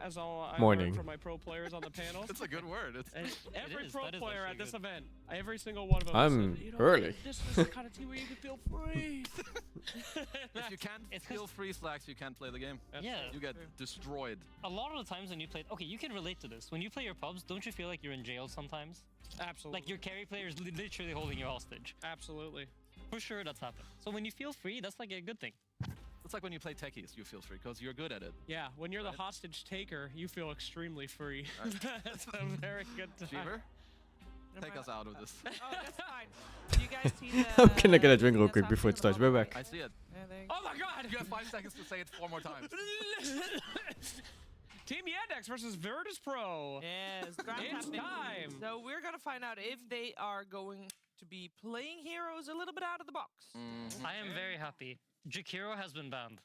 as all I Morning. learned from my pro players on the panel. It's a good word. And every pro That is player at actually this good. event, every single one of them I'm said, you know, early. This is the kind of team where you can feel free. If you can't feel free slacks, you can't play the game. Yeah. You get destroyed. A lot of the times when you play, okay, you can relate to this. When you play your pubs, don't you feel like you're in jail sometimes? Absolutely. Like your carry player is literally holding you hostage. Absolutely. For sure, that's happened. So when you feel free, that's like a good thing. It's like when you play techies, you feel free because you're good at it. Yeah, when you're the hostage taker, you feel extremely free. That's a very good time. Cheever, take us out of this. Oh, that's fine. You guys see the... I'm gonna get a drink real that's quick before it starts. Be happening back. I see it. Yeah, there you Oh my god! You have 5 seconds to say it 4 more times. Team Yandex versus Virtus Pro. Yes, grand It's happening. time. So we're gonna find out if they are going to be playing heroes a little bit out of the box. I am very happy. Jakiro has been banned.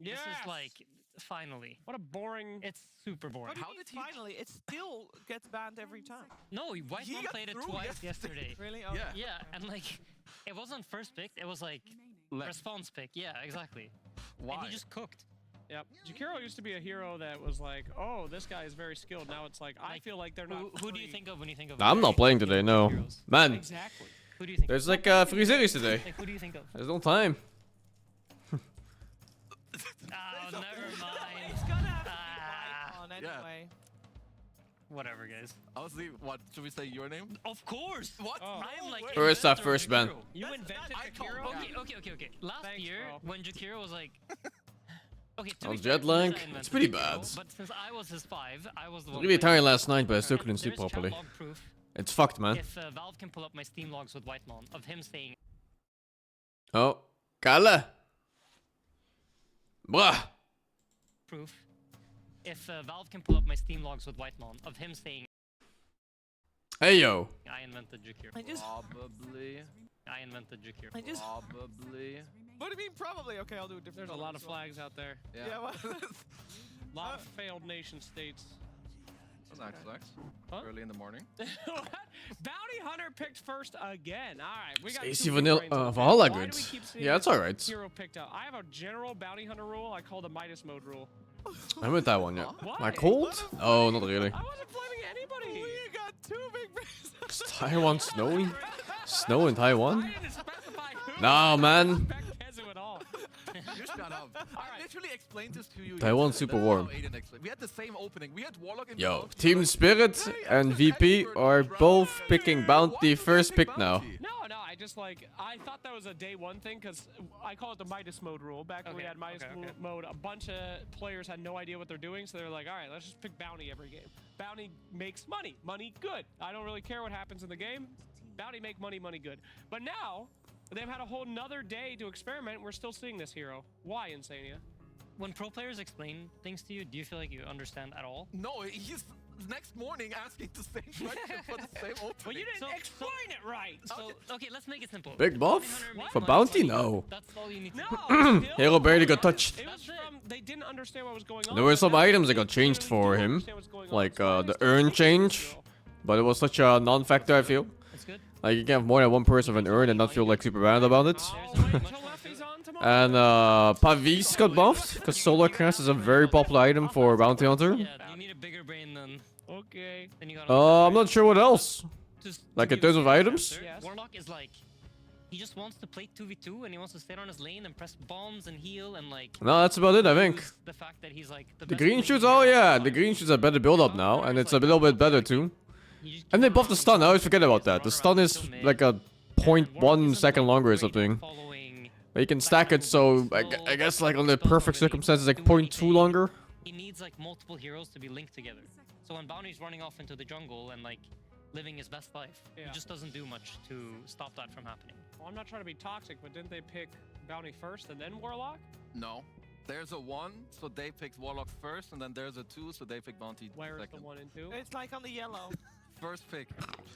Yes. This is like, finally. What a boring. It's super boring. What do you How mean did he- finally? It still gets banned every time. No, He Whitemon got played it through twice yesterday. yesterday. Really? Oh, Yeah. Yeah, and like, it wasn't first pick, it was like response pick. Yeah, exactly. Why? And he just cooked. Yep. Jakiro used to be a hero that was like, oh, this guy is very skilled. Now it's like, I Like, feel like they're not. Who do you free. think of when you think of? I'm not playing today, no. heroes? Man, Exactly. Who do you think? there's of? like 3 series today. Like, who do you think of? There's no time. Oh, never mind. It's gonna have to Ah. be on Yeah. anyway. Whatever, guys. I was thinking, what? Should we say your name? Of course. What? Oh. I'm like First up, inventor of first ban. Jakiro. You That's- invented I call- Jakiro? Okay. Last Thanks, year, bro. when Jakiro was like, okay, to On be fair, jet lag, since I it's invented pretty Jakiro, bad. But since I was his 5, I was the one. Really playing tired last night, but I still couldn't sleep There's properly. chat log proof. It's fucked, man. If Valve can pull up my Steam logs with Whitemon of him saying Oh, Kalle. Bruh. proof. If Valve can pull up my Steam logs with Whitemon of him saying Hey yo. I invented Jakiro. I just. Probably. I invented Jakiro. I just. Probably. What do you mean probably? Okay, I'll do a different. There's a color lot of as well. flags out there. Yeah. Yeah. Well, A lot of failed nation states. Nice flex. Huh? Early in the morning. What? Bounty Hunter picked first again. All right, we got Stacy two big Vanilla, brains on the Valhalla panel. Why do goods. we keep seeing Yeah, it's alright. Hero picked up. I have a general Bounty Hunter rule. I call the Midas mode rule. I haven't that one yet. Why? Am I cold? Oh, not really. I wasn't blaming anybody. we got 2 big brains. Is Taiwan snowing? Snow in I Taiwan? didn't specify who. Nah, man. Respect Kezu at all. You shut up. I literally explained this to you. Taiwan's yesterday. super That's warm. how Aiden explained. We had the same opening. We had Warlock and Yo, Warlock. Team Spirit and VP are both picking Bounty first pick now. No, I just like, I thought that was a day one thing because I call it the Midas mode rule. Back when we Okay, had Midas okay. mode, a bunch of players had no idea what they're doing, so they were like, all right, let's just pick Bounty every game. Bounty makes money. Money good. I don't really care what happens in the game. Bounty make money, money good. But now, they've had a whole nother day to experiment. We're still seeing this hero. Why, Insania? When pro players explain things to you, do you feel like you understand at all? No, he's next morning asking the same question for the same opening. Well, you didn't So- explain it right. So, okay, let's make it simple. Big buff? Bounty Hunter makes For money, Bounty? money. No. That's all you need to No, Hero barely got touched. It was from, they didn't understand what was going on. There were some Now items that they got changed clearly for do him, understand what's going on. like So I the understand urn what change, you feel. but it was such a non-factor, I feel. That's good. Like, you can have more than one person with an urn and not feel like super bad about it. I'll wait until Leffy's on tomorrow. And Pavis got buffed, because Solar Crest is a very popular item for Bounty Hunter. Yeah, you need a bigger brain Okay. than you got. I'm not sure what else. Just to like in give terms you of a items? answer, Yes. Warlock is like, he just wants to play 2v2 and he wants to stay on his lane and press bombs and heal and like. No, that's about it, I think. use The fact that he's like the The best green lane shoots, hero oh of all yeah, time. the green shoots are better build up now, and it's a little bit better too. You just And they keep buffed the running stun, I always around, forget about just that. run The around stun is until mid. like a And Warlock 0.1 isn't second like longer or great at something. following- But you can stack it so, I guess like on the perfect circumstances, like 0.2 longer. He needs like multiple heroes to be linked together. So when Bounty's running off into the jungle and like living his best life, Yeah. he just doesn't do much to stop that from happening. Well, I'm not trying to be toxic, but didn't they pick Bounty first and then Warlock? No. There's a 1, so they picked Warlock first, and then there's a 2, so they picked Bounty Where is second. the 1 and 2? It's like on the yellow. First pick.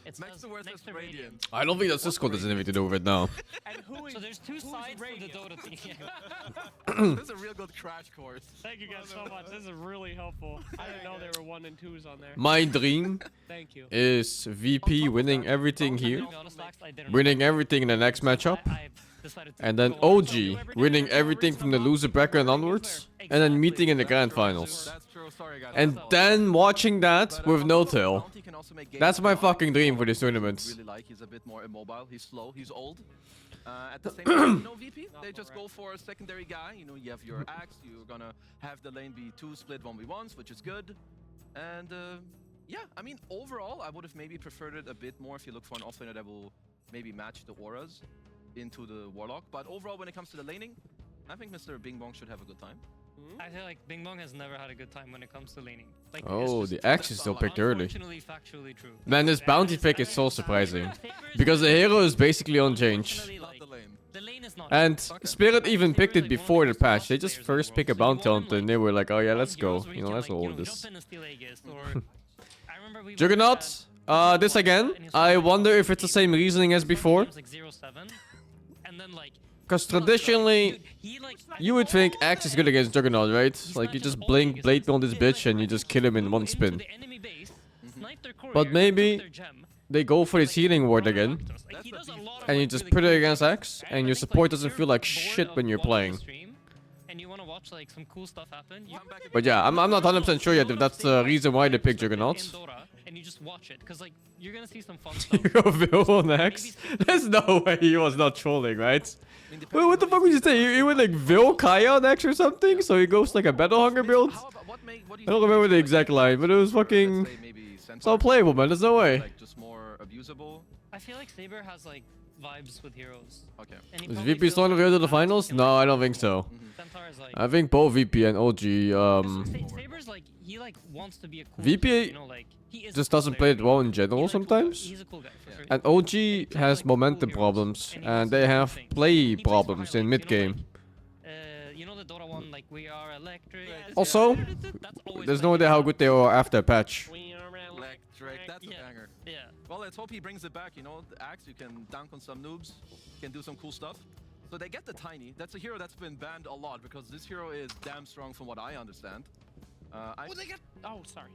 It's Next to where it says Radiant. I don't think that Cisco has anything to do with it now. And who is, So there's 2 who's sides for the Radiant? Dota team. This is a real good crash course. Thank you guys so much. This is really helpful. I didn't know there were 1 and 2s on there. My dream Thank you. is VP winning everything here, To be honest, Axe, I didn't winning everything in the next matchup, I decided to and then go on OG winning everything from the loser bracket and onwards, and then meeting in the grand finals. That's true. sorry guys. and then watching that with no tail. Bounty can also make That's games my long. fucking dream for these Really tournaments. like. He's a bit more immobile. He's slow. He's old. At the same time, you know, VP, they just go for a secondary guy. You know, you have your axe. You're gonna have the lane be 2 split 1v1s, which is good. And yeah, I mean, overall, I would have maybe preferred it a bit more if you look for an offlaner that will maybe match the auras into the Warlock. But overall, when it comes to the laning, I think Mr. Bing Bong should have a good time. I feel like Bing Bong has never had a good time when it comes to laning. Like, Oh, it's the just axe is still picked early. unfortunately factually true. Man, this bounty pick is so surprising. Because the hero is basically unchanged. Unfortunately, Not like, the lane. the lane is not. And Okay. Spirit even picked it before the patch. They just Players in the first world. pick a So you bounty want hunter him, and they were like, oh yeah, let's go. heroes where You know, can, let's like, roll this. jump in and steal Aegis, or I remember we Juggernaut, this again. I wonder if it's the same reasoning as before. Like 0-7, and then like Because traditionally, he like you would think Axe is good against Juggernaut, right? Like you just blink Blade on this bitch and you just kill him in one spin. But maybe they go for his healing ward again. And you just put it against Axe, and your support doesn't feel like shit when you're playing. And you want to watch like some cool stuff happen. You But yeah, I'm not 100% sure yet if that's the reason why they picked Juggernaut. in Dota, and you just watch it, cause like you're gonna see some fun You stuff. go Vil on Axe? There's no way he was not trolling, right? Wait, what the fuck would you say? He went like Vil Kaya on Axe or something? So he goes like a Battle Hunger build? How about what do I you don't think remember the makes exact line, but it was fucking... let's say maybe It's all playable, man. There's no way. like just more abusable. I feel like Saber has like vibes with heroes. Okay. And he Is probably VP feels still on the like way to the Saber's finals? can, No, like, I don't think so. Centaur is like I think both VP and OG, Saber's like he like wants to be a cool VP player, you know, like he is a just cool doesn't player. play it well in general He's a cool guy. sometimes. He's a cool guy for sure. And OG has momentum problems, and they have play problems in mid game. You know the Dota one, like we are electric. Also, That's always there's like no it. idea how good they are after a patch. Electric, that's a Yeah. banger. Yeah. Well, let's hope he brings it back, you know, the Axe, you can dunk on some noobs, you can do some cool stuff. So they get the Tiny. That's a hero that's been banned a lot because this hero is damn strong from what I understand. Oh, they got. Oh, sorry.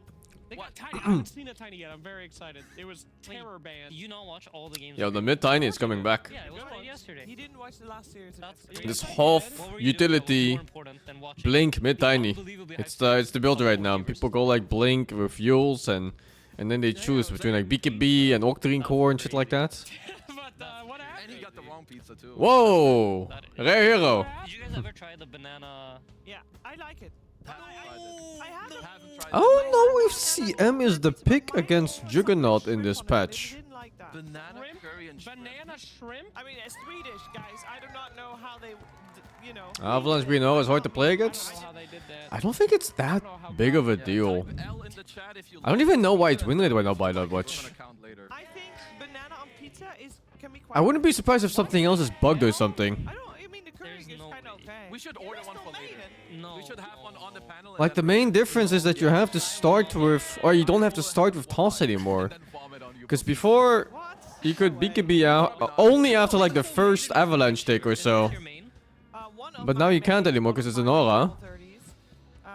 They What? got tiny. I haven't seen a tiny yet. I'm very excited. It was terror banned. Do you not watch all the games? Yo, the mid tiny is coming back. Yeah, it was Good played ones. yesterday. He didn't watch the last series. That's This crazy. half What were you doing that was utility more important than watching Blink mid tiny. unbelievably It's hyped the build right now. People go like Blink with fuels and then they choose between like BKB and Octarine Core and shit like that. But what And happened? he got the wrong pizza too. Whoa! Rare hero. Did you guys ever try the banana? Yeah, I like it. Haven't tried it. I haven't. Haven't tried I it. don't know if CM is the pick against Juggernaut in this patch. Didn't like that. Banana, Shrimp? curry, and shrimp. Banana shrimp? I mean, it's Swedish, guys. I do not know how they, you know. Avalanche Green is hard to play I don't against. know how they did that. I don't think it's that big of a deal. Type L in the chat if you I don't like even know it. why it's win rate went up by that We're much. gonna count later. I think banana on pizza can be quite. I wouldn't be surprised if something else is bugged or something. I don't. I mean, the curry There's is no kind of way. okay. We should order one for later. No. We should have one on the panel. and Like the then main difference is that you have to start with, or you don't have to start with toss anymore. then vomit on you. Because before What? you could BKB out only after like the first avalanche take or so. Your main? One of But my now you can't main anymore 'cause it's an aura. 30s,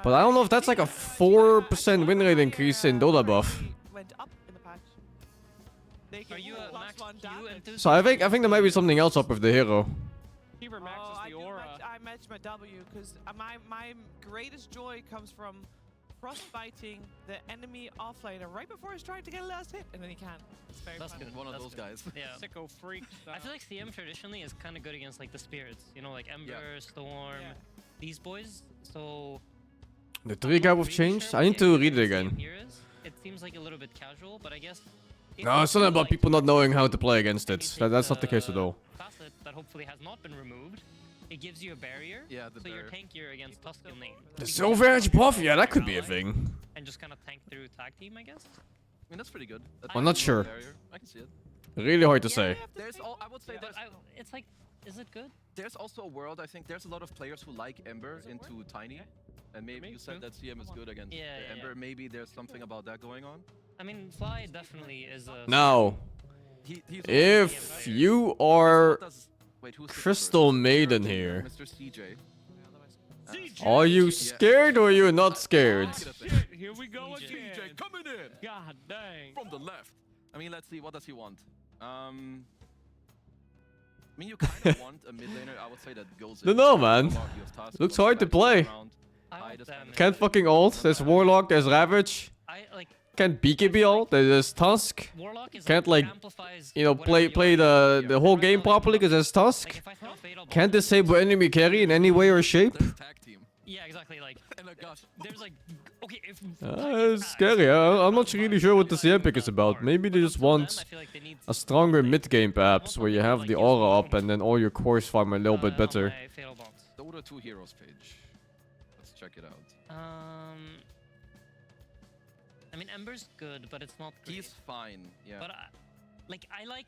But I don't know if that's like a 4% win rate increase in Dota buff. Went up in the patch. They Are can you do a plus max one Q damage. enthusiast? So I think there might be something else up with the hero. Keeper maxes Oh, the aura. I match my W because my greatest joy comes from frostbiting the enemy offlaner right before he's trying to get a last hit, and then he can't. It's very That's fun. good. One of That's those good. guys. Yeah. Sicko freak. I feel like CM traditionally is kind of good against like the spirits, you know, like Ember, Storm, Yeah. these boys. So The 3 guy with changed? I need to read it again. It seems like a little bit casual, but I guess. if No, you it's not do, about like, people not knowing how to play against it. anything, That's not the case at all. Facet that hopefully has not been removed. It gives you a barrier, Yeah, the so you're barrier. tankier against Tuscan lane. The You can Silver just Edge farm buff? your Yeah, that could ally be a thing. And just kind of tank through tag team, I guess. I mean, that's pretty good. That's I'm not a sure. barrier. I can see it. Really hard to Yeah, say. you have to There's think- all. I would say But it's like, is it good? there's also a world. I think there's a lot of players who like Ember into Tiny, and maybe Me you said too. that CM is good against Yeah, yeah, Ember. yeah. Maybe there's something about that going on. I mean, Fly definitely is a. Now, He's if you are Wait, who's the Crystal first? Maiden Sure, here, Mr. CJ. are you scared or are you not scared? Shit, here we go CJ. again. CJ coming in God dang. from the left. I mean, let's see. What does he want? I mean, you kind of want a mid laner. I would say that goes. Don't in know, for man. a lot of your tasks, Looks goes hard to back play. around. Can't fucking ult. There's Warlock, there's Ravage. Can't BKB ult. There's Tusk. Can't like, you know, play the whole game properly because there's Tusk. Can't disable enemy carry in any way or shape. Yeah, exactly. Like, there's like, okay, if it's scary. I'm not really sure what the CM pick is about. Maybe they just want a stronger mid game, perhaps, where you have the aura up and then all your cores farm a little bit better. Dota 2 heroes page. Let's check it out. I mean, Ember's good, but it's not great. He's fine, yeah. But I like.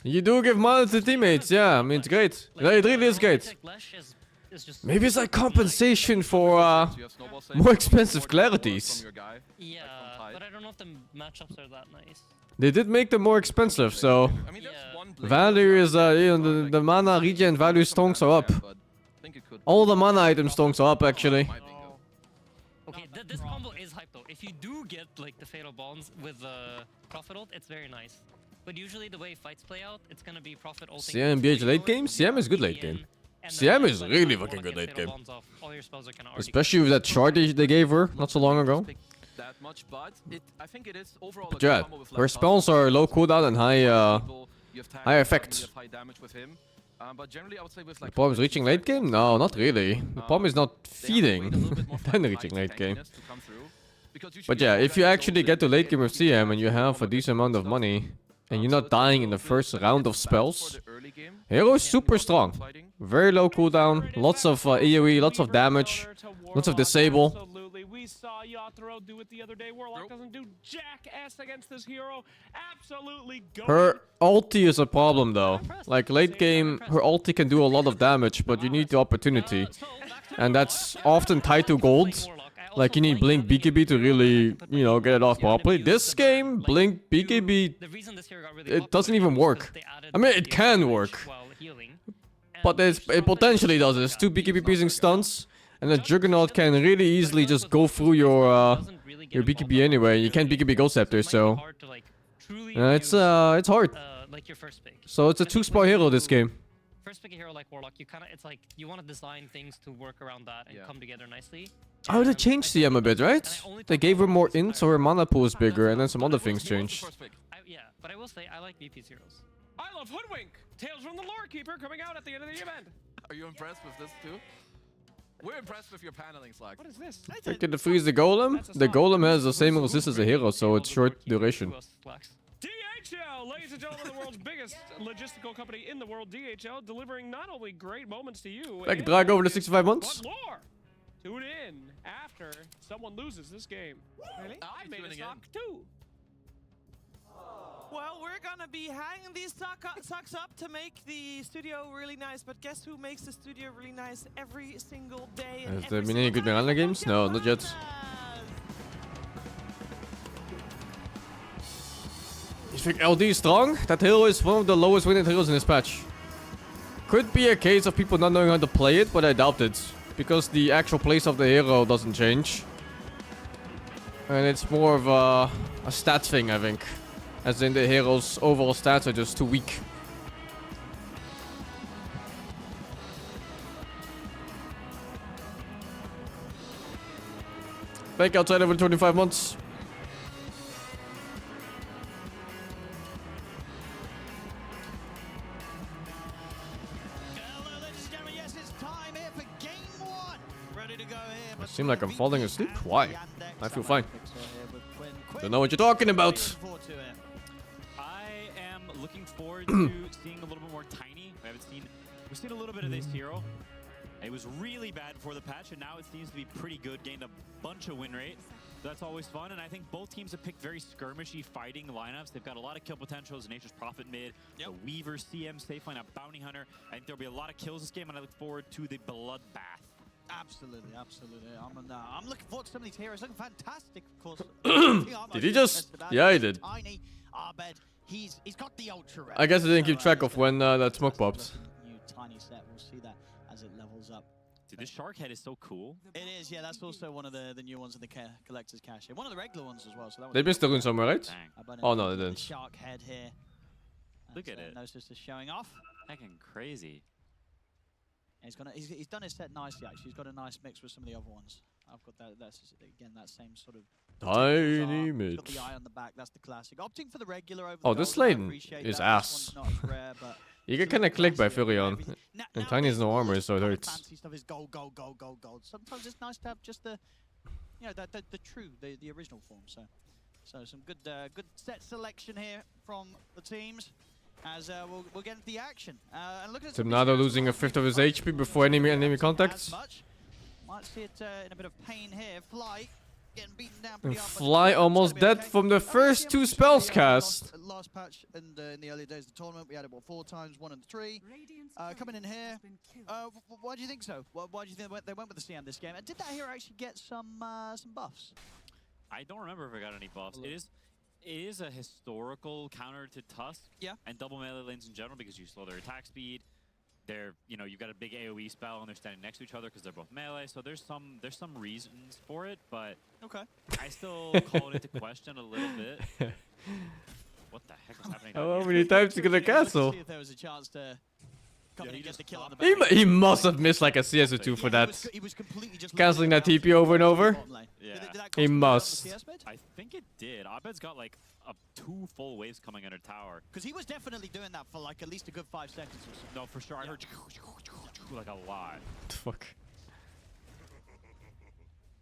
You do give mana to teammates, yeah. I mean, it's great. It really is great. Maybe it's like compensation for more expensive clarities. Yeah, but I don't know if the matchups are that nice. They did make them more expensive, so value is you know, the mana regen value stonks are up. All the mana item stonks are up actually. Okay, this combo is hype though. If you do get like the fatal bonds with the Prophet ult, it's very nice. But usually the way fights play out, it's gonna be Prophet ulting. CM BH late game? CM is good late game. CM is really fucking good late game. Especially with that shard they gave her not so long ago. But yeah, her spells are low cooldown and high effect. The problem is reaching late game? No, not really. The problem is not feeding, then reaching late game. But yeah, if you actually get to late game with CM and you have a decent amount of money, and you're not dying in the first round of spells, hero is super strong. Very low cooldown, lots of AoE, lots of damage, lots of disable. Absolutely. We saw Yathro do it the other day. Warlock doesn't do jack ass against this hero. Absolutely go. Her ulti is a problem though. Like late game, her ulti can do a lot of damage, but you need the opportunity. And that's often tied to gold. Like you need Blink BKB to really, you know, get it off properly. This game, Blink BKB, it doesn't even work. I mean, it can work. But it potentially does. There's 2 BKB piercing stunts. And the Juggernaut can really easily just go through your BKB anyway. You can't BKB Ghost Scepter, so... it's hard. So it's a 2-spot hero this game. First pick a hero like Warlock, you kinda, it's like, you wanna design things to work around that and come together nicely. Oh, they changed CM a bit, right? They gave her more int, so her mana pool is bigger, and then some other things changed. Yeah, but I will say, I like VP's heroes. I love Hoodwink! Tales from the Lore Keeper coming out at the end of the event. Are you impressed with this too? We're impressed with your paneling, Slack. What is this? I can freeze the Golem. The Golem has the same resist as a hero, so it's short duration. DHL, ladies and gentlemen, the world's biggest logistical company in the world, DHL, delivering not only great moments to you, Like drag over the 65 months. but more. Tune in after someone loses this game. Really? I made a stock too. Well, we're gonna be hanging these socks up to make the studio really nice, but guess who makes the studio really nice every single day? Has there been any good Miranda games? No, not yet. You think LD is strong? That hero is one of the lowest winning heroes in this patch. Could be a case of people not knowing how to play it, but I doubt it. Because the actual place of the hero doesn't change. And it's more of a stat thing, I think. As in the hero's overall stats are just too weak. Back outside over 25 months. I seem like I'm falling asleep. Why? I feel fine. Don't know what you're talking about. I am looking forward to seeing a little bit more Tiny. We've seen a little bit of this hero. It was really bad before the patch, and now it seems to be pretty good. Gained a bunch of win rate. So that's always fun, and I think both teams have picked very skirmishy fighting lineups. They've got a lot of kill potentials. Nature's Prophet mid, the Weaver, CM, safe line, a Bounty Hunter. I think there'll be a lot of kills this game, and I look forward to the Bloodbath. Absolutely, absolutely. I'm looking forward to some of these heroes. Looking fantastic, of course. Did he just? Yeah, he did. Tiny, Abed, he's got the ultra. I guess I didn't keep track of when that smoke popped. New Tiny set. We'll see that as it levels up. Dude, this shark head is so cool. It is, yeah. That's also one of the new ones in the collector's cache. One of the regular ones as well. So that They missed the rune somewhere, right? Dang. Oh no, they didn't. The shark head here. Look at it. No sister showing off. Heckin' crazy. And he's done his set nicely actually. He's got a nice mix with some of the other ones. I've got that. That's again that same sort of. Tiny mid. Got the eye on the back. That's the classic. Opting for the regular over. Oh, the this gold, I lane appreciate is that. ass. This one's not as rare, but You get kind of clicked by Furion. And Tiny has no armor, so it hurts. Fancy stuff is gold, gold, gold, gold, gold. Sometimes it's nice to have just the, you know, the true, the original form. So some good set selection here from the teams. As we'll get into the action. And look at Timnado losing a fifth of his HP before enemy contacts. Might see it in a bit of pain here. Fly getting beaten down pretty hard. Fly almost dead from the first 2 spells cast. Last patch and in the early days of the tournament, we had it 4 times, 1 and 3. Coming in here, why do you think so? Why do you think they went with the CM this game? And did that hero actually get some buffs? I don't remember if I got any buffs. It is a historical counter to Tusk and double melee lanes in general because you slow their attack speed. They're, you know, you've got a big AoE spell and they're standing next to each other because they're both melee. So there's some reasons for it, but I still call it into question a little bit. What the heck is happening? How many times you gonna cancel? See if there was a chance to come in and get the kill on the back. He must have missed like a CS or 2 for that. He was completely just Canceling that TP over and over. Yeah. Did that He cost him must. the CS mid? I think it did. Abed's got like 2 full waves coming under tower. Because he was definitely doing that for like at least a good 5 seconds or so. No, for sure. I heard like a lot. Fuck.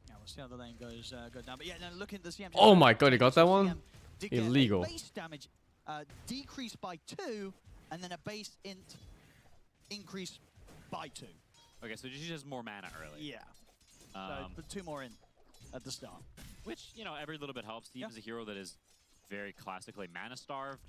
Yeah, we'll see how the lane goes down. But yeah, no, looking at the CM. Oh my god, he got that CM one? did get a Illegal. base damage decreased by 2, and then a base int increase by 2. Okay, so she has more mana early. Yeah. So put 2 more in at the start. Which, you know, every little bit helps. Steve is a hero that is very classically mana starved.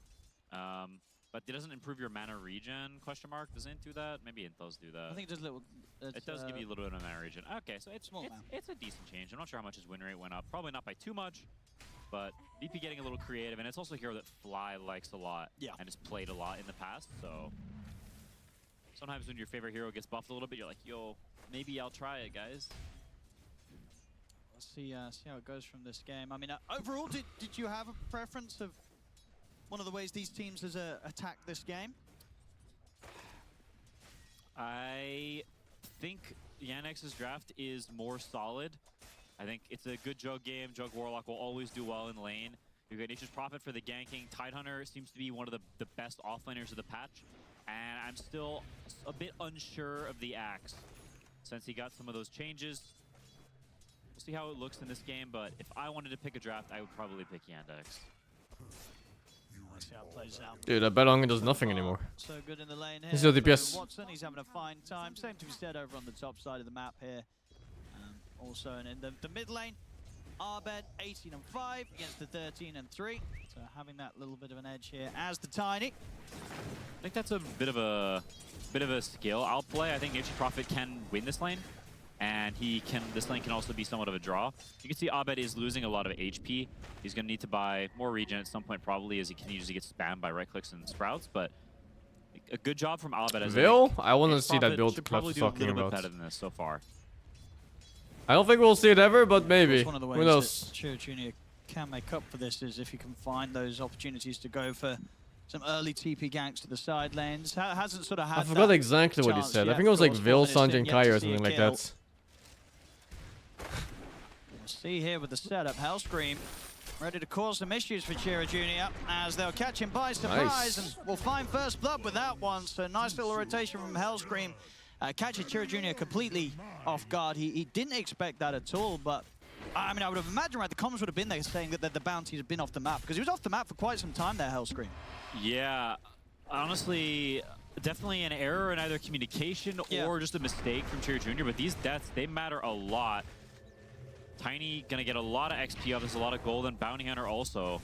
But it doesn't improve your mana regen, question mark. Does Int do that? Int does do that. I think just little. It does give you a little bit of mana regen. Okay, so it's small. It's a decent change. I'm not sure how much his win rate went up. Probably not by too much. But VP getting a little creative, and it's also a hero that Fly likes a lot and has played a lot in the past. So sometimes when your favorite hero gets buffed a little bit, you're like, yo, maybe I'll try it, guys. Let's see how it goes from this game. I mean, overall, did you have a preference of one of the ways these teams has attacked this game? I think YANDEX's draft is more solid. I think it's a good Jug game. Jug Warlock will always do well in lane. You've got Nature's Prophet for the ganking. Tidehunter seems to be one of the best offlaners of the patch. And I'm still a bit unsure of the Axe since he got some of those changes. We'll see how it looks in this game, but if I wanted to pick a draft, I would probably pick YANDEX. Let's see how it plays out. Dude, that Bedong does nothing anymore. So good in the lane here. He's still DPS. For Watson, he's having a fine time. Same to be said over on the top side of the map here. Also, and in the mid lane, Arbed 18 and 5 against the 13 and 3. So having that little bit of an edge here as the Tiny. I think that's a bit of a skill outplay. I think Nature's Prophet can win this lane. And this lane can also be somewhat of a draw. You can see Abed is losing a lot of HP. He's going to need to buy more regen at some point probably, as he can usually get spammed by right clicks and sprouts. But a good job from Abed. As Vil? I want to see that Prophet build should Clef probably is do a talking little bit about. better than this so far. I don't think we'll see it ever, but maybe. One of the ways Who knows? that Chiro Jr. can make up for this is if you can find those opportunities to go for some early TP ganks to the side lanes. Hasn't sort of had I forgot exactly what he chance said. I yet, think it was like of course, Vil, 4 minutes Sanjay, in, and yet Kai to or see a something like kill. that. We'll see here with the setup. Hellscream ready to cause some issues for Chiro Jr. as they'll catch him by surprise, and we'll find first blood with that one. So nice little rotation from Hellscream. Catching Chiro Jr. completely off guard. He didn't expect that at all, but I mean, I would have imagined, right, the comms would have been there saying that the bounty had been off the map, because he was off the map for quite some time there, Hellscream. Yeah, honestly, definitely an error in either communication or just a mistake from Chiro Jr., but these deaths, they matter a lot. Tiny gonna get a lot of XP off this, a lot of gold, and Bounty Hunter also.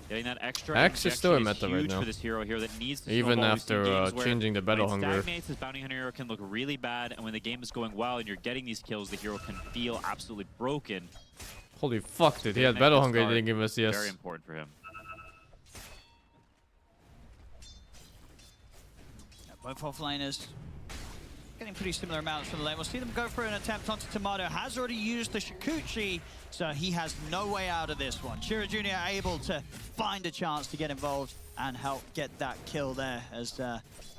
Getting that extra Axe is still a injection meta right huge now. for this hero here that needs to Even snowball. We've seen after games where changing the battle when it hunger. stagnates, this Bounty Hunter hero can look really bad, and when the game is going well and you're getting these kills, the hero can feel absolutely broken. Holy fuck, dude. He had battle hunger, he didn't give us CS. Very important for him. Yeah, both offlaners getting pretty similar amounts from the lane. We'll see them go for an attempt onto Tomato. Has already used the Shikuchi, so he has no way out of this one. Chiro Jr. able to find a chance to get involved and help get that kill there as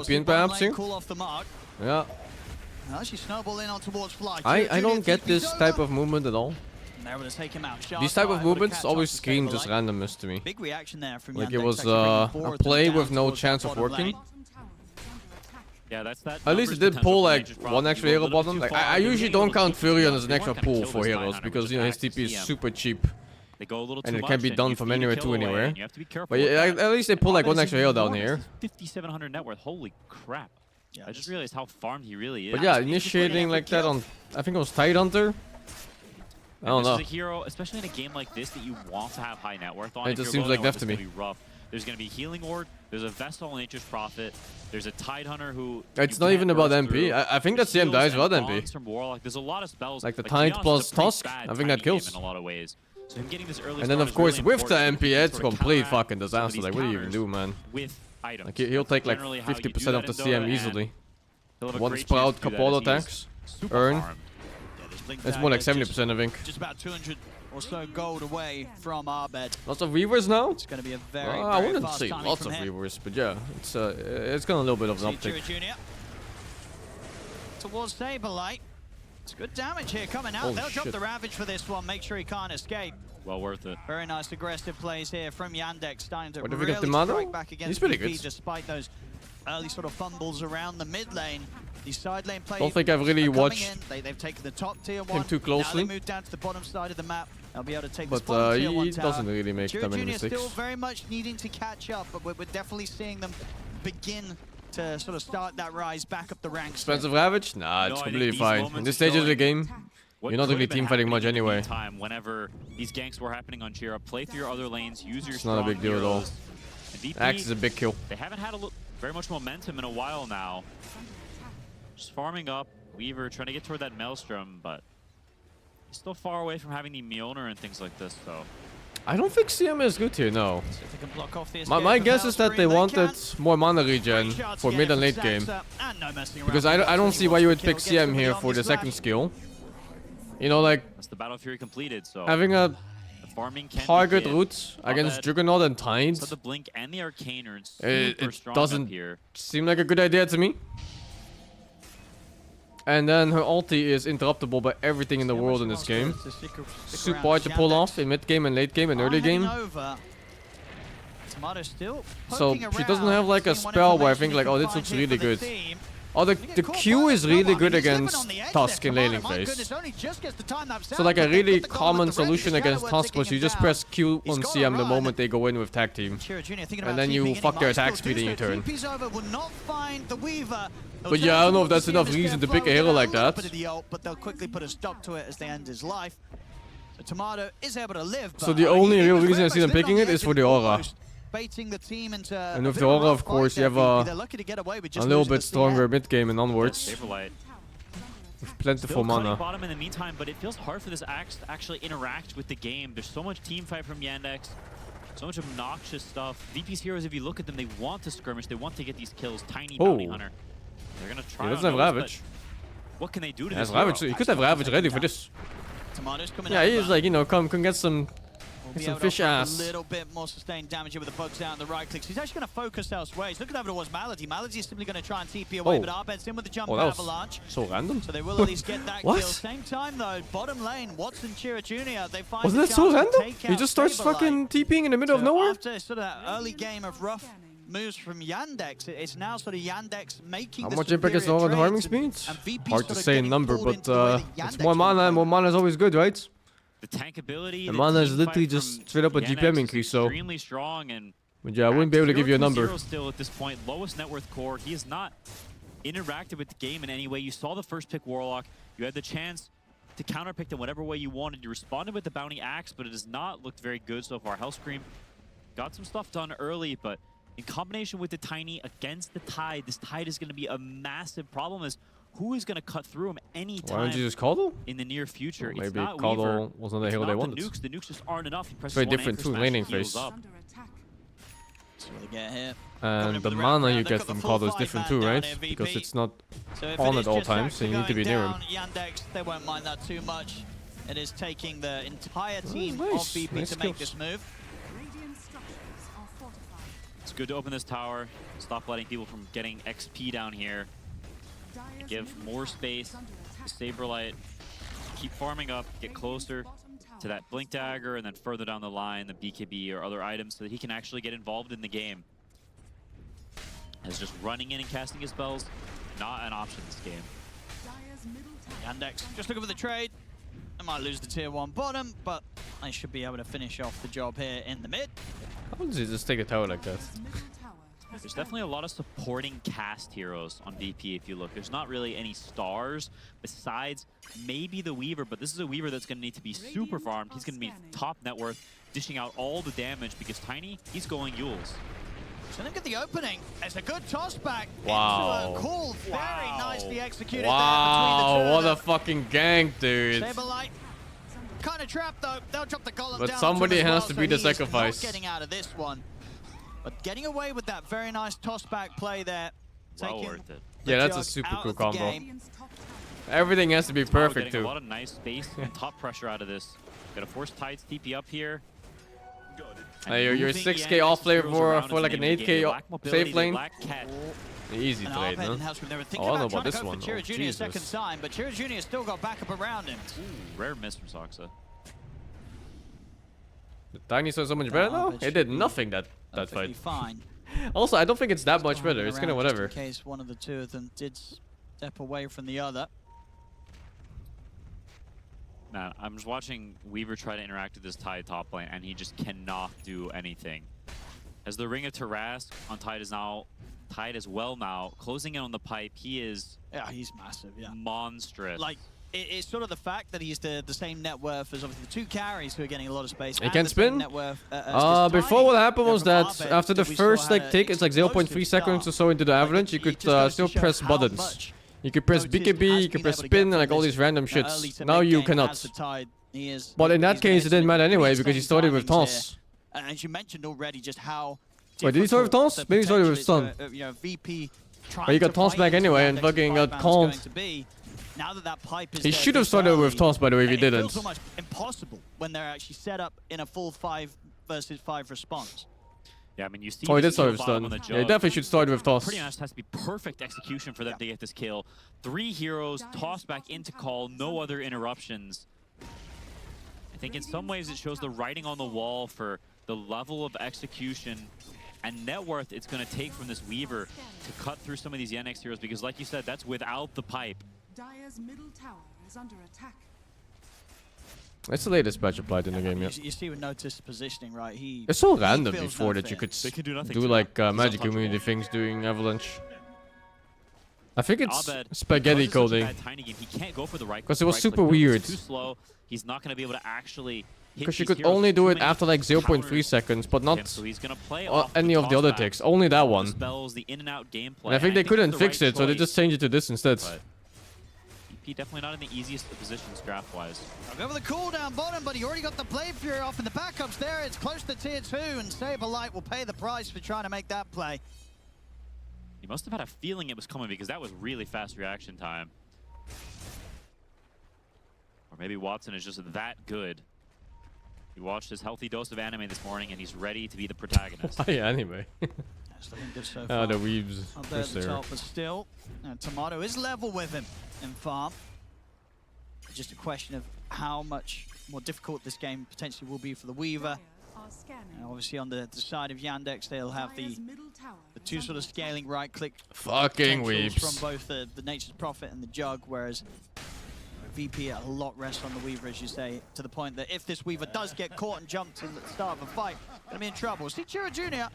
TP in perhaps here. Cool off the mark. Yeah. Now she snowball in on towards Fly. I don't get this type of movement at all. They're able to take him out. These type of movements always scream just randomness to me. Big reaction there from Like Yandex, it was actually bringing a four of them play down with no towards chance that of bottom working. lane. Yeah, that's that. At least it did pull like one extra hero bottom. Like I usually don't count Furion as an extra pull for heroes because you know his TP is super cheap. They go a little And too it much, can be done you from need to anywhere kill to away, anywhere. and you have to be careful But with yeah, that. at least they pull like one Arbed is extra hero down enormous. here. 5,700 net worth. Holy crap. Yeah, I just realized how farmed he really is. But yeah, initiating like that on, I think it was Tidehunter. I don't know. This is a hero, especially in a game like this, that you want to have high net worth on. It If just you're seems low like net death worth, to me. it's gonna be rough. There's going to be Healing Ward, there's a Vestal on Nature's Prophet, there's a Tidehunter who... It's you not can't even about burst MP. through. I think There's that CM dies heals without and MP. bonds from Warlock. There's a lot of spells. Like the to be honest, Tide plus it's a pretty Tusk, bad I think Tiny that kills. game in a lot of ways. So him getting this early And then start of is course really with the important. MP, it's Sort of complete counteract fucking some of disaster. these Like what do you even counters do, man? with items. Like he'll take like Generally how you do 50% that of the in Dota, CM and easily. he'll have a One great Sprout, chance to do couple that auto as he's attacks, super earn. farmed. Yeah, this Blink It's more like Dagger 70%, I think. Just about 200 or so gold away from Arbed. Lots of Reavers now? It's going to be a very, I very wouldn't fast say timing lots from of him. Reavers, but yeah, it's got a little bit of an See uptick. Junior towards Saberlight. It's good damage here coming out. Holy They'll drop shit. the Ravage for this one, make sure he can't escape. Well worth it. Very nice aggressive plays here from Yandex, starting to What do we really get, Timado? strike back against He's pretty VP good. despite those early sort of fumbles around the mid lane. These side lane plays Don't think I've really are coming watched in. They've taken the top tier one. too closely. Now they move down to the bottom side of the map. They'll be able to take But this bottom tier one he tower. doesn't really make that many Junior mistakes. still very much needing to catch up, but we're definitely seeing them begin to sort of start that rise back up the ranks. Expensive Ravage? Nah, No, it's I think completely these fine. moments In this are stage of the showing game, what you're not could really have been team fighting much happening in the anyway. meantime, whenever these ganks were happening on Cheer Up, play through your other lanes, use your It's not a big strong deal at all. heroes. And VP, Axe is a big kill. they haven't had very much momentum in a while now. Just farming up. Weaver trying to get toward that Maelstrom, but he's still far away from having the Mjolnir and things like this, so... I don't think CM is good here, no. See if they can block off the My escape guess of is that they Hellscream. wanted can. more mana regen Great shots for again mid and from late game. Sansa, and no messing around. Because I don't see why you would pick CM here for the second skill. You know, like That's the Battle Fury completed, so... having a the farming can target be hit. route against Not bad. Juggernaut and Tide So the Blink and the Arcane are super it strong doesn't up here. seem like a good idea to me. And then her ulti is interruptible by everything in the world in this game. Super hard to pull off in mid game and late game and early game. So she doesn't have like a spell where I think like, oh, this looks really good. Oh, the Q is really good against Tusk in laning phase. So like a really common solution against Tusk was you just press Q on CM the moment they go in with tag team. And then you fuck their attack speed in your turn. But yeah, I don't know if that's enough reason to pick a hero like that. But they'll quickly put a stop to it as they end his life. So Tomato is able to live. So the only real reason I see them picking it is for the aura. And with the aura, of course, you have a little bit stronger mid game and onwards. Saberlight. With plentiful Still cutting mana. bottom in the meantime, but it feels hard for this Axe to actually interact with the game. There's so much team fight from Yandex, so much obnoxious stuff. VP's heroes, if you look at them, they want to skirmish, they want to get these kills. Tiny Bounty Hunter. They're gonna try. He doesn't have Ravage. What can they do to He has this Ravage. hero? He could have Ravage ready for this. Yeah, he's like, you know, come get some fish ass. A little bit more sustained damage here with the bugs down and the right clicks. He's actually going to focus elsewhere. He's looking over towards Malady. Malady is simply going to try and TP away, but Arbed's in with the jump Oh, that was avalanche. so random. So they will at least get that What? kill. Same time though, bottom lane, Watson Chira Jr. They find Wasn't the that so chance to random? take He out just starts Saberlight. fucking TPing in the middle of So nowhere? After sort of that early game of rough moves from Yandex, it's now sort of Yandex making How the much impact is superior on the harming trades speeds? and VP Hard to sort of say in getting number, pulled but into the way that it's Yandex more mana, wanna and more play. mana is always good, right? The tank ability. The the mana is team literally fight just from straight up a Yandex GPM is increase, so. extremely strong, and But yeah, I wouldn't be able to give you a number. 0-2-0 still at this point, lowest net worth core. He has not interacted with the game in any way. You saw the first pick Warlock. You had the chance to counterpick in whatever way you wanted. You responded with the Bounty Axe, but it has not looked very good so far. Hellscream got some stuff done early, but in combination with the Tiny against the Tide, this Tide is going to be a massive problem. Is who is going to cut through him anytime Why don't you just Coddle? in the near future? Well, It's maybe not Coddle Weaver. wasn't the It's hero not they the wanted. nukes. The nukes just aren't enough. He presses very one different anchor too, smash, laning heals phase. up. That's what they get here. And the the mana you round. get They've got from the full Coddle is 5 different man too, down right? here, Because VP. it's not So if on it at is all just times, so you need to be actually near him. going down, Yandex, they won't mind that too much. It is taking the entire team nice. of VP Nice to make kills. this move. It's good to open this tower, stop letting people from getting XP down here. give more space to Saberlight, keep farming up, get closer to that Blink Dagger, and then further down the line, the BKB or other items so that he can actually get involved in the game. As just running in and casting his spells, not an option this game. YANDEX just looking for the trade. I might lose the tier 1 bottom, but I should be able to finish off the job here in the mid. How does he just take a tower like that? There's definitely a lot of supporting cast heroes on VP if you look. There's not really any stars besides maybe the Weaver, but this is a Weaver that's going to need to be super farmed. He's going to be top net worth, dishing out all the damage because Tiny, he's going Yules. So look at the opening. It's a good toss back Wow. into a call. Very nicely executed Wow, there between the two what of a them. fucking gank, dude. Saberlight kind of trapped though. They'll drop the golem But down somebody to him as has well, to so be the he is not sacrifice. getting out of this one. But getting away with that very nice toss back play there. Well taking worth it. the Yeah, that's a jug super out cool of the combo. game. Everything has to be We're perfect getting too. a lot of nice space and top pressure out of this. Gotta force Tides TP up here. Hey, you're Moving 6k Yandex off laner heroes around for is like the an name of the 8k game. They lack mobility, safe they lane. lack catch. Easy And trade, Arbed no? and Hellscream, they were thinking Oh, I don't about know trying about to this go one. for Chira Oh, Jr. second Jesus. time, but Chira Jr. still got backup around him. Ooh, rare miss from Soxa. The Tiny saw so much better now? Arbed It should did be nothing that Perfectly fight. fine. Also, I don't think it's that much better. Hanging It's kind of around just whatever. In case one of the two of them did step away from the other. Man, I'm just watching Weaver try to interact with this Tide top lane, and he just cannot do anything. As the Ring of Tarrasque on Tide is now, Tide as well now, closing in on the pipe, he is Yeah, he's massive, yeah. monstrous. Like, it's sort of the fact that he's the same net worth as obviously the two carries who are getting a lot of space. He and can the same spin? net worth, as Before Tiny. what happened was From that Arbed, after the we still first had like a tick, it's like 0.3 explosive seconds start. or so into the avalanche, you It could just goes to still show press how buttons. much You could press notice BKB, has you could been press able to get spin, and from like all this, these random early shits. to Now mid you game cannot. as the Tide. He is- But in that he's case, it didn't matter anyway because he started with timings Toss. here. And as you mentioned already, just how Wait, did he start with difficult Toss? the Maybe he started with potential stun. is for, you know, VP But he got trying Toss to back play into anyway and Yandex's fucking got 5 called. going to be. Now that pipe is He there should have this started with early, Toss, by the way, if he it feels didn't. almost impossible when they're actually set up in a full 5 versus 5 response. yeah, I mean, you see Oh, he this did start kill with bottom stun. on the Yeah, he jug. definitely should start with Toss. Pretty much has to be perfect execution for them to get this kill. 3 heroes tossed back into call, no other interruptions. I think in some ways it shows the writing on the wall for the level of execution and net worth it's going to take from this Weaver to cut through some of these YANDEX heroes, because like you said, that's without the pipe. Dire's middle tower is under attack. It's the latest patch applied in the game, yeah. You see with Notice positioning, right? It's so he random feels before no that you fear. could They can do nothing do to like him. He's magic untouchable. community things during Avalanche. I think it's Abed, spaghetti because it's such a coding. bad Tiny game, he can't go for the right. 'Cause it was right super click move. weird. It's too slow. He's not going to be able to actually hit Because you these could heroes. only do Too it many after like 0.3 counters seconds, but to him, not so he's gonna play on off any of the other tossbacks, ticks. Only that all the one. spells, the in and out gameplay. And I think they it's couldn't the fix right it, so they choice, just changed it to this instead. but EP definitely not in the easiest of positions draft-wise. I'll go for the cooldown bottom, but he already got the Blade Fury off in the backups there. It's close to tier 2, and Saberlight will pay the price for trying to make that play. He must have had a feeling it was coming because that was really fast reaction time. Or maybe Watson is just that good. He watched his healthy dose of anime this morning and he's ready to be the protagonist. Why anime? That's looking good so far. The weaves. Up there at the there. top, but still, Tomato is level with him in farm. Just a question of how much more difficult this game potentially will be for the Weaver. Dire are scanning. And obviously on the side of YANDEX, they'll have Dire's the middle tower two is sort of under scaling right-click Fucking potentials weaves. from both the Nature's Prophet and the Jug, whereas VP a lot rest on the Weaver, as you say, to the point that if this Weaver does get caught and jumped in the start of a fight, gonna be in trouble. See Chira Jr.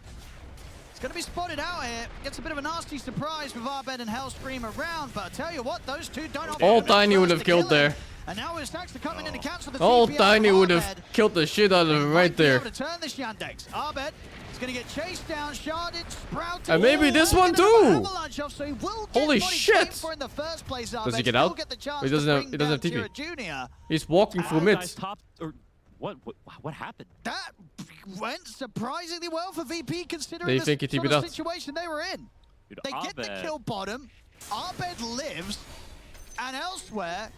It's gonna be spotted out here. Gets a bit of a nasty surprise with Arbed and Hellscream around, but I tell you what, those two don't offer All enough Tiny first would have to killed kill him. there. And now with Stacks coming in to cancel the All TP out Tiny of would Arbed. have killed the shit out of him Might right be there. able to turn this Yandex. Arbed is going to get chased down, sharded, sprouted. And maybe Ooh, this and one another too. avalanche off, so he will get Holy what he shit. came for in the first place, Arbed. Does he get Still out? Get the chance He doesn't to have- bring he doesn't down have TP. Chira Jr. He's walking through mid. Guys top, or what happened? That went surprisingly well for VP considering They the think he sort TP'd of out. situation they were in. Dude, They get the Abed- kill bottom, Arbed lives, and elsewhere,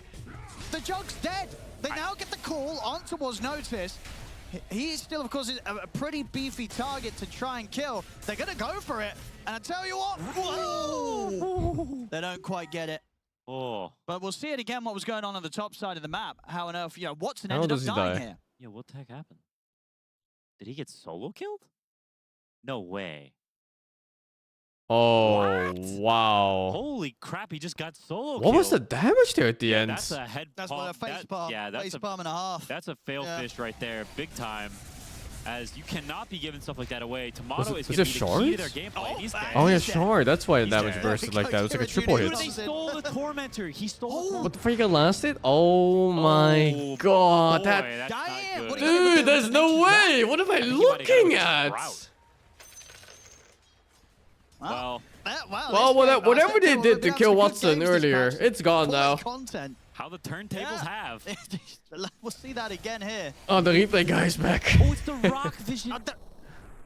the Jug's dead. They now get the call on towards Notice. He is still, of course, a pretty beefy target to try and kill. They're going to go for it. And I tell you what, whoa! They don't quite get it. Oh. But we'll see it again, what was going on the top side of the map. How on earth, Watson How ended up does he dying die? here. Yeah, what the heck happened? Did he get solo killed? No way. Oh, What? wow. Holy crap, he just got solo What killed. was the damage there at the end? That's a head That's palm. what a face palm. Yeah, Face palm and a half. That's a fail Yeah. fish right there, big time. As you cannot be giving stuff like that away. Tomato is was going it to be the key to their shards? gameplay. Oh, He's that- dead. Oh yeah, He's dead. sure. That's why the He's damage dead. bursted like that. It was like a triple Dude, hit. they stole the Tormentor. He stole the What the freak lasted? Oh my Oh, god, boy, that that's not Damn, good. what are you gonna do dude, with there's the no nature way. What am I think he might have got looking a at? drought. Well, Well, Well, whatever they did to kill Watson Watson earlier, it's gone now. Content. how the turntables have. We'll see that again here. Oh, the replay guy's back. Oh, it's the rock vision.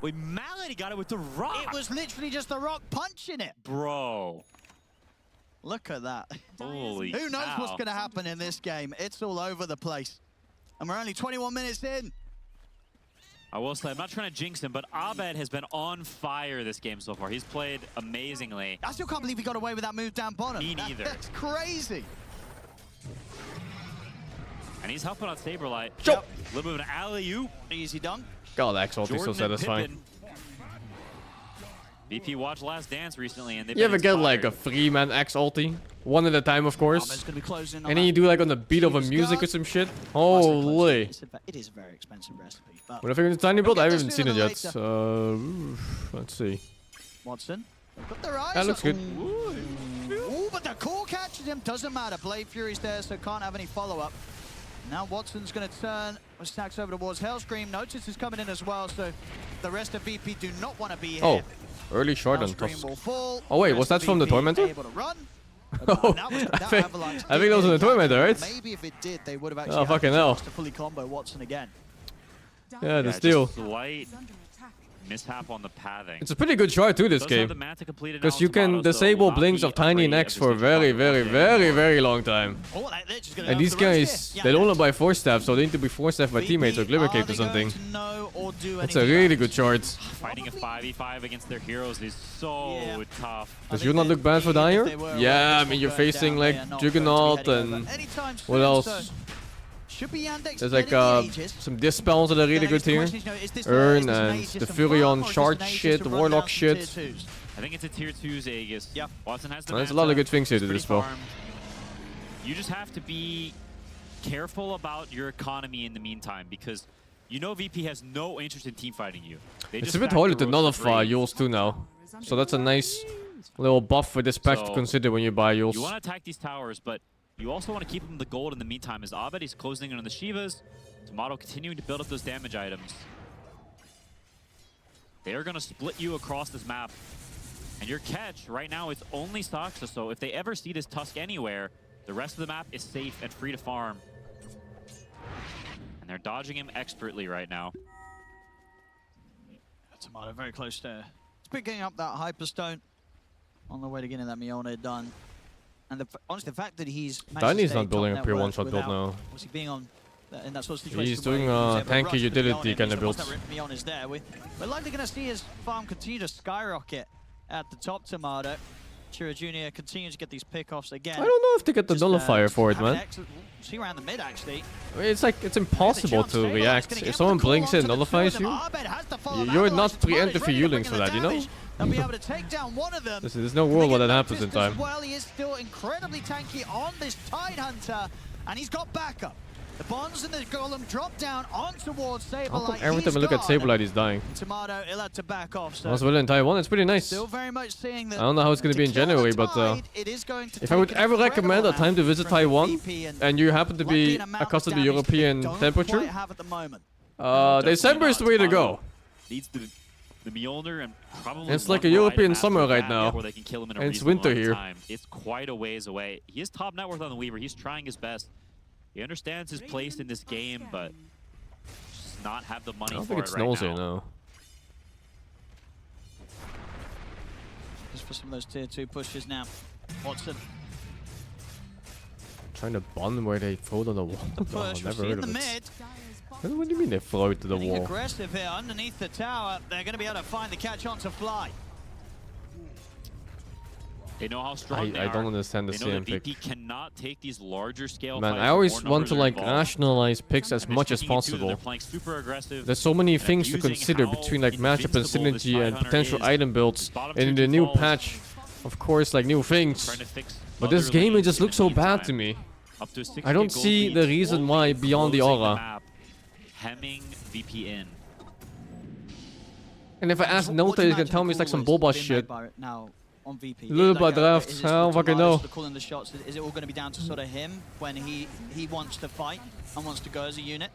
Wait, Malady got it with the rock. It was literally just the rock punching it. Bro. Look at that. Holy Who knows what's cow. going to happen in this game? It's all over the place. And we're only 21 minutes in. I will say, I'm not trying to jinx him, but Abed has been on fire this game so far. He's played amazingly. I still can't believe he got away with that move down bottom. Me neither. That's crazy. And he's helping out Saberlight. Jump. A little bit of an alley-oop. Easy dunk. God, that X ulti so Jordan and satisfying. Pippin. VP watched Last Dance recently, and they've You ever been get like a inspired. 3-man X ulti? One at a time, of Ahmed's course. going to be closing on And then you that. do like on the beat of a Choose music or guard. some shit. Nicely close. Holy. It is a very expensive recipe. But When I figure the tiny build, We'll I get haven't this seen it sooner yet. than Let's see. Watson, they've got their eyes. That looks good. Ooh, but the core catches him. Doesn't matter. Blade Fury's there, so can't have any follow-up. Now Watson's going to turn. Stacks over towards Hellscream. Notice is coming in as well, so the rest of VP do not want to be here. Oh, early short on Hellscream toss. will fall. Oh, wait, Rest was that of from the VP Tormentor? able to run. Oh, That was- I that think Avalanche that did was on the get Tormentor, catch. right? Maybe if it did, they would have actually Oh, had fucking a hell. chance to fully combo Watson again. Yeah, the Yeah, steal. just slight Is under attack. mishap on the pathing. It's a pretty good shot too this Doesn't have the game. mat to complete it Because now, you can Tomato, so disable will not blinks be of Tiny and afraid X of for a this very, Tomato very, game. very, very long time. Oh, they're just gonna And go these for the rest guys, here. they don't Yandex. know by force staff, so they need to be force staffed by VP, teammates or Glimmer are Cape they or something. going to know or do It's a anything really else? good short. Fighting a 5v5 against their heroes is so Yeah. tough. I Does think you not they'd look bad for be, if Dyer? they were aware Yeah, I of mean this you're one going facing down, like they are not going to be Juggernaut heading over and anytime what soon, else? so should be Yandex There's like getting the Aegis. some dispels that are really Then good the here. question is, is this Earn an and Aegis the from Fury farm, on or is this shard an Aegis shit, to run Warlock down some shit. tier 2s? I think it's a tier 2's Aegis. Yep. Watson has the There's a mana, lot of good things here it's to pretty dispel. farmed. You just have to be careful about your economy in the meantime, because you know VP has no interest in team fighting you. They It's just a bit stack harder the to roads for nullify free. Yules too now. So that's a nice little buff for this patch to So, consider when you buy You Yules. want to attack these towers, but you also want to keep them the gold in the meantime. As Abed is closing in on the Shivas, Tomato continuing to build up those damage items. They are going to split you across this map. And your catch, right now, it's only Soxa, so if they ever see this Tusk anywhere, the rest of the map is safe and free to farm. And they're dodging him expertly right now. Tomato very close there. It's picking up that Hyperstone on the way to getting that Mjolnir done. And honestly, the fact that he's managed to Tiny's stay not building top a pure net one-shot worth build without now. obviously being on in that sort of situation. He's where doing he was a able to tanky rush with utility Mjolnir, kind of so once builds. that Mjolnir's there, we're likely going to see his farm continue to skyrocket at the top. Tomato. Chira Jr. continues to get these pickoffs again. I don't know if they get the Just, nullifier for it, have an man. excellent- See around the mid, actually. I mean, it's like, it's impossible Jump, to Saberlight's react. gonna If get someone the call blinks it and onto the two of nullifies them. you, Abed has to follow that you're line. not Tomato's preempted for ready to bring Yulings in for the that, you know? damage. They'll be able to take down one of them. There's no They world where get that happens in noticed as time. Well, he is still incredibly tanky on this Tidehunter, and he's got backup. The Bonds and the Golem drop down on towards How come Saberlight. every time I look at Saberlight, he's dying? Tomato, he'll have to back off. So Also, well in Taiwan, it's pretty nice. still very much seeing that. I don't know how it's going to be in kill the January, but Tide, it is going to if I would take an ever recommend a incredible time to visit amount from Taiwan, VP and you happen to luckily be an amount of accustomed to damage that they European don't temperature, quite have at the moment. December is the way to go. Needs the Mjolnir and probably It's like one a more European item after summer right that now. where they can kill him in a And it's reasonable winter amount of here. time. It's quite a ways away. He is top net worth on the Weaver. He's trying his best. He understands his place in this game, but just not have the I money don't for think it it right snows now. here now. Just for some of those tier 2 pushes now. Watson, Trying to bond where they throw to the wall. the Oh, push. never We're heard in the of it. mid. Dyer's What do you mean they throw it to the Getting wall? aggressive here underneath the tower. They're going to be able to find the catch on to fly. They know how strong they I are. don't understand the They know CM that VP pick. cannot take these larger scale Man, fights I with always more want to numbers like involved. rationalize picks as And much they're as sticking to it, possible. They're playing super aggressive. There's so many things to abusing consider how between like matchup and invincible this synergy and Tidehunter potential is. item builds. Bottom And in 2-2 the new falls. patch, of course, like new things. Trying to fix But this other game, it lanes just in looks the so bad to meantime. me. Up to a 60 I don't gold see lead, the reason why only beyond the closing aura. map, hemming VP in. And if I ask Nota, he's gonna tell me it's like some boba shit. Now on VP. Little Like, bit draft, is I it don't fucking Tomato know. sort of calling the shots? Is it all going to be down to sort of him when he wants to fight and wants to go as a unit?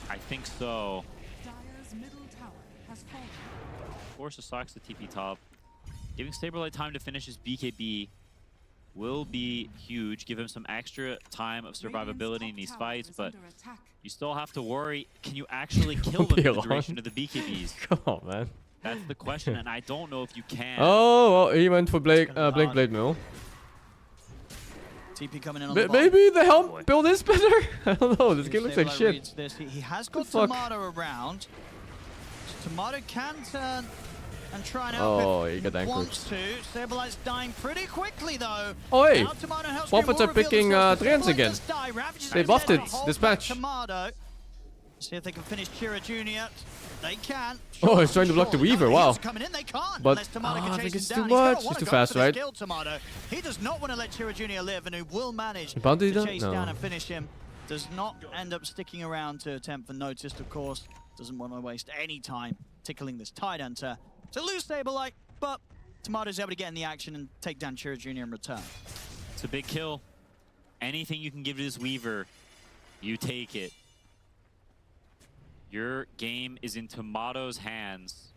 I think so. Dire's middle tower has fallen. Force the Sox to TP top. Giving Saberlight time to finish his BKB will be huge. Give him some extra time of survivability in these fights, but you still have to worry, can you actually kill them in the duration of the BKBs? Come on, man. That's the question, and I don't know if you can. Oh, well, he went for Blink Blade Mill. TP coming in on the Maybe the help build is better? I don't know, this game looks like shit. Reads this. He has got fuck? Tomato around. So Tomato can turn and try and help he if got he anchored. wants to. Saberlight's dying pretty quickly though. Oh, hey. Now Tomato and Hellscream Waffles will are reveal picking themselves. Trends Saberlight again. does die. Ravages They his buffed head, it holds this back patch. Tomato. See if they can finish Chira Jr. They can. Oh, he's trying to block the Weaver, No, wow. he's coming in, they can't. But- Unless Tomato can I chase think him it's down. too He's gonna much. wanna It's too go fast, for this right? kill, Tomato. He does not want to let Chira Jr. live, and who will manage Bounty to down? chase No. down and finish him. Does not end up sticking around to attempt for Noticed, of course. Doesn't want to waste any time tickling this Tidehunter to lose Saberlight, but Tomato's able to get in the action and take down Chira Jr. in return. It's a big kill. Anything you can give to this Weaver, you take it. Your game is in Tomato's hands.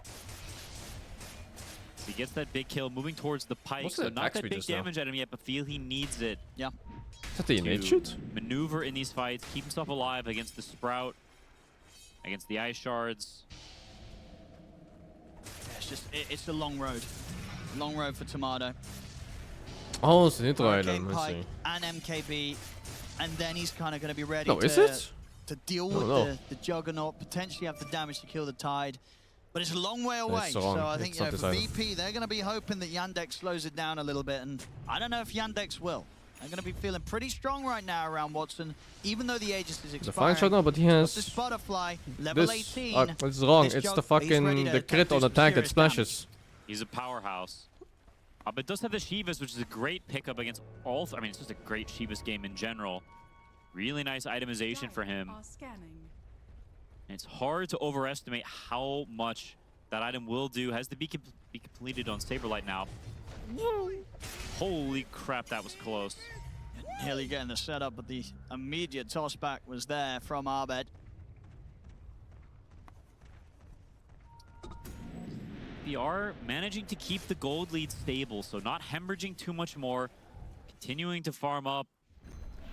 He gets that big kill, moving towards the pike. What's So that not axe that speed big just now? damage at him yet, but feel he needs it Yeah. Is that the innate to shoot? maneuver in these fights, keep himself alive against the Sprout, against the Ice Shards. It's a long road. Long road for Tomato. Oh, it's an intro Hurricane item, let's Pike see. and MKB, and then he's kind of going to be ready No, to, is it? to deal No, with no. the Juggernaut, potentially have the damage to kill the Tide. But it's a long way away, so long. so I think It's you know, not for this item. VP, they're going to be hoping that Yandex slows it down a little bit, and I don't know if Yandex will. They're going to be feeling pretty strong right now around Watson, even though the Aegis is It's a fine expiring. shot now, but he This has Butterfly, level this. 18. It's wrong. This It's Jug- the he's ready fucking to the crit do on some attack that serious damage. splashes. He's a powerhouse. But does have the Shivas, which is a great pickup against all. I mean, it's just a great Shivas game in general. Really nice itemization for him. Are scanning. And it's hard to overestimate how much that item will do. Has to be completed on Saberlight now. Holy crap, that was close. Nearly getting the setup, but the immediate toss back was there from Arbed. We are managing to keep the gold lead stable, so not hemorrhaging too much more, continuing to farm up.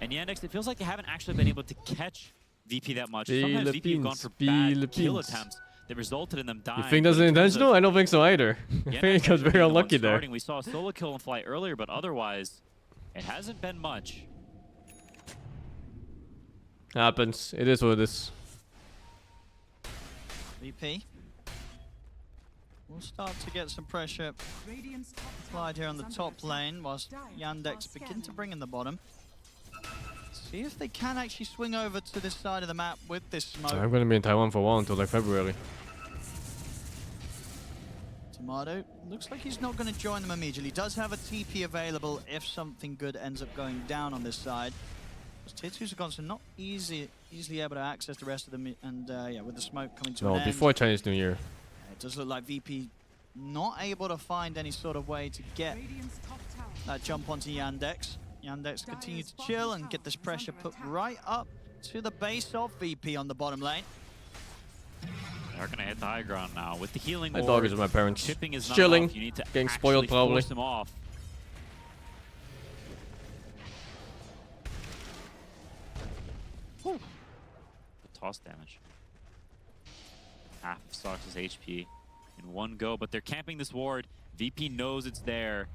And Yandex, it feels like they haven't actually been able to catch VP that much. Sometimes VP have gone for bad kill attempts that resulted in them dying. You think that's but in terms intentional? of I don't think so either. I Yandex think he got actually very being the one unlucky there. starting, we saw a solo kill on Fly earlier, but otherwise, it hasn't been much. Happens. It is what it is. VP. We'll start to get some pressure Radiant's top applied here on the tower is top under attack. lane, whilst Dire Yandex are begin to scanning. bring in the bottom. See if they can actually swing over to this side of the map with this smoke. I'm gonna be in Taiwan for a while until like February. Tomato looks like he's not going to join them immediately. Does have a TP available if something good ends up going down on this side. Tier 2's have gone, so not easily able to access the rest of them, and yeah, with the smoke coming to an No, end. before Chinese New Year. It does look like VP not able to find any sort of way to get Radiant's top tower. that jump onto Yandex. Yandex continue to chill and get this pressure put right up to the base of VP on the bottom lane. They're gonna hit the high ground now with the healing My ward. dog is with my parents. Chipping is not Chilling. enough. You need to Getting spoiled actually probably. force him off. Whew. The toss damage. Half of Sox's HP in one go, but they're camping this ward. VP knows it's there.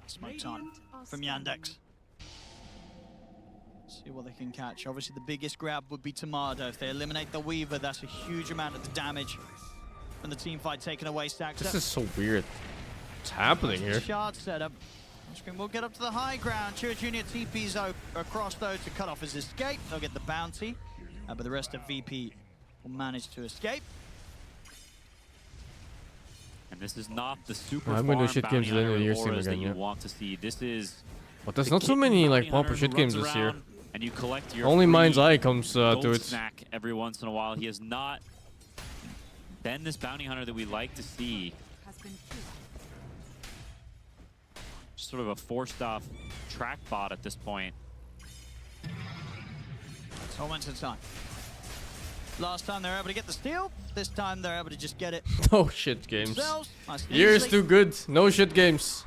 Smoke time Radiant are from scanning. Yandex. See what they can catch. Obviously, the biggest grab would be Tomato. If they eliminate the Weaver, that's a huge amount of the damage. And the team fight taken away. Stacks This up. is so weird. What's happening here? Shard setup. Scream will get up to the high ground. Chira Junior TP's across though to cut off his escape. They'll get the bounty, but the rest of VP will manage to escape. And this is not the super I'm gonna do farm shit games bounty at the end of the hunter year soon auras that again, you yeah. want to see. This is But there's the not so kitten many bounty like proper hunter shit who games runs this year. around and you collect your Only free Mind's Eye comes gold to it. snack every once in a while. He has not been this bounty hunter that we like to see. Has been killed. Sort of a forced off track bot at this point. Tormented time. Last time they were able to get the steal. This time they're able to just get it No shit games. themselves. Nice and Year's easily. too good. No shit games.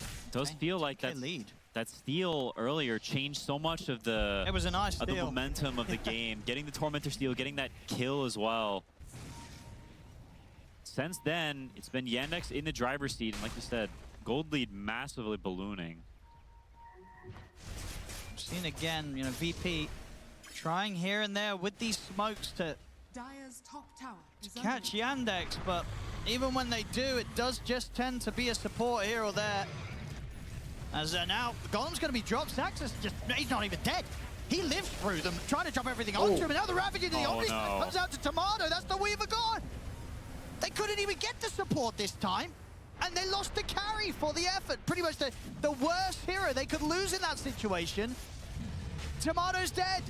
It does feel like Okay, lead. that steal earlier changed so much of the It was a nice the steal. momentum of the game. Getting the Tormentor steal, getting that kill as well. Since then, it's been YANDEX in the driver's seat, and like you said, gold lead massively ballooning. Seen again, you know, VP trying here and there with these smokes to Dire's top tower is catch under Yandex, but even when they do, it does just tend to be a support here or there. As now, the Golem's going to be dropped. Saxus just, he's not even dead. He lived through them, trying to drop everything onto him, and now the Ravage into the Oh, Omni no. comes out to Tomato. That's the Weaver gone. They couldn't even get the support this time, and they lost the carry for the effort. Pretty much the worst hero they could lose in that situation. Tomato's dead.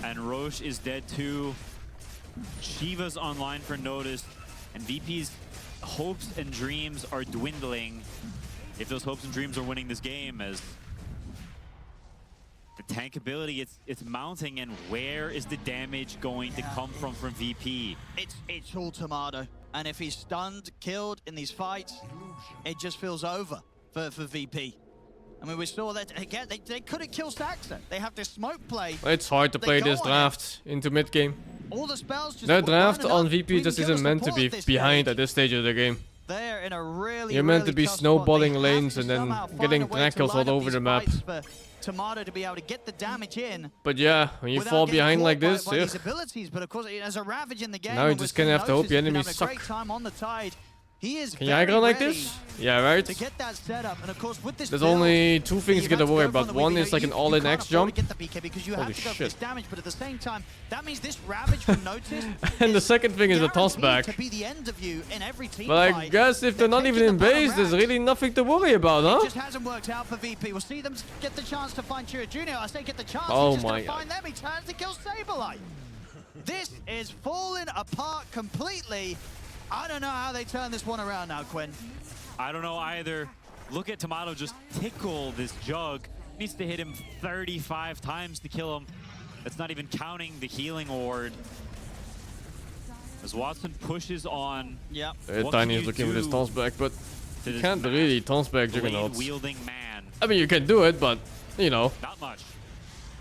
And Roche is dead too. Shiva's online for Notice, and VP's hopes and dreams are dwindling. If those hopes and dreams are winning this game, as the tank ability, it's mounting, and where is the damage going to come from VP? It's all Tomato, and if he's stunned, killed in these fights, it just feels over for VP. I mean, we saw that again. They couldn't kill Saxa. They have this smoke play. It's hard to They play go this on draft into mid game. All the spells just That draft lining on up. VP We just can kill isn't the meant to support be at this behind stage. at this stage of the game. They're in a really, You're meant to be really tough spot. snowballing They have lanes to and then somehow find getting a way to Drackles all line up over these the map. fights for Tomato to be able to get the damage in. But yeah, when you without fall getting behind caught like by this, these ugh. abilities, but of course, as a Ravage in the game, Now you and just with gonna have to hope Notice, the he's been enemies having a suck. great time on the Tide. He is Can you very aggro like ready this? Yeah, right? to get that setup, and of course with this There's build, only two things you you gotta have to worry go for about. the One weak- is like you- an all-in you can't X afford jump. to get the PK because you Holy have to go for shit. this damage, but at the same time, that means this Ravage from Notice And the is second thing is a guaranteed tossback. to be the end of you in every team But I fight. guess if they're not even in base, there's really nothing to worry about, It huh? just hasn't worked out for VP. We'll see them get the chance to find Chira Junior. I say get the chance. Oh He's just my gonna God. find them. He turns to kill Saberlight. This is falling apart completely. I don't know how they turn this one around now, Quinn. I don't know either. Look at Tomato just tickle this Jug. Needs to hit him 35 times to kill him. That's not even counting the healing ward. As Watson pushes on. Yep. What Tiny can is you looking with his do toss back, but to you this can't really toss back Juggernauts. blade-wielding man? I mean, you can do it, but, you know. Not much.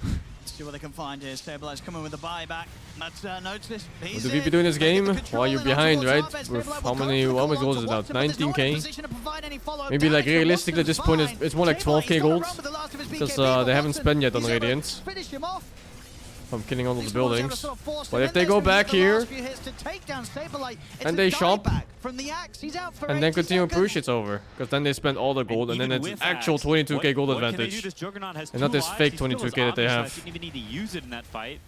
Let's see what they can find here. Saberlight's coming with the buyback. That's Notice. What He's do VP in. do in this They get game? the While control you're in behind, onto right? Watson. With Saberlight how will go many for the much call goals onto is it now? Watson, but there's no one in 19k? position to provide any follow-up Maybe like damage, but realistically at this point Watson's it's more like fine. 12k Saberlight's gonna gold. run with the last of his Because BKB, but they haven't Watson, spent yet on he's able to Radiant. finish him off. From killing all of the These ones able to buildings. sort of force But him if in. they There's go gonna be back the here last few hits to take down Saberlight. It's and a they dieback shop from the axe. He's out for and then 80 continue seconds. push, it's over. Because then they spend all the gold and then even it's with actual Axe, 22k gold what can they do? advantage. This Juggernaut has And not two this lives. fake He still has 22k that they Omni, so have. I didn't even need to use it in that fight.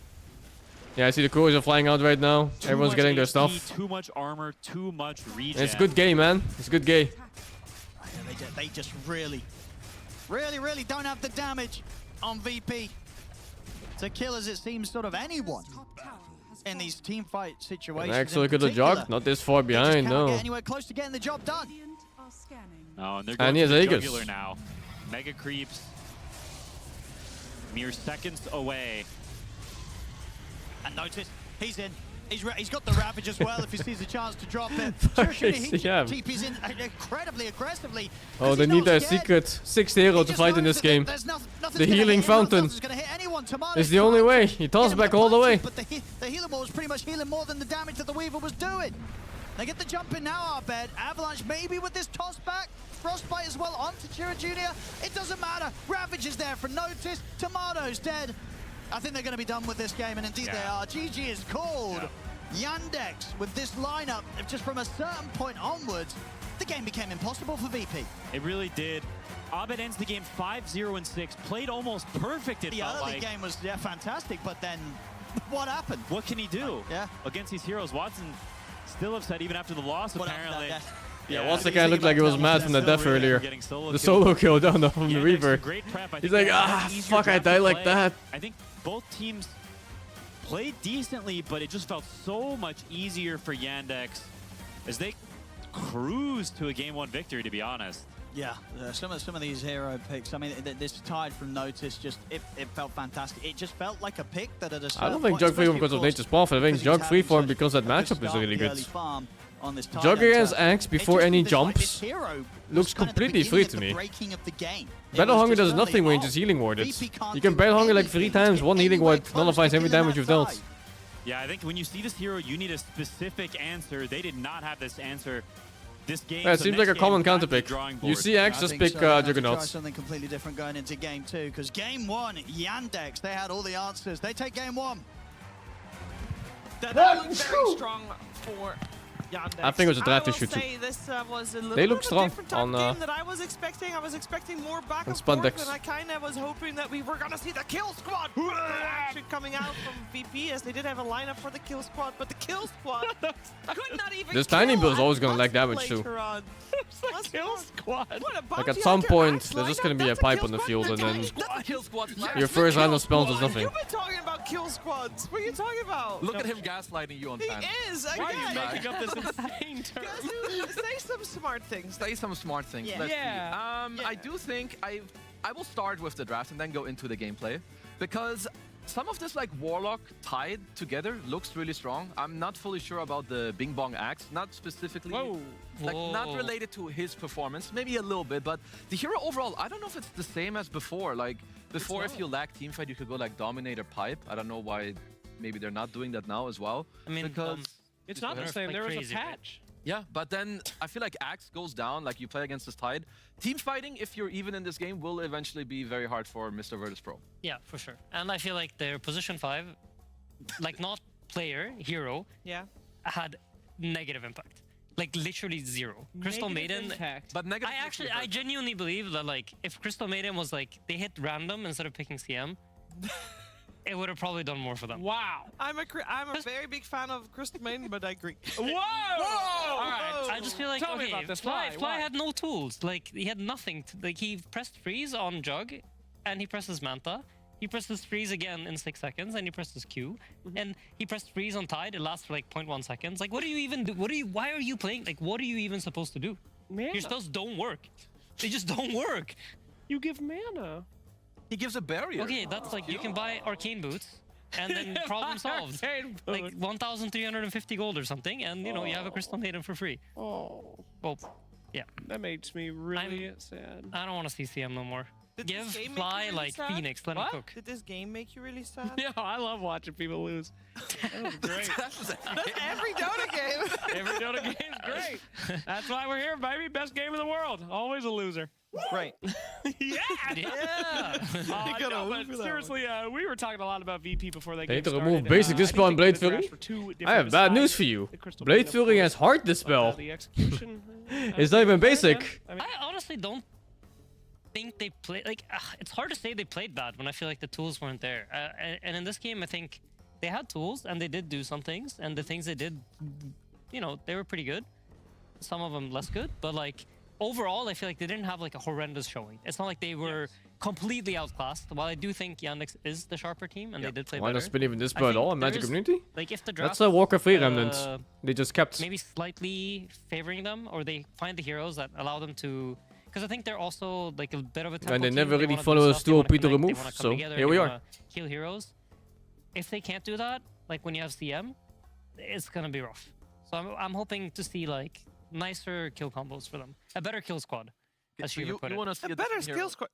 Yeah, I see the couriers are flying out right now. Too Everyone's much getting their HP, stuff. Too much armor, too much regen. It's good game, man. It's good game. They just really don't have the damage on VP to kill, as it seems, sort of anyone top tower has in fallen. these team fight situations. And actually in could have particular. jogged. Not this far They just behind, cannot no. get anywhere close to getting the job done. Radiant are scanning. Oh, and they're And going he has for the Aegis. jugular now. Mega creeps. Mere seconds away. And notice, he's in. He's got the Ravage as well if he sees a chance to drop it. Fucking He CM. TP's in incredibly aggressively. Oh, 'cause they he's need not their scared. secret 6 He hero to just fight in knows this that game. there's nothing's The gonna hit healing him. Nothing's fountain gonna hit anyone. Tomato is the only tried way. to He get tosses him back with all the way. punches, But the healing ball was pretty much healing more than the damage that the Weaver was doing. They get the jump in now, Arbed. Avalanche maybe with this toss back. Frostbite as well onto Chira Junior. It doesn't matter. Ravage is there for Notice. Tomato's dead. I think they're going to be done with this game, and indeed they are. GG is called. YANDEX, with this lineup, just from a certain point onwards, the game became impossible for VP. It really did. Abed ends the game 5-0-6. Played almost perfect, it The felt early like. game was fantastic, but then what happened? What can he do Yeah. against these heroes? Watson still upset even after the loss, What happened apparently. that day? Yeah, once the guy looked like he was mad from the death earlier. The The solo kill down from the Reaper. Great prep. I He's think like, they had ah, an easier fuck, I draft to died like play. that. I think both teams played decently, but it just felt so much easier for Yandex as they cruised to a game 1 victory, to be honest. Yeah, some of these hero picks. I mean, this Tide from Notice it felt fantastic. It just felt like a pick that at a certain I don't think point, Jug especially, freeform because of course, Nature's Path. I think because Jug he's having freeform such because that a good matchup is start really the good. early farm on this Tide Jug hunter. against Axe It before just any feels like this jumps hero was looks kind of the completely beginning free of to the me. breaking of the game. It Battle was Hungry just does nothing early, when you just healing warded. VP can't You can do Battle Hungry like 3 anything times, to one get healing anywhere ward close to nullifies every killing damage that you've dealt. Tide. Yeah, I think when you see this hero, you need a specific answer. They did not have this answer this game. Yeah, it so seems like next a common game, back counter to the pick. drawing You board. see Axe I just think pick so. They're gonna have to try Juggernauts. something completely different going into game 2, because game 1, Yandex, they had all the answers. They take game 1. That looked very strong for Yandex. I think it was a draft issue too. I will say this was a little They bit look of a strong different type on, of game that I was expecting. I was expecting more back on and forth, Spandex. and I kind of was hoping that we were going to see the kill squad actually coming out from VP, as they did have a lineup for the kill squad, but the kill squad could not even This tiny kill build is always at gonna lack once damage too. later on. Let's Kill go. squad. What a Like bounty at some hunter point, Axe there's just lineup, gonna be a that's pipe kill on the squad field and then mentality. That's a kill squad. That's your the first round kill of spells squad. does nothing. You've been talking about kill squads. What are you talking about? Look at him gaslighting you on He time. is, Why are you again. making up this insane term? Guys, say some smart things. Say some smart things. Yeah. Let's see. Yeah. I do think I will start with the draft and then go into the gameplay, because some of this like Warlock tied together looks really strong. I'm not fully sure about the Bing Bong Axe, not specifically. Whoa. Like not Whoa. related to his performance, maybe a little bit, but the hero overall, I don't know if it's the same as before. Like before, if you lack teamfight, you could go like Dominator Pipe. I don't know why maybe they're not doing that now as well. I mean, because It's Go not the ahead. same. Like There was crazy, a right? patch. yeah, but then I feel like Axe goes down, like you play against this Tide. Team fighting, if you're even in this game, will eventually be very hard for Mr. Virtus Pro. Yeah, for sure. And I feel like their position 5, like not player, hero, Yeah. had negative impact. Like literally 0. Crystal Negative Maiden. impact. But negative. I genuinely believe that like if Crystal Maiden was like they hit random instead of picking CM, it would have probably done more for them. Wow. I'm a very big fan of Crystal Maiden, but I agree. Whoa! All right. I just feel like Tell me okay, about this. Fly Why? had no tools. Like he had nothing. Like he pressed freeze on Jug, and he presses Manta. He presses freeze again in 6 seconds, and he presses Q, and he pressed freeze on Tide. It lasts for like 0.1 seconds. Like, what do you even do? Why are you playing? Like, what are you even supposed to do? Mana. Your spells don't work. They just don't work. You give mana. He gives a barrier. Okay, that's like you can buy arcane boots, and then problem solved. Arcane Like boots. 1,350 gold or something, and you know you have a Crystal Maiden for free. Oh, Well, yeah, that makes me really sad. I don't want to see CM no more. Did Give this game make you Fly really like sad? Phoenix, let him What? cook. Did this game make you really sad? Yeah, I love watching people lose. That was great. That's every Dota game. Every Dota game's great. That's why we're here, baby. Best game in the world. Always a loser. Right. Yeah. Yeah. gotta No, move but for that seriously, we were talking a lot about VP before they They need to started. remove basic I dispel think and Blade the draft Fury. were two I different have bad besides news for you. the Crystal Blade Maiden, of Fury course, has heart but, dispel. the execution. It's not even basic. I mean, I honestly don't think they play like. It's hard to say they played bad when I feel like the tools weren't there. And in this game, I think they had tools and they did do some things, and the things they did, you know, they were pretty good. Some of them less good, but like overall, I feel like they didn't have like a horrendous showing. It's not like they were completely outclassed. While I do think Yandex is the sharper team and they did play Why better. not spin even I dispel at think all in there Magic is- Community? Like if the draft, That's a Walker Free Remnant. They just kept. maybe slightly favoring them, or they find the heroes that allow them to. Because I think they're also like a bit of a tempo And they team. never really wanna do follow a stuff, they stool wanna P to connect, they remove, wanna come so together, here they we are. wanna Heal heroes. If they can't do that, like when you have CM, it's gonna be rough. So I'm hoping to see like nicer kill combos for them, a better kill squad. As So Shiva you put it. want to see A better skill squad.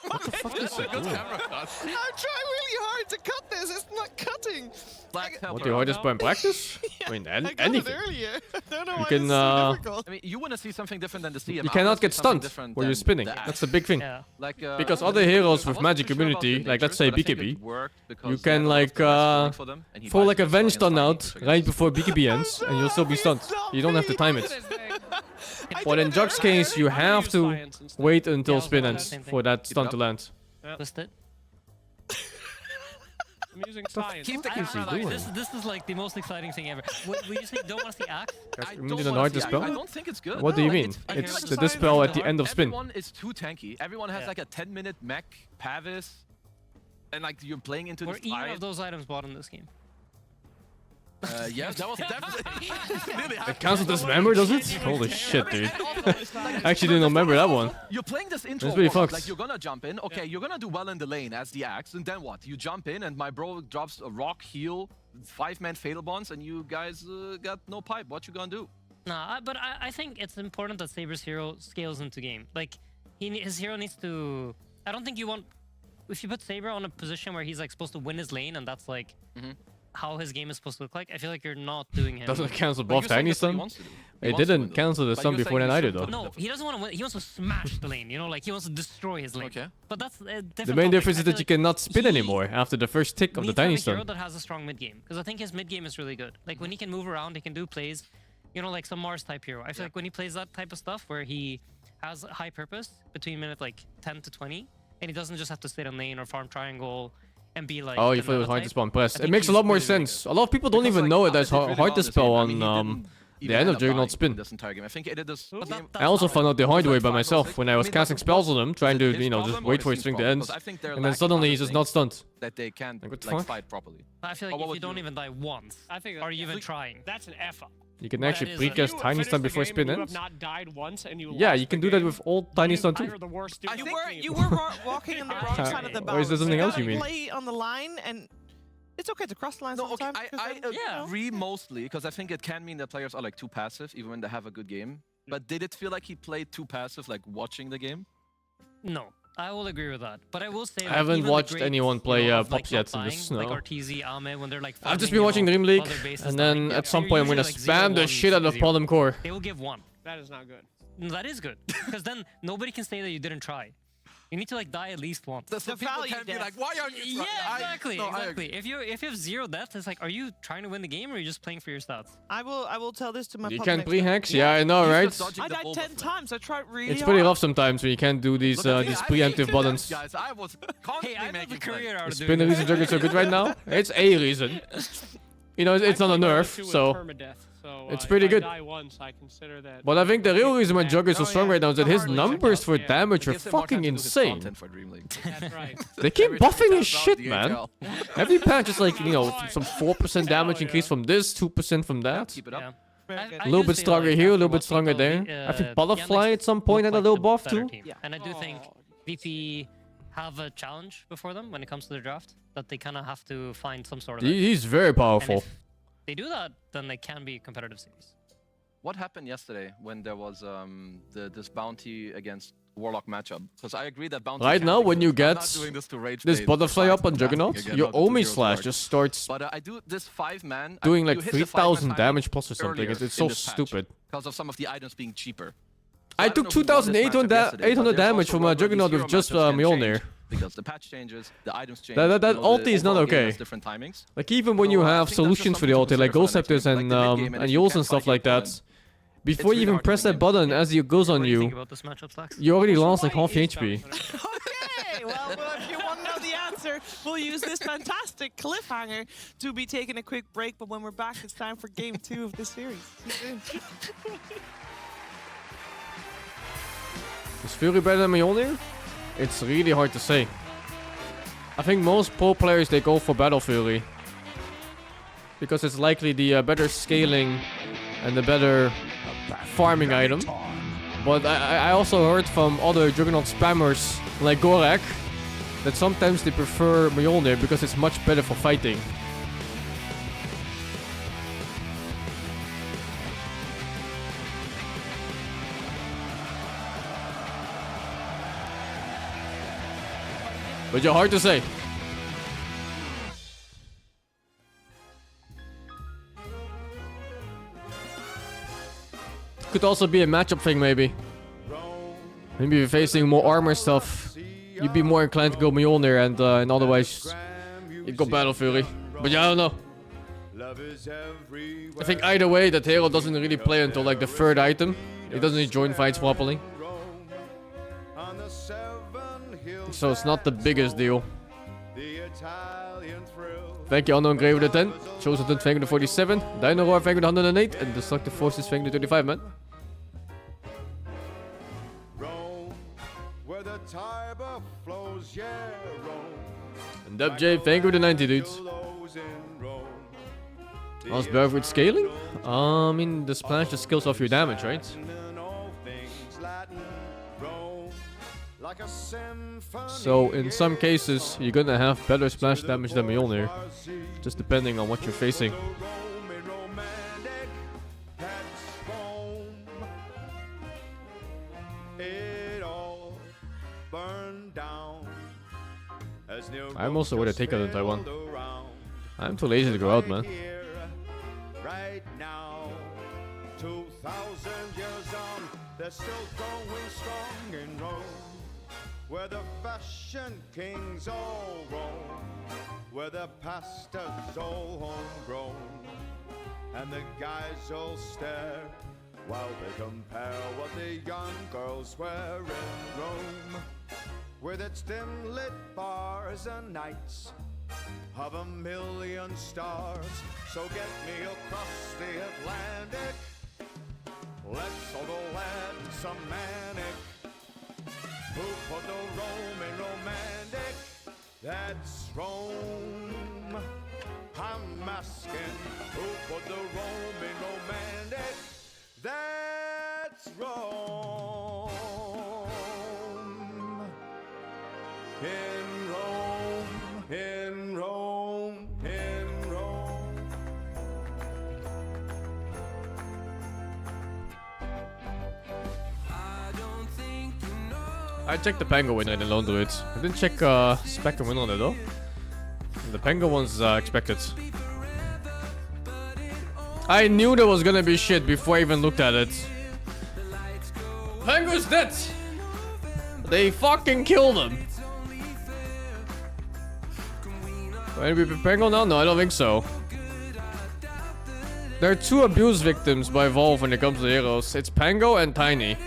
What the fuck is that? Good camera shot. I'm trying really really hard to cut this. It's not cutting. Black What the hardest part in practice? I mean, I got it anything. earlier. I don't know You why can, it's so difficult. I mean, you want to see something different than the CM. You cannot get stunned when you're spinning. That's the big thing. Yeah. Like, Because I other wasn't heroes sure- with I wasn't magic too sure about immunity, the like let's natures, say but I think BKB, it worked because you they can had a lot of like the rest for them, and he fall buys like a them venge against stun fighting, out so right before BKB ends, and you'll still be stunned. You don't have to time it. But in Jug's case, you have to wait until Yeah, I was spin gonna ends say the same for that stun to land. Twist it. I'm using science. Keep the What is he doing? This is like the most exciting thing ever. We usually don't want to see axe. I You don't didn't wanna hard see- dispel? I don't think it's good. What do you mean? I It's feel the like dispel at the end of spin. Everyone is too tanky. Everyone has Yeah. like a 10-minute mech, Pavis, and like you're playing into Were this either fight. of those items bought in this game? Yes, that was definitely. Really It counts as dismember, does it? Holy shit, dude. I actually didn't remember that one. You're playing this intro That's pretty warm-up, fucked. like you're gonna jump in. Okay, you're gonna do well in the lane as the axe, and then what? You jump in, and my bro drops a rock heal, 5-man fatal bonds, and you guys got no pipe. What you gonna do? Nah, but I think it's important that Saber's hero scales into game. Like, his hero needs to... I don't think you want... If you put Saber on a position where he's like supposed to win his lane, and that's like how his game is supposed to look like, I feel like you're not doing him. Doesn't cancel But both you're saying Tiny that's what he Stun? wants to do. He It wants to win didn't the lane. cancel the But stun you're before saying then he either, shouldn't though. do No, he doesn't want to win. He wants to smash the lane, you know? Like, he wants to destroy his lane. Okay. But that's a different The main topic. difference I is that feel you like cannot spin he anymore after the first tick of the needs to have Tiny a hero Stun. that has a strong mid game, because I think his mid game is really good. Like, when he can move around, he can do plays, you know, like some Mars type hero. I feel like when he plays that type of stuff where he has high purpose between minute like 10 to 20, and he doesn't just have to sit on lane or farm triangle and be like... Oh, you the thought it was meta hard to type. spawn press. I It think makes a he's lot more really, really sense. A lot of people don't Because, even like, know it Ahmed as did really hard well to this spell game. I on mean, he didn't even the end end of up Juggernaut dying spin. This entire game. I think he did this. But game- that- I also that's found out the hard It was way like by 5 or myself 6. when I was I mean, casting but spells on him, trying is to, it his you know, just problem or wait is for it his his string to problem? end. Because I think they're And then lacking suddenly other he's just not things stunned. that they can't Like, what the like fuck? fight properly. I feel Or like what if would you don't you- even die once, I think are you even trying? That's an F up. You can Well, actually that is a- precast You Tiny finish Stun the before game spin and you ends. have not died once and you Yeah, lost you can the do that game, with all Tiny Stun you're too. the worst student You on were the team. you were walking on the wrong side of the Or balance. is there something You else you gotta mean? play on the line, and it's okay to cross the line No, okay, sometimes. 'cause I then, you know. agree mostly because I think it can mean that players are like too passive even when they have a good game. But did it feel like he played too passive, like watching the game? No, I will agree with that. But I will say, I like, haven't even the watched greats, anyone you play, know, of, Pops like, yet not in this, dying, no. Like RTZ, Ame, when they're like I've just farming, been watching you know, DreamLeague, other bases and dying, then yeah, at some they're point I'm gonna usually, like, spam the 0-1, shit out of 0. Pollen Core. They will give one. That is not good. That is good, because then nobody can say that you didn't try. You need to like die at least once. The people value can be death. like, why aren't you Yeah, trying? exactly, No, I exactly. agree. If you have 0 deaths, it's like, are you trying to win the game or are you just playing for your stats? I will tell this to my You pub can next time. pre-hex? Yeah, I know, He's right? just dodging I the died Boba 10 Fett. times. I tried really It's pretty hard. rough sometimes when you can't do these Look at me, these I preemptive hated buttons. this, guys. I was constantly Hey, I made making a career plays. out of Is doing spin the that. reason Juggernaut so good right now? It's a reason. You know, it's not a nerf, so. It's pretty if good. I die once, I consider that. But I think the real reason why Jugger is so Oh, strong yeah. right now is that The his hard way numbers checkout, for yeah. damage It are gives him more fucking time to do his insane. content for DreamLeague. That's right. They keep Every time buffing he his taps out shit, the man. HL. Every patch is like, you know, some 4% damage Oh, increase yeah. from this, 2% from that. Keep it up. Yeah. Very good. A little do bit feel stronger like here, a after little bit watching stronger the, there. I think Butterfly Yandex at some point had a looked little like buff the better too. team. Yeah. And I do think Oh, VP have a challenge before them when it comes to their draft, that they kind of have to find some sort of edge. He's very And powerful. if they do that, then they can be a competitive series. What happened yesterday when there was this bounty against Warlock matchup? Because I agree that bounty. Right can now, be when good. you I'm get not doing this to rage This bait Butterfly five up on and Juggernaut, asking again your how the Omi zeros Slash work. just starts But I do this 5-man. doing like you hit the 3,000 5-man damage plus or something. earlier It's in so this patch stupid. because of some of the items being cheaper. I don't took know who won this matchup 2,800 yesterday, but 800 there's damage also from where a these Juggernaut hero with just matchups can Mjolnir. change Because the patch changes, the items change. That you know, ulti the is not overall game okay. has different timings. Like even when So, you I have think that's just solutions for the something to ulti, like consider for the Ghost next Scepters game. Like the mid-game, and if you Yules can't and stuff fight your like that, opponent, before you really even hard to press win that games. button as he goes on What do you think you, about this matchup, Slacks? you already lost Why like half is HP. Okay, well, if you want to know the answer, we'll use this fantastic cliffhanger to be taking a quick break. But when we're back, it's time for game 2 of this series. See you soon. Is Fury better than Mjolnir? It's really hard to say. I think most pro players, they go for Battle Fury. Because it's likely the better scaling and the better farming item. But I also heard from other Juggernaut spammers like Gorak that sometimes they prefer Mjolnir because it's much better for fighting. But yeah, hard to say. Could also be a matchup thing, maybe. Maybe if you're facing more armor stuff, you'd be more inclined to go Mjolnir, and otherwise you'd go Battle Fury. But yeah, I don't know. I think either way, that hero doesn't really play until like the third item. He doesn't really join fights properly. So it's not the biggest deal. Thank you, Unknown Grey with the 10. Chosen, thank you with the 47. Dino Roar, thank you with the 108. And Destructive Forces, thank you with the 35, man. And Dub J, thank you with the 90, dudes. Lost Bear with scaling? I mean, the splash just kills off your damage, right? So, in some cases, you're gonna have better splash damage than Mjolnir. Just depending on what you're facing. I'm also with a takeout in Taiwan. I'm too lazy to go out, man. Right now, 2,000 years on, they're still going strong in Rome, where the fashion kings all roam, where the pasta's all homegrown, and the guys all stare while they compare what the young girls wear in Rome, with its dim-lit bars and nights of a million stars. So get me across the Atlantic, let's all go land some manic. Who put the Rome in romantic? That's Rome. I'm asking, who put the Rome in romantic? That's Rome. In Rome, in Rome, in Rome. I checked the Pango winner in the Lone Druids. I didn't check Spectre winner on it though. The Pango one's expected. I knew there was gonna be shit before I even looked at it. Pango's dead! They fucking killed him! Will we be Pango now? No, I don't think so. There are two abuse victims by Valve when it comes to heroes. It's Pango and Tiny.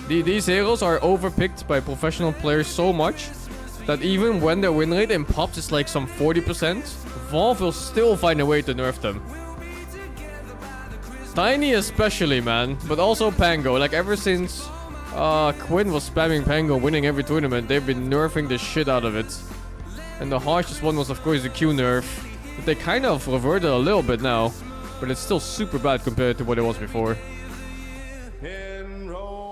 These heroes are overpicked by professional players so much that even when their win rate in pops is like some 40%, Valve will still find a way to nerf them. Tiny especially, man, but also Pango. Like ever since Quinn was spamming Pango, winning every tournament, they've been nerfing the shit out of it. And the harshest one was of course the Q nerf. They kind of reverted a little bit now, but it's still super bad compared to what it was before.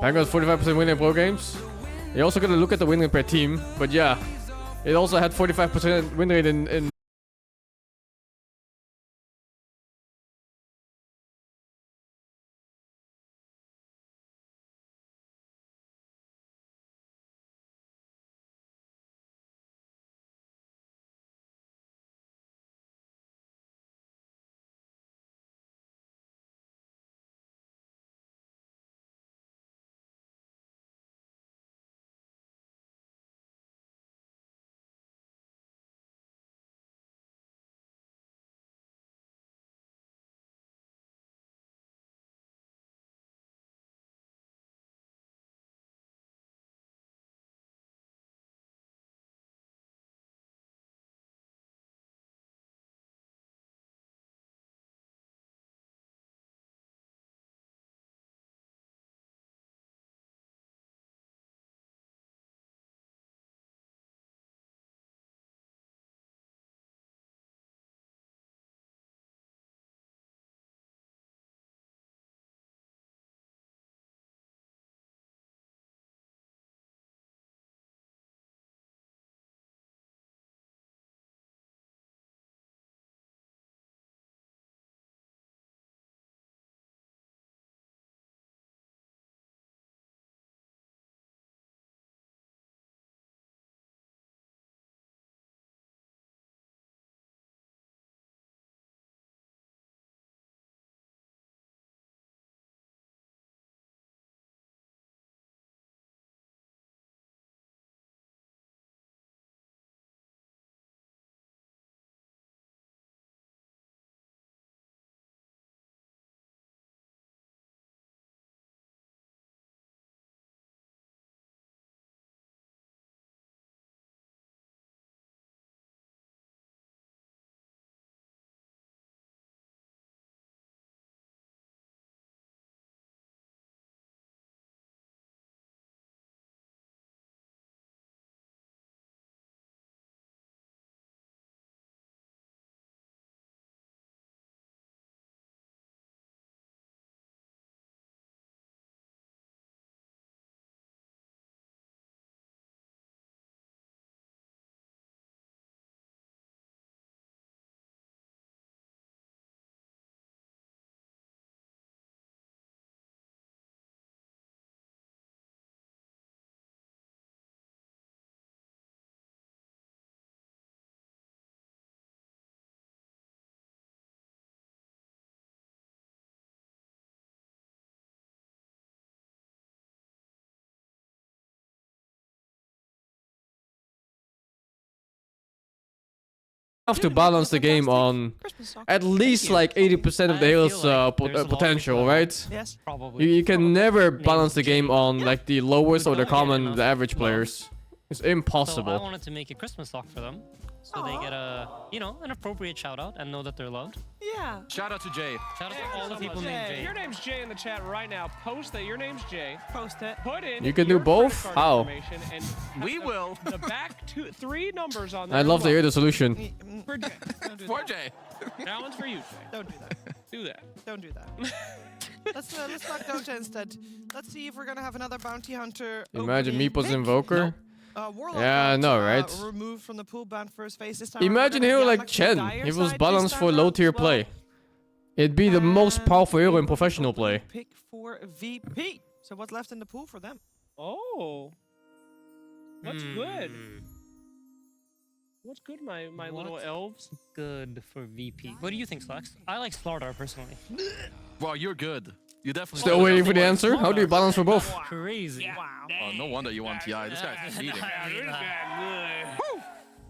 Pango has 45% win in pro games. You also gotta look at the win rate per team, but yeah, it also had 45% win rate in have to balance the game on Christmas sock. at least like 80% of the I feel hero's like there's a lot of potential, people- right? Yes. Probably. You can never balance the Jay. game on like the lowest or the Yeah, common, enough. the average players. It's So I impossible. wanted to make a Christmas sock for them, so they get a, you know, an appropriate shout out and know that they're loved. Yeah. Shout out to Jay. Shout out Hey, to all the so people much. named If Jay. your name's Jay in the chat right now, post that your name's Jay. Post it. Put in You can do your credit both? card How? information and We will. the back 3 numbers on there. I'd love to hear the solution. For Jay. Don't do For that. Jay. That one's for you, Jay. Don't do that. Do that. Don't do that. let's talk Dota instead. Let's see if we're gonna have another bounty hunter. Imagine opening Meeple's pick. Invoker. Warlock Yeah, I got, know, right? Removed from the pool ban first phase this time. Imagine we're hero gonna like have Chen. Dire He was side balanced this for time low around tier as well. play. It'd be the most powerful hero in professional play. Pick for VP. So what's left in the pool for them? Oh. What's good? Hmm. What's good, my little What? elves? Good for VP. What do you think, Slacks? I like Slardar personally. Wow, you're good. You definitely. Still waiting for the answer? How do you balance for both? Crazy. Wow. Oh, no wonder you want TI. This guy's cheating.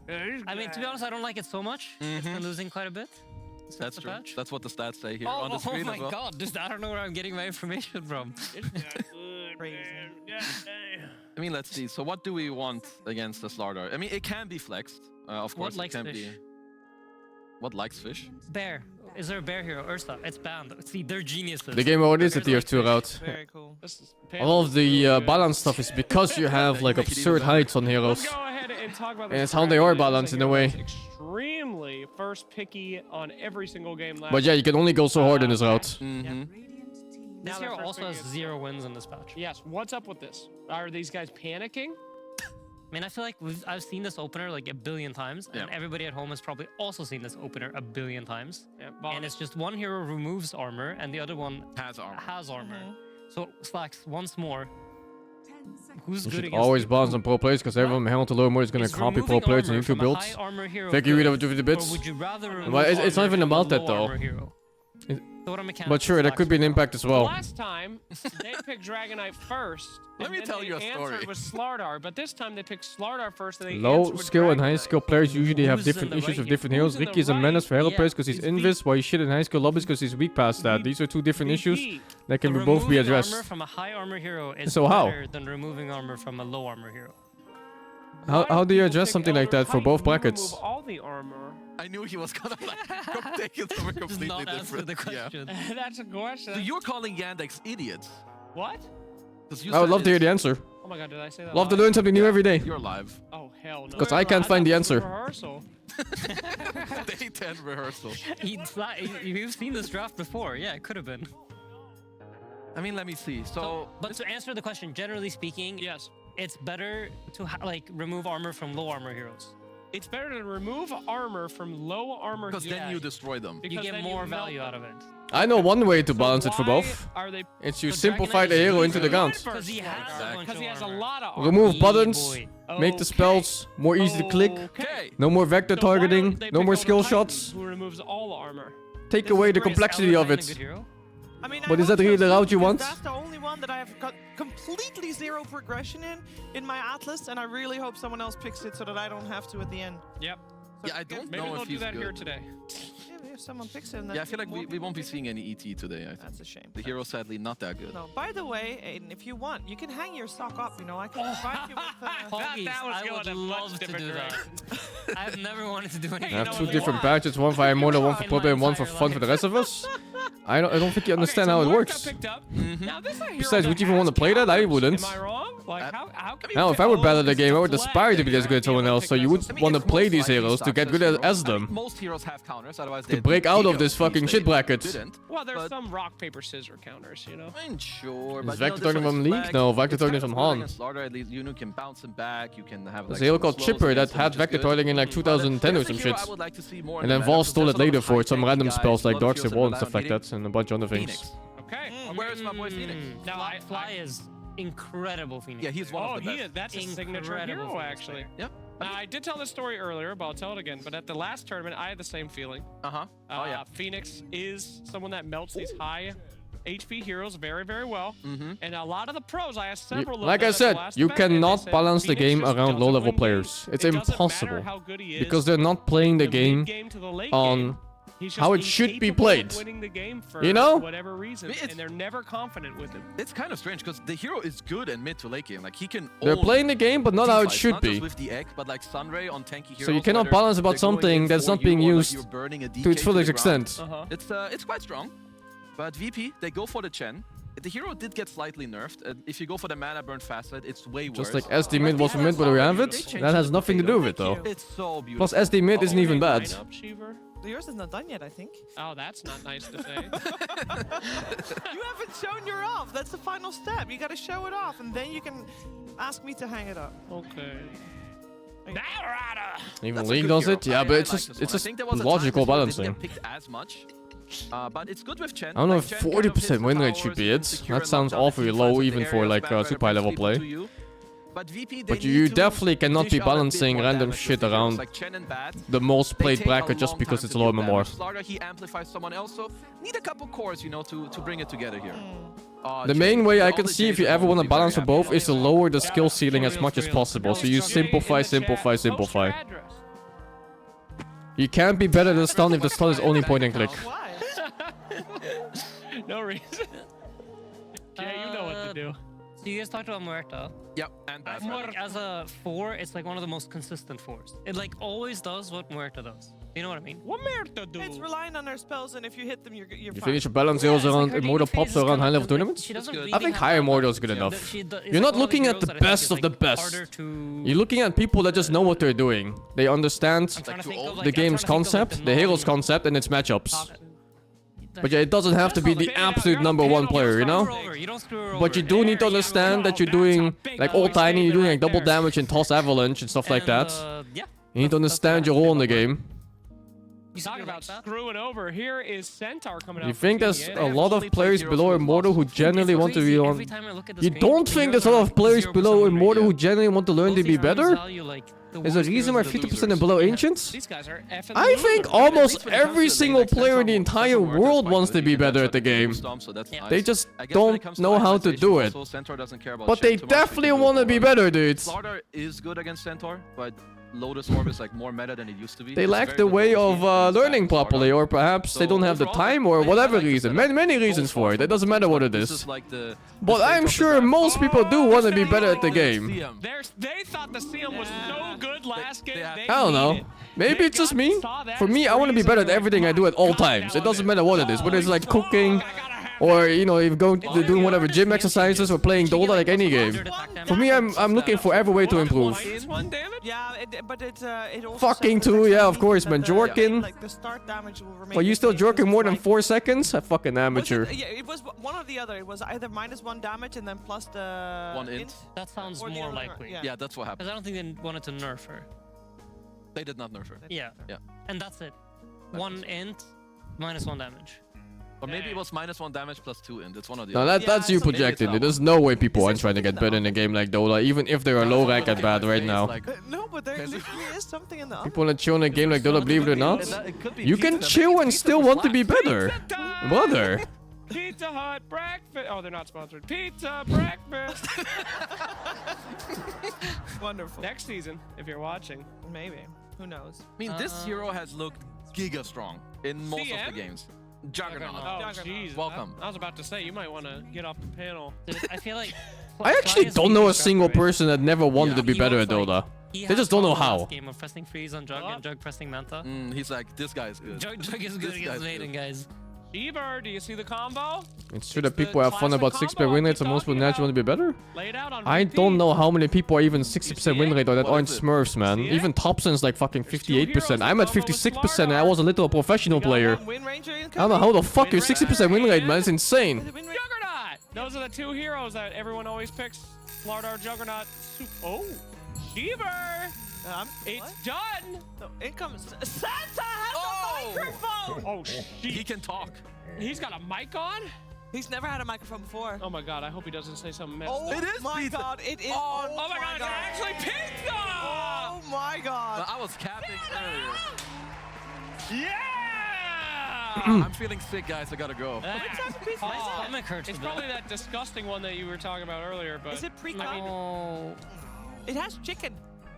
I mean, to be honest, I don't like it so much. It's been losing quite a bit. since That's the true. patch. That's what the stats say here Oh, on the screen my as well. god, I don't know where I'm getting my information from. Crazy. I mean, let's see. So what do we want against the Slardar? I mean, it can be flexed. Of course, likes it can fish? be. What likes fish? Bear. Is there a bear hero? Ursa. It's banned. See, they're geniuses. The game already is a tier 2 route. Very cool. This is All of the balance stuff is because you have like Make it even absurd better. heights on Let's heroes. go ahead and talk about And the it's how they are strategy. balanced This in a hero way. was extremely first picky on every single game last But yeah, you can only go so hard in this route. Mm-hmm. Radiant team This Now hero they're also has first 0 wins in this patch. Yes, what's up with this? Are these guys panicking? I mean, I feel like I've seen this opener like a billion times, and Yeah. everybody at home has probably also seen this opener a billion times. Yeah, And it's just one hero removes armor, and the other one Has armor. has armor. So, Slacks, once more, 10 seconds. who's You good should against always you? balance on pro players because everyone handle to low mode is gonna Is copy pro removing players and armor YouTube from a builds. high armor hero Thank you, good, Rita, with the bits. Or would you rather remove But it's not armor even from a about that, low though. armor hero? It- So what are mechanics But sure, of that could be an Slacks? impact as well. Last time, they picked Dragonite first. Let and me then tell they you a story. answered with Slardar, but this time they picked Slardar first and they Low answered with skill and high Dragonite. skill players usually have Who's in different the issues right with here? different heroes. Who's in Vicky is the a menace right? for hero Yeah, players because he's he's invis, while he's shit in high skill lobbies because he's weak past that. These are two different issues VP. that can So be both be removing addressed. armor from a high armor hero is So how? better than removing armor from a low armor hero. How do you people address pick something like Elder that for Height? both You brackets? remove all the armor. I knew he was gonna like go take it somewhere Does completely not answer different. the Yeah. question. That's a question. So you're calling Yandex idiots? What? 'Cause you I would said love to hear the it's- answer. Oh my god, did I say that? Love to live? learn something new every day. You're live. Oh hell no. 'Cause I can't find the thought this was answer. Rehearsal. Day 10 rehearsal. You've seen this draft before. Yeah, it could have been. I mean, let me see. So, But to answer the question, generally speaking, Yes. it's better to like remove armor from low armor heroes. It's better to remove armor from low armor because heroes then you destroy them. You because get then more melt value them. out of it. I know one way to So balance it for why both. Are they? It's you So simplify Dragonite the is hero really into the good ground. Because he has a bunch Because he has a of armor. lot of armor. Remove Hey, buttons, boy. make the Okay. spells more easy to click. Okay. No more vector So why don't targeting, they no pick more Elder skill Titan, shots. Who removes all the armor? Take This away is the great. complexity Elder of Titan a it. good hero? I mean, But I is that hope really so, the route you because want? That's the only one that I have got completely zero progression in my atlas, and I really hope someone else picks it so that I don't have to at the end. Yep. So Yeah, I don't Maybe know we'll if do he's that good. here today. if someone picks it, and then Yeah, I feel like more we people won't be pick it. seeing any ET today, I think. That's a shame. The hero's sadly not that good. No. By the way, Aiden, if you want, you can hang your sock up. You know, I can provide you with. Poggies, that was I going would a much love to different do that. direction. I've never wanted to do anything. I have know two what different you want. patches, one for immortal, one for In problem, and my one for entire fun for the rest of us. I don't think you understand how it works. Picked up. Now, this is a hero Besides, that would you even has want to play that? I counters. wouldn't. Am I wrong? Like, how can Now, if I would battle the game, I would aspire to be as good as someone else, so you would I mean, want to it's play most these likely heroes to sucks get good heroes. as I mean, them. most heroes have counters, otherwise To break out of this fucking shit bracket. Didn't. Well, there's But- some rock, paper, scissors counters, you know? I mean, sure, Is but Vector this Targeting one from is League? flagged. No, Vector It's Targeting kind from of good Han. against Slardar, at least you can bounce him back. You can have There's like a hero some called slows Chipper that against him, had which is Vector good. Targeting in like But 2010 or there's a some hero shit. I would like to see more And in then the Vol meta, stole because it there's a lot later of for some high-tanky random guys, spells a like lot of Dark heroes Sable and rely stuff on like hitting. that, and a bunch of other things. Phoenix. Okay. Where's my boy Phoenix? Now, Fly is incredible, Phoenix. Yeah, he's one Oh, of the he best. is. That's a signature Incredible hero, Phoenix actually. player. Yep. Now, I did tell this story earlier, but I'll tell it again. But at the last tournament, I had the same feeling. Uh-huh. Oh, yeah. Phoenix is someone that melts these high HP heroes very, very well. And a lot of the pros, I asked several of Like them I at the said, last you event, and they cannot said balance the Phoenix game just around doesn't low-level win players. games. It's It doesn't impossible. matter how good he is. Because they're not playing the game mid-game to the late on game. He's how it just should be incapable of played. winning the game for You know? whatever reason, It's- and they're never confident with him. It's kind of strange because the hero is good in mid to late game. Like he can. They're own playing the game, but not how it teamfights, should not be. Just with the egg, but like Sunray on tanky heroes. So you cannot whether balance about they're going something in that's for not you being or, like, used you're burning a to DK its fullest the ground. extent. It's quite strong, but VP they go for the Chen. The hero did get slightly nerfed. If you go for the mana burn facet, it's way worse. Just like SD mid was mid, but we have it. That has nothing to do with it though. It's so beautiful. Plus SD mid isn't even bad. Lineup, Shiver? Yours is not done yet, I think. Oh, that's not nice to say. You haven't shown your off. That's the final step. You got to show it off, and then you can ask me to hang it up. Okay. Like- Narada! Even That's a League good does hero. it. Yeah, I but it's like just this one. it's I just think there was a logical time this hero balancing. didn't get picked as much. But it's good with Chen. I don't know Like, if Chen kind of hits 40% the win rate towers, should be he can it. secure That and sounds lock down awfully the low teamfights even at the for areas, like back super high right level people play. to you. But VP, they But need you to definitely cannot dish be out a bit balancing more random damage shit with heroes around like Chen and Bat. the most They played take a bracket just long because time it's to low deal MMR. damage. Slardar, he amplifies someone else, so need a couple cores, you know, to bring it together here. The main way I all can the see if J's you are ever want to gonna be very balance for happy both about is to it. lower the skill ceiling as much as possible. So you simplify, simplify, simplify. You can't be better than stun if the stun is only point and click. Why? No reason. Yeah, you know what to do. So you guys talked about Muerta. Yep, and Bat. Like, as a 4, it's like one of the most consistent 4s. It like always does what Muerta does. You know what I mean? What Merta do? It's relying on their spells, and if you hit them, you're You fine. finish your balance Yeah, zeros it's like around her Immortal dating phase pops is around kinda high level like, tournaments? she doesn't good. really I think have higher that Immortal is much. good enough. It's You're like not one of the looking at heroes the that I think best is, of the like, best. harder to- You're looking at people that just know what they're doing. They understand I'm trying to too think of, old? like, the I'm trying game's to think of, like, concept, the hero's concept, and its matchups. But yeah, it doesn't have to be the Figure it out. absolute You're on #1 panel, player, you you're know? on panel. You don't screw her But you over. do need to There you understand go. that you're That's a doing big like boy all tiny, you're doing like right double there. damage and toss avalanche and stuff like that. Yeah. You need to understand your role in the game. You Talking about screwing over, here is Centaur coming out. You from think there's TBN. a lot of players below Immortal who genuinely want to be on... Every time I look at the You screen, don't the think heroes there's a lot are of players 0% below win rate. Immortal who genuinely want to learn Both to be these heroes better? value, like, the There's a worst reason heroes why in the 50% losers. are below Yeah. Ancients? These guys are effing I think losers. almost When it comes every to the single lane, like, player in the Centaur entire works world quite wants good. to be You can better touch at the with game. Storm, so that's Yeah. nice. They just I guess when it comes don't to know how to itemization do it. also, Centaur doesn't care about But they Shen too much. He definitely can do want to all be that. better, dudes. Slardar is good against Centaur, but Lotus Orb is like more meta than it used to be. They It's lack very the good way Lotus of game, and it's learning bad with properly, Slardar. or perhaps they So don't have the overall, time, or I whatever like the reason. setup. Many reasons for it. It doesn't matter what it This is. like the But stage I'm of the sure draft. most people do want to be better at the game. CM. They thought the CM was so good last game. had- They I don't know. need it. Maybe They it's just got- me. saw that For me, I want to be freeze better and at they're everything I like, do at all God, times. that It doesn't was matter what it is. Whether it's like cooking, I gotta have or you know, if doing whatever gym exercises or playing Dota, like any game. For me, I'm looking for every way to improve. -1 damage. Yeah, but it also Fucking says that too, yeah, that of course, man. the- Jorkin. Like the start damage will remain. Well, you the still same, 'cause jorking it's more than like- 4 seconds? A fucking Was it- amateur. Yeah, it was one or the other. It was either -1 damage and then plus the One int. That sounds or the more other way likely. around. Yeah, that's what Because happened. I don't think they wanted to nerf her. They did not nerf her. Yeah. Yeah. And that's it. 1 int, -1 damage. Or maybe it was -1 damage plus 2 int. It's one of the No, other. that's you so maybe it's projecting that it. There's no way people aren't trying to get better in a game like Dota, even if they're low rank at bad right now. No, but there literally is something in the oven. People want to chill in a game like Dota, believe it or not. It could be You pizza, can maybe chill and pizza still for want to be Slack. better. Pizza time! Brother. Pizza Hut breakfast. Oh, they're not sponsored. Pizza breakfast. Wonderful. Next season, if you're watching. Maybe. Who knows? I mean, this hero has looked giga strong in most of CM? the games. Juggernaut. Oh, Juggernaut. jeez. Welcome. I was about to say, you might want to get off the panel. Dude, I feel like... I actually don't know a single person that never wanted to be He better was at like- Dota. He They had just don't know fun last how. Game of pressing freeze on Jug and Jug pressing Manta. He's like, this guy is good. Jug is good This against guy's Maiden, good. guys. Eber, do you see the combo? It's true that the people have fun classic about combo 6% win I rates keep and most people talking naturally want to be better. Laid out on I VP. don't know how many people are even 60% win rate or that What aren't is it? Smurfs, man. See it? Even Thompson's like fucking There's 2 heroes 58%. I'm at that combo with 56% and I Slardar. was a little professional player. Win ranger I don't know how the fuck you're 60% win rate, man. It's insane. Juggernaut! Those are the 2 heroes that everyone always picks. Slardar, Juggernaut. Oh, Eber! It's done! So in comes Santa has Oh! a microphone. Oh, shit. He can talk. He's got a mic on? He's never had a microphone before. Oh my god, I hope he doesn't say something messed Oh up. It is my pizza. god, it is. Oh, Oh my god, it's actually pizza! Oh my god. I was capping earlier. Yeah! I'm feeling sick, guys. I gotta go. My stomach hurts It's a bit. probably that disgusting one that you were talking about earlier, but Is it pre-cut? Oh. It has chicken.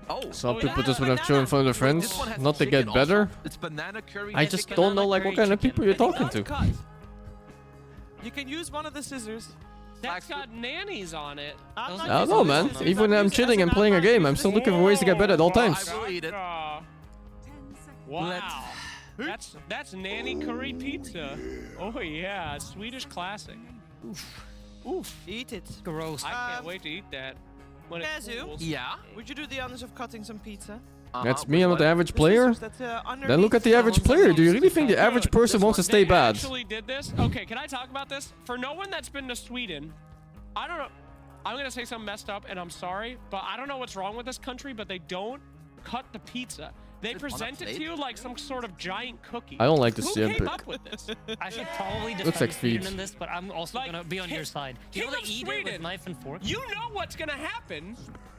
Oh, Some Oh, people yeah, just want to have children in front of their this friends, one has not to chicken get better. also. It's banana curry. I and just chicken. don't know like what kind of people you're talking Not to. cut. You can use one of the scissors. that's got nannies on it. I'm Those not are- I don't know, using man. scissors. Even when I'm using chilling and playing a game, I'm still looking for ways to get better at all Whoa, times. I will eat it. gotcha. 10 seconds. Wow. That's nanny curry pizza. Oh yeah, Swedish classic. Oof. Eat it. Gross. I can't wait to eat that. When it Kazu? cools. Yeah. Would you do the honors of cutting some pizza? That's me, I'm not the average The player. scissors that's, Then look at the average player. Do you really think the average person wants to stay They bad? actually did this. Okay, can I talk about this? For no one that's been to Sweden, I don't know. I'm gonna say something messed up, and I'm sorry, but I don't know what's wrong with this country, but they don't cut the pizza. They Is it on a present it to plate? you like some sort of giant cookie. I don't like the Who CM came pick. up with this? I should probably Looks defend like Sweden feet. in this, but I'm also Like, gonna be on your side. You know King they of eat it with Sweden. knife and fork? You know what's gonna happen.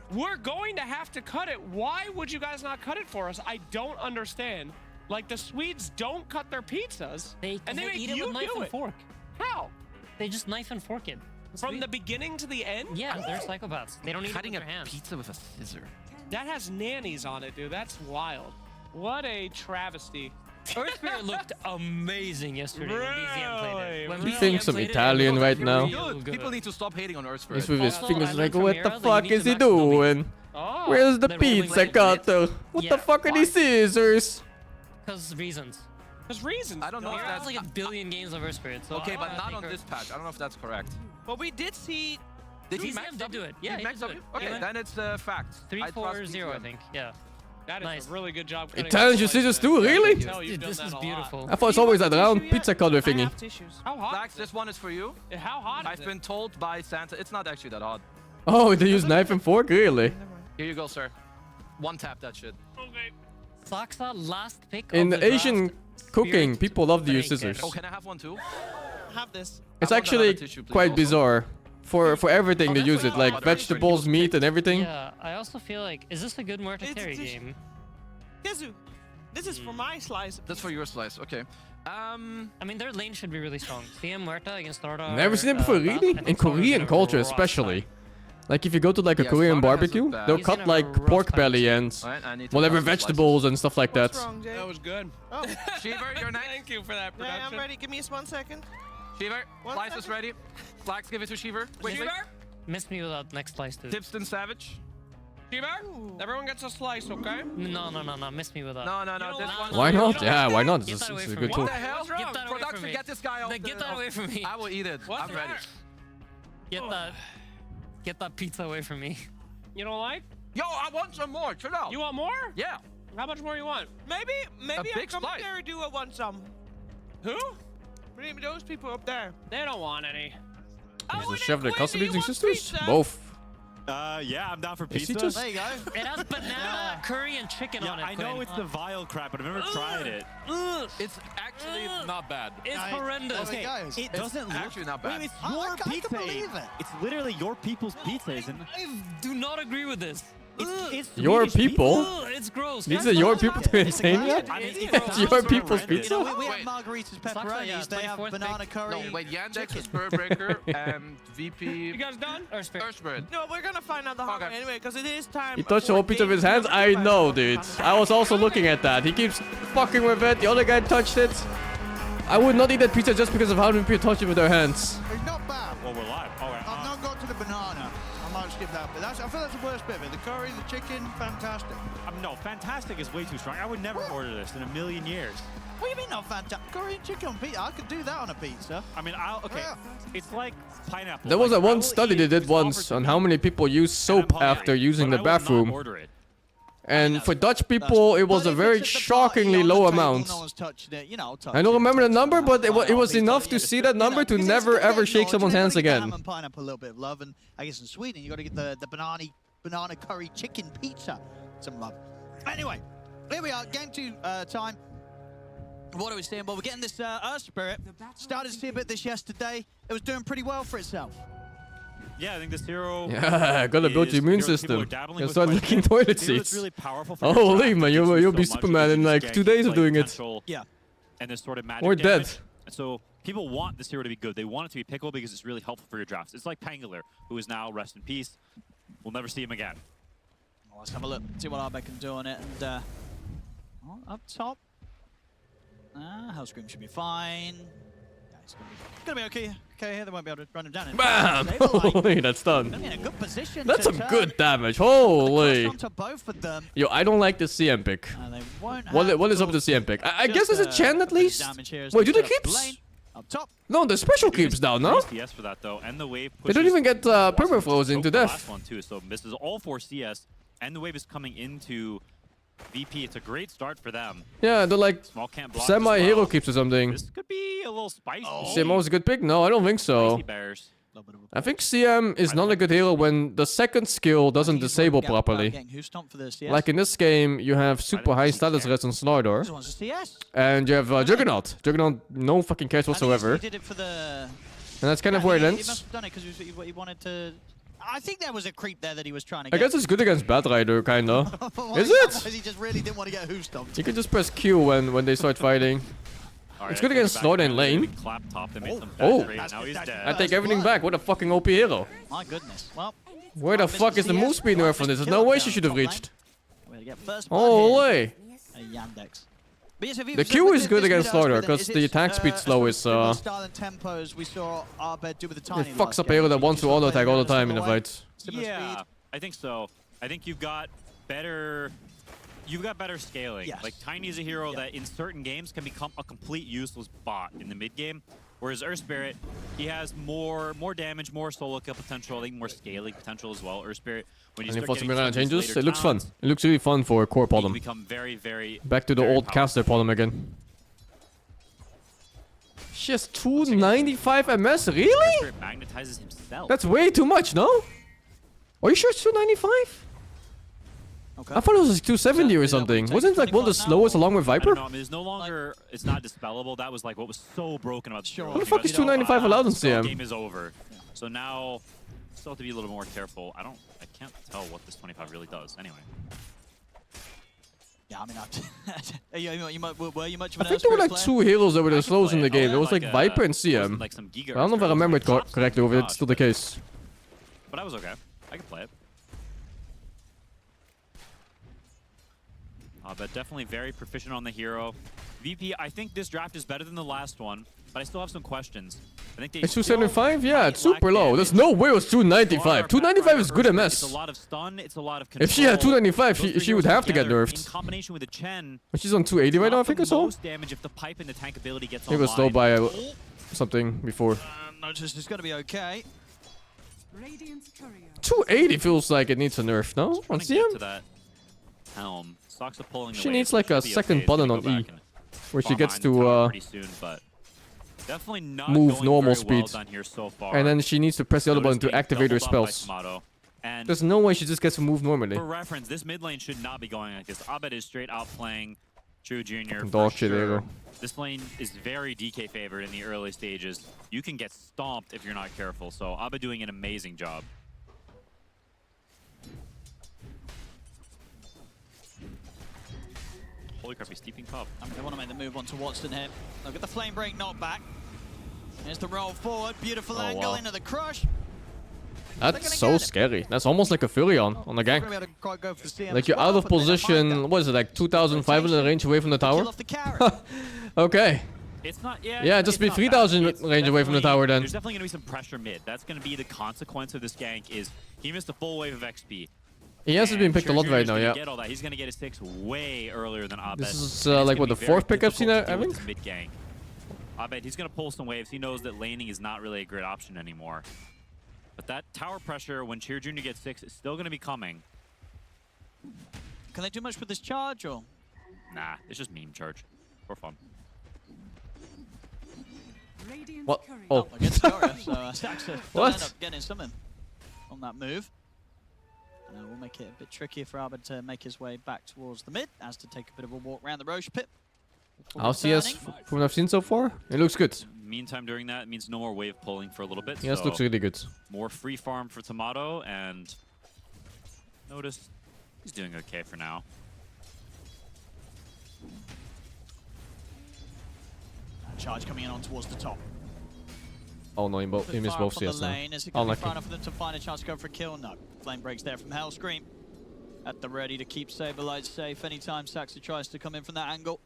We're going to have to cut it. Why would you guys not cut it for us? I don't understand. Like, the Swedes don't cut their pizzas, They and they make eat it you with knife do and it. fork. How? They just knife and fork it. From the beginning to the end? Yeah, they're psychopaths. They don't eat Cutting it a with their hands. pizza with a scissor. That has nannies on it, dude. That's wild. What a travesty. Earth Spirit looked amazing yesterday when BZM played it. When Really? BZM Think some played it, it Italian looked right now. real Good. good. People need to stop hating on Earth He's Spirit. with his Also, fingers I like, learned from what Mira the that you fuck need is to he max the beat. doing? Oh. Where's the They're rolling pizza like cutter? What Yeah, the fuck are why? these scissors? Because reasons. There's reasons. I don't know if Mira has that's like a billion games of Earth Spirit. So okay, I but not think on Earth- this patch. I don't know if that's correct. But we did see. Did he BZM max did W? do it. Yeah, He he maxed did do W? it. Okay, Yeah. then it's fact. I trust 3-4-0, I BZM. think. Yeah. That is Nice. a really good job. cutting Italians a use slice scissors there. too, really? I can tell you've Dude, done this that is a lot. beautiful. I thought it's always that round Tissue pizza yet? cutter I thingy. have tissues. How hot Flax, is this it? one is for you. How hot is I've it? been told by Santa. It's not actually that hot. Oh, they use knife and fork? Really? Never mind. Here you go, sir. One tap that shit. Okay. Saksa, last pick In of the Asian draft. cooking, Spirit people love to use breaker. scissors. Oh, can I have one too? Have this. It's I want actually another tissue, please, quite also. bizarre. For everything Oh, they that's use what it, like butter. vegetables, meat, and everything. Yeah, I also feel like, is this a good Muerta It's carry tissue. game? Kazu, this is for my slice. That's for your slice. Okay. I mean, their lane should be really strong. CM Muerta against Dota. Never seen it before, really? In Korean culture, especially. Like if you go to like a Yeah, Korean Florida has a barbecue, bad- they'll He's cut gonna have a like rough pork time belly too. and Alright, I need to whatever cut some vegetables and stuff like What's that. wrong, Jay? That was good. Oh, slices. Shiver, you're next. Thank you for that yeah, production. I'm ready. Give me just 1 second. Shiver, One slice is second. ready. Flax, give it to Shiver. Quickly. Shiver? Miss me without next slice, dude. Dipston Savage. Shiver? Everyone gets a slice, okay? No. Miss me without. No, You don't this like- one. Why You not? don't Yeah, like why that? not? Get This that away is a from good me. tool. What the hell? What's wrong? Get that away from Production, me. get this guy off Get the- that away from me. I will eat it. What's I'm ready. Get that pizza away from me. You don't like? Yo, I want some more. Chill out. You want more? Yeah. How much more you want? Maybe I big come slice. there and do a want some. Who? Maybe those people up there. They don't want any. Is the and chef then the custom Quimby, you using want sisters? pizza? Both. Yeah, I'm down for Is he pizza. just- There you go. It has banana, curry, and chicken Yeah, on it. I know Quinn. it's the vile crap, but I've never tried it. It's actually not bad. It's I- horrendous. Okay. guys. It doesn't look actually not bad. Wait, it's I your can pizza. believe it. It's literally your people's pizza, isn't it? I do not agree with this. It's Your Swedish people? Ugh, it's gross. These Guys, are your no, people it's to not. insane guys- yet? I mean, It's it your sounds people's horrendous. pizza? You know, we Wait. have margaritas, Saksa, pepperonis. yeah, They have 24th banana pick. curry. No, wait, Yandex chicken. is Spurbraker and VP You guys done? Earth Spirit. Earthbird. No, we're gonna find out the hard Okay. one anyway, because it is time. He touched the for whole pizza with his game hands? number I 5. know, dude. I was also looking at that. He keeps fucking with it. The other guy touched it. I would not eat that pizza just because of how many people touch it with their hands. It's not bad. Well, we're live. All right. I've not got to the banana. I might skip that, but I feel that's the worst bit of it. The curry, the chicken, fantastic. No, fantastic is way too strong. I would never order this in a million years. What do you mean not fantastic? Curry and chicken on pizza. I could do that on a pizza. I mean, okay. Yeah. It's like pineapple. There was Like, a I one will study eat they it if did it's offered once to on me, how many people use and I'm soap hungry, after using but the I will not bathroom. order it. And for Dutch people, it was But a if very it's at the party, shockingly on the low table, amount. No one's touched it. You know, touch I don't it, remember the taste number, it, but it fine, was I'll enough eat to it. see that You know, number to because it's never gotta ever get shake acknowledged. someone's You hands gotta get again. ham and pineapple a little bit of love, and I guess in Sweden you got to get the banana curry chicken pizza some love. Anyway, here we are, game 2 time. What are we saying? Well, we're getting this Earth Spirit. Started to see a bit this yesterday. It was doing pretty well for itself. Yeah, I think this hero. Yeah, gotta build is- your immune people are system. dabbling Gotta with start quite a licking bit. toilet Hero that's seats. really powerful for Oh, your holy draft. man, It gives you'll you be so much. Superman It in gives you like 2 days of play doing it. potential. Yeah. and this sort of magic We're damage. dead. And so people want this hero to be good. They want it to be pickable because it's really helpful for your drafts. It's like Pangolier, who is now rest in peace. We'll never see him again. Well, let's have a look, see what Arbeck can do on it. And well, up top, Hellscream should be fine. Yeah, it's gonna be okay. Okay, here they won't be able to run him down. Bam! They were, like, Holy, that's done. gonna be in a good position. That's to some turn good damage. the Holy. cost onto both of them. Yo, I don't like the CM pick. They won't What have is up with the CM pick? I guess there's a chance at least. Wait, do they keeps? Up top. No, the special keeps down, no? CS for that though, and the wave They don't pushes even get permafrozen into the death. last one too, so this is all for CS, and the wave is coming into VP. It's a great start for them. Yeah, they're like Small camp block as semi-hero well. keeps or something. This could be a little spicy. CMO is a good pick? No, I don't think so. Spicy bears. I think CM is not a good hero when the second skill doesn't disable properly. Like in this game, you have super high status res on Slardor, This one's a CS. and you have Juggernaut. Juggernaut, no fucking cares whatsoever. He did it for the... And that's kind of where it He ends. must have done it because he wanted to... I think there was a creep there that he was trying to I get. guess it's good against Bad Rider, kinda. Is Otherwise it? he just really didn't want to get hoof stomped. You can just press Q when they start fighting. All It's right, good I against take it Slaughter back. in lane. Maybe clap top and made some Oh. bad trade. Now he's dead. I take everything back. What a fucking OP hero. My goodness. Well, Where the fuck is the move speed nerf on this? There's no way she should have reached. we're going to get first blood Oh, here. way. Yandex. But yes, if he The was Q with is this good mid against Hellscream, Slaughter, then 'cause is the it, attack speed a slow sort of is, similar style and tempos we saw Arbed do with the Tiny It fucks last up a game. hero that He wants just to auto played attack all the it time in the similar way. fights. Similar Yeah, speed. I think so. I think you've got better scaling. Yes. Like Tiny is a hero that in certain games can become a complete useless bot in the mid game. Whereas Earth Spirit, he has more damage, more solo kill potential, I think more scaling potential as well. Earth Spirit, when you And start if getting Mirana some of these changes, later it looks fun. talents, It looks really fun for core he can Podem. become very, very Back to the very old powerful. caster Podem again. She has 295 MS? Really? Spirit magnetizes himself. That's way too much, no? Are you sure it's 295? Okay. I thought it was like 270 or That would something. take Wasn't it like one of the 25 now, slowest along with I Viper? don't know. I mean, there's no longer. It's not dispellable. That was like what was so broken about the Sure. hero. What the fuck is 295 allowed in CM? The game is over. So now, still have to be a little more careful. I can't tell what this 25 really does. Anyway. Yeah, I mean, were you much of I an think there were Earth like Spirit two heroes that were the slowest in the play. game. There was like Viper and wasn't CM. like some Giga I don't know if I Earth remember it Spirit. Like correctly, or if it's still the case. But I was okay. I could play it. But definitely very proficient on the hero. VP, I think this draft is better than the last one, but I still have some questions. I think they It's still 275? Yeah, might it's super lack low. damage. There's no way it was 295. 295 is good It's a MS. lot of stun, it's a lot of control. If she had 295, Those three she would heroes have to get together nerfed. In combination with the Chen, But she's on 280 right now, I think, or so? most damage if the pipe and the tank ability gets It was slow by something before. Notice it's going to be okay. Radiant's courier. 280 feels like it needs a nerf, no? On Trying to get to CM? that helm. Stocks are pulling She the needs wave, like a should be second okay. It's gonna button go on E, back and where she bomb gets behind the tower to pretty soon, but definitely not move going normal very well speed. done here so far. and then she needs to press the other Notice button to getting activate her doubled up by spells. Tomato. And There's no way she just gets to move normally. for reference, this mid lane should not be going like this. Abed is straight out playing True Junior. Dog for shit sure. hero. This lane is very DK favored in the early stages. You can get stomped if you're not careful. So Abed doing an amazing job. Holy crap, he's steeping top. I mean, they want to make the move onto Watson here. Look at the flame break knockback. Here's the roll forward. Beautiful Oh, angle wow. into the crush. That's so scary. That's almost like a Furion on the Not gank. gonna be able to quite go for the CM Like as you're well, out of but they don't mind position, that. what is it, like 2,500 range away from the tower? Kill off the carry. Okay. It's not, Yeah, just it's be not 3,000 bad. It's range away from the definitely- tower then. There's definitely going to be some pressure mid. That's going to be the consequence of this gank is he missed a full wave of XP. He hasn't been picked a lot right now, yeah. Get all that. He's going to get his 6 way earlier than Abed. This is, And it's like, gonna what, be the very fourth pick I've seen, difficult to I deal with think? this mid gank. Abed, he's going to pull some waves. He knows that laning is not really a great option anymore. But that tower pressure when Cheer Junior gets 6 is still going to be coming. Can they do much with this charge or? Nah, it's just meme charge. For fun. Radiant's What? courier. Oh. Against Courier, so Saxa will What? end up getting something on that move. We'll make it a bit trickier for Arbed to make his way back towards the mid, as to take a bit of a walk around the Roche pit. before I'll see us returning. from what I've seen so far. It looks good. Meantime, during that, it means no more wave pulling for a little bit. Yeah, this so looks really good. more free farm for Tomato, and notice he's doing okay for now. charge coming in on towards the top. Oh no, he missed both CS now. Lane. Is it going to be Unlucky. far enough for them to find a chance to go for a kill? No. Flame breaks there from Hellscream. At the ready to keep Saberlight safe anytime Saxo tries to come in from that angle.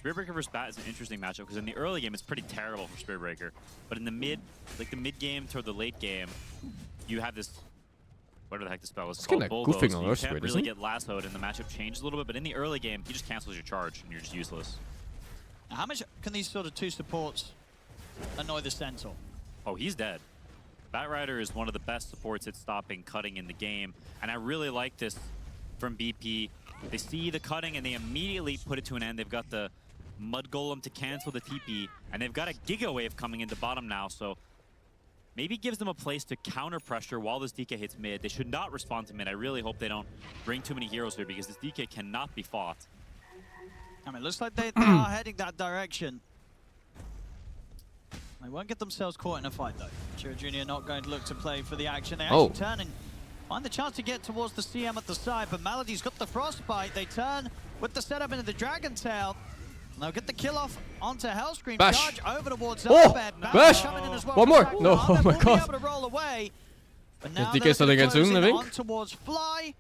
Spiritbreaker versus Bat is an interesting matchup because in the early game it's pretty terrible for Spiritbreaker, but in the mid game toward the late game, you have this whatever the heck the spell is called, Bulldoze. Goofing on You our can't Spirit, really isn't get lassoed and the matchup changes a little bit, but in the early game, he just cancels your charge and you're just useless. Now, how much can these sort of two supports annoy the Centaur? Oh, he's dead. Batrider is one of the best supports at stopping cutting in the game, and I really like this from BP. They see the cutting and they immediately put it to an end. They've got the Mud Golem to cancel the TP, and they've got a Giga Wave coming into bottom now, so maybe gives them a place to counter pressure while this DK hits mid. They should not respond to mid. I really hope they don't bring too many heroes here because this DK cannot be fought. I mean, it looks like they are heading that direction. They won't get themselves caught in a fight, though. Chira Jr. not going to look to play for the action. They actually turn and find the chance to get towards the CM at the side, but Melody's got the Frostbite. They turn with the setup into the Dragon Tail. They'll get the kill off onto Hellscream. Bash. Charge over towards Oh, Bash. Bash. In as well. One more. No, Armor oh my will be God. able to roll away. But now DK they're starting again soon, I closing think. on towards Fly.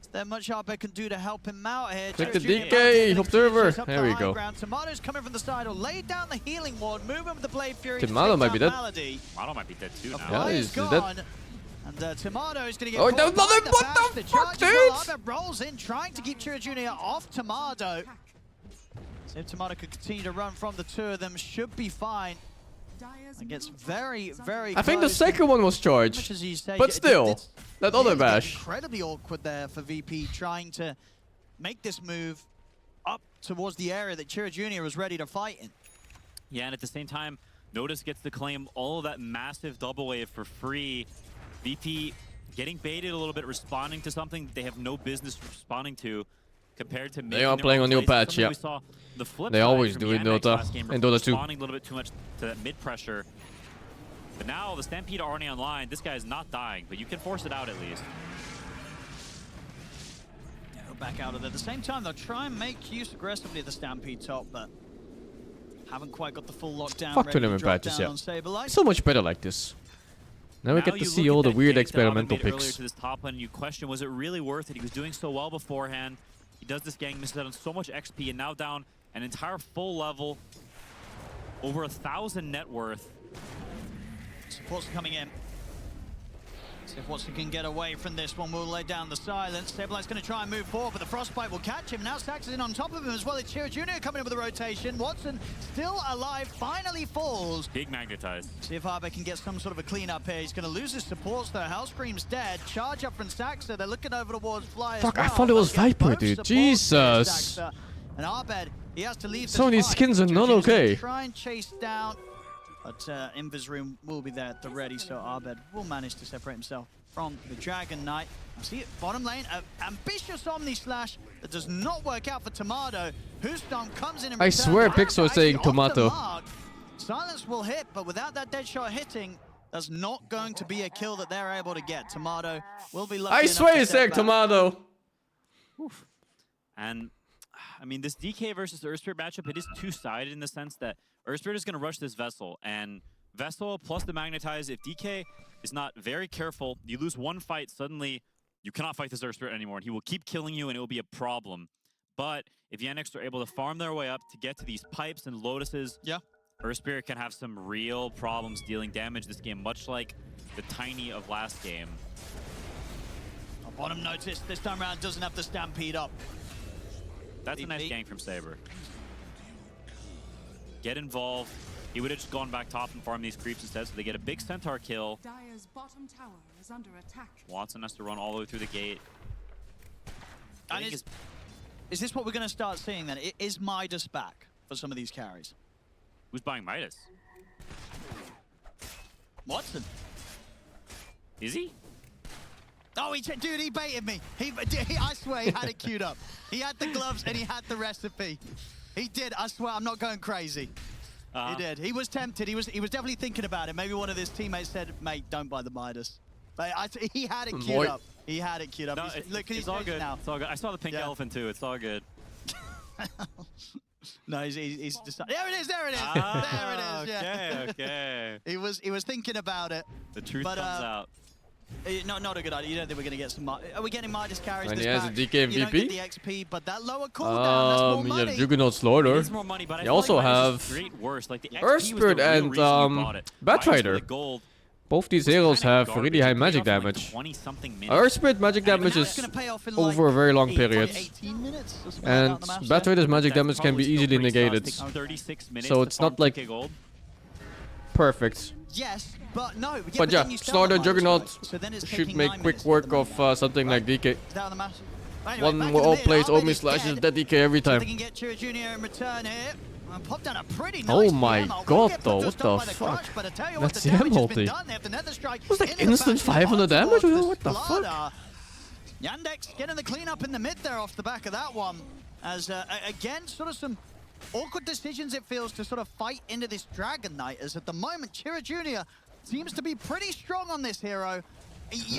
Is there much Arbet can do to help him out here? Check the Chira Jr. DK, up Observer. the There we high go. ground. Tomato's coming from the side. Will lay down the healing ward. Move him with the Blade Fury. Tomato might be dead. Tomato might be dead too now. Yeah, Fly he's is dead. gone. And Tomato is going to get Oh, caught no, by what Bash. the charge fuck, as well. dude? Arbet rolls in, trying to keep Chira Jr. off Tomato. So if Tomato could continue to run from the two of them, should be fine. It gets very, very I think the close. second one was Much charged. as you say, But still, that other it's bash. incredibly awkward there for VP trying to make this move up towards the area that Chira Jr. was ready to fight in. Yeah, and at the same time, Notice gets to claim all of that massive double wave for free. VP getting baited a little bit, responding to something they have no business responding to. Compared to They are playing on new patch, yeah. We saw the flip They side always from do in YANDEX Dota, last game, in Dota 2. responding a little bit too much to that mid pressure. But now the Stampede are already online. This guy is not dying, but you can force it out at least. Yeah, go back out of there. At the same time, they'll try and make use aggressively of the Stampede top, but haven't quite got the full lockdown. Fuck ready tournament to drop patches, down yeah. on Saberlight. So much better like this. Now we get to you see look all at the that weird gank that experimental Alvin made earlier picks. to this top lane, and you question, was it really worth it? He was doing so well beforehand. He does this gang, misses out on so much XP, and now down an entire full level, over 1,000 net worth. Supports coming in. See if Watson can get away from this one. We'll lay down the silence. Saberlight's going to try and move forward, but the Frostbite will catch him. Now Sax is in on top of him as well. It's Chira Jr. coming in with a rotation. Watson still alive, finally falls. Big magnetized. See if Arbet can get some sort of a cleanup here. He's going to lose his supports though. Hellscream's dead. Charge up from Saxa. They're looking over towards Fly as Fuck, well. I thought it was They'll get Viper, both dude. supports here, Jesus. Saxa. And Arbet, he has to leave this Some of these fight. skins are Chira not Jr.'s gonna okay. Try and chase down. But Invis Room will be there at the ready, so Arbed will manage to separate himself from the Dragon Knight. See it, bottom lane, ambitious Omni Slash that does not work out for Tomato. Huston comes in and I swear Pixel is saying Tomato. Silence will hit, but without that dead shot hitting, that's not going to be a kill that they're able to get. Tomato will be lucky I enough swear to you step said back. tomato. And I mean, this DK versus Earth Spirit matchup, it is two-sided in the sense that Earth Spirit is going to rush this Vessel, and Vessel plus the Magnetize, if DK is not very careful, you lose one fight, suddenly you cannot fight this Earth Spirit anymore, and he will keep killing you, and it will be a problem. But if YANDEX are able to farm their way up to get to these pipes and lotuses, yeah, Earth Spirit can have some real problems dealing damage this game, much like the Tiny of last game. Bottom notice this time around doesn't have the Stampede up. That's a nice gank from Saber. Get involved. He would have just gone back top and farmed these creeps instead, so they get a big Centaur kill. Dire's bottom tower is under attack. Watson has to run all the way through the gate. And is this what we're going to start seeing then? Is Midas back for some of these carries? Who's buying Midas? Watson. Is he? Oh, dude, he baited me. I swear he had it queued up. He had the gloves and he had the recipe. He did. I swear, I'm not going crazy. He did. He was tempted. He was definitely thinking about it. Maybe one of his teammates said, "Mate, don't buy the Midas." But he had it queued up. He had it queued up. No, Look at his it's all good. now. It's all good. I saw the pink elephant too. It's all good. No, he's decided. There it is. There it is. Ah, there it is. Yeah. Okay. He was thinking about it. The truth But, comes out. Not a good idea. You don't think we're going to get some... Are we getting Midas carries And this he has a back? DK You don't VP? get the XP, but that lower cooldown, that's more Yeah, money. Juggernaut It Slaughter. is more money, but I You feel also like Midas is have straight worse. Like the XP Earth was the Spirit real and, reason you bought it. Bat Midas for Rider. the gold Both these was heroes kinda have garbage. really It high paid magic off in, like, damage. 20-something minutes. Earth Spirit magic And damage now it's is gonna pay off in over a very long probably period. 18 minutes or something like that And on the match Bat there. Rider's magic That's damage can be probably still easily pretty negated. fast. Takes 36 minutes So to it's farm not like 2K gold. perfect. Yes, but no. But yeah, then you still Slaughter have Midas, Juggernaut right? So then it's should taking make 9 quick minutes work at the of moment, something right? like DK. Is that on the match? Anyway, One back in more the all mid, plays Ahmed Omi is slashes dead. that DK every So they time. can get Chira Jr. in return here. And pop down a pretty nice Oh my ammo. Will god, get put though, to a what stop the by the fuck? clutch, but I tell you what, That's the the damage has multi. been done. They have the Nether Strike. It was like into the instant back 500 onto damage? the What the fuck? Splada. YANDEX getting the cleanup in the mid there off the back of that one. As, again, sort of some awkward decisions it feels to sort of fight into this Dragon Knight. As at the moment, Chira Jr. seems to be pretty strong on this hero.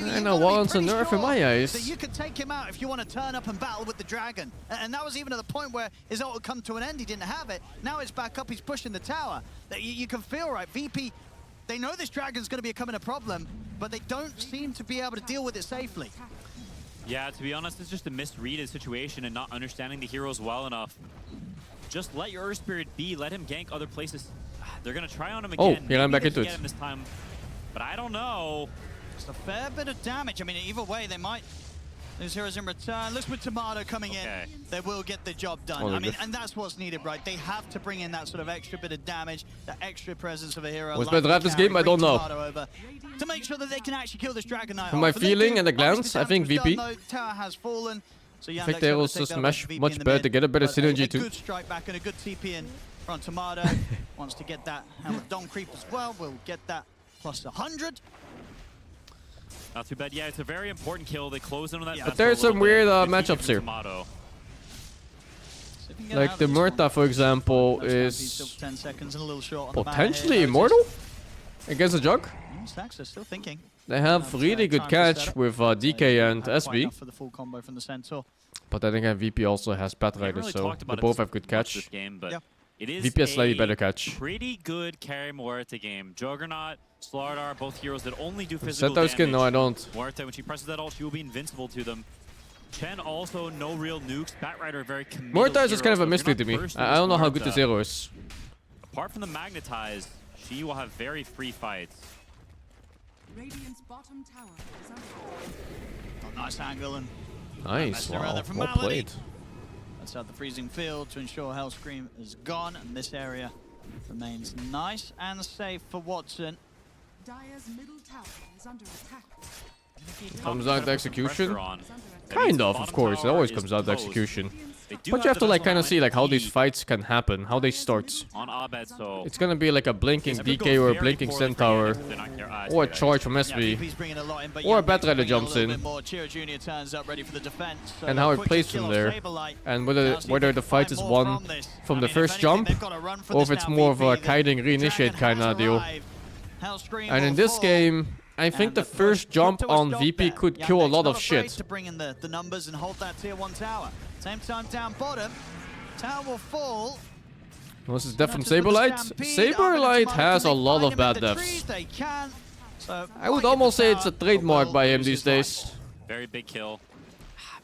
I know, wants a nerf in my eyes. So you could take him out if you want to turn up and battle with the dragon. And that was even at the point where his ult had come to an end, he didn't have it. Now it's back up, he's pushing the tower. You can feel, right, VP, they know this dragon's going to be becoming a problem, but they don't seem to be able to deal with it safely. Yeah, to be honest, it's just a misread of the situation and not understanding the heroes well enough. Just let your Earth Spirit be, let him gank other places. They're going to try on him again. Oh, he ran back Maybe into they can it. get him this time, but I don't know. It's a fair bit of damage. I mean, either way, they might lose heroes in return. Looks with Tomato coming in, they will get the job done. Oh, I mean, and that's what's needed, right? They have to bring in that sort of extra bit of damage, that extra presence of a hero. Was like better at this game? I bring don't know. Tomato over to make sure that they can actually kill this Dragon Knight. From my off. And they feeling do. and a glance, Obviously, I think damage was VP. done, though. Tower has fallen. So I think Yandex they able will to take just that mesh VP much in the better mid. to get a better But synergy a too. good strike back and a good TP in from Tomato. Wants to get that Don creep as well. We'll get that plus 100. Not too bad. Yeah, it's a very important kill. They close in on that. Yeah. vessel But there's a little some weird bit. Good matchups keep here. Tomato. See if we can get Like out the of this one. Murta, for example, Those Stampede's still is 10 seconds and a little short on the potentially banner here. immortal against the Jug. Stacks are still thinking. They have Have, really good time to set catch up. with DK and Have quite SB. enough for the full combo from the Centaur. But then again, VP also has Bat We haven't Rider, really so talked they about it both this have good much this catch. game, but Yeah. it is VP has slightly a better catch. pretty good carry Muerta game. Juggernaut, Slardar, both heroes that only do physical Centaur damage. skin? No, I don't. Muerta, when she presses that ult, she will be invincible to them. Chen also no real nukes. Bat Rider very committed. Murta is just kind of a mystery to me. I don't know how good this hero is. Apart from the magnetize, she will have very free fights. Radiant's bottom tower is under Oh, nice angle and Nice, messing around wow, there from well Malady. played. that's out the freezing field to ensure Hellscream is gone, and this area remains nice and safe for Watson. Dire's middle tower is under attack. Comes down to execution. Is under attack. Kind of Bottom course. It tower always is comes down to closed. execution. They do But you have to the like vessel kind of see like how these key fights can happen, how they start. on Abed, so It's gonna be like a blinking If it DK or a goes very blinking poorly for Centaur, Yandex, they're not your eyes or a straight charge from Yeah, SB. VP's bringing a lot in, but Or a Yandex Bat Rider bringing a jumps little in. bit more. Chira Jr. turns up ready for the defense. So And how a it quick plays kill from off there. Saberlight. And Now see whether if whether they the can fight find is more won this. from I the mean, first if anything, jump, they've got to run for or if this it's now, more of VP. a kiting The reinitiate Dragon kind has of deal. arrived. Hellscream And will in this fall. game, I think And the push first put jump to a on stop VP there. could kill a Yandex lot not of afraid shit. to bring in the numbers and hold that tier 1 tower. Same time down bottom. Tower will fall. Was this death from Notice with the Saberlight? Stampede, Saberlight Armin and has a Tomato, lot can of they bad find him in the deaths. trees? They can. So I would might almost get say the it's a tower, trademark but by will him lose these his life. days. Very big kill.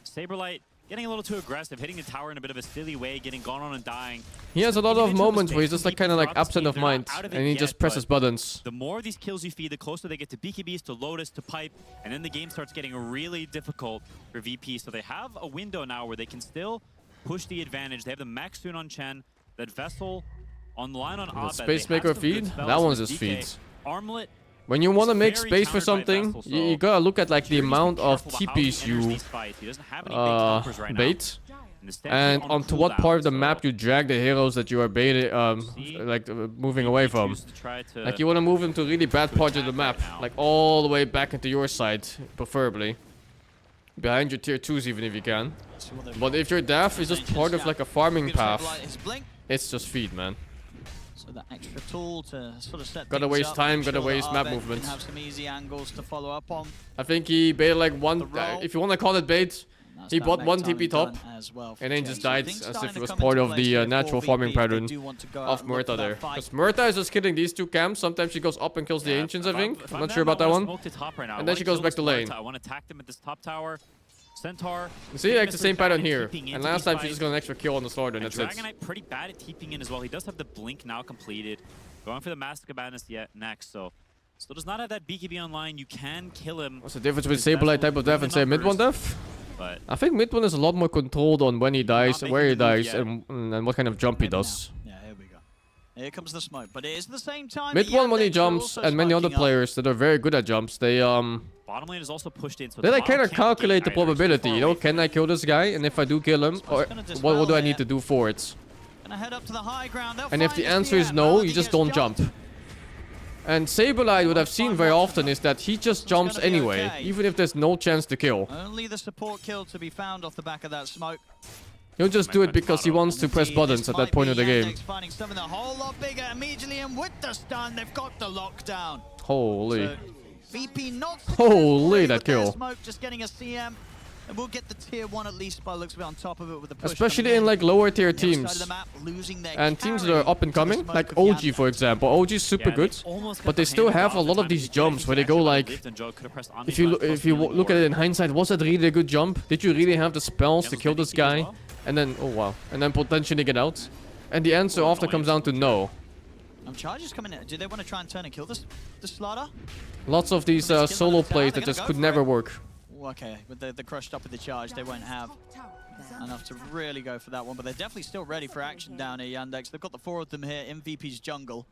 Saberlight getting a little too aggressive, hitting the tower in a bit of a silly way, getting gone on and dying. He has a lot of Individual moments where he's mistakes just like can kind of keep like throughout this absent game. of They're not mind, out of it and he yet, just presses but buttons. The more of these kills you feed, the closer they get to BKBs, to Lotus, to Pipe, and then the game starts getting really difficult for VP. So they have a window now where they can still push the advantage. They have the Max soon on Chen, that Vessel on the line on Abed. Space They have Maker some good feed? spells That one's with just DK. feeds. Armlet. When you want to It's make very space for countered by something, Vessel, you so gotta look at like the Curious to be amount of careful about how he TPs enters you these fights. He doesn't have any big helpers right now. bait, And, the Stampede and on onto what cooldown, part of the so map you drag the heroes that you are baiting, See? moving away he from. chooses to try to Like you want to move them to really bad parts of the attack map, right now. like all the way back into your side, preferably. Behind your tier 2s even if you can. See what they've But if your DAF is just part of like a farming Good Saberlight path, is blink. it's just feed, man. So that extra tool to sort of set Gotta things waste up, time, make gotta sure that waste map Abed movements. can have some easy angles to follow up on. I think he baited like one, The roll. if you want to call it bait, That's He that bought mech one timing TP top, done as well for and then Jay. just So died things as if starting it to was come part into of place the here natural for farming VP if they pattern do want to go out of and look for Murta that there. fight. Because Murta is just killing these two camps. Sometimes she goes up and kills the Ancients, I think. I'm not sure about that one. And then she goes back to lane. I want to attack them at this top tower. Centaur. You see, like the same pattern here. TPing And into last these time she just fights. got an extra kill on the Slaughter, and that's it. Dragonite pretty bad at TPing in as well. He does have the blink now completed. Going for the Master Cabanas yet next, so still does not have that BKB online. You can kill him. What's the difference between Because Sableye type of death and say mid one death? But I think mid one is a lot more controlled on when he dies, not where he making the move dies, yet. and what kind of jump he Maybe now. does. Yeah, here we go. Here comes the smoke, but it is the same time. Mid that one when he Yandex are jumps, also and many other smoking up. players that are very good at jumps, they bottom lane is also pushed in. So they the like kind bottom of can't calculate the gate either. It's too probability. far You know, away from can I kill this guy? And if I do kill him, or gonna what do I dispel need to do for it? Gonna head up to the high ground. They'll And if find the his answer is DM. no, Melody you just gets don't jumped. jump. And Sableye, what I've seen very often is that he just jumps gonna be anyway, okay. even if there's no chance to kill. Only the support kill to be found off the back of that smoke. He'll just do it because he wants to press Indeed, buttons this at might that point be of the game. Yandex finding something a whole lot bigger immediately, and with the stun, they've got the lockdown. Holy. So, VP not Holy, successful that with their kill. Smoke, just getting a CM. And we'll get the tier 1 at least by the looks of it on top of it with the push. Especially coming in like lower tier On the other side teams. of the map, losing their And teams that carry are up and to the coming, smoke like of OG Yandex. for example. OG is super Yeah, good, they almost got but the they still hand have a off the lot of time these they jumps did. where they Actually go got like, lift and Joe could have pressed if you Omnibus look at it in hindsight, was that really a good jump? Did you really have the spells to Cancels kill the this DP as guy? well. And then, oh wow, and then potentially get out? And the answer often comes down to no. Charges coming in. Do they want to try and turn and kill this Slaughter? Lots of these Somebody's killing solo on the tower, plays they're that gonna just go could for never it. work. Ooh, okay, with the crushed up with the charge, they won't have enough to really go for that one, but they're definitely still ready for action down here, Yandex. They've got the 4 of them here in VP's jungle.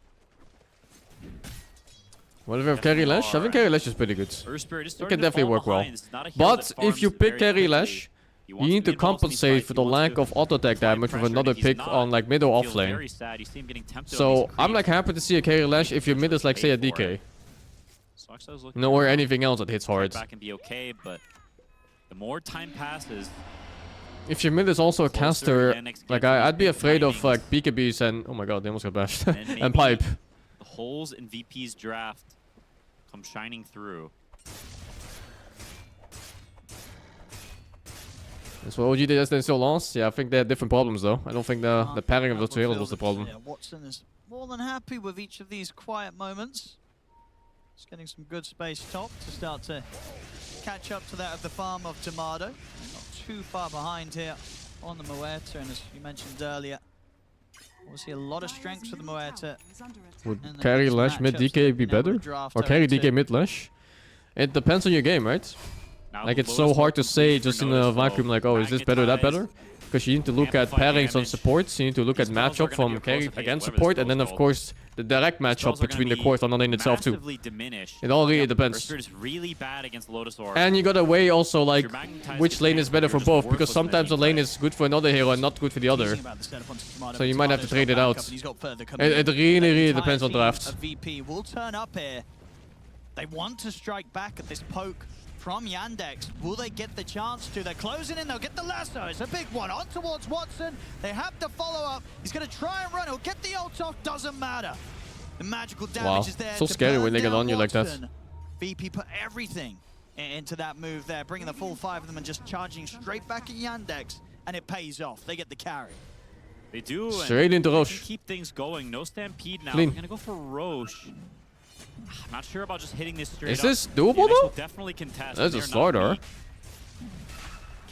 What if we have Carry Lash? I think Carry Lash is pretty good. It can definitely work well. But if you pick Carry Lash, you need to compensate for the lack of auto attack damage with another pick on like mid or off lane. So I'm like happy to see a Carry Lash if your mid is like say a DK. No, or anything else that hits hard. Back and be okay, but the more time passes, If your mid is also a caster, like I'd be afraid of like BKBs and oh my god, they almost got bashed. And pipe. the holes in VP's draft come shining through. That's what OG did yesterday and still lost. Yeah, I think they had different problems though. I don't think the pairing of the two heroes was the problem. Yeah, Watson is more than happy with each of these quiet moments. Just getting some good space top to start to catch up to that of the farm of Tomato. Not too far behind here on the Muerta, and as you mentioned earlier, obviously a lot of strength for the Muerta. Would And the Carry next Lash mid matchups DK they've be been able to better? draft Or Carry over DK to. mid Lash? It depends on your game, right? Now Like the it's so lowest hard to mark say for just in Notice a vacuum will like, oh, is this better, that magnetize, better? Because you need to look at amplify pairings on damage. supports, you need to look at These spells are matchup gonna from be carry opposed to against whatever support, this and then spell's of called. course the direct matchup Spells are between gonna the be course on the lane itself too. massively diminished. It all really First depends. Spirit is really bad against Lotus Orb. And you gotta weigh also like If you're magnetized which to lane tank, is better you're for just both, because worthless in sometimes the any lane fight. is good for another hero and not good for the other. Teasing about the setup onto Tomato, So you but might have to Tomato's trade got it backup, out. and he's got further coming It in. really, The really entire depends on team draft. of VP will turn up here. They want to strike back at this poke from Yandex. Will they get the chance to? They're closing in. They'll get the lasso. It's a big one. On towards Watson. They have to follow up. He's going to try and run. He'll get the ult off. Doesn't matter. The magical damage Wow. is there. So to scary when burn they get down on you like that. Watson. VP put everything into that move there, bringing the full 5 of them and just charging straight back at Yandex. And it pays off. They get the carry. They do. and Straight into they Roche. can keep things going. No Stampede now. Clean. We're gonna go for Roche. I'm not sure about just hitting this straight Is up. this doable, YANDEX though? will definitely contest. That's a They're not starter. weak.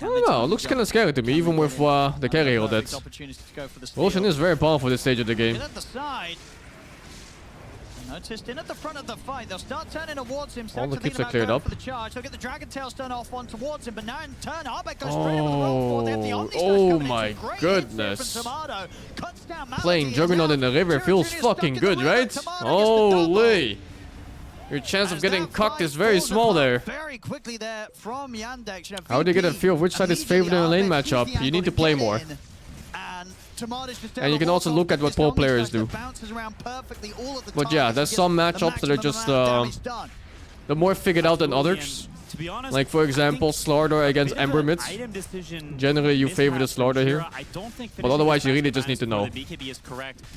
I don't know, it looks kind of scary to me, even with the carry hero dead. Roshan is very powerful this stage of the game. In at the side. Noticed in at the front of the fight. They'll start turning towards him. All the Start clips thinking are cleared about up. going for the charge. They'll get the Dragon Tail stun off one towards him, but now in turn, Arbeck goes straight over the roll for. They have the Omni Slash Oh coming in. my Some great hits goodness. here from Tomato. Cuts down Malady, Playing and Juggernaut now in the river Jiro feels Jr. stuck fucking in the good, river. right? Tomato gets the double. Holy! Your chance of As getting that cucked fight is very falls small apart there. Very quickly there from Yandex. You know, How do you get a VP feel of which side is immediately favored in a lane Arbeck sees matchup? the You angle need to play get more. in, and Tomato's just And you can able also to look at what just pro Omni players Slash that do. bounces around perfectly all of the But time yeah, to there's get some the matchups that are maximum just amount of damage done. they're more figured out than others. To be honest, Like for example, Slardar against Ember mids. Generally, you favor the Slardar here. But otherwise, you really just need to know.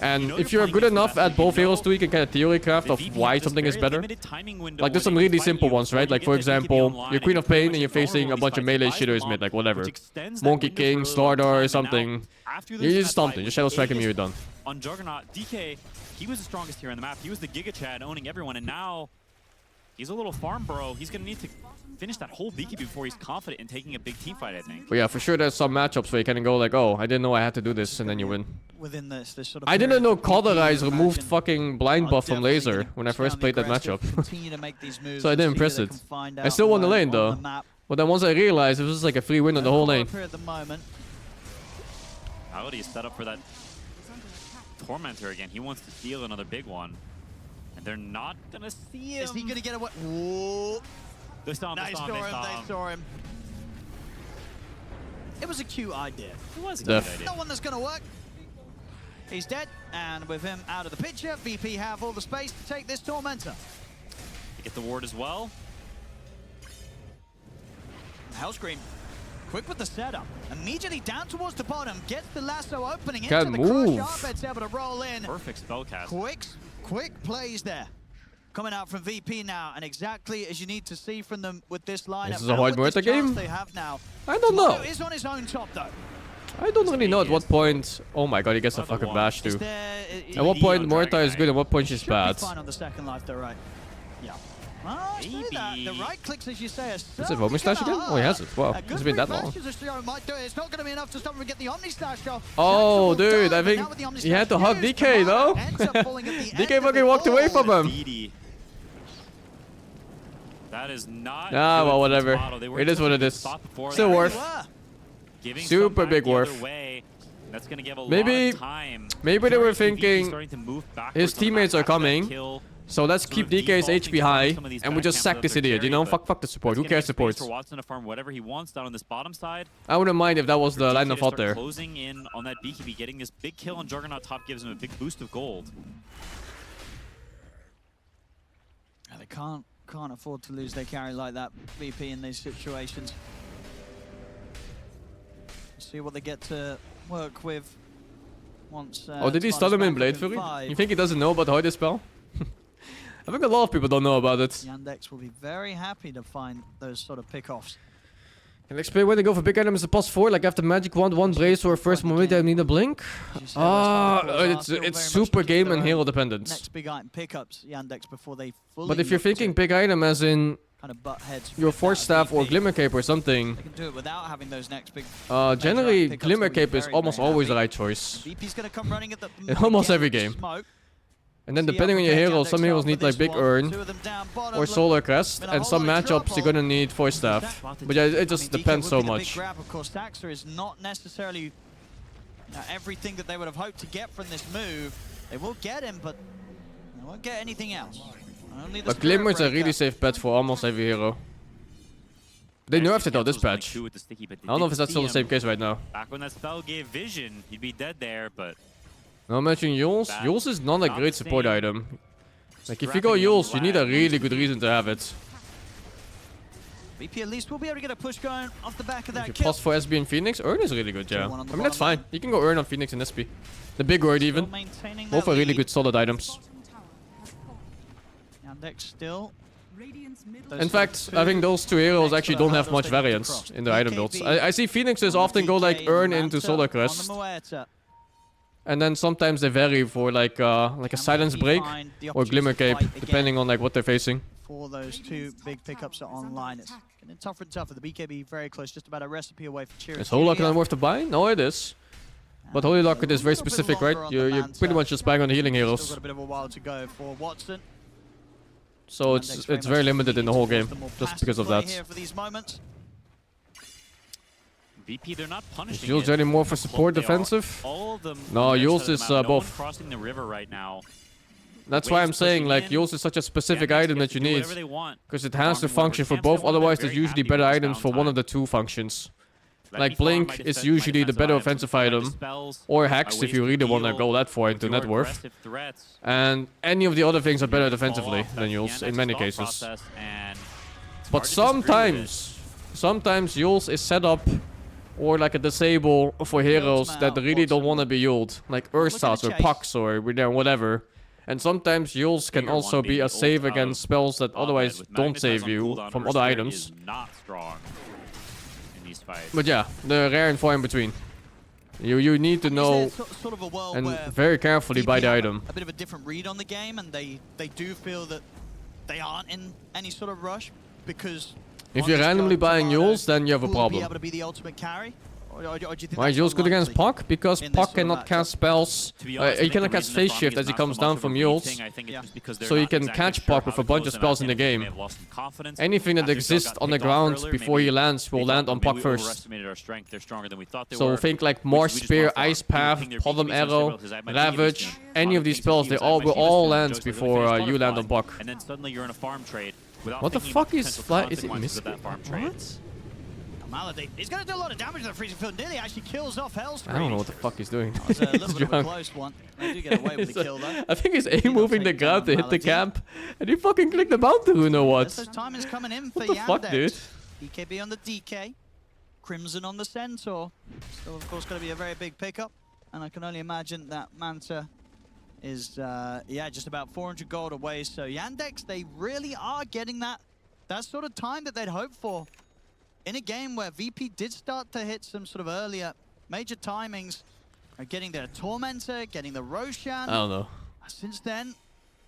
And if you're good enough at both heroes too, you can get a theory craft of why something is better. Like there's some really simple ones, right? Like for example, you're Queen of Pain and you're facing a bunch of melee shitters mid, like whatever. Monkey King, Slardar or something. You just stomp them, just Shadow Strike him, you're done. On Juggernaut, DK, he was the strongest here on the map. He was the Giga Chad owning everyone, and now he's a little farm bro. He's gonna need to finish that whole BKB before he's confident in taking a big team fight, I think. But yeah, for sure there's some matchups where you can go like, oh, I didn't know I had to do this, and then you win. Within this sort of I didn't know Cauterize Imagine removed fucking blind buff from definitely laser gonna when I first stand played that aggressive, matchup. continue to make these moves So I and didn't see press what it. they can find I out still won the on lane though. map. But then once I realized it was just like a free win on the whole lane. Up here at the moment. Audi is set up for that Tormentor again. He wants to steal another big one. And they're not gonna see him. Is he gonna get away? Whoa. They saw him, They saw him. It was a cute idea. It was a Def. good idea. No one that's gonna work. He's dead, and with him out of the picture, VP have all the space to take this Tormentor. They get the ward as well. Hellscream, quick with the setup. Immediately down towards the bottom, gets the lasso opening Can't into the move. crush. Arbed's able to roll in. Perfect spell cast. Quick plays there. Coming out from VP now, and exactly as you need to see from them with this lineup. This is a hard and with Muerta this chance game? They have now. I don't know. Is on his own top though. I don't really know at what point... Oh my god, he gets a fucking bash too. At what point Morta is good, at what point she's bad. Fine on the second life though, right? Yeah. Oh, see that. The right clicks, as you say, are Is it Omni Slash again? Oh, he has it. Wow, it's been that long. It's not going to be enough to stop him and get the Omni Slash off. Oh, dude, I think he had to hug DK though. DK fucking walked away from him. DD. That is not. Ah, good well, for whatever. Tomato. They were It is what it in is. spot before Still that. worth. Giving Super some back big the other worth. way. That's gonna give a Maybe- lot of time. Maybe they were Currently, VP thinking starting to move his backwards on the teammates map are after that coming. kill. So let's Sort keep of DK's defaulting HP to high, some of these and we back just cams sack of this their idiot, you carry, know? but Fuck the support. Who that's gonna cares make space supports? for Watson to farm whatever he wants down on this bottom side. I wouldn't mind if that was the For line DK of to thought start there. Closing in on that BKB, getting this big kill on Juggernaut top gives him a big boost of gold. Yeah, they can't afford to lose their carry like that, VP, in these situations. See what they get to work with once. Oh, did he stun him in Blade Fury? You think he doesn't know about the Hide spell? I think a lot of people don't know about it. YANDEX will be very happy to find those sort of pickoffs. Can I explain when they go for big items a plus 4, like after Magic Wand, 1 Brace or first moment I need a blink? It's super game and hero dependent. Next big item pickups, YANDEX, before they fully. But if you're look to thinking big item as in kind of butt heads your with Force that Staff or VP, Glimmer Cape or something, they can do it without having those next big. generally pickups Glimmer will be Cape is very, almost very always the happy. right choice. VP's gonna come running at the. In almost again every with the game. smoke. And then See depending how on your prepared hero, YANDEX some are heroes for need like this big one. Urn Two of them down bottom, or look, Solar Crest, been a and whole some lot of matchups trouble. you're gonna need Force Staff. But yeah, it just I mean, DK depends would so be the big much. grab. Of course, Taxa is not necessarily everything that they would have hoped to get from this move. They will get him, but they won't get anything else. Only the But Glimmer is a Spirit really Breaker. safe bet for almost every hero. They nerfed it though this patch. I don't know if that's still the same case right now. Back when that spell gave vision, you'd be dead there, but No mentioning Yules. Bad. Yules is not a Not great the support same. item. Like if you go Strapping on Yules, you need a lag. really good reason to have it. VP at least will be able to get a push going off the back of If that you kill. plus for SB and Phoenix, Urn is really good, yeah. One on the I mean that's bottom fine. You can go Urn on Phoenix and SB. The big word Still even. maintaining Both that are really lead. good solid items. Bottom tower has fallen. YANDEX still. Radiant's middle Those In sort fact, of I think those two heroes next actually sort of don't have hurdles much they need to variance cross. in their item builds. BKB I see Phoenixes on the often go like DK, Urn into Manta Solar on the Crest. Muerta. And then sometimes they vary for like a Can Silence he Break find the or Glimmer opportunity to Cape, fight again depending on like what they're facing. for those two big pickups are online. It's getting tougher and tougher. The BKB very close, just about a recipe away for Cheers. Is Holy Locket not worth to buy? No, it is. But Holy Locket is very specific, right? You're pretty much just buying on the healing Still heroes. got a bit of a while to go for Watson. So YANDEX it's very much limited in the whole game, towards the more just because of passive that. play here for these moments. VP, they're not punishing Is Yules it, ready more for but support they are defensive? all of them No, on their Yules side of the is, map. No one both. crossing the river right now. That's why I'm Waves saying pushing like in. Yules is such a specific YANDEX item gets that you to do need. whatever they want. Because it has to Farming whatever function they for can. both, Some of them otherwise are there's very usually happy better with this items for one of downtime. the two functions. Let Like me farm Blink my is defense- usually my the better defensive offensive items, item. spells, Or my Hex if ways you to really want to deal go that far into your net worth. aggressive threats. And any of the other things are better Fall defensively off. than That's Yules in YANDEX's many thought cases. process, and But sometimes Yules is set up or like a disable for heroes that really don't want to be Yuled. Like Ursas or Pucks or whatever. And sometimes Yules can also be a save against spells that otherwise don't save you from other items. Not strong in these fights. But yeah, the rare and far in between. You need to know sort of a world and where very carefully buy the item. a bit of a different read on the game, and they do feel that they aren't in any sort of rush because If you're randomly buying Yules, then you have a be problem. able to be the ultimate carry. Or do you think Why is that's Yules good against unlikely Puck? Because in this Puck sort of cannot matchup? cast spells. He cannot cast Phase Shift as he comes down from Yules. So he can catch Puck with a bunch of spells in the game. Anything that exists on the ground before he lands will land on Puck first. So think like Morse Spear, Ice Path, Pollen Arrow, Ravage, any of these spells, they will all land before you land on Puck. And then suddenly you're in a farm trade. What the fuck is fly? Is it missing? What? Malady. He's going to do a lot of damage to the freezing field. Nearly actually kills off Hellscream. I don't know what the fuck he's doing. That was a little bit of a close one. They do get away with the kill though. I think he's A moving the ground to hit the camp, and he fucking clicked the bounty rune or what? This time is coming in for What the fuck, Yandex. dude? EKB on the DK. Crimson on the Centaur. So of course going to be a very big pickup. And I can only imagine that Manta is, yeah, just about 400 gold away. So Yandex, they really are getting that sort of time that they'd hoped for. In a game where VP did start to hit some sort of earlier major timings, getting their Tormentor, getting the Roshan. I don't know. Since then,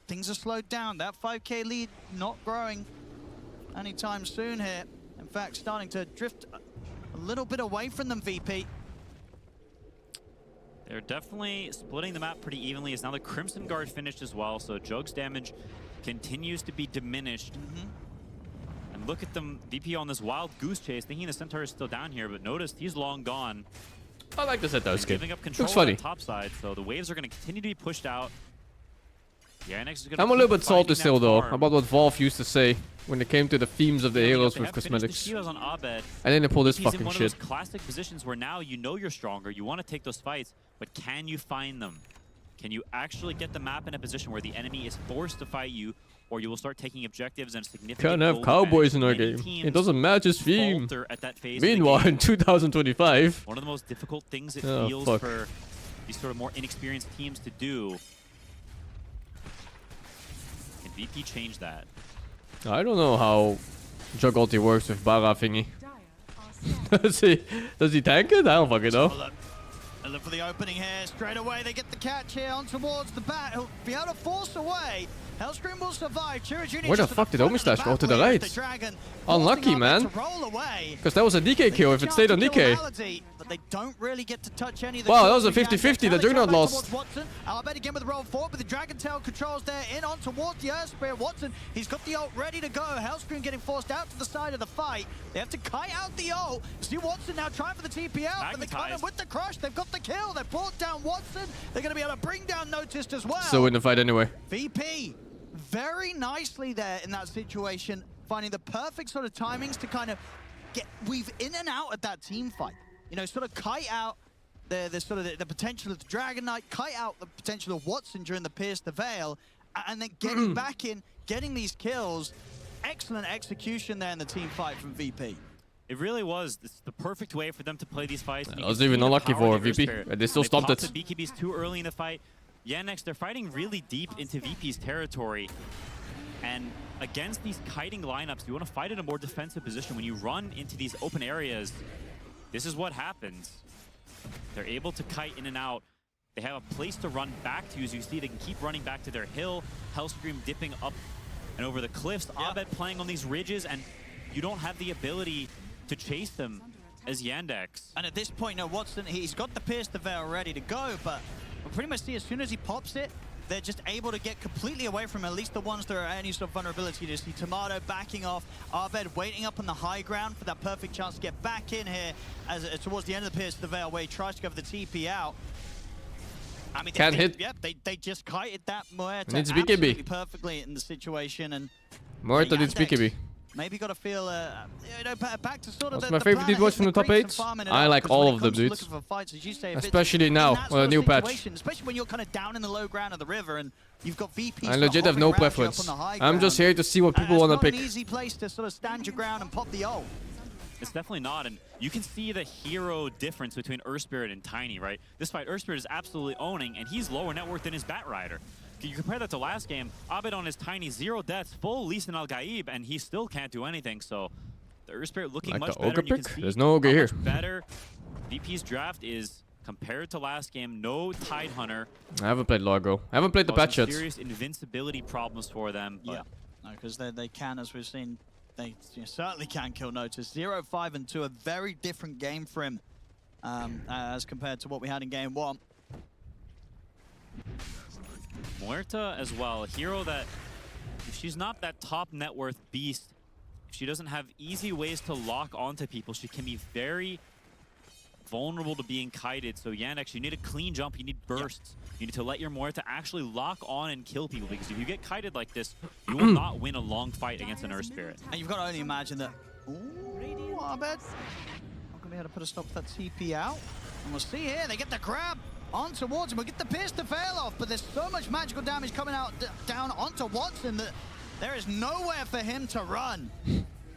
things are slowed down. That 5k lead not growing anytime soon here. In fact, starting to drift a little bit away from them, VP. They're definitely splitting the map pretty evenly as now the Crimson Guard finished as well, so Jug's damage continues to be diminished. And look at them, VP on this wild goose chase, thinking the Centaur is still down here, but notice he's long gone. I like the Centaur skin. Giving up control Looks funny. on the top side, so the waves are going to continue to be pushed out. YANDEX is gonna I'm a little keep bit salty fighting still that though farm. about what Valve used to say when it came to the themes of the heroes They with have finished the cosmetics. heroes on Abed. And then they pull this He's fucking in one shit. of those classic positions where now you know you're stronger, you want to take those fights, but can you find them? Can you actually get the map in a position where the enemy is forced to fight you, or you will start taking objectives and significant Can't have gold cowboys in our advantage? game. Many It doesn't match his teams theme. falter at that phase of the Meanwhile, game. in 2025. One of the most difficult things it Oh, feels fuck. for these sort of more inexperienced teams to do. Can VP change that? I don't know how Jug ulti works with Bara thingy. Does he tank it? I don't fucking know. And look for the opening here. Straight away, they get the catch here on towards the bat. He'll be able to force away. Hellscream will survive. Jr. Where the fuck did Omistash go? To the right. Unlucky, man. Because that was a DK kill if it stayed on DK. But they don't really get to touch any of the Wow, that was a kills. 50-50 that Juggernaut lost. Albed again with the roll forward, but the Dragon Tail controls there in on towards the Earth Spirit. Watson, he's got the ult ready to go. Hellscream getting forced out to the side of the fight. They have to kite out the ult. See Watson now trying for the TP out, but they come in with the crush. They've got the kill. They brought down Watson. They're going to be able to bring down Noticed as well. Still win the fight anyway. VP, very nicely there in that situation, finding the perfect sort of timings to kind of weave in and out of that team fight. You know, sort of kite out the sort of the potential of the Dragon Knight, kite out the potential of Watson during the Pierce the Veil, and then getting back in, getting these kills. Excellent execution there in the team fight from VP. It really was. It's the perfect way for them to play these fights. I was even unlucky for VP. They still stopped it. The BKBs too early in the fight. YANDEX, they're fighting really deep into VP's territory. And against these kiting lineups, you want to fight in a more defensive position. When you run into these open areas, this is what happens. They're able to kite in and out. They have a place to run back to. As you see, they can keep running back to their hill. Hellscream dipping up and over the cliffs. Abed playing on these ridges, and you don't have the ability to chase them as YANDEX. And at this point, no, Watson, he's got the Pierce the Veil ready to go, but we'll pretty much see as soon as he pops it, they're just able to get completely away from at least the ones that are at any sort of vulnerability. To see Tomato backing off, Abed waiting up on the high ground for that perfect chance to get back in here as towards the end of the Pierce the Veil, where he tries to go for the TP out. I mean, Can't hit. Yep, they just kited that Muerta Needs absolutely BKB. perfectly in the situation, and Muerta needs BKB. maybe got to feel, you know, back to sort of What's the my favorite plan dude watch from the ahead, top 8? creeps and farming it I up, like 'cause all when it of them, comes to dudes. looking for fights, as you say, if it's Especially in now, that on a sort of new patch. situation, especially when you're kind of down in the low ground of the river and you've got VPs. I legit have no preference. I'm just here to see what people want to pick. It's not an easy place to sort of stand your ground and pop the ult. It's definitely not, and you can see the hero difference between Earthspirit and Tiny, right? This fight, Earthspirit is absolutely owning, and he's lower net worth than his Bat Rider. You compare that to last game, Abed on his Tiny, 0 deaths, full Lee Sin Al-Gaib, and he still can't do anything, so the Earthspirit looking Like much the better. Ogre You can pick? see There's no Ogre how here. much better VP's draft is compared to last game. No Tide Hunter. I haven't played Largo. I haven't played the patch yet. Serious invincibility problems for them. But Yeah, no, because they can, as we've seen, they certainly can kill Notice. 0, 5, and 2, a very different game for him as compared to what we had in game 1. Muerta as well, a hero that, if she's not that top net worth beast, if she doesn't have easy ways to lock onto people, she can be very vulnerable to being kited. So Yandex, you need a clean jump, you need bursts. You need to let your Muerta actually lock on and kill people, because if you get kited like this, you will not win a long fight against an Earthspirit. And you've got to only imagine that. Ooh, Abed. Not going to be able to put a stop to that TP out. And we'll see here, they get the grab on towards him. We'll get the pierce to fail off, but there's so much magical damage coming out down onto Watson that there is nowhere for him to run.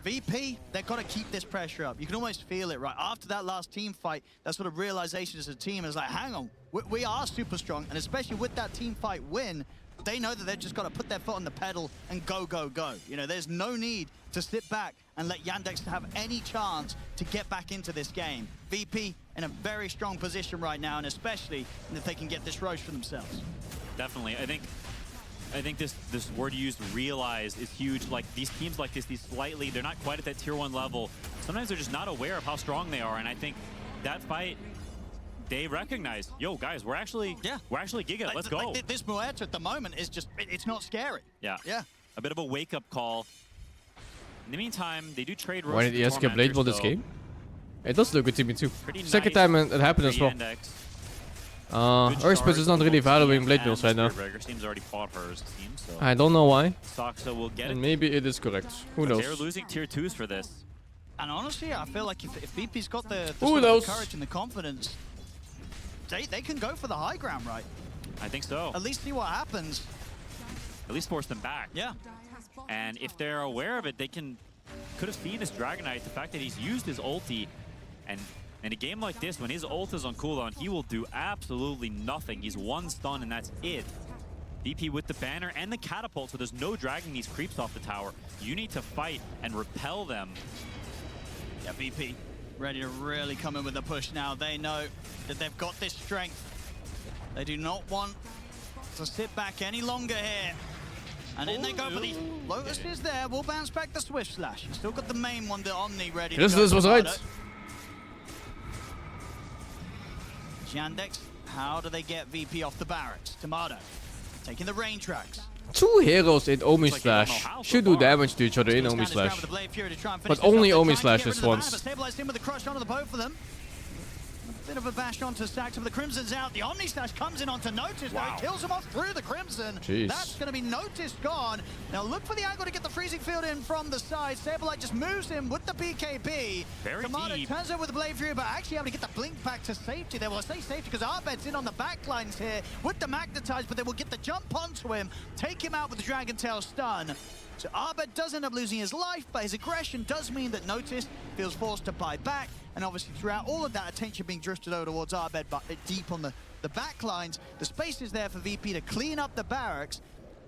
VP, they've got to keep this pressure up. You can almost feel it, right? After that last team fight, that sort of realization as a team is like, hang on, we are super strong, and especially with that team fight win, they know that they've just got to put their foot on the pedal and go, go, go. You know, there's no need to sit back and let Yandex have any chance to get back into this game. VP in a very strong position right now, and especially if they can get this Roche for themselves. Definitely. I think this word used, realize, is huge. Like these teams like this, they're not quite at that tier 1 level. Sometimes they're just not aware of how strong they are, and I think that fight, they recognize, yo guys, we're actually Giga, let's go. Like this Muerta at the moment is just, it's not scary. Yeah. Yeah. A bit of a wake-up call. In the meantime, they do trade Roche Why did ESK Blade for this game? It does look good to me too. Second time it happened as well. Earthspirit is not really valuing Blade Mills right now. Team's already fought hers, it seems, so. I don't know why. Soxa will get And it. maybe it is correct. Who knows? They're losing tier 2s for this. And honestly, I feel like if VP's got the Who sort of knows? the courage and the confidence, they can go for the high ground, right? I think so. At least see what happens. At least force them back. Yeah. And if they're aware of it, they could have seen this Dragonite, the fact that he's used his ulti, and in a game like this, when his ult is on cooldown, he will do absolutely nothing. He's 1 stun and that's it. VP with the banner and the catapult, so there's no dragging these creeps off the tower. You need to fight and repel them. Yeah, VP ready to really come in with the push now. They know that they've got this strength. They do not want to sit back any longer here. And in they go for the Lotus is there. We'll bounce back the Swift Slash. You've still got the main one, the Omni, ready to go. This was right. Yandex, how do they get VP off the barracks? Tomato taking the rain tracks. 2 heroes in Omi Slash should do damage to each other in Omi Slash. But only Omi Slash this once. Stabilized him with the crush onto the both of them. A bit of a bash onto Stacks, but the Crimson's out. The Omni Slash comes in onto Notice. Now he kills him off through the Crimson. Jeez. That's going to be Notice gone. Now look for the angle to get the freezing field in from the side. Sableye just moves him with the BKB. Very Tomato deep. turns over with the Blade Fury, but actually able to get the blink back to safety there. Well, I say safety because Arbed's in on the backlines here with the Magnetize, but they will get the jump onto him, take him out with the Dragon Tail stun. So Abed does end up losing his life, but his aggression does mean that Notice feels forced to buy back. And obviously throughout all of that attention being drifted over towards Abed, but deep on the back lines, the space is there for VP to clean up the barracks.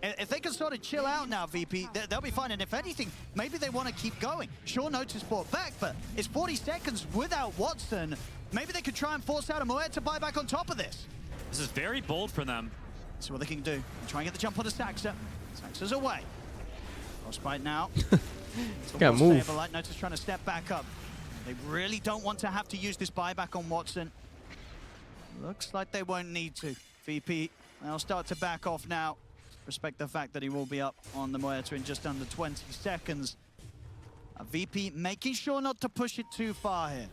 If they can sort of chill out now, VP, they'll be fine. And if anything, maybe they want to keep going. Sure, Notice fought back, but it's 40 seconds without Watson. Maybe they could try and force out a Muerta to buy back on top of this. This is very bold for them. See what they can do. Try and get the jump on the Saxa. Saxa's away. Frostbite now. Can't move. Like Notice trying to step back up. They really don't want to have to use this buyback on Watson. Looks like they won't need to. VP, they'll start to back off now. Respect the fact that he will be up on the Muerta in just under 20 seconds. VP making sure not to push it too far here.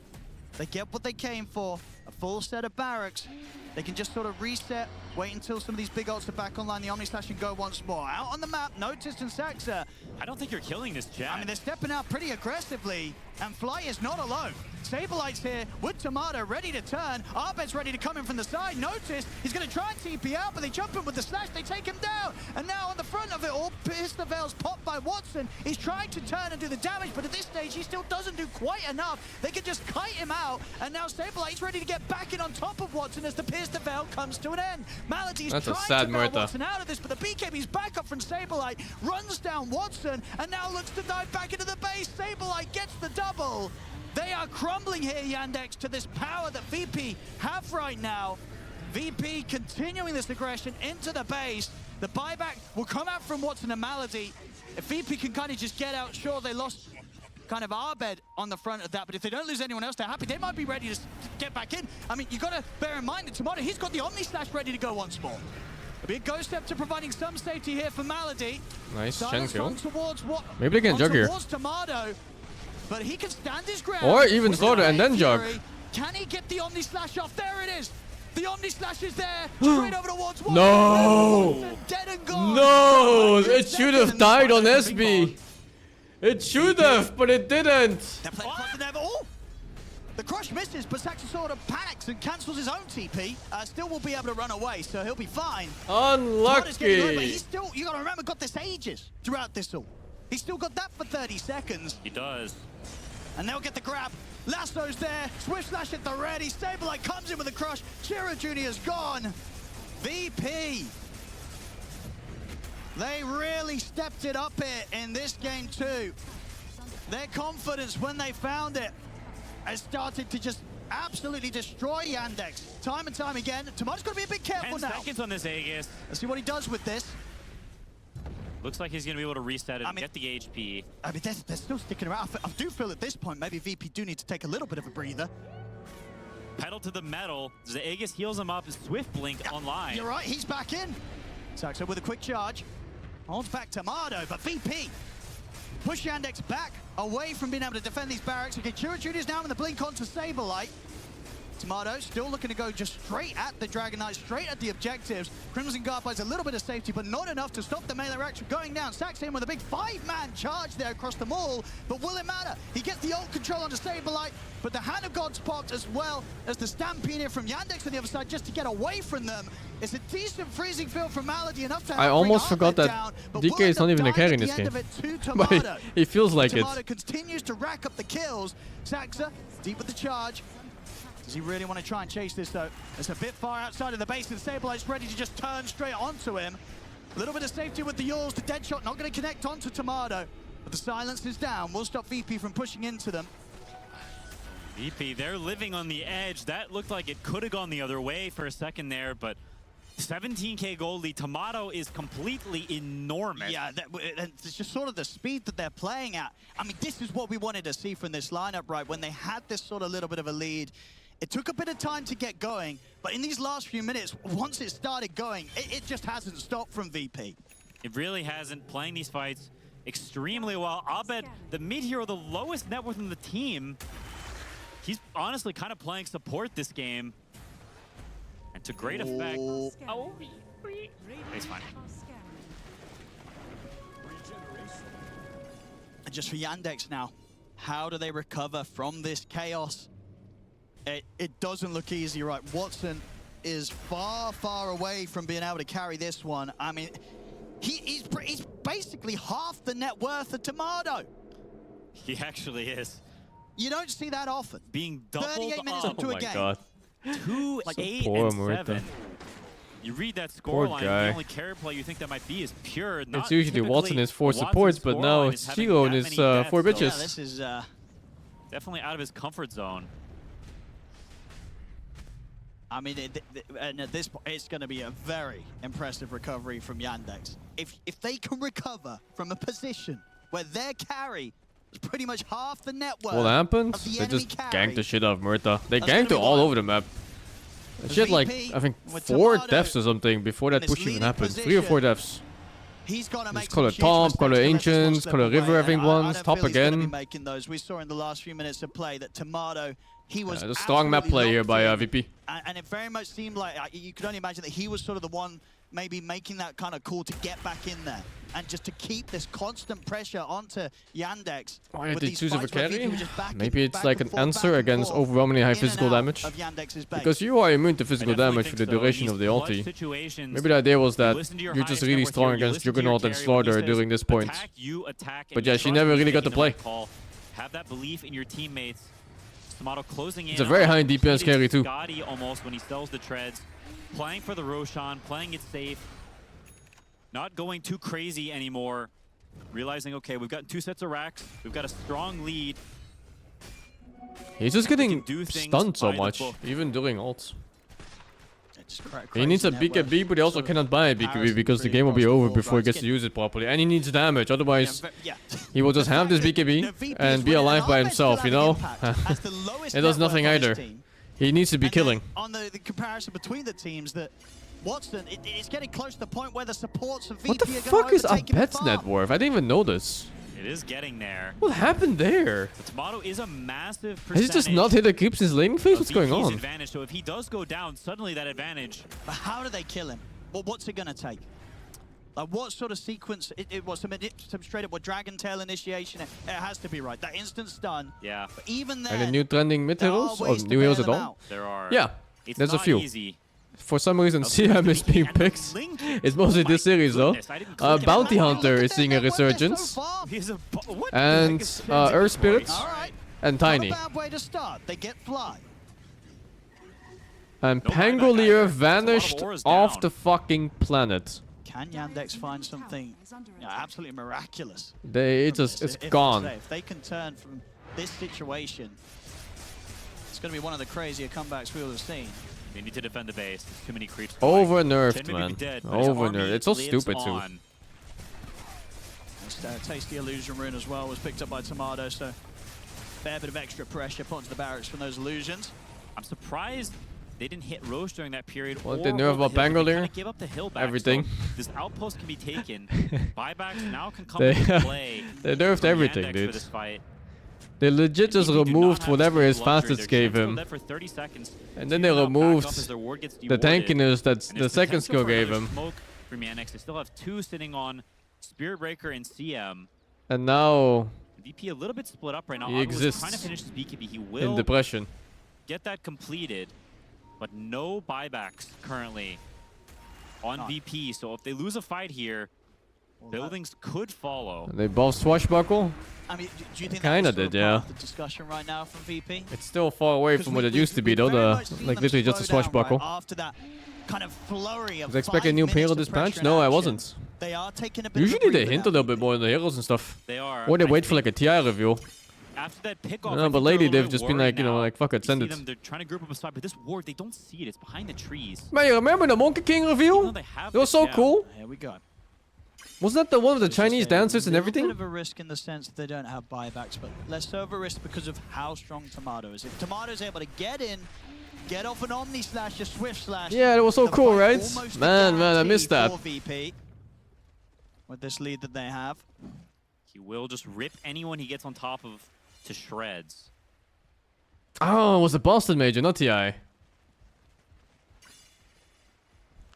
They get what they came for, a full set of barracks. They can just sort of reset, wait until some of these big ults are back online. The Omni Slash and go once more. Out on the map, Noticed and Saxa. I don't think you're killing this, chat. I mean, they're stepping out pretty aggressively, and Fly is not alone. Saberlight's here with Tomato ready to turn. Arbed's ready to come in from the side. Noticed, he's going to try and TP out, but they jump in with the slash. They take him down. And now on the front of it all, Pistol Veil's popped by Watson. He's trying to turn and do the damage, but at this stage, he still doesn't do quite enough. They can just kite him out, and now Saberlight's ready to get back in on top of Watson as the Pistol Veil comes to an end. Malady's trying to bail Watson out of this, but the BKB's back up from Saberlight, runs down Watson, and now looks to dive back into the base. Saberlight gets the double. They are crumbling here, Yandex, to this power that VP have right now. VP continuing this aggression into the base. The buyback will come out from Watson and Malady. If VP can kind of just get out, sure, they lost kind of Arbed on the front of that, but if they don't lose anyone else, they're happy. They might be ready to get back in. I mean, you got to bear in mind that Tomato, he's got the Omni Slash ready to go once more. A big Ghost Step to providing some safety here for Malady. Nice Chen kill. Towards Maybe they can jug here. Tomato. But he can stand his ground. Or even slaughter and then jug. Can he get the Omni Slash off? There it is. The Omni Slash is there. Straight over towards Watson. No! Dead and gone. No! It should have died on SB. It should have, but it didn't. They're playing close to them. Oh! The crush misses, but Saxon sort of panics and cancels his own TP. Still will be able to run away, so he'll be fine. Unlucky. But he's still, you got to remember, got this ages throughout this all. He's still got that for 30 seconds. He does. And they'll get the grab. Lasso's there. Swift Slash at the ready. Saberlight comes in with a crush. Shiro Jr.'s gone. VP. They really stepped it up here in this game too. Their confidence when they found it has started to just absolutely destroy Yandex. Time and time again. Tomato's got to be a bit careful 10 now. seconds on this Aegis. Let's see what he does with this. Looks like he's going to be able to reset it and get the HP. I mean, they're still sticking around. I do feel at this point, maybe VP do need to take a little bit of a breather. Pedal to the metal. The Aegis heals him up. Swift Blink online. You're right, he's back in. Saxo with a quick charge. Holds back Tomato, but VP push Yandex back away from being able to defend these barracks. Okay, Shiro Jr.'s now in the blink onto Saberlight. Tomato still looking to go just straight at the Dragon Knight, straight at the objectives. Crimson Guard buys a little bit of safety, but not enough to stop the melee action going down. Sax in with a big 5-man charge there across the mall, but will it matter? He gets the ult control onto Saberlight, but the Hand of God's popped as well as the Stampede here from Yandex on the other side just to get away from them. It's a decent freezing field from Malady, enough to I almost forgot that DK is not even a carry in this game. But he feels like it. Tomato continues to rack up the kills. Saxa deep with the charge. Does he really want to try and chase this, though? It's a bit far outside of the base, and Saberlight's ready to just turn straight onto him. A little bit of safety with the Yules. The dead shot not going to connect onto Tomato, but the silence is down. We'll stop VP from pushing into them. VP, they're living on the edge. That looked like it could have gone the other way for a second there, but 17k gold lead. Tomato is completely enormous. Yeah, it's just sort of the speed that they're playing at. I mean, this is what we wanted to see from this lineup, right? When they had this sort of little bit of a lead, it took a bit of time to get going, but in these last few minutes, once it started going, it just hasn't stopped from VP. It really hasn't. Playing these fights extremely well. Abed, the mid hero, the lowest net worth in the team, he's honestly kind of playing support this game. And to great effect. Oh, he's fine. And just for Yandex now, how do they recover from this chaos? It doesn't look easy, right? Watson is far, far away from being able to carry this one. I mean, he's basically half the net worth of Tomato. He actually is. You don't see that often. Being doubled 38 minutes up. into a game. God. 2, So 8, poor and Muerta. 7. You read that Poor scoreline, guy. the only carry play you think that might be is pure. Not It's usually typically Watson is 4 Watson's supports, but now scoreline it's is having Chigo and that his many deaths, 4 so bitches. Yeah, this is... definitely out of his comfort zone. I mean, and at this point, it's going to be a very impressive recovery from Yandex. If they can recover from a position where their carry is pretty much half the net worth What happened? of the They enemy just carry, ganked the shit out of Muerta. They That's gonna ganked be it all wild. over the map. That shit like, VP I think with 4 Tomato deaths or something before that in this push even leading happened. 3 or 4 position. deaths. He's got to make Just call it some huge top, mistakes. call it The rest ancients, wants to call it step river, away, I think and once, don't top feel he's gonna be again. making those. We saw in the last few minutes of play that Tomato he was There's a strong map play here by VP. And it very much seemed like you could only imagine that he was sort of the one maybe making that kind of call to get back in there and just to keep this constant pressure onto Yandex. Why did they these choose over fights where carry? VP was just Maybe it's back like and an forth, answer back and against forth, overwhelmingly high in and physical out damage. of Yandex's base. Because you are immune to physical damage with the duration of the ulti. Maybe the idea was that you're just really strong against Juggernaut and Slaughter during this point. But yeah, she never really got to play. Have that belief in your teammates. Tomato closing in. It's a very high DPS carry too. Gotti almost when he sells the treads. Playing for the Roshan, playing it safe. Not going too crazy anymore. Realizing, okay, we've got 2 sets of racks. We've got a strong lead. He's just getting do things stunned so by the much, book. even during ults. It's crazy He needs a network BKB, but he also sort of cannot buy a BKB comparison because the really game will be across the over board, before he right? gets to use it properly. And he needs damage, otherwise Yeah. he will just have this BKB and be alive by himself, you know? It does nothing either. He needs to be killing. On the comparison between the teams, that Watson, it's getting close to the point where the supports of VP What the are fuck going is to overtake him in Abed's farm. net worth? I didn't even know this. It is getting there. What happened there? The Tomato is a massive Has percentage. he just not hit a creep since laning phase? What's going VP's on? Advantage. So if he does go down, suddenly that advantage. But how do they kill him? Well, what's it going to take? Like, what sort of sequence? It was some straight up Dragon Tail initiation. It has to be right. That instant stun. Yeah. But even then, Any new trending mid there are heroes? Or ways to new heroes bail at them all? out. There are. Yeah, It's there's a not few. Easy. For some reason, CM is being picked. It's mostly this series though. Bounty Hunter is seeing a resurgence. And Earth Spirits All right. and Not Tiny. a bad way to start. They get fly. And No buyback Pangolier either. vanished Total Aurora's off down. the fucking planet. Can Yandex find something absolutely miraculous? It's from just, this? it's If gone. If they can turn from this situation, it's going to be one of the crazier comebacks we will have seen. They need to defend the base. There's too many creeps. Over Chen nerfed, may be man. dead, but his Over army nerfed. It's so lives stupid too. on. This tasty illusion rune as well was picked up by Tomato, so fair bit of extra pressure put onto the barracks from those illusions. I'm surprised they didn't hit Roche during that period. What or they nerf hold the about hill, but they Pangolier? kinda give up the hill back, Everything. So this outpost can be taken. Buybacks now can come They- into play. They nerfed from everything, Yandex dude. For this fight. They legit just VP do not removed have whatever the his luxury. fastest They're gave still him. dead for 30 seconds. And then Do they not back removed up as their ward gets the dewarded. tankiness that And the there's second potential skill for gave another him. Smoke from YANDEX. They still have 2 sitting on Spirit Breaker and CM. And now VP a little bit split up right now. He Otto was exists trying to finish his BKB. He in will depression. get that completed, but no buybacks currently on None. VP. So if they lose a fight here, buildings could follow. And they both swashbuckle. I mean, do you think Kinda that was sort of did, part yeah. of the discussion right now from VP? It's still far away from what it used to be though. Like literally just a swashbuckle. After that kind of flurry of Was I expecting a new payload dispatch? No, I wasn't. They are taking a bit Usually of a they breather hint now. a little bit more in the heroes and stuff. They are. Or they I wait for think like a TI review. after that pickoff. No, but lately they've just been like, you know, like fuck it, send it. They're trying to group up a spot, but this ward they don't see it. It's behind the trees. Man, you remember the Monkey King Even review? though they have It was this, so yeah. cool. Here we go. Wasn't that the one with the It's just Chinese a dancers and little everything? bit of a risk in the sense that they don't have buybacks, but less so of a risk because of how strong Tomato is. If Tomato's able to get in, get off an Omni Slash, a Swift Slash. Yeah, it was so the cool, fight right? almost a Man, I guarantee missed that. for VP with this lead that they have. He will just rip anyone he gets on top of to shreds. Oh, it was a Boston Major, not TI.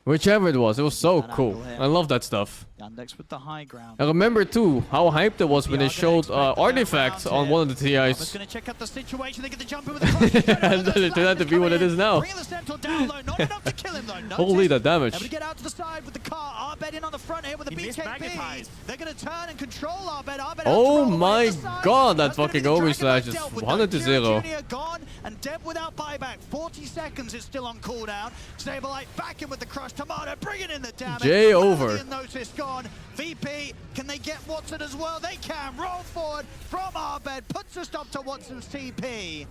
Whichever it was so That cool. angle here. I love that stuff. Yandex with the high ground. I remember too how hyped it was when they showed artifacts on one of the I TIs. was going to check out the situation. They get the jump in with the cross. And then it turned out to be what it is now. Bringing the central down low. Not enough to kill him though. Holy, that damage. Able to get out to the side with the car. Arbed in on the front here with the He missed BKB. magnetized. They're going to turn and control Arbed. Arbed Oh out to roll my away to the side. god, that That's gonna be fucking the Omi Dragon slash Knight is dealt with. 100 to Kira 0. Jr. gone and Deb without buyback. 40 seconds is still on cooldown. Saberlight back in with the crush. Tomato bringing in the damage. J over. Notice gone. VP, can they get Watson as well? They can. Roll forward from Arbed. Puts a stop to Watson's TP.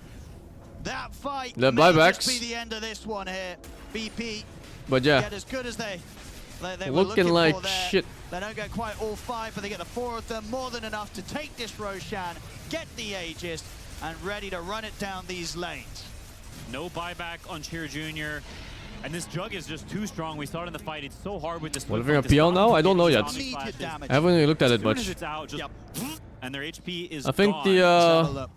That fight The may buybacks. just be the end of this one here. VP But yeah, get as good as they were looking looking like for there. shit. They don't get quite all 5, but they get the 4 of them. More than enough to take this Roshan, get the Aegis, and ready to run it down these lanes. No buyback on Cheer Jr. And this Jug is just too strong. We saw it in the fight. It's so hard with this. What, having a PL now? I don't know yet. Immediate damage. I haven't really looked at As it soon as much. it's out, just and their HP is I think gone. the Let's have a look.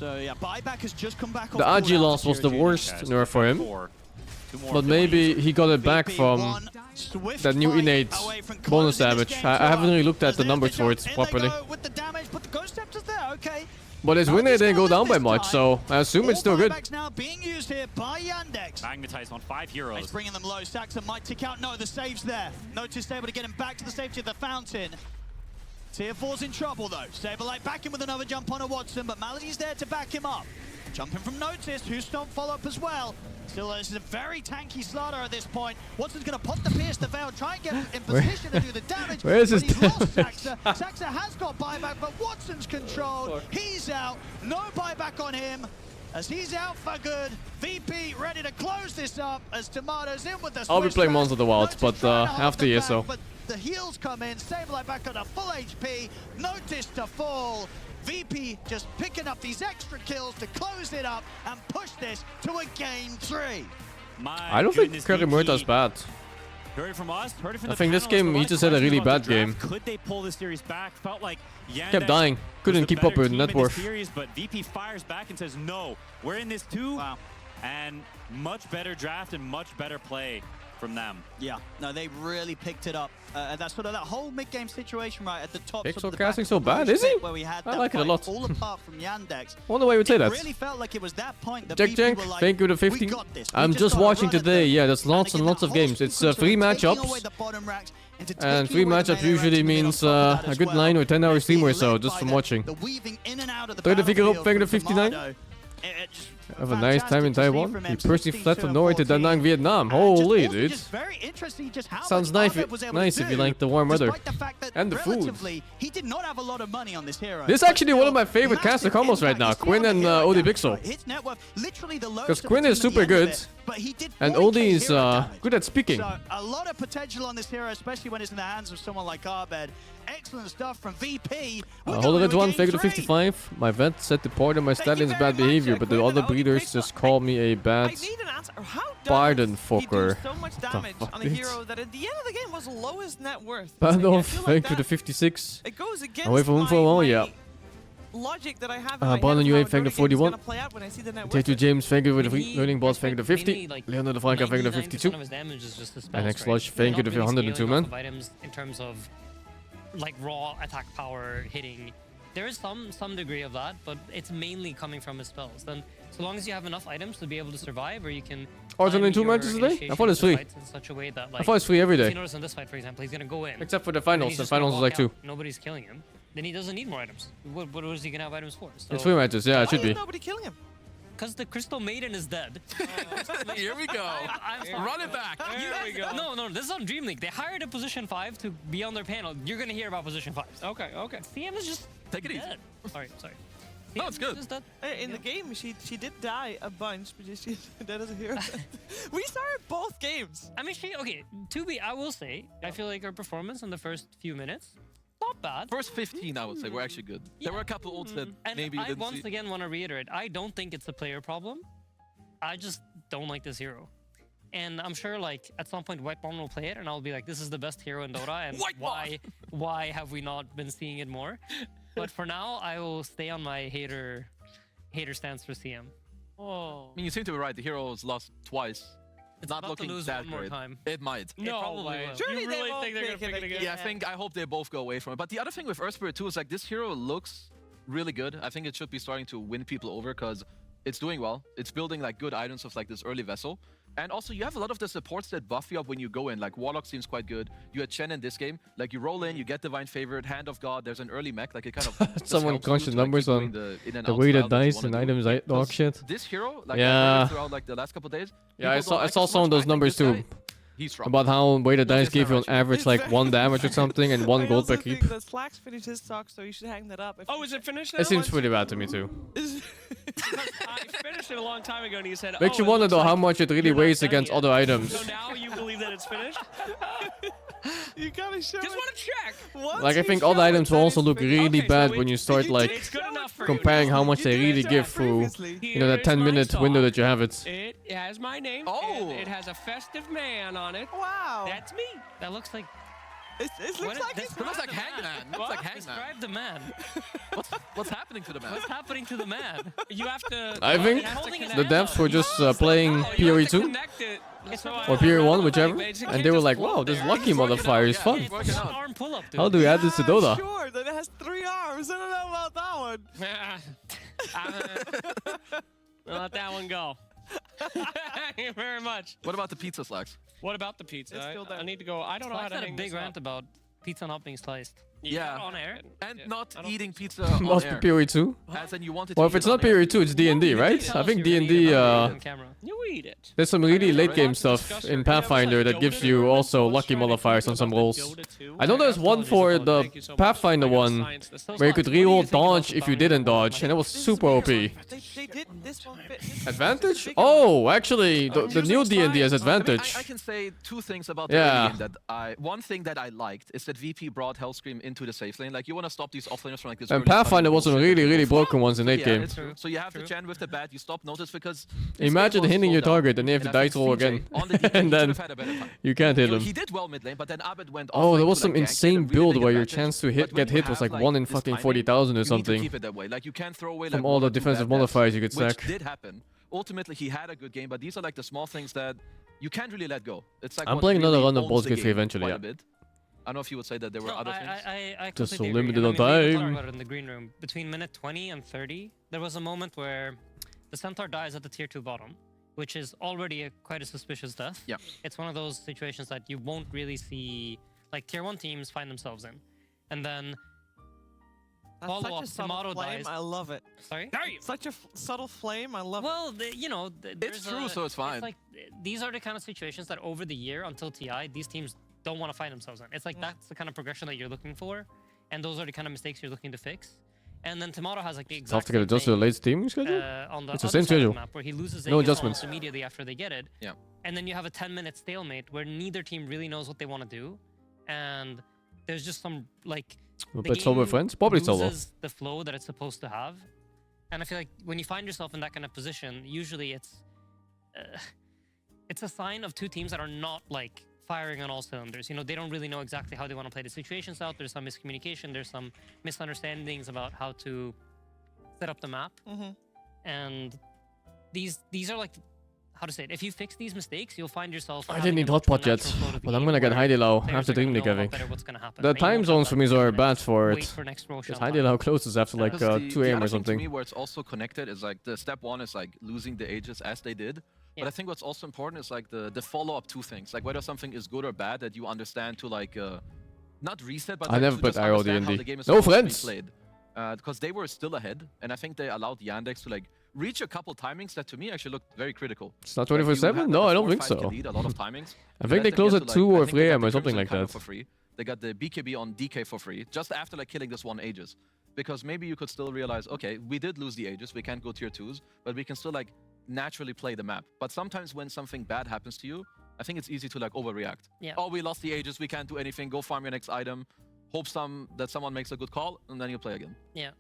So yeah, buyback has just come back. The off AG cooldown loss for was the Junior. worst nerf for him. Two more But maybe he got it back VP from one, swift that new fight innate away from bonus closing this damage. game I haven't to really looked at the there's numbers for jump. it In they properly. go with the damage, but the Ghost Scepter's there, okay. But his win rate didn't go down by much, so I assume it's still good. Buybacks now being used here by Yandex. Magnetized on 5 He's heroes. bringing them low. Saxon might tick out. No, the save's there. Notice able to get him back to the safety of the fountain. Tier 4's in trouble though. Saberlight back in with another jump on a Watson, but Melody's there to back him up. Jumping from Notice, who's Stomp follow up as well. Still, this is a very tanky Slaughter at this point. Watson's going to put the Pierce the Veil, try and get in position to do the damage. Where is but his he's lost damage? Saxa. Saxa has got buyback, but Watson's controlled. He's out. No buyback on him. As he's out for good. VP ready to close this up as Tomatoes in with the I'll be switch playing back. Monster of the Wilds, Notice but trying to hold after the year back, so. but the heals come in. Saberlight back on a full HP. Notice to fall. VP just picking up these extra kills to close it up and push this to a game 3. I don't think Karimurta's bad. Heard it from us, heard it from I the think this panel. game, There's he a just lot had a of really questions bad about the game. draft. Could they pull this series back? Felt like Yandex Kept dying. Couldn't was the keep up better with team in net this worth. series, but VP fires back and says, no, we're in this too. Wow. And much better draft and much better play from them. Yeah, no, they really picked it up. That's sort of that whole mid-game situation right at the top. Pixel sort of the casting back so of the bad, low is he? split Where we had I that like it a fight lot. all apart from Yandex. Wonder why you would say It that. really felt like it was that point that Jack VP Jank, were like, thank you to "We 50. got this. We I'm just gotta watching run at today. them." Yeah, there's And lots again, and lots that of games. whole It's control, free taking away matchups. the bottom racks into And taking free away the matchups melee usually racks in the middle means of that a as good well. 9 or 10 hour They're stream or being so, led just by from the watching. weaving in and out of the Thank you to Figure Up, battlefield thank you to from 59. Tomato. It's Have a nice time in fantastic to see Taiwan. from He M16 personally fled from Norway to Da 14. Nang, Vietnam. And Holy, just also dude. just very interesting just how Sounds much nice, Arvid was able to nice if you do, like the warm weather. despite the fact that And the food. relatively, he did not have a lot of money on this hero. This is but actually one of my still, favorite caster massive combos right impact. now, He's Quinn beyond and the hero Odie damage, Pixel. right? His net worth, literally the lowest 'Cause of the Quinn is team at the super end of good, it, but he did and 40K Odie is hero damage. good at speaking. So a lot of potential on this hero, especially when it's in the hands of someone like Arbed. Excellent stuff from VP. Hold it one, figure to 55. My vet said the part of my stallion's bad behavior, but the other breeders just call me a bad I need an answer. How pardon does he do fucker. so much The damage fuck, on a dude? hero that at the end of the game was lowest net worth? Bad I off, feel like thank you to that- 56. It goes against Away from him for a while, yeah. logic that I have in Uh, my head Brandon of UA, how thank you to Dota games 41. gonna play out when I see the net Take worth. to James, thank you for the He- learning boss, thank you to 50. mainly, like, Leonardo Franca, thank you to 52. 99% of his damage is just the And spells, next right? Slush, They're thank you not to really 102, scaling man. off of items in terms of like raw attack power hitting. There is some degree of that, but it's mainly coming from his spells. Then, so long as you have enough items to be able to survive, or you can. Oh, it's time only 2 your matches today? I initiation thought it was into 3. fights in such a way that, I like, thought it's 3 every if you day. notice in this fight, for example, he's gonna go in. Except for the and finals. he's The just gonna finals was walk like 2. out. Nobody's killing him. Then he doesn't need more items. What is he gonna have items for? So, It's 3 matches, yeah, it should Why is be. nobody killing him? because the Crystal Maiden is dead. Here we go. I'm Run it back. There we go. No, this is on DreamLeague. They hired a position 5 to be on their panel. You're gonna hear about position 5. Okay, okay. CM is just Take it easy. dead. Sorry. No, it's CM is good. just dead. In the game, she did die a bunch, but she dead as a hero. We started both games. I mean, I will say, I feel like her performance in the first few minutes, not bad. First 15, I would say, were actually good. There were a couple ults that And maybe you I didn't once see. again want to reiterate, I don't think it's a player problem. I just don't like this hero. And I'm sure, like, at some point, White Bomb will play it, and I'll be like, this is the best hero in Dota, and why have we not been seeing it more? But for now, I will stay on my hater stance for CM. Oh. I mean, you seem to be right. The hero's lost twice. It's Not about looking to lose that one more great. time. It might. It probably way. will. Surely You they really won't think they're gonna pick it pick it again? again. I hope they both go away from it. But the other thing with Earth Spirit too is like this hero looks really good. I think it should be starting to win people over because it's doing well. It's building like good items of like this early vessel. And also you have a lot of the supports that buff you up when you go in. Like Warlock seems quite good. You had Chen in this game. Like you roll in, you get Divine Favorite, Hand of God. There's an early mech. Like it kind of just Someone helps crunched you the to, like, numbers keep on doing the in and the out way style that you dice wanna and do. items dog Because shit. This hero, like Yeah. throughout like the last couple days. Yeah, I people don't like saw it so some of much, but I those think numbers this too. guy, he's strong. About how weighted dice just give you on average. average like 1 damage or something and 1 I gold per also keep. think that Slacks finished his talk, so you should hang that up. Oh, is it finished now? It seems pretty bad to me too. I finished it a long time ago, and he said, Makes "Oh, you it wonder looks though how like much it really you're not weighs done against yet." other items. So now you believe that it's finished? You gotta show Just it. want to check. Once Like I you think all show the it, items will then also it's look finished. really Okay, bad so when you start like It's good enough for comparing you. how much You they did really it give through, previously. you know, that Here's my 10-minute window song. that you have it. It has my name. Oh. And it has a festive man on it. Wow. That's me. That looks like It looks like he's It looks like Hangman. It looks like Hangman. Describe the man. What's happening to the man? What's happening to the man? You have to. I think the devs were just playing You have to PoE2 connect it. or PoE1, whichever, and they were like, wow, this lucky modifier is fun. It's working out. Arm pull-up, dude. How do we add this to Dota? Sure, that it has 3 arms. I don't know about that one. Let that one go. Thank you very much. What about the pizza slacks? What about the pizza? It's still there. I need to go. I don't know how Slack's to had a hang big this up. rant about pizza not being sliced. Yeah. On air. And Yeah, not I don't eating think pizza on Must air. be PoE2. As in you wanted Well, to if eat it's it on not air. PoE2, it's D&D, right? I think D&D, On camera. You eat it. there's some really late game stuff in Pathfinder that gives you also lucky modifiers on some rolls. I know there's one for the Pathfinder one where you could reroll dodge if you didn't dodge, and it was super OP. They did this one. Advantage? Oh, actually, the new D&D has advantage. I can say 2 things about Yeah. the game that one thing that I liked is that VP brought Hellscream into the safe lane. Like you want to stop these offlaners from like this. And early Pathfinder fight was some bullshit. really broken ones in late Yeah, game. it's true. So you have the chant with the bat, you stop notice because Imagine hitting your target and you have to dice roll again. And then you can't hit him. He did well mid lane, but then Abed went off. Oh, there lane was to, some like, gank, insane get a really build big where your advantage. chance to But when get you hit was have, like 1 in this fucking timing, 40,000 or you need to something. keep it that way. Like you can't throw away From like all 1 the or 2 defensive bad deaths, modifiers you could which stack. did happen. Ultimately, he had a good game, but these are like the small things that you can't really let go. It's like I'm what playing another really run of owns Balls the Gate 3 game eventually, quite yeah. a bit. I don't know if you would say that there were No, other things. I Just so completely agree. limited And on I mean, we time. talked about it in the green room. Between minute 20 and 30, there was a moment where the Centaur dies at the tier 2 bottom, which is already quite a suspicious death. Yeah. It's one of those situations that you won't really see, like tier 1 teams find themselves in. And then That's follow such up, a subtle Tomato flame. dies. I love it. Sorry? Such a subtle flame. I love it. Well, you know, It's true, so it's fine. like these are the kind of situations that over the year until TI, these teams don't want to find themselves in. It's like that's the kind of progression that you're looking for, and those are the kind of mistakes you're looking to fix. And then Tomato has like the exact Tough to get same adjusted to the thing, late steaming schedule? on the It's the other same side of schedule. the map where he loses No AS adjustments. immediately after they get it. Yeah. And then you have a 10-minute stalemate where neither team really knows what they want to do, and there's just some like We'll the play solo with game friends? Probably solo. loses the flow that it's supposed to have. And I feel like when you find yourself in that kind of position, usually it's a sign of 2 teams that are not like firing on all cylinders. You know, they don't really know exactly how they want to play the situations out. There's some miscommunication. There's some misunderstandings about how to set up the map. And these are like, how to say it? If you fix these mistakes, you'll find yourself. I having didn't need a much more hotpot yet, natural flow to the but I'm game gonna get where Heidi-Lao players after are gonna DreamLeague, know I a lot think. better what's gonna happen. The And you won't time have zones that for me 10 are minutes bad for wait it. for next Roshan Because time. Heidi-Lao closes after like Because 2 the AM other or thing to me something. where it's also connected is like the step 1 is like losing the ages as they did. Yeah. But I think what's also important is like the follow-up to things. Like whether something is good or bad that you understand to like not reset, but I like, never to played just IRL understand how D&D. the game is No supposed to be friends. played. Because they were still ahead, and I think they allowed YANDEX to like reach a couple timings that to me actually looked very critical. It's not Like, you 24/7? had, No, like, a I don't 4 or think 5 so. kill lead a lot of timings. I think Let they them close get at to, 2 like, or I think 3 they got AM the or something Crimson like cover that. For free. They got the BKB on DK for free, just after like killing this 1 Aegis. Because maybe you could still realize, okay, we did lose the Aegis, we can't go tier 2s, but we can still like naturally play the map. But sometimes when something bad happens to you, I think it's easy to like overreact. Yeah. Oh, we lost the Aegis, we can't do anything, go farm your next item, hope that someone makes a good call, and then you play again. Yeah.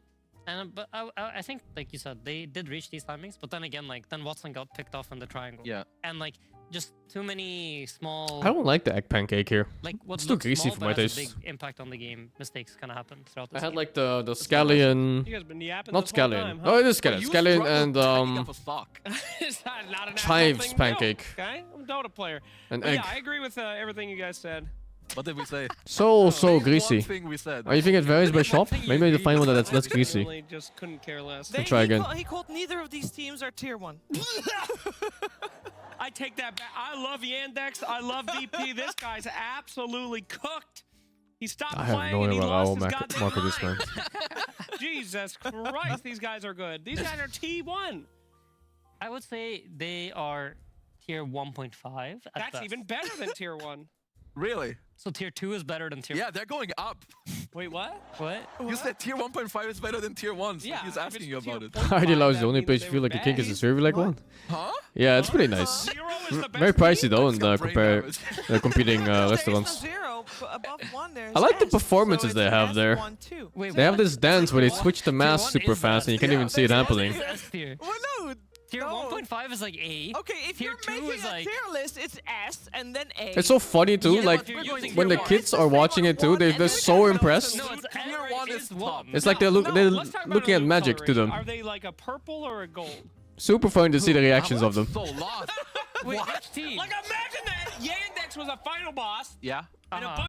And but I think, like you said, they did reach these timings, but then again, like then Watson got picked off in the triangle. Yeah. And like just too many small. I don't like the egg pancake here. Like what's It's too greasy small, for but my has a taste. big impact on the game. Mistakes kind of happen throughout I this had game. like the scallion. You guys been yapping Not this whole scallion. time, Oh, huh? it is scallion. You Scallion struggled and tagging up a stock. It's not an actual chives thing. pancake. No, okay, I'm a Dota player. An But egg. yeah, I agree with everything you guys said. What did we say? So One greasy. thing we said. Oh, you think it varies by shop? think you Maybe I need to agree find one with that's less I greasy. really just couldn't care less. try again. He called neither of these teams are tier 1. I take that back. I love Yandex. I love VP. This guy's absolutely cooked. He stopped I have playing no and he idea what I lost will his goddamn market this man. mind. Jesus Christ, these guys are good. These guys are T1. I would say they are tier 1.5. at That's best. even better than tier 1. Really? So tier 2 is better than tier. Yeah, they're going up. Wait, what? What? You said tier 1.5 is better than tier 1, so Yeah. he's if asking it's you tier about it. 0.5, Heidi-Lao is that the only means place they you feel were like a kink is a bad. server like one. Huh? Yeah, it's pretty nice. Zero is the best Very pricey team? though in got the brain damage. competing There's no restaurants. 0 above 1. There's I like the S, performances so they it's have S, there. 1, 2. Wait, They have what? this dance where they switch the mask one super is fast and you that. can't even see it happening. It's S tier. Well, no, Tier No. 1.5 is like A. Okay, if Tier you're 2 making is a like... tier list, it's S and then A. It's so funny too. Yeah, Like but you're using when the tier kids one. are watching it too, they're so impressed. No, it's Tier average one is is top. 1. It's like they're let's talk about looking a at loot magic to coloration. them. Are they like a purple or a gold? Super fun to see the reactions of them. So lost. Wait, What? team? Like imagine that YANDEX was a final boss Yeah. and a Uh-huh. bunch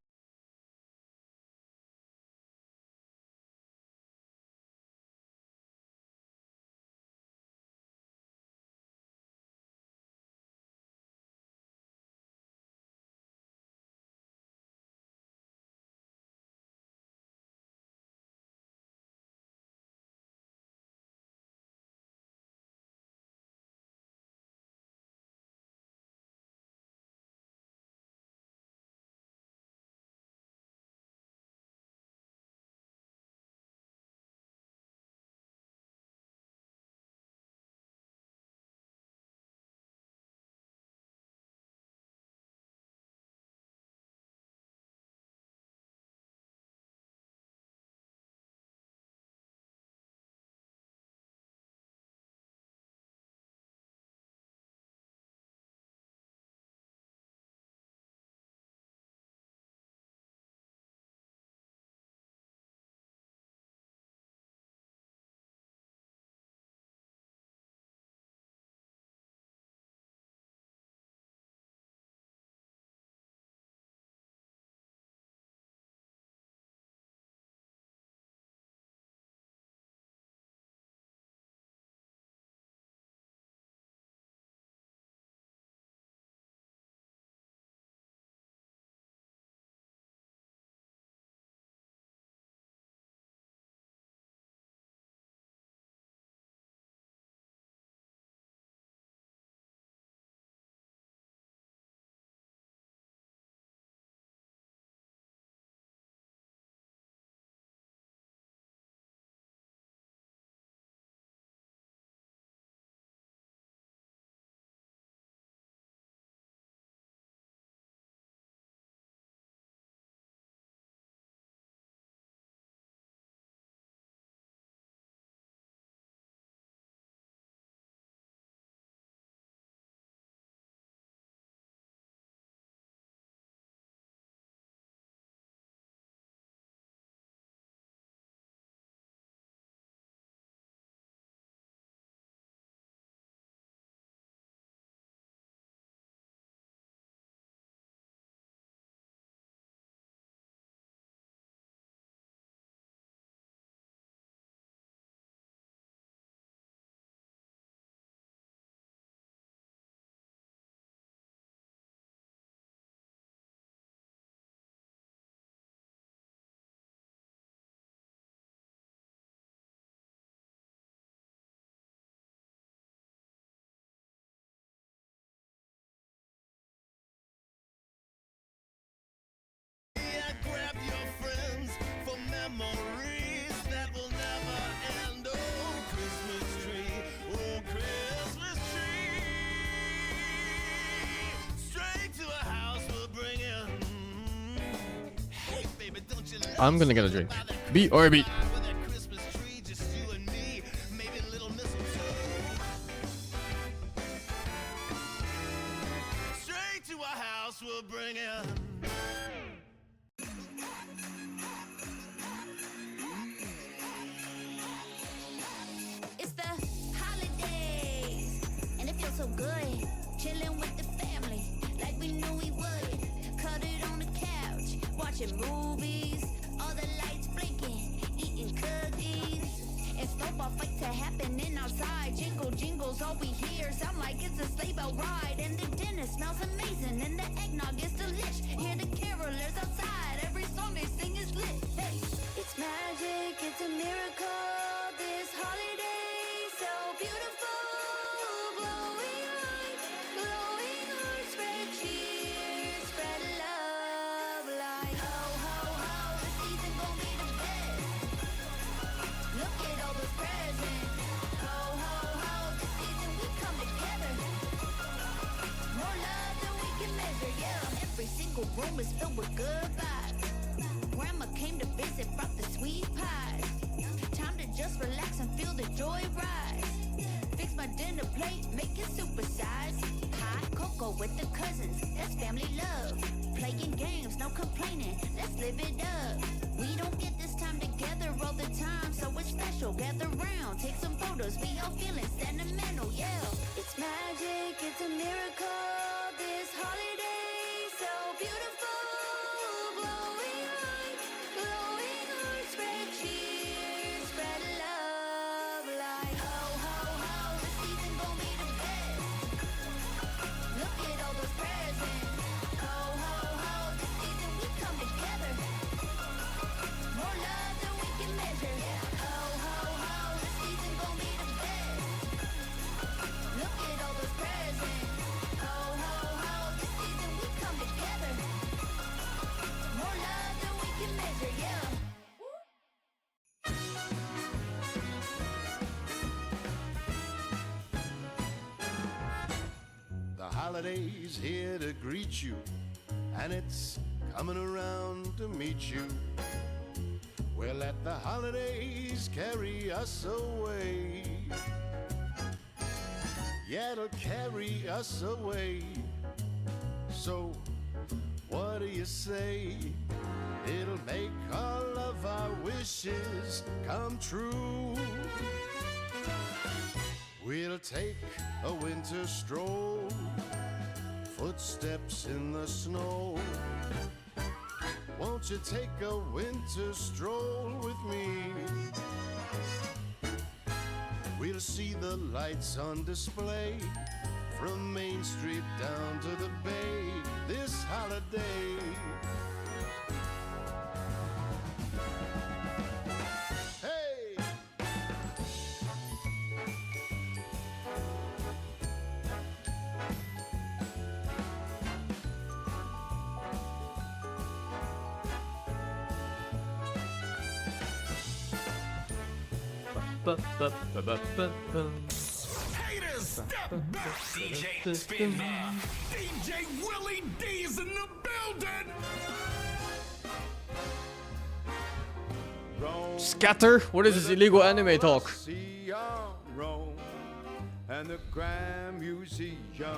I'm gonna get a drink. BRB. It's the holidays, and it feels so good. Chilling with the family, like we knew we would. Cuddled on the couch, watching movies. All the lights blinking, eating cookies. And snowball fights are happening outside. Jingle jingles, all we hear sound like it's a sleigh bell ride. And the dinner smells amazing, and the eggnog is delish. Hear the carolers outside, every song they sing is lit. Hey, it's magic, it's a miracle. This holiday so beautiful. Glowing hearts, spread cheer, spread love. Like ho ho ho, the season gon' be the best. Look at all those presents. Ho ho ho, this season we come together. More love than we can measure, yeah. Every single room is filled with good vibes. Grandma came to visit, brought the sweet pies. Time to just relax and feel the joy rise. Fix my dinner plate, make it supersize. Hot cocoa with the cousins, that's family love. Playing games, no complaining, let's live it up. We don't get this time together all the time, so it's special. Gather round, take some photos, we all feeling sentimental, yeah. It's magic, it's a miracle. This holiday, so beautiful. Glowing hearts, spread cheer, spread love. Like ho, ho, ho, this season gon' be the best. Look at all those presents. Ho, ho, ho, this season we come together. More love than we can measure. Ho, ho, ho, this season gon' be the best. Look at all those presents. Ho, ho, ho, this season we come together. More love than we can measure, yeah. The holiday's here to greet you, and it's coming around to meet you. We'll let the holidays carry us away. Yeah, it'll carry us away. So, what do you say? It'll make all of our wishes come true. We'll take a winter stroll, footsteps in the snow. Won't you take a winter stroll with me? We'll see the lights on display from Main Street down to the bay this holiday. Hey! Haters, step back. DJ Spin DJ Willie D's in the building. Scatter? What is this illegal anime talk?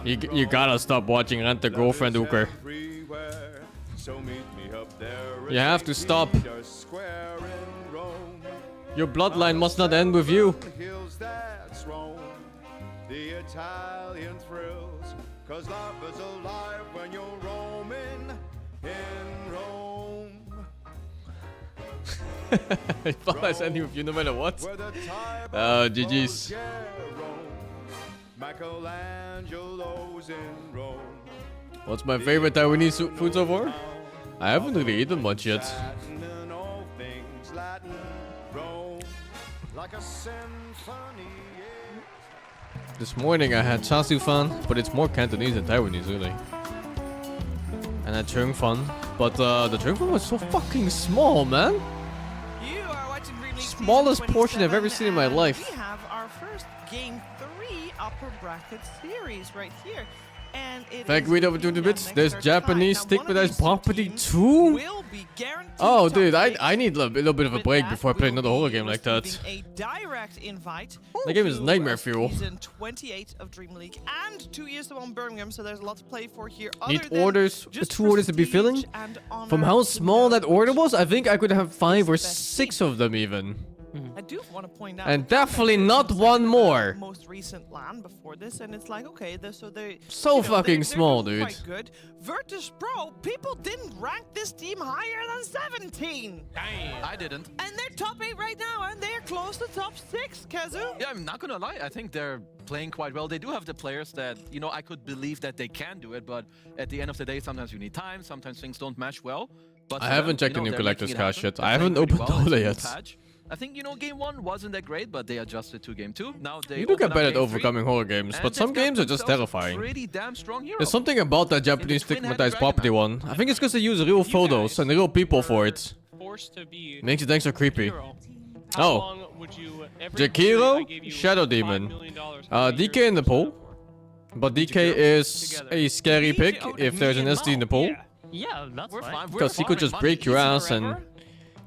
You gotta stop watching Rent the Girlfriend, Hooker. You have to stop. Your bloodline must not end with you. The Italian thrills, 'cause love is alive when you're roaming in Rome. If I ending with you no matter what. GG's. Michelangelo's in Rome. What's my favorite Taiwanese food so far? I haven't really eaten much yet. Like a symphony. This morning I had char siu fan, but it's more Cantonese than Taiwanese really. And I had chung fan, but the chung fan was so fucking small, man. You are watching DreamLeague Smallest season portion I've ever 27, seen in my and life. We have our first Game 3 upper bracket series right here. And it Thank is read over to the bits. next There's third Japanese time. Now, one of stigmatized these two property teams too? will be guaranteed Oh, top dude, six. I need a little bit of a With break that, before I play we will another horror be game like that. receiving a direct invite That game is to, nightmare fuel. Season 28 of DreamLeague and 2 years ago in Birmingham, so there's a lot to play for here. Need other than orders, just 2 orders to be prestige filling? and honor From how to small know that order which was, I think I could have 5 or is the best 6 of them even. I do want to point out, And that Yandex definitely is not the one more. Most recent LAN before this, and it's like, okay, so they So you know, fucking they're small, doing dude. Quite good. Virtus Pro, people didn't rank this team higher than 17. Damn. I didn't. And they're top 8 right now, and they're close to top 6, Kazu. Yeah, I'm not gonna lie. I think they're playing quite well. They do have the players that, you know, I could believe that they can do it, but at the end of the day, sometimes you need time, sometimes things don't match well. But I for haven't them, checked the you know, new they're collector's making it card happen. yet. They're I haven't playing pretty opened well. Dota It's a new yet. patch. I think, you know, game 1 wasn't that great, but they adjusted to game 2. Now they You do get open up better at game 3, overcoming horror games, and but they've some got games are just themselves terrifying. Pretty damn strong hero. There's something about that Japanese twin-headed stigmatized dragon property man. one. I think it's because they use real photos and real people for it. Forced to be Makes it extra creepy. hero. How Oh. long would you every Jakiro, I gave you Shadow $5 Demon. million, how many DK years in the would you pool. But DK is a scary pick if there's an SD in the pool. Yeah, that's We're fine. fine. We're Because he could farming just break money your easy ass and forever.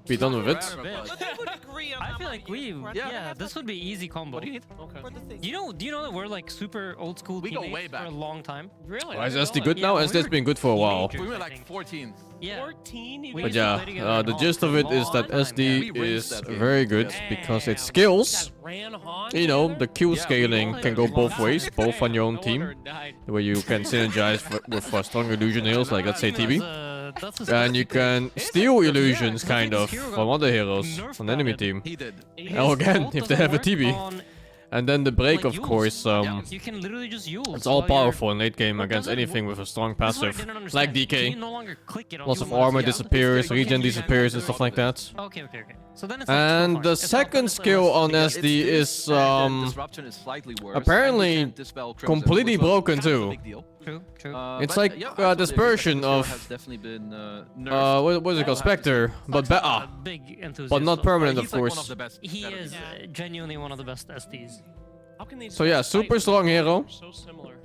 be done with it. But they would agree on I that feel money like we, here, right? yeah, this would be easy combo. What do you need? Okay. For the thing. Do you know that we're like super old school We go teammates way back. for a long time? Really? Why I is didn't SD know good that. now? Yeah, we SD's were been good for a while. teenagers. We were I like think. 14. Yeah. 14? You We But guys yeah, played together? the gist of it is that Long time, SD yeah. We is rinsed that game. very good Yeah. because its Damn, skills, you guys ran Han you know, together? the Q Yeah, scaling we can go all both had ways, that. both on your own No team, wonder it died. where you can synergize with strong illusion heroes, like let's say TB. That's a And you can steal illusions, kind of, from other heroes on the enemy team. He did. Oh, again, if they have a TB. And then the break, of course, you can literally just use. it's all while you're- powerful in late game But against does it anything with a strong This is what I passive, didn't like understand. Can you DK. no longer click it on Lots of someone armor else? disappears, Okay, regen you disappears, and can stuff like that. Okay. So then it's And fine. the It's not second that skill less on because SD is disruption is slightly worse. apparently and you can't dispel Crimson, completely which was broken kind of a too. big deal. True. It's But, like, yeah, absolutely, I think dispersion this hero of, has definitely been nerfed. what is it called, Spectre, but better, Big enthusiast. but not of- permanent, of He's like one of course. the best. He ever. is genuinely one of the best SDs. How can these So yeah, guys super fight? strong hero. They're so similar.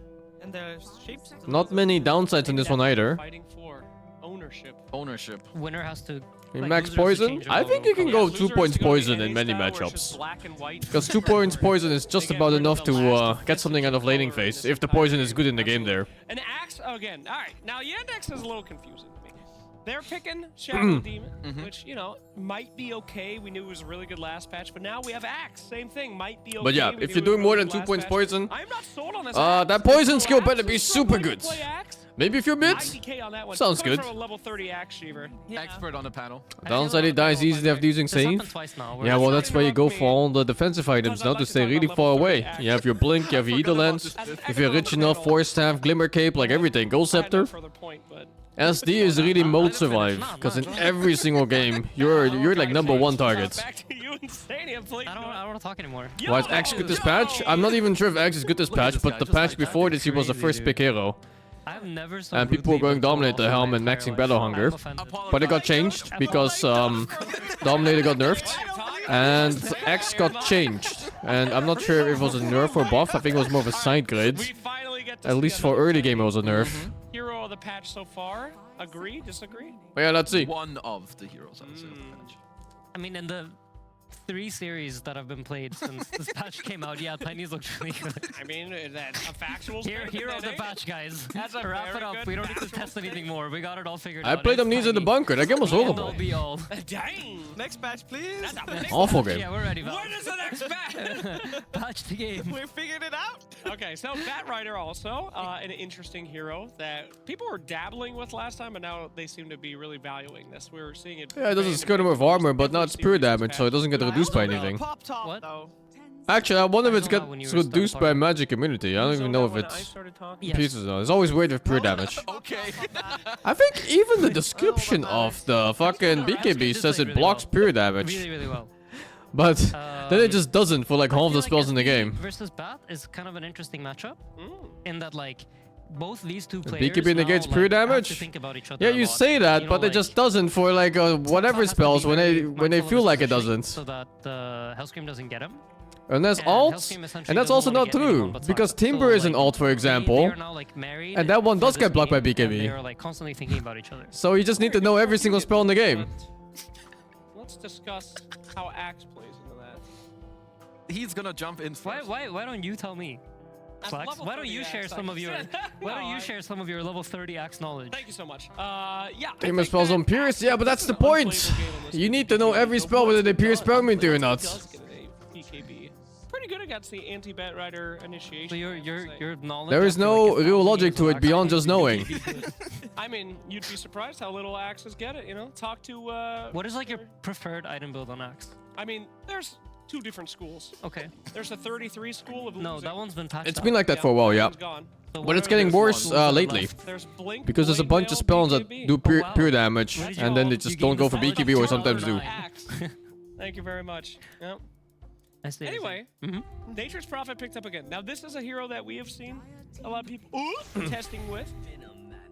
And their shapes. Not many downsides in this one either. Fighting for ownership. Ownership. Winner has to. In like, max loser has to poison, change I their think you can logo go color. Yeah, 2 loser points has to go poison NA in many style where it's just matchups. black and white. Because 2 points poison is just They get about rid of enough the to last get something out of offensive laning color in phase, this if the entire poison is game. good in the game there. An axe again. All right, now Yandex is a little confusing to me. They're picking Shadow Demon, which you know might be okay. We knew it was a really good last patch, but now we have axe. Same thing, might be okay. But yeah, We if knew you're it doing was more really than good 2 last points patch. poison, I'm not sold on this. that poison skill better be super good. Play axe. Maybe if you're mid, IDK on that one. sounds Coming good. From a level 30 axe Sheaver. Expert on the panel. Downside it dies easily after using This happened save. twice now. Yeah, well that's why you go for all the defensive items now to stay really far away. You have your blink, you have your Ether Lens. If you're rich enough, Force Staff, Glimmer Cape, like everything, Gold I had no Scepter. further point, but SD is really mode survive, because in every single game, you're like #1 target. back to you and Stadium, please. I don't want to talk anymore. Why is Axe good this patch? I'm not even sure if Axe is good this patch, but the patch before this he was the first pick hero. I've never so And people were going Dominate the helm and maxing Battle Hunger. But it got changed because Dominator got nerfed and Axe got changed. And I'm not sure if it was a nerf or buff, I think it was more of a side grade. We finally get to At see least for another early game it was a nerf. hero of the patch so far. Agree? Disagree? But yeah, let's see. One of the heroes, I would say, of the patch. I mean, in the 3 series that have been played since this patch came out, yeah, Tiny's looked really good. I mean, that's a factual statement. Hero of then, the ain't it? patch, guys. That's a Wrap very it up. good We don't need to factual test anything more. We got it all figured I out. played It's Amnesia in the Tiny. bunker, that game was End horrible. all be all. Dang! Next patch, please. That's a big Awful game. Yeah, we're ready, Val. When is the next patch? Patch the game. We figured it out. Okay, so Bat Rider also, an interesting hero that people were dabbling with last time, and now they seem to be really valuing this. We were seeing it. Yeah, it doesn't skirt him with armor, but now it's pure damage, so it doesn't get reduced by anything. Pop top What? though. Actually, I wonder if it I don't know when you gets were reduced by starting magic immunity. I don't even know if When I it's started talking. Yes. pieces though. It's always weird with pure damage. Okay. I think even the description of the fucking BKB says it blocks pure damage. Really, really well. But then it just doesn't for like I half feel the spells in the SD game. versus Bat is kind of an interesting matchup Mm. in that like both these two players BKB negates now, pure like, have to damage? think about each other Yeah, a you lot. say that, You but know, it just doesn't for like whatever has to be spells when very they mindful of feel his like it positioning doesn't. so that the Hellscream doesn't get him. And that's And alt, Hellscream essentially and that's doesn't also wanna not get anyone true but because Saka. Timber So, is an like, alt, for they example. are now, like, married and that one for does this get blocked by game, and BKB. They are like constantly thinking about each other. So you just need to know every single spell in the game. Let's discuss how Axe plays into that. He's gonna jump in first. Why don't you tell me? As Flex, level why don't 30 you share Axe, some I of your said. why don't No, you I- share some of your level 30 axe knowledge? Thank you so much. Yeah. I Gamer think spells that on Pierce? Axe Yeah, but that's is the an point. unplayable game in this You need to game. know every So spell whether once they it Pierce does- spell immunity or once it not. does get a PKB. Pretty good against the anti-Bat Rider initiation. So I have to say. your knowledge. There is after, no like, a real thousand logic games to of it beyond Axe just knowing. I mean, you'd be surprised how little axes get it, you know? Talk to, What is like your preferred item build on axe? I mean, there's 2 different schools. Okay. There's the 33 school of No, losing. that one's been patched. It's up. been like that for a while, that yeah. one's gone. So But what it's are getting the worse schools that are lately. left? There's Blink, Because there's a Blade bunch of Mail, spells that BKB. do pure, wow. pure damage, Where did and you then all- they just you don't gained go for knowledge BKB or from sometimes do. Dota? Axe. Thank you very much. Yep. I see. Anyway, Mhm. Nature's Prophet picked up again. Now, this is a hero that we have seen a lot of people testing with.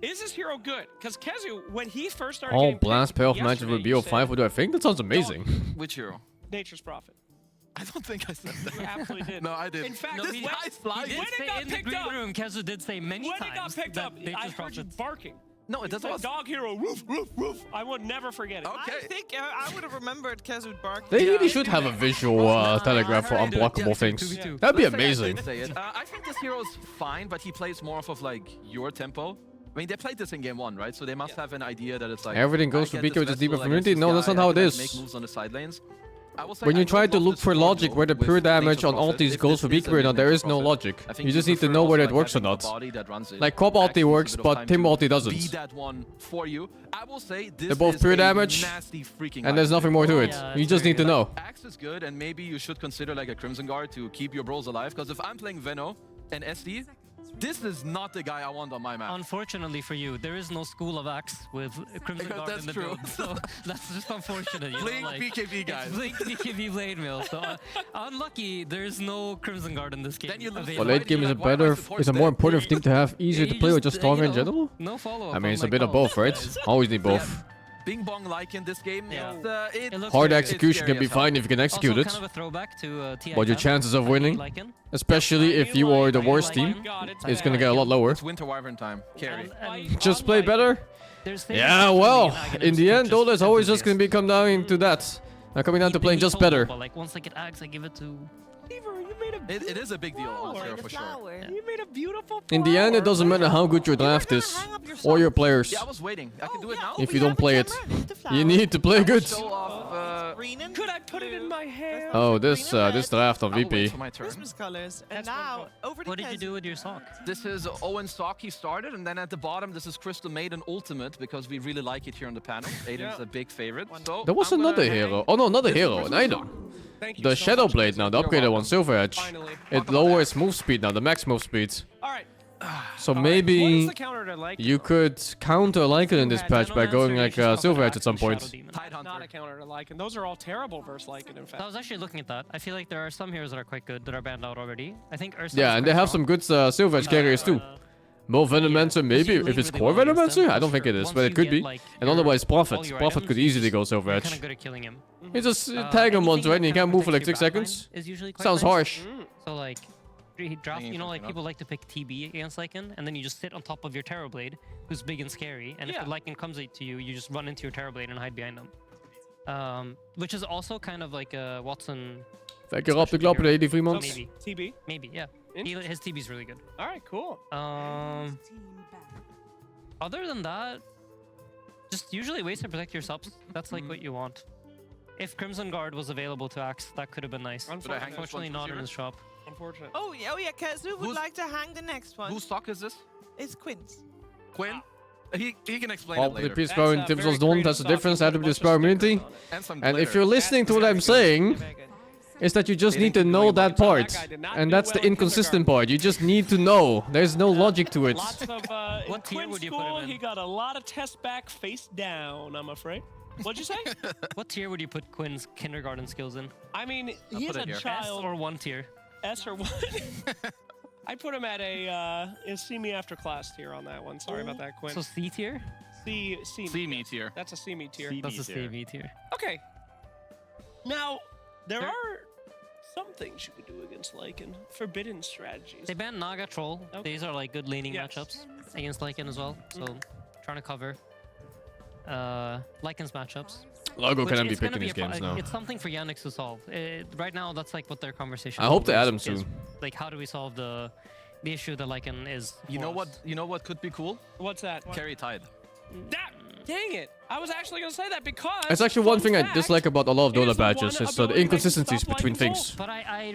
Is this hero good? Because Kezu, when he first started All getting blast picked payoff matches yesterday, with you BO5, said, what do I think? That sounds amazing. Which hero? Nature's Prophet. I don't think I said You that. absolutely did. No, I did. In fact, No, this he- when, Nice line. He when did it say got in the picked green up, room, Kezu did say many when times it got picked that up, I Nature's heard you Prophets. barking. No, it doesn't. Dog hero, roof, roof, roof. I would never forget it. Okay. I think I would have remembered Kezu barking. They really should have a visual telegraph for unblockable things. That'd be amazing. I think this hero is fine, but he plays more off of like your tempo. I mean, they played this in game 1, right? So they must have an idea that it's like Everything goes for BK with this deeper community. No, that's not how it is. Make moves on the side lanes. When you try to look for logic where the pure damage on ultis goes for BK or not, there is no logic. You just need to know whether it works or not. Like Cop ulti works, but Tim ulti doesn't. They're both pure damage, and there's nothing more to it. You just need to know. Axe is good, and maybe you should consider like a Crimson Guard to keep your bros alive. Because if I'm playing Veno and SD, this is not the guy I want on my map. Unfortunately for you, there is no school of Axe with Crimson Guard in the build. So that's just unfortunate. Blink BKB guys. Blink BKB blade mill. So unlucky, there's no Crimson Guard in this game. Well, late game is a more important thing to have, easier to play or just stronger in general? No follow-up. I mean, it's a bit of both, right? Always need both. Bing bong like in this game. Hard execution can be fine if you can execute it. Kind of a throwback to But your chances of winning, especially if you are the worst team, is gonna get a lot lower. It's Winter Wyvern time. Carry. Just play better? Yeah, well, in the end, Dota is always just gonna come down to that. Coming down to playing just better. Like once I get Axe, I give it to... It is a big deal on Zero for sure. You made a beautiful In the end, it doesn't matter how good your draft is or your players. Yeah, I was waiting. I can do it now. If you don't play it, you need to play good. Could I put it in my hair? Oh, this draft on VP. Christmas colors. And now, over to What did you do with your sock? This is Owen sock he started, and then at the bottom, this is Crystal Maiden Ultimate, because we really like it here on the panel. Aiden's a big favorite. So There was another hero. Oh no, another hero, an item. The Shadow Blade now, the upgraded one, Silver Edge. It lowers move speed now, the max move speed. Alright. So maybe you could counter Lycan in this patch by going like Silver Edge at some point. Not a counter to Lycan. Those are all terrible versus Lycan, in fact. I was actually looking at that. I feel like there are some heroes that are quite good that are banned out already. I think Ursa. Yeah, and they have some good Silver Edge carriers too. More Venomancer, maybe. If it's core Venomancer? I don't think it is, but it could be. And otherwise Prophet. Prophet could easily go Silver Edge. Kind of good at killing him. You just tag him once, right? And he can't move for like 6 seconds. Sounds harsh. So like, he drops, you know, like people like to pick TB against Lycan, and then you just sit on top of your Terrorblade, who's big and scary, and if the Lycan comes to you, you just run into your Terrorblade and hide behind them. Which is also kind of like a Watson... Lekker op de klappen, de 83 months. Maybe. TB? Maybe, yeah. His TB's really good. Alright, cool. Other than that, just usually ways to protect your subs. That's like what you want. If Crimson Guard was available to Axe, that could have been nice. Unfortunately not in his shop. Unfortunate. Oh yeah, Kezu would like to hang the next one. Whose sock is this? It's Quinn's. Quinn? He can explain it All later. the peace power in Tips was done, that's the difference. Add to this power immunity. And if you're listening to what I'm saying, is that you just need to know that part. And that's the inconsistent part. You just need to know. There's no logic to it. Lots of, what tier would you put him in? He got a lot of test back face down, I'm afraid. What'd you say? What tier would you put Quinn's kindergarten skills in? I mean, he's a child. S or 1 tier? S or 1? I put him at a see me after class tier on that one. Sorry about that, Quinn. So C tier? C me tier. That's a C me tier. That's a C me tier. Okay. Now, there are some things you could do against Lycan. Forbidden strategies. They banned Naga Troll. Okay. These are like good laning matchups against Lycan as well. So trying to cover Lycan's matchups. Logo cannot be picking these games now. It's something for YANDEX to solve. Right now, that's like what their conversation. I hope they add him soon. Like, how do we solve the issue that Lycan is? You know what could be cool? What's that? Carry Tide. Dang it! I was actually gonna say that because it's actually one thing I dislike about a lot of Dota patches is the inconsistencies between things. But I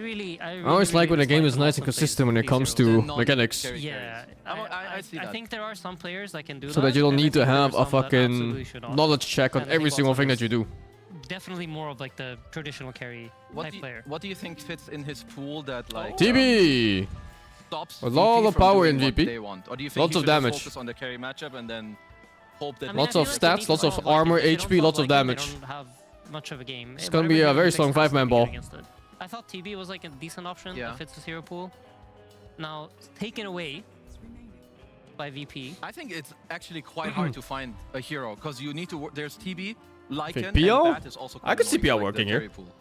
always like when a game is nice and consistent when it comes to mechanics. Yeah, I see that. I think there are some players that can do that. So that you don't need to have a fucking knowledge check on every single thing that you do. Definitely more of like the traditional carry type player. What do you think fits in his pool that like TB stops a lot of power in VP. They want? Or do you think lots of damage. Focus on the carry matchup and then hope that lots of stats, lots of armor, HP, lots of damage. Don't have much of a game. It's gonna be a very strong 5-man ball. I thought TB was like a decent option that fits this hero pool. Now taken away by VP. I think it's actually quite hard to find a hero because you need to work. There's TB, Lycan, PL? and that is also. I could see PL working here. Pool.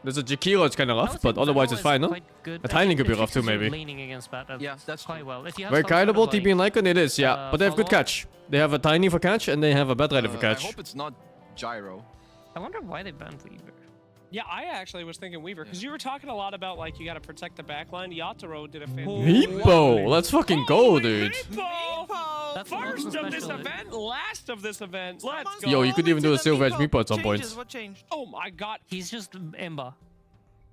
There's a Jakiro, it's kind of rough, but otherwise it's fine, no? A Tiny could be rough too, maybe. Leaning against bat, Yeah, that's quite well. If you have Very some sort of, kiteable, like, TP and Lycan, it is, yeah. But they have good follow-up. catch. They have a Tiny for catch, and they have a Bat Rider for I catch. hope it's not Gyro. I wonder why they banned Weaver. Yeah, I actually was thinking Weaver, because you were talking a lot about, like, you got to protect the backline. Yatoro did a fantastic Meepo! Let's fucking go, dude. Meepo! That's First also of this special. event, last of this event. Let's go. Yo, you could even do a Silver Edge Meepo at some point. What changed? Oh my god. He's just Imba.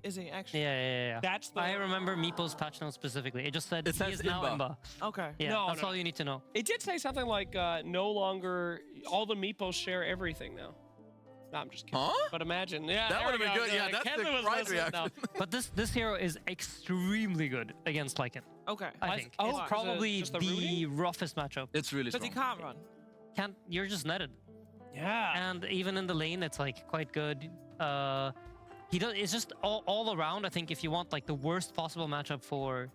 Is he actually? Yeah. That's the... I remember Meepo's patch note specifically. It just said It he says is now Imba. Imba. Okay. Yeah, No, that's no. all you need to know. It did say something like, no longer... All the Meepos share everything now. No, I'm just kidding. Huh? But imagine, yeah, That there would've we been go. good. Yeah, that's Kenley the was right listening now. reaction. But this hero is extremely good against Lycan. Okay. I think. oh, It's is it probably just the the rooting? roughest matchup. It's really Because strong. he can't run. You're just netted. Yeah. And even in the lane, it's like quite good. It's just all around. I think if you want like the worst possible matchup for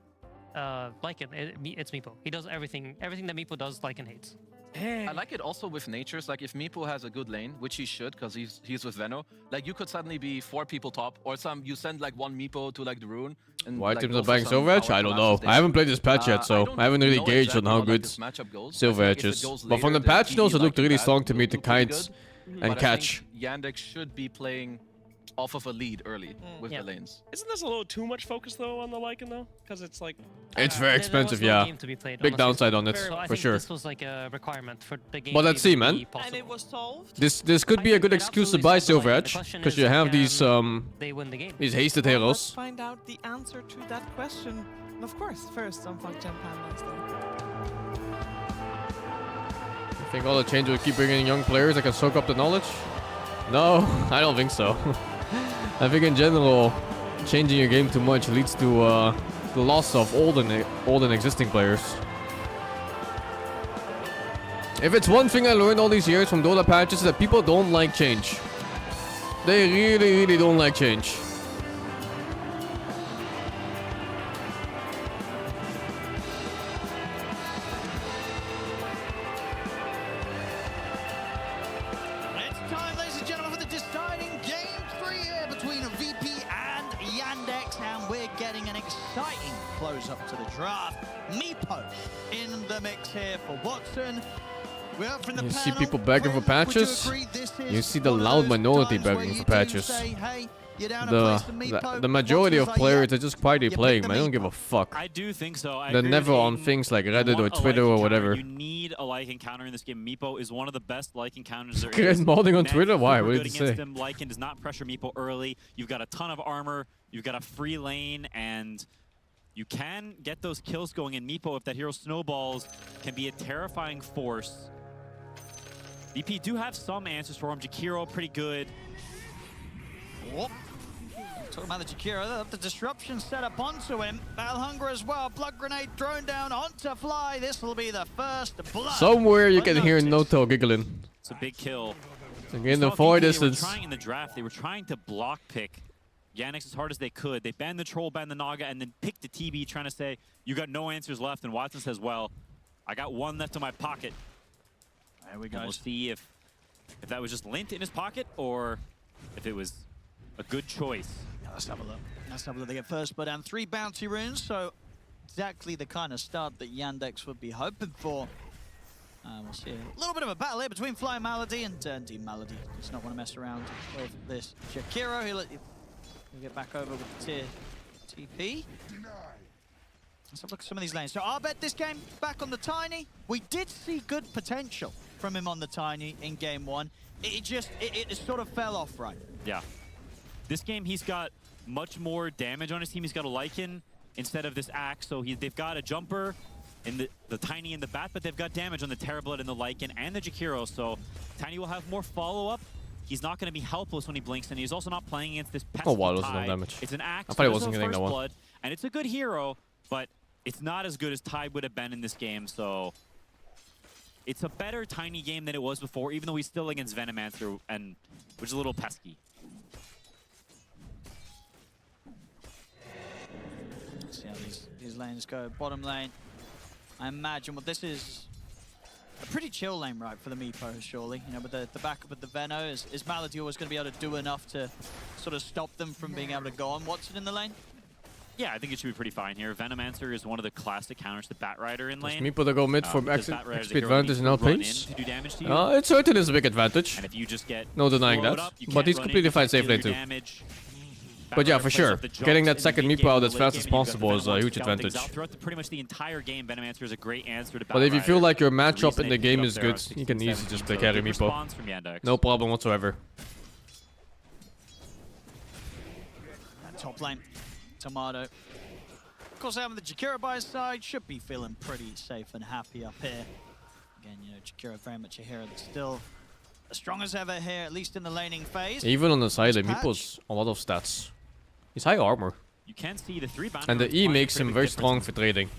Lycan, it's Meepo. He does everything that Meepo does, Lycan hates. I like it also with natures. Like if Meepo has a good lane, which he should, because he's with Veno. Like you could suddenly be 4 people top, or you send like 1 Meepo to like the rune. And, Why like, teams go are for buying some Silver Edge? power I don't collapses know. I haven't played this patch yet, I so don't I haven't really know gauged exactly on how like good this matchup goes. Silver I Edge feel like if is. it goes But from the later, then patch notes, it TD looked like really that strong to will me do to pretty kites good. and But I catch. think YANDEX should be playing off of a lead early with Yeah. the lanes. Isn't this a little too much focus, though, on the Lycan, though? Because it's like... It's very There was expensive, no yeah. game to be played, Big honestly. downside on it, Very So I for think sure. this was like a requirement for the game. But to let's see, even man. be possible. And it was solved. This could be a good excuse to buy Silver Edge, because you have these They win the game. hasted Well, heroes. let's find out the answer to that question. And of course, first on FuckGem Pandas. I think all the changes will keep bringing in young players that can soak up the knowledge. No, I don't think so. I think in general, changing your game too much leads to the loss of old and existing players. If it's one thing I learned all these years from Dota patches, is that people don't like change. They really, really don't like change. It's time, ladies and gentlemen, for the deciding game 3 here between VP and YANDEX, and we're getting an exciting close-up to the draft. Meepo in the mix here for Watson. We're up from the You panel. see people begging for Would you patches? agree this is You see the one of loud those minority times where begging you for do patches. say, hey, you're down a place for Meepo? The majority of Watson's like, players yeah, are just quietly pick playing, the man. I don't Meepo. give a fuck. I do think so. I They're agree never with on Aiden. things like You Reddit or want a Twitter like or encounter. whatever. You need a like encounter in this game. Meepo is one of the best like encounters there Chris is. modding on Net's Twitter? Why? super What good did he against say? him. Lycan does not pressure Meepo early. You've got a ton of armor. You've got a free lane, and you can get those kills going in Meepo if that hero snowballs. Can be a terrifying force. VP do have some answers for him. Jakiro, pretty good. Whoop. Talking about the Jakiro, they have the disruption set up onto him. Valhunger as well. Blood grenade thrown down onto Fly. This will be the first blood. Somewhere you can hear unnoticed. Noto giggling. It's a big kill. In the Saw far VP, they were distance. trying in the draft, they were trying to block pick YANDEX as hard as they could. They banned the Troll, banned the Naga, and then picked the TB, trying to say, you got no answers left. And Watson says, well, I got one left in my pocket. There we And go. we'll see if that was just lint in his pocket or if it was a good choice. Yeah, let's have a look. Let's have a look. They get first blood and 3 bounty runes, so exactly the kind of start that YANDEX would be hoping for. We'll see a little bit of a battle here between Fly Malady and Team Malady. Does not want to mess around with this Jakiro. He'll get back over with the tier TP. Let's have a look at some of these lanes. So I'll bet this game back on the Tiny. We did see good potential from him on the Tiny in game 1. It sort of fell off right. Yeah. This game, he's got much more damage on his team. He's got a Lycan instead of this axe. So they've got a jumper in the Tiny and the Bat, but they've got damage on the Terrablood and the Lycan and the Jakiro. So Tiny will have more follow-up. He's not going to be helpless when he blinks, and he's also not playing against this pesky wow, those are no Tide. damage. It's an axe. I thought he there's wasn't no getting that first one. blood, and it's a good hero, but it's not as good as Tide would have been in this game. So it's a better Tiny game than it was before, even though he's still against Venomancer, and which is a little pesky. Let's see how these lanes go. Bottom lane, I imagine what this is A pretty chill lane, right, for the Meepo, surely. You know, with the backup of the Veno, is Malady always going to be able to do enough to sort of stop them from being able to go on Watson in the lane? Yeah, I think it should be pretty fine here. Venomancer is one of the classic counters to Batrider in lane. Meepo to go mid for XP advantage and outpace. To do damage to you. It certainly is a big advantage. And if you just get No denying that. But he's completely fine safe lane too. But yeah, for sure. Getting that second Meepo out as fast as possible is a huge advantage. Throughout pretty much the entire game, Venomancer is a great answer to Batrider. But if you feel like your matchup in the game is good, you can easily just play carry Meepo. No problem whatsoever. And top lane, Tomato. Of course, having the Jakiro by his side, should be feeling pretty safe and happy up here. Again, you know, Jakiro very much a hero that's still as strong as ever here, at least in the laning phase. Even on the side, Meepo's a lot of stats. He's high armor. You can see the 3 and the E makes him very strong for trading.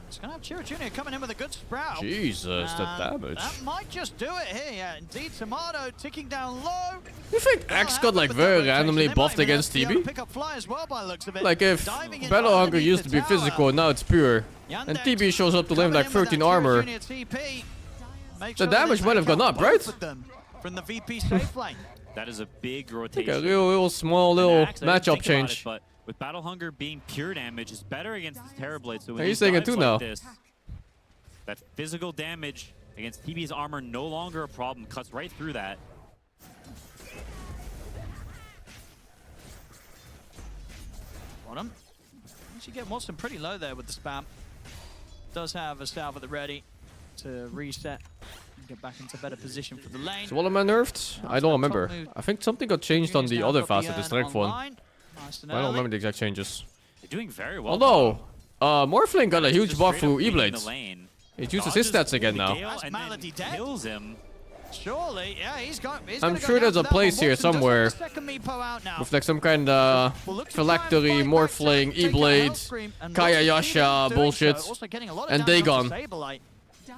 It's gonna have Chiro Jr. coming in with a good sprout. Jesus, the damage. That might just do it here. Yeah, indeed, Tomato ticking down low. You think Axe got like very randomly buffed against TB? Pick up fly as well by the looks of it. Like if Battle Hunger used to be physical and now it's pure, and TB shows up to lane like 13 armor, the damage might have gone up, right? From the VP safe lane. That is a big rotation. Like a real small little matchup change. But with Battle Hunger being pure damage, is better against this Terrorblade. So He's saying it too now. That physical damage against TB's armor no longer a problem. Cuts right through that. Bottom. Actually get Watson pretty low there with the spam. Does have a salve at the ready to reset and get back into better position for the lane. So what am I nerfed? I don't remember. I think something got changed on the other facet, the strength one. Nice, I don't remember the exact changes. They're doing very well. Although, Morphling got a huge buff through E-Blades. He uses his stats again now. Kills him. Surely, yeah, I'm sure there's a place here somewhere with like some kind of phylactery, Morphling, E-Blade, Kayayasha bullshit, and Dagon.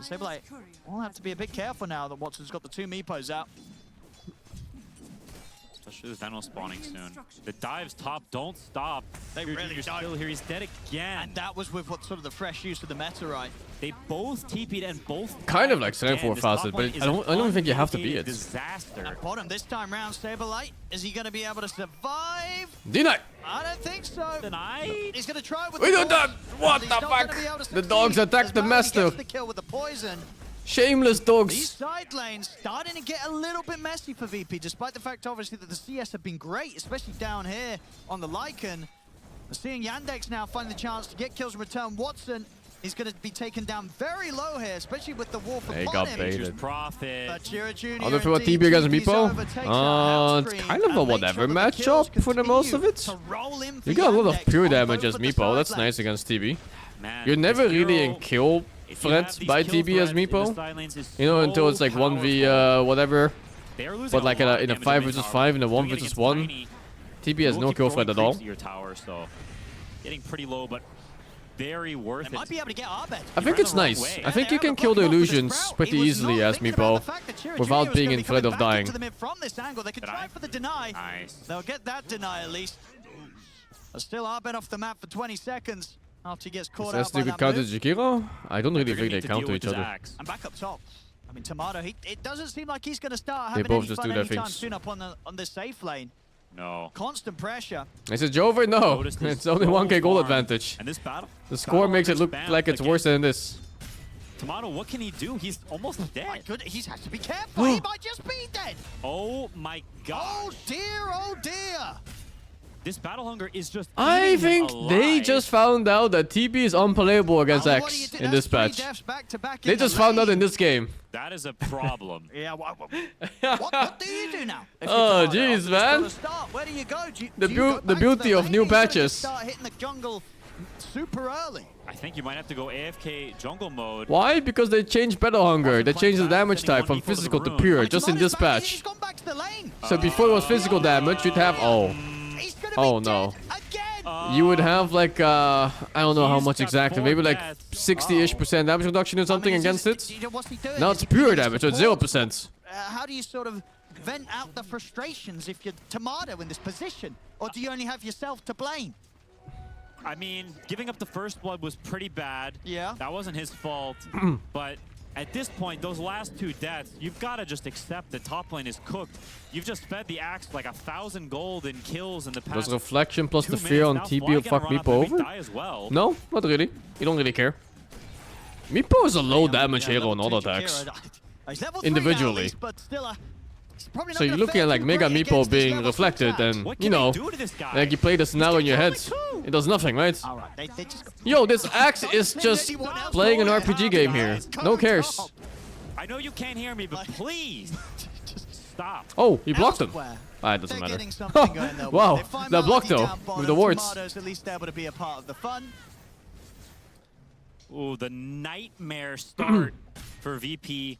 Sableye will have to be a bit careful now that Watson's got the 2 Meepos out. Especially with Venom spawning soon. The dives top don't stop. They really don't. Still here. He's dead again. And that was with what sort of the fresh use of the meta, right? They both TP'd and both kind of like strength 4 facet, but I don't think you have to be it. Disaster. At bottom this time round, Sableye, is he going to be able to survive? Deny. I don't think so. Denied. He's going to try with we do that. What the fuck? The dogs attack the master. The kill with the poison. Shameless dogs. These side lanes starting to get a little bit messy for VP, despite the fact, obviously, that the CS have been great, especially down here on the Lycan. We're seeing YANDEX now find the chance to get kills and return. Watson is going to be taken down very low here, especially with the wolf upon him. They got baited. Profit. But Chiro Jr. I'll throw a TB against Meepo. It's kind of a whatever matchup for the most of it. You got a lot of pure damage as Meepo. That's nice against TB. You're never really in kill threat by TB as Meepo, you know, until it's like 1v whatever, but like in a 5 vs 5, in a 1 vs 1, TB has no kill threat at all. Getting pretty low, but very worth it. Might be able to get Arbet. I think it's nice. I think you can kill the illusions pretty easily as Meepo without being in threat of dying. From this angle, they can try for the deny. Nice. They'll get that deny at least. Still Arbet off the map for 20 seconds. After he gets caught out by that counter move. Jakiro? I don't really think they counter each other. And back up top. I mean, Tomato, it doesn't seem like he's going to start having any fun anytime soon up on the safe lane. No. Constant pressure. Is it Jover? No. It's only 1k goal advantage. And this battle? The score makes it look like it's worse than this. Tomato, what can he do? He's almost dead. My goodness, he has to be careful. He might just be dead. Oh my god. Oh dear, oh dear. This Battle Hunger is just I think they just found out that TB is unplayable against X in this patch. They just found out in this game. That is a problem. Yeah, what do you do now? Oh, jeez, man. Where do you go? The beauty of new patches. Start hitting the jungle super early. I think you might have to go AFK jungle mode. Why? Because they changed Battle Hunger. They changed the damage type from physical to pure, just in this patch. So before it was physical damage, you'd have... Oh no. You would have like, I don't know how much exactly, maybe like 60-ish% damage reduction or something against it. Now it's pure damage, so it's 0%. How do you sort of vent out the frustrations if you're Tomato in this position? Or do you only have yourself to blame? I mean, giving up the first blood was pretty bad. Yeah. That wasn't his fault. But at this point, those last 2 deaths, you've got to just accept the top lane is cooked. You've just fed the Axe like 1,000 gold in kills in the past. Does Reflection plus 2 the fear on minutes. TB Now will Fly fuck gonna run up Meepo and over? die as well. No, not really. You don't really care. Meepo is a low damage hero on auto attacks. He's level 3 Individually. now, at least, but still probably not So you're gonna looking fare at like too Mega great Meepo against this being level 3 reflected, attack. and What you can know, they do to this guy? like you play the scenario in your head. It does nothing, right? All right, they just Yo, this Axe is just playing an RPG game here. No cares. I know you can't hear me, but please stop. Oh, he blocked him. Elsewhere, Ah, it doesn't they're matter. getting something going their way. Wow, They find that block Melody though, down bottom, with the wards. Tomatoes at least able to be a part of the fun. Ooh, the nightmare start for VP.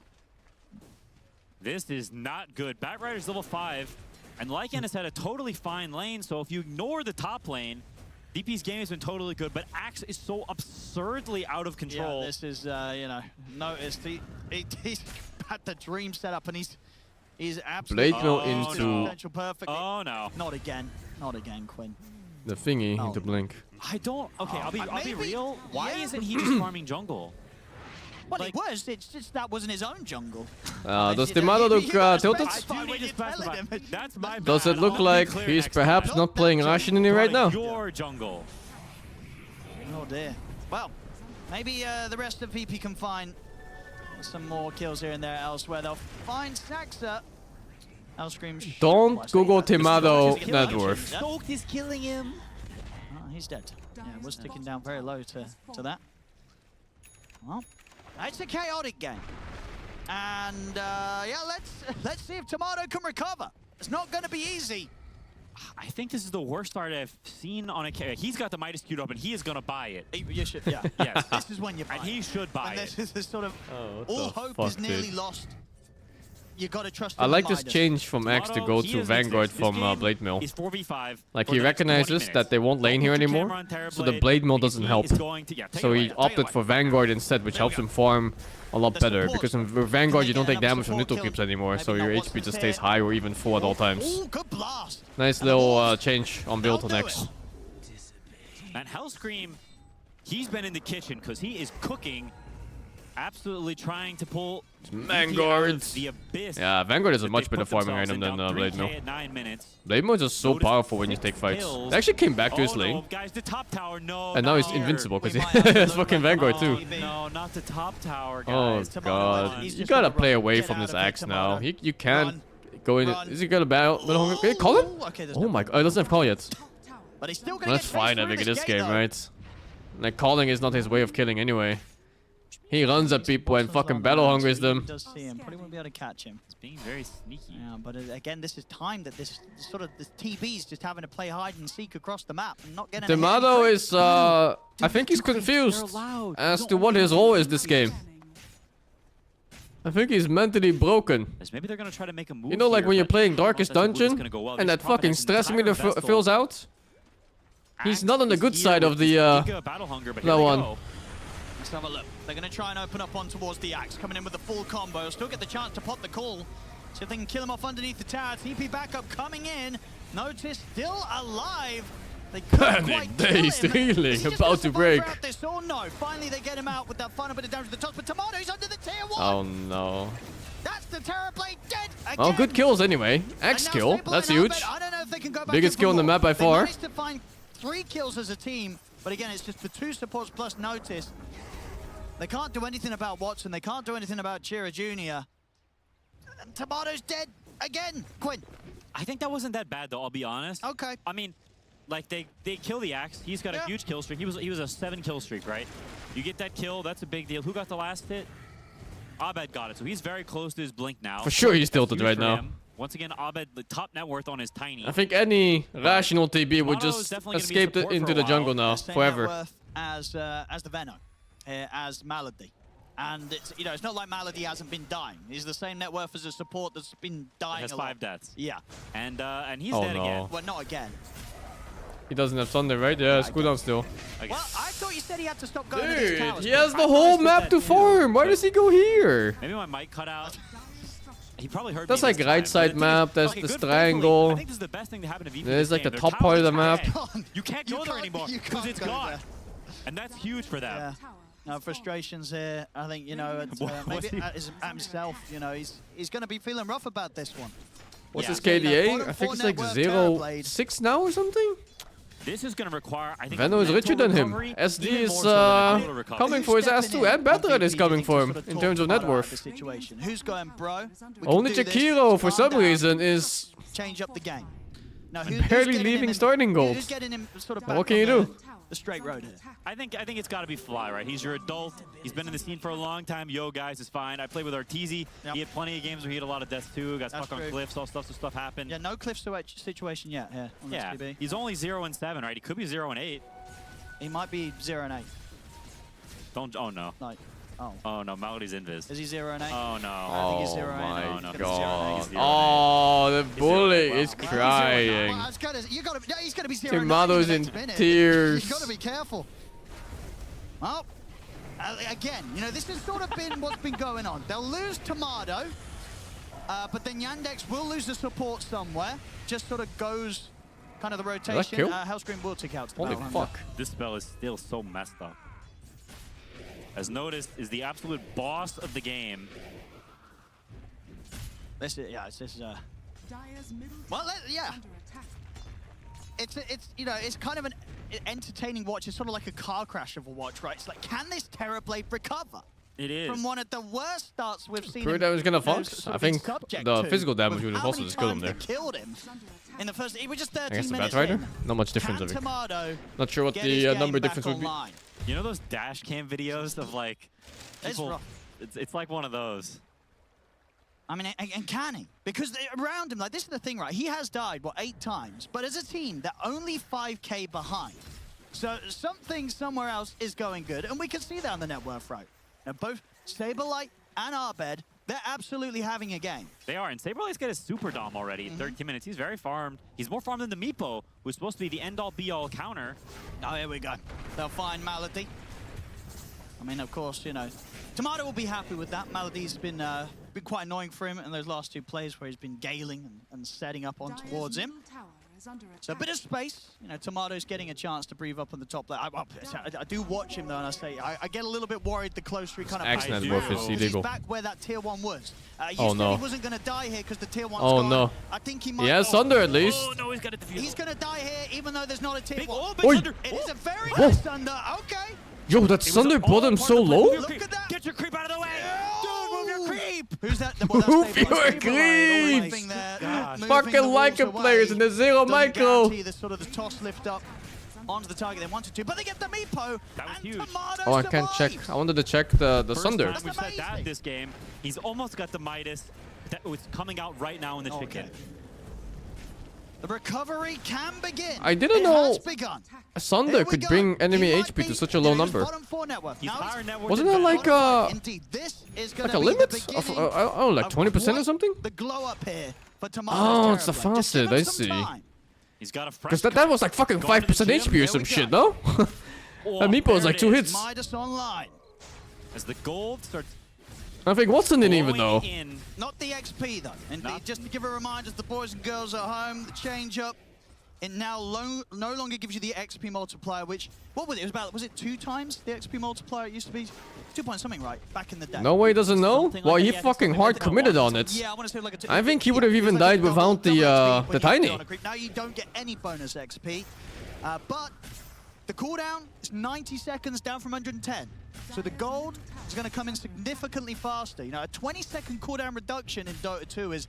This is not good. Batrider's level 5, and Lycan has had a totally fine lane, so if you ignore the top lane, VP's game has been totally good, but Axe is so absurdly out of control. Yeah, this is, you know, noticed. He's got the dream set up, and he's absolutely Blade Mill into potential perfectly. Oh no. Not again. Not again, Quinn. the thingy Oh. into Blink. I don't. Okay, I'll be maybe, real. Why yeah. isn't he just farming jungle? Well, Like- it was. It's just that wasn't his own jungle. Does Tomato look tilted? I do need to specify. That's my bad. Does it look I'll be like clear he's next time. perhaps not playing Rationally right now? Your jungle. Oh dear. Well, maybe the rest of VP can find some more kills here and there elsewhere. They'll find Saxa. Hellscream. Don't Google Tomato net worth. Stoked is killing him. Oh, he's dead. Yeah, was ticking down very low to that. Well, it's a chaotic game. And yeah, let's see if Tomato can recover. It's not going to be easy. I think this is the worst start I've seen on a carry. He's got the Midas queued up, and he is going to buy it. You should, yeah. Yes. This is when you buy And he should buy and it. this is the sort of what all the hope fuck, is nearly dude? lost. You got to trust. I in like the this Midas. change from Axe to go He to is Vanguard this from game Blade Mill. is 4v5 Like for he the next 20 recognizes minutes. that they won't lane here Don't put your anymore, camera on Terror so the Blade, Blade Mill because doesn't he help. is going to- yeah, take So it he away. opted for Vanguard instead, which helps him farm a lot better. Because with Vanguard you don't take damage from neutral creeps anymore, so your HP just stays high or even full at all times. Ooh, good blast. Nice little change on build on X. And Hellscream, he's been in the kitchen because he is cooking, absolutely trying to pull Vanguard. the abyss. Yeah, Vanguard is a that much they better put farming themselves item in. than Now Blade 3K Mill. at 9 minutes. Blade Mill is just so Notice powerful when you 6 take fights. kills. They actually came back to his Oh, lane. no, guys, the top tower, no. And now he's not here. invincible because We he might have to has look fucking back Vanguard on too. TV. No, not the top tower, Oh guys. god, He's you just gotta gotta play run. away Get from out this of it, Axe now. Tomato. You can't Run. go in. Run. Is he gonna battle? Can you call him? Okay, there's Oh no my god, he doesn't have call yet. But he's still gonna That's get fine, I chased think, in through this gate, game, though. right? Like, calling is not his way of killing anyway. He runs at people and fucking battle hungries them. He does see him. Probably won't be able to catch him. It's being very sneaky. Yeah, but again, this is time that this sort of this TB's just having to play hide and seek across the map and not getting. Tomato is, I think he's confused as to what his role is this game. I think he's mentally broken. Maybe they're gonna try to make a move. You know, like here, when you're but playing I don't know if Darkest that's a move that's Dungeon gonna go well. and This that fucking Prophet stress has an meter entire Vestal. fills out. He's not on the good side of the battle hunger, but that here we one. go. Let's have a look. They're going to try and open up on towards the Axe, coming in with the full combo. Still get the chance to pop the call. See if they can kill him off underneath the tower. TP backup coming in. Notice still alive. They couldn't quite kill Days him. reeling, Is he just about gonna to survive break. throughout This or no? Finally they get him out with that final bit of damage to the top. But Tomato's under the tier 1. Oh no. That's the Terror Blade dead again. Oh, good kills anyway. And X now kill, Staple that's and huge. Albert, I don't know if they can go back Biggest in for kill on the more. map by They far. managed to find 3 kills as a team, but again, it's just the 2 supports plus Notice. They can't do anything about Watson. They can't do anything about Chira Jr. And Tomato's dead again. Quinn. I think that wasn't that bad though. I'll be honest. Okay. I mean, like they kill the Axe. He's got a huge kill streak. He was a 7 kill streak, right? You get that kill, that's a big deal. Who got the last hit? Abed got it, so he's very close to his blink now. For sure he's tilted Huge right for now. him. Once again, Abed, the top net worth on his tiny. I think any rational TB would Tomato's just definitely gonna be escape support for into a the while. jungle now, Same net forever. worth as the Venom, as Malady. And it's, you know, it's not like Malady hasn't been dying. He's the same net worth as a support that's been dying Has a lot. 5 deaths. Yeah. And he's Oh, dead no. again. Well, not again. He doesn't have Thunder, right? Yeah, it's cooldown still. Again. Well, I thought you said he had to stop going to these Dude, towers. he but has I the whole understood map that to too. farm. Why does he go here? Maybe my mic cut out. He probably heard That's me like this right time. side But the thing map, is, there's okay, this good triangle. I think this is the best thing to happen to VP. There's this like game. the Their top part of the tower's map. dead. You can't go there anymore you because can't it's go gone. there. And that's huge for them. Yeah. No, frustrations here. I think, you know, maybe at himself, you know, he's going to be feeling rough about this one. What's Yeah. his KDA? Bottom I think four it's like network 0.6 now or something? This is going to require, I think, Veno is richer than him. recovery, SD even is more so than a total recovery. coming for his ass too, and Bedred is coming for him in terms of net worth. Situation. Who's going, bro? We can Only do this. Jakiro, for Calm some down. reason, is Change up the game. Now, barely getting leaving him in- starting gold. Who's getting him sort of What back can you on do? The straight road here. I think it's got to be Fly, right? He's your adult. He's been in the scene for a long time. Yo, guys, is fine. I played with Arteezy. Yep. He had plenty of games where he had a lot of deaths too. Got That's stuck on true. cliffs, all stuff happened. Yeah, no cliff situation yet here on Yeah, this TB. he's only 0-7, right? He could be 0-8. He might be 0-8. Don't. Oh no. Like, oh. Oh no. Melody's invis. Is he 0-8? Oh no. I think he's Oh 0-8. my No, no, he's god. 0-8. Oh, the bully Wow. is Well, crying. Well, he's got to be 0-9 Tomatoes in in the next minute. tears. You've got to be careful. Oh, again, you know, this has sort of been what's been going on. They'll lose Tomato, but then Yandex will lose the support somewhere. Just sort of goes kind of the rotation. kill? Hellscream will tick out to Holy Battle fuck. This spell is still so messed up. As noticed, is the absolute boss of the game. This is, yeah, this is Dire's middle well, tower yeah. under attack. It's you know, it's kind of an entertaining watch. It's sort of like a car crash of a watch, right? It's like, can this Terrorblade recover It is. from one of the worst starts we've seen? Pure him, damage gonna you know, fuck. sort I of been think subject the to, physical damage with would have how also many just killed him times there. they killed him in the first. It was just 13 I guess the minutes Batrider? in. Not much difference, I Can think. Tomato Not sure what get his the game number back difference would be. online? You know those dash cam videos of like It's people? rough. It's like one of those. I mean, and can he? Because around him, like, this is the thing, right? He has died, what, 8 times? But as a team, they're only 5k behind. So something somewhere else is going good, and we can see that on the net worth, right? Now, both Saberlight and Arbed, they're absolutely having a game. They are, and Saberlight's got his super dom already in 13 minutes. He's very farmed. He's more farmed than the Meepo, who's supposed to be the end-all be-all counter. Oh, here we go. They'll find Malady. I mean, of course, you know, Tomato will be happy with that. Malady's been quite annoying for him in those last 2 plays where he's been galing and setting up on Dire's towards him. middle tower is under So a attack. bit of space. You know, Tomato's getting a chance to breathe up on the top lane. I do watch him though, and I say I get a little bit worried the closer he kind of Excellent I worth do. is He's illegal. back where that tier 1 was. You Oh, said no. he wasn't going to die here because the tier 1's Oh, gone. no. I think he might. He has Thunder at least. Oh no, he's got a defuse. He's going to die here even though there's not a tier Big 1. big Oi. thunder. It is a very Whoa. nice Thunder. Okay. Yo, that Thunder brought him so low? Look at that. Get your creep out of the way. Dude, move your creep. Who's that? Well, that's Move stabilized. your Stabilized. creeps. Moving there, Gosh. moving Fucking the walls like away. players in the zero Doesn't micro. guarantee the sort of the toss lift up onto the target they wanted to, but they get the Meepo. That was and huge. Tomato Oh, I can't check. survives. I wanted to check the First Thunder. time we've said that amazing. this game. He's almost got the Midas. That was coming out right now in the chicken. The recovery can begin. I didn't It know has begun. Thunder Here we could go. bring enemy He might HP to be such a low in his number. bottom 4 network. He's Now higher it's net worth Wasn't than that Venom. like bottom 5. Indeed, this is going like to a be limit the of beginning like 20% or what something? The glow up here for Tomato's Oh, it's the Terrorblade. Just give facet, him I some see. time. He's got a fresh Because that was like fucking Going to 5% the gym. HP or Here some we shit, go. no? Oh, And Meepo was there like it 2 is. hits. Midas online. As the gold starts I think Watson didn't even know. flowing in. Not the XP though. Indeed, Not- just to give a reminder to the boys and girls at home, the change up. It now no longer gives you the XP multiplier, which, what was it? It was about, was it 2 times the XP multiplier? It used to be 2 point something, right? Back in the day. No way he doesn't know? Something like Well, that, he yeah, fucking something hard like that. committed on it. Yeah, I want to say like a I think he would have it was even like a died double without XP the when you tiny. do on a creep. Now you don't get any bonus XP, but the cooldown is 90 seconds down from 110. So the gold is going to come in significantly faster. You know, a 20-second cooldown reduction in Dota 2 is...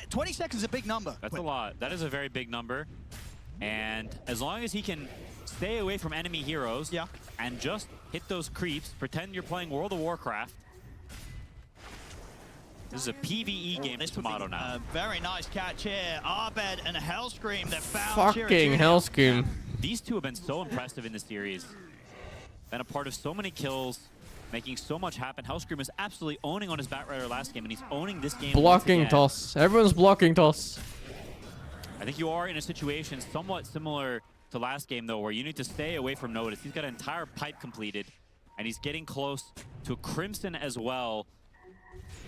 20 seconds is a big number. That's a lot. That is a very big number. And as long as he can stay away from enemy heroes and just hit those creeps, pretend you're playing World of Warcraft. This is a PvE game for Tomato now. Very nice catch here. Arbed and Hellscream that found Fucking Chirachuni. Hellscream. These two have been so impressive in the series. Been a part of so many kills, making so much happen. Hellscream is absolutely owning on his Batrider last game, and he's owning this game once Blocking again. toss. Everyone's blocking toss. I think you are in a situation somewhat similar to last game, though, where you need to stay away from Notice. He's got an entire pipe completed, and he's getting close to a Crimson as well.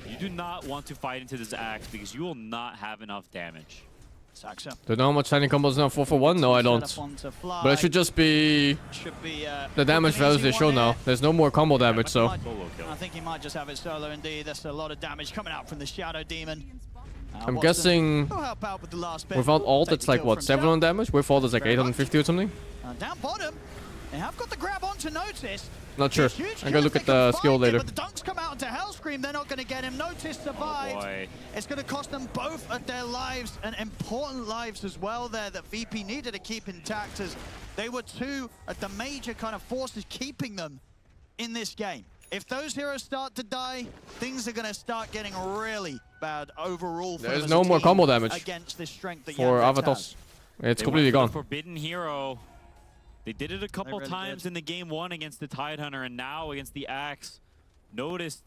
You do not want to fight into this axe because you will not have enough damage. Saxa. Don't know how much tiny combos now. 4 for 1? No, I don't. But it should just be the damage values they show now. There's no more combo damage, so. I think he might just have it solo indeed. That's a lot of damage coming out from the Shadow Demon. I'm guessing will help out with the last bit. without ult, Take it's the like kill what, from 7 on damage? With ult, it's like Very 850 or something? Down bottom, they have got the grab onto Notice. Not sure. I'm gonna look at the skill later. But the dunks come out into Hellscream. They're not going to get him. Notice survived. It's going to cost them both of their lives, and important lives as well there that VP needed to keep intact, as they were two of the major kind of forces keeping them in this game. If those heroes start to die, things are going to start getting really bad overall. For There's them no as a more team combo damage against this strength that for Yandex Avatos. has. It's They completely went for gone. the Forbidden Hero. They did it a couple really times did. in the game 1 against the Tidehunter, and now against the Axe. Noticed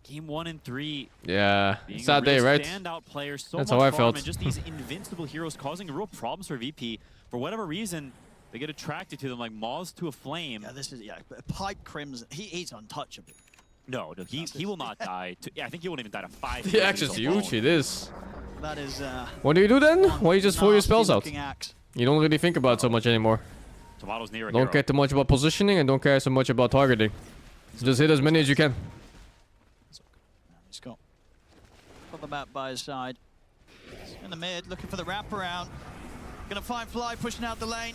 game 1 and 3. Yeah, Being sad a day, real right? Standout player, so That's much how I farm, felt. and just these invincible heroes causing real problems for VP. For whatever reason, they get attracted to them like moths to a flame. Yeah, this is Pipe Crimson. He's untouchable. No, he will not die. I think he won't even die to 5. The axe is huge, it is. That is. What do you do then? Why you just throw your spells out? nasty-looking axe. You don't really think about it so much anymore. Tomato's near a Don't hero. care too much about positioning and don't care so much about targeting. Just hit as many as you can. He's got the map by his side. He's in the mid, looking for the wraparound. Gonna find Fly pushing out the lane.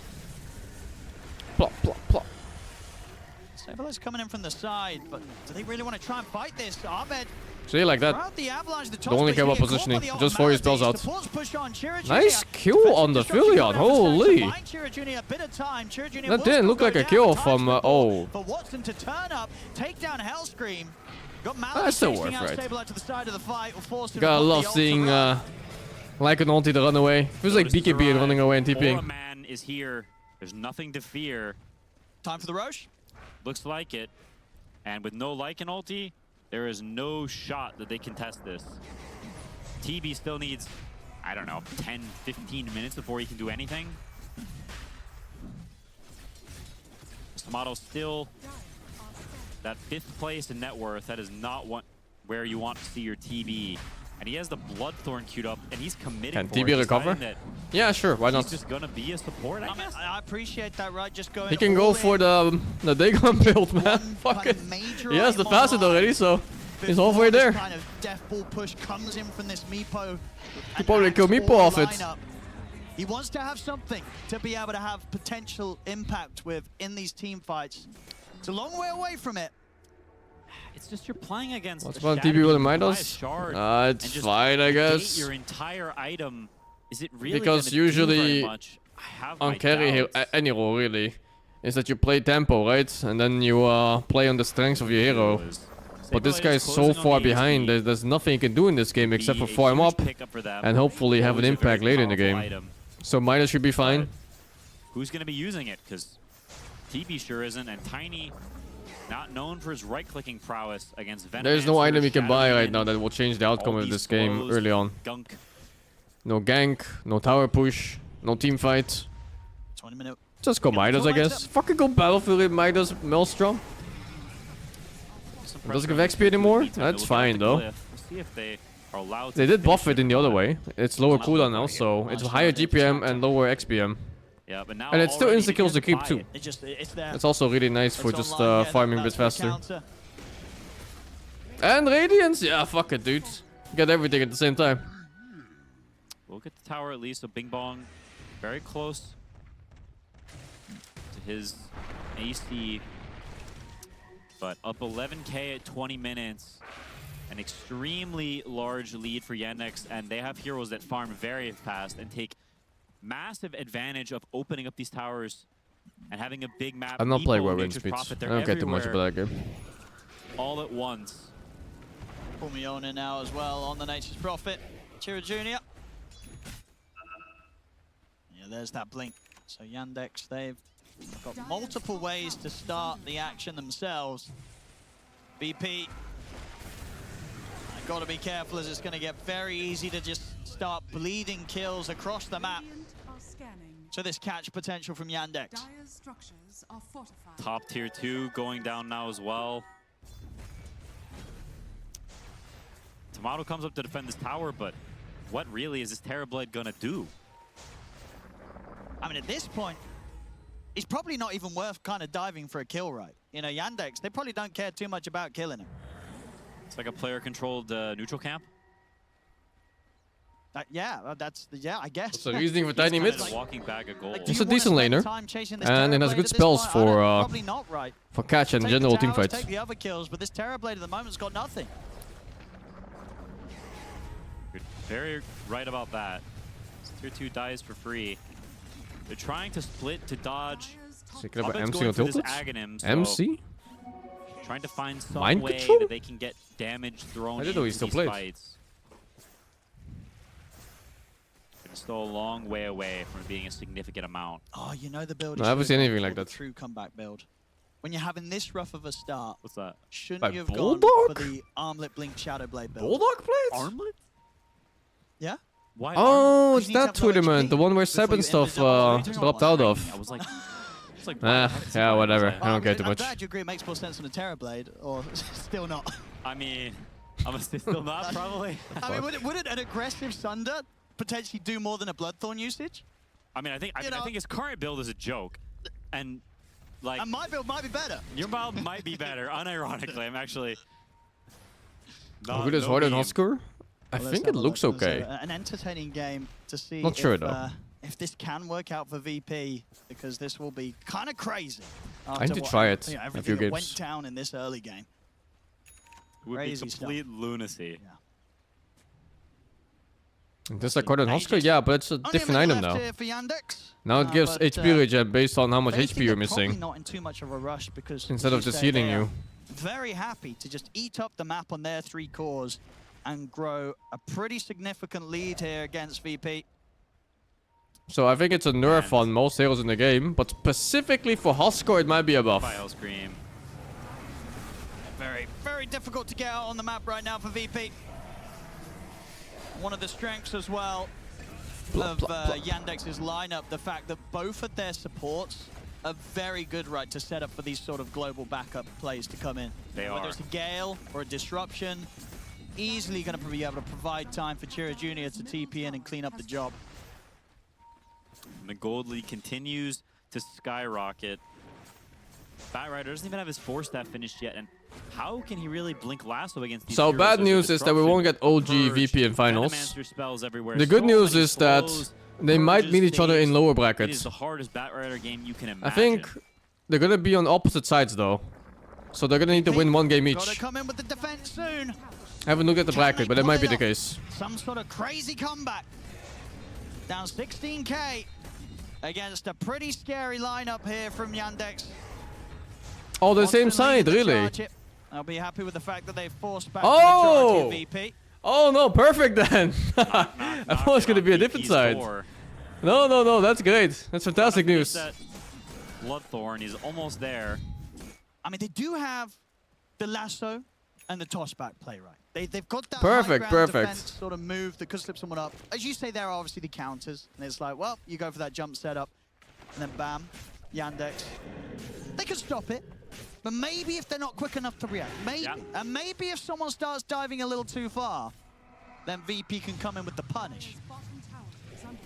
Plop, plop, plop. Stabilize coming in from the side, but do they really want to try and fight this? Ahmed. See, like that. Throughout the avalanche, the Don't only care about positioning. Just throw your spells out. Push on. Nice Q on the Philion, holy. That didn't look like a kill from, oh. For Watson to turn up, take down Hellscream. Got That's still worth right. Stabilize to the side of the fight. Gotta love seeing like an ulti to run away. Feels like BKB and running away and TPing. Man is here. There's nothing to fear. Time for the Roche. Looks like it. And with no Lycan ulti, there is no shot that they can test this. TB still needs, I don't know, 10, 15 minutes before he can do anything. Tomato still that 5th place in net worth. That is not where you want to see your TB. And he has the Bloodthorn queued up, and he's committed. Can for TB it, recover? Yeah, sure, why not? He's just gonna be a support, I guess. I appreciate that, right? Just going. He can go for the Dagon build, man. Fuck it. He has the facet already, so he's halfway there. Kind of death ball push comes in from this Meepo. He probably kill Meepo off it. He wants to have something to be able to have potential impact with in these team fights. It's a long way away from it. It's just you're playing against. What's about TB with Midas? It's fine, I guess. Your entire item. Is it really? Because usually on carry any role really is that you play tempo, right? And then you play on the strengths of your hero. But this guy is so far behind. There's nothing you can do in this game except for farm up and hopefully have an impact later in the game. So Midas should be fine. Who's going to be using it? Because TB sure isn't, and Tiny, not known for his right-clicking prowess against Venom. There's no item you can buy right now that will change the outcome of this game early on. Gunk. No gank, no tower push, no team fight. 20 minutes. Just go Midas, I guess. Fucking go Battlefield with Midas Maelstrom. It doesn't give XP anymore? That's fine though. We'll see if they are allowed to They did buff it in the other way. It's lower cooldown now, so it's higher GPM and lower XPM. Yeah, but now and it still insta-kills the creep too. It's also really nice for just farming a bit faster. And Radiance! Yeah, fuck it, dude. Get everything at the same time. We'll get the tower at least, so Bing Bong very close to his AC. But up 11k at 20 minutes. An extremely large lead for YANDEX, and they have heroes that farm very fast and take massive advantage of opening up these towers and having a big map. I'm not playing well wind speeds. I don't care too much about that game. All at once. Pumiona now as well on the Nature's Prophet. Chira Jr. Yeah, there's that blink. So YANDEX, they've got multiple ways to start the action themselves. BP, got to be careful as it's going to get very easy to just start bleeding kills across the map. So this catch potential from YANDEX. Top tier 2 going down now as well. Tomato comes up to defend this tower, but what really is this Terrorblade gonna do? I mean, at this point, it's probably not even worth kind of diving for a kill, right? You know, YANDEX, they probably don't care too much about killing him. It's like a player-controlled neutral camp. Yeah, I guess. That's the reasoning for tiny mids. Kind of walking back a goal. Like, He's a decent laner, and it has good spells for catch and general team fights. Take the other kills, but this Terrorblade at the moment's got nothing. You're very right about that. Tier 2 dies for free. They're trying to split to dodge. Zeker hebben Puppet's MC going for getilted. this Aghanim, so MC? trying to find some Mind way control? that they can get damage thrown I didn't know he into still these played. fights. It's still a long way away from being a significant amount. Oh, you know the build. No, I haven't seen anything like that. True comeback build. When you're having this rough of a start, What's that? shouldn't By you have Bulldog? gone for the Armlet Blink Shadowblade build? Bulldog plates? Armlet? Yeah? Why Oh, it's You need to that have low tournament, HP the one where before Seb and you stuff enter the dropped out of. I was like, it's like Yeah, whatever. I don't care too I'm much. glad you agree it makes more sense on a Terrorblade, or still not. I mean, I'm still not probably. I mean, would an aggressive Sunder potentially do more than a Bloodthorn usage? I mean, I think his current build is a joke, and like. And my build might be better. Your build might be better, unironically. I'm actually. How good is Horde and Husker? I think it looks okay. An entertaining game to see. Not sure though. If this can work out for VP, because this will be kind of crazy. I need to try it You know, a few everything that games. went down in this early game. It would be Crazy complete lunacy. This like Horde and Husker? Yeah, but it's a different item now. For YANDEX. Now it gives HP regen based on how much Basically, HP you're they're probably missing. not in too much of a rush because Instead of just healing you. Very happy to just eat up the map on their 3 cores and grow a pretty significant lead here against VP. So I think it's a nerf on most heroes in the game, but specifically for Husker it might be a buff. Scream. Very, very difficult to get out on the map right now for VP. One of the strengths as well of YANDEX's lineup, the fact that both of their supports are very good, right, to set up for these sort of global backup plays to come in. Whether it's a Gale or a Disruption, easily going to be able to provide time for Chira Jr. to TP in and clean up the job. And the gold lead continues to skyrocket. Batrider doesn't even have his 4-stat finished yet, and how can he really blink lasso against these So heroes? bad There's news is that we won't get OG VP in finals. The good news is that they might meet each other in lower It is brackets. the hardest Batrider game you can imagine. I think they're gonna be on opposite sides though. So they're gonna need to win 1 game Gotta each. come in with the defense soon. I haven't looked at the bracket, but that might be the case. Some sort of crazy comeback. Down 16k against a pretty scary lineup here from YANDEX. Oh, the Wants same to lead side, the really? charge it. I'll be happy with the fact that they forced back Oh! the majority of VP. Oh no, perfect then! I thought it was gonna be a different side. No, that's great. That's fantastic news. That Bloodthorn is almost there. I mean, they do have the lasso and the tossback play, right? They've got that Perfect, high ground perfect. defense sort of move that could slip someone up. As you say, there are obviously the counters, and it's like, well, you go for that jump setup, and then bam, YANDEX. They can stop it, but maybe if they're not quick enough to react, maybe. And maybe if someone starts diving a little too far, then VP can come in with the punish.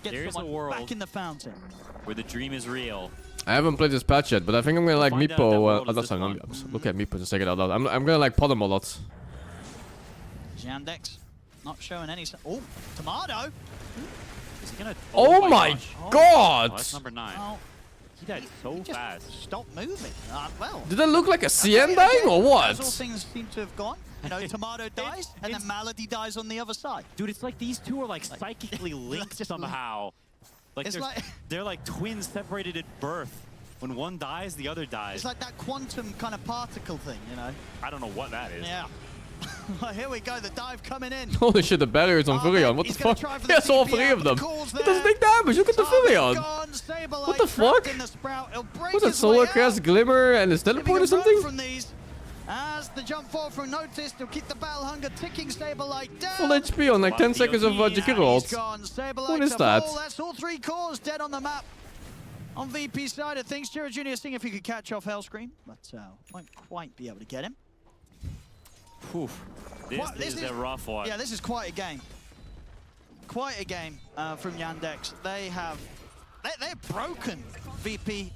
Get There's a someone world back in the fountain. where the dream is real. I haven't played this patch yet, but I think I'm gonna like Find out if that Meepo. world is That's this fine. one. Look at Meepo, just take it out loud. I'm gonna like pot him a lot. YANDEX not showing any. Oh, Tomato. Is he gonna? Oh my god! Oh, that's number 9. Oh, He died so just fast. stop moving. Well. Did that look like a CN dying or As all what? things seem to have gone. You know, Tomato dies, and then Malady dies on the other side. Dude, it's like these two are like psychically linked Just somehow. Like It's like- they're like twins separated at birth. When one dies, the other dies. It's like that quantum kind of particle thing, you know? I don't know what that is. Yeah. Well, here we go, the dive coming in. Holy shit, the barrier's on Furion. What the fuck? He has all 3 of them. It doesn't take damage. Look at the Furion. What the fuck? Was that Solar Crest, Glimmer, and his teleport or something? From these. As the jump forward from Notice, they'll keep the Battle Hunger ticking Saberlight down. Full HP on like 10 seconds of Jakiro ult. What is that? That's all 3 cores dead on the map. On VP side of things, Chira Jr. seeing if he could catch off Hellscream, but won't quite be able to get him. Whew. This is a rough one. Yeah, this is quite a game. Quite a game from Yandex. They're broken VP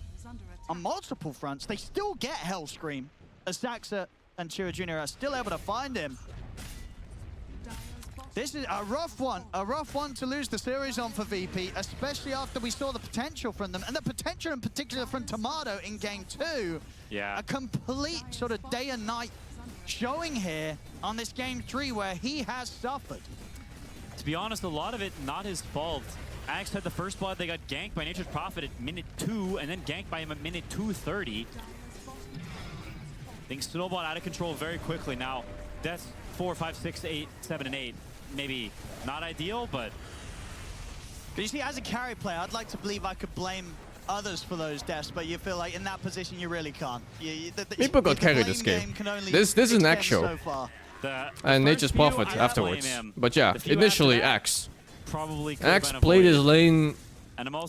on multiple fronts. They still get Hellscream, as Saxa and Chira Jr. are still able to find him. This is a rough one to lose the series on for VP, especially after we saw the potential from them, and the potential in particular from Tomato in game 2. Yeah. A complete sort of day and night showing here on this game 3 where he has suffered. To be honest, a lot of it not his fault. Axe had the first blood, they got ganked by Nature's Prophet at minute 2, and then ganked by him at minute 2:30. Things snowballed out of control very quickly. Now, deaths 4, 5, 6, 8, 7, and 8. Maybe not ideal, but you see, as a carry player, I'd like to believe I could blame others for those deaths, but you feel like in that position you really can't. People got carried this game. This is an Axe show. And Nature's Prophet afterwards. But yeah, initially Axe. Probably Axe played his lane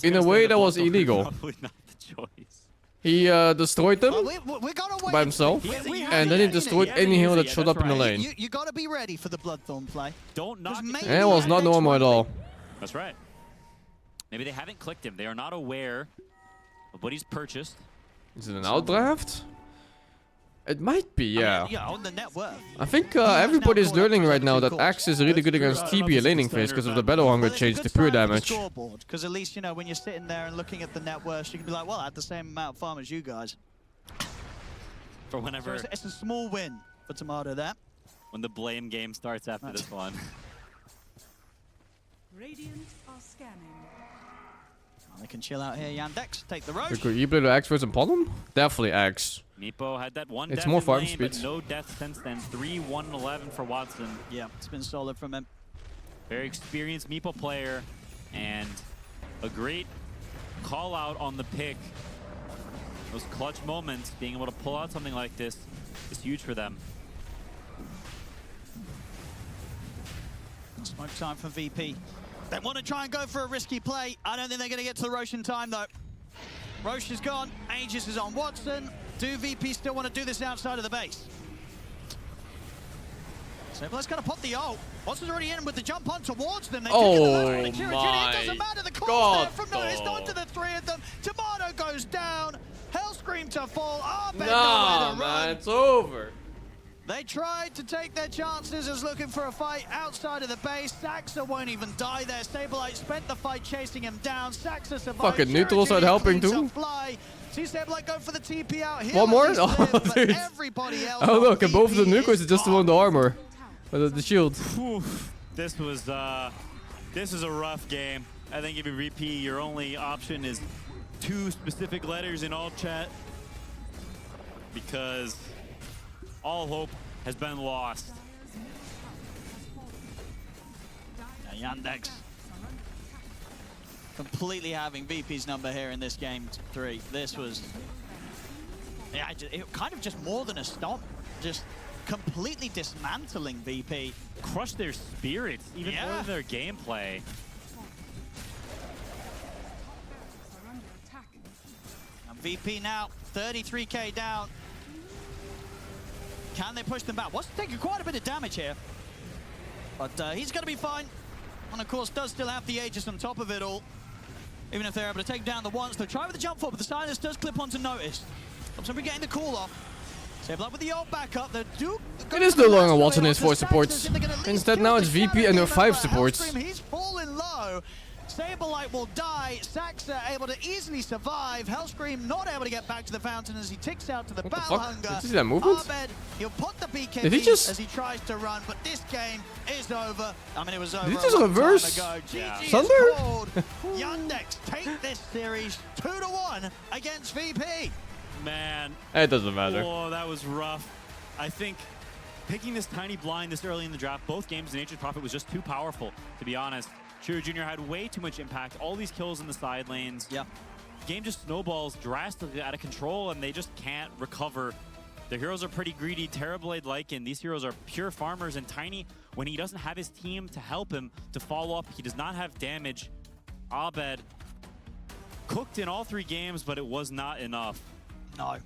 in a way that was illegal. Probably not the choice. He destroyed them by himself, and then he destroyed any hero that showed up in the lane. You gotta be ready for the Bloodthorn play. Don't knock it. It was not normal at all. That's right. Maybe they haven't clicked him. They are not aware of what he's purchased. Is it an outdraft? It might be, yeah. Yeah, on the net worth. I think everybody's learning right now that Axe is really good against TB laning phase because of the Battle Hunger change to pure damage. Because at least, you know, when you're sitting there and looking at the net worth, you can be like, well, I had the same amount of farm as you guys. For whenever... So it's a small win for Tomato there. When the blame game starts after this one. Radiant are scanning. They can chill out here. Yandex, take the road. Could you play the Axe versus Pollen? Definitely Axe. Meepo had that one it's death more in farm lane, speed. But no death since then. 3-1-11 for Watson. Yeah, it's been solid from him. Very experienced Meepo player, and a great call out on the pick. Those clutch moments, being able to pull out something like this is huge for them. Smoke time for VP. They want to try and go for a risky play. I don't think they're going to get to the Rosh in time, though. Rosh is gone. Aegis is on Watson. Do VP still want to do this outside of the base? So let's kind of pop the ult. Watson's already in with the jump on towards them. They oh my! It doesn't matter. The call there from noticed onto the 3 of them. Tomato goes down. Hellscream to fall. Nah, man, it's over. They tried to take their chances as looking for a fight outside of the base. Saxa won't even die there. Sableye spent the fight chasing him down. Saxa survived. Fucking neutrals are helping too. See Sableye go for the TP out here. One more? Oh, dude. Everybody else oh look, and both of the nucleus is just on the armor. The shield. This is a rough game. I think if you repeat, your only option is 2 specific letters in all chat. Because all hope has been lost. Yandex completely having VP's number here in this game 3. This was, yeah, it kind of just more than a stomp. Just completely dismantling VP. Crushed their spirits, even more than their gameplay. And VP now, 33k down. Can they push them back? Watson taking quite a bit of damage here. But he's going to be fine. And of course, does still have the Aegis on top of it all. Even if they're able to take down the ones. They'll try with the jump forward, but the silence does clip onto Notice. So we're getting the call off. Sableye with the ult back up. It is no longer Watson is 4 supports. Instead now it's VP and their 5 supports. He's falling low. Sableye will die. Saxa able to easily survive. Hellscream not able to get back to the fountain as he ticks out to the Battle Hunger. Did you see that movement? Abed, he'll put the BKB Did he just... as he tries to run, but this game is over. I mean, it was over. Did he just reverse? Thunder? Yandex take this series 2-1 against VP. Man. It doesn't matter. Oh, that was rough. I think picking this tiny blind this early in the draft, both games in Nature's Prophet was just too powerful, to be honest. Chira Jr. had way too much impact. All these kills in the side lanes. Yeah. Game just snowballs drastically out of control, and they just can't recover. Their heroes are pretty greedy. Terrorblade, Lycan, these heroes are pure farmers, and Tiny, when he doesn't have his team to help him to follow up, he does not have damage. Abed cooked in all 3 games, but it was not enough. No,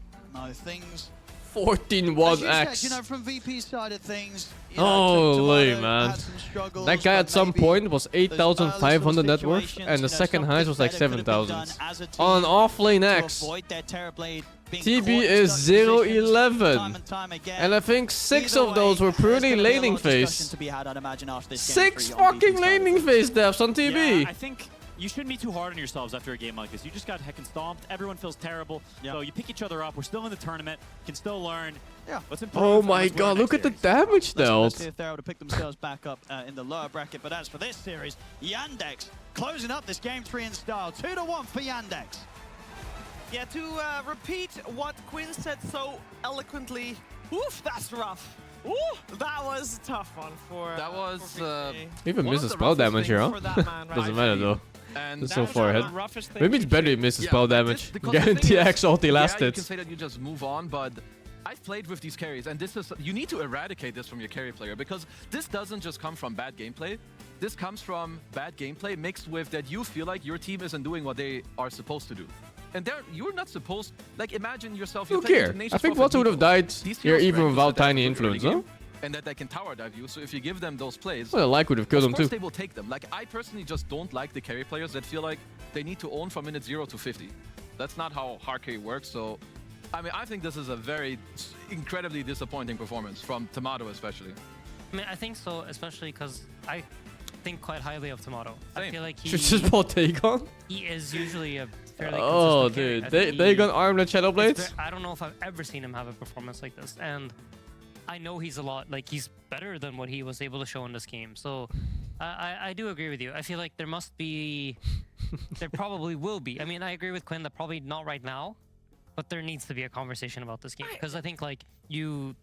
things 14-1 X. X. You know, from VP's side of things, Holy Tomato man. had some struggles, That guy but at some maybe point was those early 8,500 net worth, situations, and you the know, second something highest was like better could have been 7,000. done as a team On offlane to X, avoid their Terrorblade being TB caught in is stuck positions 0-11. time and time again. And I think 6 Either of those way, were there's purely gonna be a lot laning of discussion phase. to be had, I'd imagine, after this 6 game 3 on fucking VP's side of laning things. phase deaths on TB. Yeah, I think you shouldn't be too hard on yourselves after a game like this. You just got heckin' stomped. Everyone feels terrible. So you pick each other up. We're still in the tournament. Can still learn. Yeah. Let's improve. Oh and my let's win god, the look at next the series. damage Let's see dealt. if they're able to pick themselves back up in the lower bracket. But as for this series, YANDEX closing up this game 3 in style. 2-1 for YANDEX. Yeah, to repeat what Quinn said so eloquently, oof, that's rough. Ooh, that was a tough one for. That was, for Even one of misses the spell roughest damage here, huh? for that man, right? Doesn't matter though. And It's That so was far one of ahead. the roughest things Maybe it's we've better he seen. misses Yeah, spell but damage. because the thing Guarantee is, X ulti last you hit. can say that you just move on, but I've played with these carries, and this is you need to eradicate this from your carry player, because this doesn't just come from bad gameplay. This comes from bad gameplay mixed with that you feel like your team isn't doing what they are supposed to do. And you're not supposed, like, imagine yourself. Who cares? I think Walter would have died here even without tiny influence, huh? And that they can tower dive you, so if you give them those plays, Well, like would have killed him of course too. they will take them. Like, I personally just don't like the carry players that feel like they need to own from minute 0 to 50. That's not how hard carry works, so I mean, I think this is a very incredibly disappointing performance from Tomato especially. I mean, I think so, especially because I think quite highly of Tomato. I Same. feel like Should just bought Dagon? he is usually a fairly Oh, consistent carry. dude. I think Dagon armlet Shadow it's Blades? I don't know if I've ever seen him have a performance like this, and I know he's a lot, like, he's better than what he was able to show in this game. So I do agree with you. I feel like there must be, there probably will be. I mean, I agree with Quinn that probably not right now, but there needs to be a conversation about this game, because I think, like, you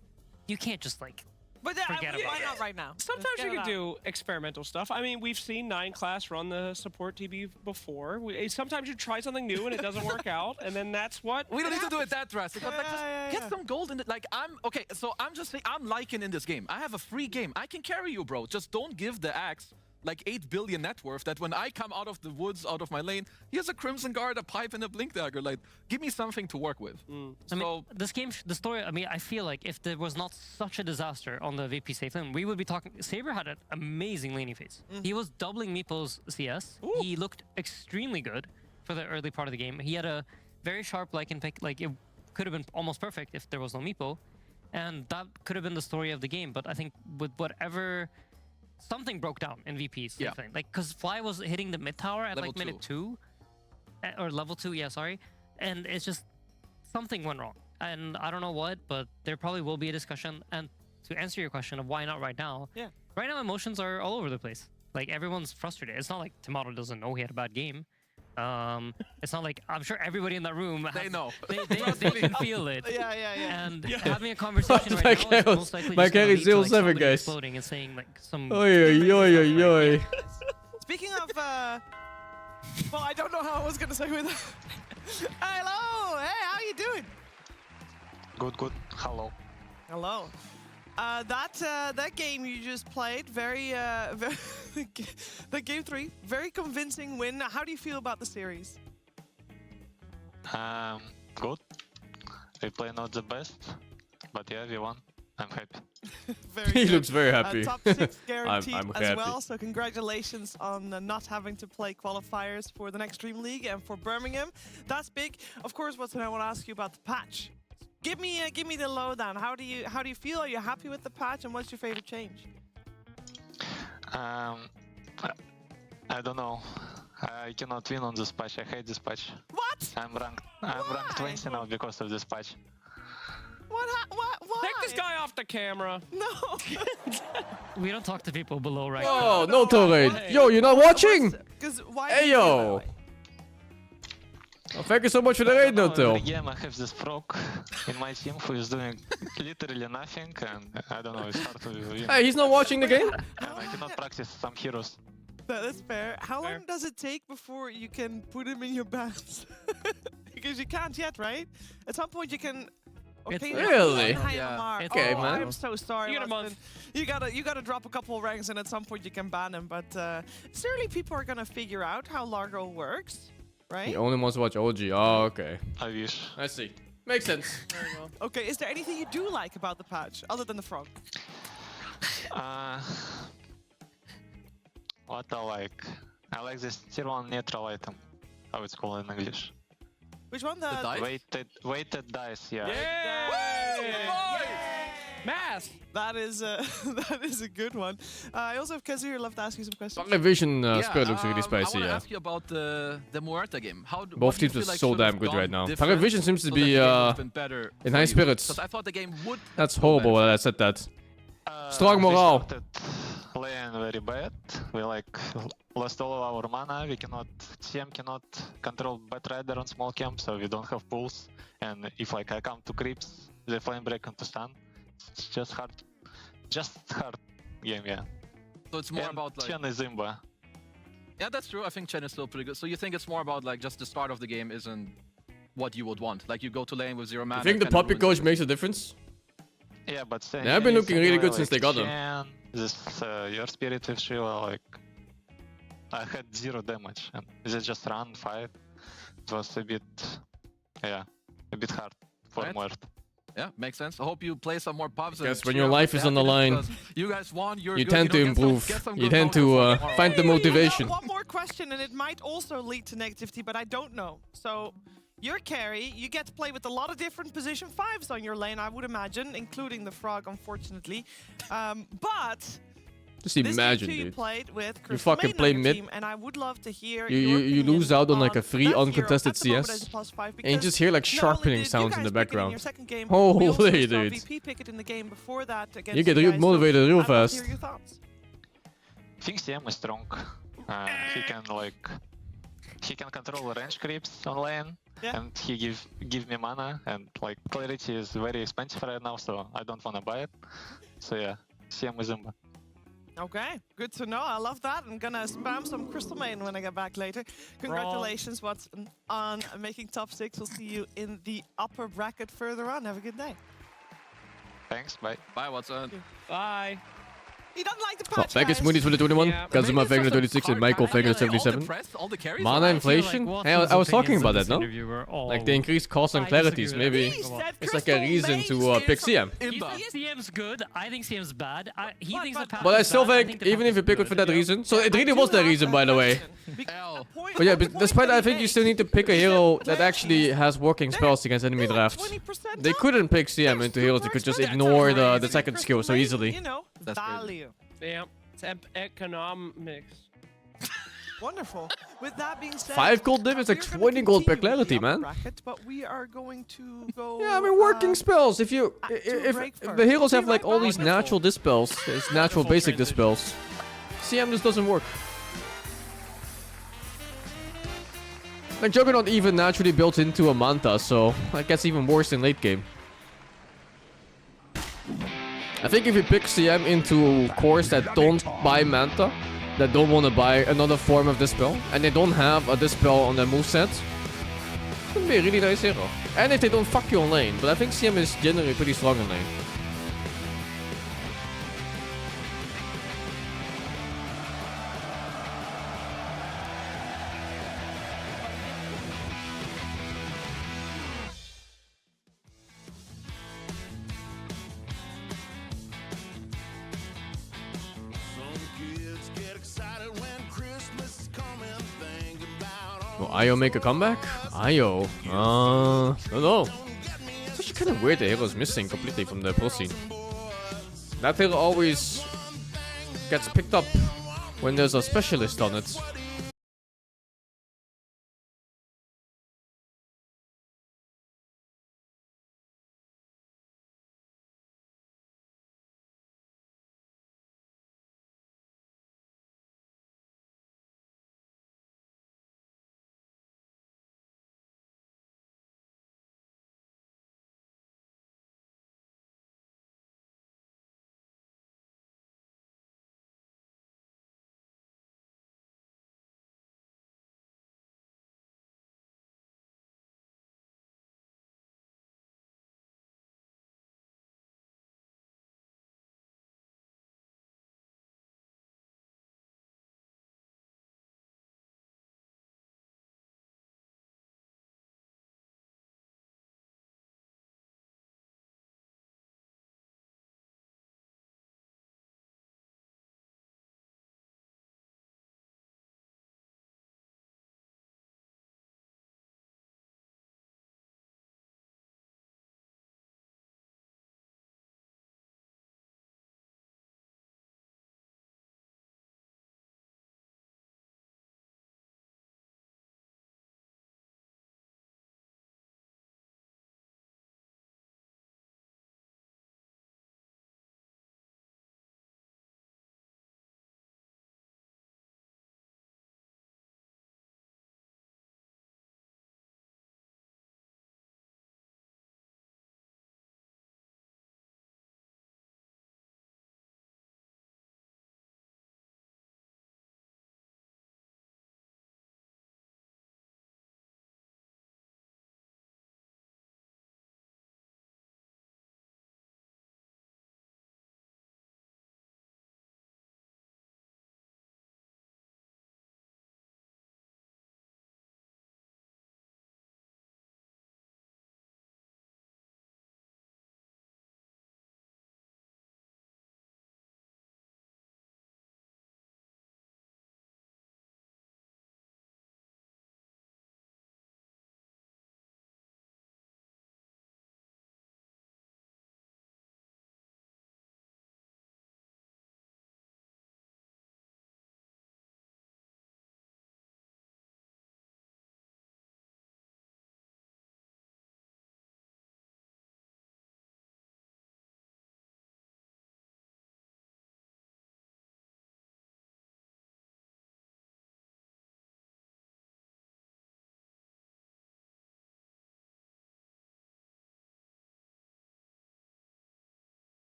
can't just, like, But forget about why it. not right now? Sometimes Let's you get can it out. do experimental stuff. I mean, we've seen 9 class run the support TB before. Sometimes you try something new and it doesn't work out, and then that's what. We don't need to do it that drastic. But like, Yeah, just get some gold in it. Like, okay, so I'm just saying, I'm liking in this game. I have a free game. I can carry you, bro. Just don't give the axe like 8 billion net worth that when I come out of the woods, out of my lane, he has a Crimson Guard, a pipe, and a Blink Dagger. Like, give me something to work with. I mean, this game, the story, I mean, I feel like if there was not such a disaster on the VP safe lane, we would be talking. Saber had an amazing laning phase. He was doubling Meeple's CS. Ooh. He looked extremely good for the early part of the game. He had a very sharp Lycan pick. Like, it could have been almost perfect if there was no Meeple. And that could have been the story of the game. But I think with whatever. Something broke down in VP's safe lane. Like, because Fly was hitting the mid tower at Level like minute 2. Or level 2, yeah, sorry. And it's just. Something went wrong. And I don't know what, but there probably will be a discussion. And to answer your question of why not right now, right now emotions are all over the place. Like, everyone's frustrated. It's not like Tomato doesn't know he had a bad game. It's not like, I'm sure everybody in that room They know. They can feel it. Yeah. And having a conversation My right now is chaos- most likely my just gonna carry lead to, like, 07, somebody guys. exploding and saying like some. Oi, oi, oi, oi. Speaking of, well, I don't know how I was gonna say with that. Hello, hey, how you doing? Good. Hello. Hello. That game you just played, very the game 3, very convincing win. How do you feel about the series? Good. We play not the best, but yeah, we won. I'm happy. Very He good. looks very happy. Top 6 guaranteed I'm as happy. well. So congratulations on not having to play qualifiers for the next DreamLeague and for Birmingham. That's big. Of course, Watson, I want to ask you about the patch. Give me the lowdown. How do you feel? Are you happy with the patch? And what's your favorite change? I don't know. I cannot win on this patch. I hate this patch. What? I'm ranked 20 now because of this patch. What? Why? Take this guy off the camera. No. We don't talk to people below right Oh, now. no Torrade. Yo, you're not watching? Because why? Hey, do you feel that yo. way? Oh, thank you so much for the raid, no Every Till. game I have this frog in my team who is doing literally nothing, and I don't know, it's hard to win. Hey, he's not watching the game? And I cannot practice some heroes. That's fair. How long does it take before you can put him in your bans? Because you can't yet, right? At some point you can. Okay, Really? Yeah. Okay, oh, man. I'm so sorry. You get a Watson. You gotta drop a couple of ranks, and at some point you can ban him. But certainly people are gonna figure out how Largo works, right? He only wants to watch OG. Oh, okay. I wish. I see. Makes sense. There you go. Okay, is there anything you do like about the patch other than the frog? What I like? I like this tier 1 neutral item. How it's called in English? Which one? The dice? Weighted dice, yeah. Math! That is that is a good one. I also have Kezu here. Love to ask you some questions. Fire Vision spirit looks really I spicy, want to yeah. ask you about the Muerta game. Both teams are so damn good right now. Fire Vision seems to be in high spirits. Because I thought the game would. That's horrible that I said that. Strong We morale. started lane very bad. We like lost all of our mana. We cannot, TM cannot control Batrider on small camp, so we don't have pulls. And if like I come to creeps, they flame break into stun. It's just hard game, yeah. So it's more And about like. Chen is Imba. Yeah, that's true. I think Chen is still pretty good. So you think it's more about like just the start of the game isn't what you would want? Like you go to lane with 0 mana. You think the kinda puppy ruins coach it. makes a difference? Yeah, but They have been looking really good since they got them. them. This your spirit with Shiva, like I had 0 damage, and this just run fight. It was a bit hard for Right. Muert. Yeah, makes sense. I hope you play some more pubs. Guess and when cheer your up life with is on the happiness, line, because you guys won. You're you good, tend to know, improve. get some You good tend to bonus for find the tomorrow. motivation. One more question, and it might also lead to negativity, but I don't know. So, you're carry. You get to play with a lot of different position 5s on your lane, I would imagine, including the frog, unfortunately. But Just this imagine, game too, you dude. played with You Crystal fucking Maiden on play your mid. team, and I would love to hear You your you lose opinion out on like a that free hero uncontested at the moment CS, as a +5, and you just hear like not only sharpening did you sounds in guys the pick it in background. your second game, we also Holy saw dude. VP pick it in the game before that against You get guys, so motivated real I'd love to fast. hear your thoughts. I think CM is strong. He can he can control range creeps on lane, Yeah. and he give me mana, and like clarity is very expensive right now, so I don't wanna buy it. So yeah, CM is Imba. Okay, good to know. I love that. I'm gonna spam some Crystal Maiden when I get back later. Congratulations, Watson, on making top 6. We'll see you in the upper bracket further on. Have a good day. Thanks, bye. Bye, Watson. Bye. He doesn't like the Oh, patch, back is guys. Moonies for the 21, Yeah. Kazuma Maybe it's Fanger just a 36, and hard Michael patch. Fanger Like, all 77. depressed, all the carries Mana are- inflation? Hey, I was talking about that, no? Like the increased costs and clarities, maybe He said it's like a Crystal reason to Maiden pick is CM. Imba. CM's good. I think CM's bad. He thinks the patch But I is still bad. think, the even patch if you is pick it good. for that reason, so it really I was do that have reason, a by the way. question. L. But yeah, The point despite that I he think you makes still need to pick a is hero that that they're actually has working spells against enemy they're like drafts. 20% They up. couldn't pick CM into heroes that could just ignore the second skill so easily. You know, That's crazy. value. Yeah. It's economics. Wonderful. With that being said, 5 gold div is like we're gonna 20 gold per continue with the clarity, upper man. bracket, but we are going to go. Yeah, I mean working spells. If you to a if break the first. heroes We'll have be like right all back. these natural dispels, it's natural basic dispels. CM just doesn't work. Like Juggernaut even naturally built into a Manta, so that gets even worse in late game. I think if you pick CM into cores that don't buy Manta, that don't want to buy another form of Dispel, and they don't have a Dispel on their moveset, it's gonna be a really nice hero. And if they don't fuck you on lane, but I think CM is generally pretty strong on lane. Some kids get excited when Christmas is coming. Think about Will Io make a comeback? Io? I don't know. It's actually kind of weird the hero's missing completely from the pro scene. That hero always gets picked up when there's a specialist on it.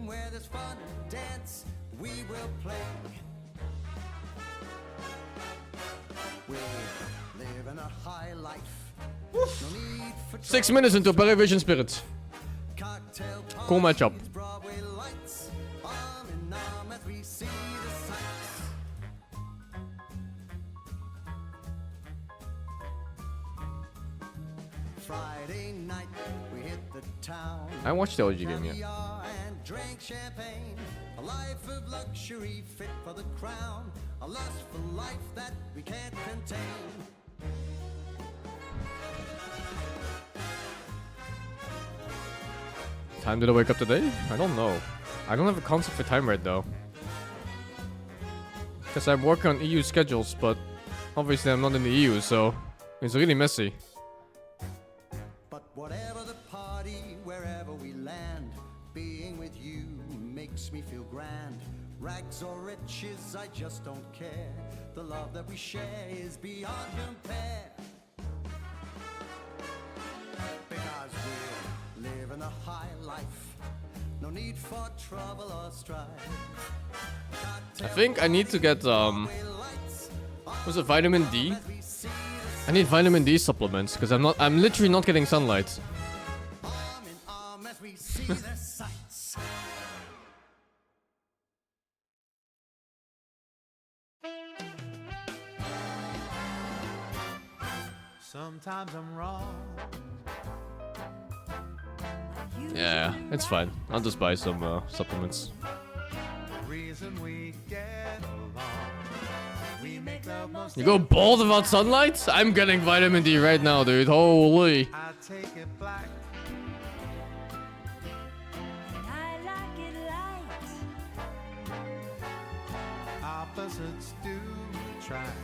where there's fun and dance, we will play. We live in a high life. No need for 6 minutes into Vision Spirit. cocktail Cool matchup. parties, Broadway lights, arm in arm as we see the sights. Friday night, we hit the town. I watched the OG game, yeah. Caviar and drank champagne. A life of luxury fit for the crown. A lust for life that we can't contain. Time did I wake up today? I don't know. I don't have a concept for time right now. Because I'm working on EU schedules, but obviously I'm not in the EU, so it's really messy. But whatever the party, wherever we land, being with you makes me feel grand. Rags or riches, I just don't care. The love that we share is beyond compare. Because we're living a high life. No need for trouble or strife. I think I need to get was it vitamin D? I need vitamin D supplements because I'm literally not getting sunlight. Arm in arm as we see the sights. Sometimes I'm wrong. Yeah, it's fine. I'll just buy some supplements. Reason we get along. We make love most You go bald without sunlight? I'm getting vitamin D right now, dude. Holy. I take it black. I like it light. Opposites do attract.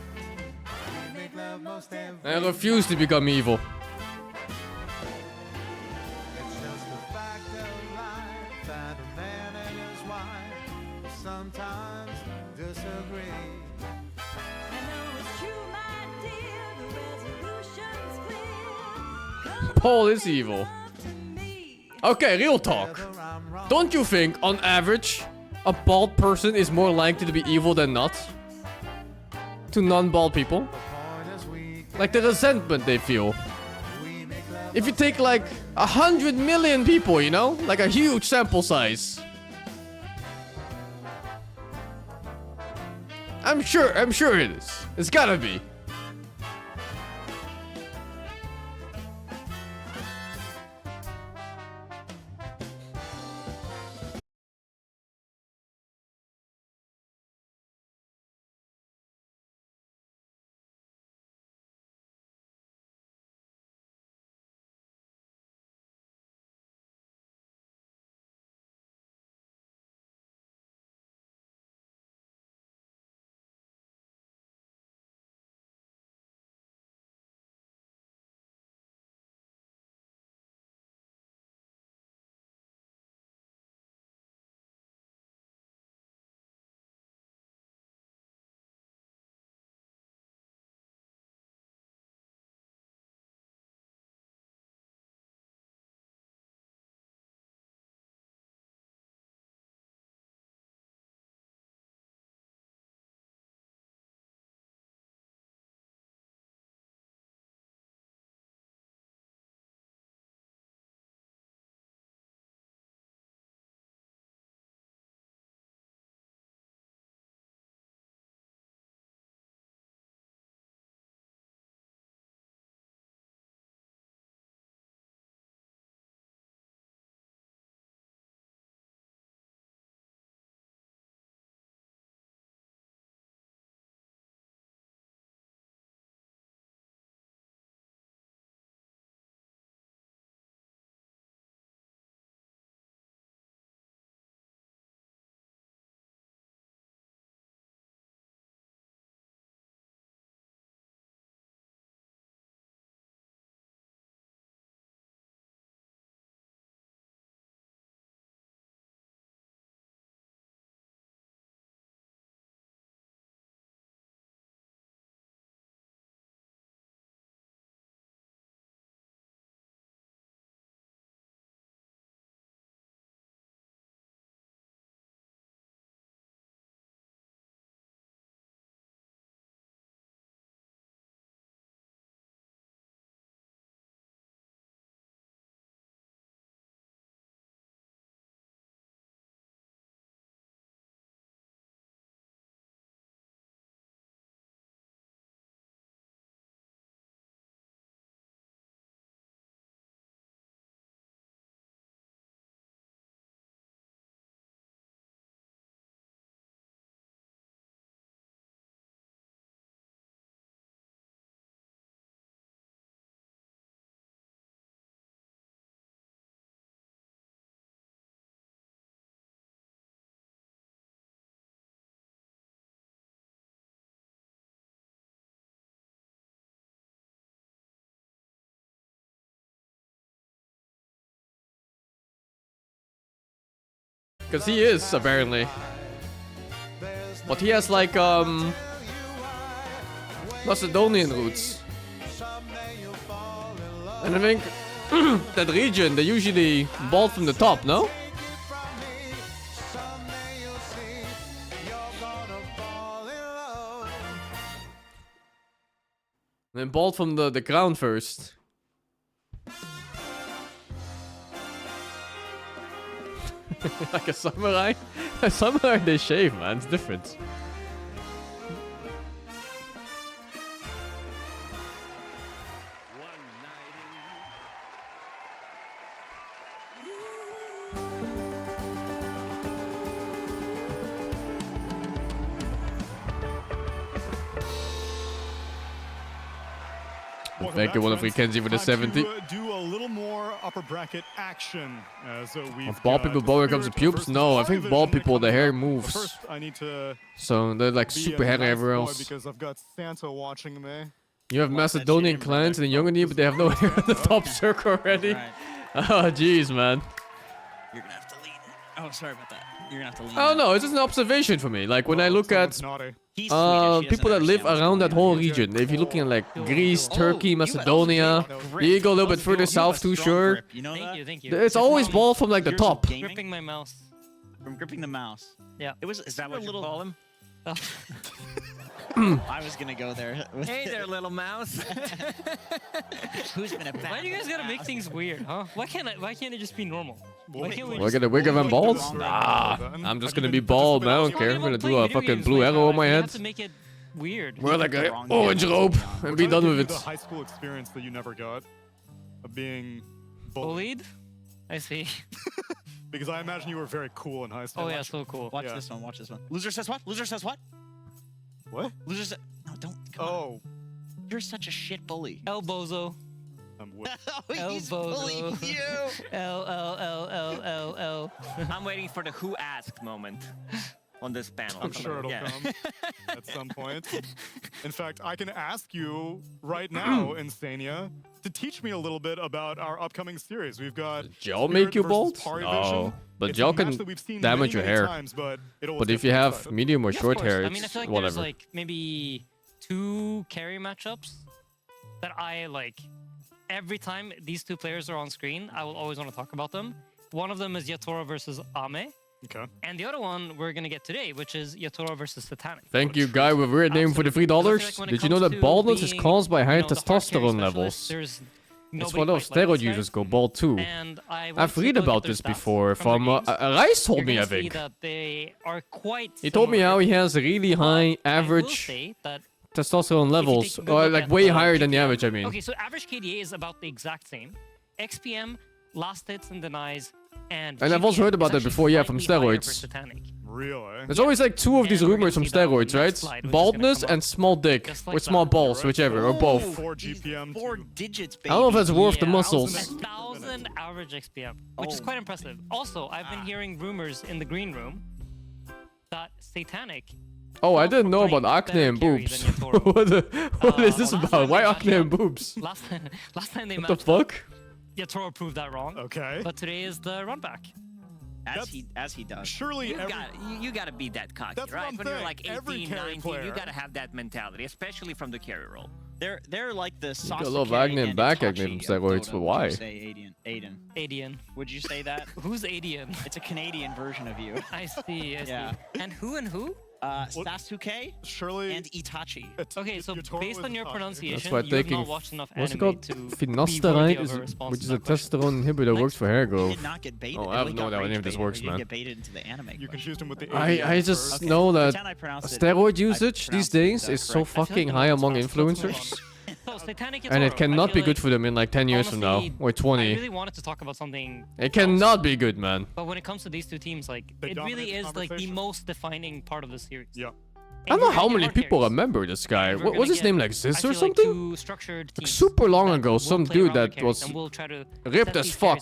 We make love most every I refuse to become evil. It's just a fact of life that a man and his wife sometimes disagree. I know it's true, my dear. The resolution's clear. Paul is evil. Okay, real talk. Whether I'm wrong, Don't you think, on average, a bald person is more likely to be evil than not? To non-bald people? the point is we Like the resentment they feel. we make love If you take like 100 million people, you know? Like a huge sample size. I'm sure it is. It's gotta be. Because he is, apparently. But he has like, Macedonian roots. And I think that region, they usually ball from the top, no? And then ball from the crown first. Like a samurai? A samurai, they shave, man. It's different. Thank you, one of Kenzie for the 70. Do a little more upper bracket action. Of ball people, ball comes to pubes? No, I think ball people, the hair moves. First, I need to So they're like super hairy everywhere else. Because I've got Santa watching me. You have Macedonian clans in Yongani, but they have no hair on the top circle already. Right. Oh, jeez, man. You're gonna have to lean it. Oh, sorry about that. You're gonna have to lean Oh no, it's just an observation for me. Like when I look at He's Swedish, he people that doesn't live understand around that whole region. If you're looking at like Greece, Turkey, Macedonia, you go a little bit further south too, sure. You know that? Thank you. It's always ball from like the Years top. of gaming? Gripping my mouse. From gripping the mouse. Yeah. It was. Is that what you call him? I was gonna go there. Hey there, little mouse. Who's been a bad Why do you guys gotta make things weird, huh? Why can't it just be normal? Why can't we We're gonna wig of them balls? Nah, I'm just gonna be bald, man. I don't care. I'm gonna do a fucking blue arrow on my You head. have to make it weird. Wear like an orange robe and be done with The it. high school experience that you never got of being Bullied? I see. Because I imagine you were very cool in high school. Oh yeah, so cool. Watch this one. Watch this one. Loser says what? Loser says what? What? Loser says. No, don't. Come on. You're such a shit bully. El Bozo. He's bullying you. L. I'm waiting for the who asked moment on this panel. I'm sure it'll come at some point. In fact, I can ask you right now, Insania, to teach me a little bit about our upcoming series. We've got Gel make you Spirit bald? versus Pari No, Vision. but It's gel a match can that we've seen damage your many hair. times, but But if you have medium or short hair, I mean, I it's feel like whatever. there's like maybe 2 carry matchups that I like. Every time these 2 players are on screen, I will always want to talk about them. One of them is Yatora versus Ame. Okay. And the other one we're gonna get today, which is Yatora versus Satanic. Thank you, guy with weird name for the $3. Did you know that baldness is caused by high testosterone levels? It's why those steroid users go bald too. And I've read about this before from Rice told me, I think. That they are quite He told me how he has really high average testosterone levels, or like way higher than the average, I mean. Okay, so average KDA is about the exact same. XPM, last hits and denies, and I've also heard about that before, yeah, from steroids. Really? There's always like 2 of these rumors from steroids, right? Baldness and small dick, or small balls, whichever, or both. 4 GPM. 4 digits, I baby. don't know if that's worth the muscles. 1,000 average XPM, which is quite impressive. Also, I've been hearing rumors in the green room that Satanic. Oh, I didn't know about acne and boobs. What is this about? Why acne and boobs? Last time they What matched the fuck? Yatora proved that wrong. Okay. But today is the run back. As he does. Surely you gotta be that cocky, That's what right? I'm When you're saying. like Every 18, carry 19, player. you gotta have that mentality, especially from the carry role. They're like the You got a little acne and back acne from steroids, but why? Aiden. Adian. Would you say that? Who's Adian? It's a Canadian version of you. I see. Yeah. And who? Sasuke Surely and Itachi. Okay, so based on your pronunciation, That's why you have taking not watched enough what's it anime called? to be worthy Finasteride, of a response which to is a that question. testosterone inhibitor that works for hair He growth. did not get baited. Oh, I have no idea how any of this works, He didn't man. get baited into the anime. You confused him with the I just know that steroid usage these days is so fucking high among influencers. So, Satanic And it Yatoro, cannot I be feel good like, for them in like 10 years from now, honestly, or 20. I really wanted to talk about something. It cannot be good, man. But when it comes to these 2 teams, like They it really dominate the is like the conversation. most defining part of the series. Yeah. I don't know how many people remember this guy. What was his name, like Ziz or something? Like super long ago, some dude that was ripped as fuck.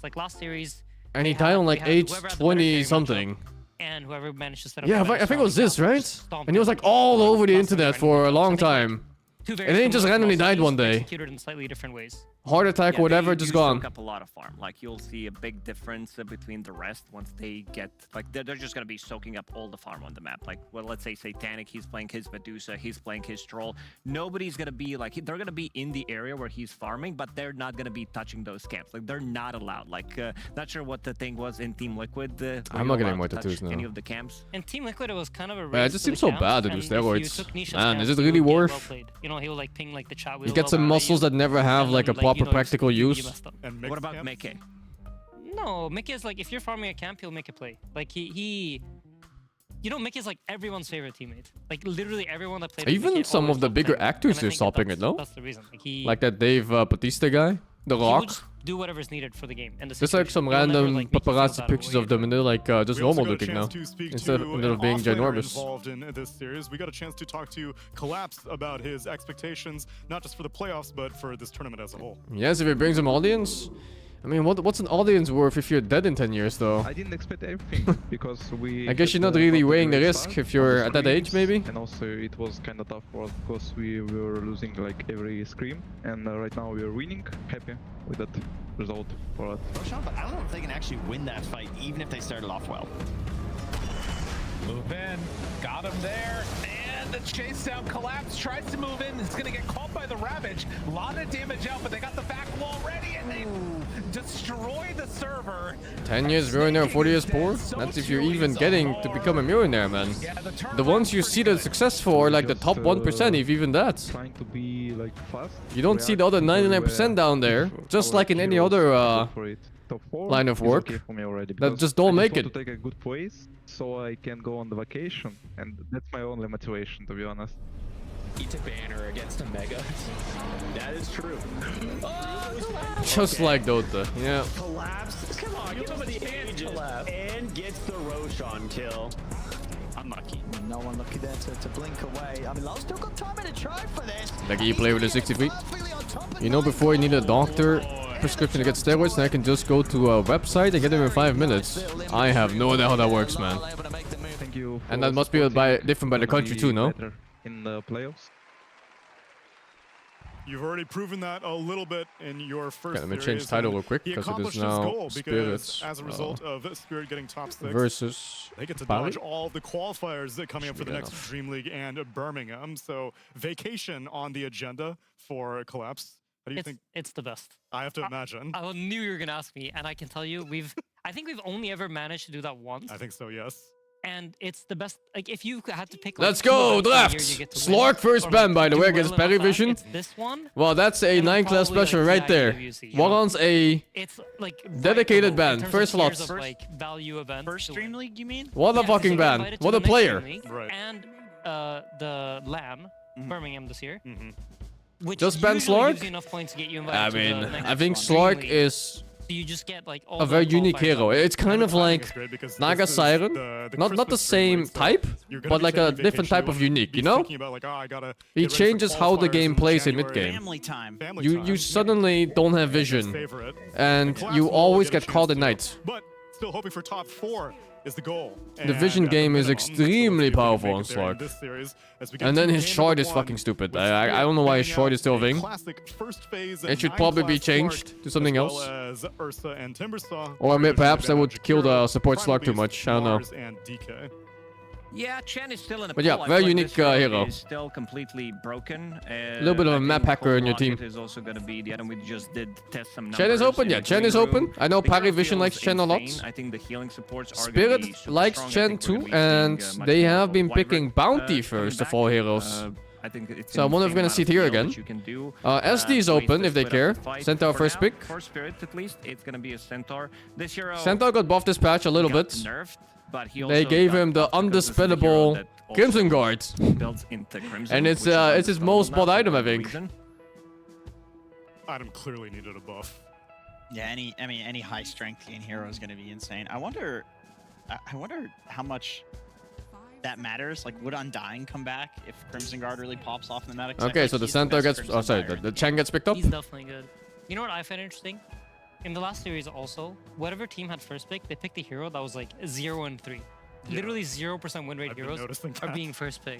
Like last series, And he died on like age 20 something. and whoever managed to set up. Yeah, I think it was this, right? And he was like all over the internet for a long time. two very And then he just similar randomly died philosophies one day. executed in slightly different ways. Heart attack, Yeah, whatever, they just do gone. soak up a lot of farm. Like you'll see a big difference between the rest once they get like they're just gonna be soaking up all the farm on the map. Like well, let's say Satanic, he's playing his Medusa, he's playing his Troll. Nobody's gonna be like they're gonna be in the area where he's farming, but they're not gonna be touching those camps. Like they're not allowed. Like not sure what the thing was in Team Liquid. I'm not getting more tattoos now. Any of the camps. In Team Liquid, it was kind of a race. Yeah, it just to seems the so camps, bad to do and if you steroids. took Nisha's Man, is camp, it you really would get worth? well played. You know, he will like ping like the chat. You get some muscles that never have like a proper practical use. And what about Meke? No, Mickey is like if you're farming a camp, he'll make a play. Like he you know, Mickey is like everyone's favorite teammate. Like literally everyone that plays. Even some of the bigger actors are stopping it, no? That's the reason. Like that Dave Bautista guy, The Rock. Do whatever's needed for the game. And Just like some random paparazzi pictures of them, and they're like just normal looking now, instead of being ginormous. Involved in this series, we got a chance to talk to Collapse about his expectations, not just for the playoffs, but for this tournament as a whole. Yes, if it brings an audience. I mean, what's an audience worth if you're dead in 10 years, though? I didn't expect everything because we. I guess you're not really weighing the risk if you're at that age, maybe. And also, it was kind of tough for us because we were losing like every scrim, and right now we are winning. Happy with that result for us. Roshan, but I don't know if they can actually win that fight, even if they started off well. Move in, got him there, and the chase down Collapse tries to move in. It's gonna get caught by the Ravage. A lot of damage out, but they got the back wall ready, and they destroy the server. 10 years millionaire, 40 years poor? That's if you're even getting to become a millionaire, man. The ones you see the successful are like the top 1%, if even that. Trying to be like fast. You don't see the other 99% down there, just like in any other line of work, okay for me already, that just don't make it. To take a good place so I can go on the vacation, and that's my only motivation, to be honest. Eat a banner against a Mega. That is true. Oh, Just like Dota, yeah. Collapse. Come on, give him the ages. And gets the Roshan kill. Unlucky. No one lucky there to blink away. I mean, Low's still got time in a try for this. Like you play with a 60 feet. You know, before you need a doctor prescription to get steroids, then I can just go to a website and get them in 5 minutes. I have no idea how that works, man. Thank you. And that must be different by the country too, no? In the playoffs. You've already proven that a little bit in your first Let me series, change title and real quick, he because it is accomplished his now goal because Spirits as a result of Spirit getting top 6 versus they get to Bali? dodge all the qualifiers that coming up for the next Dream League and Birmingham. So vacation on the agenda for Collapse. How do you think? It's the best. I have to imagine. I knew you were gonna ask me, and I can tell you, I think we've only ever managed to do that once. I think so, yes. And it's the best. Like if you had to pick. Let's go, draft! Slark first ban, by the way, against Perry Vision. It's this one. Well, that's a 9-class special right there. Waron's a dedicated ban. First slots. Value event. First Dream League, you mean? What a fucking ban. What a player. And the LAN, Birmingham this year. Which just ban usually Slark? gives you enough points to get you invited I to mean, the next I think one. Slark is So you just get like all a very unique hero. It's kind of like Naga Siren. the Not the same type, but like a different type of unique, you know? He changes how the game plays in mid-game. Family time. You suddenly don't have vision, and you always get caught at night. But still hoping for top 4 is the goal. The vision game is extremely powerful on Slark. And then his shard is fucking stupid. I don't know why his shard is still a thing. It should probably be changed to something else. Or perhaps that would kill the support Slark too much. I don't know. Yeah, Chen is still in a But yeah, pool. I very feel like unique this hero hero. is still completely broken. A little bit of a map hacker in your team. Is also going to be the item we just did test some Chen is numbers open, in yeah. the Chen is green room. open. I know The Parry hero Vision feels likes Chen a lot. insane. I think the healing supports are Spirit gonna be super likes strong. I Chen think we're too, gonna be and seeing, much they more have been Wyvern, picking Bounty coming first of back. all heroes. I think it's So I wonder if we're gonna see it here again. SD is open if they care. Centaur first pick. For Spirit, at least, it's gonna be a Centaur. This hero. Centaur got buffed this patch a little bit. Nerfed, but he They also gave got him the buffed because this is a hero undisputable that also Crimson Guard. builds into Crimson, And it's which is his most bought unstoppable now item, for I that think. reason. Item clearly needed a buff. Yeah, any high strength gain hero is going to be insane. I wonder how much that matters. Like, would Undying come back if Crimson Guard really pops off in the meta? 'Cause I Okay, feel so like the he's Centaur best gets. Crimson Oh, sorry, Guard. the Chen gets picked up. He's definitely good. You know what I find interesting? In the last series also, whatever team had first pick, they picked a hero that was like 0 and 3. Yeah. Literally 0% win rate I've been heroes noticing are that. being first pick.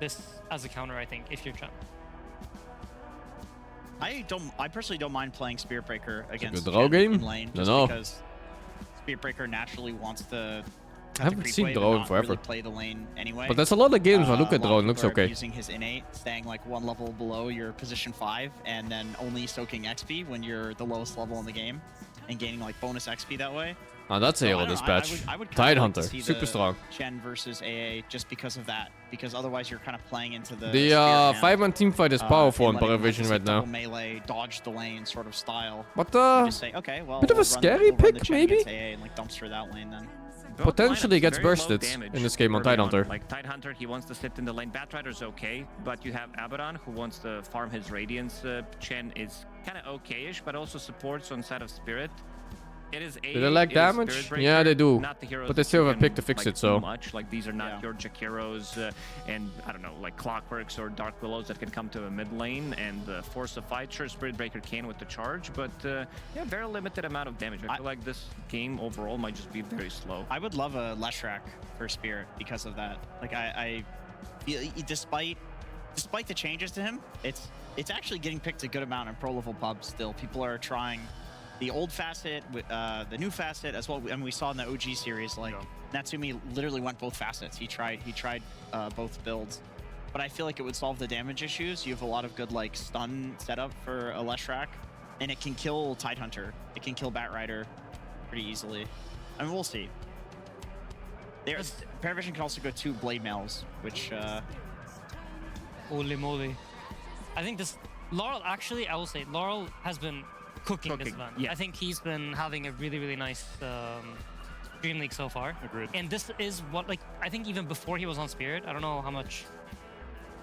this as a counter, I think, if you're Gem. I personally don't mind playing Spirit Breaker against good draw Gem game? in lane, just No. because Spirit Breaker naturally wants to cut I haven't the seen creep wave Drone and not forever. really play the lane anyway. But there's a lot of games where I look at a lot Drone, of looks people are okay. Using his innate, staying like one level below your position 5, and then only soaking XP when you're the lowest level in the game, and gaining like bonus XP that way. Oh, that's a So, I hero don't this know, patch. I would Tide kinda like Hunter, to see super the strong. Chen versus AA just because of that, because otherwise you're kind of playing into the The 5-man team fight is powerful in Paravision right now. Melee, dodge the lane sort of style. But You just say, okay, well, bit of a we'll scary run the pick, Chen maybe? against AA and like dumpster that lane then. Potentially gets Very low bursted damage in this game on early Tide Hunter. Like Tide Hunter, he wants to sit in the lane. Batrider's okay, but you have Abaddon who wants to farm his Radiance. Chen is kind of okay-ish, but also supports on side of Spirit. It is Do they lack damage? Yeah, they do. Not the heroes But they that still you have a pick can, to fix like, it, so. do much. Like these are not your Jakiros and I don't know, like Clockworks or Dark Willows that can come to a mid lane and force a fight. Sure, Spirit Breaker can with the charge, but yeah, very limited amount of damage. I feel like this game overall might just be very slow. I would love a Leshrac for Spirit because of that. Like I despite the changes to him, it's actually getting picked a good amount in pro level pubs still. People are trying the old facet, the new facet as well. And we saw in the OG series, like Natsumi literally went both facets. He tried both builds, but I feel like it would solve the damage issues. You have a lot of good like stun setup for a Leshrac, and it can kill Tide Hunter. It can kill Batrider pretty easily. I mean, we'll see. Paravision can also go 2 Blade Mails, which Holy moly. I think this Laurel, actually, I will say Laurel has been cooking this event. yeah. I think he's been having a really, really nice DreamLeague so far. Agreed. And this is what, like, I think even before he was on Spirit, I don't know how much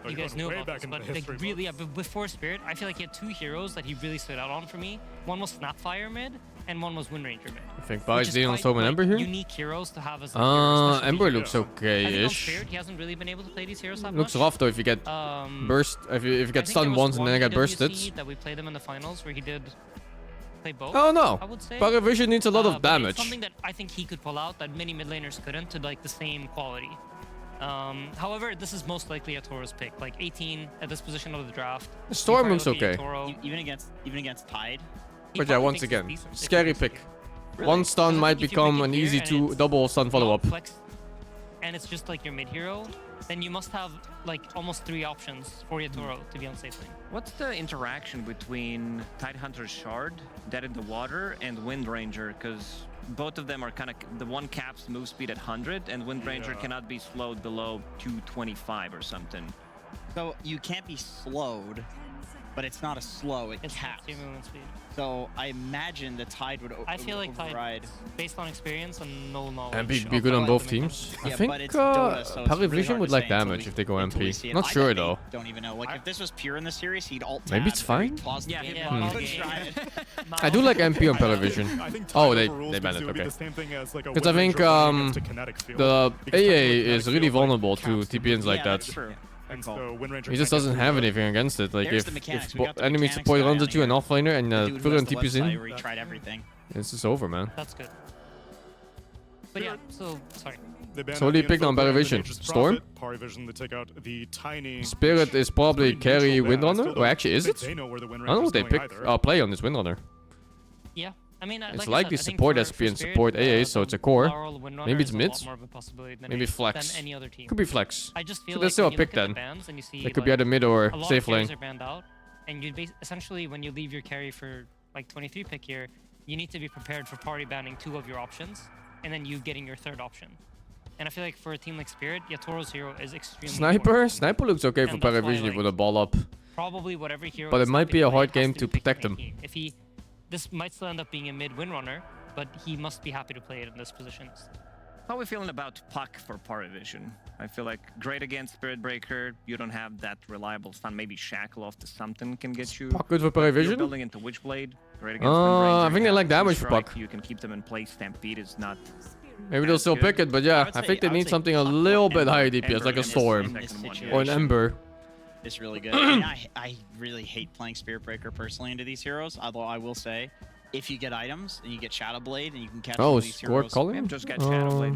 you guys knew about this, but like really, but before Spirit, I feel like he had 2 heroes that he really stood out on for me. One was Snapfire mid, and one was Wind Ranger mid. I think Bai's dealing on Storm and Ember here? Unique heroes to have as a Ember looks I think on okay-ish. Spirit, he hasn't really been able to play these heroes that Looks much. rough though if you get burst, if you get stunned once and then get bursted. That we played him in the finals where he did play both. Oh no, I would say. Paravision needs a lot of But damage. it's something that I think he could pull out that many mid laners couldn't to like the same quality. However, this is most likely a Toro's pick, like 18 at this position of the draft. Storm looks okay. even against Tide. But yeah, once again, scary pick. One stun might become an easy double stun follow-up. And it's just like your mid hero, then you must have like almost 3 options for your Toro to be on safe lane. What's the interaction between Tide Hunter's Shard, Dead in the Water, and Wind Ranger? Because both of them are kind of, the one caps move speed at 100, and Wind Ranger cannot be slowed below 225 or something. So you can't be slowed, but it's not a slow, it caps. So I imagine the Tide would I feel like override. Tide, based on experience and no knowledge. And be good on both teams. I think Paravision would like damage if they go MP. Not sure though. Don't even know. Like if this was pure in the series, he'd alt Maybe it's fine. Yeah, I do like MP on Paravision. Oh, they banned it, okay. Because I think the AA is really vulnerable to TPNs like that. He just doesn't have anything against it. Like if enemy support runs at you and offlaner and Furion TPs in, tried everything. it's just over, man. That's good. But yeah, so sorry. So what do you pick on Paravision? Storm? Paravision to take out the tiny Spirit is probably carry Windrunner? Or actually, is it? I don't know what they pick play on this Windrunner. Yeah, I mean, It's like likely support SP and support AA, so it's a core. Maybe it's mid. Maybe flex. Any other team. Could be flex. I just feel So like there's still a when you pick look at the then. bans and you see, It could be like, either mid or a lot safe of carries lane. are banned out, and you essentially when you leave your carry for like 23 pick here, you need to be prepared for party banning 2 of your options, and then you getting your 3rd option. And I feel like for a team like Spirit, Yatoro's hero is extremely important. Sniper looks okay for And that's why, Paravision like, with a ball up. Probably whatever hero. But it is might be stopping a play hard has game be to picked protect by him. Key. If he, this might still end up being a mid Windrunner, but he must be happy to play it in this position. How are we feeling about Puck for Paravision? I feel like great against Spirit Breaker. You don't have that reliable stun. Maybe Shackle off to something can get you. Puck good for You're Paravision? building into Witchblade. Great against Wind Ranger. I think You they have like damage for Strike. Puck. You can keep them in place. Stampede is not. Maybe they'll still pick it, but yeah, I think they need something a little bit higher DPS, like a Storm or an Ember. It's really good. And I really hate playing Spirit Breaker personally into these heroes, although I will say, if you get items and you get Shadow Blade and you can catch Oh, these score heroes, calling? Just get Shadow Blade.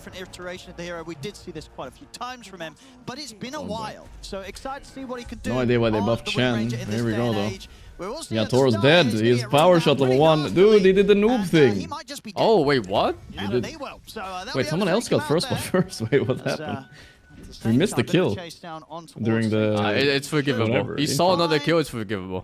different iteration of the hero. We did see this quite a few times from him, but it's been a while. So excited to see what he can do. No idea why they on buffed the Chen. Wind Ranger in this Here we day go and though. age. We're also Yeah, at the Thor's start, dead. he's gonna He's get power run shot down level pretty 1. Dude, he did the noob he thing. might just be dead. Oh, wait, what? Yeah, did- they will. So, they'll Wait, be someone able to else take him got out first there. blood first? Wait, what As, happened? at the We same missed the time, bit of a kill chase down on towards during the... It's forgivable. Whatever. He saw another kill, it's forgivable.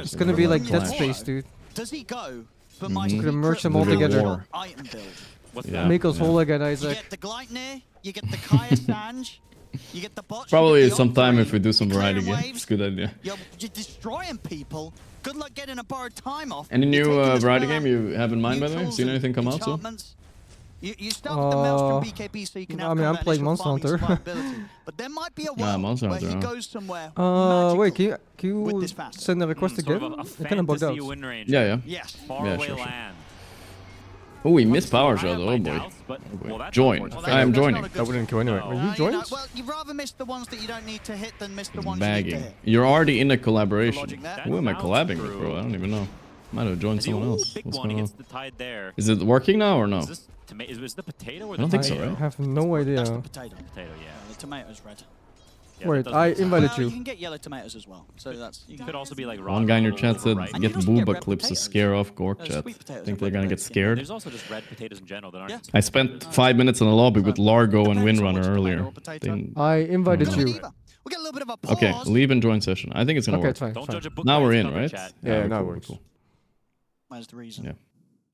It's gonna be like Dead Space, dude. Does he go for He's my gonna merge them all together. item build? Make us whole again, You Isaac. get the Gleitnir, you get the Kaya Sanj, You get the bots. Probably sometime if we do some variety game. It's a good idea. You're destroying people. Good luck getting a borrowed time off. Any new variety game you have in mind, by the way? Seen anything come out so? You start with the Maelstrom BKB so you can have I'm playing Monster Hunter. But there might be a world where he goes somewhere. Wait, can you send a request again? I kind of bugged out. Yeah. Yes. Yeah, sure. Oh, we missed Power Shot. Oh boy. Join. I am joining. That wouldn't kill anyway. Are you joined? Well, you'd rather miss the ones that you don't need to hit than miss the ones Bagging. you need to hit. You're already in a collaboration. Who am I collabing with, bro? I don't even know. Might have joined someone else. What's going on? Is it working now or no? Is the potato or I don't think so, right? I have no idea. That's the potato. The tomato's red. Yeah, wait, I invited Well, you. you can get yellow tomatoes as well. So that's. You could also be like One guy in your chat said, get booba clips to scare off Gork chat. Think they're gonna get scared? There's also just red potatoes in general that aren't. I spent 5 minutes in the lobby with Largo and Windrunner earlier. I invited you. Okay, leave and join session. I think it's gonna work. It's fine. Don't judge a book Now by we're its in, cover, right? chat. Yeah, now it cool, works. cool. Where's the reason? Yeah.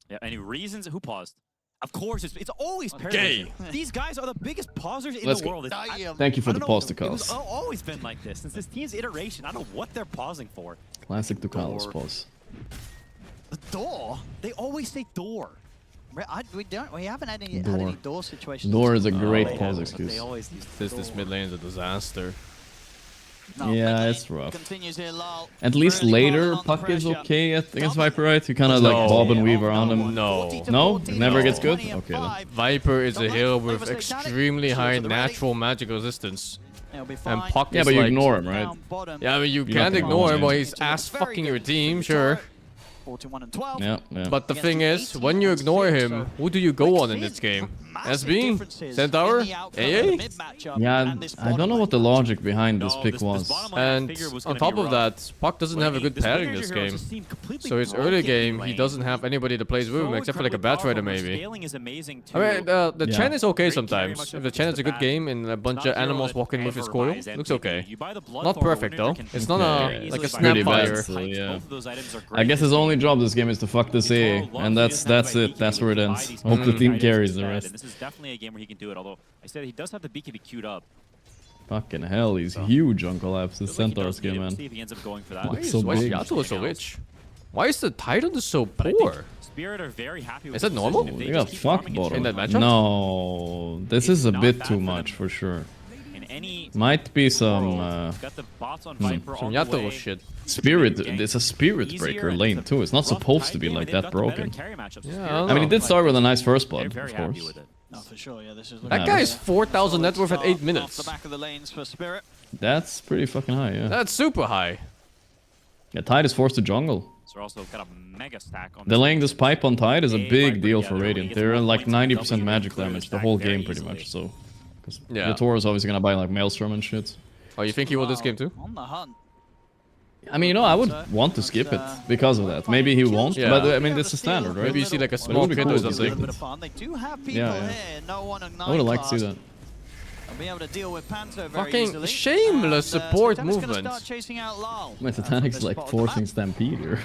Yeah. Any reasons? Who paused? Of course, it's always Gay. These guys are the biggest pausers in Let's the go. world. Thank you for the pause to It's calls. always been like this since this team's iteration. I don't know what they're pausing for. Classic to calls pause. The door? They always say door. We haven't had any door situations. Door is a great pause excuse. They always use This mid lane is a disaster. Yeah, it's rough. Continues here, lol. At least later, Puck is okay against Viper, right? You kind of like bob and weave around him. No. No? It never gets good? Okay then. Viper is a hero with extremely high natural magic resistance. And Puck Yeah, is but you like, ignore him, right? Yeah, I mean, you You're can't not ignore him, gonna but he's ass fucking your team, sure. 41 and 12. Yeah. But the thing is, when you ignore him, who do you go on in this game? SB? Centaur? AA? Yeah, I don't know what the logic behind this pick was. And on top of that, Puck doesn't have a good pairing this game. So his early game, he doesn't have anybody to play with him except for like a Bat Rider maybe. I mean, the Chen is okay sometimes. If the Chen is a good game and a bunch of animals walking with his coil, looks okay. Not perfect though. It's not a like a Snapfire. So, yeah. I guess his only job this game is to fuck this A, and that's it. That's where it ends. Hope the team carries the rest. This is definitely a game where he can do it, although I said he does have the BKB queued up. Fucking hell, he's huge on collapse. This Centaur skin, man. See if he ends up going for that. Why is so big. Yasuo so rich? Why is the Titan so poor? Spirit are very happy with Is that normal? They got fucked bottom. In that matchup? No, this is a bit too much for sure. Might be some some Yasuo shit. Spirit. It's a spirit breaker lane too. It's not supposed to be like that broken. Yeah, I mean, it did start with a nice first blood, of course. No, for sure, yeah, this is That guy is 4,000 net worth at 8 minutes. The back of the lanes for Spirit. That's pretty fucking high, yeah. That's super high. Yeah, Tide is forced to jungle. So also got a mega stack on Delaying this pipe on Tide is a big deal for Radiant. They're like 90% magic damage the whole game pretty much, so... Because Yeah. Toro is obviously gonna buy like Maelstrom and shit. Oh, you think he will this game too? On the hunt. I mean, you know, I would want to skip it because of that. Maybe he won't, Yeah. but I mean, this is standard, right? Maybe you see like a But it small would be kid cool or if you something. skipped it. Fun. They do have people Yeah, yeah. here. No one and I would have liked to see that. They'll be able to deal with Panto very Fucking easily. shameless support Titanic's gonna movement. start chasing out Lal. My Titanic's like forcing Stampede here.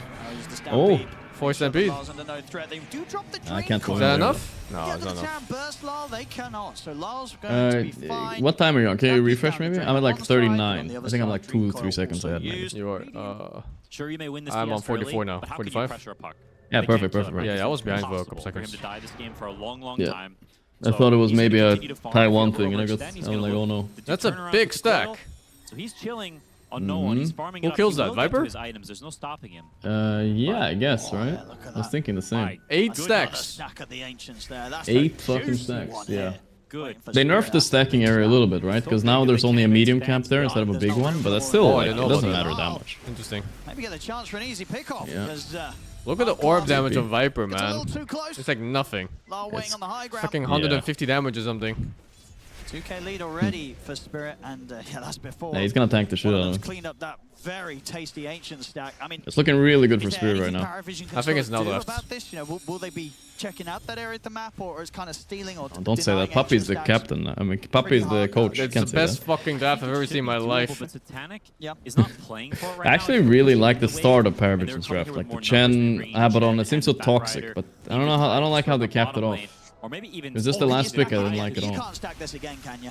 Oh, Force Stampede. Lars under no threat. They do drop the I can't dream go Is that in there. enough? No, Get it's the not enough. town burst, Lal. They cannot. So Lars going to be fine. What time are you on? Can you refresh maybe? I'm at like 39. I think I'm like 2-3 seconds ahead maybe. You are, Sure, you may win this. I'm on CS early, 44 now. but how can you 45? pressure a puck? Yeah, They perfect, can't perfect, kill it, perfect. Yeah, I was behind for a Impossible couple for him seconds. to die this game for a long Yeah. time. I thought it was he's gonna maybe a continue to farm Taiwan for thing, and I overage, got then he's I was gonna like, oh look no. to That's a turn around big his battle. stack. So he's chilling on no one. He's farming it Who up. kills He that, will get to Viper? his items. There's no stopping him. Yeah, I guess, right? I was thinking the same. 8 stacks. Stack of the ancients there. That's 8 the fucking juicy stacks, one yeah. here. Good. They nerfed the stacking area a little bit, right? Because now there's only a medium camp there instead of a big one, but that's still, Oh, I like, didn't it know doesn't about matter that. that much. Interesting. Maybe get the chance for an easy pick-off. Yeah. Because, Look at the orb damage on Viper, It's a man. little too close. It's like nothing. Lal waiting It's on the high ground. fucking 150 damage or something. 2k lead already for Spirit, and yeah, that's before. Yeah, he's gonna tank the shit one of out of them's him. cleaned up that very tasty ancient stack. I mean, It's looking really good for is there Spirit right anything now. Paravision can I think it's sort of now do left. about this? You know, will they be checking out that area of the map, or is kind of stealing or Don't say that. denying Puppy's the ancient stacks? captain. I mean, Puppy's the coach. It's Can't the say best that. fucking draft I've ever seen in my life. But Titanic Yep. is not playing for it right I now. actually It's really completely like the away, start of and they're Paravision's coming draft, here like with the more numbers Chen, green, Abaddon. It Chen, seems so and Back toxic, Rider. but I don't know how. I don't like how they capped it off. Or maybe even It was just the last pick I didn't like at You all. can't stack this again, can you?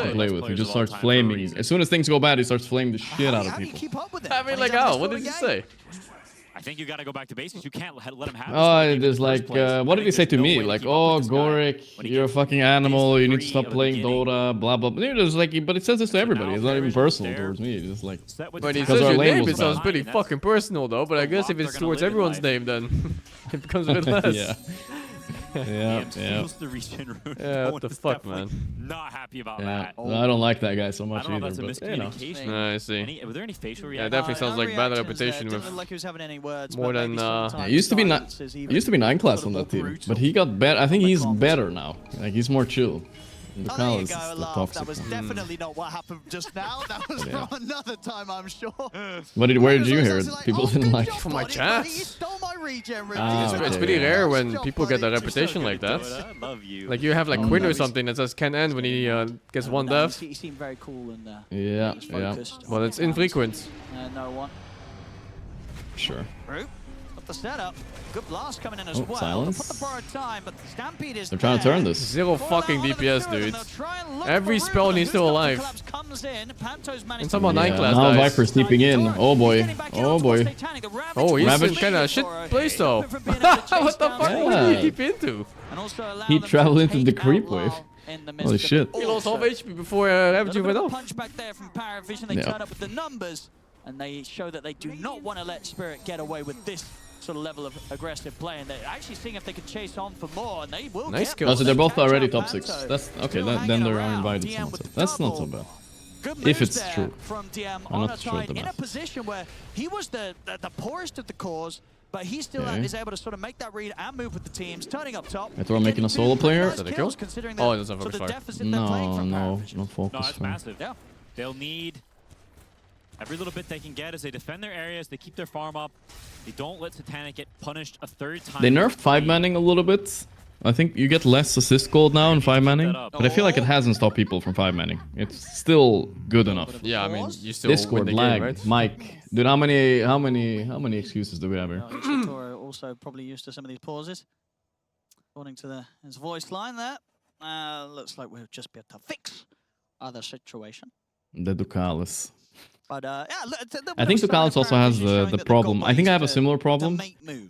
to play with. He just starts flaming. As soon as things go bad, he starts flaming the shit out of people. I mean, like, how? What did he say? I think you got to go back to basics. You can't let him have. Oh, it is like, what did he say to me? Like, oh, Gorik, you're a fucking animal. You need to stop playing Dota. Blah blah. But it's like, but it says this to everybody. It's not even personal towards me. It's just like, But he because says our your lane name, was it sounds bad. pretty fucking personal though. But I guess if it's towards everyone's name, then it becomes a bit less. Yeah. Yeah, yeah. Yeah, what the fuck, man? Not happy about Yeah, that. I don't like that guy so much I don't know either. if that's a But, you know. miscommunication. I see. Were there any facial Yeah, reactions? it definitely sounds like bad reactions reputation there. with Didn't look like he was having any words, more but than. maybe sometimes It used to be silence is even it used to be 9 class sort on of that more team, brutal but he got better. I think he's better now. Like he's more chill. Oh, there Ducal you is go, the laugh. toxic That was one. definitely not what happened just now. That was Yeah. from another time, I'm sure. Where did you hear it? People didn't like. From my chat. Stole my regen Ah, It's okay, pretty yeah. rare when people get that reputation like that. Love you. Like you have like Quinn or something that says can end when he gets one death. He seemed very cool and Yeah, he's yeah. focused. Well, it's infrequent. No one. Sure. Root. Up the setup. Good blast coming in as Oh, well. silence. Put the borrowed time, but Stampede is They're trying to turn this. Zero fucking DPS, dude. Every spell and he's still alive. And somehow 9 class Now dies. Viper's sneaking in. Oh boy. Oh boy. Oh, he's Ravage. in kind of shit place though. What the fuck? What did he deep into? He traveled into the creep wave. Holy shit. He lost half HP before Ravage went off. Punch back there from Paravision. They Yeah. turn up with the numbers, and they show that they do not want to let Spirit get away with this sort of level of aggressive play, and they're actually seeing if they can chase on for more, and they will Nice get kill. more. Oh, so they're both Catch already up top 6. Panto. That's okay. Still Then hanging they're around. invited. DM So with the that's not so double. bad. Good If moves it's there true. from DM I'm on not a sure side the in a math. position where he was the poorest of the cores, but he still Okay. is able to sort of make that read and move with the teams, turning up top. I thought I'm making a solo player. Nice kills, considering Oh, the it doesn't have sort of focus fire. deficit they're playing No, from no, Paravision. no No, focus. it's fire. massive. Yeah. They'll need every little bit they can get as they defend their areas. They keep their farm up. They don't let Satanic get punished a third time. They nerfed 5-manning a little bit. I think you get less assist gold now in 5-manning, but I feel like it hasn't stopped people from 5-manning. It's still good enough. Yeah, I mean, you still Discord win the lag, game, right? Mike. Dude, how many excuses do we have here? Toro also probably used to some of these pauses. According to his voice line there, looks like we'll just be able to fix the situation. The Ducalis. But yeah, I think Ducalis also has the problem. I think I have a similar problem.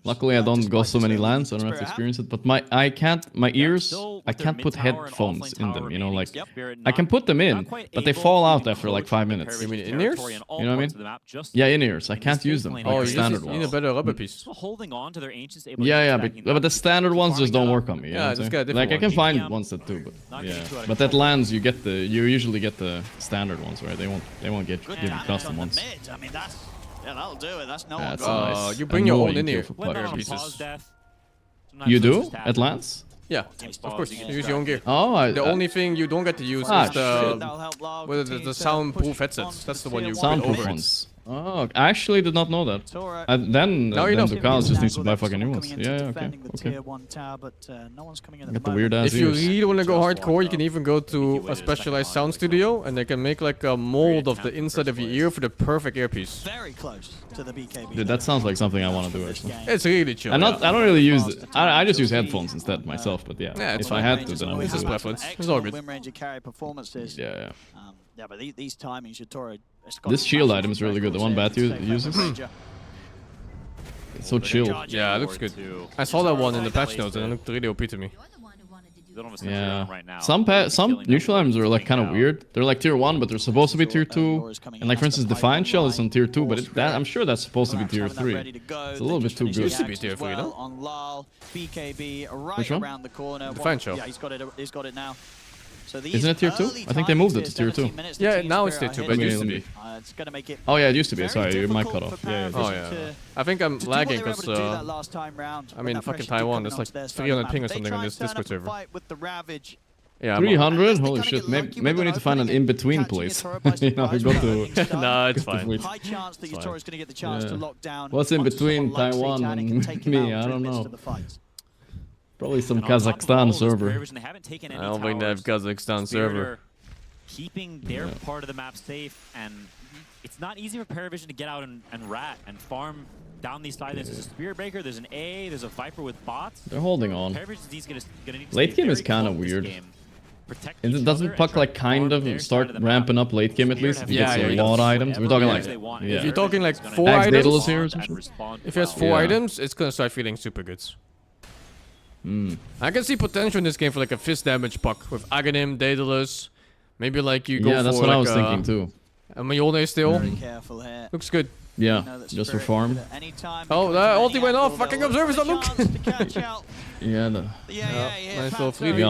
Luckily, I don't go so many lands, so I don't have to experience it. But my ears, I can't put headphones in them. You know, like I can put them in, but they fall out after like 5 minutes. You mean in-ears? You know what I mean? Yeah, in-ears. I can't use them. Oh, Like you the standard need a ones. better rubber piece. Holding on to their ancients. Yeah, but the standard ones just don't work on me. You know Yeah, what I'm just saying? get a different Like I can one. find ones that do, but yeah. But that lands, you usually get the standard ones, right? They won't give you custom ones. I mean, that'll do it. That's no one. That's nice. You bring your own Annoying in-ear kill for player players. pieces. You do? At Lance? Yeah, of course. You use your own gear. Oh, the only thing you don't get to use Ah, is shit. the soundproof headsets. That's the one you put Soundproof over it. ones. Oh, I actually did not know that. Then Now you know. Ducalis just needs to buy fucking new ones. Yeah, okay. Tier 1 tower, but no one's coming in at Got the the weird ass If you ears. really want to go hardcore, you can even go to a specialized sound studio, and they can make like a mold of the inside of your ear for the perfect earpiece. Very close to the BKB. Dude, that sounds like something I want to do actually. It's really chill. I yeah. don't really use it. I just use headphones instead myself, but yeah. Yeah, it's If I had to, then I would It's do just it. preference. It's all good. Win range and carry performances. Yeah. Yeah, but these timings, Toro. This shield item is really good. The one Bat uses. It's so chill. Yeah, it looks good. I saw that one in the patch notes, and it looked really OP to me. Yeah. Some neutral items are like kind of weird. They're like tier 1, but they're supposed to be tier 2. And like for instance, Defiant Shell is on tier 2, but I'm sure that's supposed to be tier 3. It's a little bit too good. Used to be tier 3, no? On Lal, BKB right Which one? around the corner. Defiant Shell. Yeah, he's got it now. So Isn't it tier 2? I think they moved it to tier 2. Yeah, now it's tier 2, but it used to be. It's gonna make it Oh yeah, it used to be. Sorry, your mic cut off. Yeah. Oh yeah. I think I'm lagging because I'm in fucking Taiwan. There's like 300 ping or something on this Discord server. With the Ravage. Yeah, 300? Holy shit. Maybe we need to find an in-between place. You know, we go to... No, it's fine. High chance that Toro is going to get the chance to lock down. What's in between Taiwan and me? I don't know. Probably some Kazakhstan server. I don't think they have Kazakhstan server. Keeping their part of the map safe, and it's not easy for Paravision to get out and rat and farm down these sides. There's a Spirit Breaker, there's an A, there's a Viper with bots. They're holding on. Paravision's gonna need to Late stay game is very kind of close this weird. game. protect And each doesn't other Puck and try like to kind farm their of side start of the map. ramping up late game at least? If he Yeah, gets yeah, a he lot of does. items. We're talking like, If yeah. you're talking like Axe 4 Daedalus items, here or something? if he has 4 Yeah. items, it's gonna start feeling super good. I can see potential in this game for like a fist damage Puck with Aghanim, Daedalus. Maybe like you go Yeah, that's for what I like was thinking too. A Mjolnir still. Very careful here. Looks good. Yeah, just for farm. Oh, that ulti went off. Fucking observers on look. Yeah, Nice little freebie.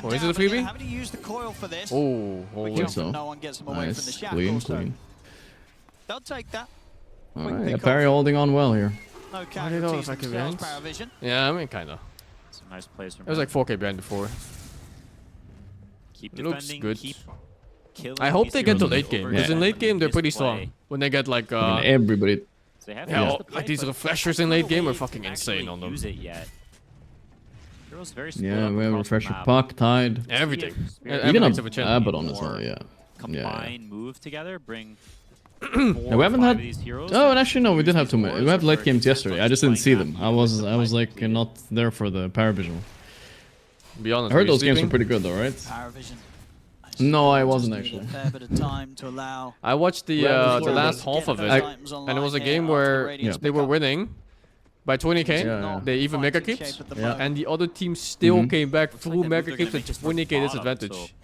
Oh, is it a freebie? Oh, I think so. Nice, clean, clean. They'll take that. Alright, yeah, Parry holding on well here. No I don't know casualties if I can themselves, behind. Paravision. Yeah, I mean, kinda. Some nice plays from It was like 4K behind before. Keep It looks defending, good. keep killing I hope these they get to heroes late game, over because in and late game they're misplay. pretty strong. When they get like I mean, everybody. They have yeah, used the play, like these but refreshers in not late a game way are to fucking actually insane on them. use it yet. Heroes very split Yeah, up we have across the refresher map. Puck, Tide. Everything. Even a Everything's of a chance. Abaddon as well, yeah. Combine, move together, bring. Yeah, we haven't had. Oh, and actually, no, we did have too many. We had late games yesterday. I just didn't see them. I was like not there for the Paravision. Be honest. I heard were you those games were sleeping? pretty good, though, right? Paravision. No, I wasn't Need actually. a fair bit of time to allow. I watched the last half of it, and it was a game where they were winning by 20k. Yeah. They even mega keeps, Yeah. and the other team still Mhm. came back full that mega they're keeps gonna at make just 20k bottom, disadvantage.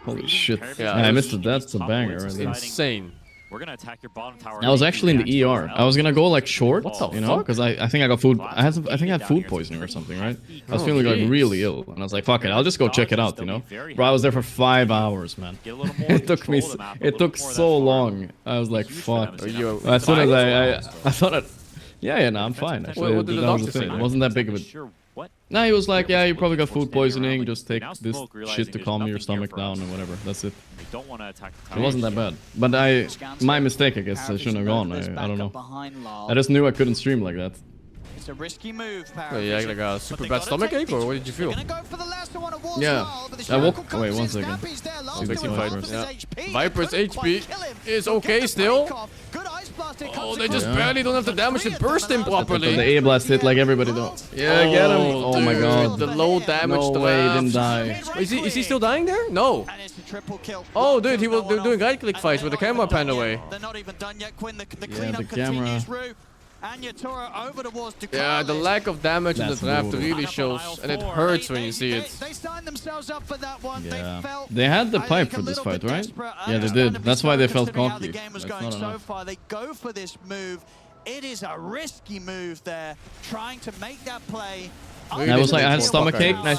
Holy shit. Yeah, I it missed was it. That's a banger right there. insane. We're gonna attack your bottom tower. I was actually in the ER. I was gonna go like short, you know, fuck? because I think I got food. I think I had food poisoning or something, right? I was feeling like really ill, and I was like, "Fuck it, I'll just go check it out," you know. Bro, I was there for 5 hours, man. It took me. It took so long. I was like, "Fuck." As soon as I thought it. Yeah, no, I'm fine. Actually, What did the that was doctor the thing. say? It wasn't that big of a. Nah, he was like, "Yeah, you probably got food poisoning. Just take this shit to calm your stomach down and whatever. That's it." We don't want to attack the It tower. wasn't that bad. But my mistake, I guess. I shouldn't have gone. I don't know. I just knew I couldn't stream like that. It's a risky move, Wait, you had like a super bad stomach ache, or what did you feel? Yeah. I woke. Wait, 1 second. Viking Vipers. Yeah. Viper's HP is okay still. Oh, they just barely don't have the damage to burst him The properly. A blast hit like everybody does. Yeah, get him. Oh my dude, god. The low damage. No to way, he have. didn't die. Is he still dying there? No. Oh, dude, they were doing right click fights with the camera panned away. They're not even done yet, Quinn. The Yeah, cleanup the camera. continues through. And Yatura over towards Yeah, the lack of damage in the That's draft brutal. really shows, and it hurts when you see it. They signed themselves up for that one. Yeah. They had the pipe for this fight, right? Yeah, they did. That's why they felt cocky. The game was That's going not so enough. far. They go for this move. It is a risky move there, trying to make that play. I was like, I had stomachache. And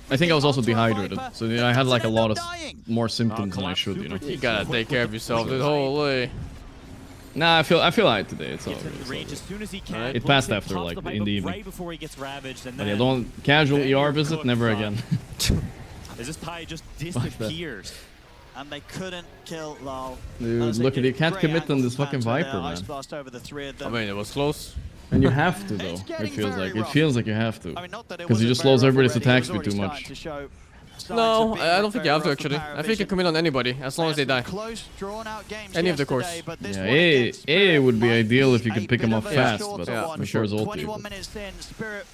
I think I was also dehydrated, so yeah, I had like a lot of more symptoms than I should, you know. You gotta take care of yourself, dude. Holy. Nah, I feel alright today. It's all Gets in good. the range as soon as he can. It Blinks passed it, after pops like the pipe in up the right evening. before he gets ravaged, and But yeah, then don't casual then ER you're visit cooked, never son. again. As this pie just that. disappears. And they couldn't kill Lal. Dude, look at it. Can't commit on this fucking Viper, man. I mean, it was close. And you have to though. It feels like. It feels like you have to. Because he just very slows rough everybody's already. He attacks was me too already much. starting to show signs No, of being I don't think you have to very rough actually. for I think you Paravision. commit on anybody, as long as they die. Close, drawn-out games Any of the course. yesterday, but this Yeah, one A against Spirit would be ideal if you a can pick bit him of up a fast, shorter but Yeah, for sure is ulti. 21 minutes in, Spirit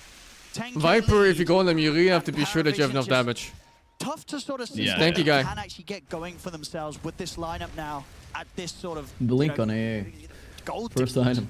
10K Viper, lead. if you go on them, you really have to be sure that you have enough Paravision just damage. Tough to sort of see Yeah, Thank you, guy. can actually get going for themselves with this lineup now at this sort of Blink on AA. gold First item.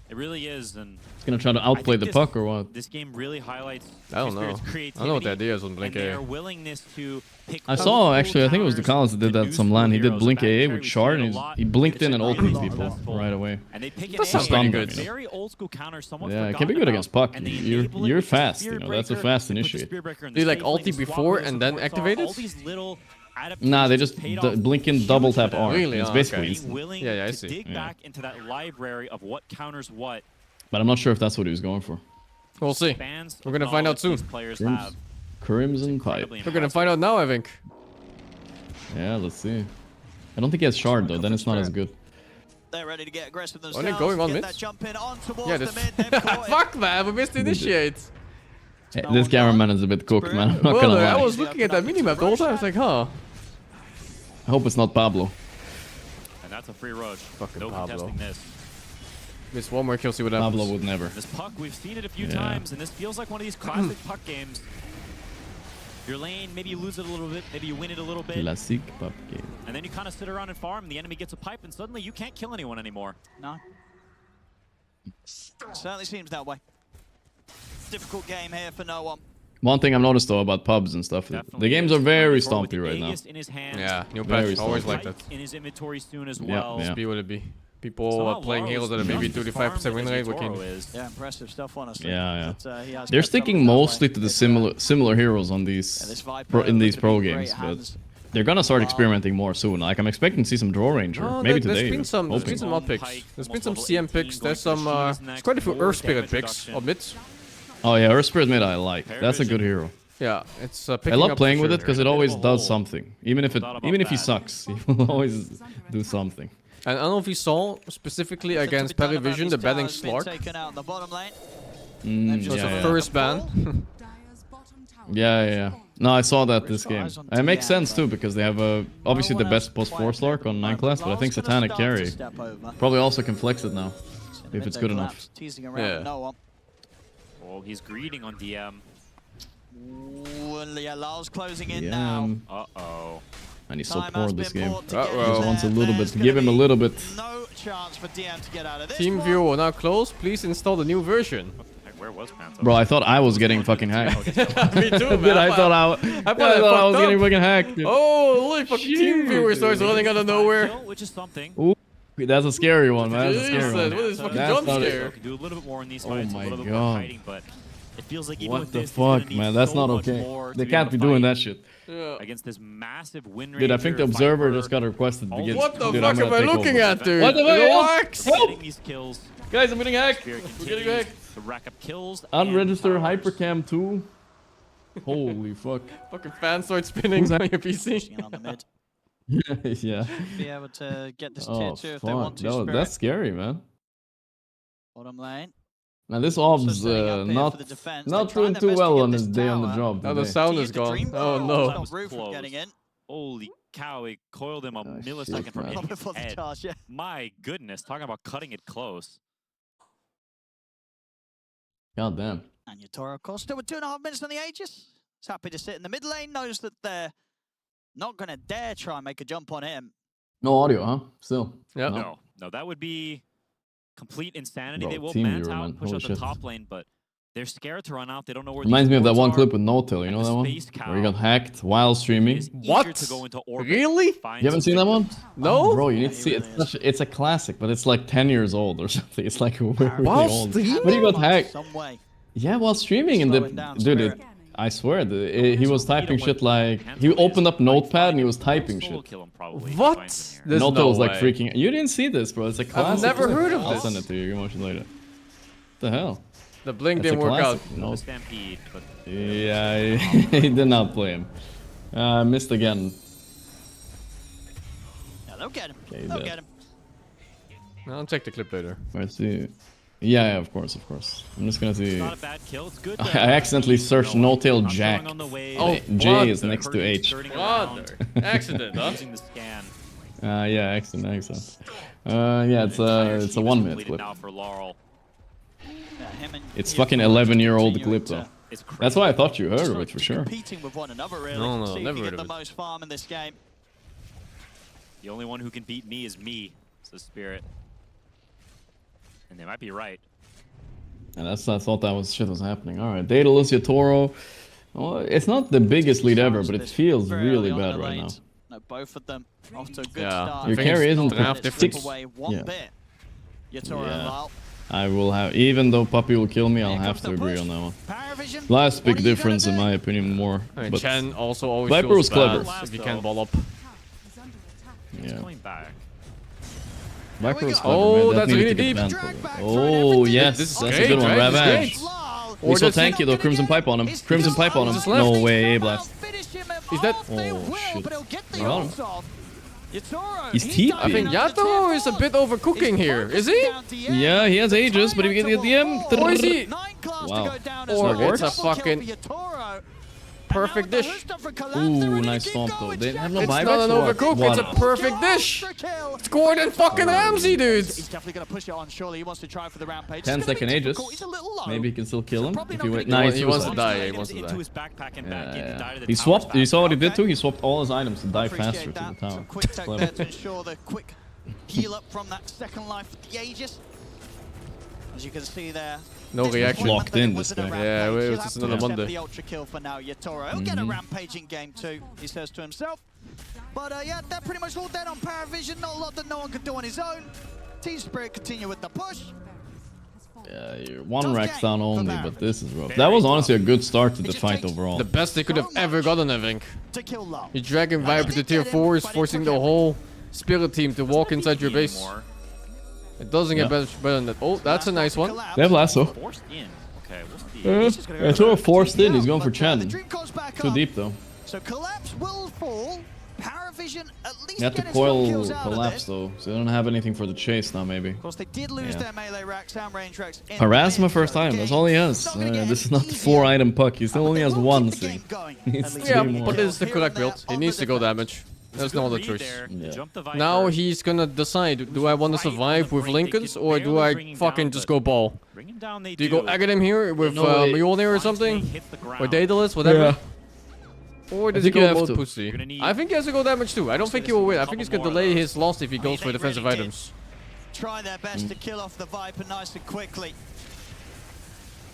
It really is, and It's gonna try to outplay the puck or what? this game really highlights I don't Spirit's know. I creativity don't know what the idea is on Blink and A. their willingness to pick I up saw full actually, I think it was the counters Collins that did to that do some LAN. He heroes. did blink Back AA carry, with we've Shard seen it and a lot. he blinked It's in and really ulted people successful. right away. And they pick an That sounds pretty A, good. very old school counter, somewhat Yeah, it can forgotten be good about, against Puck. and they enable it You're with the fast, Spear you know. That's a Breaker, fast they put the initiate. Spear Breaker in Do you the like safe lane, ulti the swap before wheels, and the then North activate Star, it? all these little Nah, they adaptations just paid off blink in huge double for tap them. R. Really? It's Oh, basically okay. instant. Willing Yeah, I to see. dig Yeah. back into that library of what counters what. But I'm not sure if that's what he was going for. We'll see. Spans We're of gonna find out knowledge soon. these players have. Crimson Pipe. We're gonna find out now, I think. Yeah, let's see. I don't think he has Shard though, then it's not as good. They're ready to get aggressive themselves. Only going on get mid? that jump in on towards Yeah, the this. mid. They've caught it. Fuck, man, we missed the initiate. Hey, this cameraman is a bit cooked, man. I'm not Well, gonna I lie. was looking at that minimap the whole time. I was like, huh. I hope it's not Pablo. And that's a free rush. Fucking No Pablo. contesting this. Miss one more kill, see what happens. Pablo would never. This Puck, we've seen it a few Yeah. times, and this feels like one of these classic Puck games. your lane, maybe you lose it a little bit, maybe you win it a little bit. Classic pub game. And then you kind of sit around and farm, the enemy gets a pipe, and suddenly you can't kill anyone anymore. No. Certainly seems that way. Difficult game here for no one. One thing I've noticed though about pubs and stuff, the games are very stompy right now. Yeah, new patch always like that. In his inventory soon as Yeah, well. yeah. Be what it be. People playing Halo that are maybe 35% win rate looking. Yeah, impressive stuff, honestly. Yeah, But, he has they're kept some sticking of that mostly way. to the similar heroes on these in these pro games, but they're gonna start experimenting more soon. Like I'm expecting to see some draw ranger, Oh, maybe there's today. been some mod picks. There's been some CM picks. There's some there's quite a few Earth Spirit picks on mids. Oh yeah, Earth Spirit mid I like. That's a good hero. Yeah, it's I picking love up playing for with sure. it because it always does something. Even if he sucks, he will always do something. And I don't know if you saw specifically against Perivision the betting Slark. Taken out in the bottom lane. So it's the first ban. Yeah. No, I saw that this game. It makes sense too because they have obviously the best plus 4 Slark on 9 class, but I think Satanic Carry probably also can flex it now if it's good enough. Teasing around Noah. Oh, he's greeting on DM. Ooh, yeah, Lars closing in Yeah. now. Uh-oh. And he's so poor this game. Just Uh-oh. wants a little bit. Give him a little bit. No chance for DM to get out of this. Team view will now close. Please install the new version. Where was Panther? Bro, I thought I was getting fucking hacked. Me too, man. I thought I was getting fucking hacked. Dude. Oh, look, fucking team viewer starts running out of nowhere. Which is something. Ooh, that's a scary one, man. That's a scary one. What is fucking That's jump not scare? Do a little bit more in these Oh fights, my a little bit God. more fighting, but it feels like even What with the this, he's gonna fuck, need man? That's so not much okay. more They to can't be be able to doing fight that shit. Yeah. against this massive win rate. Dude, I think the Observer just got requested to get. What the dude, fuck I'm gonna am I take looking over. at, dude? What the fuck? Relax. Help! These kills. Guys, I'm getting hacked. Spirit We're getting continues hacked. to rack up kills. Unregistered Hypercam 2. Holy fuck. Fucking fans start spinning on your PC. On the mid. Yeah. Be able to get this tier Oh 2 if they want fuck. to. No, that's scary, man. Bottom lane. Now this Also ob's setting up here not for the defense. not They're trying doing their too best to well get on this his day on the tower. job. Now the today. sound To is use the gone. dream Oh ball. no. No roof from getting in. Holy cow, it coiled him a millisecond shit, from man. hitting Before his the head. charge, yeah. My goodness, talking about cutting it close. God damn. And Yatoro, of course, still with 2.5 minutes on the Aegis. He's happy to sit in the mid lane, knows that they're not going to dare try and make a jump on him. No audio, huh? Still. Yeah. No, that would be complete insanity. Bro, they will team man viewer, out, man. push Holy out shit. the top lane, but they're scared to run out. They don't know where Reminds me of that one are. clip with No-Tail, you know that one? Where he got hacked while streaming. What? To go into orbit, Really? find You haven't some seen that one? No? Bro, you need to see it. It's a classic, but it's like 10 years old or something. It's like really While old. streaming? But he got hacked. Some way. Yeah, while streaming and Slowing down dude, Spirit. I swear, he was typing shit like he opened up Notepad and he was typing shit. kill him probably. What? There's Notepad no was like way. freaking. You didn't see this, bro. It's a classic. never heard of I'll this. send it to you. You can watch it later. What the hell? The blink That's a didn't work out. classic. No. Stampede, but Yeah, he did not play him. Missed again. Yeah, they'll get him. Okay, They'll dead. get him. I'll check the clip later. Let's see. Yeah, of course. I'm just gonna see. not a bad kill. It's good. I accidentally searched No-Tail Jack. On the way. Oh, J is brother. next to H. Brother. Accident, huh? Using the scan. Yeah, excellent. Yeah, it's a 1 minute clip. Now for Laurel. Yeah, him and It's he fucking have 11-year-old continuing clip though. to It's crazy. That's why I thought you heard of it for sure. competing with one another, really. No, See if never you heard get of the it. most farm in this game. The only one who can beat me is me, says Spirit. And they might be right. And I thought that was shit was happening. All right, Daedalus, Yatoro. Well, it's not the biggest lead ever, but it feels Very really early on bad the right now. lanes. No, both of them off to a good Yeah. start. Your I think carry it's isn't draft Slip difference. away one Yeah. bit. Yatoro Yeah. and Lyle. I will have, even though Puppy will kill me, I'll Here have comes to the agree push. on that one. Paravision. Last What big are you gonna difference, in do? my opinion, more. I mean, But Chen also always Viper feels was clever. bad if you can't ball up. yeah, Coming back. Viper was go. clever. Oh, man. That that's needed really to get deep. banned Drag for back it. through Oh everything. yes, This is that's a great, good one. right? This is Ravage. Lyle. We Or saw does he- tanky though. Crimson Pipe on him. He's Crimson still Pipe on him. Just left. No way, Somehow A-blast. finish him Is that- off. They Oh, will, shit. but he'll get the Got him. ults off. Yatoro, He's he's TP. diving I think under the Yatoro tier is a 4. bit overcooking here. Is he? Down DM. Yeah, he has ages, but if you get the DM, Or is he? 9 class Wow. to go down as Or well. it's a Double kill fucking- for Yatoro. perfect dish. Ooh, nice stomp though. They have no It's buyback. not an overcook, it's a What? perfect dish. It's Gordon fucking Ramsay, dudes. He's definitely going to push it on. Surely he wants to try for the rampage. 10-second Aegis. Maybe he can still kill him if he wait. He Nice. wants to die. He wants to Into die. his backpack and back in. Yeah. He swapped. You saw what he did too. He swapped all his items to die faster to the tower. Quick tech there to ensure the quick heal up from that second life with the Aegis. As you can see there. No reaction. Locked in this guy. Yeah, it's just another Monday. The ultra kill for now, Yatoro. He'll get a rampaging game too, he says to himself. But yeah, they're pretty much all dead on Paravision. Not a lot that no one could do on his own. Team Spirit continue with the push. Yeah, you're one rack down only, but this is rough. That was honestly a good start to the fight overall. The best they could have ever gotten, I think. To kill low. You're dragging Viper to tier 4s, forcing the whole Spirit team to walk inside your base. It doesn't get better than that. Oh, that's a nice one. They have lasso. Forced in. Okay, we'll see. I saw forced in. He's going for Chen. Too deep though. So collapse will fall. Paravision at least You have to get his full coil kills out of collapse this. though, so they don't have anything for the chase now maybe. Of course, they did lose their melee racks and range racks. Harass my first time, that's all he has. This is not the 4-item puck, he still only has one thing. He needs 3 Yeah, more. but this is the correct build. He needs to go damage. There's no other choice. Yeah. Now he's gonna decide, do I want to survive with Lincolns or do I fucking just go ball? Do you go Aghanim here with Mjolnir or something? Or Daedalus, whatever? Yeah. Or does I he think you go have mode to. pussy? I think he has to go damage too. I don't think he will win. I think he's gonna delay his loss if he goes for defensive items. Try their best to kill off the Viper nice and quickly.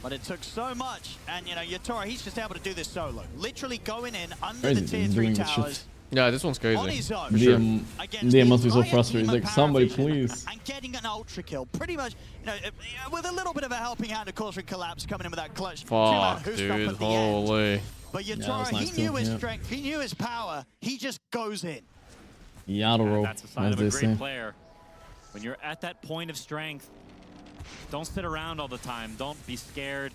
But it took so much, and you know, Yatoro, he's just able to do this solo. Literally going in under the tier 3 towers. Yeah, this one's crazy. On his own. Liam must be so frustrated. He's like, somebody please. And getting an ultra kill. Pretty much, you know, with a little bit of a helping hand, of course, with Collapse coming in with that clutch. Fuck, dude, holy. But Yatoro, nice he knew too, his yeah. strength, he knew his power. He just goes in. Yadoro, That's a sign as of they a great say. player. When you're at that point of strength, don't sit around all the time. Don't be scared.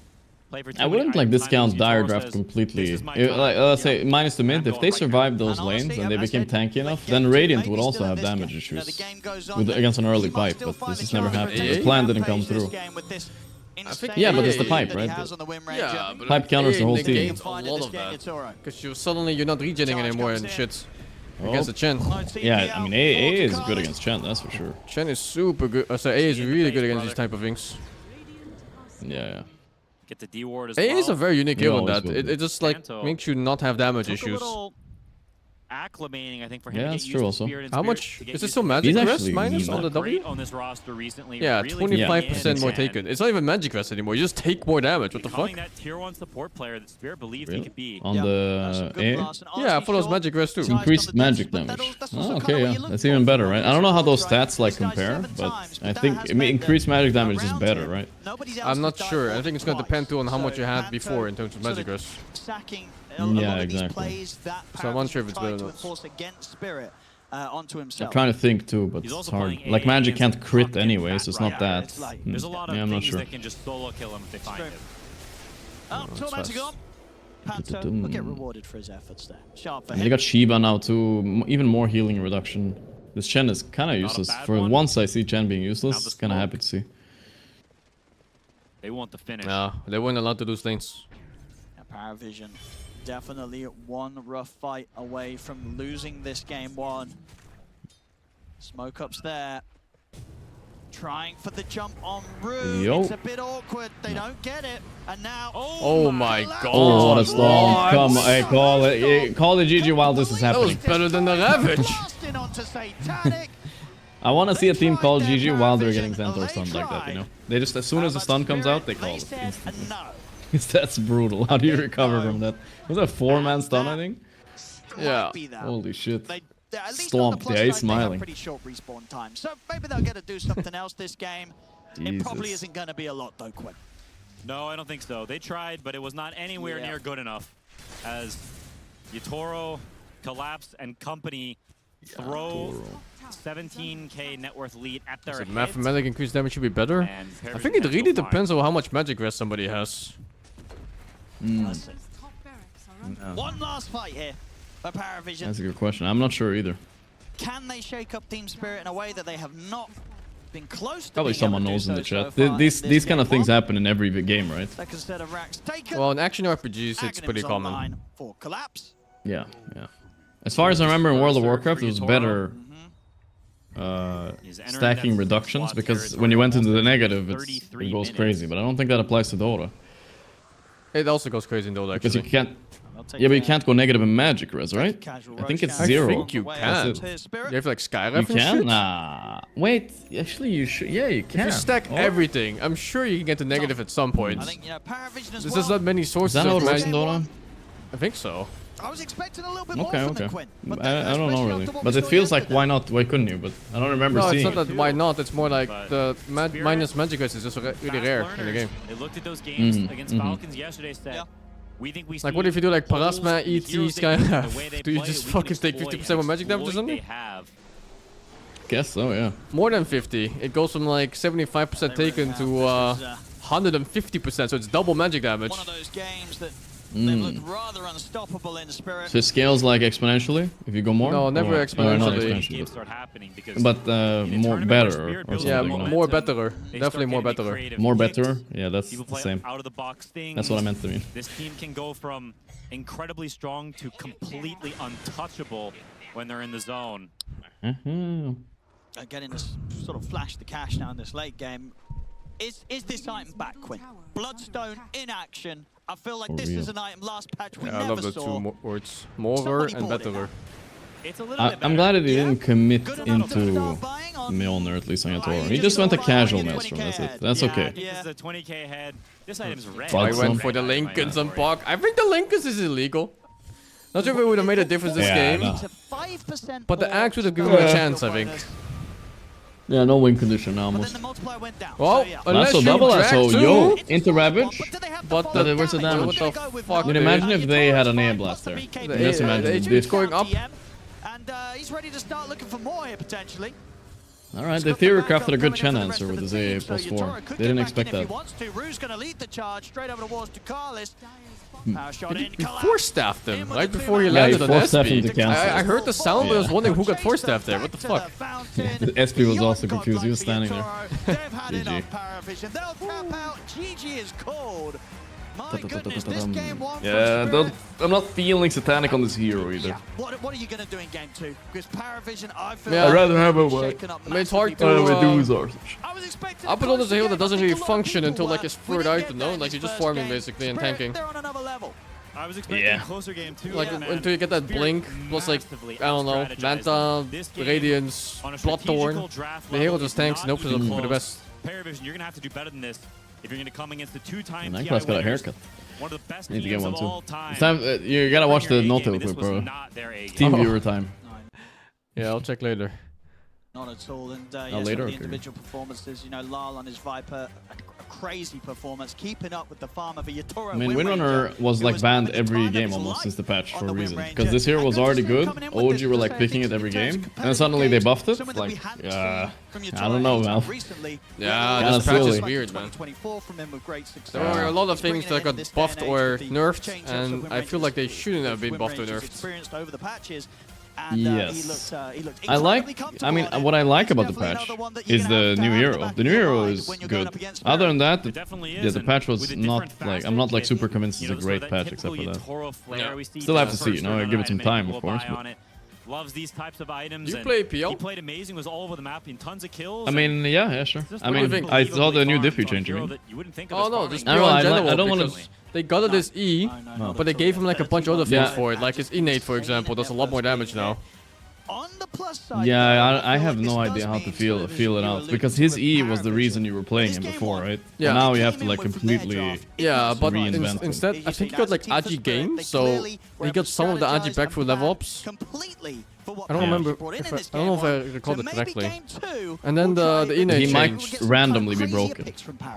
Play for I wouldn't like discount Dire Draft completely. Like, let's say minus the mid, if they survived those lanes and they became tanky enough, then Radiant would also have damage issues against an early pipe, but this has never happened. The plan didn't come through. Yeah, but it's the pipe, right? Yeah, but pipe counters the whole team. negates a lot of that. Because suddenly you're not regenning anymore and shit. Against the Chen. Yeah, I mean, A is good against Chen, that's for sure. Chen is super good. So A is really good against these type of things. Yeah. Get the D ward as A well. is a very unique hero in that. will It just like makes you not have damage Took a issues. little acclimating, I think, for him Yeah, to that's get true used to also. Spirit and How Spirit much to get is this used still to magic He's rest actually minus on the great W? on this roster recently. Yeah, really 25% more and taken. It's not even magic rest anymore. You just take more damage. What the fuck? becoming that tier 1 support player that Spirit believed he could be. On the A? Yeah, for those magic rest too. Increased magic damage. Oh, okay, yeah. That's even better, right? I don't know how those stats like compare, but I think increased magic damage is better, right? I'm not sure. I think it's going to depend too on how much you had before in terms of magic rest. Yeah, exactly. So I'm unsure if it's better or not. Onto I'm himself. trying to think too, but it's hard. Like magic can't crit anyway, so it's not that. There's a lot of Yeah, I'm not things sure. that can just solo kill him if they find it. Oh, Tormentor gone. Panther will get rewarded for his efforts there. Sharp for And they him. got Shiba now too, even more healing reduction. This Chen is kind of useless. For once I see Chen being useless, kind of happy to see. They want the finish. No, they weren't allowed to do things. Paravision definitely one rough fight away from losing this game one. Smoke ups there. Trying for the jump on Rune. Yo. It's a bit awkward. They don't get it. And now... Oh my god. Oh, what a storm. Come on, hey, call it. Call the GG while this is That was happening. better than the Ravage. Blasting onto Satanic. I want to see a team call GG while they're getting Centaur stunned like that, you know? They just, as soon as the stun comes out, they call it. instantly. That's brutal. How do you recover from that? Was that a 4-man stun, I think? Yeah. Holy shit. At least Stomp. on the plus Yeah, he's side, they have smiling. pretty short respawn time. So maybe they'll get to do something else this game. It probably Jesus. isn't going to be a lot though, Quinn. No, I don't think so. They tried, but it was not anywhere near good enough. As Yatoro, Collapse, and company throw 17k net worth lead at their So heads. mathematic increased damage should be better. And I think it really depends on how much magic rest somebody has. One last fight here for Paravision. That's a good question. I'm not sure either. Can they shake up Team Spirit in a way that they have not been close to Probably being someone able to knows in do the so chat. far in These this kind of game things one. happen in every game, right? Second set of racks taken. Well, in action RPGs, it's pretty Aghanim's common. online for collapse. Yeah, yeah. As far as I remember in World of Warcraft, it was better stacking reductions, because when you went into the negative, it goes crazy. But I don't think that applies to Dota. It also goes crazy in Dota, Because you actually. can't... Yeah, but you can't go negative in Magic Res, right? I think it's 0. I think you can. You have like Skyrim You and can? shit? Nah. Wait, actually you should. Yeah, you can. If you stack Oh. everything, I'm sure you can get to negative at some point. I think, Paravision There's just not many sources Is that how of it works in magic. Dota? I think so. I was expecting a little bit Okay, more from okay. the Quinn. I don't know really. But it feels like, why not? Why couldn't you? But I don't remember No, seeing it's not it. that why not. It's more like But the Spirit, minus magic is just really rare in the game. They looked at those games Mhm, against mhm. Falcons yesterday, said, we think we Like, what if you do like Parasma, ET, Skyrim? Do you just fucking take 50% more magic damage or something? Guess so, yeah. More than 50. It goes from like 75% taken to 150%, so it's double magic damage. One of those games that Mm. they look rather unstoppable in spirit. So it scales like exponentially if you go more? No, never Or not exponentially. exponentially, but more better or Yeah, something. more better. Definitely more better. More better? Yeah, that's People the play same. out of the box things. That's what I meant to mean. This team can go from incredibly strong to completely untouchable when they're in the zone. Getting this sort of flash the cash now in this late game. Is this item back, Quinn? Bloodstone in action. I feel like this is an item last patch we Yeah, I never love the saw. two words. More and better. I'm glad that he didn't commit into Mjolnir, at least on Yatoro. He just went a casual Maelstrom, that's it. That's okay. This is a 20k head. This item's red. I went for the Lincolns on Bog. I think the Lincolns is illegal. Not sure if it would have made a difference this Yeah, game. no. But the axe would have given him a chance, I think. Yeah, no win condition now almost. Well, unless so you double drag asshole, two, yo, into Ravage. But Where's the damage? What the fuck, Dude, imagine if they had an air blast there. Just imagine the this. HP's going up. And he's ready to start looking for more here potentially. Alright, they theory crafted a good Chen answer with his AA +4. They didn't expect that. Rue's going to lead the charge straight over the walls to Carlis. Power shot in. He force-staffed him right before he Yeah, he landed on force-staffed him SP. to cancel. I heard the sound, but I was wondering who got force-staffed there. What the fuck? The SP was also confused. He was standing there. GG. Paravision. They'll tap out. GG is called. My goodness, this game one Yeah, I'm not feeling satanic on this hero either. What are you going to do in game 2? Because Paravision, I feel Yeah, I'd rather have a I mean, it's hard to. I put on as a hero that doesn't really function until like his third item, no? Like you're just farming basically and tanking. They're on another level. I was expecting a closer game too. Like man. until you get that blink, plus like I don't know, Manta, Radiance, Bloodthorn. The hero just tanks and hopes for the best. Paravision, you're gonna have to do better than this if you're gonna come against the two-time And TI Nyclass got a winners. haircut. One of the best Need to get teams one of too. all time. It's time. You gotta watch the no-tail clip, bro. Team viewer time. Yeah, I'll check later. Not at all. And Oh, yes, later? the Okay. individual performances, you know, Lal on his Viper, a crazy performance, keeping up with the farm of a Yatoro. I mean, Windrunner was like banned every game almost since the patch for a reason. Because this hero was already good, OG were like picking it every game, and then suddenly they buffed it. Like, I don't know, Mal. Yeah, Kinda this patch is silly. weird, man. From him with great success. There are a lot of things that got buffed or nerfed, and I feel like they shouldn't have been buffed or nerfed. Experienced over the patches. And, Yes. he looked I like, I mean, what I like about the patch is the new hero. The new hero is good. Other than that, yeah, the patch was not like, I'm not like super convinced it's a great patch except for that. Still have to see, you know, give it some time, of course. But Loves these types of items. You and play PL? He played amazing, was all over the map in tons of kills. I mean, yeah, sure. I mean, I saw the new Diffie change, you mean? Oh no, just I don't know, PL I in general, don't wanna- because they got it as E, but they gave him like a bunch of other things Yeah. for it, like his innate, for example, does a lot more damage now. On the plus side, Yeah, I have no idea how to feel it out, because his E was the reason you were playing him before, right? Yeah. And now you have to like completely Yeah, but reinvent him. instead, I think he got like Agi gain, so he got some of the Agi back through level ups. I don't remember, if I don't know if I recalled it correctly. And then the innate He might changed. randomly be broken.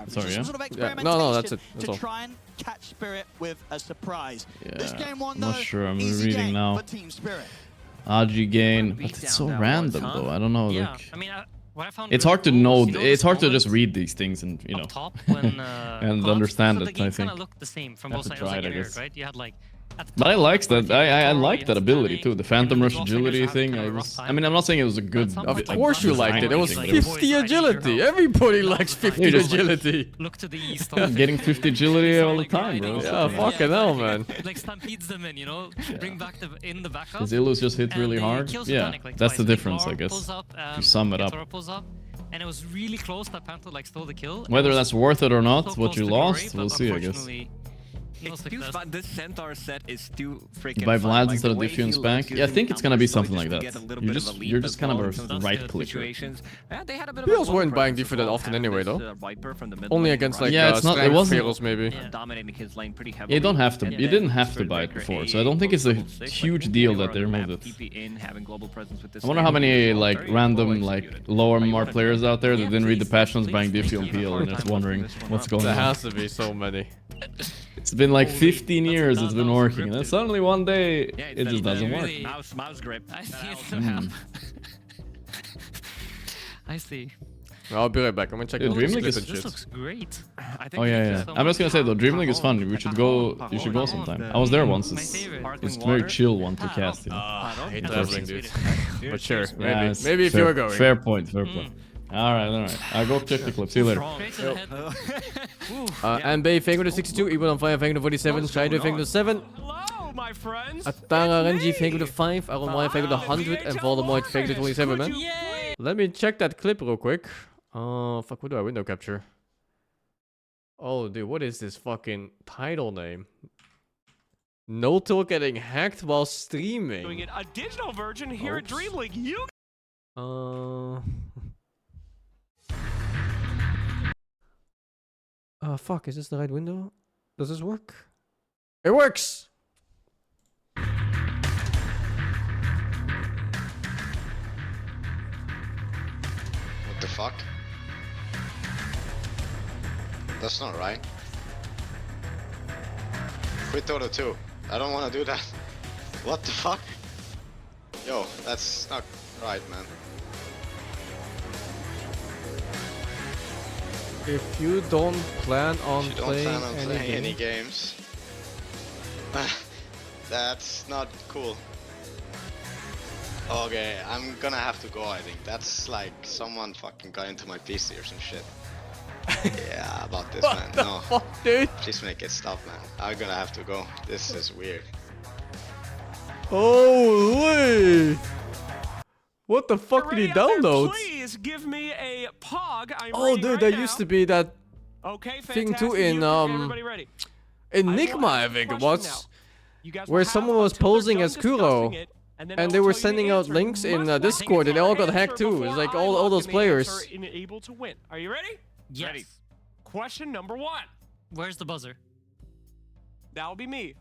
Sorry, yeah? Yeah, no, that's it. That's to all. try and catch Spirit with a surprise. This Yeah, game one, I'm though, not sure, I'm easy reading game now. for Team Spirit. Agi gain, but it's so random though, I don't know, Yeah, like... I mean, what I found It's really hard to cool know, was, you know, it's this hard to moment just read these things and, you know, up top when, and collapse, understand so it, the game I kind think. of looked the same from Have both to sides. It try was like it, I mirrored, guess. right? You had like But I liked that. I like that ability too. The Phantom Rush agility thing. I mean, I'm not saying it was a good. Of course you liked it. It was 50 agility. Everybody likes 50 agility. Look to the east. Getting 50 agility all the time, bro. Yeah, fucking hell, man. Like stampedes them in, you know, bring back the backup. His Illus just hit really hard. Yeah, that's the difference, I guess. To sum it up. And it was really close that Panther like stole the kill. Whether that's worth it or not, what you lost, we'll see, I guess. It's too fun. This Centaur set is too freaking By fun. Vlad Like, instead the of way Diffuse he Bank. likes Yeah, I think using it's gonna be counters, so something you like get a that. little You're bit of a just lead you're just as kind of well a in some right clicker. situations. They had a bit of Beals a weren't buying presence D for that as well, often having anyway, this, though. Viper from the mid Only lane, against right? like Yeah, it's not. It strength wasn't. heroes, maybe. Dominating his lane pretty heavily. You don't have to. And You then didn't have to Spirit buy it Breaker, before, AE, so I don't think it's a level 6, huge like, deal anywhere that they on the removed map, it. TP in, having global presence with this I wonder lane how would be many well like very random well like executed. lower Like, more what a players out there that didn't read the patch notes buying Diffie on PL and it's wondering what's going There on. has to be so many. It's been like 15 years it's been working, and then suddenly one day Yeah, it just doesn't work. Mouse grip. I see it Hmm. somehow. I see. I'll be right back. I'm gonna check Dude, the DreamLeague clip is- and This shit. looks great. Oh yeah. I'm just gonna say though, DreamLeague is fun. We should go. You should go sometime. I was there once. It's very chill one to cast. You know? I hate Yeah, traveling, that's dude. But sure, Yeah, maybe. it's Maybe if fair, you were going. Fair point. Fair point. All right. I'll go check the clip. See you later. And Bay Fango to 62, Ewan on fire, Fango to 47, Shido Fango to 7. Hello, my friends. Atara Renji Fango to 5, Aaron Wire Fango to 100, and Voldemort Fango to 27, man. Let me check that clip real quick. Fuck, what do I window capture? Oh, dude, what is this fucking title name? No Till getting hacked while Doing streaming. it a digital version here at DreamLeague. You fuck, is this the right window? Does this work? It works! What the fuck? That's not right. Quit Dota 2. I don't want to do that. What the fuck? Yo, that's not right, man. If you don't plan on You don't playing plan on playing any any games. That's not cool. Okay, I'm gonna have to go, I think. That's like someone fucking got into my PC or some shit. Yeah, about this, man. No. Fuck, dude? Please make it stop, man. I'm gonna have to go. This is weird. Holy! What the fuck did he download? please give me a pog. I'm Oh, reading dude, right there now. used to be that Okay, thing fantastic. too in Everybody ready? Enigma, I think it was, You guys will where have someone was until they're posing done as Kuro, discussing it, and then I and will they were tell you the sending out answer. links in Must Discord, and they all got answer hacked too. It's before like I all lock those in the players. answer and able to win. Are you ready? Yes. Ready. Question number 1. Where's the buzzer? That'll be me.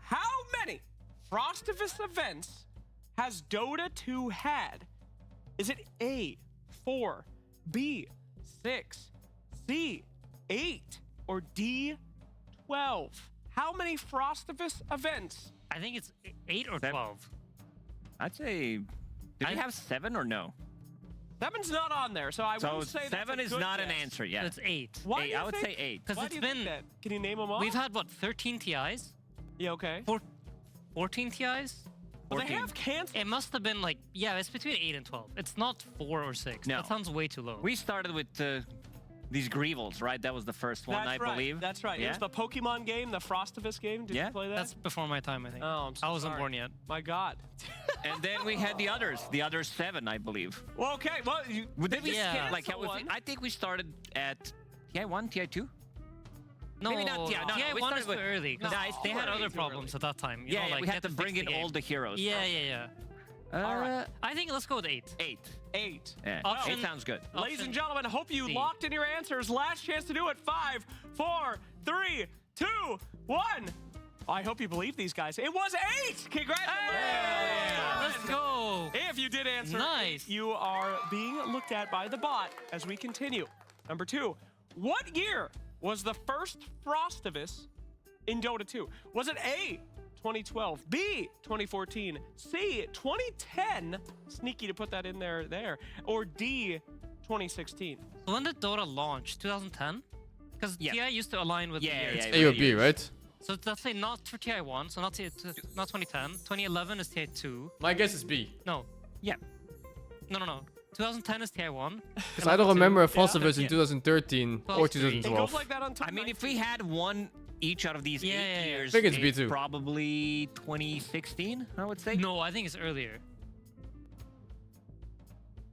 How many Frostivus events has Dota 2 had? Is it A, 4, B, 6, C, 8, or D, 12? How many Frostivus events? I think it's 8 or 12. I'd say. Did we have 7 or no? 7's not on there, so I So won't say that's 7 a is good not an guess. answer yet. It's 8. Why do you I would think- say 8. Because Why it's do you think been. that? Can you name them all? We've had what, 13 TIs? Yeah, okay. 14 TIs? Well, they have canceled. It must have been like, yeah, it's between 8 and 12. It's not 4 or 6. No. That sounds way too low. We started with these Greevils, right? That was the first one, I believe. That's right. Yeah? It was the Pokemon game, the Frostivus game. Did you play that? That's before my time, I think. Oh, I'm so I wasn't sorry. born yet. My God. And then we had the others 7, I believe. Well, okay. Well, you, Did we Yeah. skip, like, how one. I think we started at TI1, TI2? No, Maybe not TI. No, TI1 we is started too with- early. 'Cause No, they had way other too problems at that time. You Yeah, know, yeah, like, we they had to fix bring the in game. all the heroes. Yeah. All right. I think let's go with 8. 8. 8. Yeah, Option- 8 sounds good. Ladies and gentlemen, hope you C. locked in your answers. Last chance to do it. 5, 4, 3, 2, 1. I hope you believe these guys. It was 8. Congratulations. Let's go. If you did answer, Nice. you are being looked at by the bot as we continue. Number 2. What year was the first Frostivus in Dota 2? Was it A, 2012, B, 2014, C, 2010, sneaky to put that in there, or D, 2016? So when did Dota launch? 2010? Because TI used to align with the year. A or B, right? So let's say not for TI1, so not 2010. 2011 is TI2. My guess is B. No. Yeah. No. 2010 is TI1. Because I don't remember a Phosphorus in 2013 or 2012. I mean, if we had one each out of these 8 years, I think it's it's B2. probably 2016, I would say. No, I think it's earlier.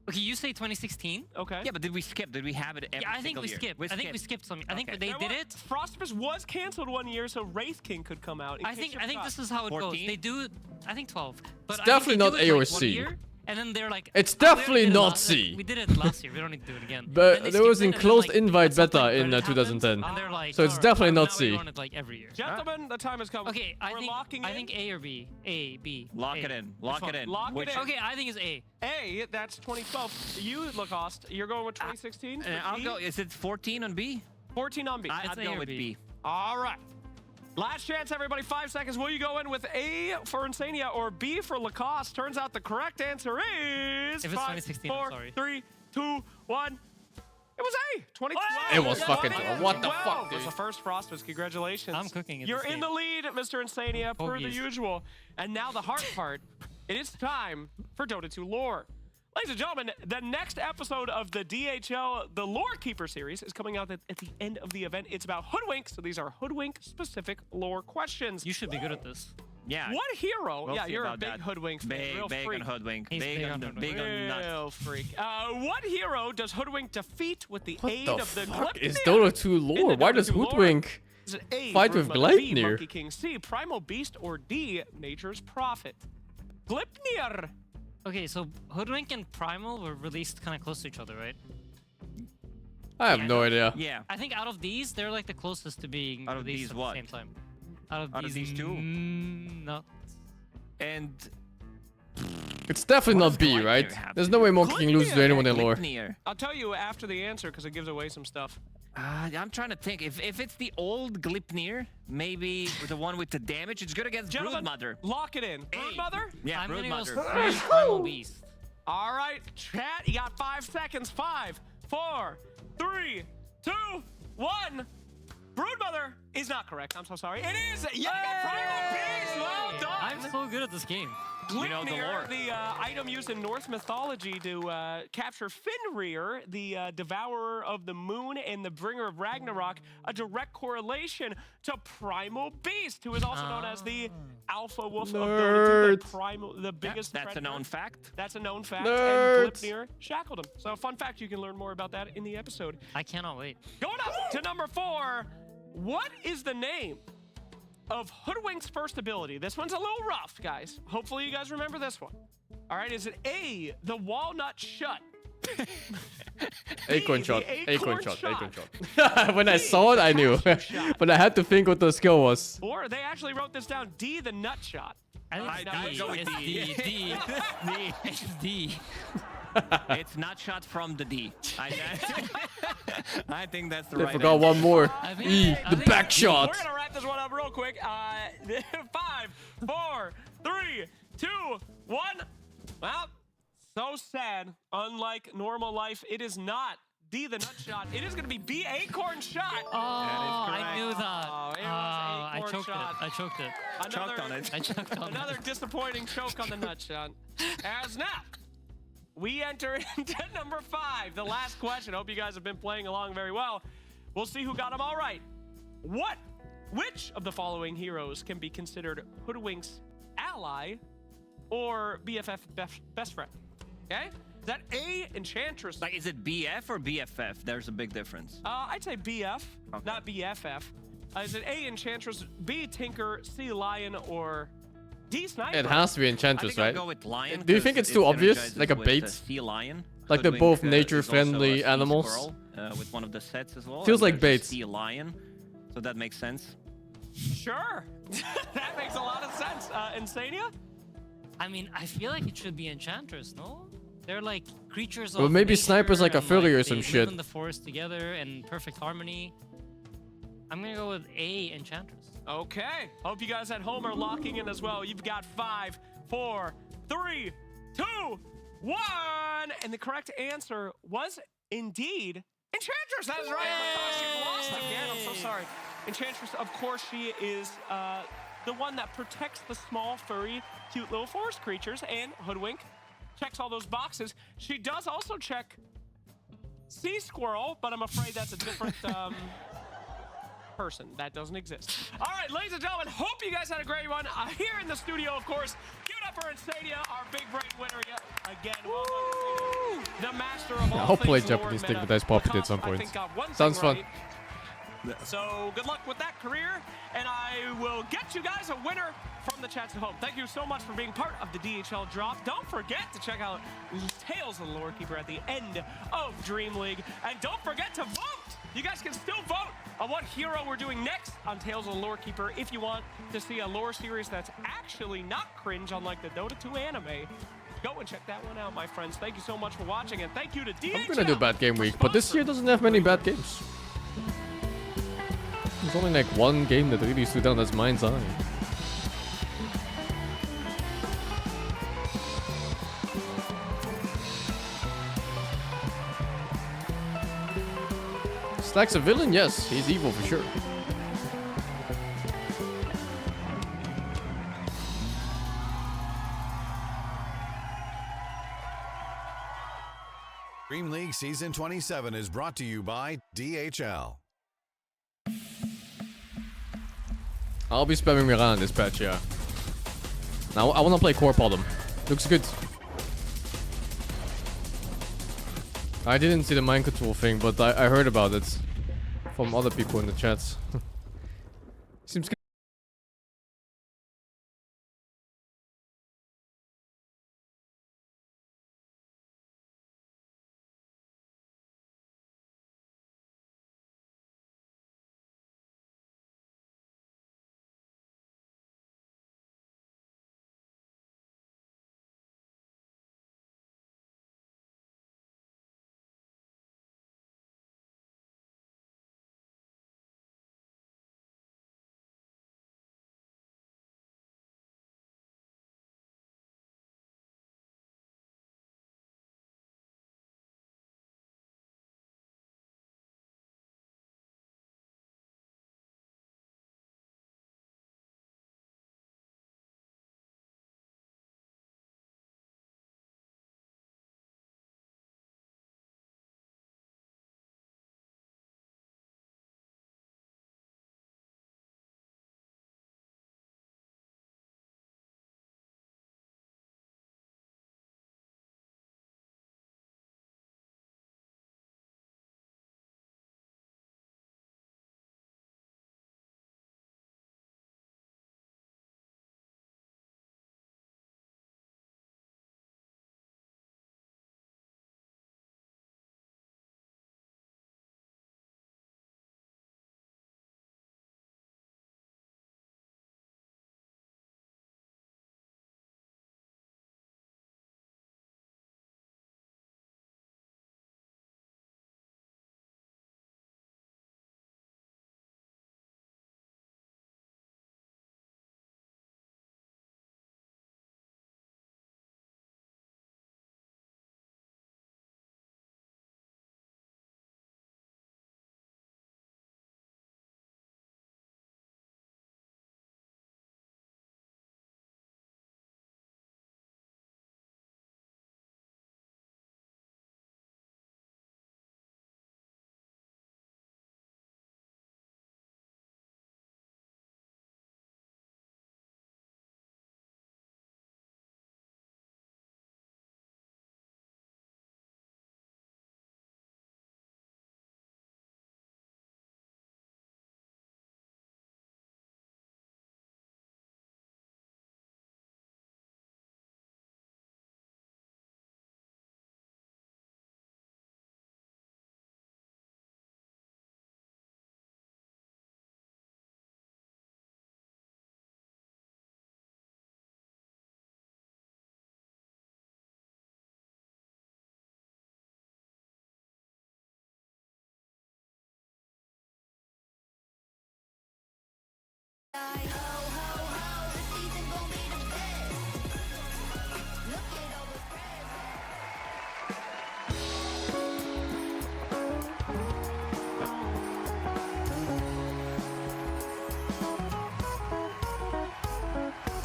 Okay, you say 2016? Okay. Yeah, but did we skip? Did we have it every Yeah, I think single we year? skipped. I think we skipped something. I think Okay. they did it. Frostbus was canceled 1 year, so Wraith King could come out. I think this is how it 14? goes. They do, I think 12. But It's I think definitely they not do A it, or like, C. 1 year, and then they're like, It's "Oh, we already definitely did it not last- C. We did it last year. We don't need to do it again. Then But they there was skipped it, and then, enclosed like, invite at some beta point, in it happens, 2010. and they're like, So it's "Alright, definitely now not we C. run it like every year." Gentlemen, the time has come. Okay, We're locking I in. think A or B. A, B. Lock A. it in. Which Lock one? it in. Lock it in. Okay, I think it's A. A, that's 2012. You, Lacoste, you're going with 2016? I'll go. Is it 14 on B? 14 on B. I'd go with B. All right. Last chance, everybody. 5 seconds. Will you go in with A for Insania or B for Lacoste? Turns out the correct answer is... If it's 2016, I'm 4, sorry. 3, 2, 1. It was A. 2012. It was fucking... What the 2012 fuck, was dude? the first Frostbus. Congratulations. I'm cooking in You're this in game. the lead, Mr. Insania, per the Hoagies. usual. And now the hard part. It is time for Dota 2 lore. Ladies and gentlemen, the next episode of the DHL, the Lore Keeper series, is coming out at the end of the event. It's about Hoodwink, so these are Hoodwink-specific lore questions. You should be good at this. Yeah. What hero? We'll yeah, see you're a about big that. Hoodwink fan. Big, Real big freak. on Hoodwink. He's Big on nuts. Real freak. What hero does Hoodwink defeat with the What aid the of the fuck is Gleipnir? Dota 2 In lore? the Why Dota does 2 lore, Hoodwink is it A, fight with Broodmother, B, Gleipnir? Monkey King, C, Primal Beast, or D, Nature's Prophet? Gleipnir. Okay, so Hoodwink and Primal were released kind of close to each other, right? I have no idea. Yeah. I think out of these, they're like the closest to being Out of released these at what? the same time. Out of Out of these two? No. And It's definitely What not does B, Gleipnir right? have There's to no do? way Monkey King loses to anyone in lore. Gleipnir. I'll tell you after the answer because it gives away some stuff. I'm trying to think. If it's the old Gleipnir, maybe the one with the damage, it's good against Gentlemen, Broodmother. lock it in. Broodmother? Yeah, I'm gonna go Broodmother. with Primal Beast. All right, chat, you got 5 seconds. 5, 4, 3, 2, 1. Broodmother is not correct. I'm so sorry. It is. Yeah, Primal Beast. Well done. I'm so good at this game. We know the lore. Gleipnir, the item used in Norse mythology to capture Fenrir, the devourer of the moon and the bringer of Ragnarok, a direct correlation to Primal Beast, who is also known as the alpha wolf of Dota 2, the primal, the biggest That's a predator. known fact. That's a known fact. Nerds. And Gleipnir shackled him. So, fun fact, you can learn more about that in the episode. I cannot wait. Going up to number 4. What is the name of Hoodwink's first ability? This one's a little rough, guys. Hopefully you guys remember this one. All right, is it A, the walnut shut? Acorn B, shot. the Acorn shot. Acorn shot. When I saw it, I knew. But I had to think what the skill was. Or they actually wrote this down, D, the nut shot. I I'd go with think it's D. D. It's D. It's not shot from the D. I think that's the They right forgot answer. one more. I think- E, I the think- back shot. We're gonna wrap this one up real quick. 5, 4, 3, 2, 1. Well, so sad. Unlike normal life, it is not D, the nut shot. It is gonna be B, acorn shot. Oh, I knew that. Oh, it was I acorn choked shot. it. I choked it. Choked on it. I choked on Another it. disappointing choke on the nut shot. As now, we enter into number 5, the last question. Hope you guys have been playing along very well. We'll see who got them all right. Which of the following heroes can be considered Hoodwink's ally or BFF best friend? Okay? Is that A, Enchantress? Like, is it BF or BFF? There's a big difference. I'd say BF, not BFF. Is it A, Enchantress, B, Tinker, C, Lion, or D, Sniper? It has to be Enchantress, I think right? I'll go with Lion. Do you think it's too obvious? synergizes Like a with bait? the Sea Lion. Like they're Hoodwink, both is also nature-friendly a sea animals? squirrel, with one of the sets as well. Feels and like there's a bait. Sea Lion, so that makes sense. Sure. That makes a lot of sense. Insania? I mean, I feel like it should be Enchantress, no? They're like creatures Well, of maybe nature, Sniper's like a and, furry or they some live shit. in the forest together in perfect harmony. I'm gonna go with A, Enchantress. Okay. Hope you guys at home are locking in as well. You've got 5, 4, 3, 2, 1. And the correct answer was indeed Enchantress. That is right. Oh my gosh, you've lost again. I'm so sorry. Enchantress, of course, she is the one that protects the small, furry, cute little forest creatures, and Hoodwink checks all those boxes. She does also check Sea Squirrel, but I'm afraid that's a different person. That doesn't exist. All right, ladies and gentlemen, hope you guys had a great one. Here in the studio, of course, give it up for Insania, our big brain winner again. Welcome, the master of all I'll play things lore Japanese meta. Stigmatized Puppet at some I point. think got one Sounds thing fun. right. So good luck with that career, and I will get you guys a winner from the chats at home. Thank you so much for being part of the DHL drop. Don't forget to check out Tales of the Lorekeeper at the end of DreamLeague, and don't forget to vote. You guys can still vote on what hero we're doing next on Tales of the Lorekeeper if you want to see a lore series that's actually not cringe, unlike the Dota 2 anime. Go and check that one out, my friends. Thank you so much for watching, and thank you to DHL. I'm gonna do bad game week, but this year doesn't have many bad games. There's only like one game that really stood out, that's Mind's Eye. Stack's a villain? Yes, he's evil for sure. DreamLeague Season 27 is brought to you by DHL. I'll be spamming Miran in this patch, yeah. Now I wanna play Core Problem. Looks good. I didn't see the mind control thing, but I heard about it from other people in the chats. Seems good.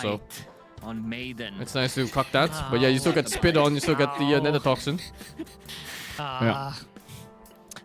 course, so on Maiden. it's nice to cock that. But yeah, you still get spit on, you still get the nether toxin. Yeah.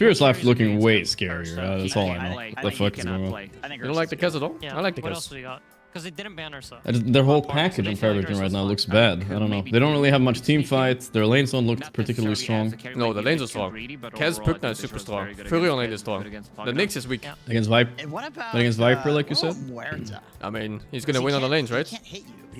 Spirit's left looking way scarier. That's all I know. I The think fuck you is cannot going on? play. I think You don't like the Kez at all? Yeah. I like the What Kez. else do we got? Because they didn't ban Ursa. Their whole package on Fair Victory right now looks bad. I don't know. They don't really have much team fight. Their lanes don't look particularly strong. No, the lanes are strong. Kez Pugna is super strong. Furion lane is strong. The Nyx is weak. Against Viper. And what about Against Viper, like you said. Muerta? I mean, he's gonna win on the lanes, right? He can't hit you.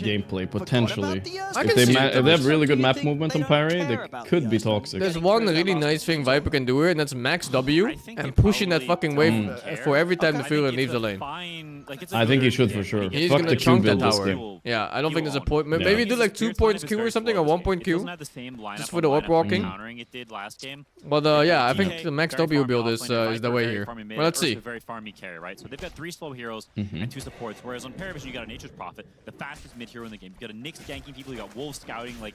gameplay potentially. I If can see if they have really good map movement on parry, they could be toxic. There's one really nice thing Viper can do here, and that's max W and pushing that fucking wave for every time the field leaves the lane. I think he should for sure. He's Fuck gonna the Q chunk that build this tower. game. Yeah, I don't think there's a point. Maybe do like 2 points Q or something, or 1 point Q. Just for the orb walking. But yeah, I think the max W build is the way here. Well, let's see. Very farmy carry, right? So they've got 3 slow heroes and 2 supports, whereas on Paravision you got a Nature's Prophet, the fastest mid hero in the game. You got a Nyx ganking people, you got Wolves scouting, like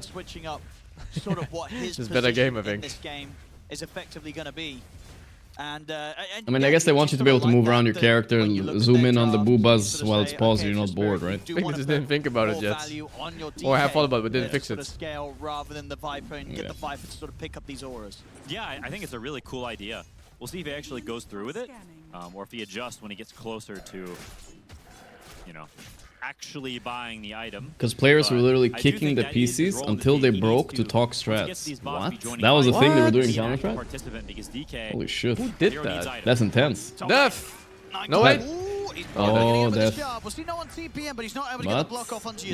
man. Switching up sort of what his This is better game, I position think. in this game is effectively going to be. And I mean, I guess they want you to be able to move around your character and zoom in on the boobas while it's paused. You're not bored, right? I think they just didn't think about it yet. Or have thought about it, but didn't fix it. Scale rather than the Viper and get the Viper to sort of pick up these auras. Yeah, I think it's a really cool idea. We'll see if he actually goes through with it, or if he adjusts when he gets closer to, you know, actually buying the item. Because players were literally kicking the PCs until they broke to talk strats. What? That was a thing they were doing in Counter-Strike? Holy shit. Who did that? That's intense. Def! No way! Oh, Def. But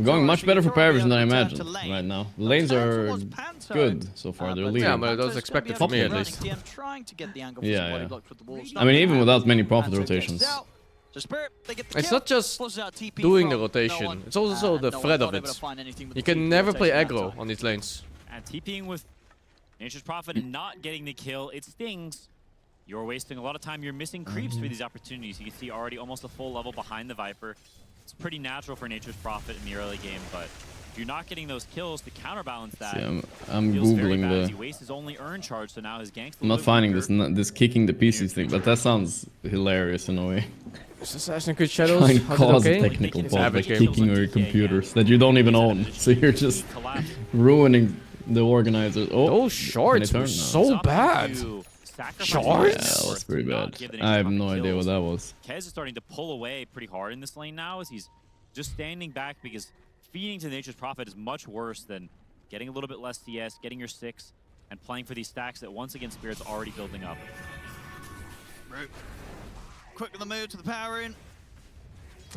going much better for Paravision than I imagined right now. The lanes are good so far. They're leading. Yeah, but that was expected for me at least. Yeah. I mean, even without many profit rotations. It's not just doing the rotation, it's also the threat of it. You can never play aggro on these lanes. And TPing with Nature's Prophet and not getting the kill, it stings. You're wasting a lot of time, you're missing creeps for these opportunities. You can see already almost a full level behind the Viper. It's pretty natural for Nature's Prophet in the early game, but if you're not getting those kills to counterbalance that, I'm googling the. He wastes his only earn charge, so now his ganks. I'm not finding this kicking the PCs thing, but that sounds hilarious in a way. Is Assassin's Creed Shadows? Trying to cause okay? a technical fault by kicking your computers that you don't even own. So you're just ruining the organizers. Oh, those shorts were so bad. Shorts? Yeah, that's pretty bad. I have no idea what that was. Kez is starting to pull away pretty hard in this lane now as he's just standing back because feeding to Nature's Prophet is much worse than getting a little bit less CS, getting your 6, and playing for these stacks that once again Spirit's already building up. Quick with the move to the power in.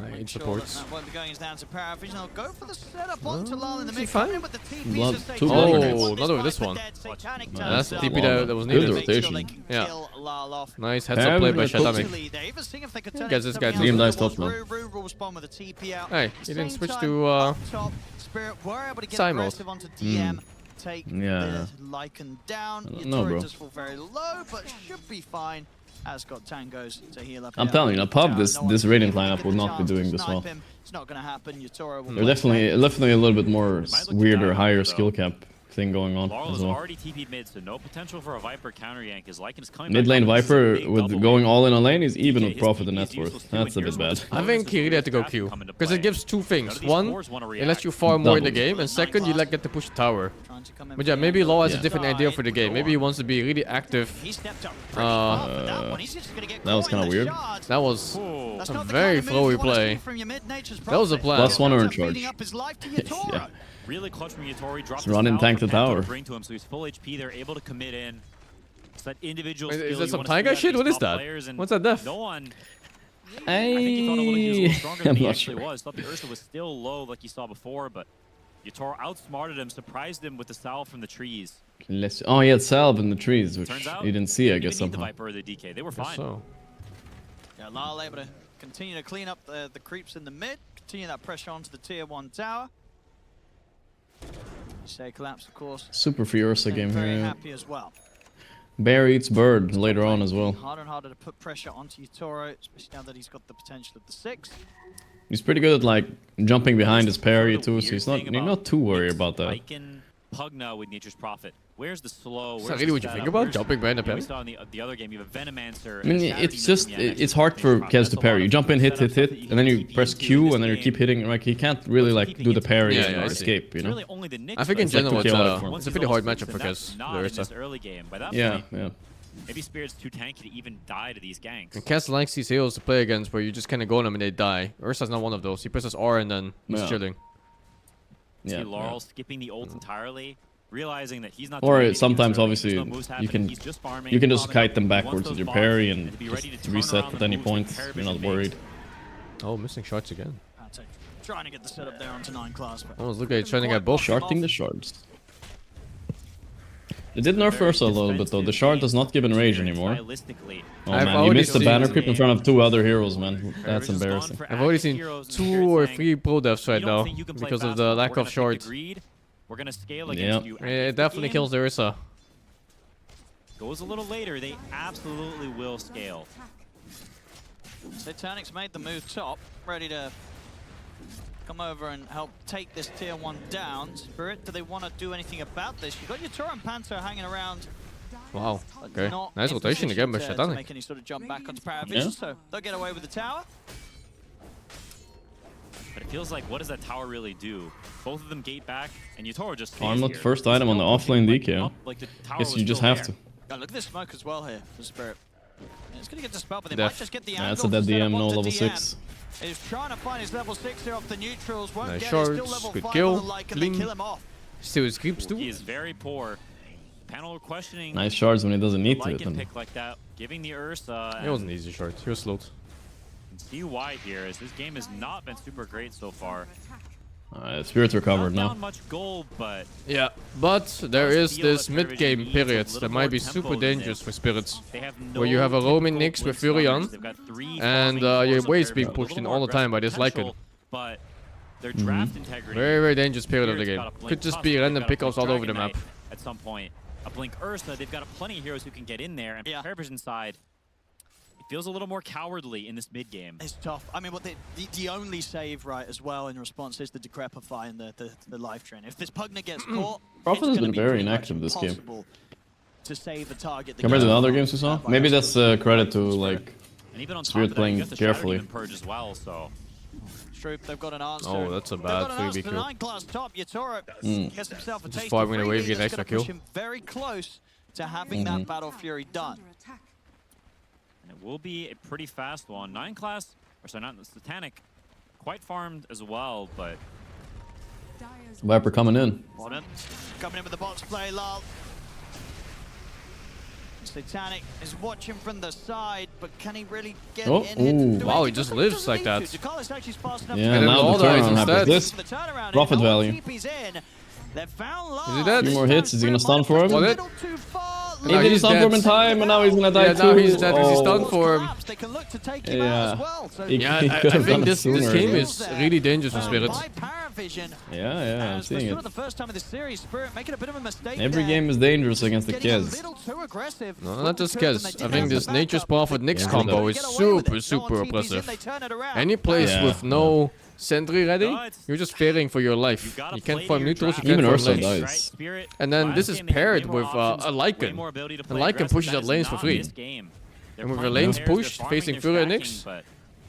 I need supports. That won't be going down to Paravision. I'll go for the setup onto Lal in the mid. Fine? With the TP Oh, not with this one. That's the TP that was needed. Good rotation. Yeah. Nice heads up play by Shatami. Guess this guy Dream dice top now. Hey, he didn't switch to Psy mode. Yeah. Lycan down. No, bro. Does fall very low, but should be fine. Has got tangos to heal up. I'm telling you, pub this Radiant lineup would not be doing this well. It's not going to happen. They're definitely a little bit more weirder, higher skill cap thing going on as well. Already TP'd mid, so no potential for a Viper counter yank. Is Lycan's coming mid lane Viper with going all in on lane is even with profit and net worth. That's a bit bad. I think he really had to go Q because it gives two things. One, it lets you farm more in the game, and second, you get to push the tower. But yeah, maybe Law has a different idea for the game. Maybe he wants to be really active. That was kind of weird. That was a very flowy play. That was a plan. +1 earn charge. Yeah. Really clutch from Yatori. Drops run and tank the tower. Bring to him, so he's full HP. They're able to commit in. It's that individual. Wait, is that some Tiger shit? What is that? What's that def? No one. I think he thought Oleg was stronger than he actually sure. was. Thought the Ursa was still low like you saw before, but Yator outsmarted him, surprised him with the salve from the trees. Oh, he had salve in the trees, which out, you didn't see, I guess, the somehow. Viper or the DK. They were fine. So. Yeah, Lal able to continue to clean up the creeps in the mid, continue that pressure onto the tier 1 tower. Say collapse, of course. Super Furiosa game very here. Happy as well. Bear eats bird later on as well. Harder and harder to put pressure onto Yatoro, especially now that he's got the potential of the 6. He's pretty good at like jumping behind his parry too, so you're not too worried about that. Lycan Pugna with Nature's Prophet. Where's the slow? Is that really what you think about? Jumping behind the parry? We saw in the other game, you have Venomancer. I mean, it's just, it's hard for Kez to parry. You jump in, hit, and then you press Q, and then you keep hitting. Like, he can't really, like, do the parry and escape, you know? I think in general, it's a pretty hard matchup for Kez. Yeah. Maybe Spirit's too tanky to even die to these ganks. And Kez likes these heroes to play against where you just kind of go on them and they die. Ursa's not one of those. He presses R and then he's chilling. See Laurel skipping the ult entirely. Realizing that he's not. Or sometimes, obviously, you can just kite them backwards with your parry and just reset at any point. You're not worried. Oh, missing shards again. Trying to get the setup there onto 9 class. I was looking at trying to get both. Sharding the shards. They did nerf Ursa a little bit though. The shard does not give enrage anymore. Oh man, you missed the banner creep in front of 2 other heroes, man. That's embarrassing. I've already seen 2 or 3 pro deaths right now because of the lack of shards. We're gonna scale against you. It definitely kills the Ursa. Goes a little later, they absolutely will scale. Satanic's made the move top, ready to come over and help take this tier 1 down. Spirit, do they want to do anything about this? You've got your Toro and Panther hanging around Wow. Okay. Not Nice in rotation position again by to Shatanic. make any sort of jump back onto Paravision, so they'll get away with the tower. But it feels like, what does that tower really do? Both of them gate back, and Yatoro just stays Armlet here. first item on the offlane DK. Up, like the tower Guess was you just still have there. to. Oh, look at this smoke as well here for Spirit. Yeah, it's going to get dispelled, but they Def. might just get the Yeah, angle. that's a dead to set DM, up no onto level DM. 6. He's trying to find his level 6 here off the neutrals. Won't Nice get it. Still shorts, level good 5 kill, on the like, and they clean. kill him off. Still his creeps too. He is very poor. Panel are questioning. Nice shards when he doesn't need to hit Lycan them. pick like that, giving the Ursa. It wasn't easy short. He was slowed. See why here is this game has not been super great so far. Spirits recovered Not now. down much gold, but Yeah, but there is feel this that mid-game Paravision period needs a that little might more be tempo super than dangerous this. for Spirits. They have Where you have a no roaming typical Nyx with blitz Furion, runners. They've got 3 and farming your cores waves up being there, pushed a in little all more the time by aggressive this Lycan. potential, but their draft integrity. Very, very dangerous period of the Spirit's game. got a Blink Could just Tusk, be they've random got a pickoffs Blink all over the Dragon map. Knight at some point. A Blink Ursa, they've got plenty of heroes who can get in there, and Paravision side, it feels a little more cowardly in this mid game. It's tough. I mean, what the only save, right, as well in response is the Decrepify and the life train. If this Pugna gets caught, Prophet it's has gonna been be very pretty much inactive this game. impossible to save a target. that Compared to gets the other caught. games we saw. Maybe that's credit to like And even on top Spirit of that, you playing got the Shatter carefully. Demon Purge as well, so. Troop, they've got an answer. Oh, that's a They've bad got an answer 3B to kill. 9-class top. Yatoro gets himself a Just taste farming of away, 3B get an that's extra gonna push kill. him very close to having that Battle Fury done. And it will be a pretty fast one. 9 class, or sorry, not the Satanic, quite farmed as well, but Viper coming in. Modern coming in with the box play, lol. Satanic is watching from the side, but can he really get Oh, in? ooh. Wow, he just lives like that. Yeah, And now all the the eyes turnaround happens. instead. This profit value. Is he A dead? few more hits. Is he gonna stun for him? Was it? He didn't stun for him in time, and now he's gonna die Yeah, too. now he's dead. Oh. He's stunned for him. Yeah. Yeah, He I could have think done it this sooner. game is really dangerous for Spirits. Yeah, I'm seeing it. The first time of the series, Spirit making a bit of a mistake. Every there. game is dangerous against the Getting a Kez. little too aggressive. No, not just Kez. I think this Nature's Prophet Nyx combo is super oppressive. Any place Yeah. with no sentry ready, you're just fearing for your life. You can't farm neutrals, you Even can't Ursa farm lanes. dies. And then this is paired with a Lycan. And Lycan pushes out lanes for free. And with your lanes pushed, facing Fury and Nyx,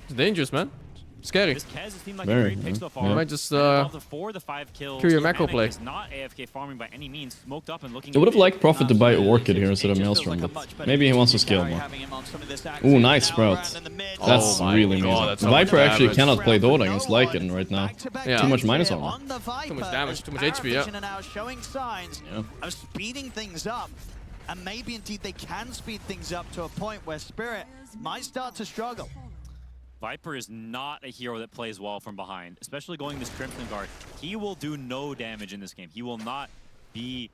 it's dangerous, man. Scary. Very. You might just kill your macro play. Not AFK farming by any means, smoked up and looking. I would have liked Prophet to buy Orchid here instead of Maelstrom, but maybe he wants to scale more. Ooh, nice Sprout. That's Oh my really God, amazing. that's so much Viper actually damage. cannot play Dota against Lycan right now. Yeah. Too much minus armor. Too much damage, too much HP, yeah. Are now showing signs Yeah. of speeding things up. And maybe indeed they can speed things up to a point where Spirit might start to struggle. Viper is not a hero that plays well from behind, especially going this Crimson Guard. He will do no damage in this game. He will not be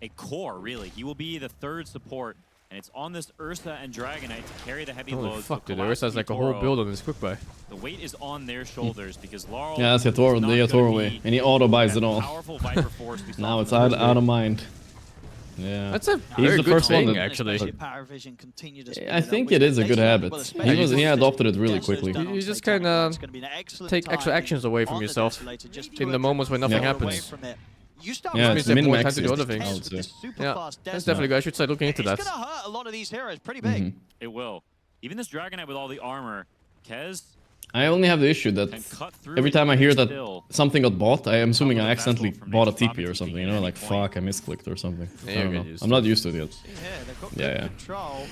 a core, really. He will be the third support, and it's on this Ursa and Dragon Knight to carry the heavy Holy loads. fuck, to dude. Ursa has like a whole Toro. build on this quick buy. The weight is on their shoulders because Laurel. Yeah, that's Yatoro, the Yatoro way. And he auto buys it all. Powerful Viper force we saw Now in it's the out first of game. mind. Yeah. That's a He's very the good first thing, one that, actually. I think it is a good habit. He adopted it really quickly. You just kind of take extra actions away from yourself in the moments when nothing happens. Yeah, Which it's means they have more time min-max to do it, other I things. would say. Yeah, that's definitely good. I should start looking into that. It's gonna hurt a lot of these heroes pretty big. It will. Even this Dragon Knight with all the armor, Kez. I only have the issue that every time I hear that something got bought, I am assuming I accidentally bought a TP or something, you know, like fuck, I misclicked or something. I don't know. I'm not used to it yet. Yeah. Control.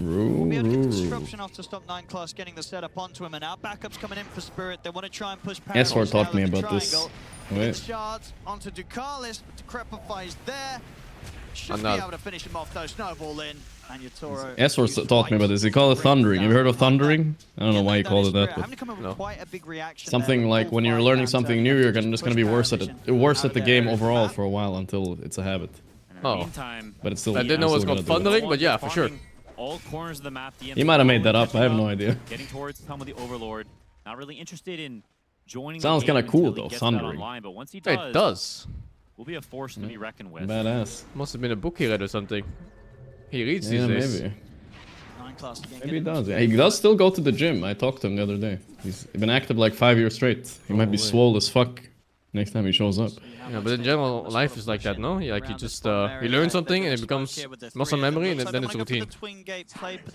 Roo, We'll be able to roo, get roo. disruption off to stop 9-class getting the setup onto him, and now backups coming in for Spirit. They want to try and push S4 Paradox taught now me with the about this. triangle. Wait. Shards onto Ducalis, but Decrepify's there. Should I'm be not- able to finish him off though. Snowball in, and Yatoro. S4 taught me about this. He called it thundering. Have you heard of thundering? I don't know why he called it that, Having to but come in with quite a big reaction something there, like but when you're full learning fight something and new, you're turn, just gonna be worse at it. Worse at the game overall for a while until it's a habit. Oh, But it's still. I didn't know it was I'm called still gonna do thundering, but yeah, for sure. All corners of the map. He might have made that up. I have no idea. Getting towards some of the Overlord. Not really interested in joining. Sounds the game kinda cool, until he though, gets thundering. that online, but once he It does, does. will be a force to be reckoned with. Badass. Must have been a book he read or something. He reads Yeah, these days. maybe. 9-class again. Maybe he does. Yeah, he does still go to the gym. I talked to him the other day. He's been active like 5 years straight. He might be swole as fuck next time he shows up. Yeah, but in general, life is like that, no? Like you just you learn something and it becomes muscle memory, and then it's routine.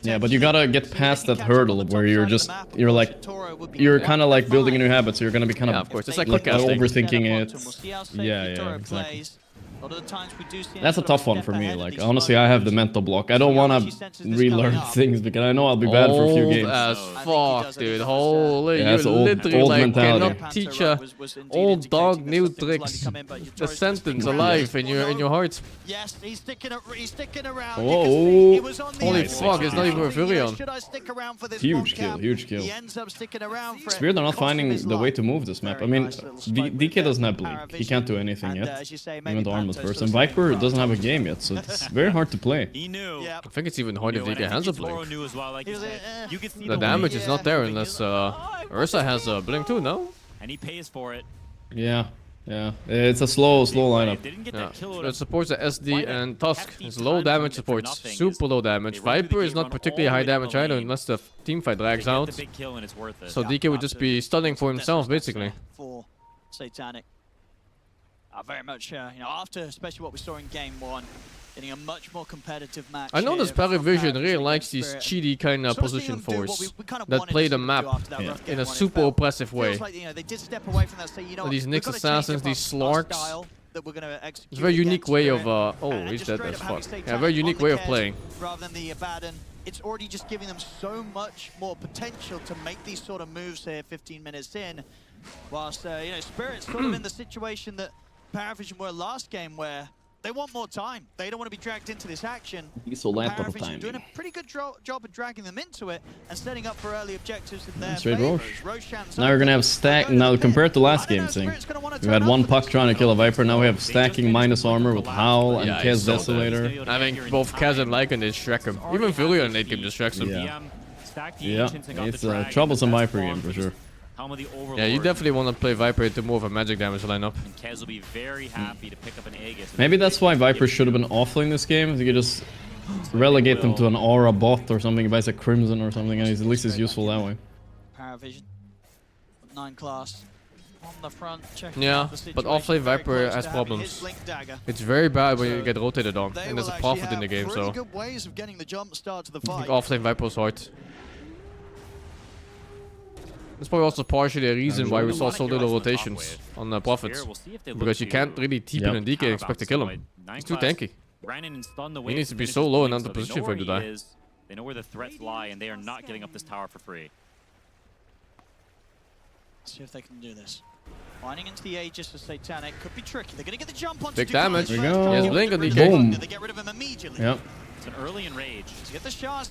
Yeah, but you gotta get past that hurdle where you're kind of like building a new habit, so you're gonna be kind of of course, it's like overthinking it. Yeah, exactly. That's a tough one for me. Like honestly, I have the mental block. I don't want to relearn things because I know I'll be bad for a few games. Old as fuck, dude. Holy, Yeah, you it's old literally like mentality. cannot teach a old dog new tricks. The sentence alive in your heart. Yes, he's sticking around. Oh, holy fuck! It's not even a Furion. Huge kill, huge kill. He ends up sticking around for It's weird they're not finding the way to move this map. I mean, DK doesn't have Blink. He can't do anything yet. Even the armless person. Viper doesn't have a game yet, so it's very hard to play. I think it's even harder if DK has a Blink. The damage is not there unless Ursa has a Blink too, no? And he pays for it. Yeah. It's a slow lineup. Yeah. It supports the SD and Tusk. It's low damage supports, super low damage. Viper is not particularly high damage either unless the team fight drags out. So DK would just be stunning for himself basically. For Satanic. Very much, after especially what we saw in game 1, getting a much more competitive match. I noticed Parivision really likes these cheaty kind of position force that play the map in a super oppressive way. These Nyx assassins, these Slarks. It's a very unique way of oh, he's dead as fuck. Yeah, a very unique way of playing. Rather than the Abaddon, it's already just giving them so much more potential to make these sort of moves here 15 minutes in. Whilst Spirit's sort of in the situation that Paravision were last game, where they want more time. They don't want to be dragged into this action. He's a lot of Paravision time. doing a pretty good job of dragging them into it and setting up for early objectives in their Straight favors. Roche. Now we're gonna have stack. Now compared to last game, Sing, we had one Puck trying to kill a Viper. Now we have stacking minus armor with Howl and Kez Desolator. I think both Kaz and Lycan did Shrek him. Even Furion late game just Shreks him. Yeah, it's a troublesome Viper game for sure. Yeah, you definitely want to play Viper into more of a magic damage lineup. And Kez will be very happy to pick up an Aegis. Maybe that's why Viper should have been offlane this game. You could just relegate them to an Aura bot or something. He buys a Crimson or something, and at least he's useful that way. Paravision, 9 class on the front. Yeah, but offlane Viper has problems. It's very bad when you get rotated on, and there's a profit in the game, so I think offlane Viper is hard. That's probably also partially a reason why we saw so little rotations on the Prophets. Because you can't really TP in a DK and expect to kill him. He's too tanky. He needs to be so low and under position for him to die. They know where the threats lie, and they are not giving up this tower for free. See if they can do this. Finding into the Aegis for Satanic could be tricky. They're going to get the jump on. Big damage. There we go. He has Blink on DK. Boom. They get rid of him immediately. Yep. It's an early enrage.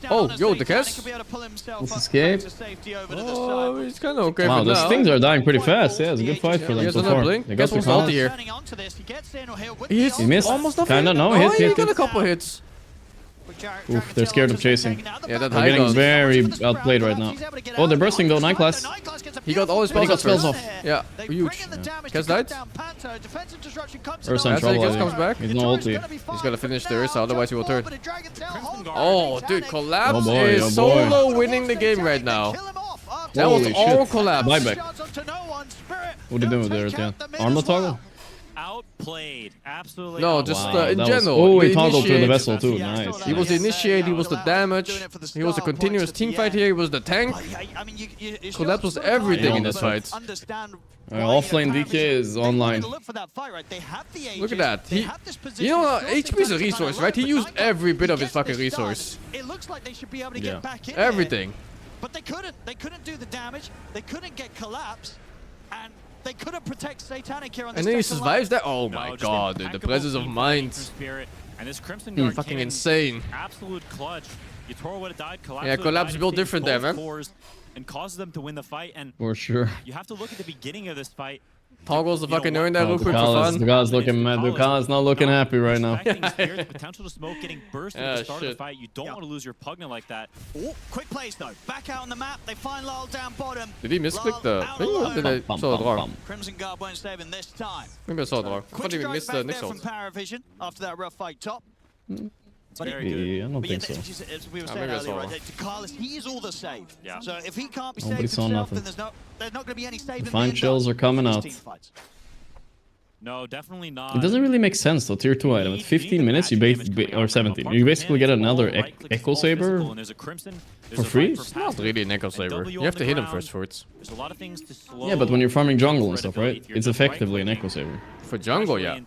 Oh, yo, the Kez. Let's escape. Oh, he's kind of okay Wow, for those now. things are dying pretty fast. Yeah, it's a good fight for them so far. They got the salty here. He missed. Almost nothing. Kinda, no, Oh, hit. He got a couple hits. Oof, they're scared of chasing. Yeah, that They're high getting ground. very outplayed right now. Oh, they're bursting though, 9 class. He got all his He got spells first. off. Yeah, huge. Kez died. Ursa in As trouble. Kez comes back. He's no ulti. He's gotta finish the Ursa, otherwise he will turn. Oh, dude, Collapse Oh boy, is oh boy. solo winning the game right now. That was Holy all shit. Collapse. Buyback. What are you doing there at the end? Armor toggle? Outplayed. Absolutely. No, just Wow, in that was- general. Oh, he the toggled through the initiate. vessel too. Nice. He was the initiate, he was the damage, he was a continuous team fight here, he was the tank. Collapse was everything in this fight. Offlane DK is online. Look at that. You know, HP is a resource, right? He used every bit of his fucking resource. It looks like they should be able to Yeah. get back in Everything. there, but they couldn't. They couldn't do the damage. They couldn't get Collapse, and they couldn't protect Satanic here on this And then he second line. survives that. Oh my god, dude. The presence of mind. And this Crimson Guard Fucking came in insane. Absolute clutch. Yatoro would have died. Collapse Yeah, would have Collapse died, built saved different both there, man. cores And causes them to win the fight. And For sure. you have to look at the beginning of this fight. Toggles the fucking earn that Oh, real quick for fun. Ducala's looking mad. Ducala's not looking happy right now. There's potential to smoke getting burst at Yeah, the start of the shit. fight. You don't want to lose your Pugna like that. Oh, quick plays though. Back out on the map. They find Lyle down bottom. Did he misclick the thing or did I saw it wrong? Crimson Guard won't save him this time. Maybe I saw it wrong. I thought he Quick missed strike the back Nyx there ult. from Paravision after that rough fight top. It's very good. Yeah, I don't But yeah, think so. as we were Ah, saying maybe I earlier, saw right, it. Carlos, he is all the save. Yeah. So if he can't be Nobody saved saw himself, nothing. then there's not going to be any saving. Fine being chills done are coming in these out. team fights. No, definitely not. It doesn't really make sense though. Tier 2 item. At 15 minutes, you or 17. You basically get another Echo Saber for free. It's not really an Echo Saber. You have to hit him first for it. There's a lot of things to slow. Yeah, but when you're farming jungle and stuff, right? It's effectively an Echo Saber. For jungle, yeah.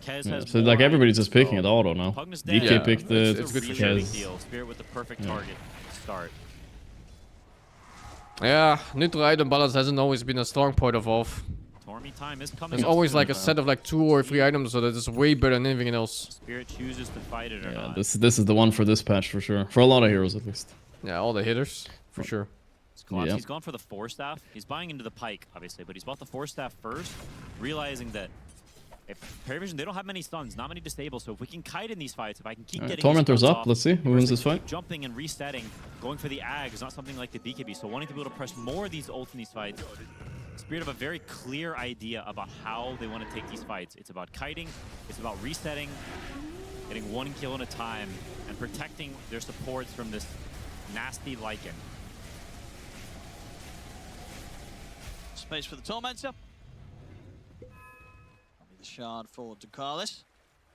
Yeah, so like everybody's just picking it auto now. DK picked it. It's good for Kez. Spirit with the perfect target start. Yeah, neutral item balance hasn't always been a strong point of Valve. Time is coming. There's always like a set of like 2 or 3 items, so that is way better than anything else. Spirit chooses to fight it or not. This is the one for this patch for sure. For a lot of heroes at least. Yeah, all the hitters for sure. Yeah. He's gone for the 4-staff. He's buying into the pike, obviously, but he's bought the 4-staff first, realizing that if Paravision, they don't have many stuns, not many disable, so if we can kite in these fights, if I can keep getting Tormentor's these up, off, let's see who wins this fight. Jumping and resetting, going for the ag is not something like the BKB, so wanting to be able to press more of these ults in these fights. Spirit have a very clear idea about how they want to take these fights. It's about kiting, it's about resetting, getting 1 kill at a time, and protecting their supports from this nasty Lycan. Space for the Tormentor. The shard for Ducalis.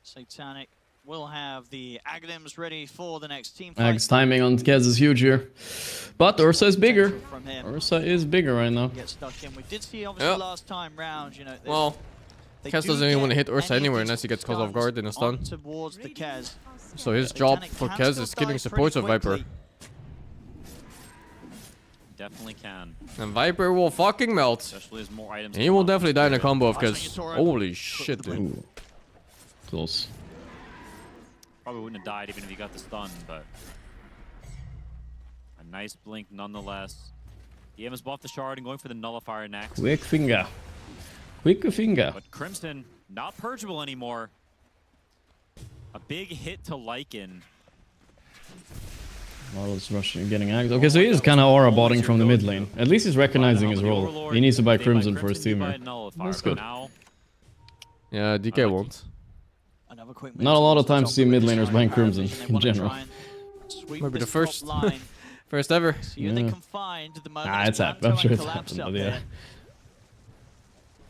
Satanic will have the Aghanim's ready for the next team fight. Ag's timing on Kez is huge here. But Ursa is bigger. Ursa is bigger right now. Get stuck in. We did see obviously last time round, you know. Well, Kez doesn't even want to hit Ursa anywhere unless he gets caught off guard in a stun. Towards the Kez. So his job for Kez is killing supports of Viper. Definitely can. And Viper will fucking melt. Especially as more items. And he will definitely die in a combo of Kez. Holy shit, dude. Ooh. Close. Probably wouldn't have died even if he got the stun, but a nice blink nonetheless. DM has bought the shard and going for the nullifier next. Quick finger. Quick finger. But Crimson not purgeable anymore. A big hit to Lycan. Model's rushing, getting Ags. Okay, so he is kind of aura botting from the mid lane. At least he's recognizing his role. He needs to buy Crimson for his team here. That's good. Yeah, DK won't. Not a lot of times to see mid laners buying Crimson in general. Maybe the first first ever. Yeah. It's happened. I'm sure it's happened, but yeah.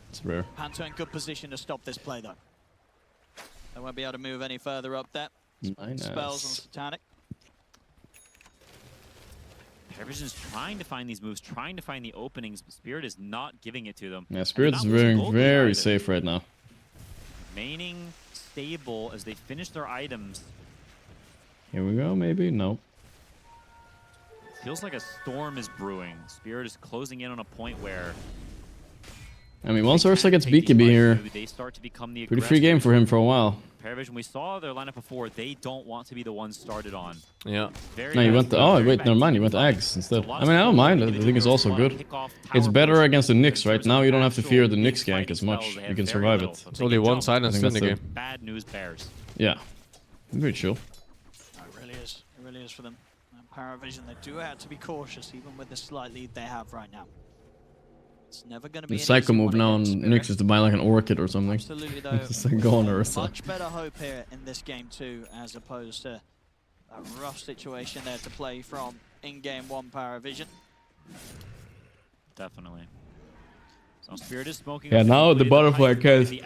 It's rare. Panto in good position to stop this play though. They won't be able to move any further up there. Nice. Spells on Satanic. Paravision's trying to find these moves, trying to find the openings, but Spirit is not giving it to them. Yeah, Spirit's very safe right now. Remaining stable as they finish their items. Here we go, maybe? No. Feels like a storm is brewing. Spirit is closing in on a point where... I mean, once Ursa gets BKB here, they start to become the pretty free game for him for a while. Paravision, we saw their lineup before. They don't want to be the ones started on. Yeah. No, he went to, oh, wait, never mind. He went to Ags instead. I mean, I don't mind. I think it's also good. It's better against the Nyx, right? Now you don't have to fear the Nyx gank as much. You can survive it. It's only one silence in the game. Bad news bears. Yeah. Very chill. It really is. It really is for them. And Paravision, they do have to be cautious, even with the slight lead they have right now. It's never going to be the psycho move now on Nyx is to buy like an Orchid or something. Absolutely, though. Just like go on Ursa. Much better hope here in this game too, as opposed to a rough situation there to play from in game one Paravision. Definitely. So Spirit is smoking. Yeah, now the butterfly case. It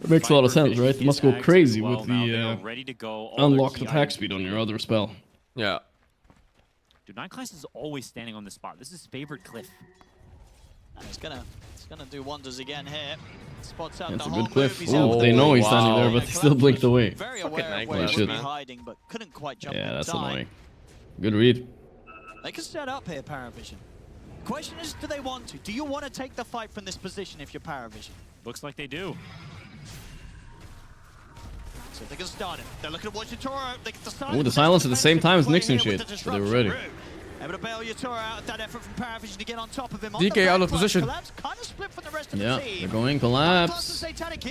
makes a lot of sense, right? It must go crazy with the unlocked attack speed on your other spell. Yeah. Dude, 9 Class is always standing on the spot. This is his favorite cliff. And it's gonna do wonders again here. Spots out That's the a whole good cliff. move. Oh, they know he's standing there, but they still blinked away. Very aware of where he should be hiding, but couldn't quite jump Yeah, that's time. annoying. Good read. They can set up here, Paravision. Question is, do they want to? Do you want to take the fight from this position if you're Paravision? Looks like they do. So they can start it. They're looking at watch Yatoro. They get the start. Oh, the silence at the same time as Nyx initiate. So they were ready. Able to bail Yatoro out of that effort from Paravision to get on top of him. DK out of position. Kind of split from the rest of Yeah, the team. they're going collapse.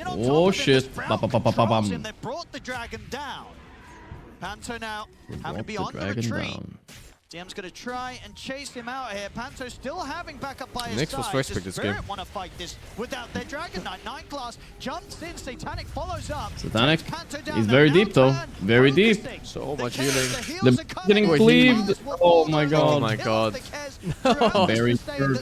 Oh shit. Bam. They brought the dragon down. Panto now having to be on the retreat. DM's going to try and chase him out here. Panto still having backup by his Nyx was side. first pick this game. Want to fight this without their Dragon Knight. 9 Class jumps in. Satanic follows up. Satanic. He's very deep though. Very deep. So much healing. The getting cleaved. Oh my god. Oh my god. Very good.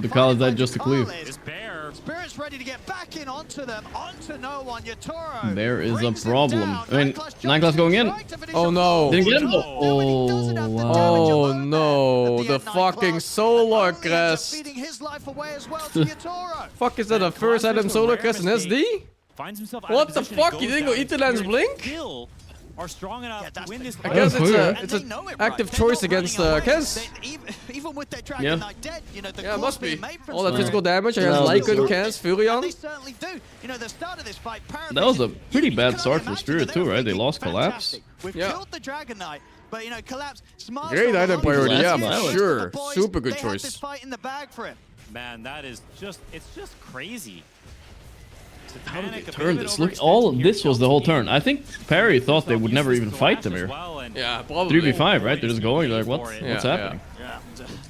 The call is that just a cleave. This bear. Spirit's Collapse ready to get back in onto them, onto no one. Yatoro. There is a problem. I mean, 9class going in. Oh no. Didn't get him though. Oh, wow. Oh no. The fucking solar crest. Fuck, is that a first item solar crest in SD? What the fuck? You didn't go Eterland's blink? Are strong enough to win this. I guess it's an active choice against Kez. Even with their Dragon Knight dead, you know, the Yeah, it must be. All that physical damage against Lycan, Kez, Furion. They certainly do. You know, the start of this fight, That was a pretty bad start for Spirit too, right? They lost Collapse. We've killed the Dragon Knight, but you know, Collapse smart. Great item priority, yeah, for sure. Super good choice. This fight in the bag for him. Man, that is it's just crazy. How did they turn this? Look, all of this was the whole turn. I think Perry thought they would never even fight them here. Yeah, probably. 3v5, right? They're just going, like, what's happening?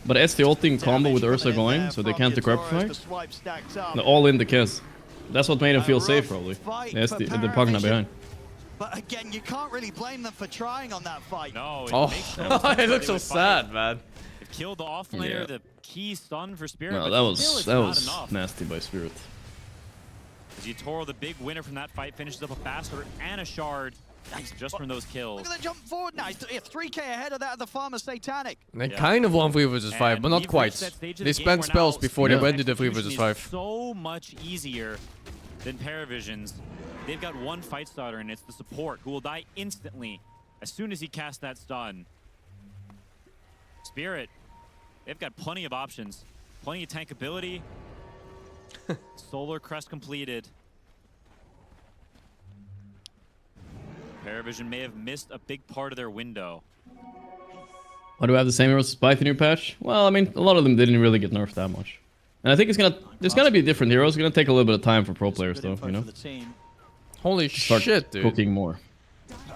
But ST ulting combo with Ursa going, so they can't decryptify. They're all in the kiss. That's what made him feel safe, probably. The Pugna behind. But again, you can't really blame them for trying on that fight. No, it looks so sad, man. They've killed the offlaner, the key stun for Spirit. No, that was nasty by Spirit. Yatoro, the big winner from that fight, finishes up a bastard and a shard just from those kills. Look at that jump forward now. He's 3k ahead of that of the farmer Satanic. They kind of won 3 vs 5, but not quite. They spent spells before they went to the 3 vs 5. So much easier than Paravision's. They've got one fight starter, and it's the support, who will die instantly as soon as he casts that stun. Spirit, they've got plenty of options. Plenty of tank ability. Solar crest completed. Paravision may have missed a big part of their window. Why do we have the same heroes as Python new patch? Well, I mean, a lot of them didn't really get nerfed that much. And I think there's gonna be different heroes. It's gonna take a little bit of time for pro players though, you know? Holy shit, dude. Cooking more.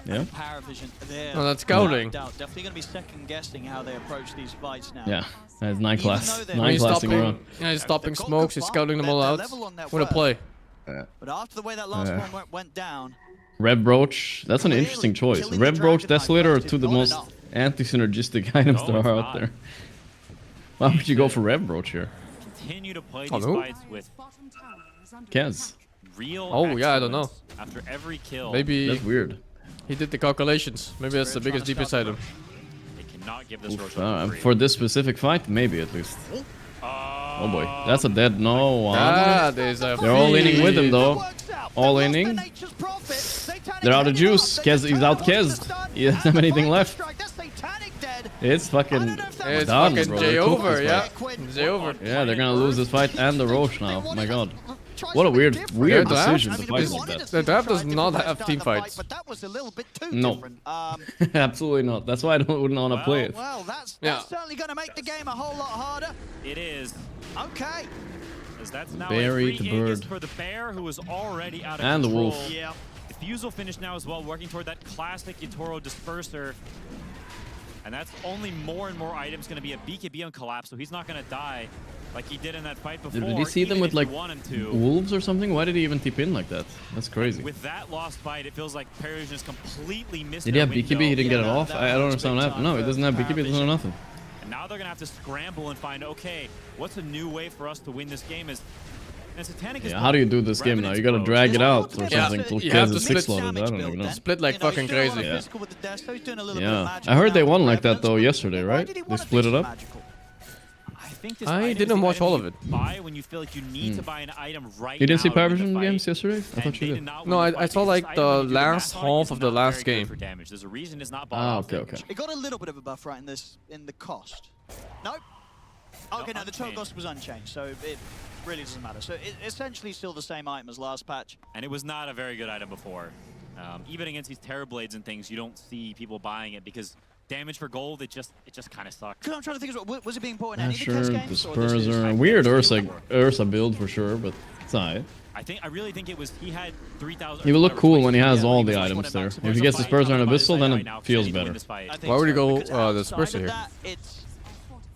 Yeah. Paravision, oh, that's scouting. Definitely gonna be second guessing how they approach these fights now. Yeah, that's 9class. 9-classing around. Yeah, he's stopping smokes, he's scouting them all out. What a play. But after the way that last one went down. Rev Brooch, that's an interesting choice. Rev Brooch, Desolator are two of the most anti-synergistic items there are out there. Why would you go for Rev Brooch here? Continue to play these fights with Kez. Oh yeah, I don't know. After every kill. Maybe that's weird. He did the calculations. Maybe that's the biggest DPS item. They cannot give this for this specific fight, maybe at least. Oh boy, that's a dead no one. They're all inning with him though. All inning. They're out of juice. Kez, he's out Kez. He doesn't have anything left. It's fucking done, bro. J over, yeah. J over. Yeah, they're gonna lose this fight and the Roche now. My god. What a weird decision to fight like that. The draft does not have team fights. No. Absolutely not. That's why I wouldn't want to play it. Well, that's certainly going to make the game a whole lot harder. It is. Okay. That's now Buried a bird. for the bear, who is already out of and control. The wolf. Yeah. Diffuse will finish now as well, working toward that classic Yatoro disperser. And that's only more and more items going to be a BKB on Collapse, so he's not going to die like he did in that fight before. Did he see them with like wolves or something? Why did he even tip in like that? That's crazy. With that lost fight, it feels like Paravision has completely missed. Did he have BKB? He didn't get it off? I don't understand what happened. No, he doesn't have BKB, doesn't have nothing. And now they're going to have to scramble and find, okay, what's a new way for us to win this game? Yeah, how do you do this game now? You gotta drag it out or something. You have to split. I don't even know. Split like fucking crazy. Yeah. I heard they won like that though yesterday, right? They split it up. I didn't watch all of it. When you feel like you need to buy an item right you didn't see now Paravision games yesterday? I thought you did. No, I saw like the last half of the last game. There's a reason it's not ah, okay. It got a little bit of a buff right in the cost. Nope. Okay, no, the total cost was unchanged, so it really doesn't matter. So it's essentially still the same item as last patch. And it was not a very good item before. Even against these Terrorblades and things, you don't see people buying it because damage for gold, it just kind of sucks. Because I'm trying to think, was it being important in any sure, of the games? Disperser. Weird Ursa build for sure, but it's alright. I really think it was, he had 3,000. He will look cool when he has all the items there. If he gets Disperser and Abyssal, then it feels better. Why would he go Disperser here?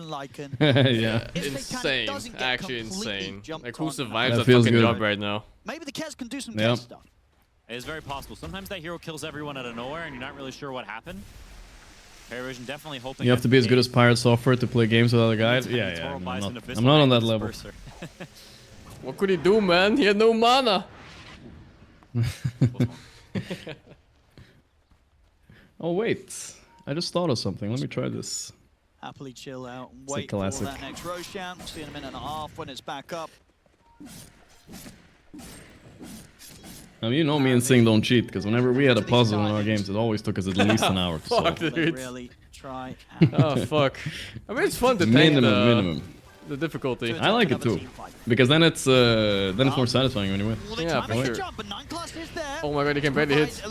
Open Lycan. Yeah. Insane. Actually insane. Like, who survives That that feels fucking good. job right now? Maybe the Kez can do some Yep. Kez stuff. It is very possible. Sometimes that hero kills everyone out of nowhere, and you're not really sure what happened. Paravision definitely hoping. You have to be as good as Pirate Software to play games with other guys. Yeah, yeah. I'm not on that level. What could he do, man? He had no mana. Oh wait, I just thought of something. Let me try this. Happily chill out and It's a wait for classic. that next Roshan. We'll see in a minute and a half when it's back up. Now, you know me and Sing don't cheat, because whenever we had a puzzle in our games, it always took us at least an hour to solve. Fuck, dude. Really try. Oh, fuck. I mean, it's fun to take minimum. the difficulty. I like it too, because then it's more satisfying when you win. Yeah, for sure. Oh my god, he can barely hit. Hey,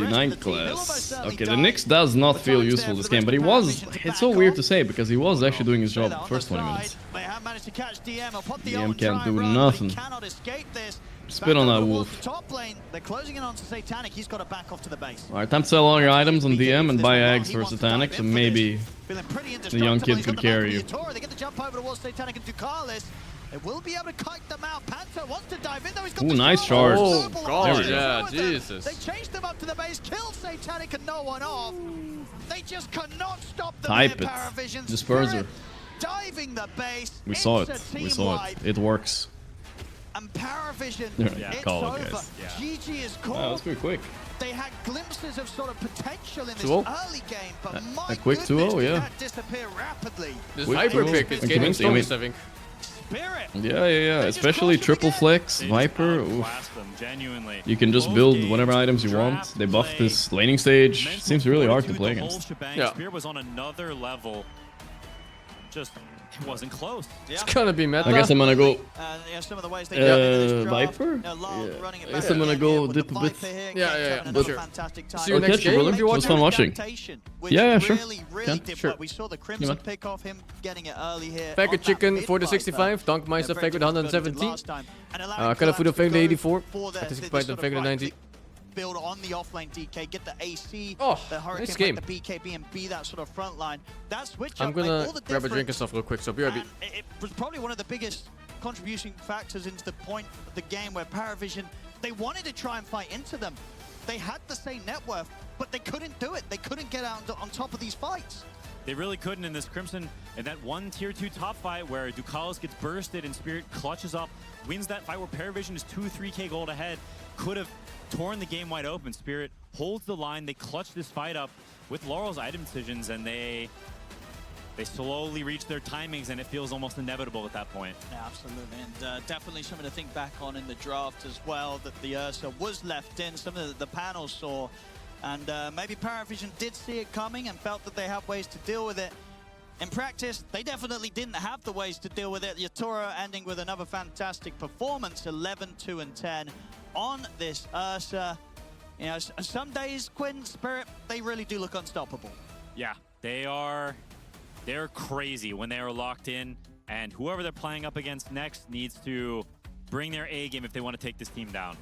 9th class. Okay, the Nyx does not feel useful this game, but he was. It's so weird to say, because he was actually doing his job the first 20 minutes. DM can't do nothing. Spit on that wolf. Top lane, they're closing in on Satanic. He's got to back off to the base. Alright, time to sell all your items on DM and buy eggs for Satanic, so maybe the young kid could carry you. They get the jump over towards Satanic and Ducalis. They will be able to kite them out. Panther wants to dive in, though he's got Ooh, nice charge. Oh, god, yeah, Jesus. They chased them up to the base, killed Satanic and no one off. They just cannot stop them. Type it. Disperser. Diving the base. We saw it. We saw it. It works. And Paravision, Yeah, it's call it, over. guys. GG is called. Wow, that's pretty quick. They had glimpses of sort of potential in this 2-0? early game, but my A quick goodness, 2-0, did yeah. that disappear rapidly. This Quick Hyper 2-0. pick is And getting convincing, I mean- stones, I think. Yeah. Especially triple flex, Viper. Oof. Genuinely. You can just build whatever items you want. They buffed this laning stage. Seems really hard to play against. Yeah. Spirit was on another level. Just it wasn't close. It's gonna be meta. I guess I'm gonna go. Some of the ways they Viper? Yeah. I guess I'm gonna go dip a bit. Yeah. But Sure. Fantastic See you next game if you It watch was fun watching. Yeah, sure. Really did Sure. what we saw the Crimson pick off him getting it early here. Faggot Chicken for the 65, Dunkmeister Faggot 117, Calafudo Faggot 84, Participate in Faggot 90. Build on the offlane DK, get the AC, Oh, the Hurricane, nice game. the BKB, and be that sort of front line. That switch I'm up made gonna all the grab a drink and difference. stuff real quick, so be right back. And it was probably one of the biggest contributing factors into the point of the game where Paravision, they wanted to try and fight into them. They had the same net worth, but they couldn't do it. They couldn't get out on top of these fights. They really couldn't in this Crimson, in that one tier 2 top fight where Ducalis gets bursted and Spirit clutches up, wins that fight where Paravision is 2-3k gold ahead, could have torn the game wide open. Spirit holds the line, they clutch this fight up with Laurel's item decisions, and they slowly reach their timings, and it feels almost inevitable at that point. Yeah, absolutely, and definitely something to think back on in the draft as well, that the Ursa was left in, some of the panels saw, and maybe Paravision did see it coming and felt that they had ways to deal with it. In practice, they definitely didn't have the ways to deal with it. Yatoro ending with another fantastic performance, 11-2-10 on this Ursa. You know, some days, Quinn, Spirit, they really do look unstoppable. Yeah, they're crazy when they are locked in, and whoever they're playing up against next needs to bring their A game if they want to take this team down.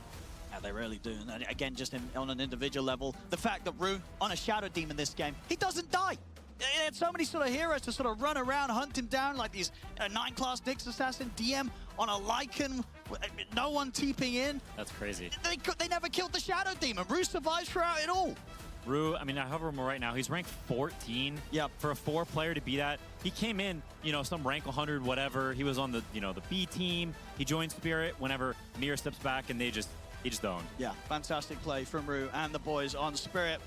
Yeah, they really do. And again, just on an individual level, the fact that Rue, on a Shadow Demon this game, he doesn't die. They had so many sort of heroes to sort of run around, hunt him down, like these 9-class Nyx Assassin, DM on a Lycan, no one teeping in. That's crazy. They never killed the Shadow Demon. Rue survives throughout it all. Rue, I mean, I hover him right now. He's ranked 14. Yep. For a 4-player to be that. He came in, you know, some rank 100, whatever. He was on the, you know, the B team. He joined Spirit whenever Mir steps back, and he just owned. Yeah, fantastic play from Rue and the boys on Spirit.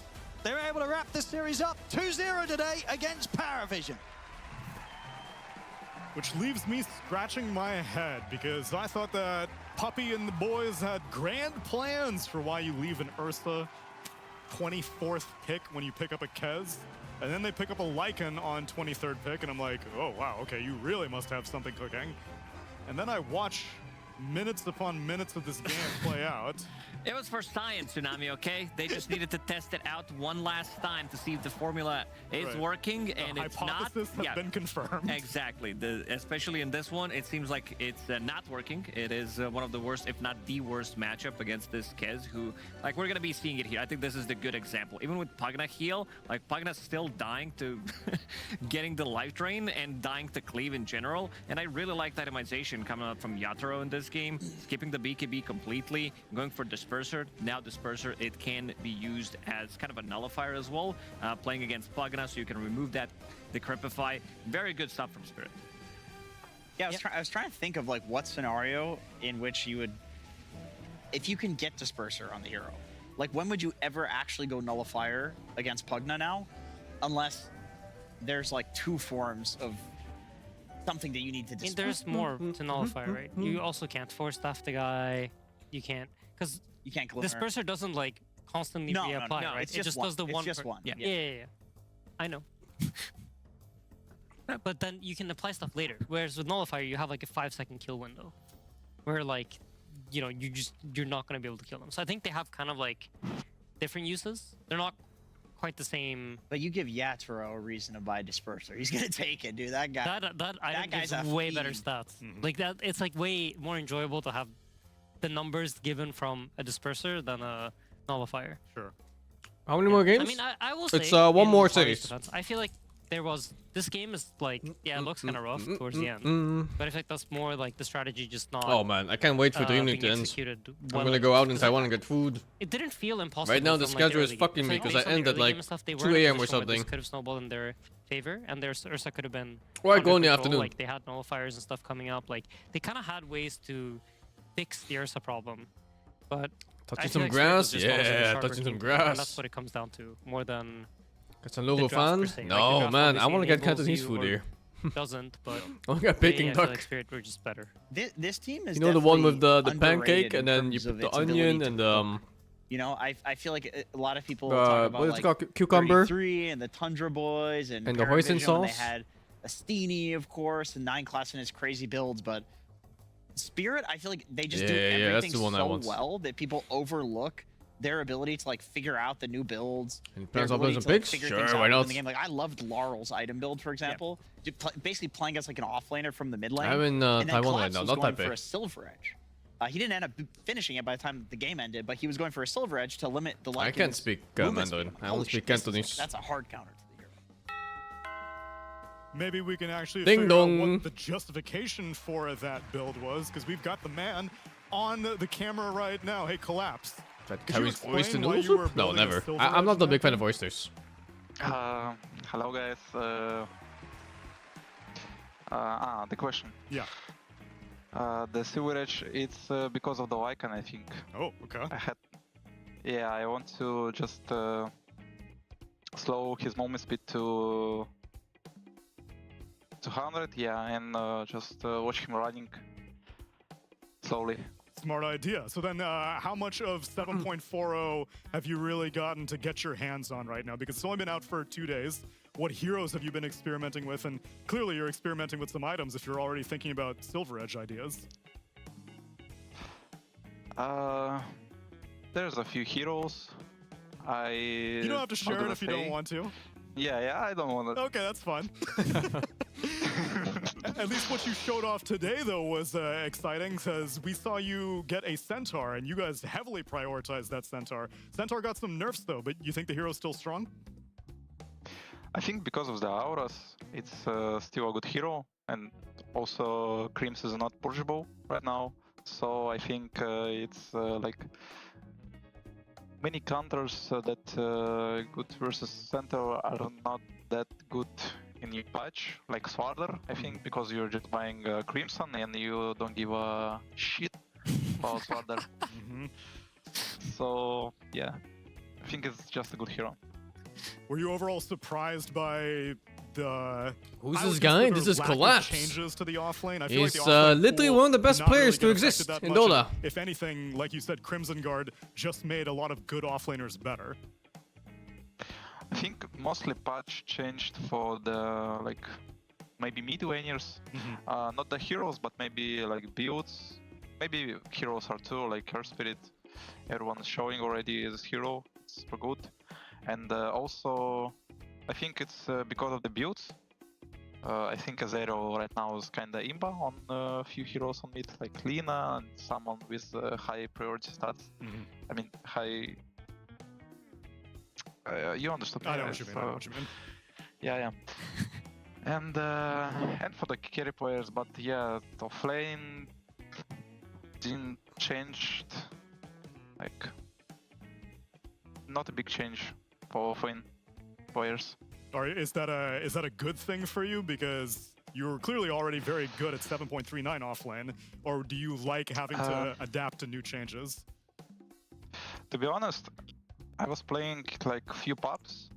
They were able to wrap this series up 2-0 today against Paravision. Which leaves me scratching my head, because I thought that Puppy and the boys had grand plans for why you leave an Ursa 24th pick when you pick up a Kez, and then they pick up a Lycan on 23rd pick, and I'm like, oh wow, okay, you really must have something cooking. And then I watch minutes upon minutes of this game play out. It was for science, Tsunami, okay? They just needed to test it out one last time to see if the formula is working, and it's not. Hypothesis has been confirmed. Exactly. Especially in this one, it seems like it's not working. It is one of the worst, if not the worst matchup against this Kez, who, like, we're going to be seeing it here. I think this is the good example. Even with Pugna heal, like, Pugna's still dying to getting the life drain and dying to cleave in general, and I really like the itemization coming out from Yatoro in this game, skipping the BKB completely, going for Disperser. Now Disperser, it can be used as kind of a nullifier as well, playing against Pugna, so you can remove that Decrepify. Very good stuff from Spirit. Yeah, I was trying to think of like what scenario in which you would, if you can get Disperser on the hero, like when would you ever actually go Nullifier against Pugna now, unless there's like 2 forms of something that you need to disperse. There's more to Nullifier, right? You also can't force staff the guy. You can't, because you can't glimmer. Disperser doesn't like constantly reapply, right? It's It just does the it's one. just one. Yeah. I know. But then you can apply stuff later. Whereas with Nullifier, you have like a 5-second kill window, where like, you know, you're not gonna be able to kill them. So I think they have kind of like different uses. They're not quite the same. But you give Yatoro a reason to buy Disperser. He's gonna take it, dude. That guy. That item gives way better stats. Like that, it's like way more enjoyable to have the numbers given from a Disperser than a Nullifier. Sure. How many more games? I mean, I will say it's one in more Fari's series. defense, I feel like this game is like, yeah, it looks kind of rough towards the end. But I feel like that's more like the strategy just not. Oh man, I can't wait for DreamLeague to end. I'm gonna go out in Taiwan and get food. It didn't feel impossible. Right now the from, schedule like, is fucking me because I based on the end at early like game and stuff, they 2 were in a a.m. or position where this something. could have snowballed in their favor, and their Ursa could have been. Or I go in under the control, afternoon. Like they had nullifiers and stuff coming up. Like they kind of had ways to fix the Ursa problem, but. Touching I feel some like grass? Spirit was just also the Yeah, sharper touching some team, grass. And that's what it comes down to, more than. Got some logo the draft per fan? se. Like, the No draft man, I obviously want to get enables Cantonese you food or here. Doesn't, but. I want to get Peking I feel duck. like Spirit were just better. This team is. You know the one with the definitely pancake underrated and in then you terms of put the its ability onion to and cook. You know, I feel like a lot of people talk about what is like it called? Cucumber? 33 and the Tundra Boys and the Parent hoisin Vision when they sauce? had Astini, of course, and 9 Class and his crazy builds, but Spirit, I feel like they just do Yeah, that's everything the one I so want. well that people overlook their ability to like figure out the new builds. And Their plans on ability playing some to, like, picks? figure Sure, things why out not? within the game. Like I loved Laurel's item build, for example. Basically playing as like an offlaner from the mid lane. I'm in and then Taiwan Collapse right now, was not going Taipei. for a silver edge. He didn't end up finishing it by the time the game ended, but he was going for a silver edge to limit the. I can't speak Mandarin. I only speak Cantonese. That's a hard counter to the hero. Maybe we can actually Ding figure out dong. what the justification for that build was, because we've got the man on the camera right now. Hey, Collapse. That Could you carries explain oyster why noodle you were soup? No, building a never. silver I'm not edge a in big that fan of build? oysters. Hello guys. The question. Yeah. The silver edge, it's because of the icon, I think. Oh, okay. I want to just slow his movement speed to 200, and just watch him running slowly. Smart idea. So then how much of 7.40 have you really gotten to get your hands on right now? Because it's only been out for 2 days. What heroes have you been experimenting with? And clearly you're experimenting with some items if you're already thinking about Silver Edge ideas. There's a few heroes. You don't have to share it if you don't want to. Yeah, I don't want to. Okay, that's fine. At least what you showed off today, though, was exciting, because we saw you get a Centaur, and you guys heavily prioritized that Centaur. Centaur got some nerfs, though, but you think the hero's still strong? I think because of the auras, it's still a good hero, and also Creams is not purgeable right now, so I think it's like many counters that good versus Centaur are not that good in your patch, like Swarder, I think, because you're just buying Crimson and you don't give a shit about Swarder. So yeah, I think it's just a good hero. Were you overall surprised by the... Who's this guy? This is Collapse. Changes to the offlane? I feel He's like the offlane literally pool one of the did best not really players get to affected exist that in much. Dota. If anything, like you said, Crimson Guard just made a lot of good offlaners better. I think mostly patch changed for the like maybe mid laners, not the heroes, but maybe like builds. Maybe heroes are too, like Curse Spirit. Everyone is showing already as hero. It's super good, and also I think it's because of the builds. I think Azero right now is kinda imba on a few heroes on mid, like Lina and someone with high priority stats. I mean high. You understood me. I know what you mean. I know what you mean. Yeah. And for the carry players, but yeah, offlane didn't change. Like, not a big change for offlane players. Or is that a good thing for you? Because you're clearly already very good at 7.39 offlane, or do you like having to adapt to new changes? To be honest, I was playing like few pubs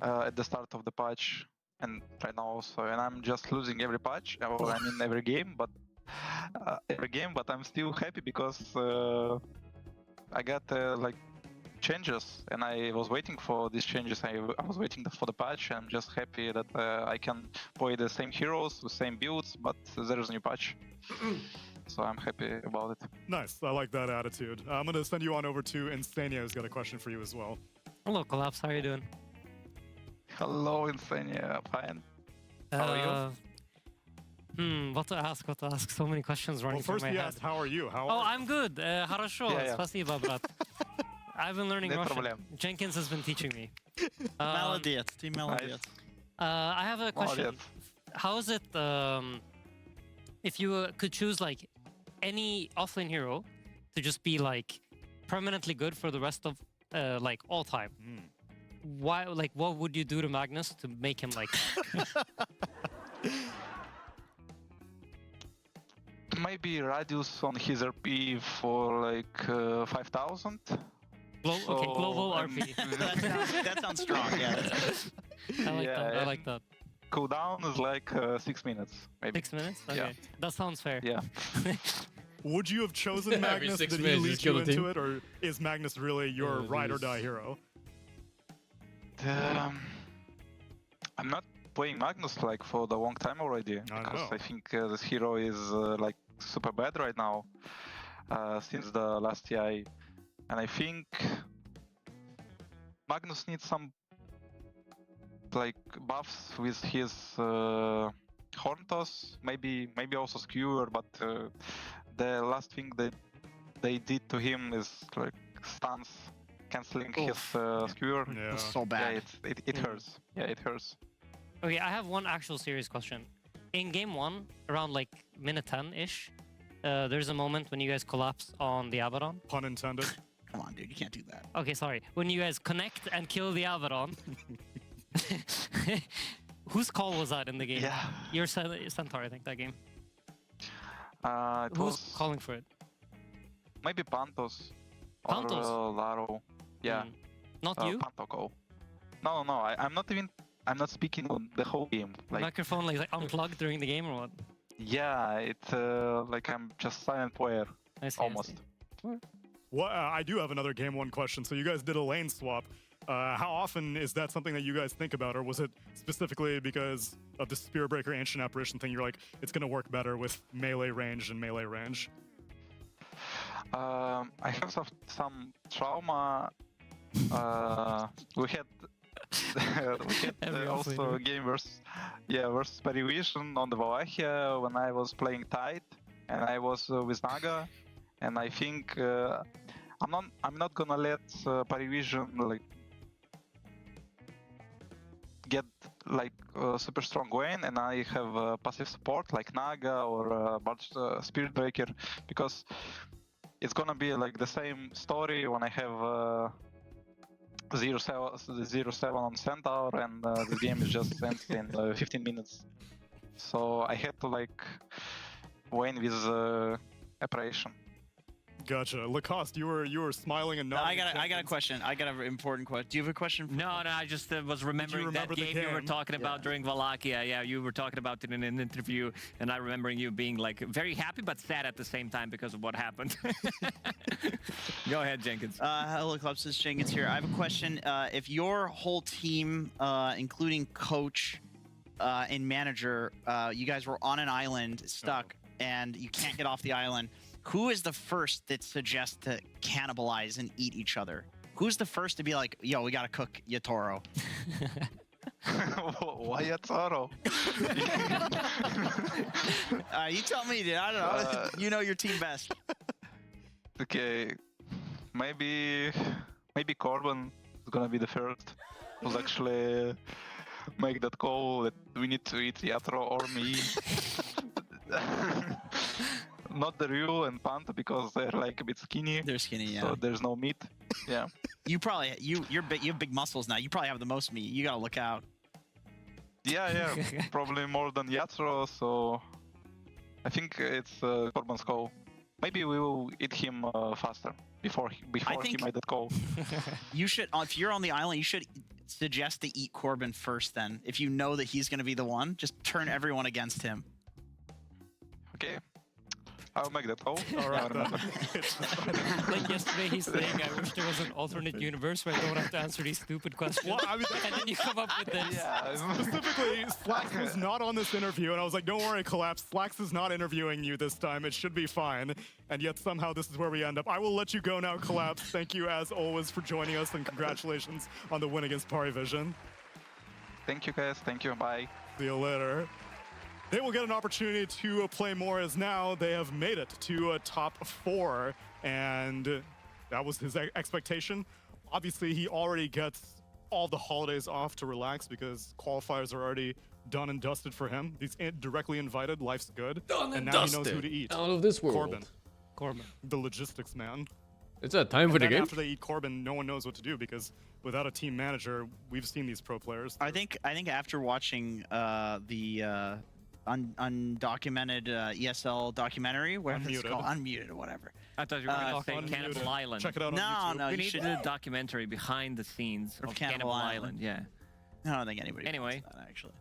at the start of the patch, and right now also, and I'm just losing every patch. Or I mean every game, but I'm still happy because I got like changes, and I was waiting for these changes. I was waiting for the patch, and I'm just happy that I can play the same heroes with same builds, but there's a new patch. So I'm happy about it. Nice, I like that attitude. I'm gonna send you on over to Insania, who's got a question for you as well. Hello, Collapse. How are you doing? Hello, Insania. Fine. How are you? What to ask? What to ask? So many questions running through my head. Well, first he asked, how are you? I'm good. Хорошо. Спасибо, брат. I've been learning Russian. Jenkins has been teaching me. Молодец, ты молодец. I have a question. How is it if you could choose like any offlane hero to just be like permanently good for the rest of like all time? Why? Like, what would you do to Magnus to make him like? Maybe Radius on his RP for like 5,000. Okay, global RP. that sounds strong. Yeah. I like that. I like that. Cooldown is like 6 minutes. Maybe. 6 minutes? Okay. Yeah. That sounds fair. Yeah. Would you have chosen Magnus? Did he lead you into it, or is Magnus really your ride or die hero? I'm not playing Magnus like for the long time already, because I think this hero is like super bad right now since the last TI, and I think Magnus needs some like buffs with his horn toss, maybe also skewer, but the last thing that they did to him is like stuns, canceling his skewer. Yeah. It's so bad. Yeah, it hurts. Yeah, it hurts. Okay, I have one actual serious question. In game 1, around like minute 10-ish, there's a moment when you guys collapse on the Abaddon. Pun intended. Come on, dude, you can't do that. Okay, sorry. When you guys connect and kill the Abaddon, whose call was that in the game? Yeah. Your Centaur, I think, that game. Who's calling for it? Maybe Pantos. Pantos? Or Laro. Yeah. Not you? Panto call. No, I'm not speaking on the whole game. Like microphone like unplugged during the game or what? Yeah, it's like I'm just silent player. Almost. Well, I do have another game 1 question. So you guys did a lane swap. How often is that something that you guys think about, or was it specifically because of the Spear Breaker Ancient Apparition thing? You're like, it's gonna work better with melee range and melee range. I have some trauma. We had also a game versus Parivision on the Wallachia when I was playing Tide, and I was with Naga, and I think I'm not gonna let Parivision like get like super strong lane, and I have passive support like Naga or Spirit Breaker, because it's gonna be like the same story when I have 0-7 on Centaur, and the game is just ends in 15 minutes. So I had to like win with Apparition. Gotcha. Lacoste, you were smiling and nodding. I got a question. I got an important question. Do you have a question? No, I just was remembering that game you were talking about during Wallachia. Yeah, you were talking about it in an interview, and I remembering you being like very happy but sad at the same time because of what happened. Go ahead, Jenkins. Hello, Clubs. This is Jenkins here. I have a question. If your whole team, including coach and manager, you guys were on an island stuck, and you can't get off the island, who is the first that suggests to cannibalize and eat each other? Who's the first to be like, yo, we gotta cook Yatoro? Why Yatoro? You tell me, dude. I don't know. You know your team best. Okay, maybe Corbin is gonna be the first who's actually make that call that we need to eat Yatoro or me. Not the Ryu and Panta, because they're like a bit skinny. They're skinny, yeah. So there's no meat. Yeah. You have big muscles now. You probably have the most meat. You gotta look out. Yeah, probably more than Yatro, so I think it's Corbin's call. Maybe we will eat him faster before he made that call. You should, if you're on the island, you should suggest to eat Corbin first then. If you know that he's going to be the one, just turn everyone against him. Okay. I'll make that call. Alright, Like yesterday, he's saying, I wish there was an alternate universe where I don't have to answer these stupid questions. Well, I mean, and then you come up with this. Yeah. Specifically, Flax was not on this interview, and I was like, don't worry, Collapse. Flax is not interviewing you this time. It should be fine. And yet somehow this is where we end up. I will let you go now, Collapse. Thank you, as always, for joining us, and congratulations on the win against Parivision. Thank you, guys. Thank you. Bye. See you later. They will get an opportunity to play more, as now they have made it to a top 4, and that was his expectation. Obviously, he already gets all the holidays off to relax because qualifiers are already done and dusted for him. He's directly invited, life's good. Done and and now dusted. he knows who to eat. Out of this world. Corbin. The logistics man. It's that time for the then game. after they eat Corbin, no one knows what to do because without a team manager, we've seen these pro players. I think after watching the undocumented ESL documentary, where it's called Unmuted or whatever. I thought you were going to say Cannibal Island. Check it out on YouTube. No, we you need should a documentary behind the scenes of Cannibal Island. Yeah. I don't think anybody. Anyway, that, actually.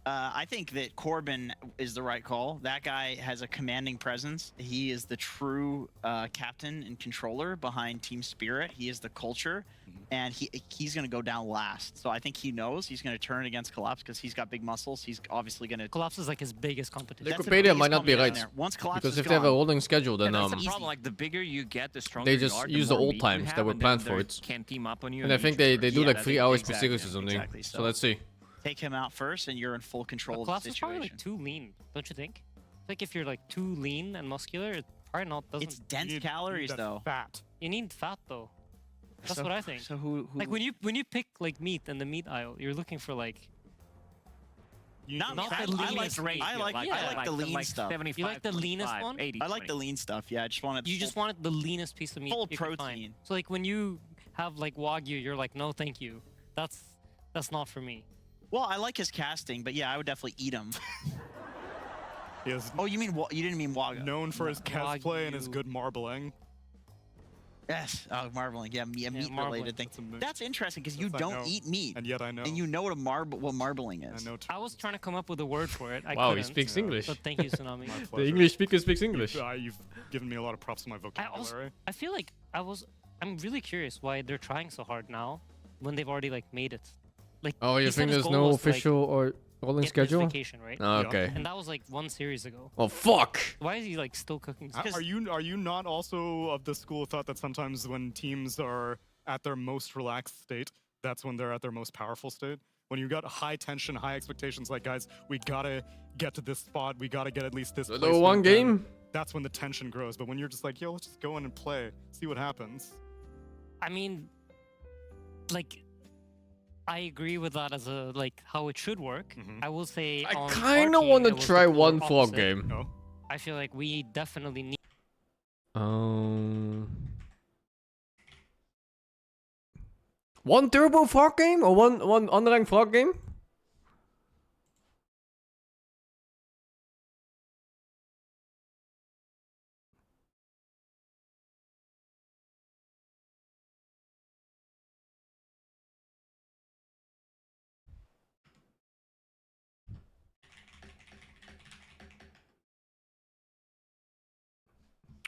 I think that Corbin is the right call. That guy has a commanding presence. He is the true captain and controller behind Team Spirit. He is the culture, and he's going to go down last. So I think he knows he's going to turn against Collapse because he's got big muscles. He's obviously going to... Collapse is like his biggest competition. Wikipedia might not be right. Once Collapse because is if they have a rolling schedule, then that's the problem. Like the bigger you get, the stronger they you just are, use the more old meat you times have, that were and planned then for they it. can't team up on you. And I think they do like 3 hours per exactly, series or something. exactly. So let's see. Take him out first, and you're in full control of the Collapse is probably situation. like too lean, don't you think? Like if you're like too lean and muscular, it probably not doesn't. It's dense calories though. Fat. You need fat though. That's So- what I think. so who- like when you pick like meat in the meat aisle, you're looking for like. Not the leanest meat. I like the lean stuff. You like the leanest one? I like the lean stuff. Yeah, I just want it. You just wanted the leanest piece of meat. Full you could find. protein. So like when you have like Wagyu, you're like, no, thank you. That's not for me. Well, I like his casting, but yeah, I would definitely eat him. Oh, you mean you didn't mean Waga? Known for his cosplay and his good marbling. Yes, marbling. Yeah, meat related thing. That's interesting because you I don't know. eat meat, And yet I know. and you know what marbling is. I know. I was trying to come up with a word for it. I Wow, he couldn't, speaks English. But thank you, Tsunami. The English speaker speaks English. You've given me a lot of props to my vocabulary. I feel like I'm really curious why they're trying so hard now when they've already like made it. Like Oh, you he said think his there's goal no was to, like, official or rolling get schedule? This vacation, right? Oh, okay. And that was like 1 series ago. Oh fuck! Why is he like still cooking? Are you not also of the school of thought that sometimes when teams are at their most relaxed state, that's when they're at their most powerful state? When you got high tension, high expectations, like guys, we gotta get to this spot, we gotta get at least this. The placement, one then game? That's when the tension grows. But when you're just like, yo, let's just go in and play, see what happens. I mean, like, I agree with that as a like how it should work. I will say I on kind our of team, want to it was the try polar one frog opposite. game. I feel like we definitely need. One turbo frog game or one unranked frog game?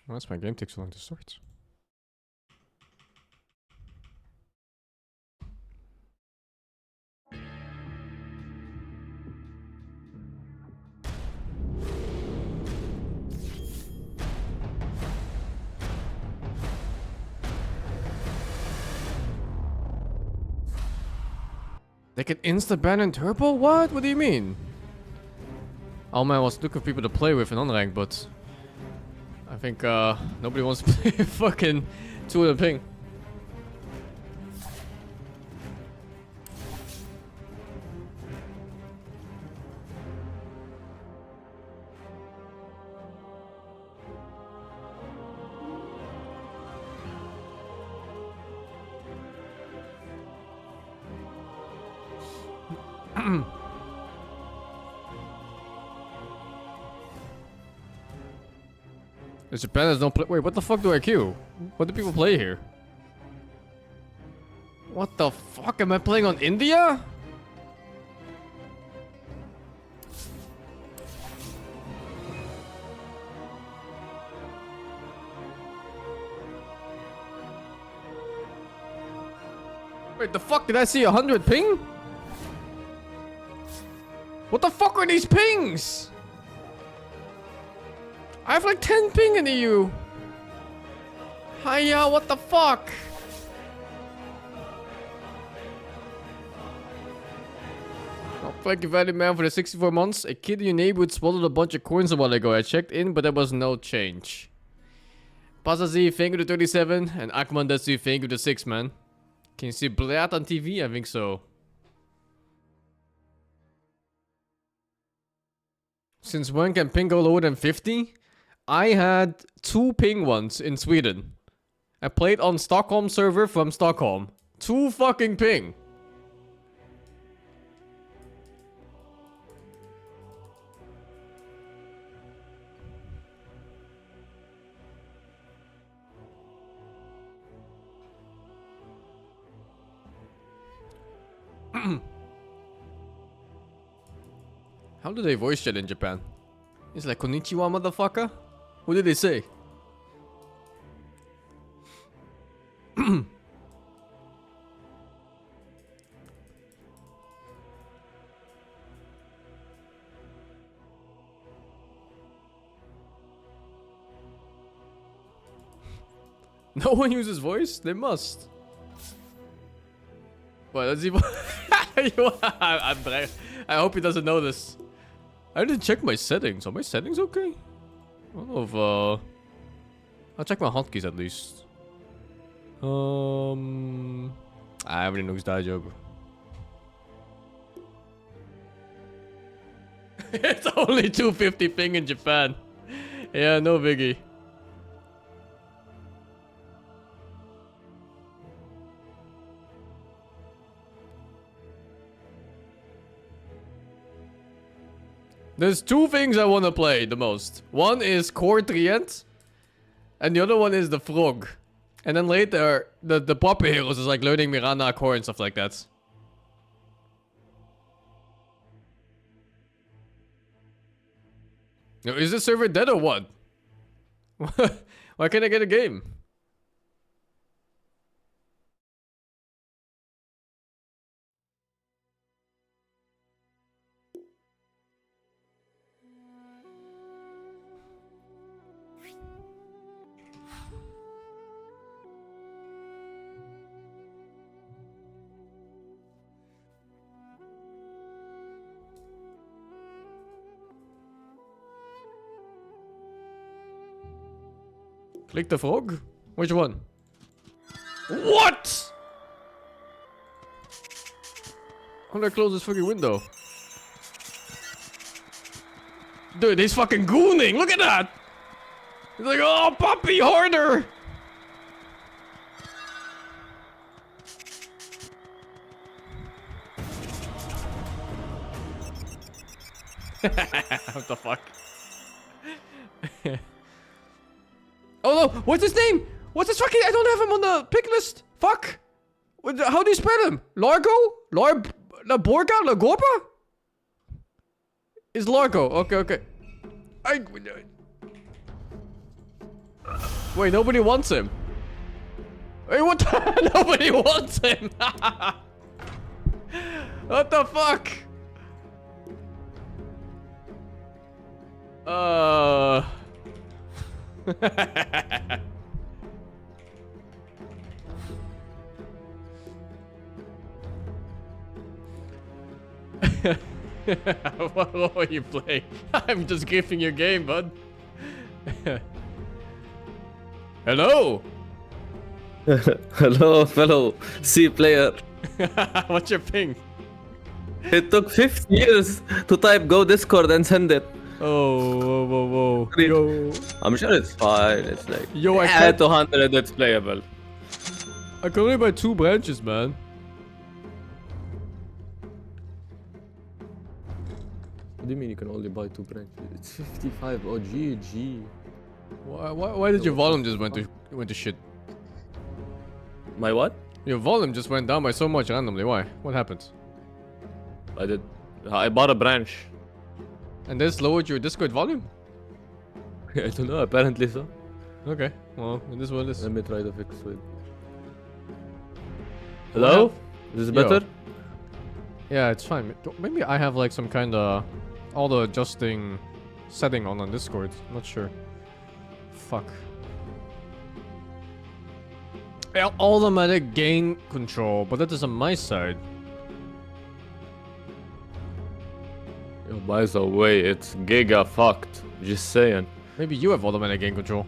Well, that's my game takes so long to start. They can insta-ban in turbo? What? What do you mean? Oh man, I was looking for people to play with in unranked, but I think nobody wants to play fucking 2 in a ping. The Japanese don't play. Wait, what the fuck do I queue? What do people play here? What the fuck? Am I playing on India? Wait, the fuck? Did I see 100 ping? What the fuck are these pings? I have like 10 ping in the EU. Hiya, what the fuck? Oh, thank you very man for the 64 months. A kid in your neighborhood swallowed a bunch of coins a while ago. I checked in, but there was no change. Pazazi, thank you to 37. And Akman Detsu, thank you to 6, man. Can you see Blat on TV? I think so. Since when can ping go lower than 50? I had 2 ping once in Sweden. I played on Stockholm server from Stockholm. 2 fucking ping. How do they voice chat in Japan? It's like konnichiwa, motherfucker? What did they say? No one uses voice? They must. Well, let's see. I hope he doesn't know this. I didn't check my settings. Are my settings okay? I don't know if I'll check my hotkeys at least. Everything looks daijoubu. It's only 250 ping in Japan. Yeah, no biggie. There's 2 things I want to play the most. One is Core Trient, and the other one is the Frog. And then later, the Puppy Heroes is like learning Mirana Core and stuff like that. Now, is this server dead or what? Why can't I get a game? Click the frog? Which one? What? How do I close this fucking window? Dude, he's fucking gooning. Look at that. He's like, oh, puppy hoarder. What the fuck? Oh no, what's his name? What's his fucking... I don't have him on the pick list. Fuck. How do you spell him? Largo? Laborga? Lagorba? It's Largo. Okay. Wait, nobody wants him. Wait, what the... Nobody wants him. What the fuck? What are you playing? I'm just gifting your game, bud. Hello. Hello, fellow C player. What's your ping? It took 50 years to type go Discord and send it. Oh, whoa. Yo. I'm sure it's fine. It's like, yo, I can't 200, it's playable. I can only buy 2 branches, man. What do you mean you can only buy 2 branches? It's 55. Oh, GG. Why did your volume just went to shit? My what? Your volume just went down by so much randomly. Why? What happened? I bought a branch. And this lowered your Discord volume? I don't know, apparently so. Okay, well, it is what it is. Let me try to fix it. Hello? Is this better? Yeah, it's fine. Maybe I have like some kind of auto adjusting setting on Discord. I'm not sure. Fuck. Automatic gain control, but that is on my side. Yo, by the way, it's giga fucked. Just saying. Maybe you have automatic gain control.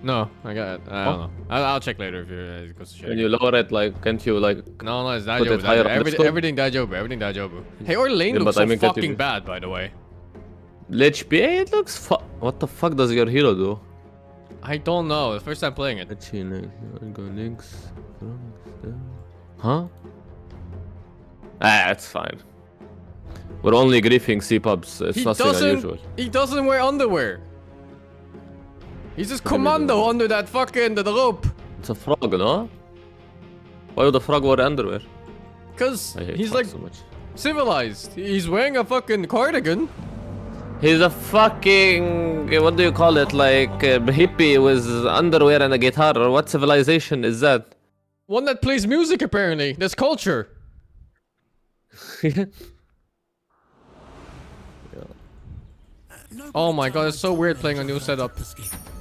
No, I got it. I don't know. I'll check later if it goes to shit. When you lower it, like, can't you, like... No, it's put it higher on the scope? Everything dajobu, everything dajobu. Hey, our lane Yeah, looks but I so mean, fucking bad, by the way. Lich PA, it looks what the fuck does your hero do? I don't know. The first time playing it. Huh? Ah, it's fine. We're only griefing C-pubs. It's nothing unusual. He doesn't wear underwear. He's just commando under that fucking the rope. It's a frog, no? Why would the frog wear underwear? Cause he's like so much. civilized. He's wearing a fucking cardigan. He's a fucking, what do you call it, like hippie with underwear and a guitar, or what civilization is that? One that plays music apparently. That's culture. Oh my god, it's so weird playing a new setup.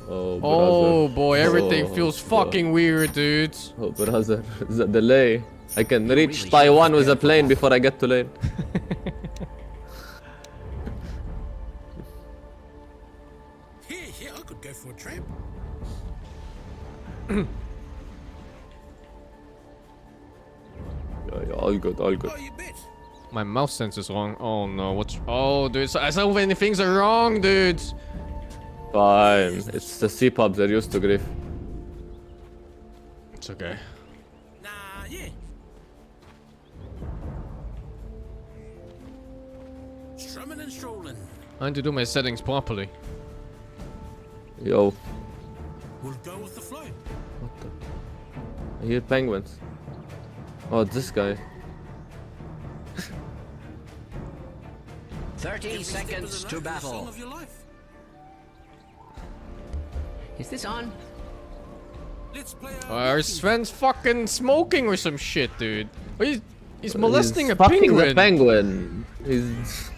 Oh boy, everything feels fucking weird, dude. Oh brother, the delay. I can reach Taiwan with a plane before I get to lane. Here, I could go for a tramp. Yeah, all good, all good. My mouse sense is wrong. Oh no, what's... Oh, dude, so many things are wrong, dude. Fine, it's the C-pubs they're used to grief. It's okay. Yeah. Strumming and strolling. I need to do my settings properly. Yo. We'll go with the flow. What the? I hear penguins. Oh, this guy. 30 seconds to battle. Is this on? Sven's fucking smoking or some shit, dude. He's molesting a fucking penguin. the penguin. He's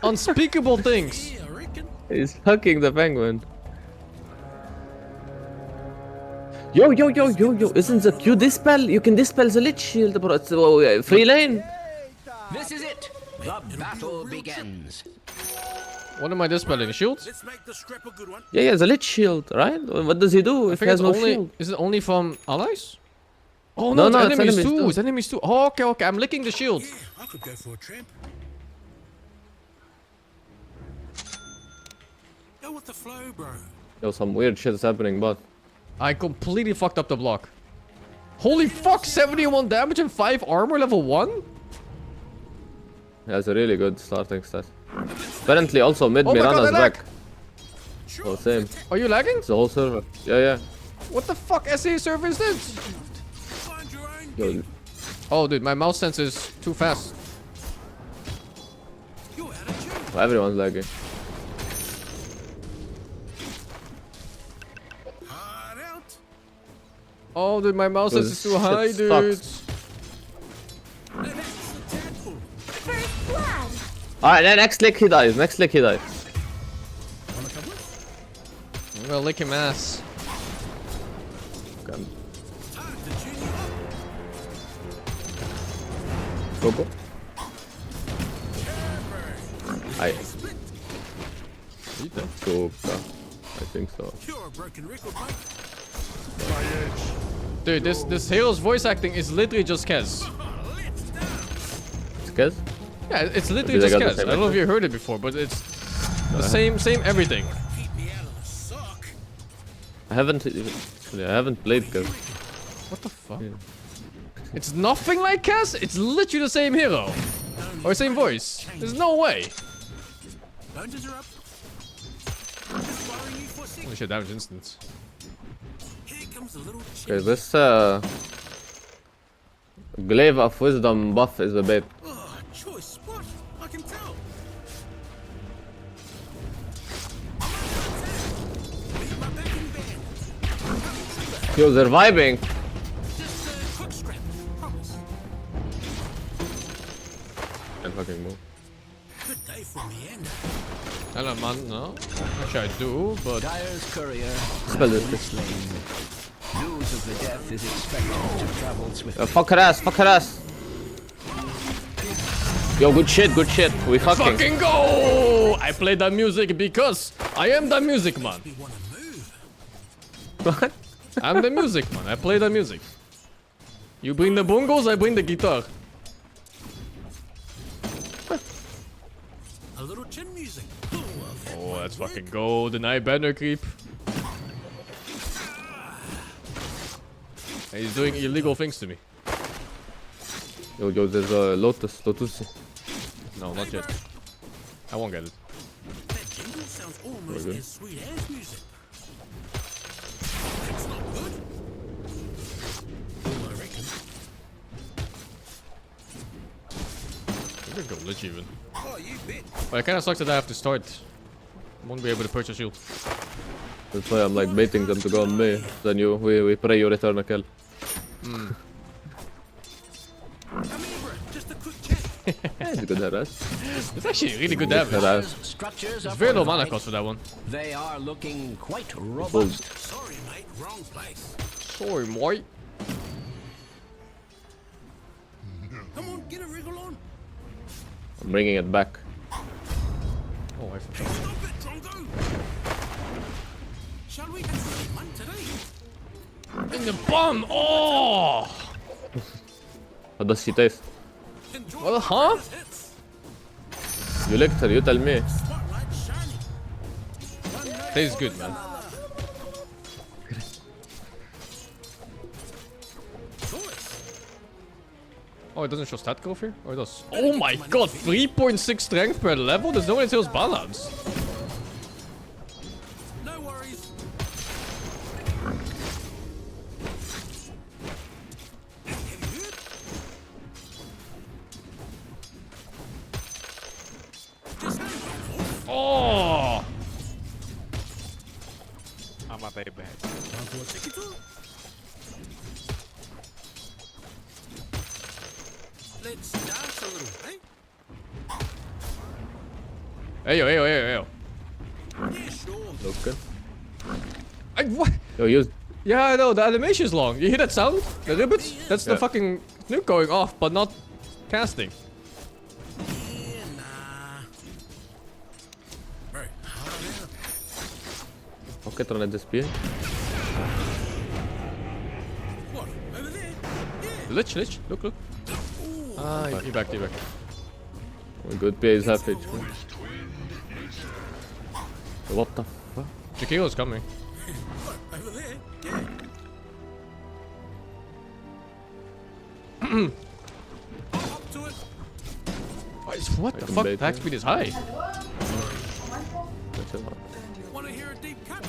unspeakable things. He's fucking the penguin. Yo, isn't the Q dispel? You can dispel the lich shield, bro. It's free lane. This is it. The battle begins. What am I dispelling? Shields? Yeah, the lich shield, right? What does he do if he has no shield? Is it only from allies? Oh no, no, it's enemies enemies too. too. It's enemies too. Oh, okay. I'm licking the shield. I could go for a tramp. Go with the flow, bro. Yo, some weird shit is happening, but I completely fucked up the block. Holy fuck, 71 damage and 5 armor level 1? yeah, it's a really good starting stat. Apparently also mid Oh my God, Mirana's I lag. back. Oh, same. Are you lagging? It's the whole server. Yeah. What the fuck SA server is this? Yo, Oh dude, my mouse sense is too fast. everyone's lagging. Oh dude, my mouse sense is too This high, shit dude. sucks. Alright, then next lick he dies. I'm gonna lick him ass. Go. Aye. So, I think so. Dude, this hero's voice acting is literally just Kez. It's Kez? Yeah, it's literally Maybe just they got Kez. the I same don't know if actor? you heard it before, but it's the same everything. I haven't played Kez. What the fuck? It's nothing like Kez. It's literally the same hero or same voice. There's no way. Don't interrupt. I'm just worrying you for Holy shit, damage instance. Okay, this Glaive of Wisdom buff is a bit. Choice spot. I can tell. Yo, they're vibing. Can't fucking move. Good day for me, end. Hello, man. No. Actually, I do, but. Dyer's courier. Spell this. News of the death is expected to travel swiftly. Fuck her ass, fuck her ass. Yo, good shit, good shit. We fucking. Fucking go! I play that music because I am the music man. What? I'm the music man. I play the music. You bring the bongos, I bring the guitar. A little chin music. Oh, let's fucking go. Deny banner creep. He's doing illegal things to me. Yo, there's a Lotus. No, not yet. I won't get it. That jingle sounds almost as sweet as music. That's not good. I reckon. We could go lich even. Oh, you bet. But it kind of sucks that I have to start. Won't be able to purchase shield. That's why I'm like baiting them to go on me. Then we pray you return a kill. It's good harass. It's actually really good damage. Harass. It's very low mana cost for that one. They are looking quite robust. Sorry, mate. Wrong place. Sorry, mate. Come on, get a wriggle on. I'm bringing it back. Oh, I forgot. Stop it, Drongo. Shall we have some fun today? In the bomb! Oh! How does she taste? Well, huh? You licked her, you tell me. Tastes good, man. Oh, it doesn't show stat growth here? Or it does? Oh my god, 3.6 strength per level? There's no way it shows balance. No worries. Oh! I'm a baby. Let's dance a little, eh? Hey yo, hey yo, hey yo, hey yo. Yeah, sure. Okay. What? Yo, use. Yeah, I know, the animation is long. You hear that sound? The ribbons? That's the fucking nuke going off, but not casting. Yeah, nah. Right, Okay, try to disappear. what? Over there? Lich, look. Ah, he back. Oh, good PA is half HP. What the fuck? Jakio's coming. What? Over there? Yeah. Up to it. What the fuck? Attack speed is high. Want to hear a deep cut?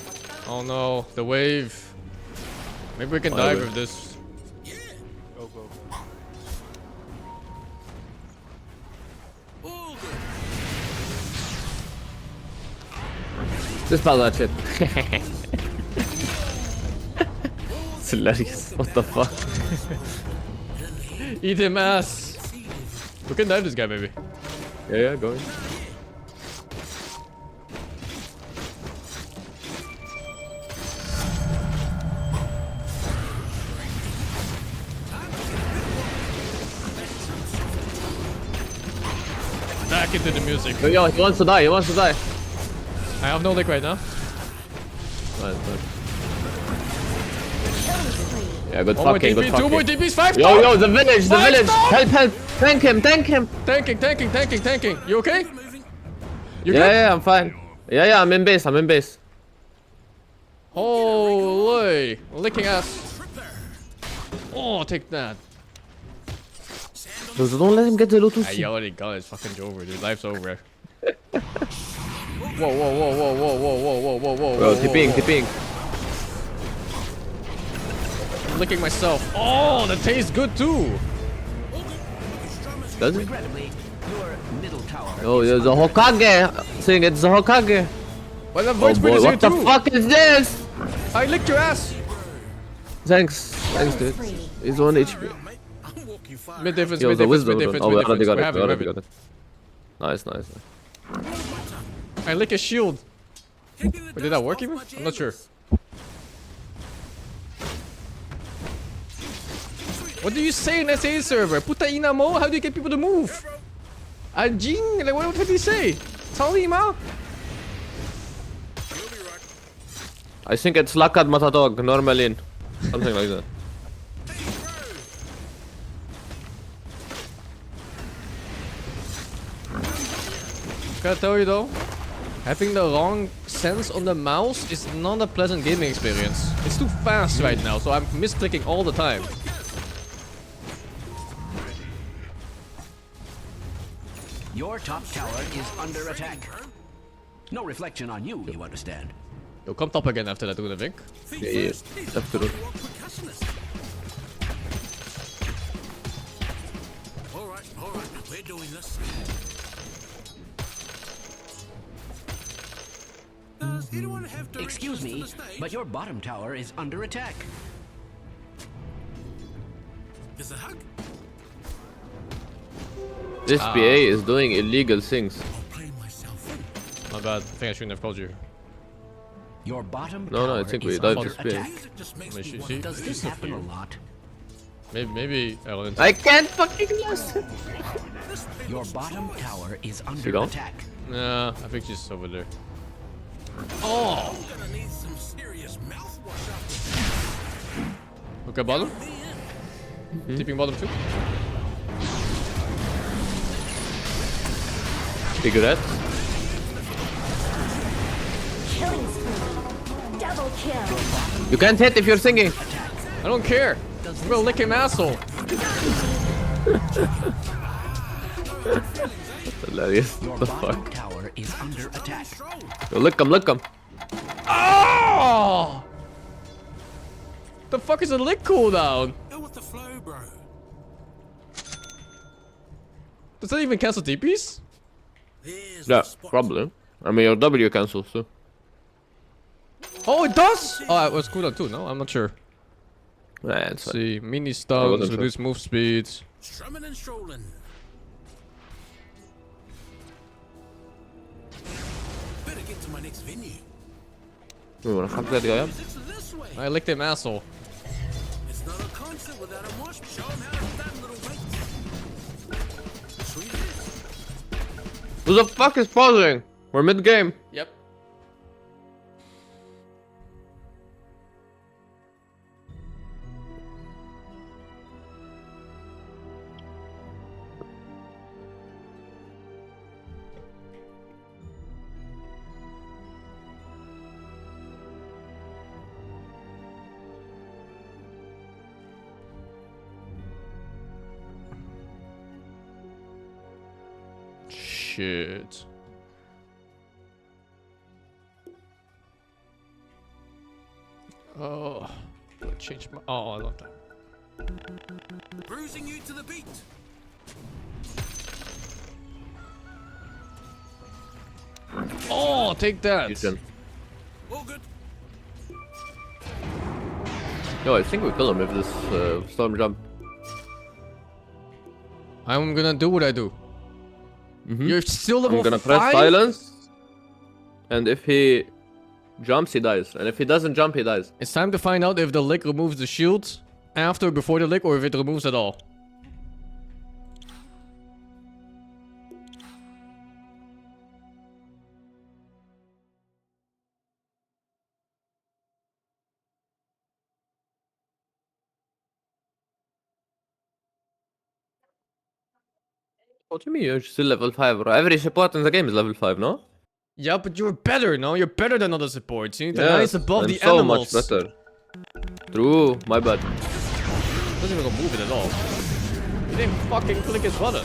Oh no, the wave. Maybe we can dive with this. Go. All good. Dispel that shit. It's hilarious. What the fuck? Eat him ass. We can dive this guy, maybe. Yeah, going. Back into the music. Yo, he wants to die. I have no lick right now. Nice. Yeah, good One more fucking, TP, good fucking. 2 more TPs, 5 Yo, the village. Five stop! Help. Tank him. Tanking. You okay? You good? Yeah, I'm fine. Yeah, I'm in base. Holy. Licking ass. Oh, take that. Don't let him get the Lotus. He already got his fucking over, dude. Life's over. Whoa, whoa, whoa, whoa, whoa, whoa, whoa, whoa, whoa, whoa. Bro, TPing, TPing. I'm licking myself. Oh, that tastes good too. Does it? Regrettably, your middle tower. Oh, there's a Hokage. Saying it's a Hokage. Well, the Oh voice boy, what the fuck is this? I licked your ass. Thanks, dude. He's 1 HP. Mid difference, He mid was a difference, wisdom. mid difference, Oh, we mid already difference. got it. We We have already it. got it. Nice, nice. I lick a shield. Wait, did that work even? I'm not sure. What do you say in SA server? Puta ina mo? How do you get people to move? Ajing? Like, what did he say? Talima? I think it's Lakad Matadog, Normalin. Something like that. Gotta tell you though, having the wrong sense on the mouse is not a pleasant gaming experience. It's too fast right now, so I'm misclicking all the time. Your top tower is under attack. No reflection on you, you understand. Yo, come top again after that, do the Vink. Yeah. After it. Alright, we're doing this. Does anyone have Excuse me, but your bottom tower is under attack. Is a hug? This BA is doing illegal things. My bad. I think I shouldn't have called you. Your bottom No, I tower think we is died under this BA. attack. Does this happen a lot? Maybe Ellen. I can't fucking lose. Your bottom tower is She under gone? attack. Nah, I think she's over there. Oh! Okay, bottom. Tipping bottom too. Cigarette. Double kill. You can't hit if you're singing. I don't care. I'm gonna lick him asshole. Hilarious. Your What the bottom fuck? tower is under attack. Yo, lick him, lick him. Oh! The fuck is a lick cooldown? Go with the flow, bro. Does that even cancel TPs? Yeah, probably. I mean, your W cancels too. Oh, it does? Oh, it was cooldown too, no? I'm not sure. Yeah, Let's see. Mini I stuns, wasn't sure. reduce move speed. Strumming and strolling. Better get to my next venue. You wanna fuck that guy up? This way. I licked him asshole. It's not a concert without a mosh. Show 'em how it's done, little mates. Sweet. Who the fuck is pausing? We're mid game. Yep. Shit. Oh, I changed my. Oh, I love that. Bruising you to the beat. Oh, take that. All good. Yo, I think we kill him if this storm jump. I'm gonna do what I do. You're still level I'm gonna press 5? silence. And if he jumps, he dies. And if he doesn't jump, he dies. It's time to find out if the lick removes the shield after or before the lick, or if it removes at all. What do you mean? You're still level 5, bro. Every support in the game is level 5, no? Yeah, but you're better, no? You're better than other supports. You need to Yes, rise above I'm the so animals. much better. True, my bad. Doesn't even move it at all. He didn't fucking click his button.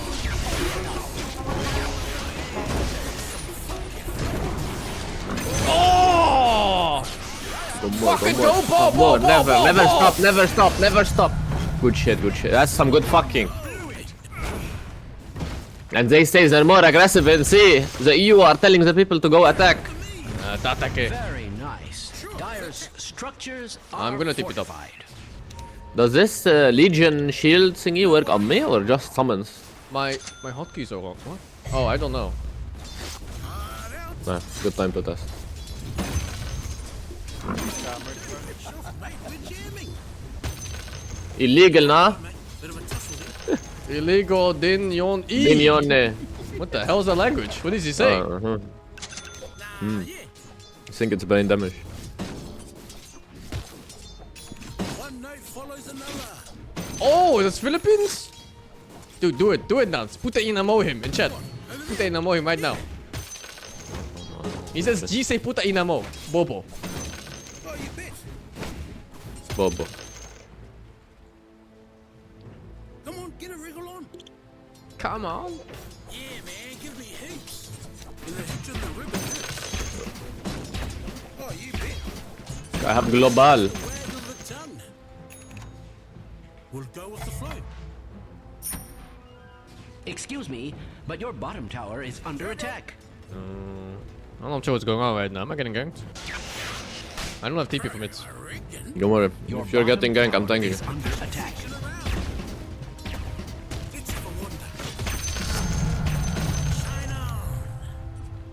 Fucking go, ball, Never stop. Good shit. That's some good fucking. And they say they're more aggressive and see the EU are telling the people to go attack. Very nice. Dire's structures are I'm gonna tip it up. Does this Legion shield thingy work on me or just summons? My hotkeys are wrong. What? Oh, I don't know. Nah, good time to test. Illegal, nah? Illegal din yon e. Din yon. What the hell is that language? What is he saying? I think it's brain damage. Oh, that's Philippines? Dude, do it now. Puta inamo him in chat. Puta inamo him right now. He says G say puta inamo. Bobo. It's Bobo. Come on, get a wriggle on. Come on. Yeah, man, give me heaps. And the heaps of the ribbon hurts. Oh, you bet. I have global. We'll go with the flow. Excuse me, but your bottom tower is under attack. I'm not sure what's going on right now. Am I getting ganked? I don't have TP from it. Don't worry. If you're getting ganked, I'm tanking. Under attack.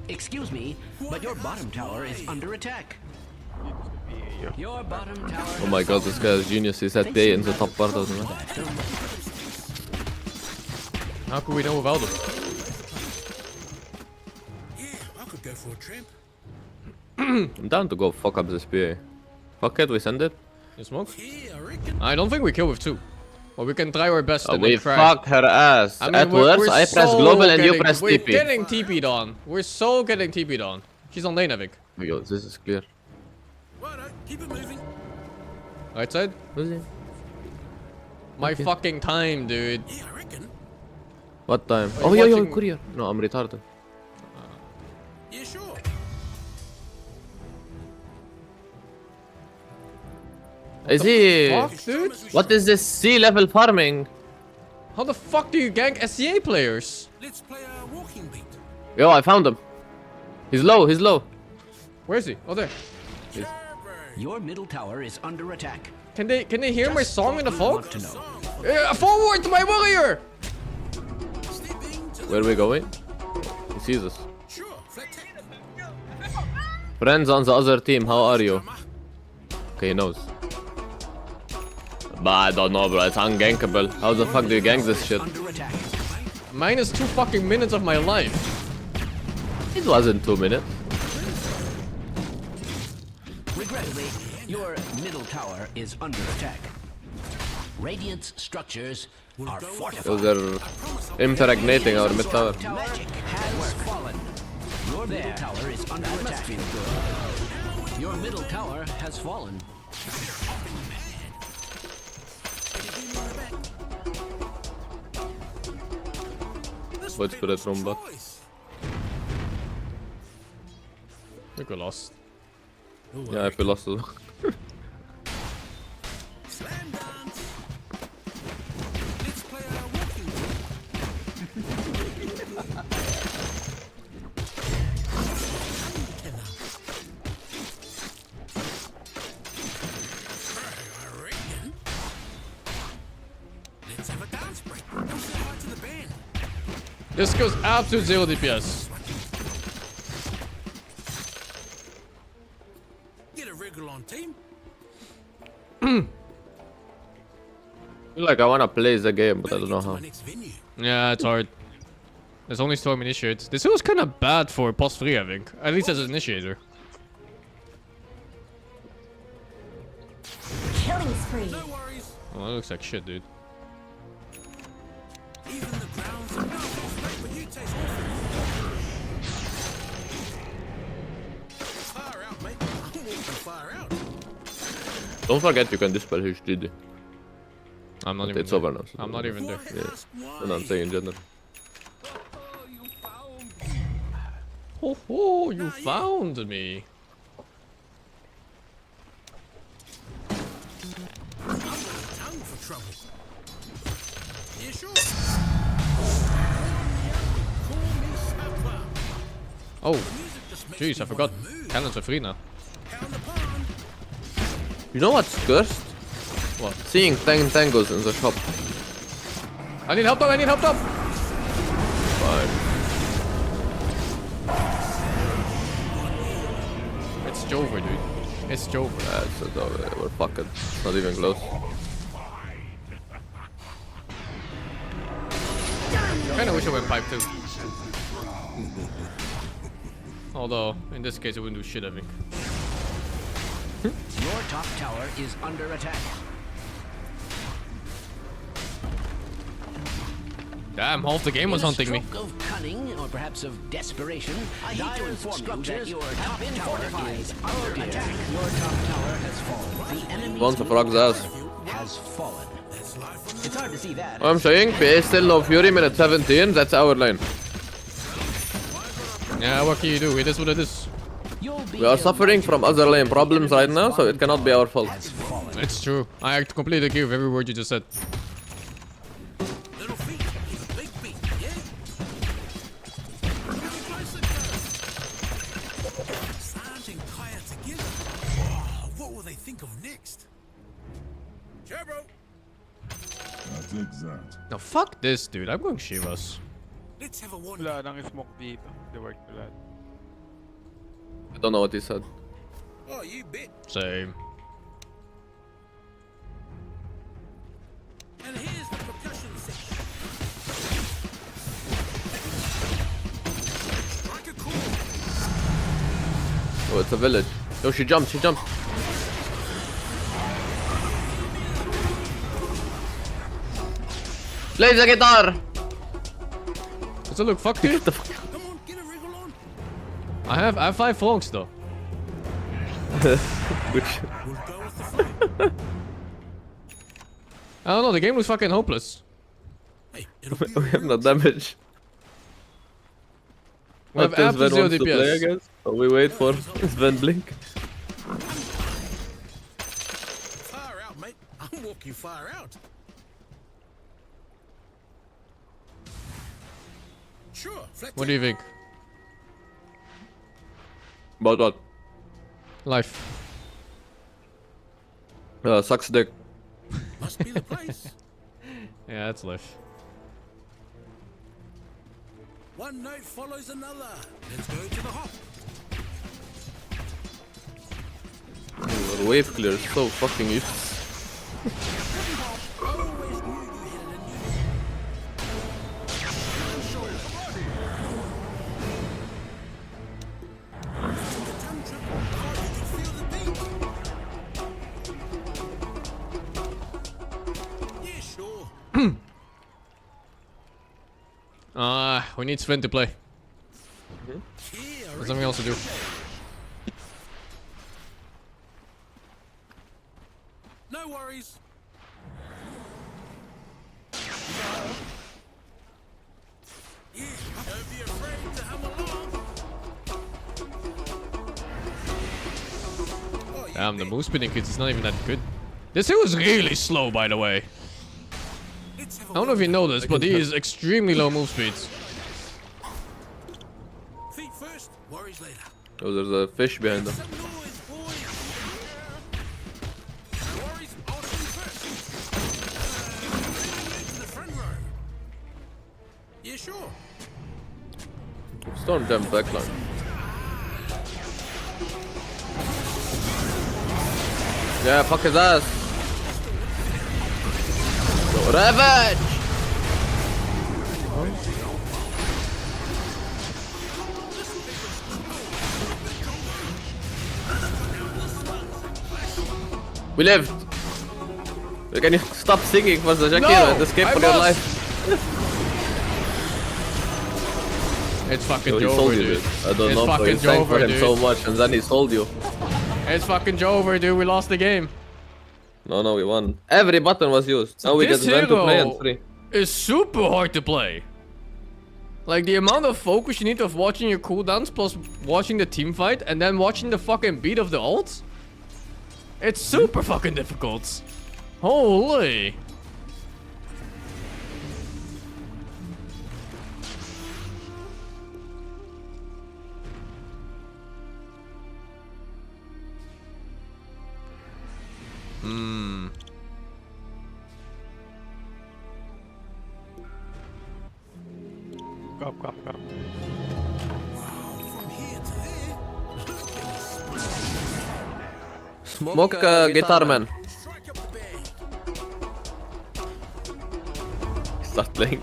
Excuse me, but your bottom tower is under attack. Your bottom tower. Oh my god, this guy is genius. He set Day in the top part of the map. How could we know without him? Yeah, I could go for a tramp. I'm down to go fuck up this PA. Fuck it, we send it. You smoke? I don't think we kill with 2. But we can try our best to we try. fuck her ass. I mean, At worst, I press global and you press We're TP. getting TP'd on. We're so getting TP'd on. She's on lane, I think. Yo, this is clear. Keep it moving. Right side? My fucking time, dude. Yeah, I reckon. What time? Are Oh, you yo, watching- courier. No, I'm retarded. Yeah, sure. Is he... Fuck, dude? What is this C-level farming? How the fuck do you gank SCA players? Let's play a walking beat. Yo, I found him. He's low, Where is he? Oh, there. Your middle tower is under attack. Can they hear my song in the phone? Want to know. Forward to my warrior! Where are we going? He sees us. Friends on the other team, how are you? Okay, he knows. But I don't know, bro. It's ungankable. How the fuck do you gank this shit? Minus 2 fucking minutes of my life. It wasn't 2 minutes. Regrettably, your middle tower is under attack. Radiant's structures are fortified. Those are impregnating our mid tower. Magic has fallen. Your middle tower is under attack. Your middle tower has fallen. What's for that robot? I think we lost. Yeah, I feel lost as well. This goes absolute 0 DPS. Get a wriggle on, team. I feel like I wanna play the game, but I don't know how. Yeah, it's hard. There's only Storm Initiate. This was kind of bad for post 3, I think. At least as an initiator. Killing spree. No worries. Oh, that looks like shit, dude. Even the grounds are not great, but you taste awful. Far out, mate. I'm walking far out. Don't forget you can dispel his GD. I'm not But even it's there. over now. So I'm not even there. Yeah. And I'm saying in general. Oh, you found me. Oh, jeez, I forgot. Cannons are free now. You know what's cursed? What? Seeing tangos in the shop. I need help though, I need help though! Fine. It's Jover, dude. It's Jover. We're fucking. Not even close. I kinda wish I went pipe too. Although, in this case, it wouldn't do shit, I think. Your top tower is under attack. Damn, half the game was hunting me. Of cunning or perhaps of desperation, I hate to inform you that your top tower is under attack. Your top tower has fallen. The enemy Once a frog's ass. has fallen. It's hard to see that. I'm saying, PA still no Fury, minute 17, that's our lane. Yeah, what can you do? It is what it is. We are suffering from other lane problems right now, so it cannot be our fault. It's true. I completely agree with every word you just said. What will they think of next? No, fuck this, dude. I'm going Shivas. Let's have a Wala nang smoke dito. They work for that. I don't know what he said. Oh, you bet. Same. And here's the percussion section. Strike a chord. Oh, it's a village. Oh, she jumped, she jumped. Play the guitar! Does it look fucked, dude? I have 5 frogs though. Which? I don't know, the game was fucking hopeless. We have no damage. We have absolute 0 to play, I DPS. guess. So we wait for Sven blink. Far out, mate. I'm walking far out. Sure, What do you think? About what? Life. Sucks dick. Must be the place. Yeah, that's life. One note follows another. Let's go to the hop. Your wave clear is so fucking useless. We need Sven to play. There's something else to do. No worries. Yeah, don't be afraid to hum along. Damn, the move spinning kit is not even that good. This hill is really slow, by the way. I don't know if you know this, but he is extremely low move speeds. Feet first, worries later. Oh, there's a fish behind them. Yeah, sure. Storm jump backline. Yeah, fuck his ass. Go Ravage! We lived. Can you stop singing for the Shakira and escape for your life? It's fucking He Jover, sold you, dude. I don't It's know, but fucking you sang for Jover, him dude. so much and then he sold you. It's fucking Jover, dude. We lost the game. No, we won. Every button was used. Now we get This Sven to play and hero free. is super hard to play. Like, the amount of focus you need of watching your cooldowns plus watching the team fight and then watching the fucking beat of the ult. It's super fucking difficult. Holy. Come. Smoke guitar man. Start playing.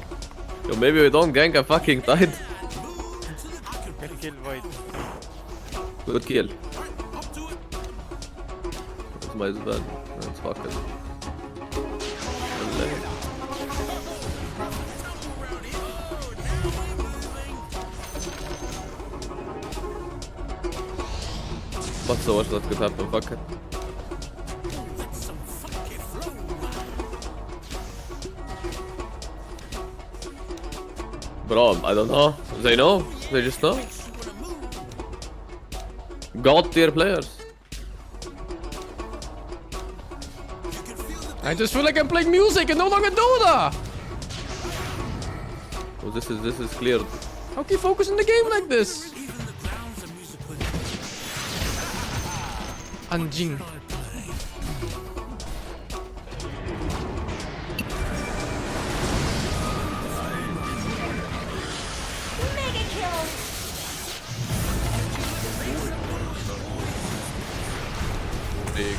Yo, maybe we don't gank a fucking tide. Can kill Void. Good kill. That's my bad. That's fucking. What's the worst that could happen? Fuck it. Bro, I don't know. They know. They just know. God tier players. I just feel like I'm playing music and no longer Dota. Oh, this is cleared. How can you focus on the game like this? Anjing.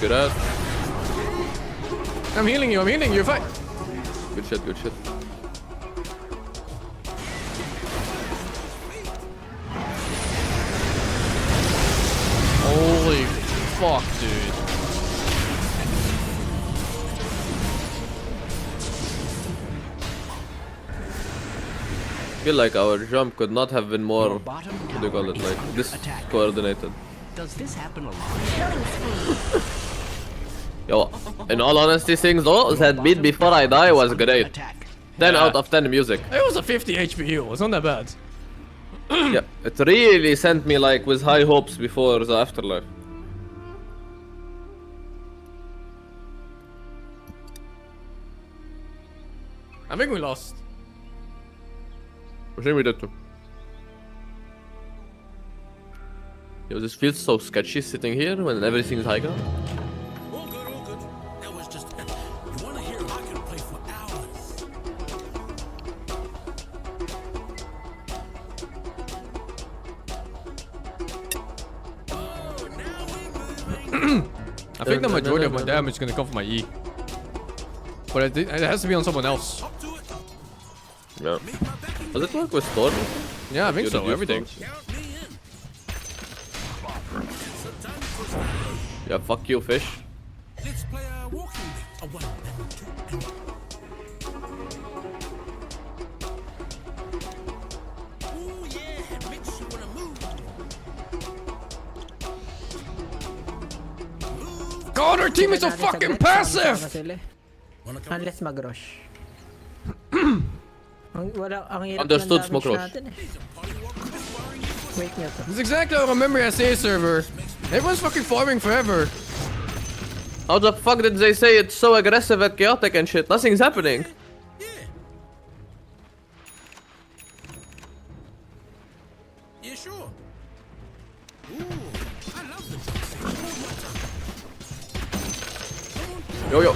Good ass. I'm healing you, you're fine. Good shit. Holy fuck, dude. I feel like our jump could not have been more, what do you call it, like this coordinated. Does this happen a lot? Yo, in all honesty, things though, that beat before I die was great. 10 out of 10 music. It was a 50 HPU, it's not that bad. Yeah, it really sent me like with high hopes before the afterlife. I think we lost. I think we did too. Yo, this feels so sketchy sitting here when everything is high ground. All good. That was just... You wanna hear I can play for hours. I think the majority of my damage is gonna come from my E. But it has to be on someone else. Yeah. Does it work with Storm? Yeah, I think so, everything. Yeah, fuck you, fish. Let's play a walking bit. A 1, 2, and... Ooh, yeah, makes you wanna move. God, our team is so fucking passive! Unless mag-rush. Understood, smoke rush. Wait nyo to. This is exactly how I remember SA server. Everyone's fucking farming forever. How the fuck did they say it's so aggressive and chaotic and shit? Nothing's happening. Yeah, sure. Ooh, I love the Yo.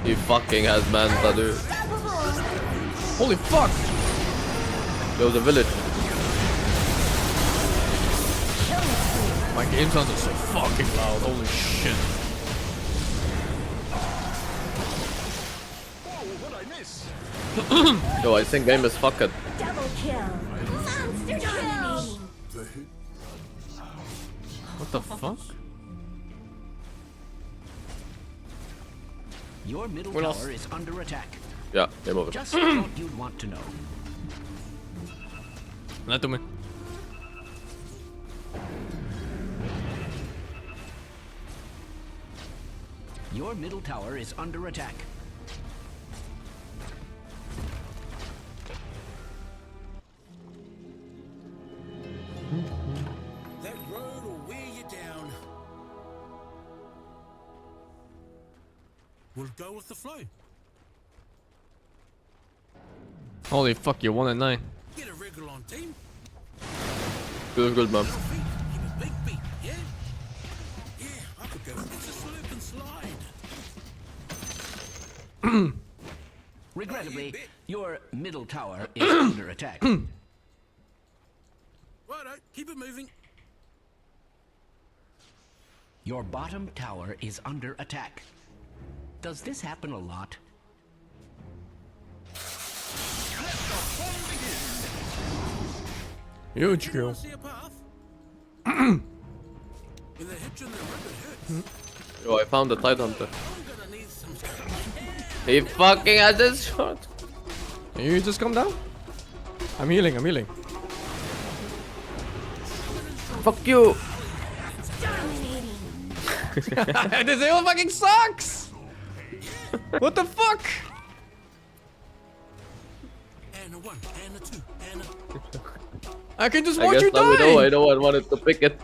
He fucking has Manta, dude. Holy fuck! Yo, the village. My game sounds so fucking loud. Holy shit. Yo, I think game is fucked. Double kill. Monster kill. What the fuck? Your middle We're tower lost. is under attack. Yeah, game over. Just what you'd want to know. Not to me. Your middle tower is under attack. That road will wear you down. We'll go with the flow. Holy fuck, you're 1 and 9. Get a regular on team. Good man. Keep a big beat, yeah? Yeah, I could go. It's a slip and slide. Regrettably, your middle tower is under attack. Righto, keep it moving. Your bottom tower is under attack. Does this happen a lot? Huge kill. Yo, I found the Tide Hunter. He fucking has this shot. Can you just come down? I'm healing, I'm healing. Fuck you. This hero fucking sucks! What the fuck? And a 1, and a 2, and a... I can just I watch guess you now we die! know I know I wanted to pick it.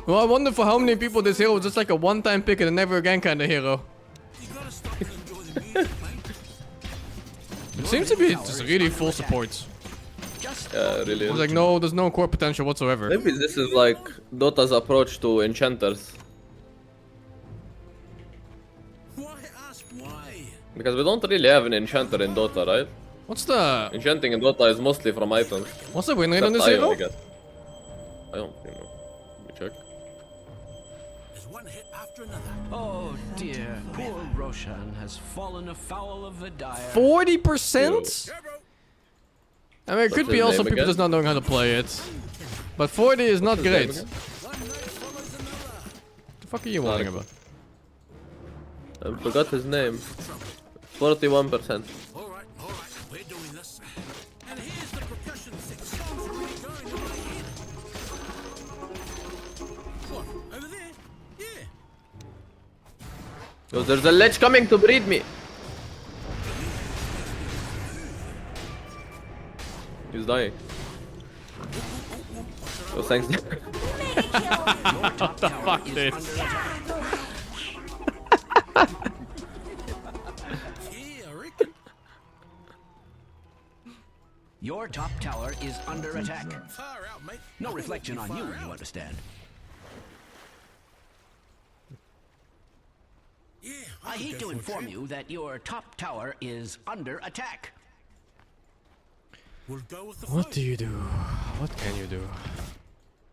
Well, I wonder for how many people this hero was just like a one-time pick and a never again kind of hero. It seems to be just really full support. Yeah, really. It's like there's no core potential whatsoever. Maybe this is like Dota's approach to enchanters. Because we don't really have an enchanter in Dota, right? What's the... Enchanting in Dota is mostly from items. What's the win rate on this Except hero? I guess. I don't know. Let me check. There's one hit after another. Oh dear, poor Roshan has fallen afoul of the dire. 40%? I mean, it could be also people just not knowing how to play it. But 40 is not great. What the fuck are you warning about? I forgot his name. 41%. We're doing this. And here's the percussion 6 songs are really going to my head. What? Over there? Yeah. Yo, there's a lich coming to breed me. He's dying. Oh, thanks. What the fuck, dude? Your top tower is under attack. No reflection on you, you understand. I hate to inform you that your top tower is under attack. What do you do? What can you do?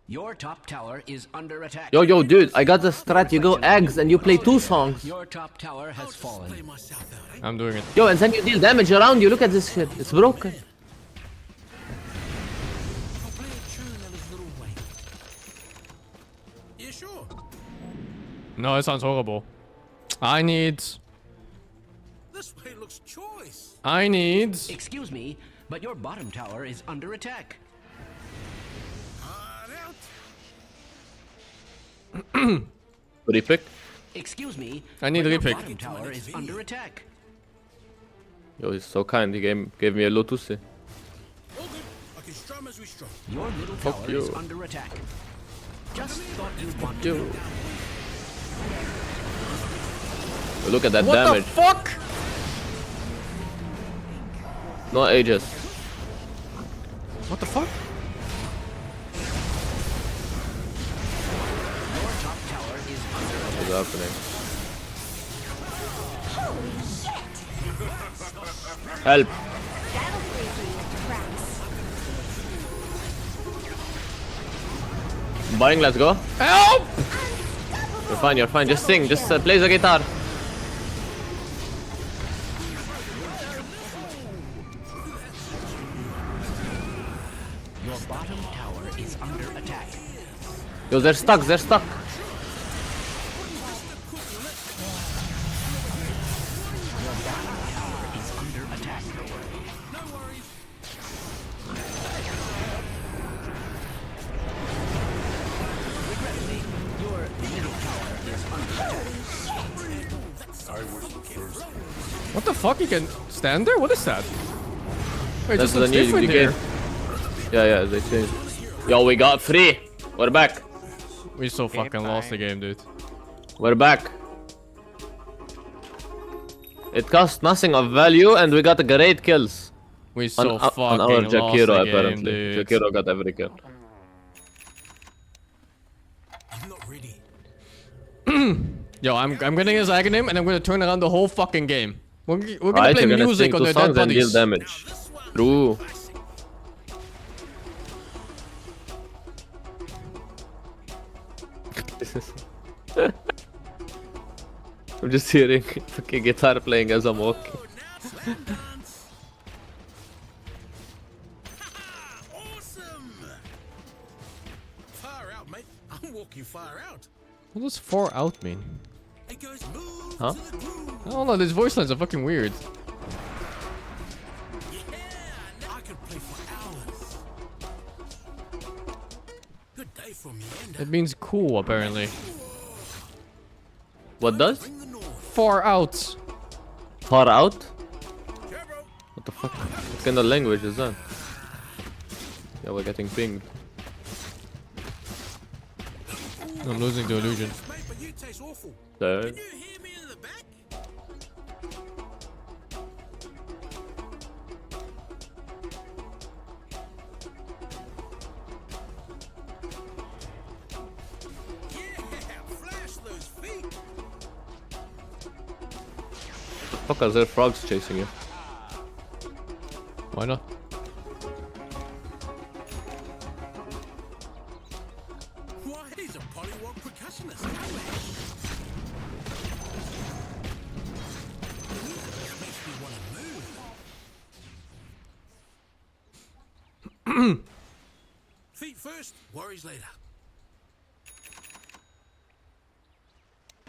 Your top tower is under attack. Yo, dude, I got the strat. You go eggs and you play 2 songs. Your top tower has fallen. I'm doing it. Yo, and then you deal damage around you. Look at this shit. It's broken. Yeah, sure. No, it sounds horrible. I need... This way looks choice. I need... Excuse me, but your bottom tower is under attack. Repick? Excuse me. I need but a your repick. bottom tower is under attack. Yo, he's so kind. He gave me a Lotus. All good. I can strum as we strum. Your middle Fuck tower you. is under attack. Just thought you'd want you. to know. Yo, look at that What damage. the fuck? No ages. What the fuck? Your top tower is under What attack. is happening? Help! Buying, let's go. Help! You're fine, you're fine. Just sing, just play the guitar. Your bottom tower is under attack. Yo, they're stuck, they're stuck. Your bottom tower is under attack. Regrettably, your middle tower is under attack. What the fuck? You can stand there? What is that? Wait, it That's just looks the new different here. Yeah, they changed. Yo, we got 3. We're back. We so fucking lost the game, dude. We're back. It cost nothing of value and we got great kills. We so fucking on our lost the Jakiro, game, apparently. dude. Jakiro got every kill. I'm not ready. Yo, I'm getting his Aghanim and I'm gonna turn around the whole fucking game. We're gonna Right, play you're gonna music sing on two their dead songs and deal bodies. damage. True. I'm just hearing fucking guitar playing as I'm walking. Far out, mate. I'm walking far out. What does far out mean? It goes move Huh? to the groove. I don't know, these voice lines are fucking weird. I could play for hours. Good day from Yanda. It means cool, apparently. What does? Far out. Far out? What the fuck? What kind of language is that? Yeah, we're getting pinged. I'm losing the illusion. But you taste awful. There. Can you hear me in the back? Yeah, flash those feet. Fuck, are there frogs chasing you? Why not? Why, he's a polywog percussionist. Makes me want to move. Feet first, worries later.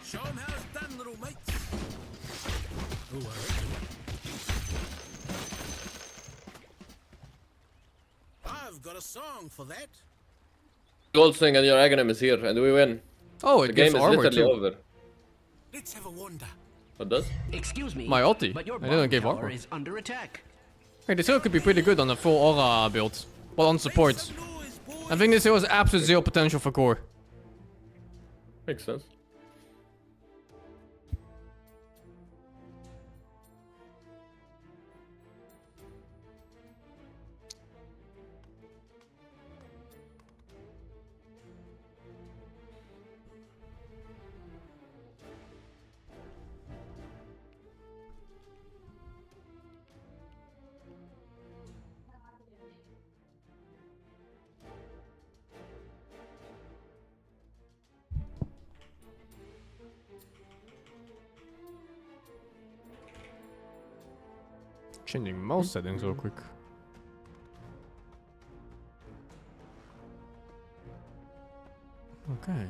Show 'em how it's done, little mates. Ooh, I reckon. I've got a song for that. Gold Swing and your Aghanim is here, and we win. Oh, it the game gives is armor literally too. over. Let's have a wander. What does? Excuse me. My ulti. But your I didn't give tower armor. is under attack. Hey, this hero could be pretty good on a full aura build. Well, on support. I think this hero has absolute zero potential for core. Makes sense. Changing mouse settings real quick. Okay.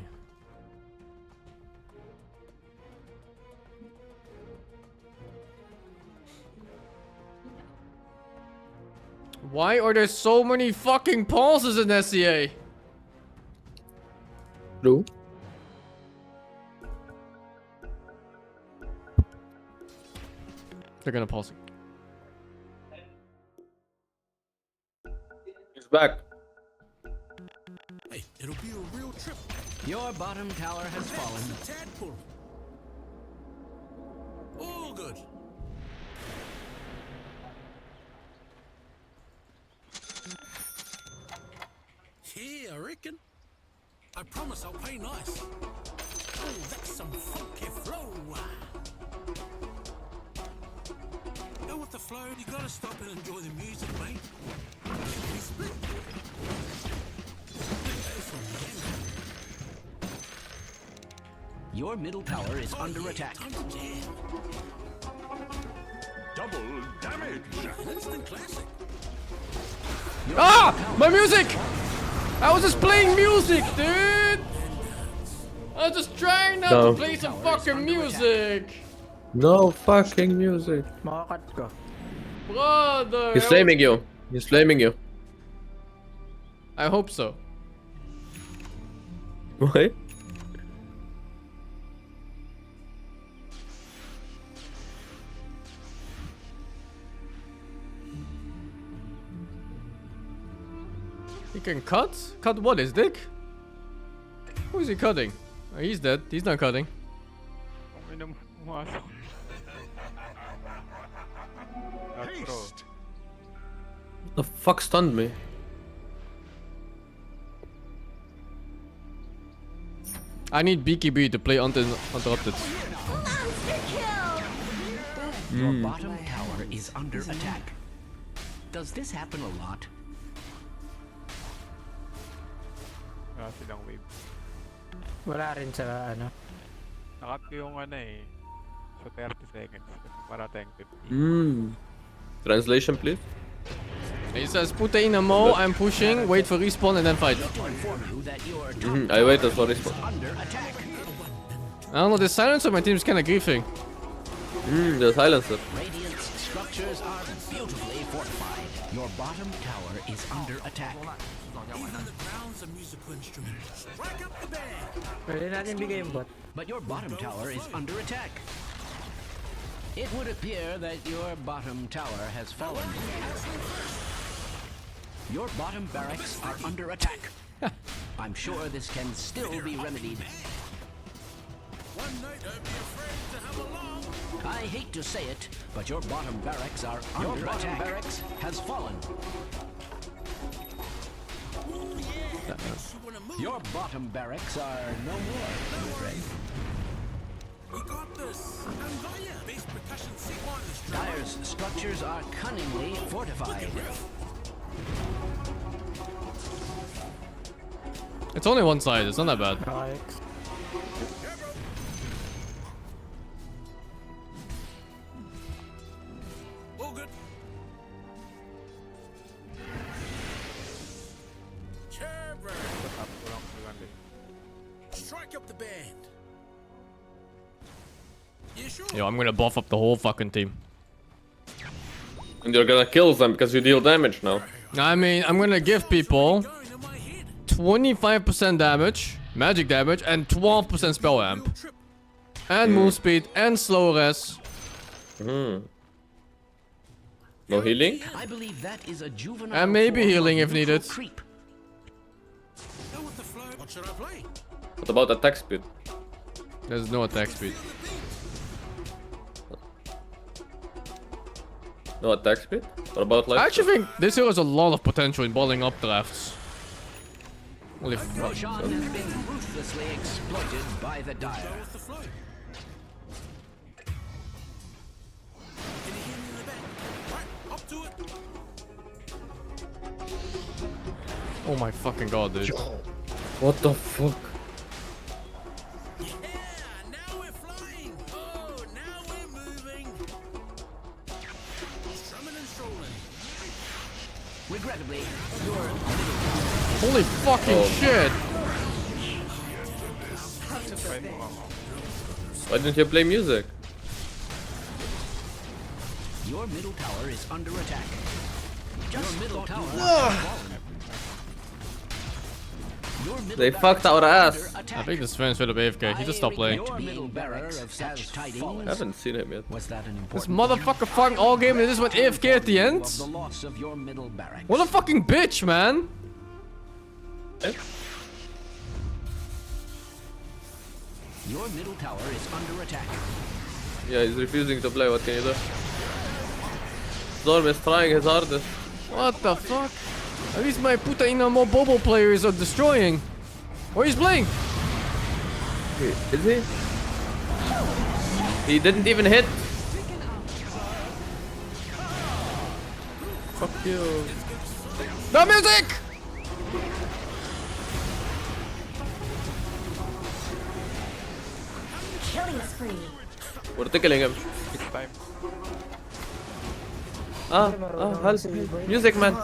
Why are there so many fucking pauses in SEA? True. They're gonna pause it. He's back. Hey, it'll be a real trip. Your bottom tower has fallen. That's a tadpole. All good. Yeah, I reckon. I promise I'll pay nice. Oh, that's some funky flow. Go with the flow, you gotta stop and enjoy the music, mate. We split. Your middle tower is under attack. Double damage. Instant classic. Ah! My music! I was just playing music, dude! I was just trying not to play some fucking music! No fucking music. Brother! He's flaming you. He's flaming you. I hope so. Why? He can cut? Cut what? His dick? Who is he cutting? Oh, he's dead. He's not cutting. The fuck stunned me? I need BKB to play uninterrupted. Your bottom tower is under attack. Does this happen a lot? Silang wave. Wala rin sa ano. Nakat ko yung ano eh. So 30 seconds. Para tayong 50. Translation, please. He says, put in a mo, I'm pushing, wait for respawn and then fight. I waited for respawn. I don't know, the silencer on my team is kinda griefing. The silencer. Radiant's structures are beautifully fortified. Your bottom tower is under attack. Pwede natin bigay yung bot. But your bottom tower is under attack. It would appear that your bottom tower has fallen. Your bottom barracks are under attack. I'm sure this can still be remedied. I hate to say it, but your bottom barracks are under attack. Your bottom barracks has fallen. Your bottom barracks are no more, I'm afraid. Dire's structures are cunningly fortified. It's only one side, it's not that bad. Strike up the band. Yo, I'm gonna buff up the whole fucking team. And you're gonna kill them because you deal damage now. I mean, I'm gonna give people 25% damage, magic damage, and 12% spell amp. And move speed, and slow res. No healing? I believe that is a juvenile And maybe healing if needed. creep. What should I play? What about attack speed? There's no attack speed. No attack speed? What about like... I actually think this hero has a lot of potential in balling up drafts. Holy fuck. Roshan has been ruthlessly exploited by the Dire. Oh my fucking god, dude. What the fuck? Regrettably, Holy fucking shit! Why didn't you play music? your middle tower is under attack. Your middle tower has fallen. They fucked our ass. I think this friend should have AFK. He just stopped playing. Your middle barracks has fallen. I haven't seen him yet. Was that an This important motherfucker fucking all game and this went AFK at the end? of the loss of your middle barracks? What a fucking bitch, man! Your middle tower is under attack. Yeah, he's refusing to play. What can you do? Storm is trying his hardest. What the fuck? At least my puta inamo Bobo players are destroying. Where he's playing? Wait, is he? He didn't even hit. Fuck you. The music! Killing spree. We're tickling him. Help. Music, man.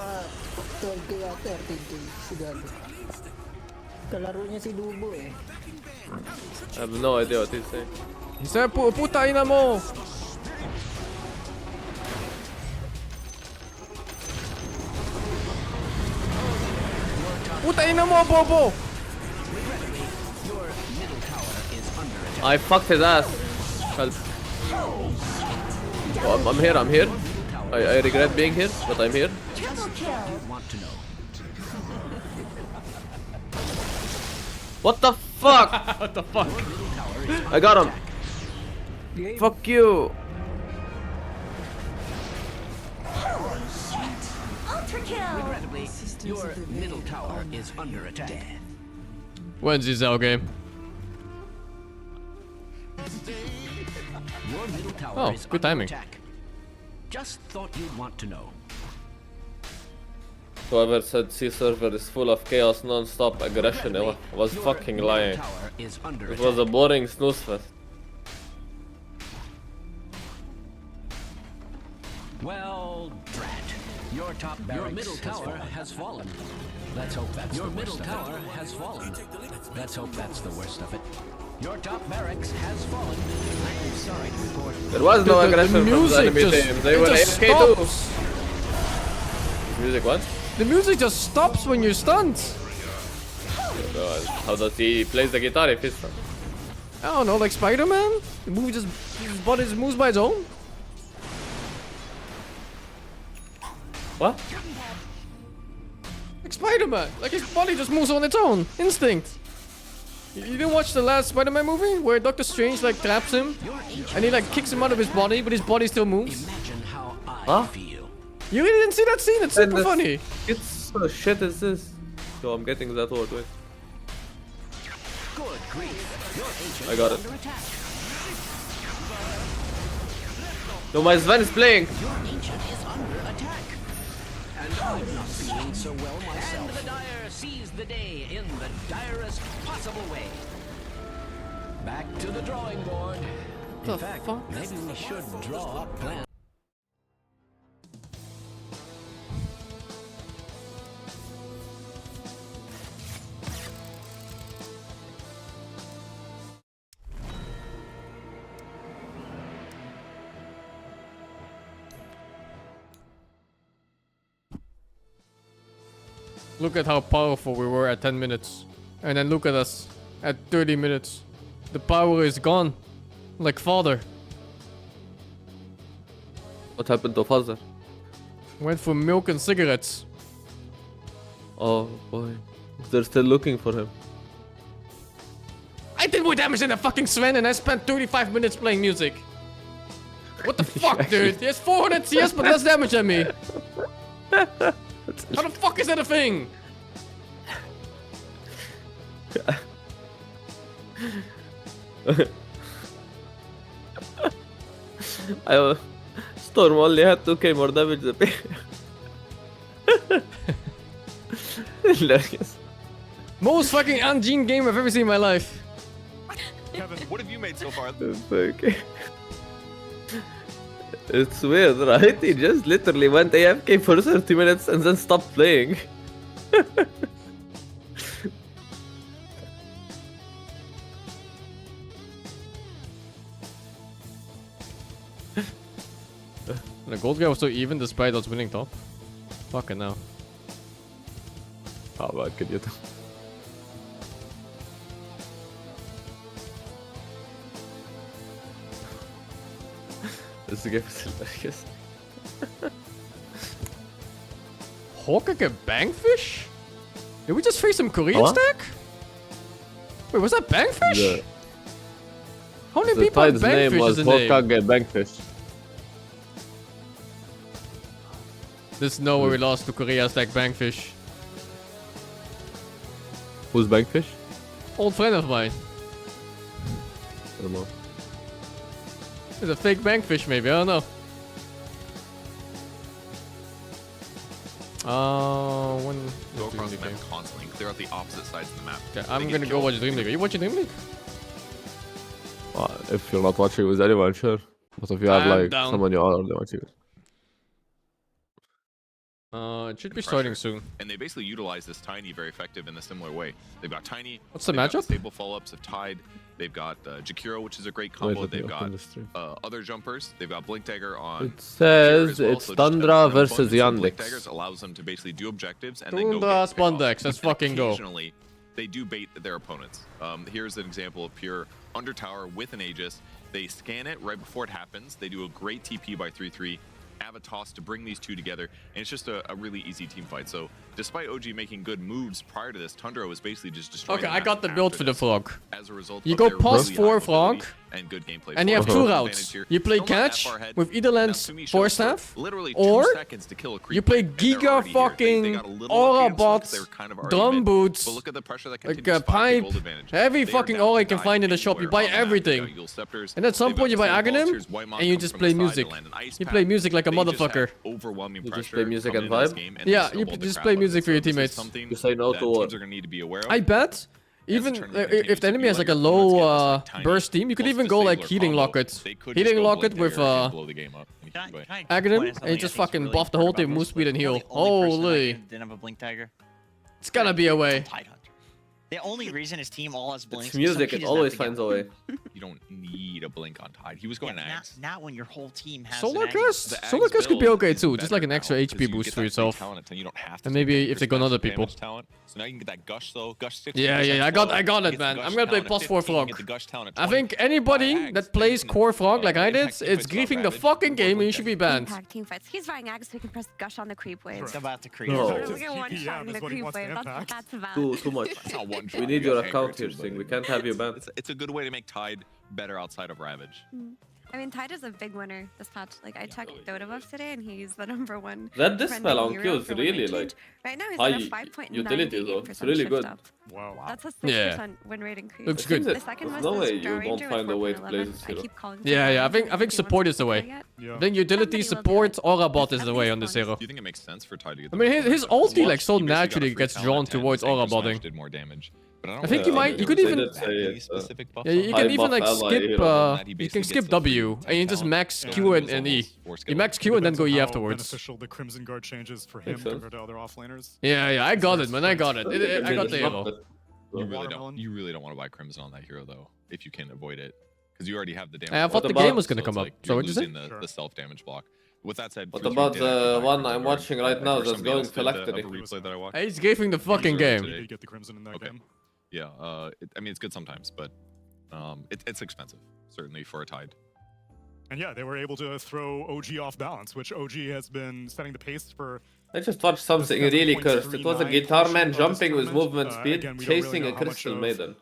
12k yata, 13k. Sigado. Kalaro niya si Dubo eh. I have no idea what he's saying. He said, puta inamo! Puta inamo, Bobo! I fucked his ass. Help. Oh, I'm here, I'm here. I regret being here, but I'm here. Triple kill. What the fuck? What the fuck? I got him. Fuck you. Ultra kill. Regrettably, your middle tower is under attack. When's his Zell game? Your middle tower Oh, is good under timing. attack. Just thought you'd want to know. Whoever said C server is full of chaos, non-stop aggression was fucking lying. Tower is under It was a boring snooze fest. Well, drat. Your top barracks. Your middle tower has fallen. Let's hope that's the worst of it. Your middle tower has fallen. Let's hope that's the worst of it. Your top barracks has fallen. I'm sorry to report. There was no aggression from the enemy just, team. They were AFK too. Music what? The music just stops when you're stunned. God, how does he plays the guitar if he's stunned? I don't know, like Spider-Man? The movie just, his body just moves by its own. What? Like Spider-Man, like his body just moves on its own. Instinct. You didn't watch the last Spider-Man movie where Doctor Strange like traps him and he like kicks him out of his body, but his body still moves? Imagine how I Huh? feel. You really didn't see that scene? It's super funny. It's so shit is this? Yo, I'm getting that word, wait. Good grief. Your agent I got is it. under attack. No, my Sven is playing. Your ancient is under attack. And I'm not feeling so well myself. And the dire sees the day in the direst possible way. Back to the drawing board. In fact, maybe we should draw up plans. Look at how powerful we were at 10 minutes. And then look at us at 30 minutes. The power is gone. Like father. What happened to father? Went for milk and cigarettes. Oh boy. They're still looking for him. I did more damage than the fucking Sven and I spent 35 minutes playing music. What the fuck, dude? He has 400 CS but less damage than me. How the fuck is that a thing? Storm only had 2k more damage than me. Hilarious. Most fucking Anjin game I've ever seen in my life. Kevin, what have you made so far? Okay. It's weird, right? He just literally went AFK for 30 minutes and then stopped playing. The gold guy was so even despite us winning top. Fucking now. How bad could you do? This game is hilarious. Hawkeye Bangfish? Did we just face some Korean What? stack? Wait, was that Bangfish? The, How many the people have tide's name Bangfish was as a name? Hokage Bankfish. There's no way we lost to Korea stack Bangfish. Who's Bankfish? Old friend of mine. I don't know. It's a fake Bangfish maybe, I don't know. When... Go across the map constantly, clear out the opposite sides of the map. Okay, I'm gonna go watch DreamLeague. Are you watching DreamLeague? If you're not watching with anyone, sure. But if you have I'm like down. someone you already watching with. It should be starting soon. And they basically utilize this Tiny very effective in a similar way. They've got Tiny. What's the they've got matchup? Stable follow-ups of Tide. They've got Jakiro, which is a great combo. let me They've got open the stream. other jumpers. They've got Blink Dagger on. It says Jakiro as well, it's so just Tundra have versus fun. So Blink Yandex. Daggers allows them to basically do objectives and then go Tundra get pickoffs. Spandex, let's And fucking go. Occasionally, they do bait their opponents. Here's an example of pure under tower with an Aegis. They scan it right before it happens. They do a great TP by 3-3. Have a toss to bring these two together, and it's just a really easy team fight. So despite OG making good moves prior to this, Tundra was basically just destroying Okay, the I map got the build after for the this. frog. As a result You of go their plus really 4 high frog, mobility, and good gameplay. And you have two routes. You play catch with either lens Force Staff, or you play Giga fucking Aura Bots, Drum Boots, like a Pipe, every fucking aura you can find in the shop. You buy everything. And at some point you buy Aghanim, and you just play music. You play music like a motherfucker. You just play music and vibe? Yeah, you just play music for your teammates. You say no to what? I bet. Even if the enemy has like a low burst team, you could even go like Healing Locket. Healing Locket with Aghanim, and you just fucking buff the whole team, move speed and heal. Holy. Didn't have a blink dagger. It's gotta be a way. The only reason his team all has blinks. It's music, it always finds a way. You don't need a blink on Tide. He was going Axe. Not when your whole team has Solar Crest? Solar Crest could be okay too, just like an extra HP boost for yourself. And maybe if they got other people. So now you can get that Gush though. Gush 6. Yeah, I got it, man. I'm gonna play +4 Frog. I think anybody that plays core Frog like I did, it's griefing the fucking game and you should be banned. Team fights. He's buying Ags so he can press Gush on the creep wave. It's about to creep. No. We're gonna one-shot the creep wave. That's bad. Too much. We need your account here, Sing. We can't have you banned. It's a good way to make Tide better outside of Ravage. I mean, Tide is a big winner this patch. Like, I checked Dota buffs today, and he's the #1. That dispel on Q is really like right now, he's high at a 5.9 utility though. It's really good. Wow. That's a 6% win rate increase. Looks good. The second There's was no way Star you Ranger won't find with a way to 4.11. play this I hero. keep calling Yeah, I think support is the way. I think utility support Aura Bot is the way on this hero. Do you think it makes sense for Tide to get I mean, his ulti like so naturally gets drawn towards Aura Botting. did more damage. I think you could even yeah, you can even like skip W and you just max Q and E. You max Q and then go E afterwards. Beneficial the Crimson Guard changes for him compared to other offlaners. Yeah, I got it, man. I got it. I got the hero. You really don't want to buy Crimson on that hero though, if you can avoid it, because you already have the damage. I thought the game was gonna come up. So what you say? The self damage block. With that said, what about the one I'm watching right now that's going Phylactery? He's giving the fucking game. You get the Crimson in that game. Yeah, I mean, it's good sometimes, but it's expensive, certainly for a Tide. And yeah, they were able to throw OG off balance, which OG has been setting the pace for... I just watched something really cursed. It was a guitar man jumping with movement speed, chasing a Crystal Maiden.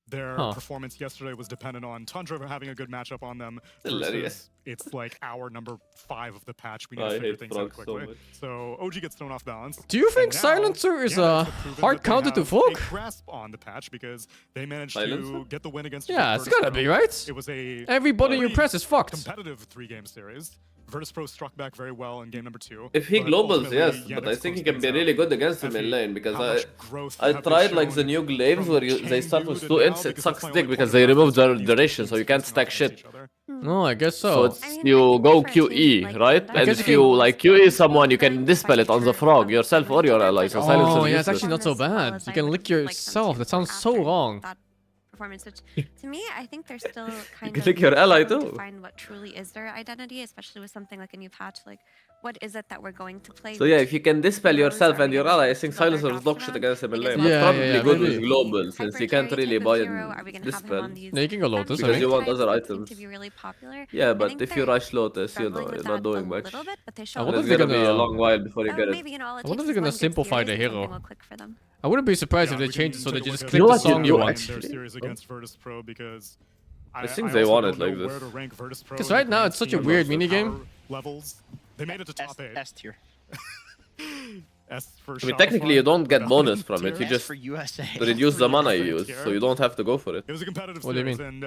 Their performance yesterday was dependent on Tundra having a good matchup on them. Hilarious. It's like our #5 of the patch. We need to figure things out quickly. So OG gets thrown off balance. Do you think Silencer is a hard counter to Frog? Grasp on the patch because they managed to get the win against. Yeah, it's gotta be right. It was a everybody you press is fucked. Competitive 3-game series. VirtusPro struck back very well in game #2. If he globals, yes, but I think he can be really good against him in lane because I tried like the new glaives where they start with 2 ints, it sucks dick because they remove the duration, so you can't stack shit. No, I guess so. So it's, you go QE, right? And if you like QE someone, you can dispel it on the frog yourself or your allies. Oh, yeah, it's actually not so bad. You can lick yourself. That sounds so wrong. Performance, which to me, I think they're still kind of your ally too. To find what truly is their identity, especially with something like a new patch. Like, what is it that we're going to play? So yeah, if you can dispel yourself and your ally, I think Silencer is dog shit against him in lane. Yeah, probably good with global since you can't really buy a dispel. Yeah, you can go Lotus. Because you want other items. Really yeah, but if you rush Lotus, you know, you're not doing much. I wonder if it's they're gonna be a long while before you get it. I wonder if they're gonna simplify the hero. I wouldn't be surprised if they change it so that you just click the song you want. I think they want it like this. Because right now it's such a weird minigame. They made it to top 8. S tier. I mean, technically you don't get bonus from it, you just reduce the mana you use, so you don't have to go for it. It was a competitive what do you mean? And,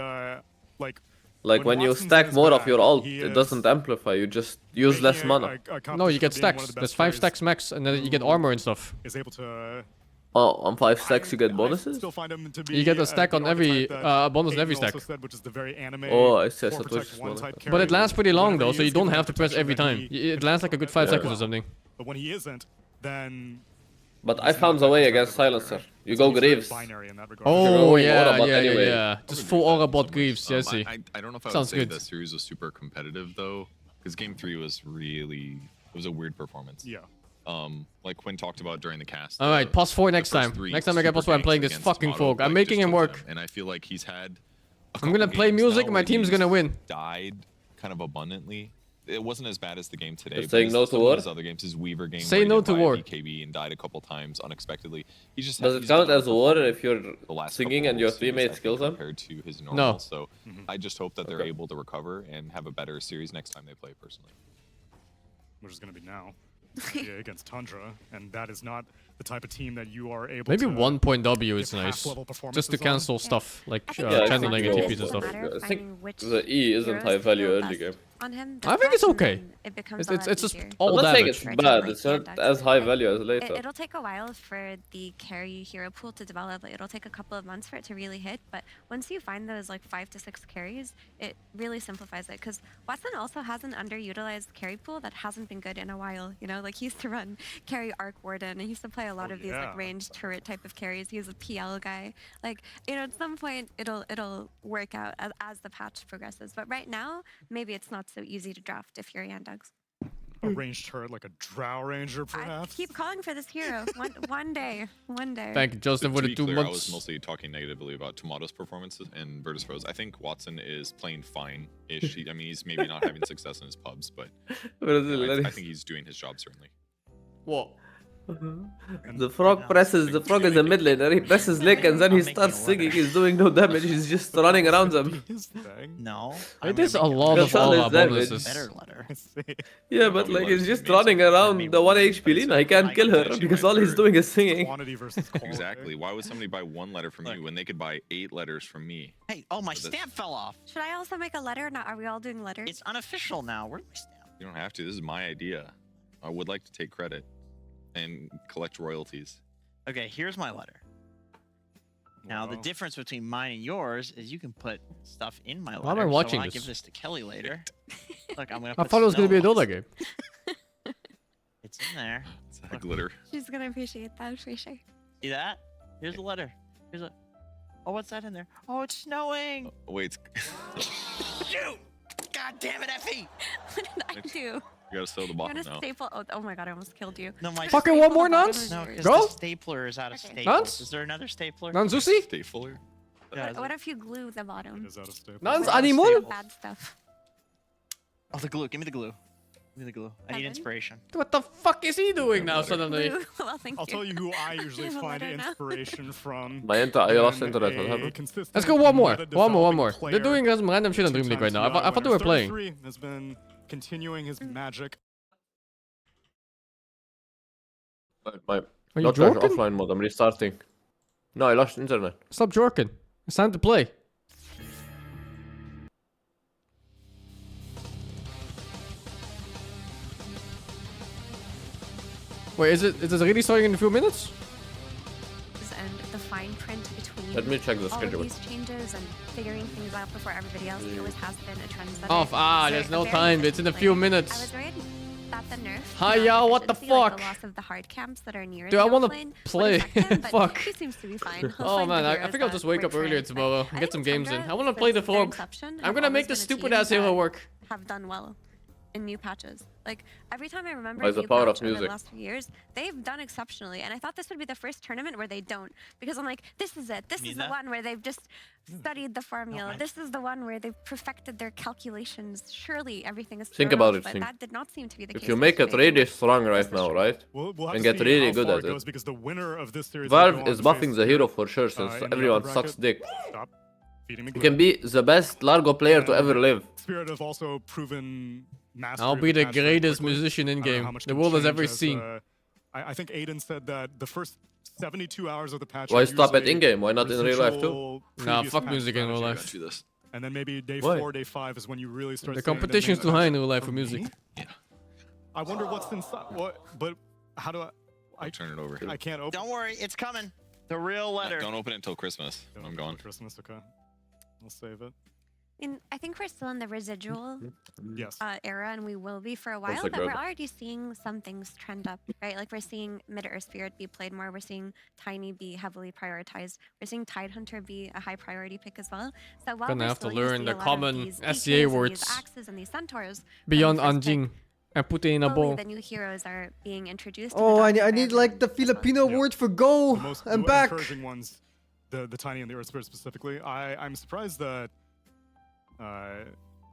like when you stack more of your ult, it doesn't amplify, you just use less mana. No, you get stacks. There's 5 stacks max, and then you get armor and stuff. Is able to... Oh, on 5 stacks you get bonuses? You get a stack on every bonus on every stack. Oh, I see. But it lasts pretty long though, so you don't have to press every time. It lasts like a good 5 seconds or something. But when he isn't, then... But I found the way against Silencer. You go Greaves. Oh yeah. Just full Aura Bot Greaves, yes. I don't know if I would say the series was super competitive though, because game 3 was really... It was a weird performance. Yeah. Like Quinn talked about during the cast. All right, +4 next time. Next time I get +4, I'm playing this fucking Frog. I'm making him work. And I feel like he's had. I'm gonna play music, and my team's gonna win. Died kind of abundantly it wasn't as bad as the game today. You're saying no to some war? of his other games, his Weaver game. Say where he no didn't to buy a war. BKB and died a couple times unexpectedly. He's just Does it he's count done as war underperformed if you're the last singing couple and your series, I teammates think, kill them? compared to his normal. No. So I just hope that they're able to recover and have a better series next time they play. Personally, which is going to be now. Against Tundra, and that is not the type of team that you are able Maybe to 1 point W is give nice. half-level Just to performances cancel on. stuff like Yeah, channeling and I TPs and stuff. I think the E isn't high value early game. On him, I think it's okay. It becomes It's just I'm all not saying damage. it's bad, it's not as high value as later. It'll take a while for the carry hero pool to develop. Like, it'll take a couple of months for it to really hit, but once you find those like 5 to 6 carries, it really simplifies it. Because Watson also has an underutilized carry pool that hasn't been good in a while. You know, like he used to run carry Arc Warden, and he used to play a lot of these like ranged turret type of carries. He was a PL guy. Like, you know, at some point it'll work out as the patch progresses. But right now, maybe it's not so easy to draft if you're YANDEX. A ranged turret like a Drow Ranger, perhaps? I keep calling for this hero. One day. Thank you, Justin, for to the be 2 clear, I was months. mostly talking negatively about Tomato's performances and Virtus Pros. I think Watson is playing fine-ish. I mean, he's maybe not having success in his pubs, but I think he's doing his job certainly. What? The frog is a mid laner, he presses lick and then he starts singing, he's doing no damage, he's just running around them. No. It is a lot of all our bonuses. Yeah, but like he's just running around the 1 HP Lina, he can't kill her because all he's doing is singing. Exactly. Why would somebody buy 1 letter from you when they could buy 8 letters from me? Hey, oh, my stamp fell off. Should I also make a letter? Now, are we all doing letters? It's unofficial now. Where's my stamp? You don't have to. This is my idea. I would like to take credit and collect royalties. Okay, here's my letter. Now, the difference between mine and yours is you can put stuff in my letter. Why am I watching so when this? I give this to Kelly later. Look, I'm gonna. I Put thought it was going to be a snow. Dota game. It's in there. It's that glitter. She's gonna appreciate that for sure. See that? Here's the letter. Here's a. Oh, what's that in there? Oh, it's snowing. Wait. Shoot! God damn it, Effie! What did I do? You gotta sew the I'm bottom gonna now. staple. Oh my god, I almost killed you. No, my Fucking one more nonce? No, because Go? the stapler is out of staples. Nonce? Is there another stapler? Nanzusi? Stapler? Yeah, What if you glue the bottom? Nans animal? Bad stuff. Oh, the glue. Give me the glue. Give me the glue. I need inspiration. What the fuck is he doing now suddenly? Well, thank I'll you. tell you who I usually have a find letter now. inspiration from. I lost internet, what happened? Let's go one more. One more. They're doing some random shit on DreamLeague right now. I thought they were playing. Has been continuing his magic. My Are you not joking? offline mode, I'm restarting. No, I lost internet. Stop joking. It's time to play. Wait, is it really starting in a few minutes? And the fine print between Let me check the all schedule. of these changes and figuring things out before everybody else. It always has been a trend. There's no time. It's in a few I minutes. was worried that the nerf. Hi, y'all, what the efficiency, like fuck? the loss of the hard camps that are near Dude, the I wanna offlane would play. affect him, but Fuck. He seems to be fine. He'll Oh find the man, I heroes think I'll that just wake work up for earlier him. tomorrow I and get some think games in. Tundra, I want to play the since their Fog. inception, I'm have gonna make always the been a stupid team ass hero that work. Have done well in new patches. Like every time I remember By a the new power of patch over the music. last few years, they've done exceptionally. And I thought this would be the first tournament where they don't, because I'm like, this is it. This is the one where they've just studied the formula. This is the one where they've perfected their calculations. Surely everything is. Think thrown about off, it, but think. that did not seem to be the If case. you make it yesterday. really strong right now, right? We'll have And to get see really how good far at it goes, it. because the winner of this series will Valve go is on buffing face the hero for sure since in the upper everyone bracket. sucks dick. Stop feeding me He can be the best Largo player to ever live. Spirit have also proven mastery I'll of be the match very greatest quickly. musician in I don't know game how much the can world has change ever as, seen. I think Aiden said that the first 72 hours of the patch. Why are stop at usually in-game? Why not in real life too? residual Nah, previous fuck patch music in real strategy. life. And then maybe day Why? 4, day 5 is when you really start. The seeing competition's main too high in event. real life for music. Yeah. I wonder what's inside. What? But how do I? I'll turn it over. I can't open. Don't worry, it's coming. The real letter. Don't open it until Christmas. I'm gone. Christmas, okay. I'll save it. I think we're still in the residual Yes. era, and we will be for a while, Once but again. we're already seeing some things trend up, right? Like we're seeing Mid-Earth Spirit be played more, we're seeing Tiny be heavily prioritized, we're seeing Tidehunter be a high priority pick as well. So while Gonna we're have to still gonna learn see the a lot of common these SCA PKs and words these axes and these centaurs, Beyond when first pick, Anjing. And put it in a slowly bowl. the new heroes are being introduced. Oh, and I adopted by need like the everyone as well. Filipino word for go. The I'm back. encouraging ones, the Tiny and the Earth Spirit specifically. I'm surprised that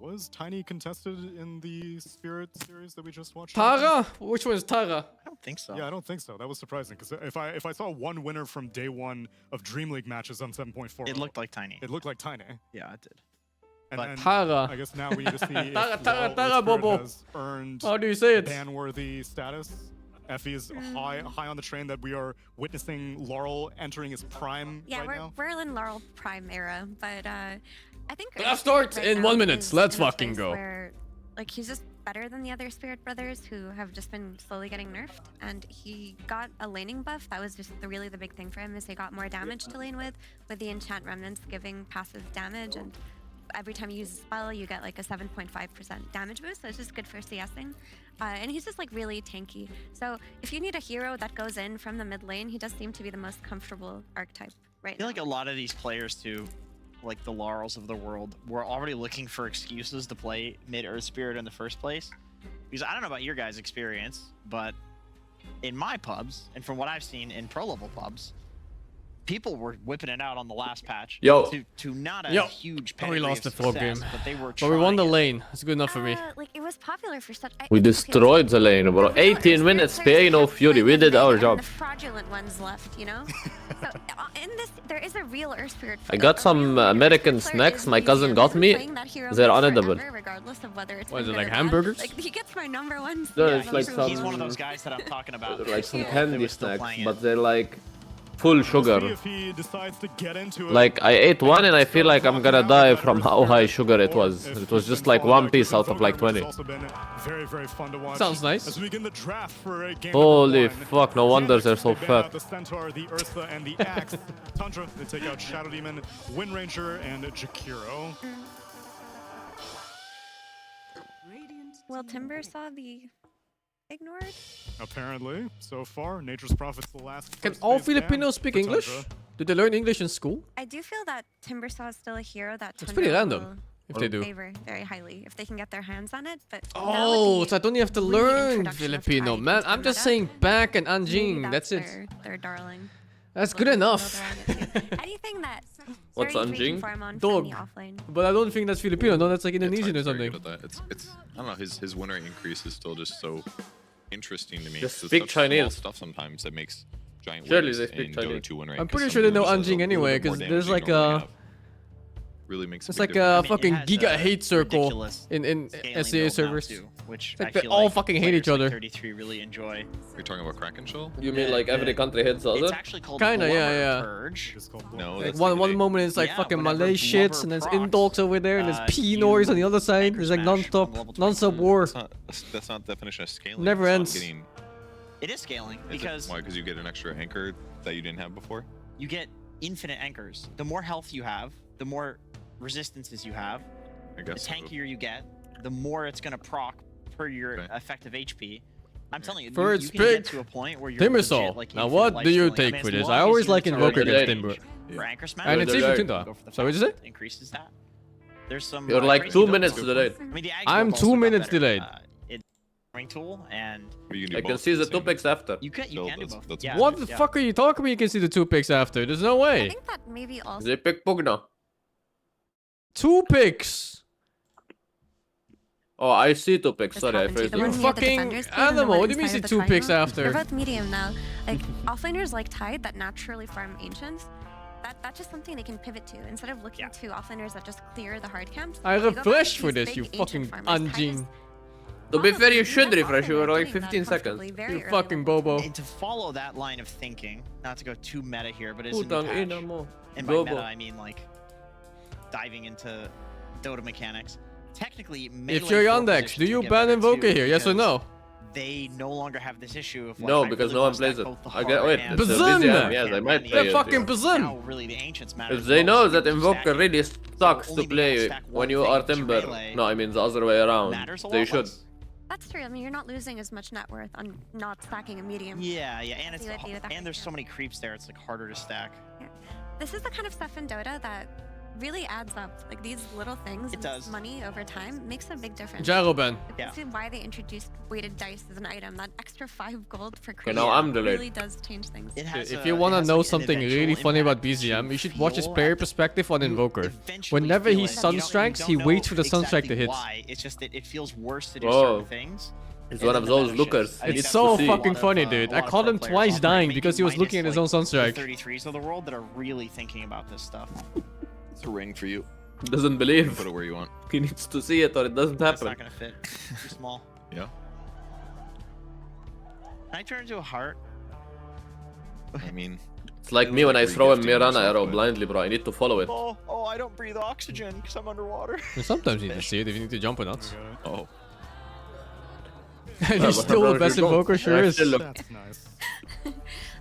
Was Tiny contested in the Spirit series that we just watched? Tara? Which one is Tara? I don't think so. Yeah, I don't think so. That was surprising because if I saw one winner from day one of DreamLeague matches on 7.4, It looked like Tiny. It looked like Tiny. Yeah, it did. And Tara. I guess now we need to see if Tara, Spirit Bobo. has earned How do you say it? ban-worthy status. Effie is high on the train that we are witnessing Laurel entering his prime Yeah, right now. we're in Laurel Prime era, but I think Let's start in 1 minute. Let's fucking go. Where, like, he's just better than the other Spirit brothers who have just been slowly getting nerfed, and he got a laning buff. That was just really the big thing for him, is he got more damage to lane with the enchant remnants giving passive damage, and every time you use a spell you get like a 7.5% damage boost, so it's just good for CSing. And he's just like really tanky. So if you need a hero that goes in from the mid lane, he does seem to be the most comfortable archetype right I feel now. like a lot of these players too, like the Laurels of the world, were already looking for excuses to play mid Earth Spirit in the first place. Because I don't know about your guys' experience, but in my pubs, and from what I've seen in pro level pubs, people were whipping it out on the last patch. Yo. To not a Yo. huge We pedigree lost of the full success, game. but they were But we won the trying. lane. It's good enough for me. Like, it was popular for such. We destroyed the lane, bro. 18 minutes, PA, no Fury. We did our job. The fraudulent ones left, you know. So in this, there is a real Earth Spirit. I got some American snacks my cousin got me. They're unedible. Regardless of whether it's What is it, been like good or bad. hamburgers? Like, he gets my number one. There's like some, He's one of those guys that I'm talking about. they're like some Yeah. They candy were still snacks, playing it. but they're like full sugar. If he decides to get into it. Like I ate one and I feel like I'm gonna die from how high sugar it was. It was just like one piece out of like 20. It's also been very, very fun to watch. Sounds nice. As we begin the draft for a game Holy number 1. fuck, no wonder they're so They ban out fat. the Centaur, the Ursa, and the Axe. Tundra, they take out Shadow Demon, Wind Ranger, and Jakiro. Well, Timber saw the ignored. Apparently, so far, Nature's Prophet's the last. Can first all base ban Filipinos speak for English? Tundra. Did they learn English in school? I do feel that Timbersaw is still a hero that It's pretty Tundra random, will if they do. favor very highly if they can get their hands on it. But Oh, so I don't have to learn reintroduction of Filipino, Tide man. into I'm just Dota, saying back and maybe anjing. That's it. their darling. That's They'll good build enough. around it too. Anything that What's very free anjing? farm on Dog. friendly offlane. But I don't think that's Filipino. No, that's like Indonesian or Very something. good at that. It's I don't know, his win rate increase is still just so interesting to me. Just It's speak such small Chinese. stuff sometimes that makes giant Surely wins they speak in Chinese. Dota 2 win rate. I'm 'cause pretty some sure they of know them just anjing a little anyway, bit more because damage there's than like you normally a have. Really makes it's a like big a difference. fucking has giga a hate circle ridiculous in scaling SCA build now, servers. too, which It's like I they feel all like fucking hate each players like other. 33 really enjoy. You're talking about Kraken Shell? You mean like every country hates the It's other? actually called Kinda, yeah, Blubber yeah. Purge. No, Like that's one the moment it's like Yeah, fucking whenever Malay shits, Blubber and there's procs, Indogs over there, and there's P you noise on the other side. There's like smash on non-stop, level non-stop war. That's not the definition of scaling. Never It's not ends. getting- It is scaling is it? because Why? Because you get an extra anchor that you didn't have before? you get infinite anchors. The more health you have, the more resistances you have. I The guess so. tankier you get, the more it's gonna proc per your effective HP. I'm telling you, First you can get pick, to a point where you're Timbersol. legit, like, Now infinite what do you life take stealing. I mean, for as this? long I as always you like use Invoker our against range Timber. for anchor smash, And it's You're even delayed. Tunda. go for the So what did you say? increases that. There's some. You're like crazy 2 builds. minutes delayed. I mean, the ag I'm build 2 also got minutes better. delayed. It's a farming tool, and I can see the 2 picks after. you can do both. Yeah, What the yeah. fuck are you talking about? You can see the 2 picks after. There's no I way. think that maybe also. They pick Pugna. 2 picks. Oh, I see 2 picks. Sorry, I happened to phrased the it. one You near the fucking defenders cave and the animal. one What do you mean inside see the 2 picks triangle? after? They're both medium now. Like offlaners like Tide that naturally farm ancients. That's just something they can pivot to instead of looking to offlaners that just clear the hard camps. I they go back refreshed to for these this, you big fucking ancient farmers. Tide is anjing. To be fair, you should Probably refresh. You were like doing that 15 seconds. comfortably very You early fucking level. bobo. And to follow that line of thinking, not to go too meta here, but it's a new Putang patch. ina mo. And by Bobo. meta, I mean like diving into Dota mechanics. Technically, If you're Yandex, do you ban Invoker here? Yes or no? They no longer have this issue of like, No, I because really no one wanna stack plays it. both the I get hard wait. and It's a Bazin! busy game. Yes, I might play They're it. fucking now Bazin! really the ancients matter. If as they well, know so that you Invoker stack- really sucks to only being able to play stack when one you thing are with your Timber, melee no, I mean the other way around. matters a They lot should. less. That's true. I mean, you're not losing as much net worth on not stacking a medium. Yeah, yeah, and it's See what I do with that and there's so many creeps there. It's like harder to stack. This is the kind of stuff in Dota that really adds up. Like these little things, It does. money over time makes a big difference. Gyro ban. This is why they introduced weighted dice as an item. That extra 5 gold for Okay, now I'm delayed. really does change things. If you want to know something really funny about BZM, you should watch his parry perspective on Invoker. Whenever he sunstrikes, he waits for the sunstrike to hit. Why? It's just that it feels worse to do Whoa. certain things. He's one of those lookers. It's so fucking funny, dude. I caught him twice dying because he was looking at his own sunstrike. 33s of the world that are really thinking about this stuff. It's a ring for you. Doesn't believe. Put it where you want. He needs to see it or it doesn't It's happen. not gonna fit. Too small. Yeah. Can I turn into a heart? I mean, it's like me when I throw a Mirana arrow blindly, bro. I need to follow it. Oh, I don't breathe oxygen because I'm underwater. Sometimes you need to see it if you need to jump or not. Oh. He's still the best Invoker, sure is. That's nice.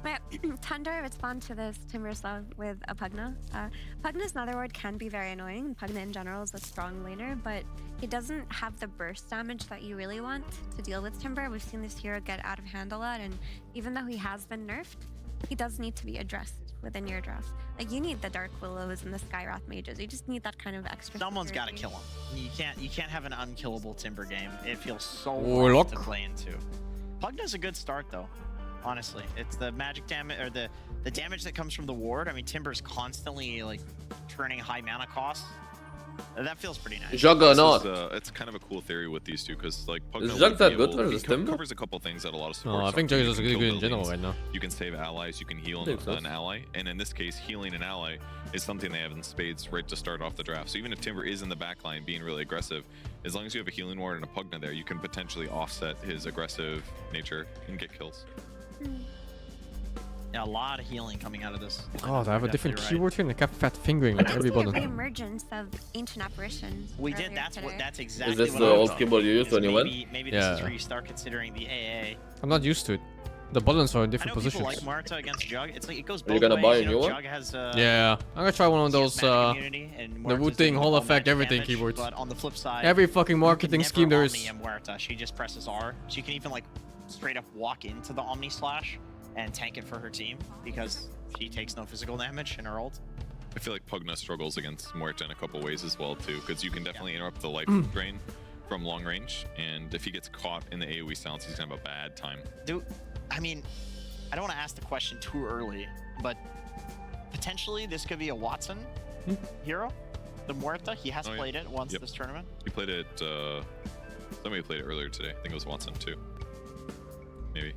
My Tundra respond to this Timbersaw with a Pugna. Pugna's Netherward can be very annoying, and Pugna in general is a strong laner, but he doesn't have the burst damage that you really want to deal with Timber. We've seen this hero get out of hand a lot, and even though he has been nerfed, he does need to be addressed within your draft. Like, you need the Dark Willows and the Skywrath Mages. You just need that kind of extra Someone's got to security. kill him. You can't have an unkillable Timber game. It feels so Warlock. rough to play into. Pugna's a good start though. Honestly, it's the magic damage or the damage that comes from the ward. I mean, Timber's constantly like turning high mana costs. That feels pretty nice. Juggernaut. It's kind of a cool theory with these two because like Pugna Is would Jug that be good able- versus he Timber? covers a couple things that a lot of support. No, I think suck. Jug You is can really kill good in general buildings, right now. You can save allies, you can heal Makes sense. an ally, and in this case, healing an ally is something they have in spades right to start off the draft. So even if Timber is in the back line being really aggressive, as long as you have a healing ward and a Pugna there, you can potentially offset his aggressive nature and get kills. Yeah, a lot of healing coming out of this. God, I have a different Definitely keyboard here and I kept fat fingering like every button. The emergence of ancient apparitions. We did. earlier That's today. that's exactly. Is this what the I old thought. keyboard you used when you went? Maybe Yeah. this is where you start considering the AA. I'm not used to it. The buttons are in I different know people positions. like Marta against Jug. It's like it goes Are both you gonna ways. buy a You know, new one? Jug has Yeah, I'm gonna try one of those magic immunity, and the Muerta's Wu Ting doing Hall all Effect magic everything damage, keyboards. But on the flip side, Every fucking you marketing can scheme there never is. Omni Muerta. She just presses R. She can even like straight up walk into the Omni Slash and tank it for her team because she takes no physical damage in her ult. I feel like Pugna struggles against Muerta in a couple ways as well too, because you can definitely interrupt the life drain from long range, and if he gets caught in the AoE silence, he's gonna have a bad time. Dude, I mean, I don't want to ask the question too early, but potentially this could be a Watson hero. The Muerta, he has Oh, yeah. played it once Yep. this tournament. He played it. Somebody played it earlier today. I think it was Watson too. Maybe.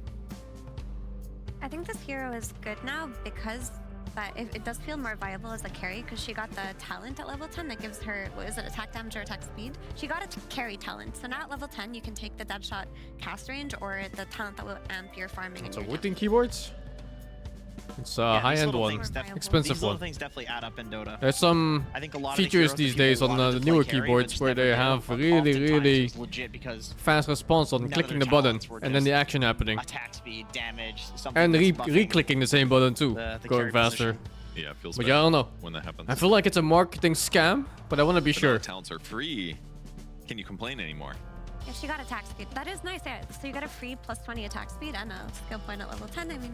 I think this hero is good now because that it does feel more viable as a carry because she got the talent at level 10 that gives her, what is it, attack damage or attack speed? She got a carry talent. So now at level 10 you can take the Deadshot cast range or the talent that will amp your farming. It's and a your Wu Ting keyboards. It's a Yeah, these high-end little one, things expensive these little one. things definitely add up in Dota. There's some I think a lot of the features heroes that these people days on wanted the to play newer carry, but keyboards just where never they did. have But really, oftentimes really it's legit because fast response on none of clicking their the button talents were and then the just action happening. attack speed, damage, something And that's buffing re-clicking the same button too, the going carry faster. position. Yeah, it feels But bad yeah, I don't know. when that happens. I feel like it's a marketing scam, but I want to be But now sure. the talents are free. Can you complain anymore? Yeah, she got attack speed. That is nice, yeah. So you got a free plus 20 attack speed and a skill point at level 10. I mean,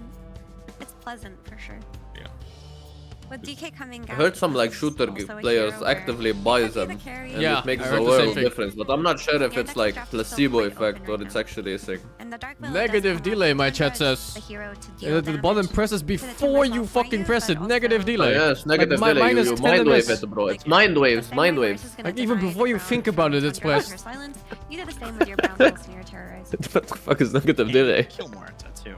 it's pleasant for sure. Yeah. With DK coming I out, heard some like shooter also a players hero where actively buy could be the them, carry. and Yeah, it makes I a heard the world same of thing. difference. But I'm not sure if Yeah, it's Yandex like draft is still placebo quite effect open or right it's now. actually a thing. And the Dark Willow Negative does come delay, out. my Tundra chat is says. a hero to deal The button damage presses to the before Timbersaw you for fucking you, press but it. Negative also delay. Yes, negative Like, delay. minus You 10 mind wave MS. it, bro. It's mind waves, the same mind way waves. Marsh is gonna Like, even deny before the you crown think from about it, it's Tundra on pressed. her silence. You did the same with your brown balls and your terrorize. What the fuck is negative delay? Kill Muerta too.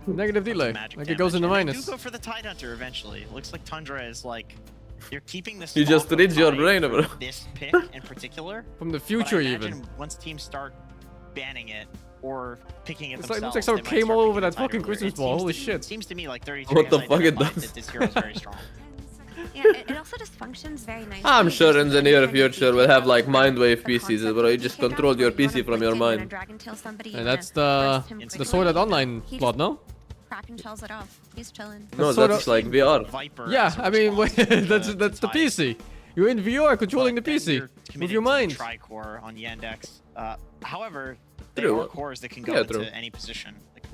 Negative delay. Magic Like it goes in the damage. And they minus. do go for the Tide Hunter eventually. Looks like Tundra is like you're keeping this. You just read your brain, bro. This pick in particular. From the But I future imagine even. once teams start banning it or picking it It's themselves, like, looks like someone they might came start all over picking that the Tide fucking earlier. Christmas It ball. seems Holy to- shit. Seems to me like 33 What the has fuck it identified does? that this hero is very strong. Yeah, it also just functions very nicely. I'm sure in the near There's no future we'll have like DK mind wave the PCs, concept bro. You of just DK control your where you wanna PC from blitz your in, you wanna mind. dragon tail somebody, you And wanna that's the burst him the quickly. Sword Art Online He plot, just no? Kraken shells it off. He's chilling. No, sort that's of- like VR. Viper. Yeah, as a I mean, response to that's the Tide. PC. You're in VR controlling the But then PC you're with committing your to the mind. Tri-core on Yandex. However, there True. are cores that can go Yeah, into true. any position. Like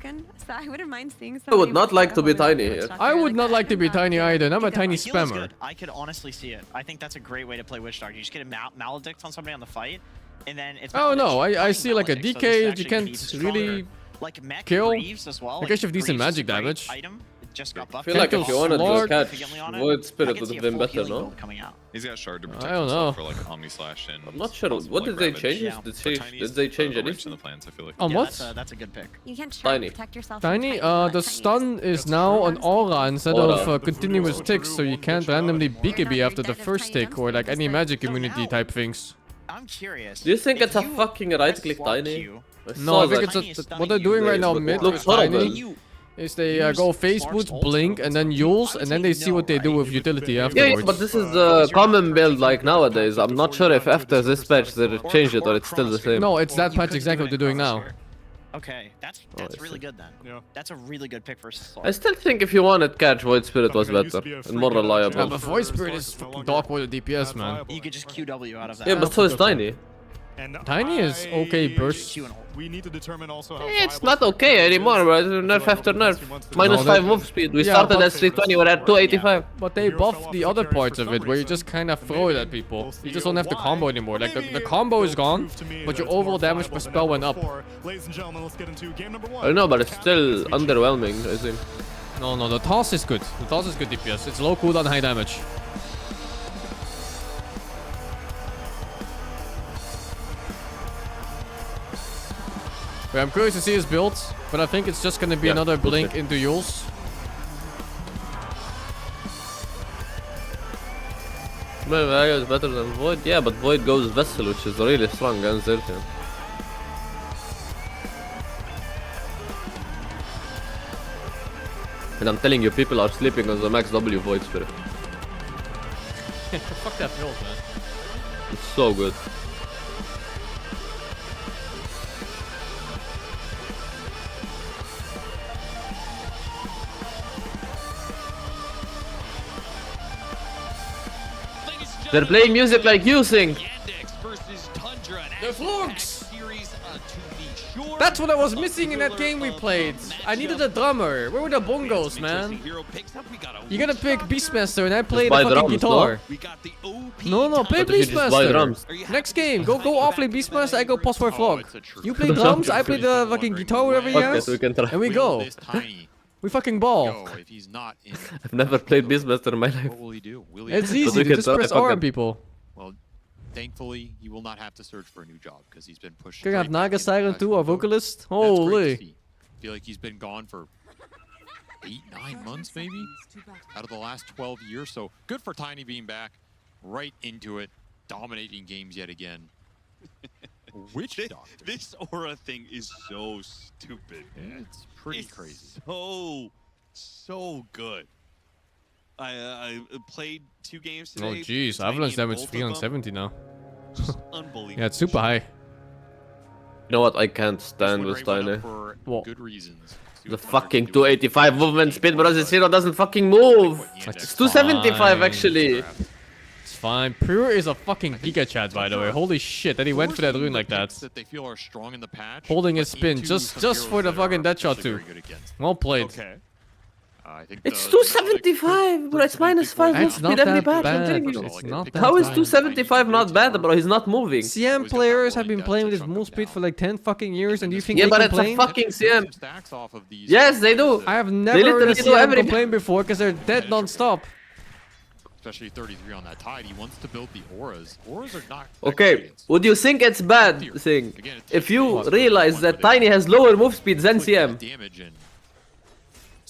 broken, so I wouldn't mind seeing I somebody would not with, like a to be holy tiny witch here. doctor I would like not that. like to be tiny either, and I'm a tiny Heal is spammer. good. I could honestly see it. I think that's a great way to play Witch Doctor. You just get a maledict on somebody on the fight, and then it's. Oh no, I Cutting see like a Maledict, so this DK is you actually gonna be can't stronger. really like Mech kill. Greaves as well. I guess you have decent Greaves is a magic great damage. Item. just got I buffed. feel like if you wanted to catch significantly on it, Void I Spirit can would see have a been full better, healing no? build coming out. He's got shard to I protect don't himself know. for like Omni Slash and. I'm not sure. possible, What like, did they Ravage. change? Yeah. Did they change A wrench anything? in the plans, I feel like. On Yeah, what? that's a good pick. You can try Tiny. to protect yourself. from Tiny, not the Tiny stun is now an aura instead Aura. of continuous ticks, so you can't randomly BKB after the first tick or like any magic immunity type things. I'm curious. Do you think if it's a you fucking right click swap Tiny? Q, No, I think that. it's what they're doing right now mid Looks with Tiny horrible. is they go phase boot, blink, and then Yules, and then they see what they do with utility Yeah, afterwards. but this is a common build like nowadays. I'm not sure if after this patch they changed it or it's still the same. No, it's that patch exactly what they're doing now. Okay, that's really good then. Yeah. That's a really good pick for Slark. I still think if you wanted catch, Void Spirit was better and more Yeah, reliable. but Void Spirit is fucking dog water DPS, man. You could just QW out of that. Yeah, but so is Tiny. And Tiny is okay burst. We need to determine also how It's not okay anymore, bro. Nerf after nerf. Minus 5 move speed. We started at 320, we're at 285. But they buffed the other parts of it, where you just kind of throw it at people. You just don't have the combo anymore. Like, the combo is gone, but your overall damage per spell went up. Ladies and gentlemen, let's get into game number 1. I know, but it's still underwhelming, I think. No, the toss is good. The toss is good DPS. It's low cooldown, high damage. But I'm curious to see his build, but I think it's just gonna be another blink into Yules. Maybe is better than Void. Yeah, but Void goes Vessel, which is really strong against Zertian. And I'm telling you, people are sleeping on the max W Void Spirit. Fuck that build, man. It's so good. They're playing music like you sing. The flux! That's what I was missing in that game we played. I needed a drummer. Where were the bongos, man? You gotta pick Beastmaster and I play the fucking guitar. No, play Beastmaster. Next game, go offlane Beastmaster, I go pause for frog. You play drums, I play the fucking guitar, whatever he has, and we go. We fucking ball. I've never played Beastmaster in my life. What will he do? Will he It's easy, just press R on people. Well, thankfully, he will not have to search for a new job because he's been pushed. Can I have straight back Naga into Siren too, our vocalist? That's great to Holy. see. Feel like he's been gone for 8-9 months maybe out of the last 12 years. So good for Tiny being back, right into it, dominating games yet again. Witch Doctor. This aura thing is so stupid. Yeah, it's pretty crazy. So good. I played 2 games today. Oh jeez, Tiny Avalanche in damage both of 370 now. Unbelievable. Yeah, it's super high. You know what I can't stand with Tiny? What? Good reasons. The fucking 285 movement speed, bro. This hero doesn't fucking move. It's 275 actually. It's fine. Pure is a fucking Giga Chat, by the way. Holy shit, that he went for that rune like that. They feel are strong in the patch. Holding his spin just for the fucking dead shot too. Well played. Okay. I think It's 275, bro. It's minus 5 move It's speed not every that patch. I'm bad. telling you. It's not that How is bad. 275 not bad, bro? He's not moving. CM players have been playing with his move speed for like 10 fucking years, and do you think Yeah, they but it's complain? a fucking CM. Yes, they do. I have They never heard literally a do CM every complain before because they're dead non-stop. Especially 33 on that tide. He wants to build the auras. Auras are not. Okay, would you think it's bad thing if you realize that Tiny has lower move speed than CM?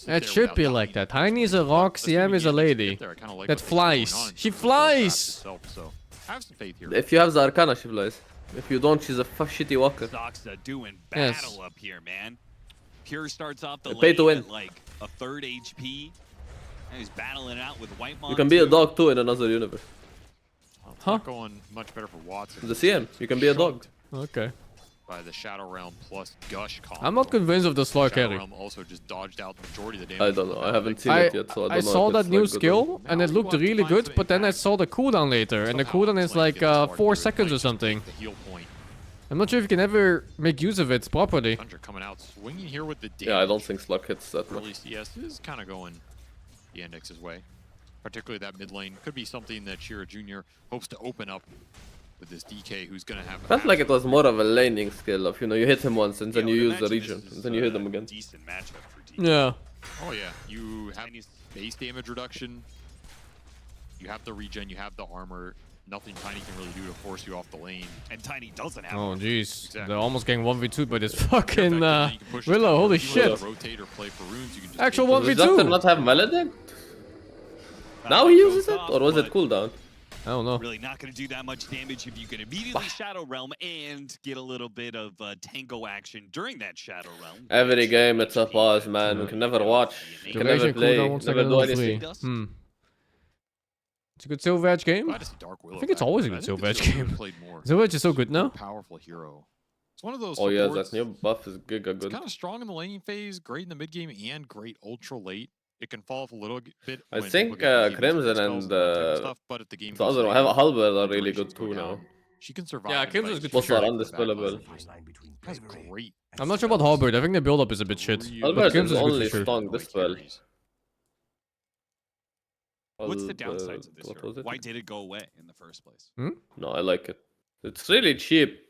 It should be like that. Tiny is a rock, CM is a lady. That flies. She flies! Have some faith here. If you have the Arcana, she flies. If you don't, she's a shitty walker. Zoxa doing Yes. battle up here, man. Pure starts off the Pay to lane win. at like a 3rd HP. And he's battling it out with White You can be a dog too in another universe. Not going much better for Watson. The CM, you can be a dog. Okay. By the Shadow Realm plus Gush combo. I'm not convinced of the Slark Shadow carry. Realm also just dodged out the majority of the damage. I don't know. I haven't seen it yet, so I don't know. I saw if that it's, new like, good or skill, and it looked really good, but then I saw the cooldown later, and the cooldown is like 4 seconds or something. I'm not sure if you can ever make use of it properly. Coming out swinging here with the damage. Yeah, I don't think Slug hits that Early much. CS is kind of going YANDEX's way. Particularly that mid lane could be something that Shira Jr. hopes to open up with this DK who's going to have. Felt like it was more of a laning skill of, you know, you hit him once and then you use the region, and then you hit him again. Decent matchup for DK. Yeah. Oh yeah, you have base damage reduction. You have the regen, you have the armor. Nothing Tiny can really do to force you off the lane. And Tiny doesn't have. Oh jeez, Exactly. they're almost getting 1v2 by this fucking Willow. Holy shit! Rotate or play for runes, you can just Actual Does Doctor 1v2. not have Maledict? Now he uses it, or was it cooldown? I don't know. Really not going to do that much damage if you can immediately Shadow Realm and get a little bit of tango action during that Shadow Realm. Every game it's a pause, man. We can never watch, we can never play, never do anything. It's a good Silver Edge game. I think it's always a good Silver Edge game. Silver Edge is so good now. Powerful hero. It's one of those. Oh yeah, supports. that new buff is giga good. It's kind of strong in the laning phase, great in the mid game, and great ultra late. It can fall off a little bit. I think Crimson and the other one, Halberd are really good too now. She can survive. Yeah, Crimson is good for Both are sure. undispellable. That's great. I'm not sure about Halberd. I think the build up is a bit shit. But Halberd is Crimson is only good for sure. strong dispel. What's the downsides of this hero? Why did it go away in the first place? No, I like it. It's really cheap.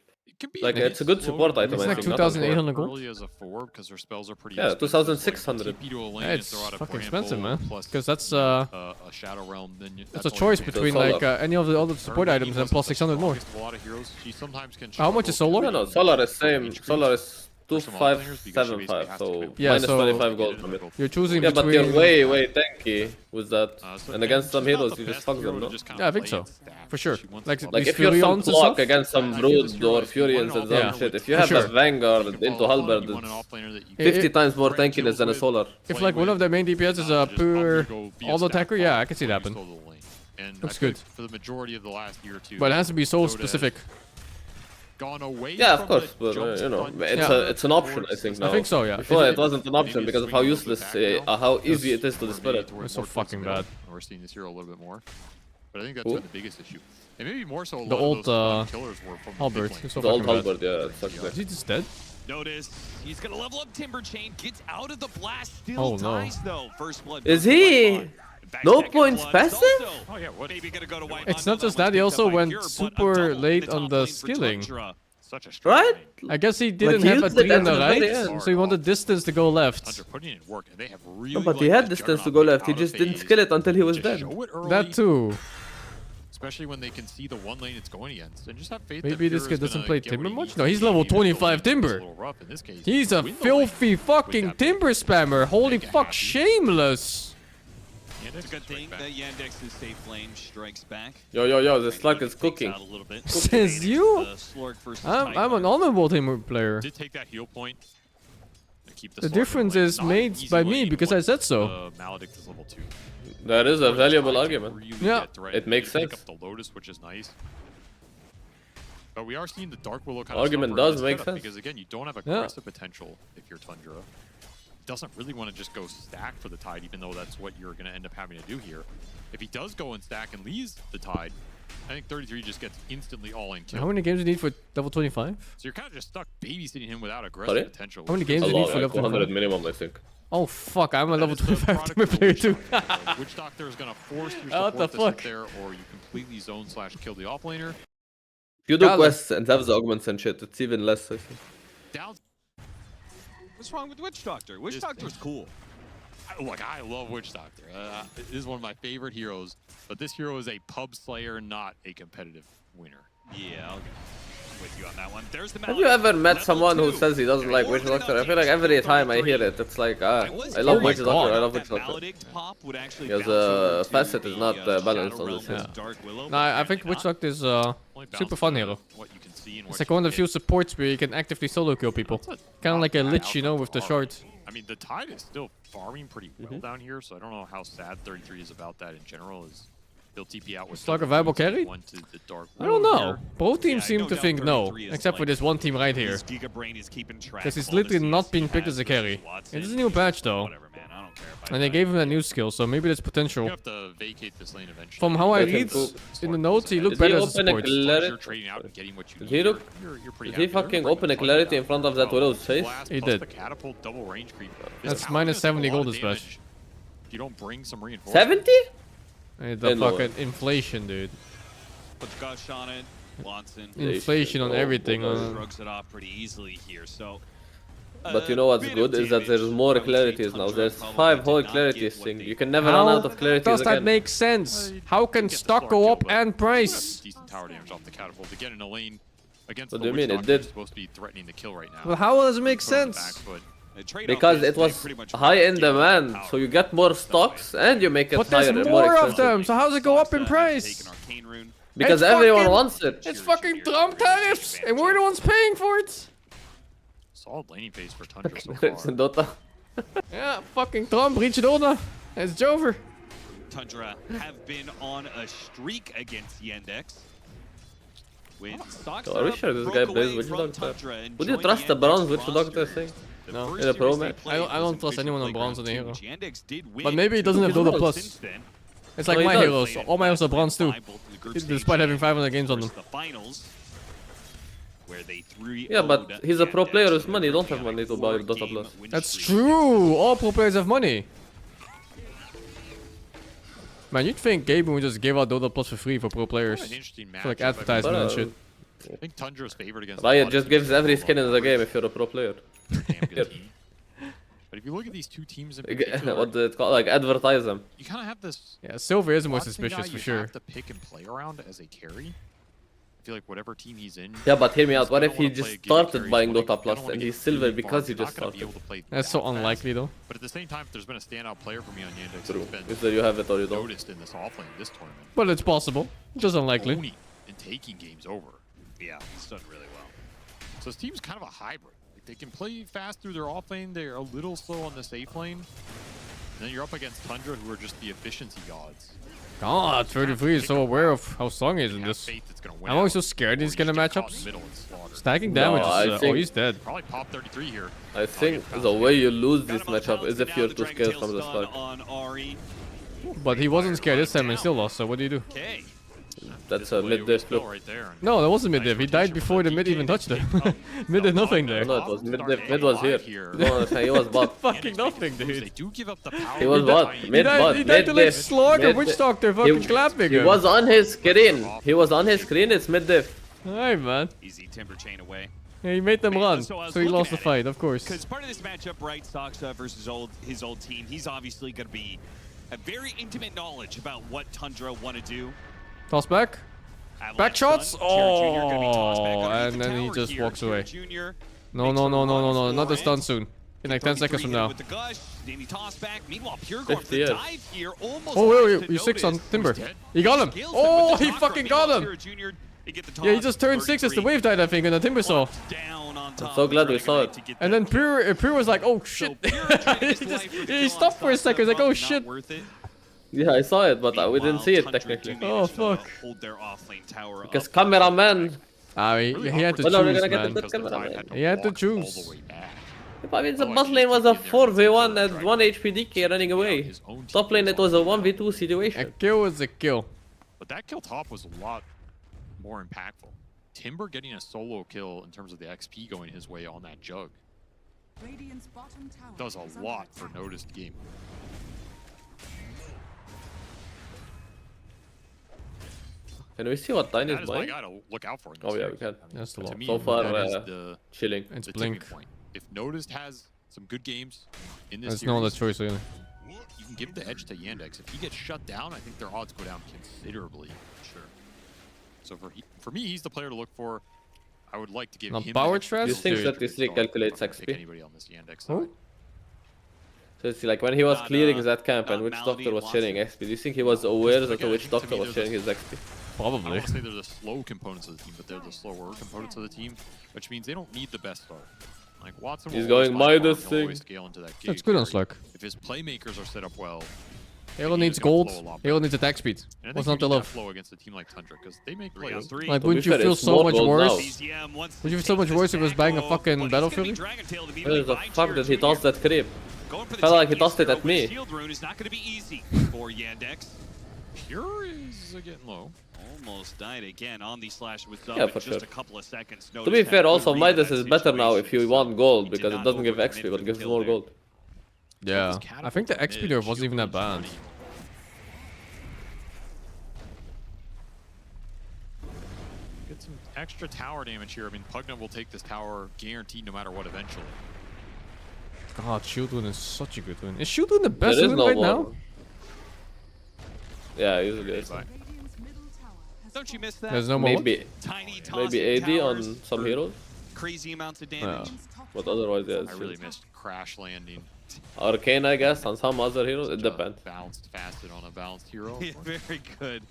Like it's a good support item. It's I like think, 2,800 gold. Early as a 4 because her spells are pretty. Yeah, expensive. 2,600. TP to a lane Yeah, and it's throw out a fucking Bramble expensive, man. plus, Because that's a Shadow Realm. Then that's that's a all choice you're paying. between like any of the other support items and plus 600 more. A lot of heroes. She sometimes can How much is Solar? No, Solar is same. Solar is 2575, so Yeah, minus so 25 gold from it. you're choosing Yeah, but between. you're way tanky with that. And against some heroes, you just fuck them, no? Yeah, I think so. For sure. Like If these you have some Furions and clock stuff. against some Brood or Furions and some Yeah, shit, if you for have sure. a Vanguard into Halberd, it's 50 times more tankiness than a Solar. If like one of their main DPS is a pure auto attacker, yeah, I can see that happen. Looks good. For the majority of the last year or two. But it has to be so specific. Gone away. Yeah, of course, but you know, it's an option, I think now. I think so, yeah. Before it wasn't an option because of how useless, how easy it is to dispel it. It's so fucking bad. We're seeing this hero a little bit more, but I think that's been the biggest issue, and maybe more so. A The lot old of those killers were from Halberd. the So The old fucking bad. Halberd, yeah, it's Is he just dead? Notice he's gonna level up Timber Chain, gets out of the blast, still Oh, no. dies though. First blood. Is he no points passive? Oh yeah, what? Maybe gonna go to White It's not just that, he also went super late on the skilling. Such a Right? I guess he Like, didn't he have a used it 3 on at the the very right, end. so he wanted distance to go left. Hunter putting in work, and they have really. No, but he had distance to go left, he just didn't skill it until he was dead. That too. Especially when they can see the one lane it's going against, and just have faith. Maybe that this Pure guy is doesn't gonna play get what Timber he much? needs No, to he's do. level Even if the 25 lane is a Timber. little rough in this case, He's a win the lane filthy with fucking that Timber spammer. Holy fuck, shameless. It's a good thing that Yandex is safe lane strikes back. Yo, the slug is cooking. Out a little bit. Says you? Slurk versus I'm an honorable Timber player. Did take that heal point. To keep The difference is made by me because I said so. Maledict is level 2. That is a valuable argument. Yeah. It makes Pick sense. up the Lotus, which is nice. But we are seeing the Dark Willow kind Argument of suffer in does this make setup sense. because again, you don't have Yeah. aggressive potential if you're Tundra. Doesn't really want to just go stack for the Tide, even though that's what you're going to end up having to do here. If he does go and stack and leaves the Tide, I think 33 just gets instantly all-in kill. How many games do you need for level 25? So you're kind of just stuck babysitting him without aggressive Sorry? potential. How many which games is do you need lot, for like level 100 25? minimum, I think. Oh fuck, I'm a level That is the 25 product Timber of player Witch too. Doctor. Witch Doctor is going to force your What the support to fuck? sit there, or you completely zone/kill the offlaner. If you do Got it. quests and have the augments and shit, it's even less, I think. Down. What's wrong with Witch Doctor? Witch Doctor's cool. Look, I love Witch Doctor. This is one of my favorite heroes, but this hero is a pub slayer, not a competitive winner. Yeah, I'll get with you on that one. There's the Have you ever met someone who says he doesn't like Witch Doctor? I feel like every time I hear it, it's like, I love Witch Doctor, I love Witch Doctor. Because facet is not balanced on this. Yeah. No, I think Witch Doctor is super fun hero. It's like one of the few supports where you can actively solo kill people. Kind of like a Lich, you know, with the shard. I mean, the Tide is still farming pretty well down here, so I don't know how sad 33 is about that in general. Is they'll TP out with Slug a viable carry? one to the Dark I don't Willow know. here. Both teams Yeah, seem no to doubt think no, 33 is except for like- this one team right here. His Giga Brain is keeping track Because he's of all the literally not seeds being he picked has as a versus carry. Watson. It is a new patch though. Whatever, man. I don't care about And they that. gave him a new skill, so maybe there's potential. You have to vacate this lane eventually. From how I Let him read go. in the notes, he looked Did he better as a open a support. clarity? You're trading out and getting what you Did need. he look? You're pretty Did he happy there. fucking open a clarity in front of that Willow's face? Blast He plus did. The catapult double range creep. That's This minus does 70 a lot gold of is damage. best. If you don't bring some reinforcements. 70? Hey, the No. fucking inflation, dude. Puts Gush on it. Watson Inflation on everything. shrugs it off pretty easily here. So But you know what's good is that there's more clarities now. There's 5 whole clarities thing. You can never run out of clarities does that again. make sense? How can stock go up and price? Decent tower damage off the catapult. Again in a lane against What the do you mean? Witch It Doctor, did. who's supposed to be threatening the kill right now. Well, how does it make Throw the sense? back foot. Because it was high in demand, so you get more stocks and you make it But higher there's and more more of expensive. them, so how does it go up in price? Because It's everyone fucking- wants it. It's fucking Trump tariffs, and we're the ones paying for it. Solid laning phase for Tundra so It's in Dota. Yeah, fucking Trump reached Dota. It's over. Tundra have been on a streak against YANDEX. When So I wish this guy plays Witch Doctor. Would you trust the bronze Witch Doctor thing? No. In a pro match? I don't trust anyone on bronze on the hero. But maybe he doesn't have Dota Plus. It's like No, he my does. heroes. All my heroes are bronze too. Despite having 500 games on them. Yeah, but he's a pro player with money. You don't have money to buy Dota Plus. That's true. All pro players have money. Man, you'd think Gaben would just give out Dota Plus for free for pro players. An interesting For like matchup. advertisement and shit. I think Tundra's favored against Riot just gives every skin in the game if you're a pro player. Here. But if you look at these two teams in What particular, it's called, like advertise them. you kind of have this. Yeah, Silver is the most Watson guy suspicious for you sure. have to pick and play around as a carry. I feel like whatever team he's in. Yeah, but hear me out. What he's if gonna he wanna just play a game started carry, buying he's Dota gonna Plus wanna and get he's the silver lead because he farm. just He's not gonna be started? able to play That's that so fast. unlikely though. But at the same time, if there's been a standout player for me on Yandex, True. it's been Either you have it or you don't. noticed in this offlane this tournament. But it's possible. Just unlikely. Owning and taking games over. Yeah, it's done really well. So this team's kind of a hybrid. Like, they can play fast through their offlane. They're a little slow on the safe lane. And then you're up against Tundra, who are just the efficiency gods. God, 33 is so aware of how strong he is in this. I'm always so scared in these kind of matchups. Stacking damage is, oh, he's dead. Probably pop 33 here. I think the way you lose this matchup is if you're too scared from the start. But he wasn't scared this time and still lost, so what do you do? That's a mid-diff flip. No, that wasn't mid-diff. He died before the mid even touched him. Mid did nothing there. No, it was mid-diff. Mid was here. No, he was bot. Fucking nothing, dude. They do give up the power. He was bot. Mid-bot. He died to like Mid-diff. slog a Witch Mid-diff. Doctor fucking clapping He him. was on his screen. He was on his screen. It's mid-diff. Alright, man. Easy timber chain away. Yeah, he made them run, So I was so he looking lost the at it, fight, of course. Because part of this matchup, right, Soxa versus his old team, he's obviously going to be a very intimate knowledge about what Tundra want to do. Toss back. Back shots. Oh, and then he just walks away. No, no, no, no, no, no, not the stun soon. In like 10 seconds from now. With the gush, Danny toss back. Meanwhile, Pure 50 going for the years. dive here. Almost Oh, has wait, to you 6 on notice. Timber. He's dead. He got him. Kills Oh, with the he chakra. fucking got Meanwhile, him. Pure Junior, they get the Yeah, he toss. just turned 6 as the 33. wave died, I think, and the Timber saw. Down on I'm top. so glad we saw it. And then Pure was like, oh shit. he stopped for a second, like, oh shit. Yeah, I saw it, but we didn't see it technically. Oh fuck. Hold their offlane tower Because cameraman. He had to Well, no, we're choose, gonna get a man. good cameraman. He had to choose. I mean, the bot lane was a 4v1 and 1 HP DK running away. Top lane, it was a 1v2 A situation. kill was a kill. But that kill top was a lot more impactful. Timber getting a solo kill in terms of the XP going his way on that jug does a lot for noticed game. Can we see what Tiny That is is my buying? guy to look out for in this Oh yeah, series. we can. That's the To law. me, So far, that is the chilling. It's the Blink. tipping point. If Noticed has some good games in this There's series, no other choice, really. you can give the edge to Yandex. If he gets shut down, I think their odds go down considerably. Sure. So for me, he's the player to look for. I would like to give Now, him. power the extra trust? You think edge that this to league calculates pick XP? anybody on this Yandex Who? side. So it's like when he was clearing that camp and Witch Doctor was sharing XP, do you think he was aware that the Witch Doctor was sharing his XP? I don't Probably. want to say they're the slow components of the team, but they're the slower components of the team, which means they don't need the best start. Like Watson He's will always going find farm, minus he'll thing. always scale into that That's gauge good on carry. Slug. If his playmakers are set up well, Halo he's needs gonna gold. flow a lot Halo better. needs attack speed. And I What's think not you to need love? that flow against a team like Tundra because they make plays. 3-on-3. Like, To wouldn't be you fair, feel it's so more much gold worse? now. Would you feel so much worse if it was buying a fucking Battle Fury? Where the fuck did he toss that creep? Felt like he tossed it at me. Shield rune is not going to be easy for Yandex. Pure is getting low. Almost died again on the slash with Yeah, in for just sure. a couple of seconds. To be Noticed fair, that also good read of Midas that is better now if you situation, want gold he because did it not doesn't give overcommit XP for but the gives kill more there. gold. Yeah. I think the XP nerf wasn't even that bad. Get some extra tower damage here. I mean, Pugna will take this tower guaranteed no matter what eventually. god, Shield Rune is such a good one. Is Shield Rune the best There is rune no right more. now? Yeah, usually it's Don't you miss that? There's no more. maybe Tiny maybe tossing 80 towers on some heroes. Crazy amounts of damage. But otherwise, yeah, I really missed crash landing. Arcane, I guess, on some other heroes. It depends. Balanced facet on a balanced hero. Yeah, very good.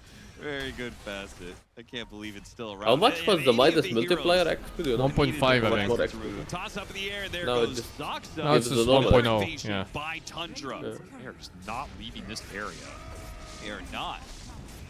Very good facet. I can't believe it's still around. How much was the Midas Any of the multiplier heroes. XP? Do you know? 1.5, I More think. XP. Toss up in the air. There No, it goes just Zoxa. No, it's just 1.0. Yeah. By Tundra. They are just not leaving this area. They are not.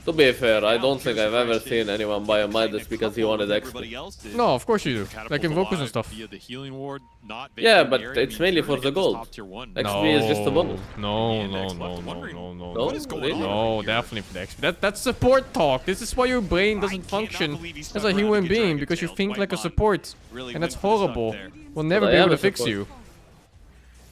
To be fair, I don't think I've ever seen anyone buy a Midas because he wanted XP. No, of course you do. Like Invokers and stuff. Via the healing ward, not Yeah, vacating but the area, it's means mainly you're for gonna the get this gold. top tier 1. XP is just a bonus. No, What is going on no, right here? definitely for the XP. That's support talk. This is why your brain doesn't function as a human being, because you think like a support. And that's horrible. We'll never But be I able am to a fix support. you.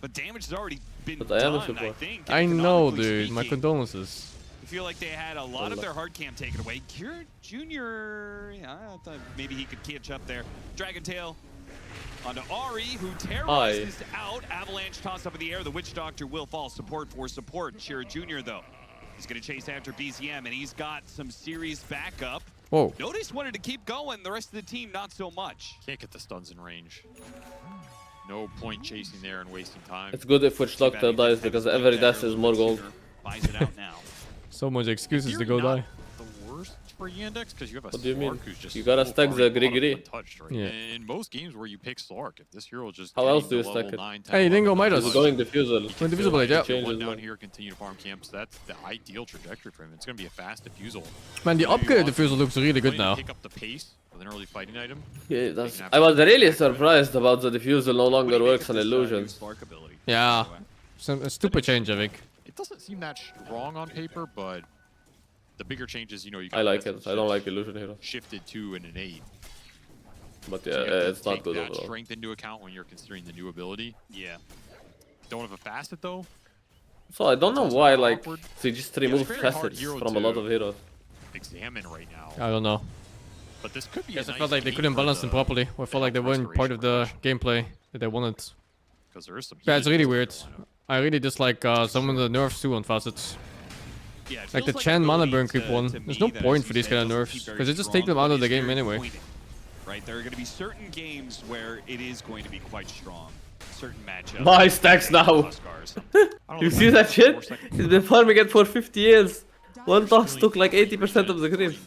But damage has already been But I am a done, I support. think. I know, economically dude. My speaking. condolences. I feel like they had a lot of their hard cam taken away. Kira Jr. Yeah, I thought maybe he could catch up there. Dragon Tail onto Ari, who terrorizes out. Avalanche toss up in the air. The Witch Doctor will fall. Support for support. Kira Jr. though, he's going to chase after BZM, and he's got some serious backup. Whoa. Notice wanted to keep going. The rest of the team not so much. Can't get the stuns in range. No point chasing there and wasting time. It's good if Witch Doctor dies because every death is more gold. Buys it out now. So much excuses to You're go not die. the worst for Yandex because you have a What do you mean? Slark who's just You gotta so stack far the untouched, Grigri. right? Yeah. In most games where you pick Slark, if this hero just How getting else do to you level stack it? 9, 10, Hey, you didn't go 11, Midas. He's going diffusal. Went diffusal blade, yeah. Changes one now. down here, continue to farm camps. That's the ideal trajectory for him. It's going to be a fast diffusal. Man, the upgraded diffusal looks really good now. Pick up the pace with an early fighting item. Yeah, that's. I was really surprised about the diffusal no longer works on illusions. Yeah. A stupid change, I think. It doesn't seem that strong on paper, but the bigger changes, you know, you I like it. I don't like illusion hero. shifted to an innate. But So yeah, you have to it's not take good that overall. strength into account when you're considering the new ability. Yeah. Don't have a facet though. So I don't know why, like, awkward. they just Yeah, it's remove very hard facets hero from a lot to of heroes. Examine right now. I don't know. But this could be Guess a I nice felt like they gate couldn't for balance them the- properly. I felt like they weren't part of the gameplay that they wanted. Because there is some Yeah, it's healing really builds weird. in the lineup. I really dislike some of the nerfs too on facets. Yeah, it Like the feels Chan mana ability burn creep to- one. to There's me no that, point as for you these said, kind of doesn't nerfs keep very because they just take them strong, out but of the is game very anyway. pointed, Right, there are going to be certain games where it is going to be quite strong. Certain matchups. My stacks now. You see that shit? He's been farming it for 50 years. One toss took like 80% of the creep.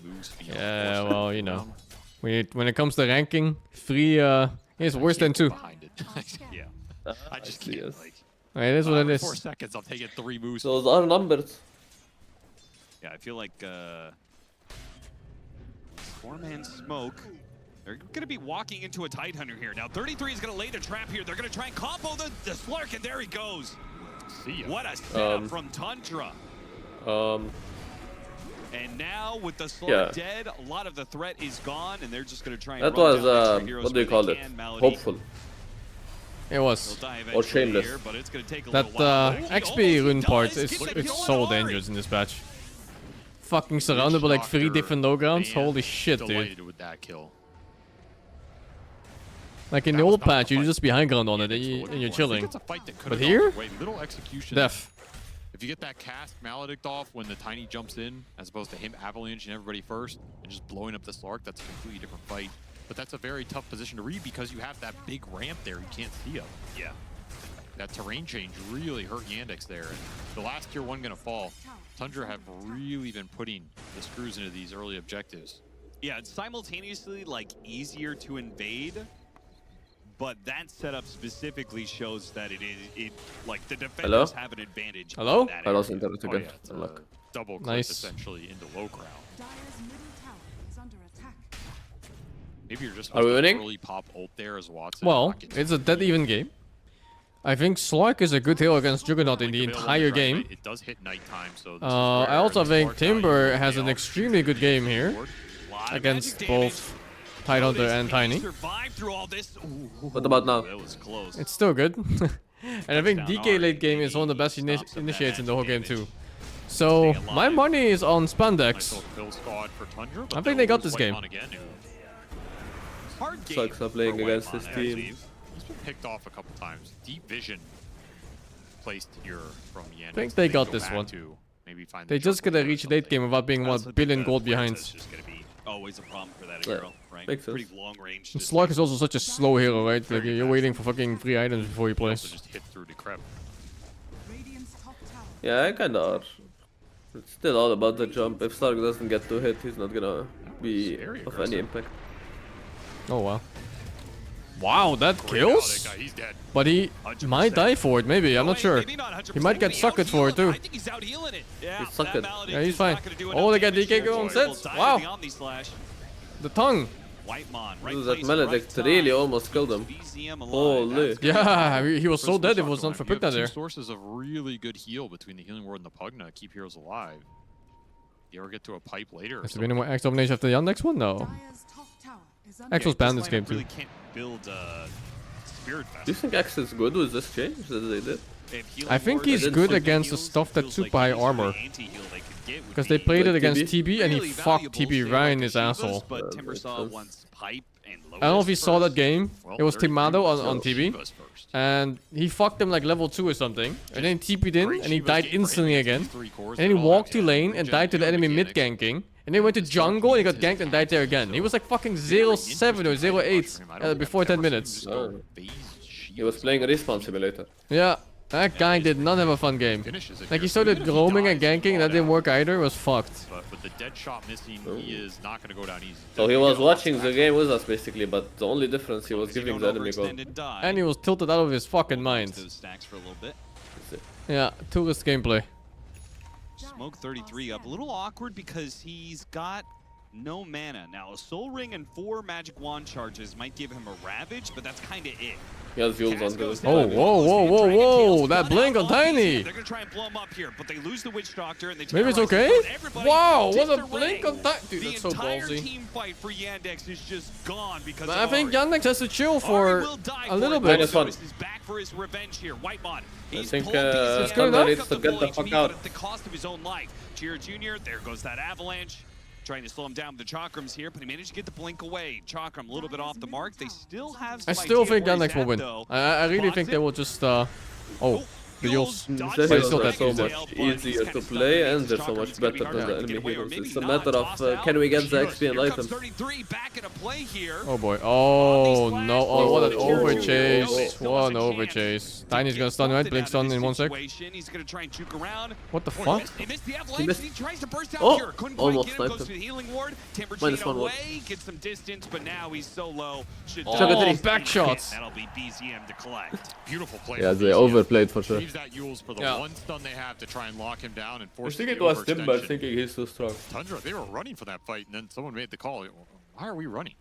Yeah, well, you know. When it comes to ranking, 3 is worse than 2. Yeah. I just see, can't, yes. like, It is what it 4 is. seconds, I'm taking 3 moves. Those are numbers. Yeah, I feel like 4-man smoke. They're going to be walking into a Tidehunter here. Now 33 is going to lay the trap here. They're going to try and combo the Slark, and there he goes. See ya. What a setup from Tundra. And now with the Slark dead, a lot of the threat is gone, and they're just going to try and That run was, down extra heroes what do you where call they it? can. Malady Hopeful. It was. will die Or eventually shameless. here, but it's going to take a That little while. Oh, he XP almost rune part does. is Gets the it's kill so on Ari. dangerous in this patch. Fucking surrounded by like 3 different low grounds. Holy shit, dude. Delighted with that kill. Like in the old patch, you just be high ground on it and you're chilling. It's a fight that could But have here, gone your way. Little execution. death. If you get that cast Maledict off when the Tiny jumps in, as opposed to him avalanching everybody first and just blowing up the Slark, that's a completely different fight. But that's a very tough position to read because you have that big ramp there. You can't see him. Yeah. That terrain change really hurt Yandex there. And the last tier 1 gonna fall. Tundra have really been putting the screws into these early objectives. Yeah, it's simultaneously like easier to invade, but that setup specifically shows that like the defenders have an advantage. Hello? on that I area. lost internet again. Yeah, it's a Unluck. double click Nice. essentially into low ground. Maybe you're just Are we winning? early pop ult there as Watson. Well, it's a dead even game. I think Slark is a good hero against Juggernaut in the entire game. It does hit nighttime, so this is I rare. also The think Slark value Timber will has pay an off. extremely good game here against both Tidehunter and Tiny. Survive through all this. What about now? That was close. It's still good. And I think Touchdown DK Ari. late game is one of the best Stops up that initiates in the whole game magic too. So Stay my alive. money is on Nice Spandex. little kill squad for Tundra, but I think they got this White game. on again, who Hard game Sucks at playing for against White this Mon, team. actually. He's been picked off a couple times. Deep vision placed here from Yandex. I think they got this one. They just gotta reach late game without being 1 billion gold behind. Always a problem for that Yeah, hero, right? makes sense. Pretty long range. And Slug is also such a slow hero, right? Like you're waiting for fucking 3 items before you place. Just hit through the crap. Yeah, I kinda are. It's still all about the jump. If Stark doesn't get to hit, he's not gonna be of any impact. Oh wow. Wow, that kills? He's dead. But he might die for it, maybe. I'm not sure. He might get suckered for it too. He's out healing it. Yeah, He's suckered. Yeah, he's fine. Oh, they got DK going sets. Wow. The tongue. Dude, that Maledict really almost killed him. Holy. Yeah, he was so dead if it was not for You have Pugna two there. sources of really good heal between the Healing Ward and the Pugna. Keep heroes alive. You ever get to a pipe later? Has there been any more X domination after the Yandex one? No. X was banned this game too. Really can't build spirit fast. Do you think X is good with this change that they did? I think he's good against the stuff that's super high armor. Because they played it against TB and he fucked TB right in his asshole. But Timbersaw wants pipe and I don't know if you saw that game. It was Timado on TB. And he fucked him like level 2 or something. And then he TP'd in and he died instantly again. And then he walked to lane and died to the enemy mid ganking. And then went to jungle and he got ganked and died there again. He was like fucking 0-7 or 0-8 before 10 minutes. Oh. He was playing a respawn simulator. Yeah. That guy did not have a fun game. Like he started roaming and ganking and that didn't work either. It was fucked. But with the dead shot missing, he is not going to go down easy. So he was watching the game with us basically, but the only difference he was giving the enemy gold. And he was tilted out of his fucking mind. Yeah, tourist gameplay. Smoke 33 up. A little awkward because he's got no mana. Now, a Soul Ring and 4 Magic Wand charges might give him a Ravage, but that's kind of it. He has Yules on this. Oh, whoa. That blink on Tiny. They're going to try and blow him up here, but they lose the Witch Doctor and they Maybe it's okay? Wow, what a blink on Tiny. Dude, that's so ballsy. The entire ballsy. team fight for Yandex is just gone because I think Yandex has to chill for a little bit. Minus 1. He's back for his revenge here. Whitemon. I think Thunder needs to get the fuck out. At the cost of his own life. Jira Jr., there goes that avalanche. Trying to slow him down with the Chakrams here, but he managed to get the blink away. Chakram a little bit off the mark. They still have some I still idea think where he's Yandex will at, win. though. I really think they will just oh, the Yules. This is so much easier to play and they're so much better than the enemy heroes. It's a matter of can we get the XP and items. Oh boy. Oh no. Oh, what an overchase. What an overchase. Tiny's gonna stun, right? Blink stun in 1 sec. What the fuck? He missed. Oh, almost sniped him. Minus 1 ward. Gets some distance, but now he's so low. Oh, back shots. That'll be BZM to collect. Beautiful play. Yeah, they overplayed for sure. Use that Yules for the one stun they have to try and lock him down and I force think the it was overextension. Timber thinking he's too strong. Tundra, they were running for that fight, and then someone made the call. Why are we running?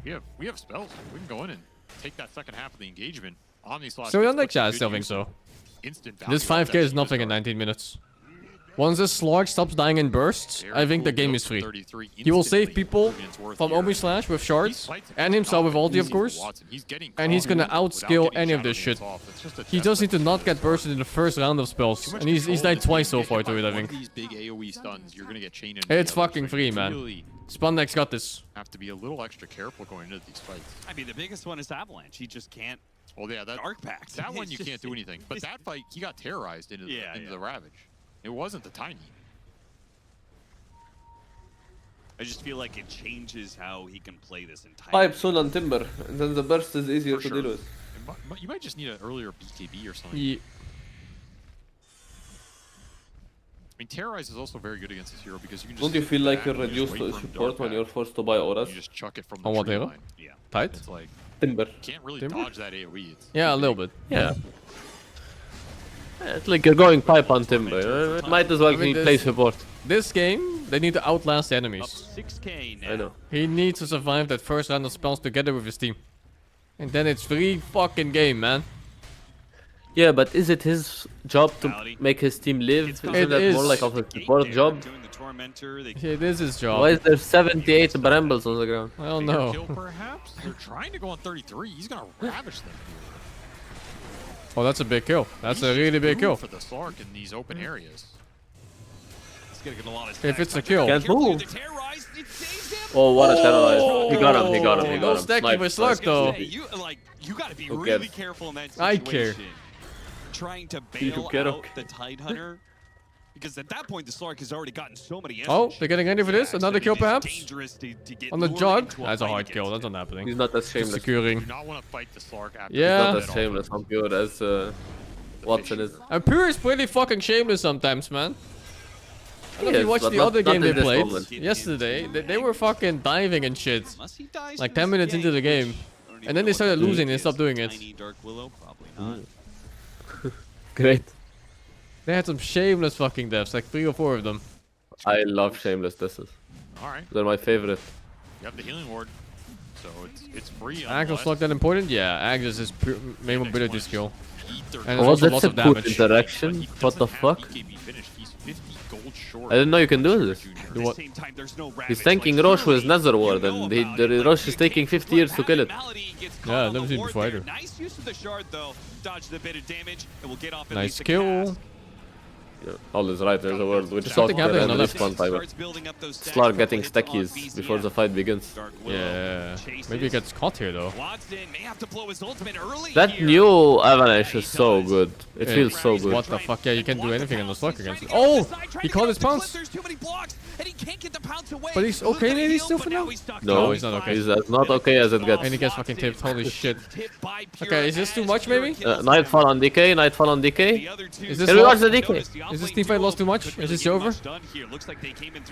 we have spells. We can go in and take that second half of the engagement. Omnislash. So Yandex, yeah, I still think so. This 5k is nothing in 19 minutes. Once this Slug stops dying in bursts, I think the game is free. He will save people from Omnislash with shards, and himself with ulti of course, and he's gonna outscale any of this shit. He just needs to not get bursted in the first round of spells, and he's died twice so far to it, I think. These big AoE stuns, you're gonna get chained. It's fucking free, man. Spundex got this. Have to be a little extra careful going into these fights. I mean, the biggest one is Avalanche. He just can't. Well, yeah, Dark Pact. That one you can't do anything. But that fight, he got terrorized into the Ravage. It wasn't the Tiny. I just feel like it changes how he can play this entire. Pipe soon on Timber, and then the burst is easier to deal with. You might just need an earlier BKB or something. Yeah. I mean, Terrorize is also very good against this hero because you can just. Don't you feel like you're reduced to support when you're forced to buy auras? You just chuck it from the On what tree hero? line. Yeah. Tight? It's like Timber. Can't really Timber? dodge that AoE. It's Yeah, a little bit. Yeah. It's like you're going pipe on Timber. Might as well play support. This game, they need to outlast the enemies. 6k now. I know. He needs to survive that first round of spells together with his team. And then it's free fucking game, man. Yeah, but is it his job to make his team live? Isn't that more like of a support job? It is his job. Why is there 78 brambles on the ground? I don't Bigger know. kill, perhaps? They're trying to go on 33. He's gonna ravage them here. Oh, that's a big kill. That's a really big kill. For the Sark in these open areas. He's gonna get a lot of If it's a kill. Can't move. Oh, what a terrorize. He got him, he got him, he No got him. stacking with Slug though. Hey, you gotta be Who really cares? careful in that I situation. care. trying to bail out the Tidehunter. Because at that point, the Slark has already gotten so many. Oh, they're getting ready for this. Another kill, perhaps. To get On the jog. into That's a hard kill. That's not happening. He's not as shameless. Securing. Do not want to fight the Slark after. Yeah. He's not as shameless on Pure as Watson is. And Pure is pretty fucking shameless sometimes, man. I don't know if you watched but the not- other not game they in this played moment. yesterday. They were fucking diving and shit. Like 10 minutes into the game. And then they started losing and stopped doing it. Great. They had some shameless fucking deaths, like 3 or 4 of them. I love shameless disses. Alright. They're my favorite. You have the healing ward, so it's free. Agnes look that important? Yeah, Agnes is main mobility skill. And Oh, also that's lots a of good damage. interaction. What the fuck? I didn't know you can do this. Do what? He's tanking Roche with Nether Ward, and the Roche is taking 50 years to kill it. Yeah, I've never seen it before either. Nice use of the shard though. Dodged a bit of damage and will get off at Nice least a kill. cast. Yeah, always right, there's a world. We just Something talked happened on about the this one time. Slark getting stackies before the fight begins. Yeah. Maybe he gets caught here though. That new Avalanche is so good. It feels so good. What the fuck? Yeah, you can't do anything on the Slark against it. Oh! He caught his pounce! But he's okay maybe still for now? No, he's not okay. He's as not okay as it gets. And he gets fucking tipped. Holy shit. Okay, is this too much maybe? Nightfall on DK, Nightfall on DK. Is this Here we watch the DK. Is this teamfight lost too much? Is this over?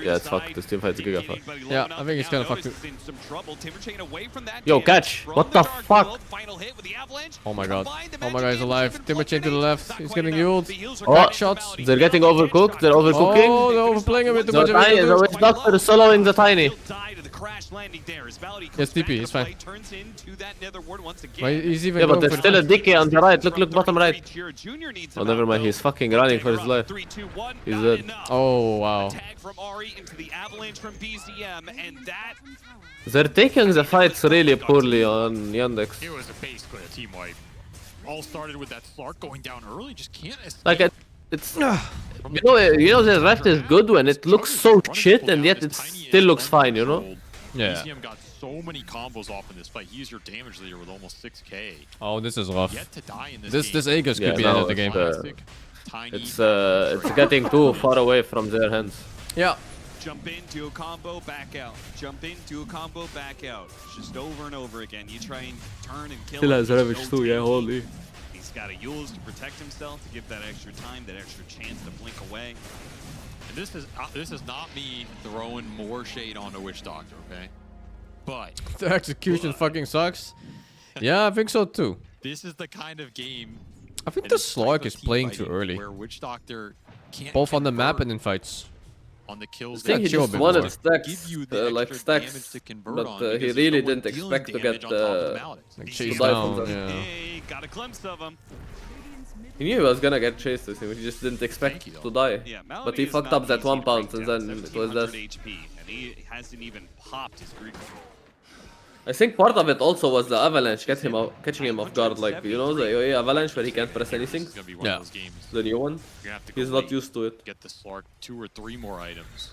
Yeah, it's fucked. This teamfight's giga fucked. Yeah, I think it's kind of fucked. Yo, catch! What the fuck? Oh my god. Oh my god, he's alive. Timberchain to the left. He's getting healed. Oh, Back shots. they're getting overcooked. They're overcooking. Oh, they're overplaying him with too No, much of Tiny, the Witch Doctor is soloing the Tiny. Yes, TP, he's fine. But he's even Yeah, but going there's for still a the DK on the right. Look, bottom right. Oh, never mind. He's fucking running for his life. He's dead. Oh, wow. They're taking the fights really poorly on Yandex. It was basically a team wipe. All started with that Slark going down early. Just can't escape. Like it's you know the ref is good when it looks so shit and yet it still looks fine, you know? Yeah. BCM got so many combos off in this fight. He used your damage leader with almost 6k. Oh, this is rough. Yet to die in this This Aegis could be no, end of the game. It's getting too far away from their hands. Yeah. Jump in, do a combo, back out. Jump in, do a combo, back out. Just over and over again. You try and turn and kill Still him. has There's Ravage no too, yeah, damage. holy. He's got a Yules to protect himself, to give that extra time, that extra chance to blink away. And this is not me throwing more shade on the Witch Doctor, okay? But The execution fucking sucks. Yeah, I think so too. this is the kind of game. I think and the this type Slark of is team playing too fighting early. Where Witch Doctor can't Both on the map convert and in fights. on the kills. I think he chill a just bit wanted more. stacks, Give you the like extra damage stacks, to convert but on he because really there's no one didn't dealing expect to damage get on top of the Maladies. Like to chase die down, from them. yeah. Hey, got a glimpse of him. He knew he was gonna get chased with him, he just didn't expect to die. Yeah, But Malady he is fucked not up that easy 1 to pound break and down, then it was 1700 death. HP, and he hasn't even popped his Greek. I think part of it also was the avalanche catching him off guard, like, you know, the AoE avalanche where he can't press anything. It's gonna be one of those games. The new one. You're gonna have to He's go not used to it. Get the Slark 2 or 3 more items.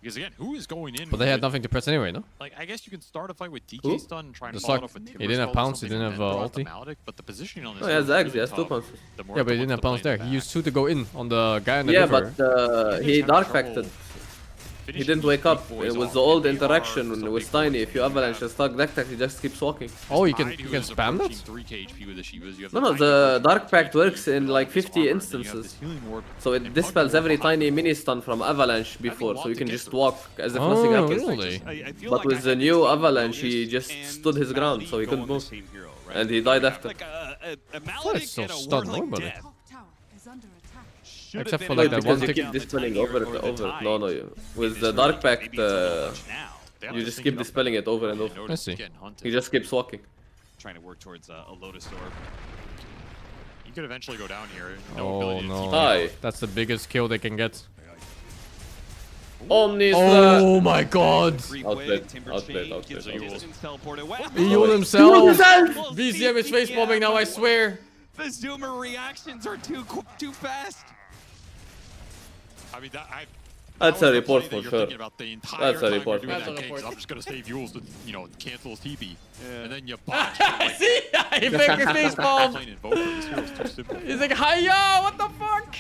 Because again, who is going in? But they had with- nothing to press anyway, no? Like, I guess you can start a fight with DK Who? stun and try and The follow it Slark- up with he Timber didn't have Spell or pounce, he something didn't and have, then draw out the ulti. Maladic, but the positioning on this Oh, he has is Ags, really he has 2 tough. pounces. The more Yeah, but the he didn't ones have that pounce play there. back. He used 2 to go in on the guy in the Yeah, river. but he dark facted. He didn't wake up. It was the old interaction with Tiny. If you avalanche and stuck deck tech, he just keeps walking. Oh, you can spam that? 3k HP with the Shivas. You have No, the Dark Pact works in like 50 instances. So it dispels every tiny mini stun from Avalanche before, so you can just walk as if nothing Oh, happens. really? But with the new Avalanche, he just stood his ground, so he couldn't move. And he died after. I thought it's still stunned normally. Except Except for for like like that because one you tick. keep dispelling over and over. No, with the Dark Pact, you just keep dispelling it over and over. I see. He just keeps walking. Trying to work towards a Lotus Orb. You could eventually go down here. No Oh ability to no. keep Hi. That's the biggest kill they can get. Omni Oh my god! Outplayed. He healed himself! VCM is facepalming now, I swear! The zoomer reactions are too fast. I mean, That's a report for You're sure. thinking about the entire That's a time report. you're doing That's a that game, report. 'cause I'm just gonna save Yules to, you know, cancel his TP. Yeah. And then you botch. See? He make his face palm. This hero's too simple. He's like, hiya, what the fuck?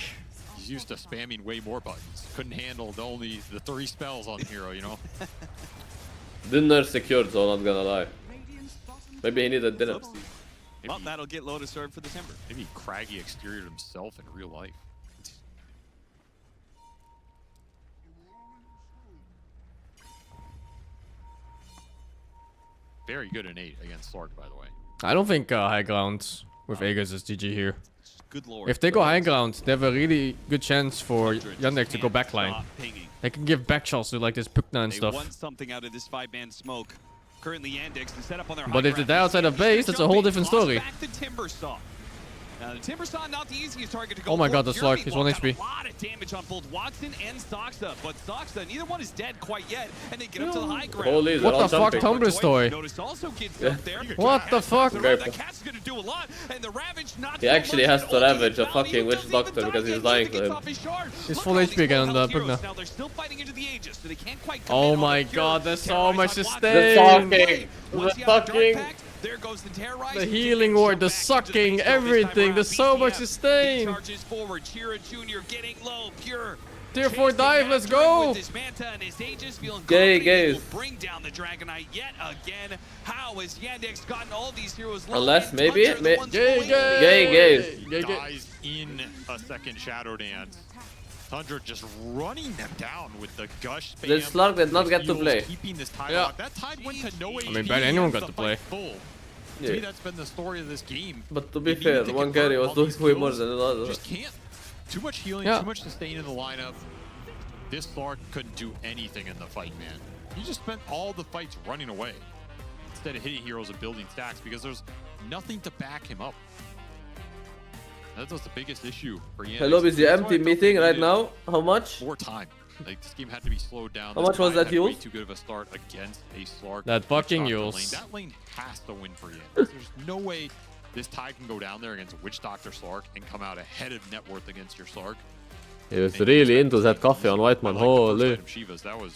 He's used to spamming way more buttons. Couldn't handle the 3 spells on the hero, you know? Dinner secured, so not gonna lie. Maybe he needed dinner. Well, that'll get Lotus Orb for the Timber. Maybe Craggy exterior himself in real life. Very good innate against Slark, by the way. I don't think high ground with Aegis is GG here. Good lord. If they go high ground, they have a really good chance for YANDEX to go backline. They can give back shots to like this Pugna and They stuff. want something out of this 5-man smoke. Currently, Yandex is set up on their But high if they ground. die outside of base, that's a whole different story. Back the Timber Saw. Now, the Timber Saw not the easiest target to go Oh my for. god, the Slark, he's 1 got HP. A lot of damage on both Watson and Soxa, but Soxa, neither one is dead quite yet, and they get up to the high ground. Holy, What the fuck, Tumblr story? Notice also gets up there. What the fuck? The Cat's gonna do a lot, and the Ravage not He actually has to ravage a fucking witch doctor because he's dying to him. He's full HP again on the Pugna. Now they're still fighting into the Aegis, so they can't quite Oh my god, there's so much The sustain. sucking! The sucking! There goes the terrorize. The healing ward, the sucking, everything. There's so much sustain. Charges forward. Chira Jr. getting low. Pure. Tier 4 dive, let's go. With his Manta and his Aegis feeling Gay, confident gay. he will bring down the Dragonite yet again. How has Yandex gotten all these heroes low? Unless and maybe Tundra the ones Gay, going gay. Gay. Dies in a second Shadow Dance. Tundra just running them down with the gush spam. The Slark did not get to Heals, play. Keeping this tide Yeah. lock. That tide went to no HP. I mean, barely anyone as got the to play. fight full. To Yeah. me, that's been the story of this game. But to be They fair, needed to one convert carry was all doing these way more kills. than another. Just can't. Too much healing, Yeah. too much sustain in the lineup. This Slark couldn't do anything in the fight, man. He just spent all the fights running away instead of hitting heroes and building stacks because there's nothing to back him up. That was the biggest issue for Yandex. Hello, is the That's why empty I felt meeting they right needed now? How much? more time. Like, this game had to be slowed down. How This much was Tide that had way Yules? too good of a start against a Slark. That fucking Witch Doctor Yules. lane. That lane has to win for you. There's no way this Tide can go down there against Witch Doctor Slark and come out ahead of net worth against your Slark. He was really into that coffee on Whiteman. Holy. Shivas, that was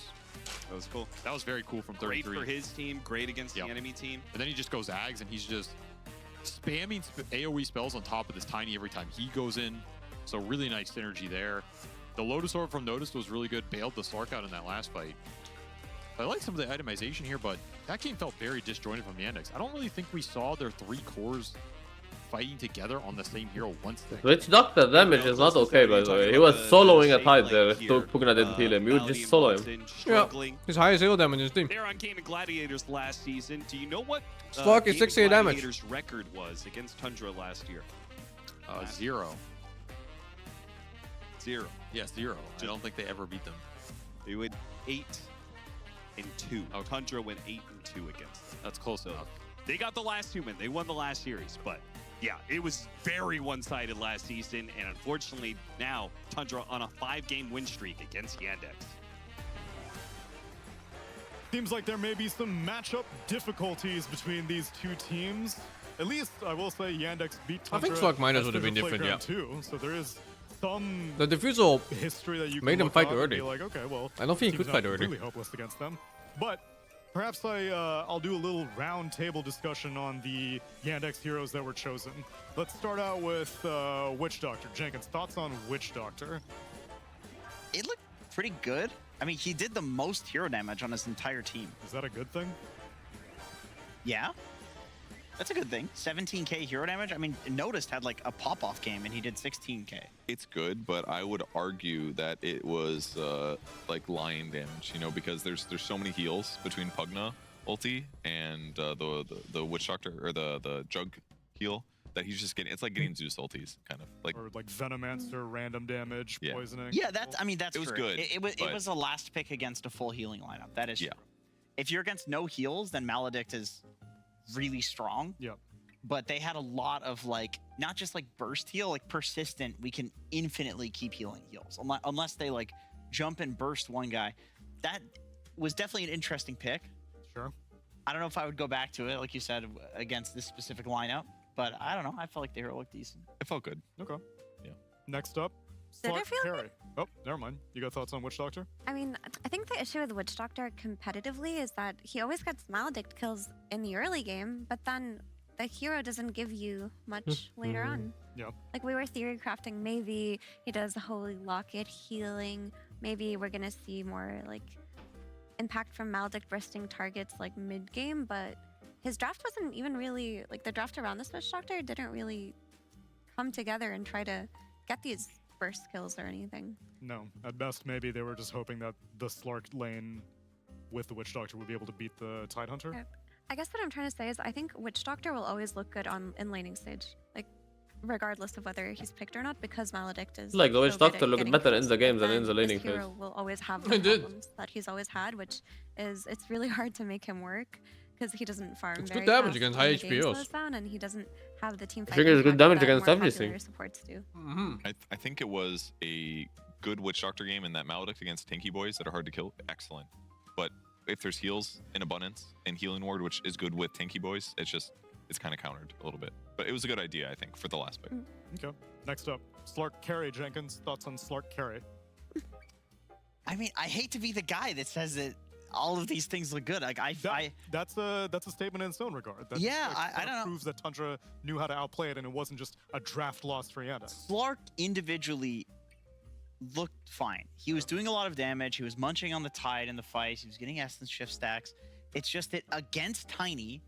cool. That was very cool from 33. Great for his team, great against the enemy team. And then he just goes Ags and he's just spamming AoE spells on top of this Tiny every time he goes in. So really nice synergy there. The Lotus Orb from Noticed was really good. Bailed the Slark out in that last fight. I like some of the itemization here, but that game felt very disjointed from Yandex. I don't really think we saw their 3 cores fighting together on the same hero once. Witch Doctor damage is not okay, by the way. He was soloing a Tide there. If Pugna didn't heal him, you would just solo him. Yeah, his highest heal damage in his team. They're on Game of Gladiators last season. Do you know what Slark is Game of 68 damage. Gladiators' record was against Tundra last year? 0. 0. Yeah, 0. I don't think they ever beat them. They went 8-2. Tundra went 8-2 against them. That's close enough. They got the last 2 win. They won the last series, but yeah, it was very one-sided last season, and unfortunately now Tundra on a 5-game win streak against Yandex. Seems like there may be some matchup difficulties between these two teams. At least I will say Yandex beat I Tundra. think Slug Miners at would have been the different, yeah. Playground too, so there is some The diffusal history that you made can them look fight up and early. be like, okay, well, I don't think he team's could fight not early. completely hopeless against them. But perhaps I'll do a little round table discussion on the Yandex heroes that were chosen. Let's start out with Witch Doctor. Jenkins, thoughts on Witch Doctor? It looked pretty good. I mean, he did the most hero damage on his entire team. Is that a good thing? Yeah. That's a good thing. 17k hero damage. I mean, Noticed had like a pop-off game and he did 16k. It's good, but I would argue that it was like lion damage, you know, because there's so many heals between Pugna ulti and the Witch Doctor or the Jug heal that he's just getting. It's like getting Zeus ultis, kind of like Or like Venomancer, random damage, Yeah. poisoning. Yeah, that's. I mean, that's It was true. good, It but- was a last pick against a full healing lineup. That is Yeah. true. If you're against no heals, then Maledict is really strong. Yep. But they had a lot of like not just like burst heal, like persistent. We can infinitely keep healing heals unless they like jump and burst one guy. That was definitely an interesting pick. Sure. I don't know if I would go back to it, like you said, against this specific lineup. But I don't know. I felt like the hero looked decent. It felt good. Okay. Yeah. Next up, Did I Slark feel Carry. Oh, never mind. You got thoughts on Witch Doctor? I mean, I think the issue with Witch Doctor competitively is that he always gets Maledict kills in the early game, but then the hero doesn't give you much later on. Yeah. Like, we were theory crafting, maybe he does the Holy Locket healing, maybe we're gonna see more, like, impact from Maledict bursting targets, like, mid-game, but his draft wasn't even really, like, the draft around this Witch Doctor didn't really come together and try to get these burst kills or anything. No. At best, maybe they were just hoping that the Slark lane with the Witch Doctor would be able to beat the Tidehunter. Yep. I guess what I'm trying to say is I think Witch Doctor will always look good in laning stage, like regardless of whether he's picked or not, because Maledict is Like the Witch so good Doctor at looked getting better in kills, the game but than in the then laning this phase. hero will always have the problems that he's always had, which is it's really hard to make him work because he doesn't farm It's very good damage fast against when high the game HPOs. slows down, and he doesn't have the team I fight think it's good impact damage that against more everything. popular supports do. I think it was a good Witch Doctor game, and that Maledict against tanky boys that are hard to kill, excellent. But if there's heals in abundance and healing ward, which is good with tanky boys, it's kind of countered a little bit. But it was a good idea, I think, for the last pick. Okay. Next up, Slark Carry. Jenkins, thoughts on Slark Carry? I mean, I hate to be the guy that says that all of these things look good. Like that's a statement in its own regard. That, Yeah, I that don't know. proves that Tundra knew how to outplay it, and it wasn't just a draft loss for Yandex. Slark individually looked fine. He was doing a lot of damage. He was munching on the Tide in the fight. He was getting Essence Shift stacks. It's just that against Tiny,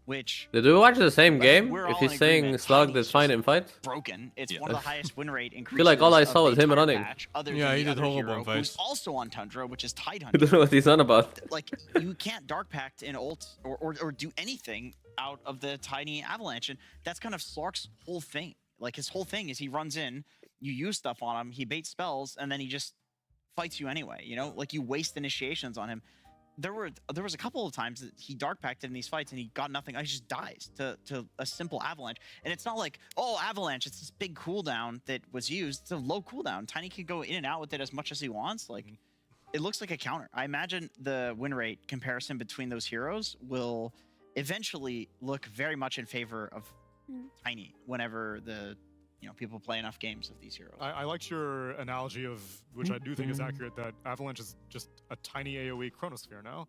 which... Did we watch the same game? we're If all he's in saying agreement, Slug Tiny's did fine just in fight? broken. It's one of the highest win rate increases. I feel like all I saw of was the him entire running. patch, other Yeah, than he the did other horrible hero, in who's fight. also on Tundra, which is I Tidehunter. don't know what he's on about. Like, you can't Dark Pact in ult or do anything out of the Tiny Avalanche, and that's kind of Slark's whole thing. Like, his whole thing is he runs in, you use stuff on him, he baits spells, and then he just fights you anyway, you know? Like, you waste initiations on him. There was a couple of times that he Dark Pacted in these fights and he got nothing. He just dies to a simple Avalanche. And it's not like, oh, Avalanche, it's this big cooldown that was used. It's a low cooldown. Tiny can go in and out with it as much as he wants. Like, it looks like a counter. I imagine the win rate comparison between those heroes will eventually look very much in favor of Tiny whenever people play enough games of these heroes. I liked your analogy of, which I do think is accurate, that Avalanche is just a tiny AoE Chronosphere now.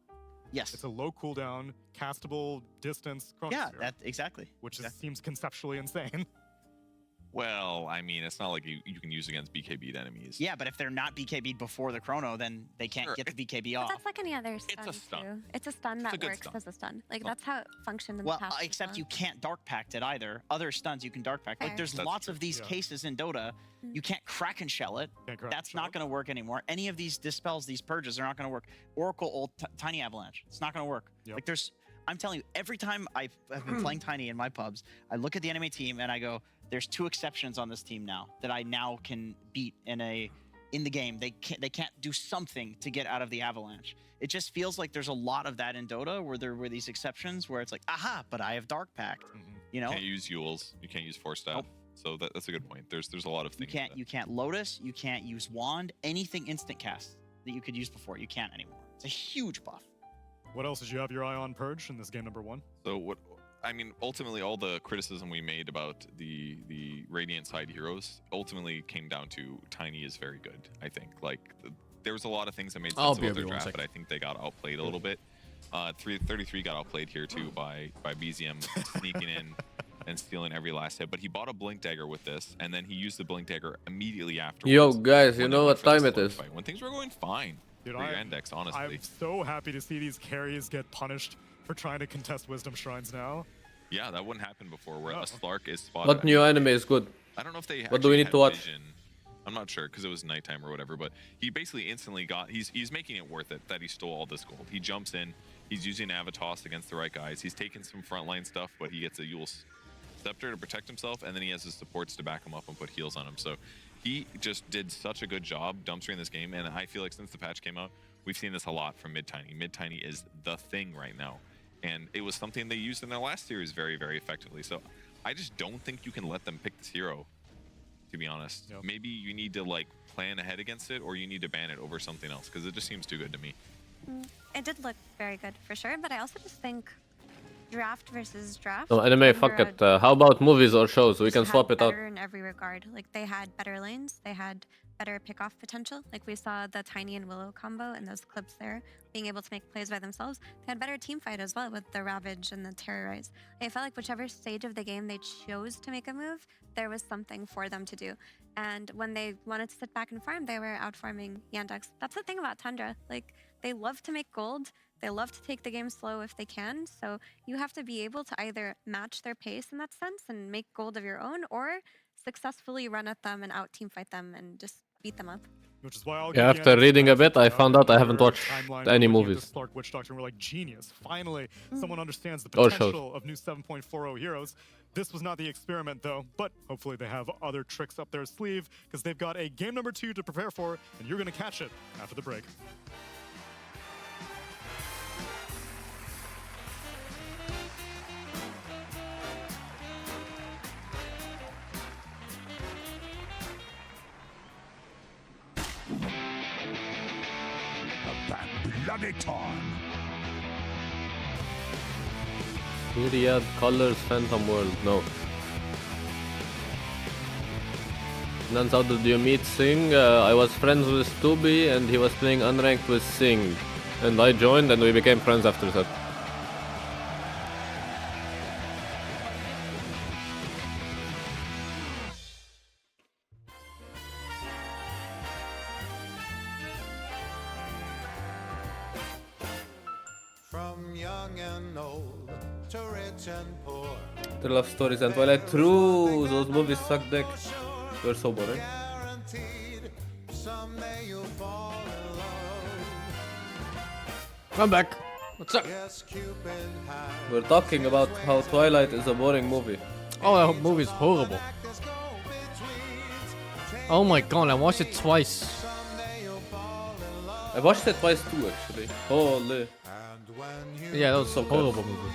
Yes. It's a low cooldown, castable, distance Chronosphere. Yeah, that exactly. Which seems conceptually insane. Well, I mean, it's not like you can use against BKB'd enemies. Yeah, but if they're not BKB'd before the chrono, then they can't get the BKB off. That's like any other stun, too. It's a stun that good works stun. as a stun. Like, that's how it functioned in Well, the past. as except well. you can't Dark Pact it either. Other stuns you can Dark Pact. Like, Fair. there's lots of these cases in Dota. You can't Kraken Shell it. That's not going to work anymore. Any of these dispels, these purges are not going to work. Oracle ult, Tiny Avalanche. It's not going to work. Like, I'm telling you, every time I've been playing Tiny in my pubs, I look at the enemy team and I go, there's 2 exceptions on this team now that I now can beat in the game. They can't do something to get out of the Avalanche. It just feels like there's a lot of that in Dota where there were these exceptions where it's like, aha, but I have Dark Pact. You know? You can't use Yules. You can't use Force Staff. So that's a good point. There's a lot of things. You can't Lotus. You can't use Wand. Anything instant cast that you could use before, you can't anymore. It's a huge buff. What else did you have your eye on, Purge, in this game number 1? So ultimately, all the criticism we made about the Radiant side heroes ultimately came down to Tiny is very good. I think there was a lot of things that made sense about their draft, but I think they got outplayed a little bit. 33 got outplayed here too by BZM sneaking in and stealing every last hit. But he bought a Blink Dagger with this, and then he used the Blink Dagger immediately afterwards. Yo, guys, you know what time it is? When things were going fine. Dude, for YANDEX, honestly. I'm so happy to see these carries get punished for trying to contest Wisdom Shrines now. Yeah, that wouldn't happen before, where a Slark is spotted. What new anime is good? I don't know if they What do we need to watch? Vision. I'm not sure, because it was nighttime or whatever, but he basically instantly got... He's making it worth it that he stole all this gold. He jumps in, he's using Avatos against the right guys, he's taking some frontline stuff, but he gets a Yule's Scepter to protect himself, and then he has his supports to back him up and put heals on him. So he just did such a good job dumpstering this game, and I feel like since the patch came out, we've seen this a lot from Mid-Tiny. Mid-Tiny is the thing right now, and it was something they used in their last series very, very effectively. So I just don't think you can let them pick this hero, to be honest. Maybe you need to plan ahead against it, or you need to ban it over something else, because it just seems too good to me. It did look very good, for sure, but I also just think draft versus draft. No, anime, fuck it. How about movies or shows? We can swap it out. Better in every regard. Like, they had better lanes, they had better pick-off potential. Like we saw the Tiny and Willow combo and those clips there, being able to make plays by themselves. They had better team fight as well with the Ravage and the Terrorize. I felt like whichever stage of the game they chose to make a move, there was something for them to do. And when they wanted to sit back and farm, they were out farming YANDEX. That's the thing about Tundra. Like, they love to make gold. They love to take the game slow if they can. So you have to be able to either match their pace in that sense and make gold of your own, or successfully run at them and out team fight them and just beat them up. Which is why I'll Yeah, after reading a bit, I found out I haven't watched any movies. Clark Witch Doctor, and we're like, genius. Finally, someone understands the Or potential of new 7.40 heroes. This was not the experiment, though, but hopefully they have other tricks up their sleeve, because they've got a game number 2 to prepare for, and you're going to catch it after the break. Bloody time. Myriad Colors Phantom World, no. Nance, how did you meet Sing? I was friends with Stubby and he was playing unranked with Sing. And I joined and we became friends after that. From young and old to rich and poor. The love stories and Twilight. True, those movies suck dick. They're so boring. Someday you'll fall in love. I'm back. What's up? Yes, Cupid has. We're talking about how Twilight is a boring movie. Oh, that movie is horrible. Oh my god, I watched it twice. I watched it twice too, actually. Holy. Yeah, that was a horrible movie.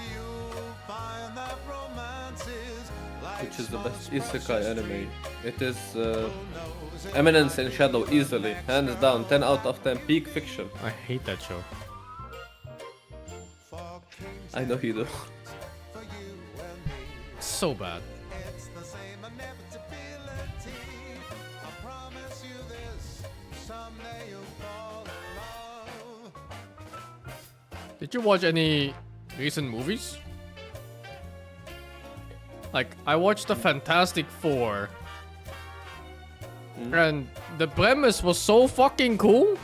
Which is the best isekai anime. It is Eminence in Shadow easily, hands down, 10 out of 10, peak fiction. I hate that show. I know you do. So bad. Did you watch any recent movies? Like, I watched the Fantastic Four. And the premise was so fucking cool.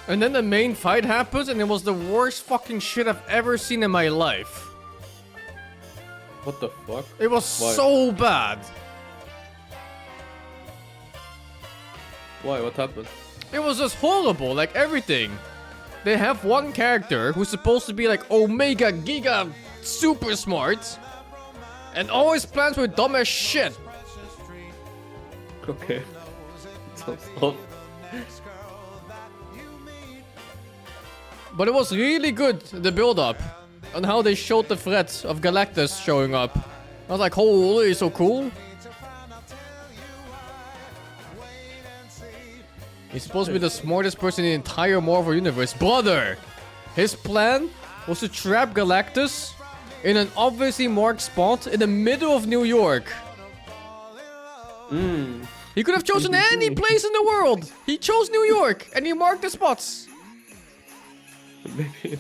And then the main fight happens and it was the worst fucking shit I've ever seen in my life. What the fuck? It was so bad. Why? What happened? It was just horrible, like everything. They have one character who's supposed to be like Omega Giga super smart. And all his plans were dumb as shit. Okay. Sounds off. But it was really good, the build-up. On how they showed the threat of Galactus showing up. I was like, holy, so cool. He's supposed to be the smartest person in the entire Marvel universe. Brother! His plan was to trap Galactus in an obviously marked spot in the middle of New York. He could have chosen any place in the world. He chose New York and he marked the spots.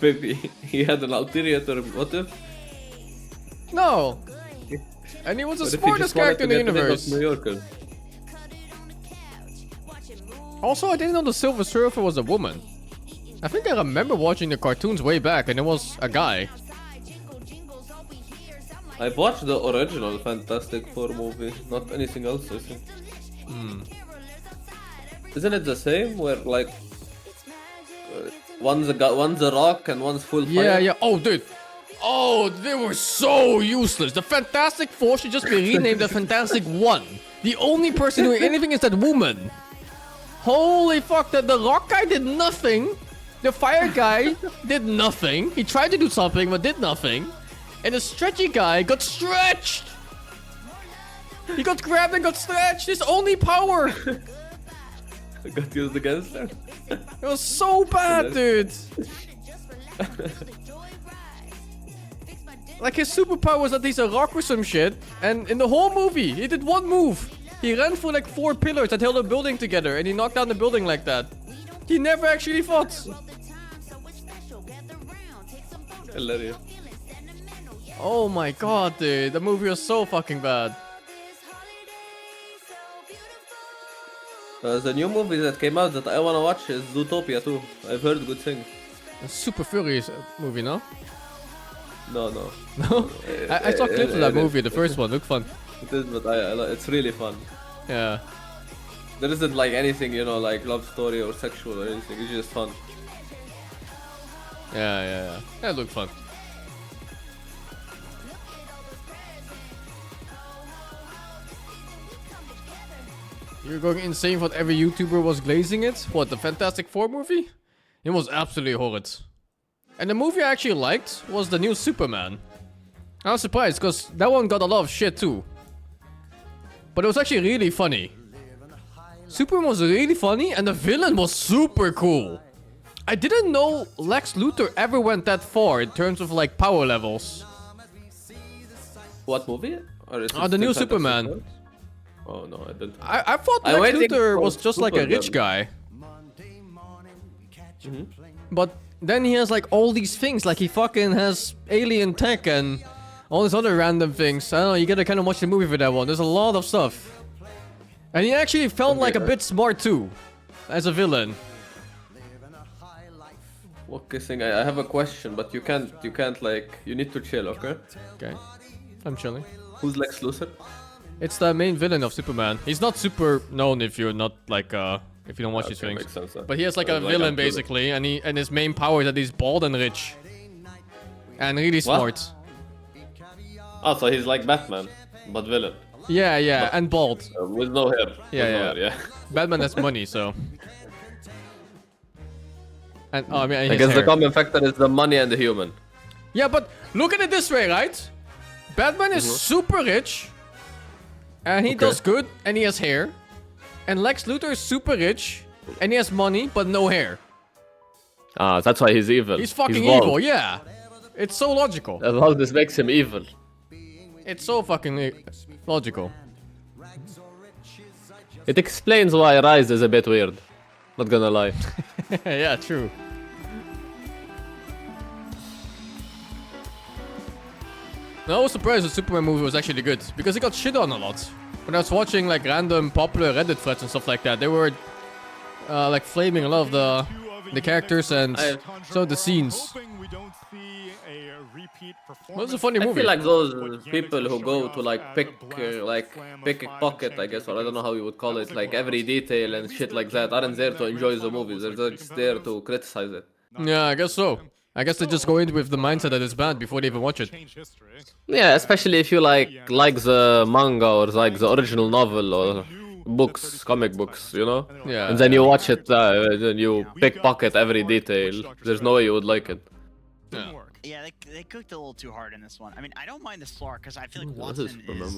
Maybe he had an ulterior motive. No. And he was the smartest character in the universe. New Yorker. Also, I didn't know the Silver Surfer was a woman. I think I remember watching the cartoons way back and it was a guy. I've watched the original Fantastic Four movie, not anything else, I think. Isn't it the same? Where like one's a rock and one's full fire? Yeah. Oh, dude. Oh, they were so useless. The Fantastic Four should just be renamed the Fantastic One. The only person doing anything is that woman. Holy fuck, the rock guy did nothing. The fire guy did nothing. He tried to do something but did nothing. And the stretchy guy got stretched. He got grabbed and got stretched. His only power. Got used against her. It was so bad, dude. Like his superpower was that he's a rock or some shit. And in the whole movie, he did one move. He ran for like 4 pillars that held a building together and he knocked down the building like that. He never actually fought. Hilarious. Oh my god, dude. The movie was so fucking bad. The new movie that came out that I wanna watch is Zootopia too. I've heard good things. A Super Furious movie, no? No, no. No? I saw clips of that movie, the first one, looked fun. It is, but it's really fun. Yeah. There isn't like anything, you know, like love story or sexual or anything. It's just fun. Yeah. That looked fun. You're going insane for what every YouTuber was glazing it? What, the Fantastic Four movie? It was absolutely horrid. And the movie I actually liked was the new Superman. I was surprised because that one got a lot of shit too. But it was actually really funny. Superman was really funny and the villain was super cool. I didn't know Lex Luthor ever went that far in terms of like power levels. What movie? Or is The new Superman. Oh no, I didn't. I thought Lex Luthor was just like a rich guy. But then he has like all these things, like he fucking has alien tech and all these other random things. I don't know, you gotta kind of watch the movie for that one. There's a lot of stuff. And he actually felt like a bit smart too, as a villain. Okay, Sing, I have a question, but you can't like, you need to chill, okay? Okay, I'm chilling. Who's Lex Luthor? It's the main villain of Superman. He's not super known if you're not like if you don't watch his things. Makes sense, but he has like a villain basically, and his main power is that he's bald and rich. And really smart. Oh, so he's like Batman, but villain. Yeah, and bald. With no hair. Yeah. Batman has money, so. And I mean, I guess the common factor is the money and the human. Yeah, but look at it this way, right? Batman is super rich. And he does good, and he has hair. And Lex Luthor is super rich, and he has money, but no hair. Ah, that's why he's evil. He's fucking evil, yeah. It's so logical. That's how this makes him evil. It's so fucking logical. It explains why Rise is a bit weird. Not gonna lie. Yeah, true. I was surprised the Superman movie was actually good, because it got shit on a lot. When I was watching like random popular Reddit threads and stuff like that, they were like flaming a lot of the characters and so the scenes. It was a funny movie. I feel like those people who go to like pickpocket, I guess, or I don't know how you would call it, like every detail and shit like that, aren't there to enjoy the movies. They're just there to criticize it. Yeah, I guess so. I guess they just go in with the mindset that it's bad before they even watch it. Yeah, especially if you like the manga or like the original novel or books, comic books, you know? Yeah. And then you watch it, then you pickpocket every detail. There's no way you would like it. Yeah, they cooked a little too hard in this one. I mean, I don't mind the Slark because I feel like Watson is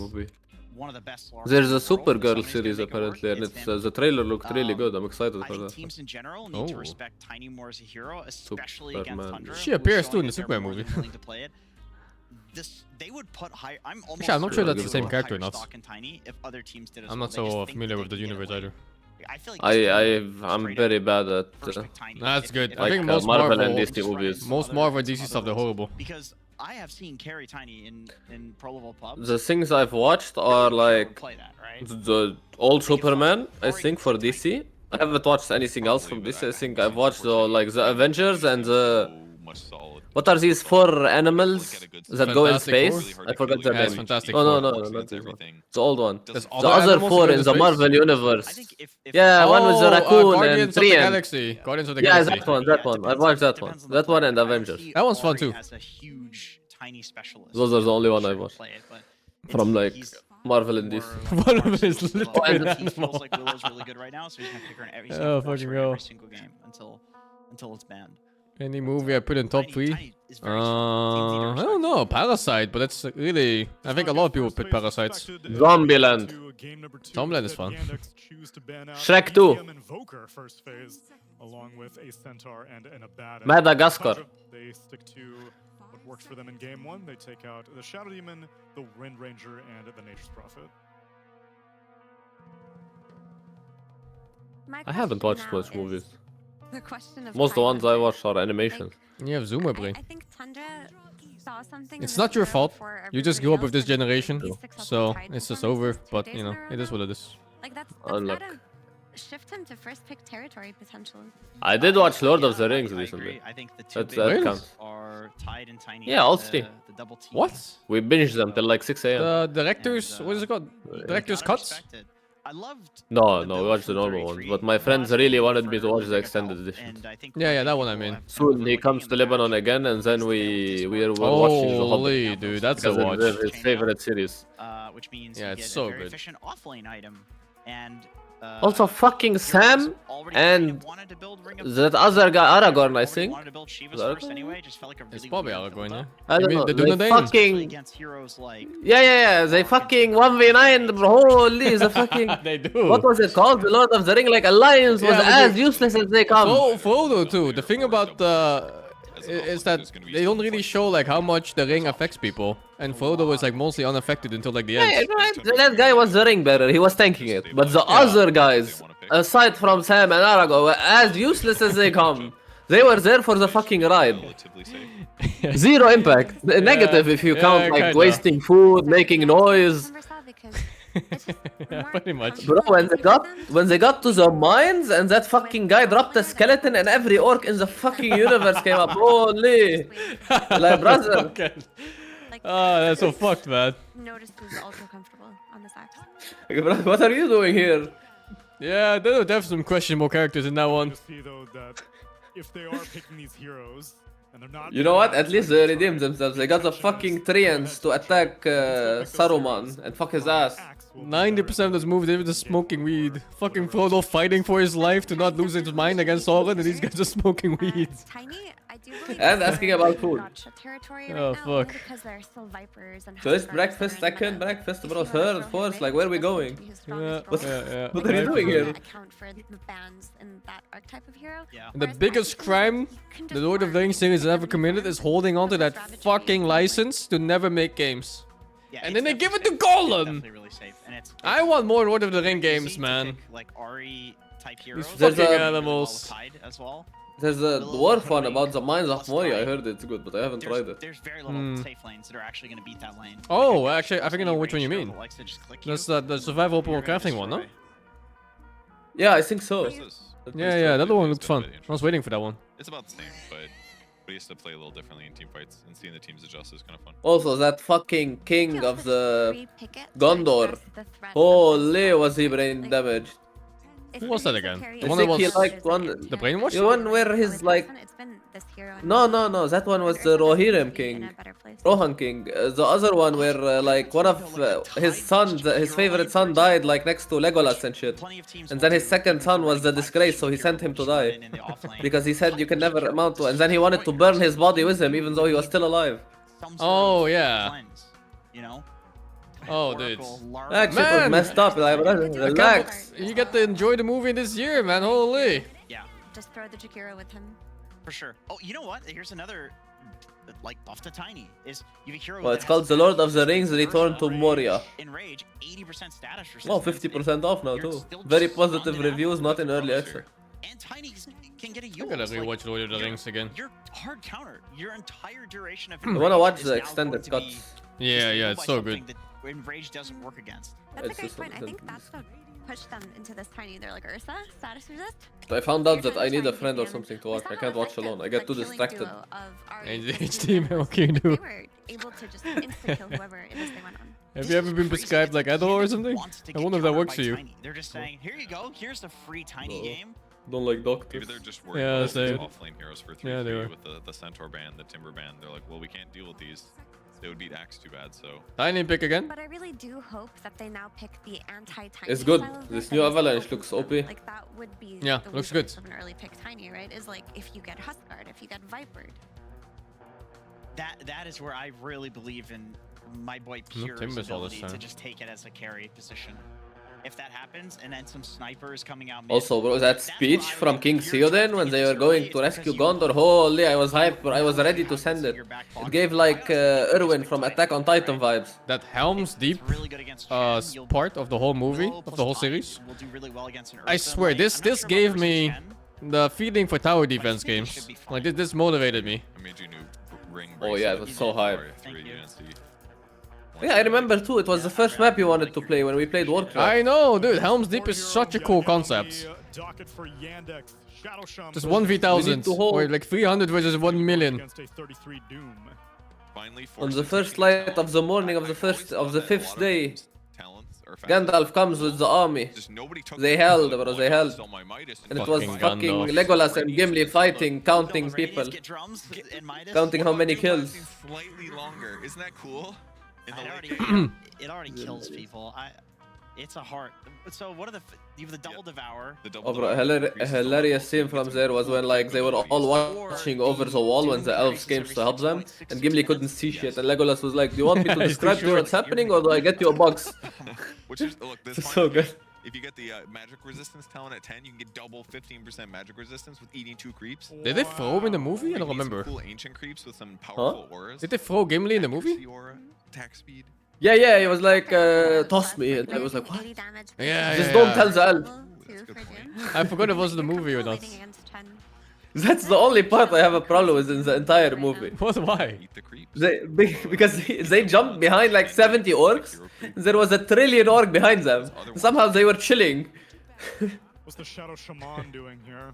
one of the best Slarks. There's a Supergirl series apparently, and it's the trailer looked really good. I'm excited for that. Teams in general need to respect Tiny more as a hero, especially against Tundra. She appears too in the Superman movie. They would put high. I'm not sure that's the same character or not. I'm not so familiar with the universe either. I feel like I'm very bad at that's good. Like, I think most Marvel and DC movies. Most Marvel and DC stuff, they're horrible. Because I have seen Carry Tiny in Pro Level Pub. The things I've watched are like the old Superman, I think, for DC. I haven't watched anything else from DC. I think I've watched like the Avengers and the what are these 4 animals that go in space? I forgot their name. No, not this one. The old one. The other 4 in the Marvel universe. Yeah, one with the raccoon and Trian. Guardians of the Galaxy. Galaxy. Yeah, that one. I've watched that one. That one and Avengers. That one's fun too. Those are the only one I've watched. From like Marvel and DC. One of them is literally he feels like Willow's really good right now, so he's gonna pick her in every single game until it's banned. Any movie I put in top 3? I don't know, Parasite, but that's really... I think a lot of people put Parasites. Zombieland. Zombieland is fun. Shrek 2. Madagascar. They stick to what works for them in game 1. They take out the Shadow Demon, the Wind Ranger, and the Nature's Prophet. My I haven't question watched now much movies. is the question of Most of the ones I Hunter. watch are animations. Like, You have Zoomer brain. I think Tundra saw something. It's in not this your hero fault. before You just everybody grew up with else, this and generation, he's successful so tied it's just performances over. 2 But days you in know, a row it is now. what it is. Like that's Unluck. gotta shift him to first pick territory potentially. I did watch Lord of the I Rings agree. recently. I think the two That big counts. are tied and tiny. Yeah, all three. The double T. What? We binged them till like 6 a.m. The director's what is it called? Director's cuts? I loved No, we watched the normal ones. But my friends really wanted me to watch the extended edition. Yeah, that one I mean. Soon he comes to Lebanon again, and then we are watching the Hobbit. Holy dude, that's a Because watch. it's his favorite series. Which means Yeah, you it's get so a very good. efficient offlane item. And Also, fucking Sam and that other guy, Aragorn, I think. wanted to build Shiva's first anyway. Just felt like a really It's probably Aragorn, yeah. I don't know. The They Dunedain? fucking against heroes like yeah. They fucking 1v9. Holy, the fucking. They do. What was it called? The Lord of the Ring. Like Alliance was Yeah, as useless as they come. Frodo too. The thing about is that they don't really show like how much the ring affects people, and Frodo was like mostly unaffected until like the end. Yeah, right. That guy was the ring bearer. He was tanking it. But the other guys, aside from Sam and Aragorn, were as useless as they come. They were there for the fucking ride. Zero impact. Negative if you count like kinda. wasting food, making noise. Yeah, pretty much. Bro, when they got to the mines and that fucking guy dropped a skeleton and every orc in the fucking universe came up. Holy, like brother. That's so fucked, man. Notice who's also comfortable on this axe. What are you doing here? Yeah, they have some questionable characters in that one. See though that if they are picking these heroes and they're not. You know what? At least they redeemed themselves. They got the fucking Treants to attack Saruman and fuck his ass. 90% of those movies, they were just smoking weed. Fucking Frodo fighting for his life to not lose his mind against Sauron, and these guys are smoking weed. Tiny, I do believe And asking about food. territory Oh, right now, only fuck. because there are still vipers and First Huskars breakfast, that are in second the meta. breakfast, bro. Third, fourth. Like, where are we going? Yeah, What yeah. are you doing here? Account for the bans in that archetype of hero. And the biggest crime the Lord of the Rings series has ever committed is holding on to that fucking license to never make games. And then they give it to Gollum! really safe. And it's I want more Lord of the Ring games, man. like Ari type heroes. There's fucking a- animals. As well. There's a dwarf one about the mines of Moria. I heard it's good, but I haven't tried it. There's very little safe lanes that are actually going to beat that lane. Oh, actually, I think I know which one you mean. Likes to just click That's the survival open world crafting one, no? Yeah, I think so. Yeah, that one looked fun. I was waiting for that one. It's about the same, but we used to play a little differently in team fights, and seeing the teams adjust is kind of fun. Also, that fucking king of the Gondor. Holy, was he brain damaged? Who was that again? I The one that think he was like one. the brainwash? The one where he's like. No, that one was the Rohirrim king. Rohan king. The other one where like one of his sons, his favorite son died like next to Legolas and shit. And then his second son was the disgrace, so he sent him to die. Because he said you can never amount to. And then he wanted to burn his body with him even though he was still alive. Oh, yeah. You know? Oh, dude. That shit was messed up. Like, relax. You get to enjoy the movie this year, man. Holy. Yeah. Just throw the Jakiro with him. For sure. Oh, you know what? Here's another like buff to tiny is you have a hero. Well, that it's called has The Lord of the Rings Return to Moria. Enrage, 80% status resistance. Oh, 50% off now too. Very positive reviews, not in early access. And tiny can get a I gotta rewatch Lord of the Rings again. Your hard counter, your entire duration of I wanna watch the extended cuts. Yeah, it's so good. Enrage doesn't work against. That's It's a great just point. I think something- that's what pushed them into this tiny. They're like, Ursa, status resist? I found out that I need a friend or something to watch. I can't watch alone. I get too distracted. HD, okay, dude. They were able to just insta-kill whoever it is they went on. Have you ever been prescribed like Adol or something? I wonder if that works for you. They're just saying, here you go, here's the free tiny game. Don't like doctors. Maybe they're just worried Yeah, about these same. offlane heroes for 3 Yeah, they were. with the Centaur band, the Timber band. They're like, well, we can't deal with these. They would beat Axe too bad, so. Tiny pick again? But I really do hope that they now pick the anti-tiny. It's good. style of This it new that is Avalanche focused looks on. OP. Like that would be Yeah, the looks weakness good. of an early pick tiny, right? Is like if you get Huskard, if you get Vipered. That is where I really believe in my boy No Pure's Timbers all this ability to time. just take it as a carry position. if that happens, and then some snipers coming out. Also, bro, that speech from King Theoden when they were going to rescue Gondor, holy, I was hyped, bro. I was ready to send it. It gave like Erwin from Attack on Titan vibes. That Helm's Deep part of the whole movie, of the whole series. I swear, this gave me the feeling for tower defense games. Like this motivated me. Oh yeah, it was so hype. Yeah, I remember too. It was the first map you wanted to play when we played Warcraft. I know, dude. Helm's Deep is such a cool concept. Just 1v1000 or like 300 versus 1 million. On the first light of the morning of the fifth day, Gandalf comes with the army. They held, bro, they held. And it was fucking Legolas and Gimli fighting, counting people. Counting how many kills. Slightly longer. Isn't that cool? It already kills people. It's a heart. So what are you have the double devour. Oh bro, a hilarious scene from there was when like they were all watching over the wall when the elves came to help them, and Gimli couldn't see shit, and Legolas was like, "Do you want me to describe to you what's happening, or do I get you a box?" Which is look, this so good. If you get the magic resistance talent at 10, you can get double 15% magic resistance with eating 2 creeps. Did they throw him in the movie? I don't remember. Cool ancient creeps with some powerful auras. Did they throw Gimli in the movie? Attack speed. Yeah, he was like, toss me, and I was like, what? Yeah, Just don't tell the elf. I forgot it was the movie or not. That's the only part I have a problem with in the entire movie. What? Why? Because they jumped behind like 70 orcs. There was a trillion orc behind them. Somehow they were chilling. What's the Shadow Shaman doing here?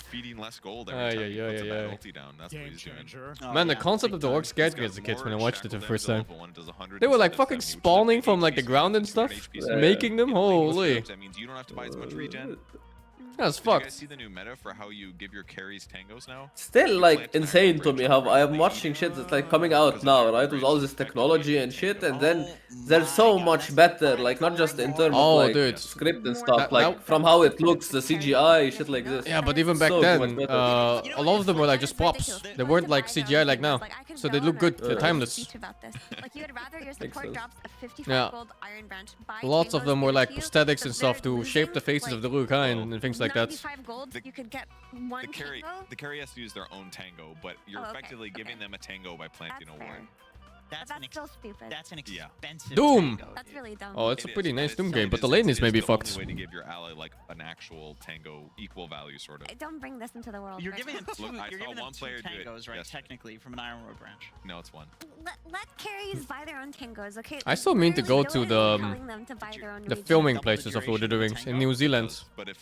Feeding less gold every time he puts a bad ulti down. That's what he's doing. Man, the concept of the orcs scared me as a kid when I watched it the first time. They were like fucking spawning from like the ground and stuff, making them. Holy. That means you don't have to buy as much regen. That's Did you fucked. guys see the new meta for how you give your carries tangos now? Still like insane to me how I am watching shit that's like coming out now, right? With all this technology and shit, and then they're so much better, like not just in terms of like script and stuff, like from how it looks, the CGI, shit like this. Yeah, but even back then, a lot of them were like just props. They weren't like CGI like now, so they look good. They're timeless. Yeah, lots of them were like prosthetics and stuff to shape the faces of the Rukai and things like that. You could get one The carry has to use their own tango, but you're effectively giving them a tango by planting a ward. That's still stupid. That's an expensive Doom! tango. That's really dumb. Oh, it's a pretty nice Doom game, but the lane is maybe fucked. Way to give your ally like an actual tango equal value, sort of. Don't bring this into the world. You're giving them two. Look, I You're saw giving them one two player do it tangos, right? yesterday. Technically, from an Iron Road branch. No, it's one. Let carries buy their own tangos, okay? I still mean to go to the filming region. places of Lord of the Rings in New Zealand.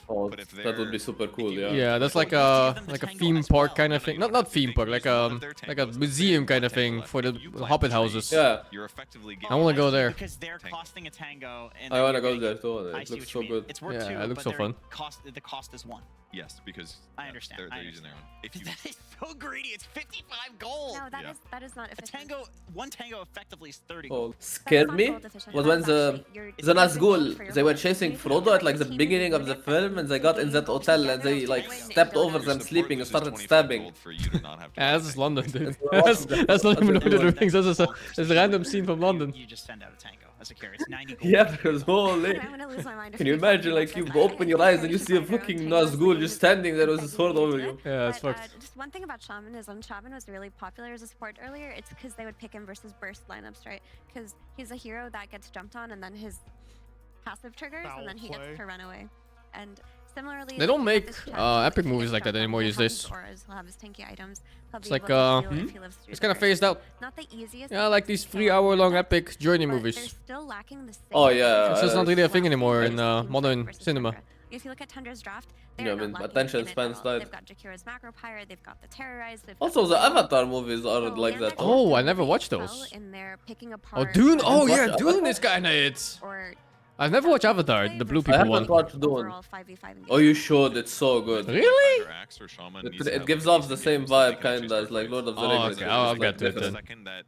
Oh, that would be super cool, yeah. Yeah, that's like a theme park kind of thing. Not theme park, like a museum kind of thing for the Hobbit houses. Yeah. You're effectively I want to go there. Because they're costing a tango. And I want to go there too. I It see looks what so you mean. good. It's worth two, Yeah, it looks so but fun. the cost is one. Yes, because I understand. They're using their own. If you That is so greedy. It's 55 gold. No, that is not efficient. One tango effectively is 30 Oh, gold. scared me was when the Nazgul, they were chasing Frodo at like the beginning of the film, and they got in that hotel and they like stepped over them sleeping and started stabbing. Yeah, that's just London, dude. That's not even Lord of the Rings. That's a random scene from London. You just send out a tango as a carry. It's 90 gold. Yeah, because holy. Can you imagine like you open your eyes and you see a fucking Nazgul just standing there with a sword over you? Yeah, it's fucked. Just one thing about Shaman is when Shaman was really popular as a support earlier, it's because they would pick him versus burst lineups, right? Because he's a hero that gets jumped on and then his passive triggers and then he gets to run away. And similarly, They don't make epic movies like that anymore these days. He'll have his tanky items. It's like it's kind of phased out. Not the easiest. Yeah, like these 3-hour-long epic journey movies. Still lacking the Oh yeah. It's just not really a thing anymore in modern cinema. If you look at Tundra's draft, Yeah, I mean, attention span style. They've got Jakira's Macro Pyre, they've got the Terrorize. Also, the Avatar movies are like that. Oh, I never watched those. In there picking Oh, apart Dune. Oh yeah, Dune is kinda it. or I've never watched Avatar, the blue I people one. haven't watched Dune. Oh, you should. It's so good. Really? It gives off the same vibe, kinda, as like Lord of the Rings. Okay, I'll get to it The then. second that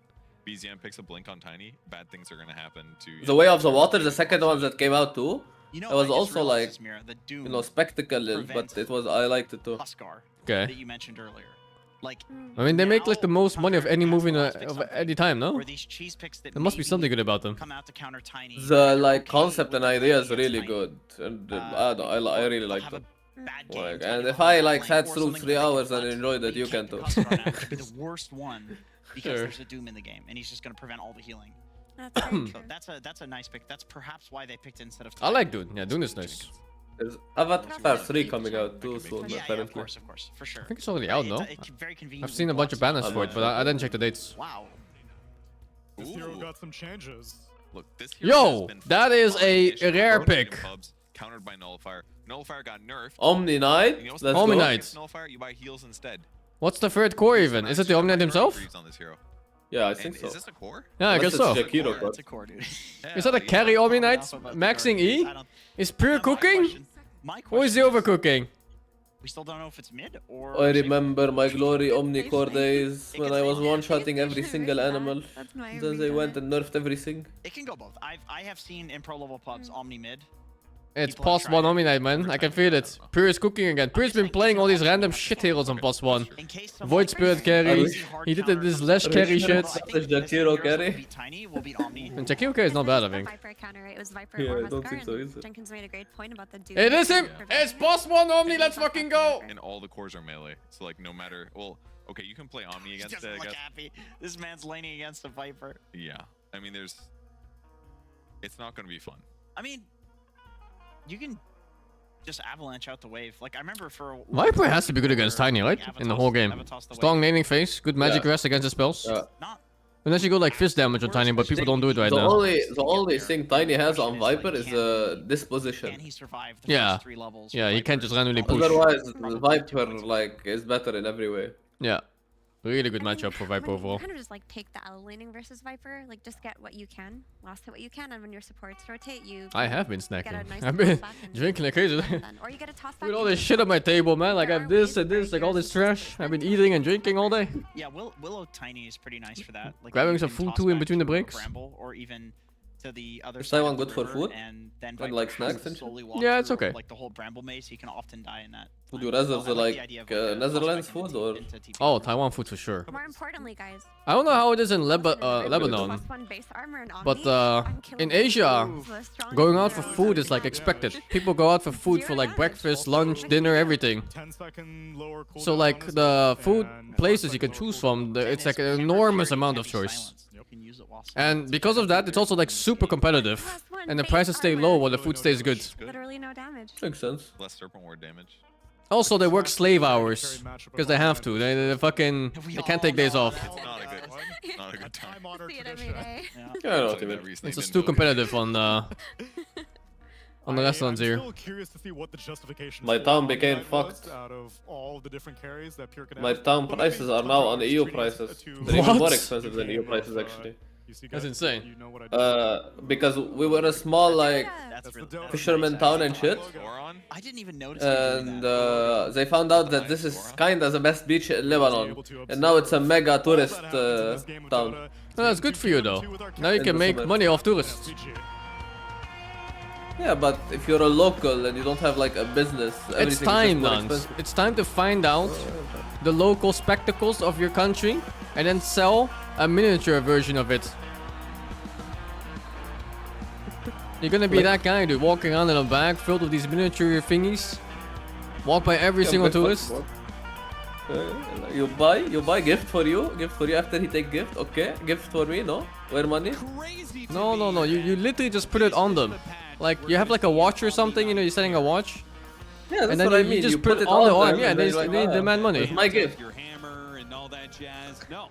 BZM picks a blink on Tiny, bad things are gonna happen to you. The Way of the Water, the second one that came out too. You know, It was I just also realized like, this, Mira, the Doom you know, spectacle, but it was, I liked it too. Huskar Okay. that you mentioned earlier. Like, I mean, they make like the most money of any movie of any time, no? or these cheese picks that There must be something good about them. come out to counter Tiny. The like concept and idea is really good, and I really like them. Like, and if I like sat through 3 hours and enjoyed it, you can too. Which would be the worst one because Sure. there's a Doom in the game, and he's just gonna prevent all the healing. So that's a nice pick. That's perhaps why they picked it instead of. I like Dune. Yeah, Dune is nice. There's Avatar 3 coming out too soon, Yeah, apparently. of course, for sure. I think it's already out, no? It's very convenient. I've seen a bunch of banners for it, but I didn't check the dates. Wow. This hero got some changes. Look, this hero has Yo, been that is a fine-ish rare in pick. pubs, countered by Nullifier. Nullifier got nerfed. Omni Knight? You know what's Let's the Omni go. Knight. Nullifier, you buy heals instead. What's the third core even? Is it the Omni Knight himself? On this hero. Yeah, I think And so. Is this a core? Yeah, I guess so. It's a core, dude. Is that a carry Omni Knight? Maxing E? Is pure cooking? Or is he overcooking? We still don't know if it's mid or. I remember my glory Omnicore days when I was one-shotting every single animal. Then they went and nerfed everything. It can go both. I have seen in pro level pubs Omni mid. It's past 1 Omni Knight, man. I can feel it. Pure is cooking again. Pure's been playing all these random shit heroes on past 1. Void Spirit carry. He did this Lash carry shit. Does Jakiro carry? And Jakiro carry is not bad, I think. Viper counter, right? It was Viper Yeah, or I don't Huskar, think so and either. Jenkins made a great point about the Doom. It is him! prevention. It's past 1 Omni, let's fucking go! And all the cores are melee. So like no matter, well, okay, you can play Omni He against doesn't it, I look guess. happy. This man's laning against a Viper. Yeah. I mean it's not gonna be fun. I mean, you can just avalanche out the wave. Like I remember for Viper has to be good against Tiny, right? In the whole game. Strong laning phase, good magic rest against the spells. Unless you go like fist damage on Tiny, but people don't do it right now. The only thing Tiny has on Viper is disposition. Yeah. Yeah, he can't just randomly push. Otherwise, Viper like is better in every way. Yeah. Really good matchup for Viper You overall. kind of just like take the L laning versus Viper, like just get what you can, last hit what you can, and when your supports rotate, you. I have been get a snacking. nice I've been toss back and- drinking like crazy. Or you get a toss back. With all this shit on my table, man. Like I have this and this, like all this trash. I've been eating and drinking all day. Yeah, Willow Tiny is pretty nice for that. Like Grabbing you some can food toss too in back between the to a breaks. Bramble, or even to the other Is side Taiwan of the good for river, food? and then And, Viper like, has snacks to and shit? slowly walk Yeah, it's through, okay. Like the whole Bramble maze, he can often die in that. Would you rather the like the Netherlands food or? Oh, Taiwan food for sure. More importantly, guys. I don't know how it is in Lebanon, +1 base armor and but Omni, in Asia, going out for food is like expected. People go out for food for like breakfast, lunch, dinner, everything. So like the food places you can choose from, it's like an enormous amount of choice. And because of that, it's also like super competitive, and the prices stay low while the food stays good. Literally no damage. Makes sense. Less Serpent Ward damage. Also, they work slave hours because they have to. They fucking they can't take days off. Not a good time. See it every day. Yeah, I know what you mean. It's just too competitive on the restaurants here. My town became fucked. Out of all the different carries that Pure can My have. town prices are now on EU prices. They're even more expensive than EU prices actually. That's insane. Because we were a small like fisherman town and shit. I didn't even notice. And they found out that this is kinda the best beach in Lebanon. And now it's a mega tourist town. Well, that's good for you though. Now you can make money off tourists. Yeah, but if you're a local and you don't have like a business, It's everything is just time, more Nance. expensive. It's time to find out the local spectacles of your country and then sell a miniature version of it. You're gonna be that guy, dude, walking around in a bag filled with these miniature thingies. Walk by every single tourist. You buy gift for you after he take gift. Okay, gift for me, no? Where money? No. You literally just put it on them. Like you have like a watch or something, you know, you're selling a watch. Yeah, that's and then what I you mean. just You put put it it on the on arm. them Yeah, and they, then you're they like, demand money. it's my gift. Your hammer and all that jazz. No.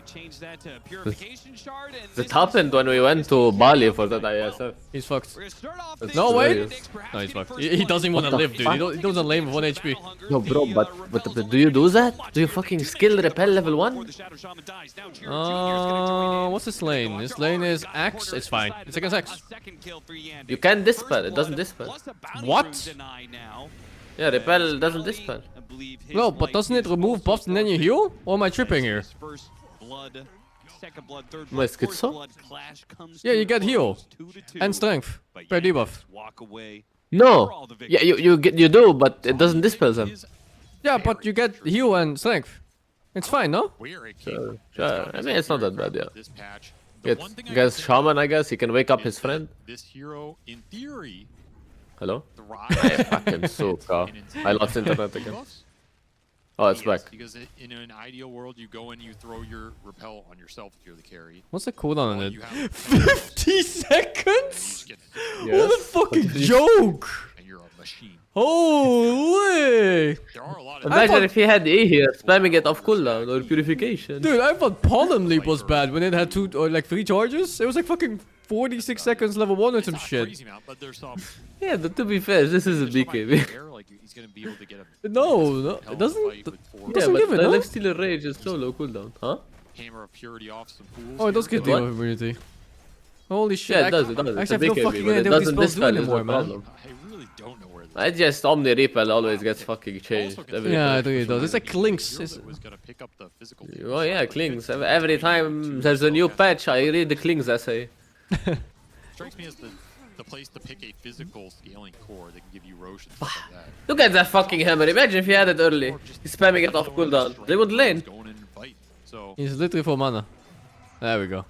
Change that to purification shard and It happened when we went to Bali for that ISF. He's fucked. It's No, wait! hilarious. No, he's fucked. He doesn't want to What the live, dude. fuck? He doesn't lame with 1 HP. No, bro, but do you do that? Do you fucking skill repel level 1? What's his lane? His lane is Axe. It's fine. It's against Axe. You can dispel, it doesn't dispel. What? Yeah, repel doesn't dispel. No, but doesn't it remove buffs and then you heal? Or am I tripping here? My schizo? Yeah, you get heal and strength per debuff. No! Yeah, you do, but it doesn't dispel them. Yeah, but you get heal and strength. It's fine, no? Sure. I mean, it's not that bad, yeah. Gets Shaman, I guess. He can wake up his friend. This hero, in theory, Hello? I fucking suck. I lost internet again. Oh, it's back. Because in an ideal world, you go in, you throw your repel on yourself if you're the carry. What's the cooldown on it? 50 seconds? Yes. What a fucking joke! And you're a machine. Holy! Imagine if he had E here, spamming it off cooldown or purification. Dude, I thought Pollen Leap was bad when it had 2 or like 3 charges. It was like fucking 46 seconds level 1 or some shit. Yeah, but to be fair, this is a BKB. No, it doesn't. It Yeah, doesn't but give it, no? Lifestealer Rage is so low cooldown, huh? Hammer of Purity off some pools. Oh, it does give deal immunity. Holy shit. Yeah, it does, it does. It's a Actually, I have no BKB, fucking but it idea what these doesn't spells do dispel, is anymore, the man. problem. I just Omni Repel always gets fucking changed. Yeah, I think it does. It's like Clinks. Oh yeah, Klings. Every time there's a new patch, I read the Klings essay. Strikes me as the place to pick a physical scaling core that can give you Roche and stuff like that. Look at that fucking hammer. Imagine if he had it early. He's spamming it off cooldown. They would lane. He's literally 4 mana. There we go.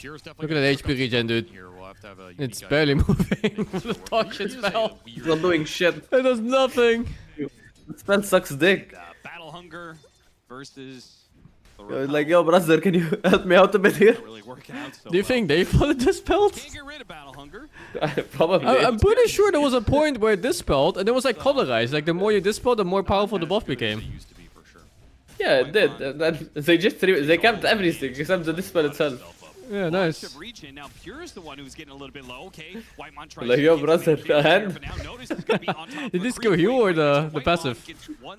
Look at that HP regen, dude. It's barely moving. The dog shit spell. He's not doing shit. It does nothing. The spell sucks dick. Battle Hunger versus. Like, yo, brother, can you help me out a bit here? Do you think they followed this spell? Probably. I'm pretty sure there was a point where it dispelled and it was like colorized. Like the more you dispelled, the more powerful the buff became. Yeah, it did. And then they kept everything except the dispel itself. Yeah, nice. Now Pure is the one who's getting a little bit low. Okay, Whitemon tries Like, yo, brother, the hand. Did this go heal or the passive?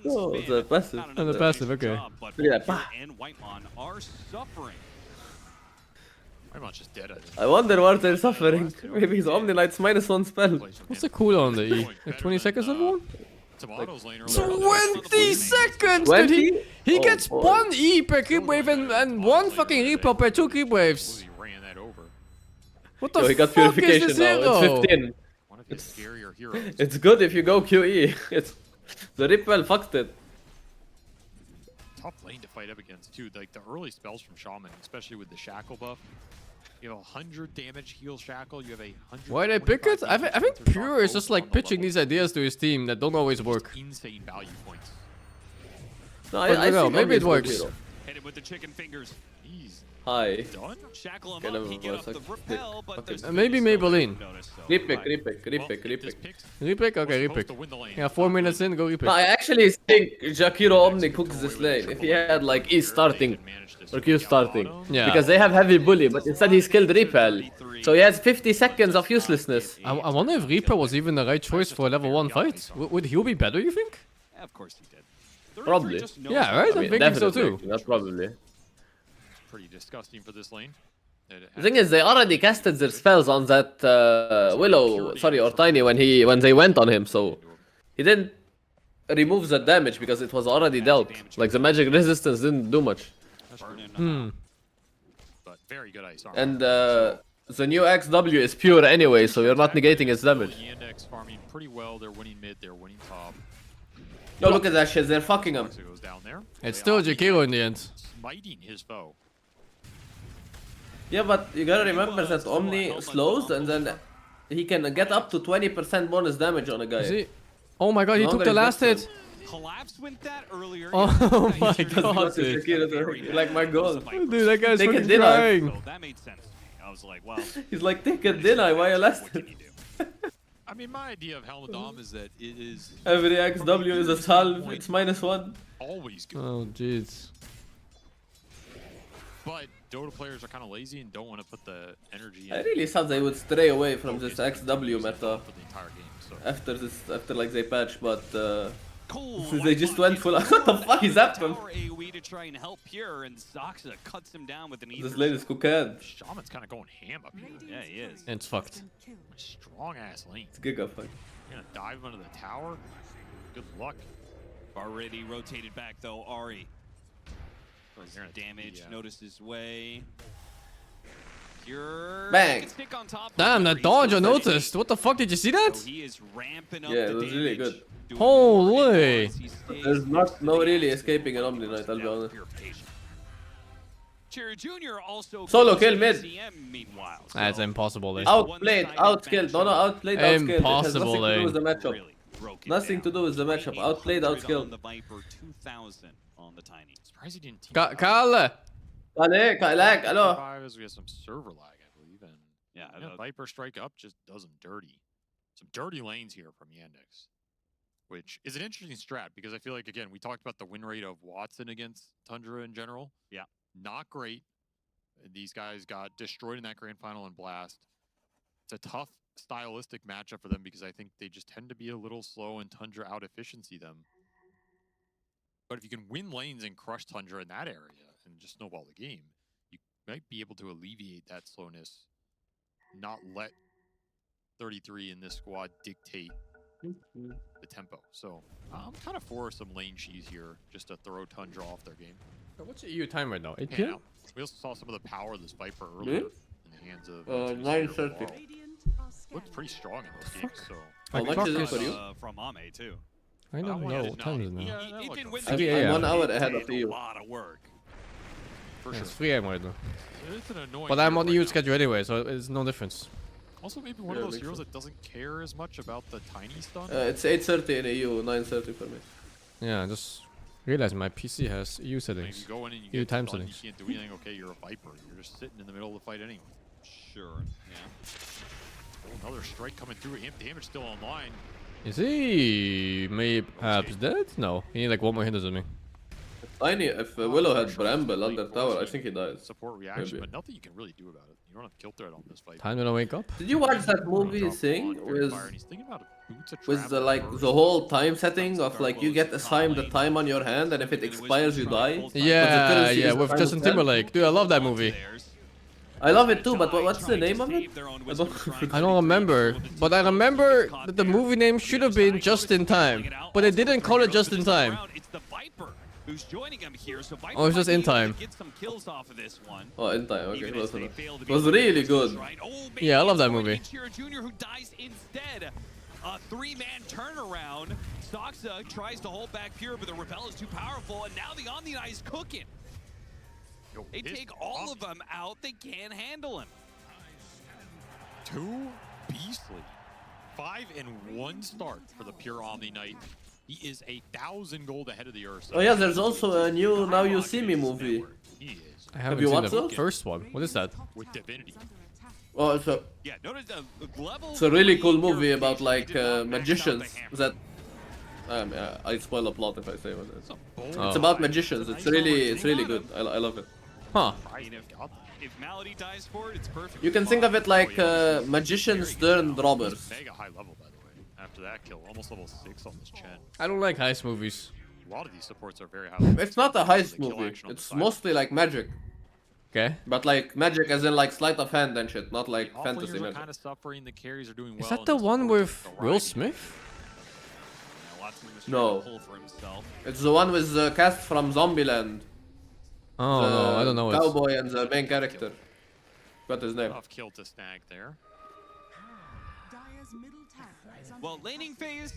Oh, the passive. Oh, the passive, okay. Yeah. And Whitemon are suffering. Whitemon's just dead. I wonder what they're suffering. Maybe his Omni Knight's -1 spell. What's the cooldown on the E? Like 20 seconds level 1? Like 20 seconds! Dude, he gets 1 E per creep wave and 1 fucking repel per 2 creep waves. What the Yo, he got fuck purification is this now. hero? It's 15. It's good if you go QE. It's the repel fucked it. Tough lane to fight up against too. Like the early spells from Shaman, especially with the shackle buff. You have 100 damage heal shackle. You have a 100. Why did I pick it? I think Pure is just like pitching these ideas to his team that don't always work. Insane value points. No, I don't know. Maybe it works. Hit him with the chicken fingers. Hi. Done? Shackle him up. He get off the repel, but there's Maybe Maybelline. Repick. Repick? Okay, repick. Yeah, 4 minutes in, go repick. No, I actually think Jakiro Omni cooks this lane. If he had like E starting or Q starting. Yeah. Because they have heavy bully, but instead he's killed Repel. So he has 50 seconds of uselessness. I wonder if Reaper was even the right choice for a level 1 fight. Would he be better, you think? Yeah, of course he did. Probably. Yeah, right? I'm thinking so too. Not probably. Pretty disgusting for this lane. The thing is, they already casted their spells on that Willow, or Tiny when they went on him, so he didn't remove the damage because it was already dealt. Like the magic resistance didn't do much. But very good ice armor. And the new XW is pure anyway, so you're not negating its damage. YANDEX farming pretty well. They're winning mid. They're winning top. Yo, look at that shit. They're fucking him. Goes down there. It's still Jakiro in the end. Smiting his foe. Yeah, but you gotta remember that Omni slows and then he can get up to 20% bonus damage on a guy. Oh my god, he took the last hit. Collapse with that earlier. Oh my god, dude. Like my goal. Dude, that guy's Take a fucking dinner. crying. So that made sense. I was like, well. He's like, take a dinner, why you last? I mean, my idea of Helmet Dom is that it is... Every XW is a salve, it's -1. Always good. Oh, jeez. But Dota players are kind of lazy and don't want to put the energy in. I really thought they would stray away from this XW meta for the entire game. So. after like they patch, but they just went full. What the fuck is happening? AoE to try and help Pure, and Zaxa cuts him down with an This lane is cooked. Shaman's kind of going ham up here. Yeah, he is. It's fucked. Strong ass lane. It's giga fuck. You're gonna dive under the tower. Good luck. Already rotated back though, Ari. Damage, notice his way. Bang! Damn, that dodge I noticed. What the fuck, did you see that? Yeah, it was really good. Holy! There's no really escaping an Omni Knight, I'll be honest. Solo kill mid. That's impossible, eh? Outplayed, outskilled. No, outplayed, outskilled. Impossible, it has nothing to do with the matchup. Nothing to do with the matchup. Outplayed, outskilled. Surprised he didn't team. Kalle! Lag, hello. We have some server lag, I believe, and yeah, Viper strike up just does them dirty. Some dirty lanes here from Yandex, which is an interesting strat because I feel like, again, we talked about the win rate of Watson against Tundra in general. Yeah, not great. These guys got destroyed in that grand final in Blast. It's a tough stylistic matchup for them because I think they just tend to be a little slow and Tundra out efficiency them. But if you can win lanes and crush Tundra in that area and just snowball the game, you might be able to alleviate that slowness, not let 33 in this squad dictate the tempo. So I'm kind of for some lane cheese here just to throw Tundra off their game. What's your EU time right now? 8 Yeah, PM? we also saw some of the power of this Viper earlier in the hands of 9:30. Looked pretty strong in those games. So how much is it for you? From Ame too. I don't know what time is it now. I'm 1 hour ahead of you. A lot of work. For Yeah, sure. it's 3 AM right now. It's an annoying But I'm hero on the right EU now. schedule anyway, so it's no difference. Also, maybe one of those heroes that doesn't care as much about the tiny stun. It's 8:30 in EU, 9:30 for me. Yeah, I just realized my PC has EU settings. You go in and you EU get time stunned, settings. you can't do anything. Okay, you're a Viper. You're just sitting in the middle of the fight anyway. Sure. Yeah. Oh, another strike coming through. Damage still online. Is he maybe perhaps dead? No, he need like 1 more hit or something. Tiny, if Willow had Bramble under tower, I think he dies. Support reaction, Maybe. but nothing you can really do about it. You don't have kill threat on this fight. Time to wake up. Did you watch that movie Sing with the the whole time setting of like you get assigned the time on your hand and if it expires you die? But the Yeah, currency yeah, is with time Justin spent? Timberlake. Dude, I love that movie. I love it too, but what's the name of it? I don't remember, but I remember that the movie name should have been Just in Time, but they didn't call it Just in Time. It's the Viper who's joining him here. So Viper Oh, it's just might in be able to time. Get some kills off of this one. Oh, in time. Okay, Even close as they enough. fail to It be was able to really finish this, good. right? Oh, Yeah, I love that Bacon's movie. going to Jr. who dies instead. A 3-man turnaround. Soxa tries to hold back Pure, but the Repel is too powerful, and now the Omni Knight is cooking. They take all of them out. They can't handle him. Too beastly. 5-1 start for the Pure Omni Knight. He is 1,000 gold ahead of the Ursa. Oh yeah, there's also a new Now You See Me movie. He is. I haven't you seen watched the it? first one. What is that? With Divinity. Oh, it's Yeah, notice the level. a really cool movie about like magicians that. Yeah, I spoil a plot if I say what it is. Oh. It's about magicians. It's really good. I love it. Huh. If Malady dies for it, it's perfect. You can think of it like magicians turned robbers. Mega high level, by the way. After that kill, almost level 6 on this Chen. I don't like heist movies. A lot of these supports are very high level. It's not a heist movie. It's mostly like magic. Okay. But like magic as in like sleight of hand and shit, not like fantasy Offlaners are magic. kind of suffering. The carries are doing well. Is that the one with Will Smith? No. It's the one with the cast from Zombieland. Oh the no, I don't know it. Cowboy and the main character. What is his name? Tough kill to snag there. Well, laning phase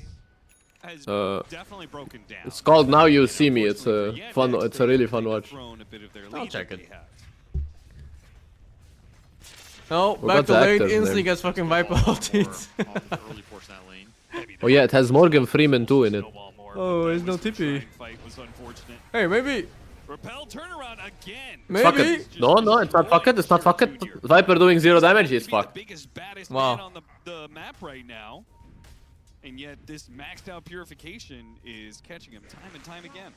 has definitely broken down. It's called Now You See Me. It's a fun. It's a really fun watch. I'll check it. No, What back about to the lane, actor's instantly name? gets fucking Viper ulted. Early portion of that lane. Oh yeah, it has Morgan Freeman too in it. Oh, there's no tippy. Hey, maybe. Repel turnaround again. Fuck Maybe. it. No, it's not fuck it. It's not fuck it. Viper doing 0 damage. He's fucked. Biggest, baddest Wow. man on the map right now. And yet this maxed out purification is catching him time and time again.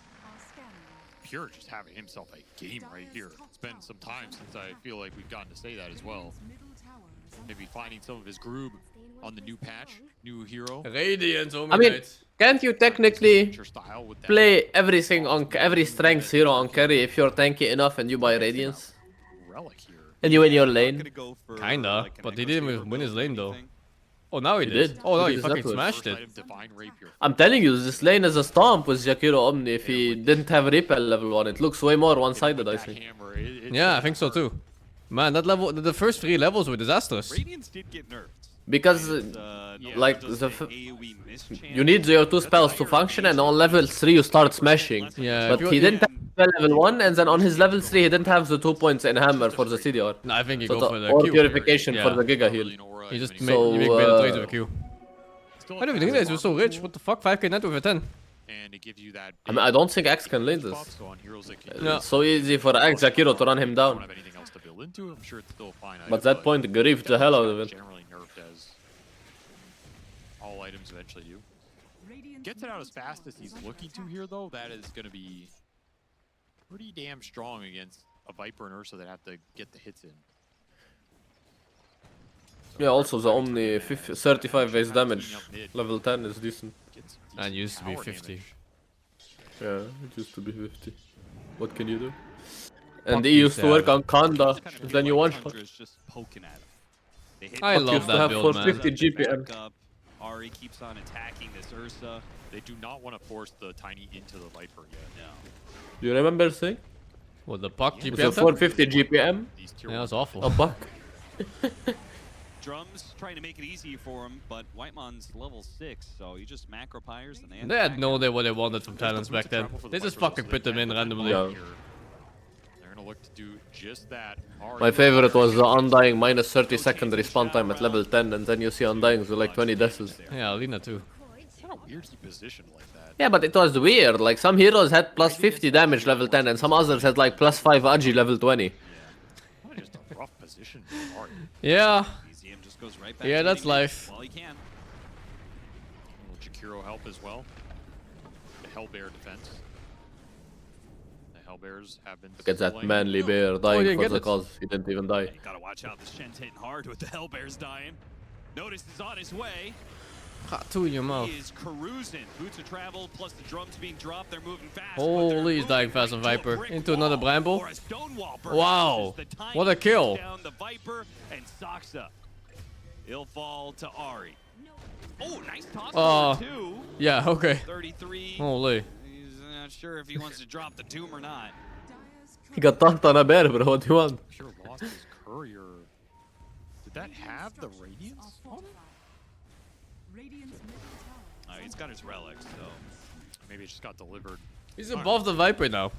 Pure just having himself a game right here. It's been some time since I feel like we've gotten to say that as well. Maybe finding some of his groove on the new patch, new hero. Radiant, oh my I mean, god. can't you technically Style with that. play everything on every strength hero on carry if you're tanky enough and you buy Radiance? Relic here. And you win your lane? Kinda, but he didn't even win his lane though. Oh, now he did. did. Oh no, He he did fucking that smashed First it. item, Divine Rapier. I'm telling you, this lane is a stomp with Jakiro Omni if he didn't have Repel level 1. It looks way more one-sided, I think. Hammer, it's Yeah, I think so too. Man, that level, the first 3 levels were disastrous. Radiance did get nerfed. Because like you need your 2 spells to function, and on level 3 you start smashing. Yeah, but he didn't have level 1, and then on his level 3 he didn't have the 2 points in hammer for the CDR. No, I think he so go for the or Q. purification Yeah. for the Giga heal. He just So, made better trades with a Q. I don't even think we're so rich. What the fuck? 5k net with a 10. And it gives you that. I mean, I don't think X can lane this. No. It's so easy for X Jakiro to run him down. I'm sure it's still fine. But that point griefed the hell out of it. Generally nerfed as all items eventually do. Gets it out as fast as he's looking to here, though. That is going to be pretty damn strong against a Viper and Ursa that have to get the hits in. Yeah, also the Omni 35 base damage, level 10 is decent. And used to be 50. Yeah, it used to be 50. What can you do? And he used to work on Kanda, then you one-shot. I love that build, man. 450 GPM. Ari keeps on attacking this Ursa. They do not want to force the Tiny into the Viper yet. Do you remember saying? What, the puck With GPM? the 450 GPM? Yeah, that's awful. A buck. Drums trying to make it easy for him, but Whitemon's level 6, so he just macro pyres and They had no idea what they wanted from talents back then. They just fucking put them in randomly. Yeah. They're gonna look to do just that. My favorite was the Undying minus 30 second respawn time at level 10, and then you see Undyings with like 20 deaths. Yeah, Alina too. Kind of weird he positioned like that. Yeah, but it was weird. Like some heroes had plus 50 damage level 10, and some others had like plus 5 Agi level 20. Just a rough position for Ari. Yeah. Just goes right back Yeah, to that's winning life. while he can. Will Jakiro help as well? The Hellbear defense. The Hellbears have been. Look at that slaying. manly bear dying didn't for get the it. cause. He didn't even die. You gotta watch out. This Shen's hitting hard with the Hellbears dying. Notice is on his way. Hot two in your mouth. He is cruising. Boots of travel plus the drums being dropped. They're moving fast. Holy, he's dying fast on Viper. Into another Bramble. Or a Stonewall, perhaps, Wow. as the Tiny What a kill. takes down the Viper and Saksa. He'll fall to Ari. Oh, nice toss too. Yeah, okay. 33. Holy. He's not sure if he wants to drop the tomb or not. He got knocked on a bear, bro. What do you want? Sure lost his courier. Did that have the Radiance on it? He's got his relics, so maybe it just got delivered. He's above the Viper now.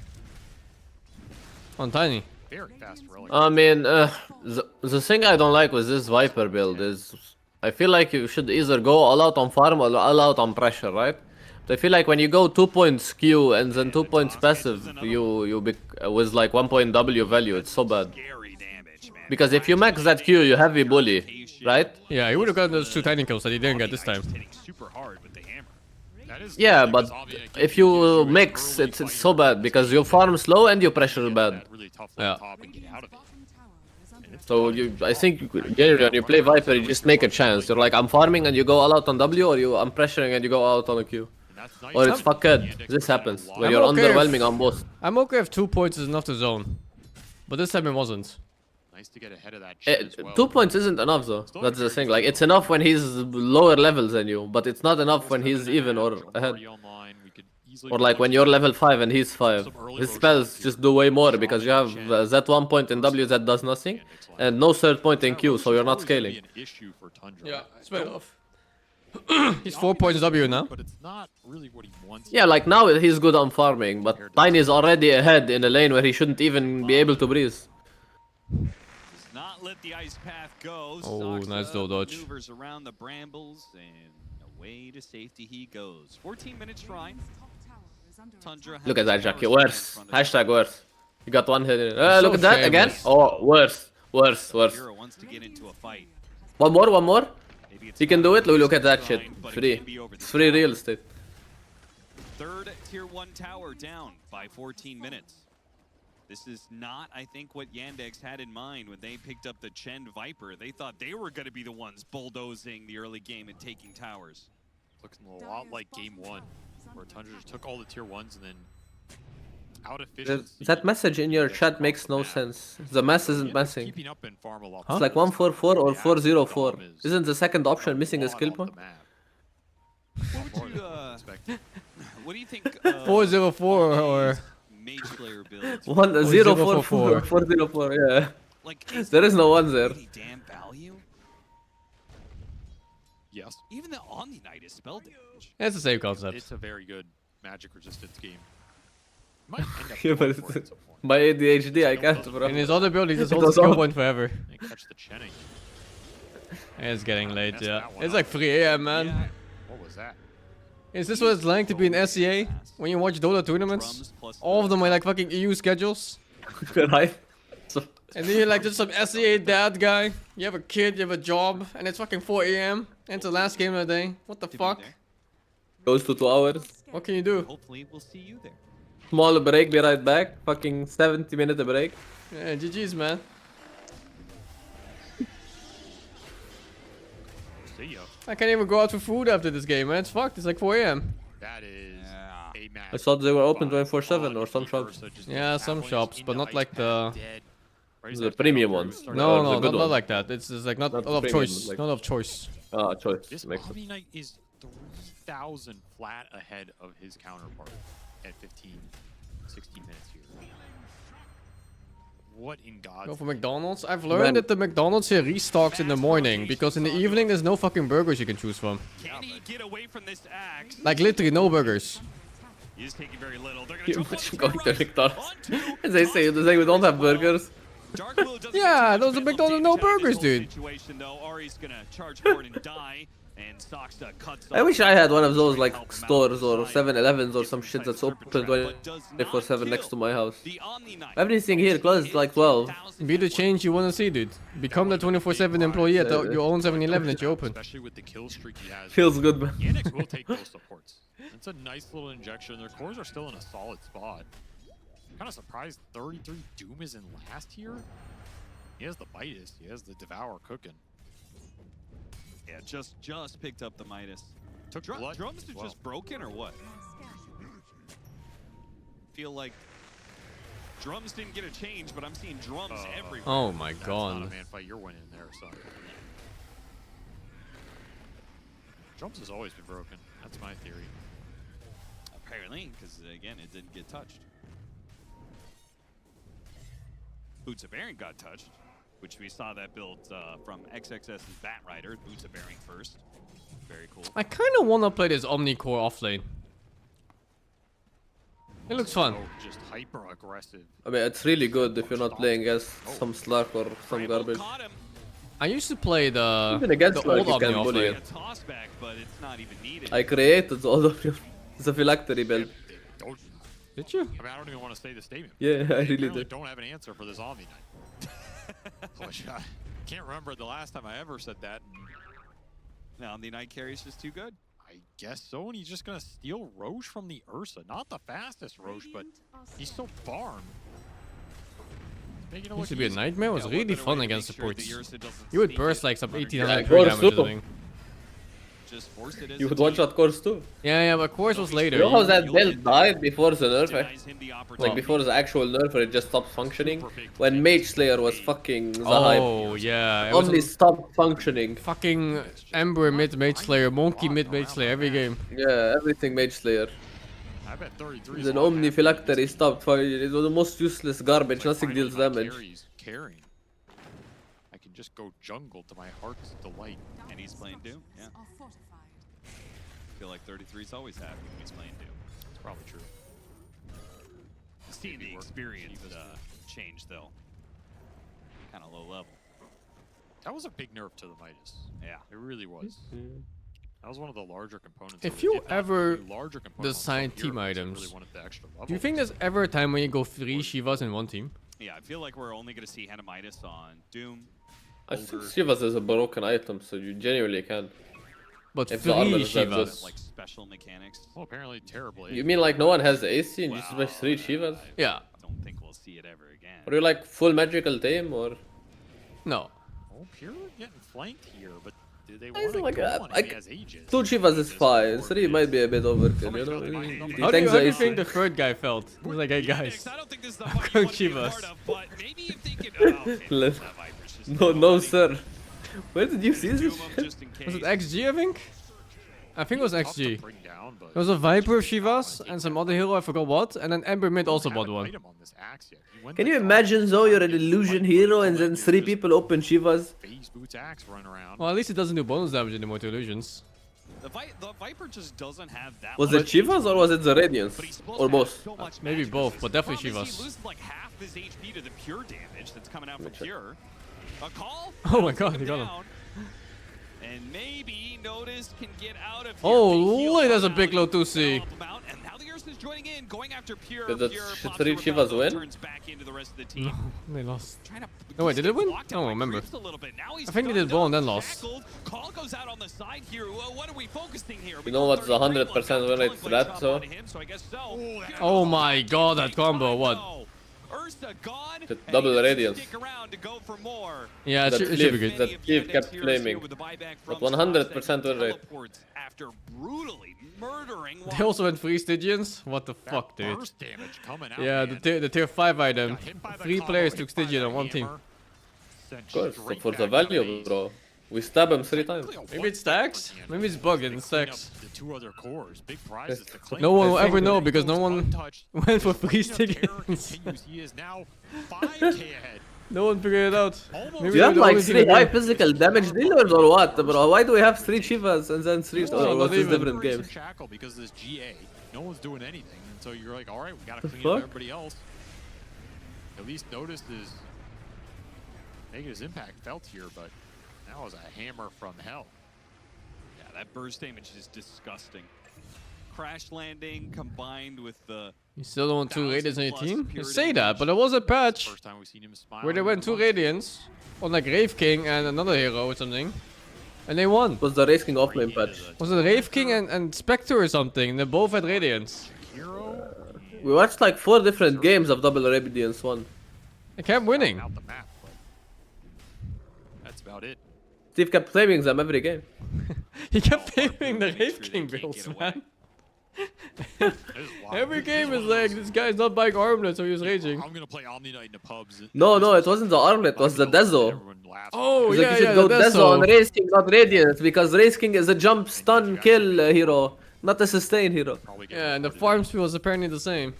On Tiny. Very fast relic. I mean, the thing I don't like with this Viper build is I feel like you should either go all out on farm or all out on pressure, right? But I feel like when you go 2 points Q and then 2 points passive, with like 1 point W value, it's so bad. Because if you max that Q, you heavy bully, right? Yeah, he would have gotten those 2 Tiny kills that he didn't get this time. super hard with the hammer. Yeah, but if you mix, it's so bad because you farm slow and you pressure bad. Yeah. So I think generally when you play Viper, you just make a chance. You're like, I'm farming and you go all out on W, or I'm pressuring and you go out on a Q. Or it's fucked. This happens when you're underwhelming on both. I'm okay if 2 points is enough to zone. But this time it wasn't. Nice to get ahead of that. 2 points isn't enough though. That's the thing. Like it's enough when he's lower levels than you, but it's not enough when he's even or ahead. Or like when you're level 5 and he's 5. His spells just do way more because you have that 1 point in W that does nothing, and no third point in Q, so you're not scaling. Yeah, it's fair enough. He's 4 points W now. But it's not really what he wants. Yeah, like now he's good on farming, but Tiny is already ahead in a lane where he shouldn't even be able to breathe. Not let the ice path go. Oh, nice dual dodge. Maneuvers around the brambles and away to safety he goes. 14-minute shrine. Tundra. Look at that, Jackie. Worse. Hashtag worse. You got one hit. Look at that again. Oh, worse. Worse. Wants to get into a fight. One more. He can do it. Look at that shit. Free. It's free real estate. Third tier 1 tower down by 14 minutes. This is not, I think, what Yandex had in mind when they picked up the Chen Viper. They thought they were going to be the ones bulldozing the early game and taking towers. Looks a lot like game 1, where Tundra just took all the tier 1s and then out efficiency. That message in your chat makes no sense. The math isn't messing. Keeping up in farm a lot. It's like 144 or 404. Isn't the second option missing a skill point? What do you think? 404 or mage player builds. 1044. 404, yeah. Like, There is no one there. really damn value? Yes. Even the Omni Knight is spell damage. It's the same concept. It's a very good magic resistance game. Might end up Yeah, going but for it at some point. my ADHD, I can't, bro. In his other build, he just It holds was skill on. point forever. And catch the chenning. It's getting late, messed yeah. that one It's up. like 3 a.m., man. Yeah. What was that? Is this what it's like to be in SEA? When you watch Dota tournaments? All of them are like fucking EU schedules. Right? And then you're like just some SEA dad guy. You have a kid, you have a job, and it's fucking 4 a.m. And it's the last game of the day. What the fuck? Goes to 2 hours. What can you do? Hopefully, we'll see you there. Small break, be right back. Fucking 70-minute break. Yeah, GG's, man. See ya. I can't even go out for food after this game, man. It's fucked. It's like 4 a.m. That is a match. I thought they were open 24/7 or some shops. Yeah, some shops, but not like the... The premium ones. No, or no, the good not ones. like that. It's just like not a Not lot of premium, choice. like- Not a lot of choice. Ah, choice. This Makes sense. Omni Knight is 3,000 flat ahead of his counterpart at 15, 16 minutes here. What in God's Go for McDonald's? I've learned Man. that the McDonald's here restocks in the morning, because in the evening there's no fucking burgers you can choose from. Can he get away from this axe? Like literally no burgers. He's taking very little. They're You gonna imagine going to McDonald's. And they say we don't have burgers. Yeah, those are McDonald's no burgers, dude. Situation though, Ari's gonna charge forward and die, and Soxa cuts I wish I had one of those like stores or 7-Elevens or some shit that's open 24/7 next to my house. Everything here closes like 12. Be the change you want to see, dude. Become the 24/7 employee at your own 7-Eleven that you open. Especially with the kill streak he has. Feels good, man. YANDEX will take those supports. It's a nice little injection. Their cores are still in a solid spot. Kind of surprised 33 Doom is in last here. He has the Midas. He has the Devour cooking. Yeah, just picked up the Midas. Took blood Drums as are well. just broken or what? Feel like drums didn't get a change, but I'm seeing drums everywhere. Oh my That's god. not a man fight. You're winning there, son. Drums has always been broken. That's my theory. Apparently, because again, it didn't get touched. Boots of Bearing got touched, which we saw that build from XXS's Bat Rider. Boots of Bearing first. Very cool. I kind of want to play this Omnicore offlane. It looks fun. Just hyper aggressive. I mean, it's really good if you're not playing against some Slark or some garbage. I used to play the, Even against the Slark, old you Omni can bully offlane. it. Tossback, but it's not even needed. I created the all of your the phylactery build. Did you? I mean, I don't even want to say the statement. Yeah, I really Apparently did. don't have an answer for this Omni Knight. Which I can't remember the last time I ever said that. Now the Night Carry's just too good. I guess so, and he's just gonna steal Roche from the Ursa. Not the fastest Roche, but he's so farmed. Making it Used look to be a easy. nightmare. It was Yeah, what really better fun way to against make sure supports. the Ursa doesn't You would sneak burst in like some 1800 Yeah, per course damage or too. something. Just force it as You a would team. one-shot course too. Yeah, but course was later. You know how that build died before the nerf? Denies him the Like opportunity. before the actual nerf, where it just stopped functioning? When Mage Slayer was fucking the hype. Oh yeah, it was Only a stopped functioning. fucking Ember mid Mage Slayer, Monkey mid Mage Slayer every game. Yeah, everything Mage Slayer. I bet 33 is Then all Omni half Phylactery stopped fighting. It was the most useless garbage. Nothing finding deals my damage. carries carrying. I can just go jungle to my heart's delight. And he's playing Doom. Yeah. Feel like 33's always happy when he's playing Doom. It's probably true. Seeing the experience change though. Kind of low level. That was a big nerf to the Midas. Yeah. It really was. That was one of the larger components. If of it, you not ever the larger component design on some team heroes that items, really wanted the extra do you level. think there's ever a time when you go 3 Shivas in one team? Yeah, I feel like we're only gonna see Hanamitis on Doom. I think Ogre. Shivas is a broken item, so you genuinely can. But If 3 the armor is that good. Shivas. Like special mechanics. Well, apparently terribly. You mean like no one has the AC and you just smash 3 Shivas? Yeah. Don't think we'll see it ever again. Are you like full magical team or? No. Oh, Pure getting flanked here, but do they I want to like, go on him? He has 2 Aegis. Shivas is fine. 3 might be a bit overkill, you know? He How do tanks you the AC. think the third guy felt? He was like, hey guys, I don't think this is the I'm fight going you want to be a Shivas. part of, but maybe if they could. Oh, okay. Left. That Viper's just No, no, sir. Where did you see this Doom him shit? just in case. Was it XG, I think? I think it was Tough to XG. bring down. around, but There was a Viper Shivas and some other hero, I forgot what, and then Ember Mid also bought one. Can you imagine though you're an illusion hero and then 3 people open Shivas? Phase Boots axe run around. Well, at least it doesn't do bonus damage anymore to illusions. The Viper just doesn't have that. Was it Shivas or was it the Radiance? Or both? Maybe both, but definitely Problem is he Shivas. loses like half his HP to the pure damage that's coming out from pure. A call. Oh my god, he got him. And maybe Notice can get out of here. Holy, there's a big low 2C. And now the Ursa's joining in, going after pure. Did the Pure 3 Shivas win? turns back into the rest of the team. They lost. No, wait, did it win? I don't remember. I think they did well and then lost. Call goes out on the side here. What are we focusing here? You know what's the 100% win rate threat though? So I guess so. Oh my god, that combo, what? Ursa gone. The double Radiance. Stick around to go for more. Yeah, it should be good. That Cleave kept flaming. But 100% win rate. After brutally murdering. They also went 3 Stygians? What the fuck, dude? Burst damage coming out, Yeah, the tier 5 item. 3 players took Stygian on one team. Of course, so for the value, bro. We stab him 3 times. Maybe it stacks? Maybe it's bugged and it stacks. The 2 other cores, big prizes to claim. No one will ever know because no one went for 3 Stygians. He is now 5k ahead. No one figured it out. Do you have like 3 high physical damage dealers or what, bro? Why do we have 3 Shivas and then 3 or these different games? Shackle because this GA, no one's doing anything, and so you're like, all right, we gotta clean up everybody else. At least Notice is making his impact felt here, but that was a hammer from hell. Yeah, that burst damage is disgusting. Crash landing combined with the. You still don't want 2 Radiants on your team? You say that, but there was a patch where they went 2 Radiants on like Wraith King and another hero or something, and they won. Was the Wraith King offlane patch? Was it Wraith King and Spectre or something? And they both had Radiants. We watched like 4 different games of double Radiance one. They kept winning. That's about it. Steve kept flaming them every game. He kept flaming the Wraith King builds, man. Every game is like, this guy's not buying armlet, so he was raging. I'm gonna play Omni Knight in the pubs. No, it wasn't the armlet, it was the Dezo. Oh, like, yeah, you should go Dezo on Wraith King, not Radiant, because Wraith King is a jump, stun, kill hero, not a sustain hero. Yeah, and the farm speed was apparently the same.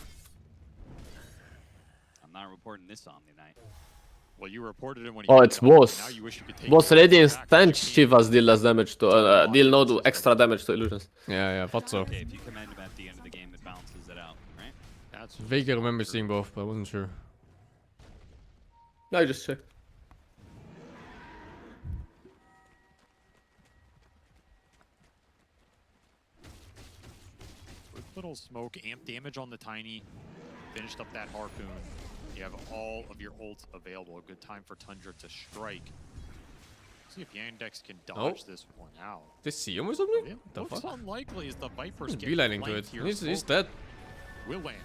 I'm not reporting this Omni Knight. Well, you reported it when Oh, it's both. Both Radiance and Shivas deal less damage to, deal no extra damage to illusions. Yeah, thought so. Okay, if you command him at the end of the game, it balances it out, right? That's Vaguely remember seeing both, but I wasn't sure. No, I just checked. Quick little smoke, amp damage on the Tiny, finished up that Harpoon. You have all of your ults available. A good time for Tundra to strike. See if YANDEX can dodge this one out. They see him or something? Yeah, The looks fuck? unlikely as the Vipers He's get beelining to it. flanked here. He's dead. Will land.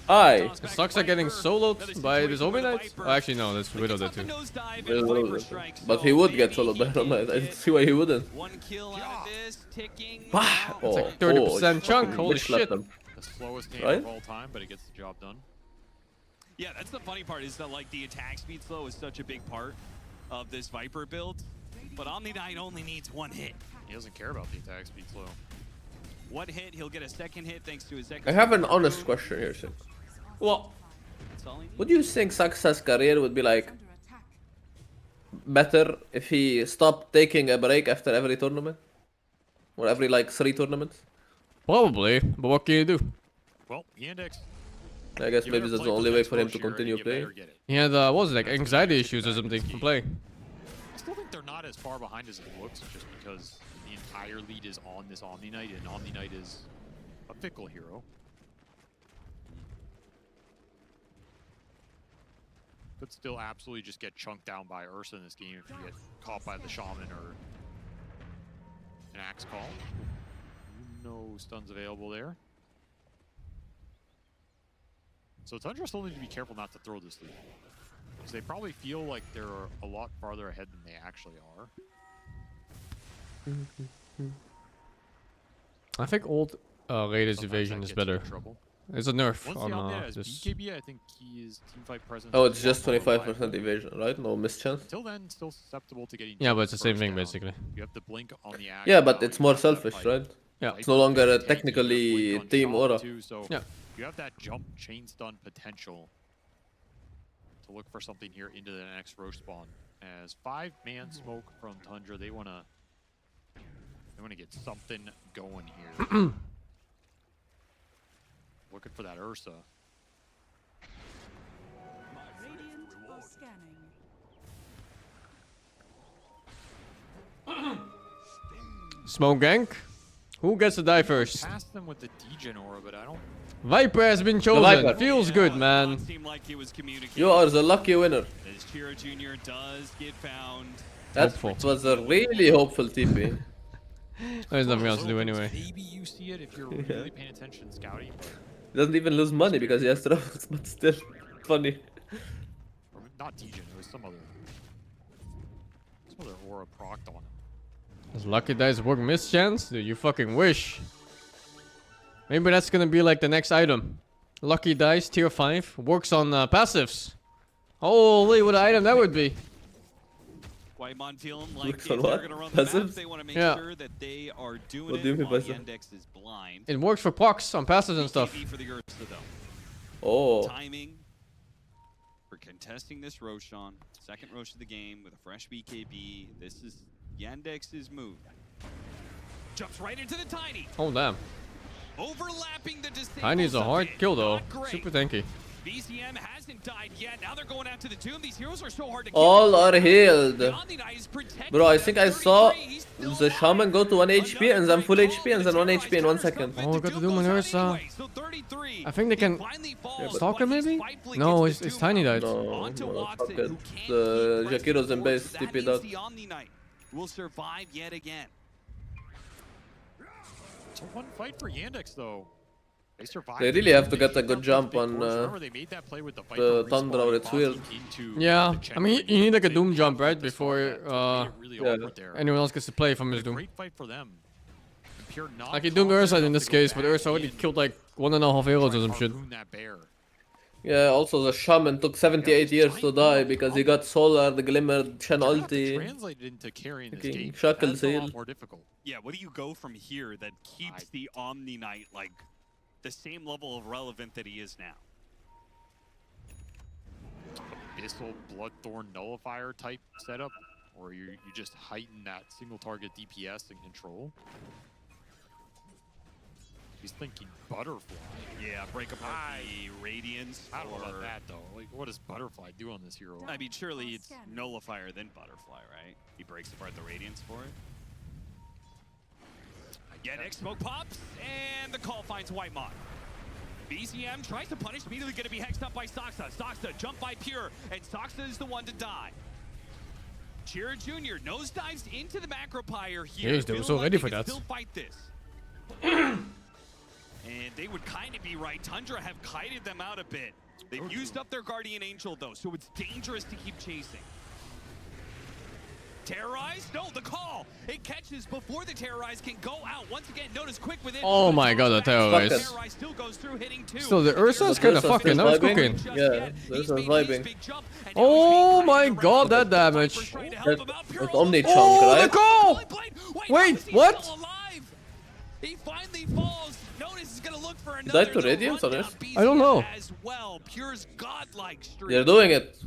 Aye. The Sox are getting soloed by this Omni Knight? Oh, actually, no, that's Widow there too. But he would get soloed by Omni. I don't see why he wouldn't. One kill out of this, ticking. It's like 30% chunk, holy shit. The slowest game Right? of all time, but it gets the job done. Yeah, that's the funny part, is that like the attack speed slow is such a big part of this Viper build. But Omni Knight only needs 1 hit. He doesn't care about the attack speed slow. 1 hit, he'll get a 2nd hit thanks to his second. I have an honest question here, Six. Well, Would you think Success career would be like better if he stopped taking a break after every tournament? Or every like 3 tournaments? Probably, but what can you do? Well, Yandex. I guess maybe that's the only way for him to continue playing. He had, what was it, like anxiety issues or something from playing. I still think they're not as far behind as it looks, just because the entire lead is on this Omni Knight, and Omni Knight is a fickle hero. Could still absolutely just get chunked down by Ursa in this game if you get caught by the Shaman or an Axe Call. No stuns available there. So Tundra still need to be careful not to throw this lead. Because they probably feel like they're a lot farther ahead than they actually are. I think old Raiders evasion is better. It's a nerf Once on has this. BKB, I think he is teamfight presence. Oh, it's just 25% evasion, right? No mischance? Until then, still susceptible to getting. Yeah, but it's the same thing basically. You have the blink on the axe. Yeah, but it's more selfish, right? Yeah. It's no longer a technically team aura. So yeah. You have that jump chain stun potential to look for something here into the next Roche spawn. As 5-man smoke from Tundra, they wanna get something going here. Looking for that Ursa. Smoke gank. Who gets to die first? Past them with the degen aura, but I don't. Viper has been chosen. Viper. Feels good, man. You are the lucky winner. As Chiro Jr. does get found. That was a really hopeful TP. There's nothing else to do anyway. Maybe you see it if you're really paying attention scouting. He doesn't even lose money because he has travels, but still funny. Or not degen, it was some other aura procced on him. Does Lucky Dice work miss chance? Dude, you fucking wish. Maybe that's gonna be like the next item. Lucky Dice tier 5 works on passives. Holy, what an item that would be. Whitemon feeling like if on they're what? going to run the map, Passives? they want to make Yeah. sure that they are doing What do you it mean while by that? YANDEX is blind. It works for procs on passives and stuff. BKB for the Ursa, though. Oh. Timing for contesting this Roshan. Second Rosh of the game with a fresh BKB. This is YANDEX's move. Jumps right into the Tiny. Oh damn. Overlapping the disables. Tiny's a hard kill though. Not great. Super tanky. BCM hasn't died yet. Now they're going after the tomb. These heroes are so hard to All kill. are healed. The Omni Knight is protecting Bro, I them. think I saw the shaman go to 1 HP and then full HP and then 1 HP in 1 second. Oh, we got to do Ursa. I think they can. Stalker maybe? No, it's Tiny died. No, fuck it. The Jakiro's in base, TP that. The Omni Knight will survive yet again. It's a one fight for Yandex though. They survived. They really have to get a good jump on Remember they made that play with the the Viper Tundra, or it's weird. Yeah, I mean, you need like a Doom jump, right? Before really awkward there. anyone else gets to play from his Doom. Great fight for them. Pure Like he doomed Ursa in this case, but Ursa already killed like 1.5 heroes or some shit. that bear. Yeah, also the shaman took 78 years to die because he got Solar, the Glimmer, Shen ulti. Translated into carrying this game. Shackle That's a lot seal. more difficult. Yeah, what do you go from here that keeps the Omni Knight like the same level of relevant that he is now? Abyssal Bloodthorn Nullifier type setup, or you just heighten that single target DPS and control. He's thinking Butterfly. Yeah, break apart the Radiance. I don't know about that though. Like, what does Butterfly do on this hero? I mean, surely it's Nullifier then Butterfly, right? He breaks apart the Radiance for it. YANDEX smoke pops, and the call finds Whitemon. BCM tries to punish, immediately going to be hexed up by Soxa. Soxa jump by Pure, and Soxa is the one to die. Chiro Jr. nosedives into the Macropire here. Yes, they were so ready for that. Still fight this. And they would kind of be right. Tundra have kited them out a bit. They've used up their Guardian Angel, though, so it's dangerous to keep chasing. Terrorize? No, the call! It catches before the Terrorize can go out. Once again, notice quick within. Oh my god, the Terrorize. Still goes through, hitting two. Still, the Ursa's kind of fucking. Now it's cooking. Yeah, this is vibing. Oh my god, that damage. That's Omni chunk, Oh, the right? call! Wait, what? He finally falls. Notice he's gonna look for He another. died to Radiance on it? I don't know. As well, Pure's godlike streak. They're doing it.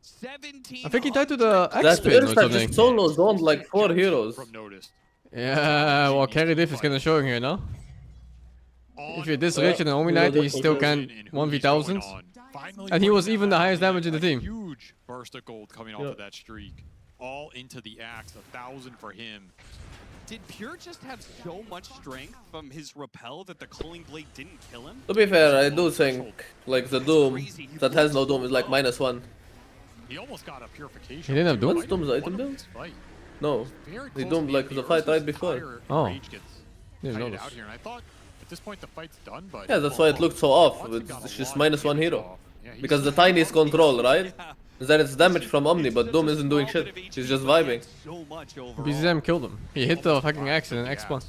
17. I think he died to the That X-Spin or Ursa something. just solo zoned like 4 heroes. Yeah, well, carry diff is kind of showing here, no? If you're this rich in an Omni Knight, he still can 1v1000s. And he was even the highest damage in the team. Huge burst of gold coming off of that streak. All into the axe, 1,000 for him. Did Pure just have so much strength from his repel that the Culling Blade didn't kill him? To be fair, I do think like the Doom that has no Doom is like -1. He almost got a purification. He didn't have Doom? What's Doom's item build? No, he Doomed like the fight right before. Oh. Rage gets Didn't kited notice. out here, and I thought at this point the fight's done, but Yeah, that's why it looked so off. It's just -1 hero. Because the Tiny is control, right? Then it's damage from Omni, but Doom isn't doing shit. He's just vibing. BZM killed him. He hit the fucking X and X spawn.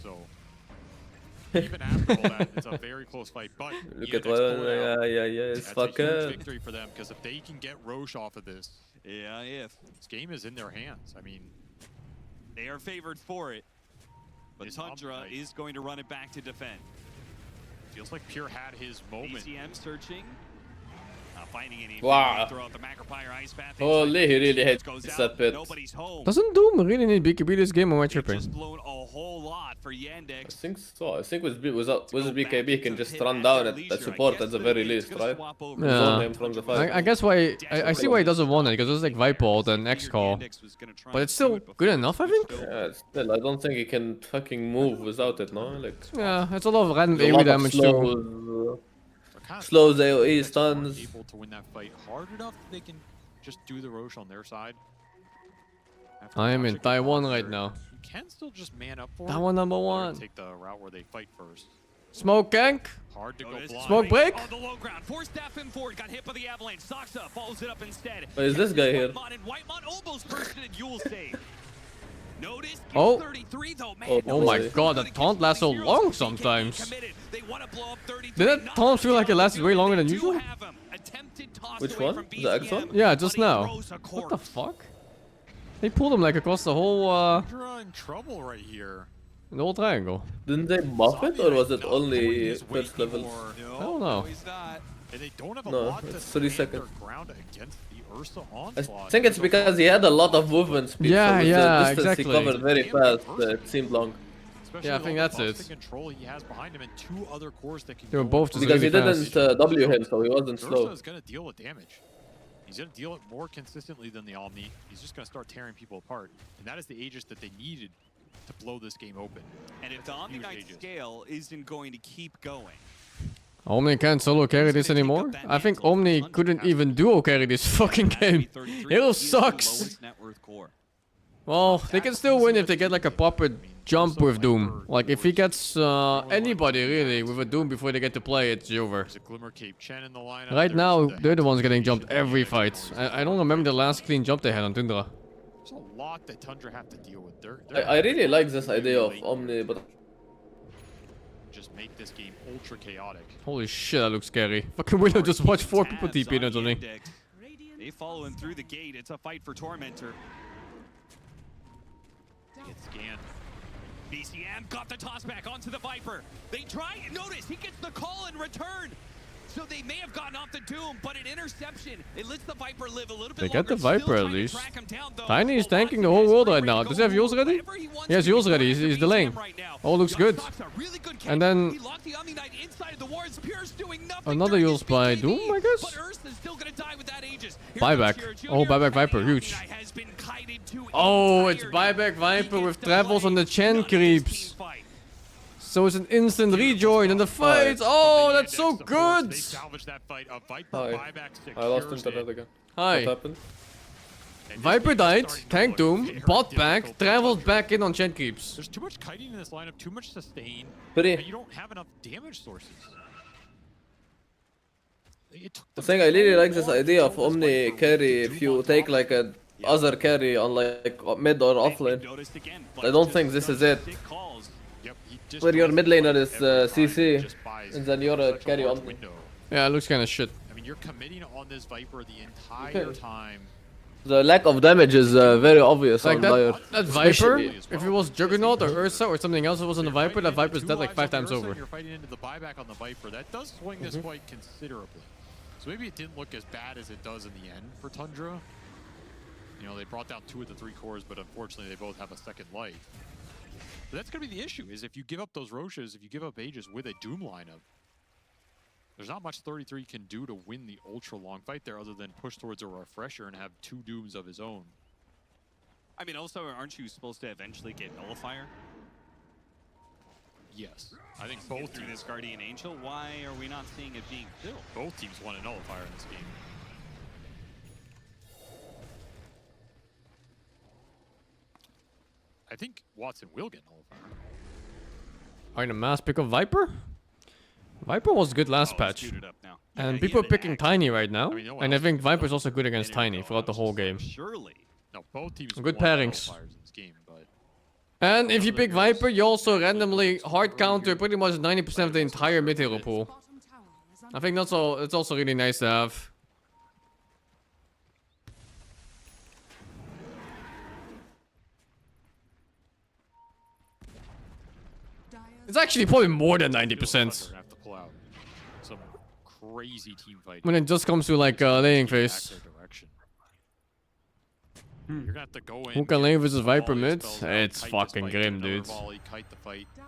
Even after all that, it's a very close fight. But Look Yandex at what, pulled it out. it's That's a huge fucking. victory for them, because if they can get Roche off of this, this game is in their hands. I mean, they are favored for it. but Tundra is going to run it back to defend. Feels like Pure had his moment. BCM searching. Not finding any. Wow. Throw out the Macropire ice path. Holy, he really hates that pit. Nobody's home. Doesn't Doom really need BKB this game, or am I tripping? Just blown a whole lot for YANDEX. I think so. I think with BKB he can just run down at support at the very least, right? Yeah. From the fight. I guess why I see why he doesn't want it, because it's like Viper ult and X call. But it's still good enough, I think. Yeah, still, I don't think he can fucking move without it, no? Like. Yeah, it's a lot of random a AoE lot of damage too. Slows AoE stuns. Able to win that fight hard enough that they can just do the Roche on their side. I am in Taiwan right now. You can still just man up for Taiwan number or 1. take the route where they fight first. Smoke gank. Hard to go blind. Smoke break. On the low ground, forced staff him forward, got hit by the avalanche. Soxa follows it up instead. Wait, is this guy here? Whitemon almost bursted at Yule's save. Notice Oh. 33 though, man. Oh my god, that taunt lasts so long sometimes. Did that taunt feel like it lasted way longer than usual? Which one? The X one? Yeah, just now. What the fuck? They pulled him like across the whole You're in trouble right here. the whole triangle. Didn't they buff it, or was it only first level? I don't know. And they don't have a No, lot to it's 30 stand seconds. their ground against the Ursa I onslaught. think it's because he had a lot of movement speed. Yeah, so with yeah, the distance exactly. He covered very fast. It seemed long. Especially Yeah, I with think all that's the it. buffs and control he has behind him and 2 other cores that can They were go both in. just Because he really didn't fast. W him, so he wasn't Ursa slow. is going to deal with damage. He's going to deal it more consistently than the Omni. He's just going to start tearing people apart. And that is the Aegis that they needed to blow this game open. And if the Omni Huge Knight Aegis. scale isn't going to keep going, Omni can't solo carry this anymore. I think Omni couldn't even duo carry this fucking game. Hero sucks. lowest net worth core. Well, they can still win if they get like a proper jump with Doom. Like if he gets anybody really with a Doom before they get to play, it's over. There's a Glimmer Cape Chen in the lineup. Right now, they're the ones getting jumped every fight. I don't remember the last clean jump they had on Tundra. There's a lot that Tundra have to deal with. I really like this idea of Omni, but just make this game ultra chaotic. Holy shit, that looks scary. Fucking Willow just watched 4 people TP into something. They follow him through the gate. It's a fight for Tormentor. Get scanned. BCM got the toss back onto the Viper. They try. Notice he gets the call in return. So they may have gotten off the Doom, but an interception. It lets the Viper live a little bit They get the longer. Viper at least. Tiny is tanking the whole world right now. Does he have yours ready? He has yours ready. He's delaying. Oh, looks good. And then another yours by Doom, I guess? Buyback. Oh, buyback Viper. Huge. Oh, it's buyback Viper with travels on the Chen creeps. So it's an instant rejoin in the fight. Oh, that's so good. They salvaged that fight. A Viper Hi. buyback I lost secures internet it. again. Hi. What happened? Viper died, tanked Doom, bought back, traveled back in on Chen creeps. There's too much kiting in this lineup, too much sustain. Pretty. But you don't have enough damage sources. I think I really like this idea of Omni carry if you take like a other carry on like mid or offlane. I don't think this is it. Where your mid laner is CC, and then you're a carry Omni. Yeah, it looks kind of shit. I mean, you're committing on this Viper the entire time. The lack of damage is very obvious Like on Dire. that Viper, if it was Juggernaut or Ursa or something else that was on the Viper, that Viper's dead like 5 times over. You're fighting into the buyback on the Viper. That does swing this fight considerably. So maybe it didn't look as bad as it does in the end for Tundra. You know, they brought down 2 of the 3 cores, but unfortunately they both have a second life. But that's going to be the issue, is if you give up those Roches, if you give up Aegis with a Doom lineup, there's not much 33 can do to win the ultra long fight there other than push towards a refresher and have 2 Dooms of his own. I mean, also, aren't you supposed to eventually get Nullifier? Yes. I think both through teams. this Guardian Angel. Why are we not seeing it being built? Both teams want a Nullifier in this game. I think Watson will get Nullifier. Are you a mass pick of Viper? Viper was good last patch. And people are picking Tiny right now. And I think Viper's also good against Tiny throughout the whole game. Surely. No, both teams Good want pairings. Nullifiers in this game, but And if you pick Viper, you also randomly hard counter pretty much 90% of the entire mid hero pool. I think it's also really nice to have. It's actually probably more than 90%. Have to pull out some crazy team fight. When it just comes to like laying phase. You're gonna have to go in. Who can lane versus Viper mid? It's fucking grim, dude.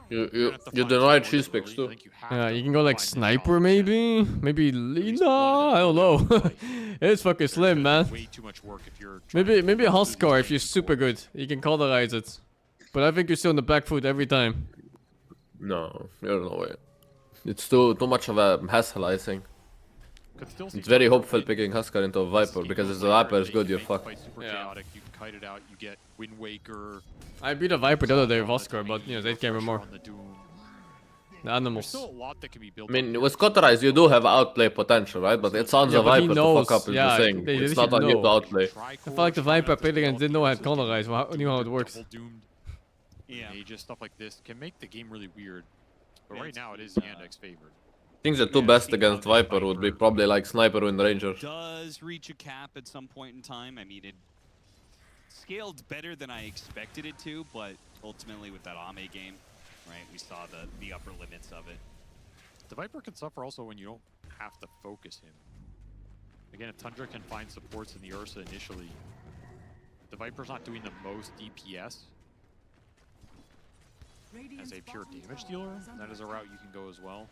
You denied cheese picks too. Yeah, you can go like sniper maybe? Maybe Lina? I don't know. It's fucking slim, man. Maybe a Huskar if you're super good. You can cauterize it. But I think you're still on the back foot every time. No, there's no way. It's too much of a hassle, I think. It's very hopeful picking Huskar into a Viper because if the Viper is good, you're fucked. Yeah. You can kite it out. You get Wind Waker. I beat a Viper the other day with Huskar, but you know, 8 came more. The animals. I mean, with Cauterize, you do have outplay potential, right? But it's on the Viper to fuck up is the thing. It's not on you to outplay. I felt like the Viper I played against didn't know I had Cauterize, knew how it works. Yeah, just stuff like this can make the game really weird. But right now, it is YANDEX favored. I think the two best against Viper would be probably like Sniper and Ranger. Does reach a cap at some point in time. I mean, it scaled better than I expected it to, but ultimately with that Ame game, right, we saw the upper limits of it. The Viper can suffer also when you don't have to focus him. Again, if Tundra can find supports in the Ursa initially, the Viper's not doing the most DPS. As a pure damage dealer, that is a route you can go as well.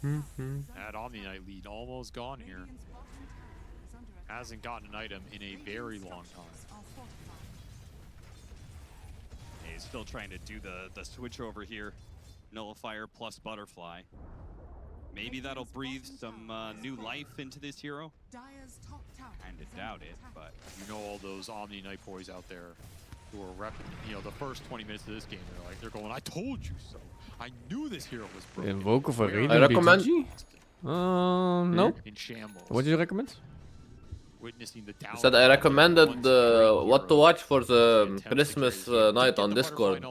That Omni Knight lead almost gone here. Hasn't gotten an item in a very long time. He's still trying to do the switch over here. Nullifier plus Butterfly. Maybe that'll breathe some new life into this hero. Kinda doubt it, but you know all those Omni Knight boys out there who are repping, you know, the first 20 minutes of this game, they're going, I told you so. I knew this hero was broken. Invoke for Raiden I recommend. no. In shambles. What do you recommend? Witnessing the down. Said I recommended what to watch for the Christmas night on Discord.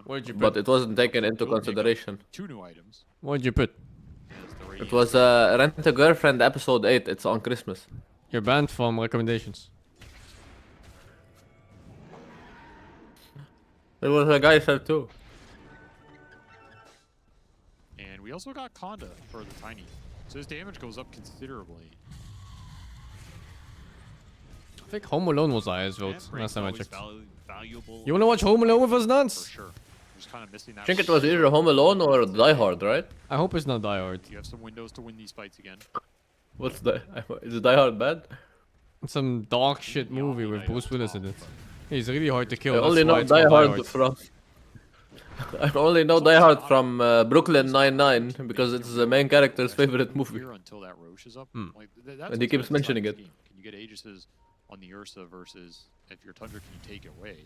What did you put? But it wasn't taken into consideration. 2 new items. What did you put? It was Rent a Girlfriend episode 8. It's on Christmas. You're banned from recommendations. There was a guy said too. And we also got Conda for the Tiny. So his damage goes up considerably. I think Home Alone was highest vote last time I checked. You wanna watch Home Alone with us, Nance? For sure. Just kind of missing that. I think it was either Home Alone or Die Hard, right? I hope it's not Die Hard. You have some windows to win these fights again. What's the? Is Die Hard bad? It's some dog shit movie with Bruce Willis in it. He's really hard to kill. I only know Die Hard from. I only know Die Hard from Brooklyn Nine-Nine because it's the main character's favorite movie. Until that Roche is up. Like, And he keeps mentioning it. Can you get Aegis's on the Ursa versus if you're Tundra, can you take it away?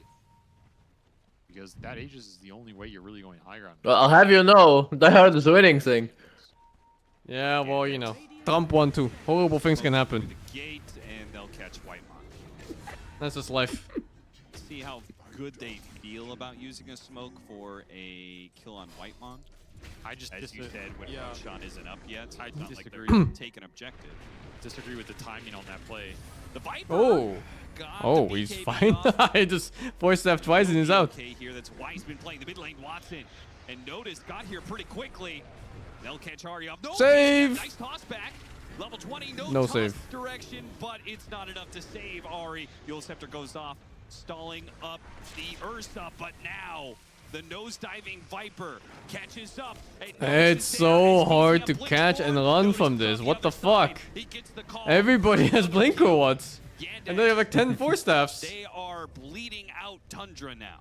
Because that Aegis is the only way you're really going higher on. Well, I'll have you know, Die Hard is a winning thing. Yeah, well, you know, Trump won too. Horrible things can happen. the gate and they'll catch Whitemon. That's just life. See how good they feel about using a smoke for a kill on Whitemon. I just as you said when Roshan isn't up yet. I It's not disagree. like they're taking objective. Disagree with the timing on that play. The Viper. Oh. Oh, he's fine. I just forced F twice and he's out. Okay, here that's why he's been playing the mid lane. Watson and Notice got here pretty quickly. They'll catch Ari up. No, save. Nice toss back. Level 20. No toss save. Direction, but it's not enough to save Ari. Yule Scepter goes off, stalling up the Ursa, but now the nose-diving Viper catches up. It's so hard to catch and run from this. What the fuck? Everybody has Blink or what? And they have like 10 4-staffs. They are bleeding out Tundra now.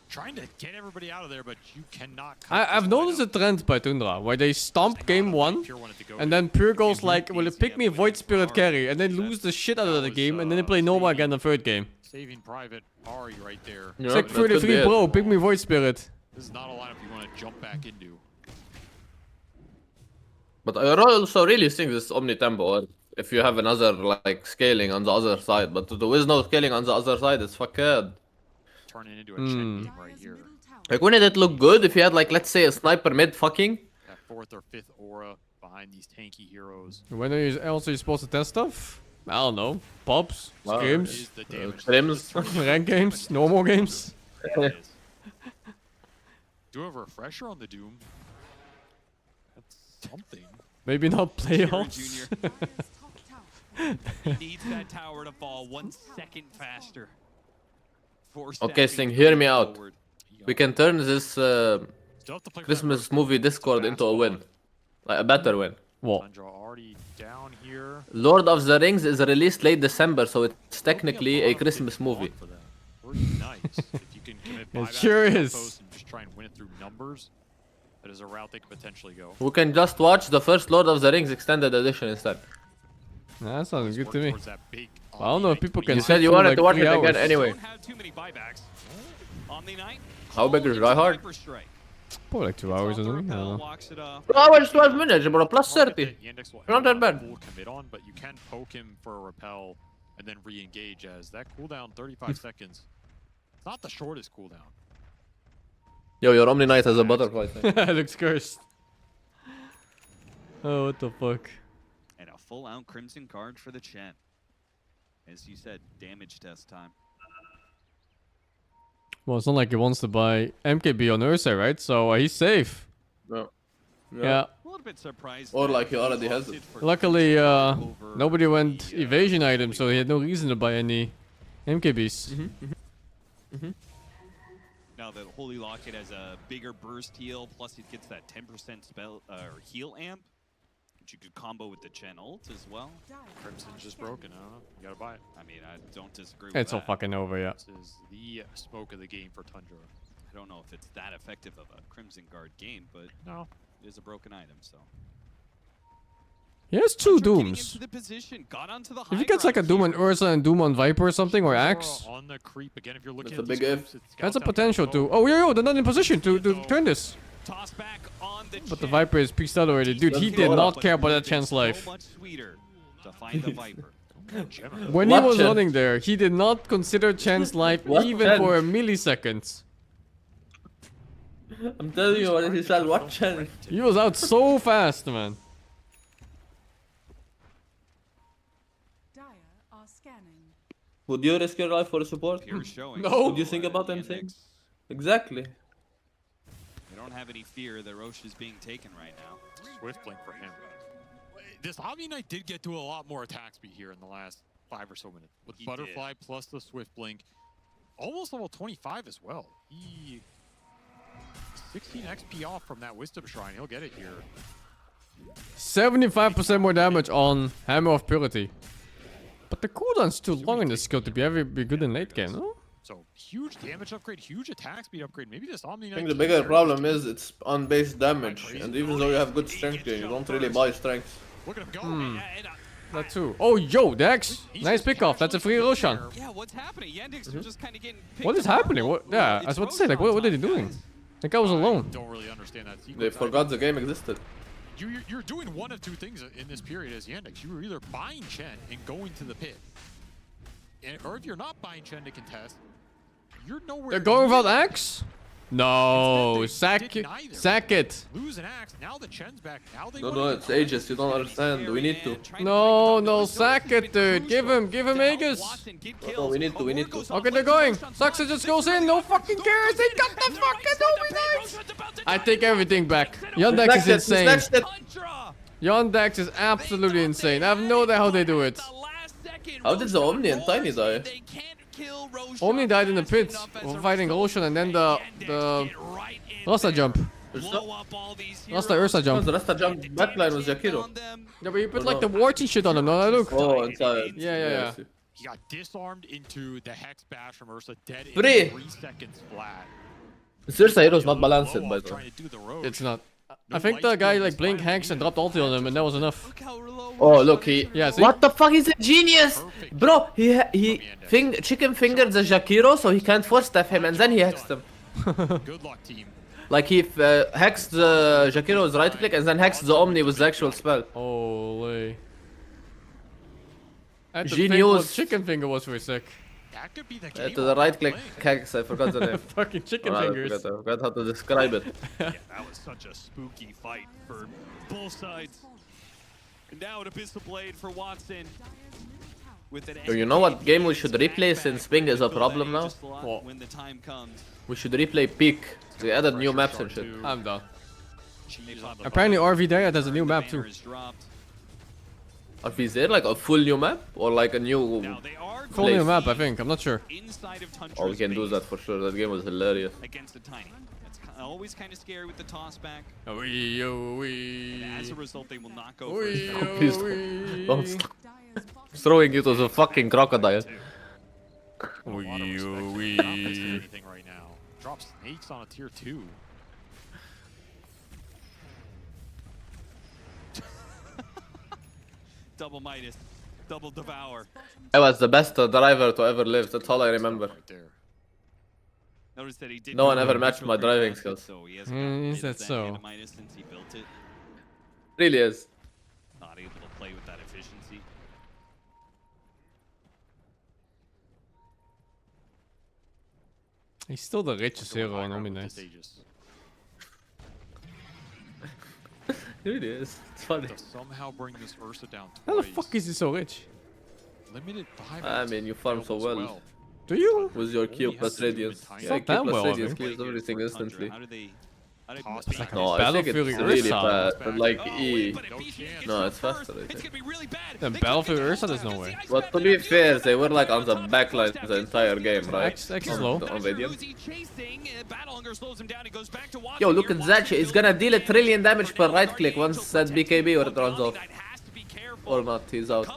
Trying to get everybody out of there, but you cannot. I've noticed a trend by Tundra where they stomp game 1 and then Pure goes like, will it pick me Void Spirit carry and then lose the shit out of the game and then they play Nova again the third game. Saving Private Ari right there. It's like 33 bro, pick me Void Spirit. This is not a lineup you want to jump back into. But I also really think this Omni Tempo, if you have another like scaling on the other side, but there is no scaling on the other side, it's fucked. Turn it into a Chen game right here. Like, wouldn't it look good if you had like, let's say, a sniper mid fucking? That 4th or 5th aura behind these tanky heroes. When are you also supposed to test stuff? I don't know. Pops, Wow, scrims, scrims, rank games, normal games. Do a refresher on the Doom. That's something. Maybe not playoffs. He needs that tower to fall 1 second faster. Okay, Sing, hear me out. We can turn this Christmas movie Discord into a win. Like a better win. What? Already down here. Lord of the Rings is released late December, so it's technically a Christmas movie. Nice. If you can commit It 5 sure extra is. outposts and just try and win it through numbers, that is a route they could potentially go. We can just watch the first Lord of the Rings extended edition instead. Nah, that sounds good to me. I don't know if people can. You said you sit through, wanted like, to watch 3 it again hours. anyway. How big is Die Hard? Probably like 2 hours or something. I don't know. 2 hours, 12 minutes, bro. Plus 30. Not that bad. Full commit on, but you can poke him for a repel and then re-engage as that cooldown 35 seconds. It's not the shortest cooldown. Yo, your Omni Knight has a butterfly thing. Looks cursed. Oh, what the fuck? And a full-out Crimson Guard for the Chen. As you said, damage test time. Well, it's not like he wants to buy MKB on Ursa, right? So he's safe. No. Yeah. A little bit surprised. Or like he already has it. Luckily, nobody went evasion items, so he had no reason to buy any MKBs. Now the Holy Locket has a bigger burst heal, plus it gets that 10% spell or heal amp, which you could combo with the Chen ult as well. Crimson's just broken. I don't know. You gotta buy it. I mean, I don't disagree with It's that. all fucking over, yeah. This is the smoke of the game for Tundra. I don't know if it's that effective of a Crimson Guard game, but no, it is a broken item, so. He has 2 Getting Dooms. into the position, got onto the If he high gets like a ground Doom here. on Ursa and Doom on Viper or something, or Axe, On the creep again, if you're looking That's a at big these if. groups, it's that's a Scout down potential below. to. Oh, yo, they're not in position to turn this. Toss back on the But the Viper is pieced out already. Dude, he did not care about that Chan's life. So much sweeter to find the Viper. When he What was Chen? running there, he did not consider Chan's life What even Chen? for a millisecond. I'm telling you what he said, what Chen? He was out so fast, man. Would you risk your life for support? No. Would you think about anything? Exactly. They don't have any fear that Roche is being taken right now. Swift blink for him. This Omni Knight did get to a lot more attack speed here in the last 5 or so minutes. With He Butterfly plus the Swift blink. Almost level 25 as well. He 16 XP off from that Wisdom Shrine. He'll get it here. 75% more damage on Hammer of Purity. But the cooldown's too long in this skill to be good in late game, no? So huge damage upgrade, huge attack speed upgrade. Maybe this Omni I Knight. think the bigger problem is it's on base damage, and even though you have good strength gain, you don't really buy strength. Look at him go. That too. Oh, yo, Dex! Nice pickoff. That's a free Roshan. Yeah, what's happening? Yandex are just kind of getting picked What is apart. happening? What? Yeah, I was about to say, like, what are they doing? That guy was alone. Don't really understand that sequence. They forgot the game existed. You're doing one of 2 things in this period as Yandex. You were either buying Chen and going to the pit, or if you're not buying Chen to contest, you're nowhere. They're going near without Axe? No, sack it. Lose an axe. Now the Chen's back. Now they No, it's Aegis, you don't understand. We need to. No, sack it, dude. Give him Aegis. No, we need to. Okay, they're going. Saxa just goes in. No fucking cares. They got the fucking overnight. I take everything back. Yandex is insane. Yandex is absolutely insane. I have no idea how they do it. How did the Omni and Tiny die? Omni died in the pit for fighting Roshan, and then the Rasta jump. Rasta Ursa jump. The Rasta jump backline was Jakiro. Yeah, but you put like the warts and shit on him. No, look. Oh, inside. Yeah. He got disarmed into the Hex Bash from Ursa, dead in Free. 3 seconds flat. Ursa Hero is not balanced, by the way. It's not. I think the guy like blinked Hex and dropped ulti on him, and that was enough. Oh, look, he. Yeah, see? What the fuck? He's a genius! Bro, he chicken fingered the Jakiro so he can't force staff him, and then he hexed him. Good luck, team. Like he hexed the Jakiro's right click and then hexed the Omni with the actual spell. Holy. Genius. Chicken finger was very sick. That could be the To the right click hex, I forgot the name. Fucking chicken I fingers. forgot how to describe it. Yeah, that was such a spooky fight for both sides. And now an Abyssal Blade for Watson. with an So you know what game we should replay since ping is a problem now? when the time comes. We should replay Peak. They added new maps and shit. I'm done. Apparently RV Daya has a new map too. Are we there like a full new map or like a new Full new map, I think. I'm not sure. Oh, we can do that for sure. That game was hilarious. Against a tiny. That's always kind of scary with the toss back. And as a result, they will not go for Please don't stop. Throwing it as a fucking crocodile. Anything right now. Drop snakes on a tier 2. Double Midas, double Devour. I was the best driver to ever live. That's all I remember. Notice that he did No one ever matched my driving skills. So he Is that so? Midas since he built it. Really is. Not able to play with that efficiency. He's still the richest hero on Omni. It really is. It's funny. To somehow bring this Ursa down How the twice. fuck is he so rich? Limited I mean, you farm so well. Do you? With your Q plus Radiance. It's Yeah, not Q that plus well, I Radiance think. clears everything instantly. It's like No, I think it's really fast. But like Oh, E. No, it's faster, I think. Then Battlefield Ursa, there's no way. But to be fair, they were like on the backline the entire game, right? X is low. On Radiant. Yo, look at that shit. It's gonna deal a trillion damage per right click once that BKB or it runs off. Or not, he's out.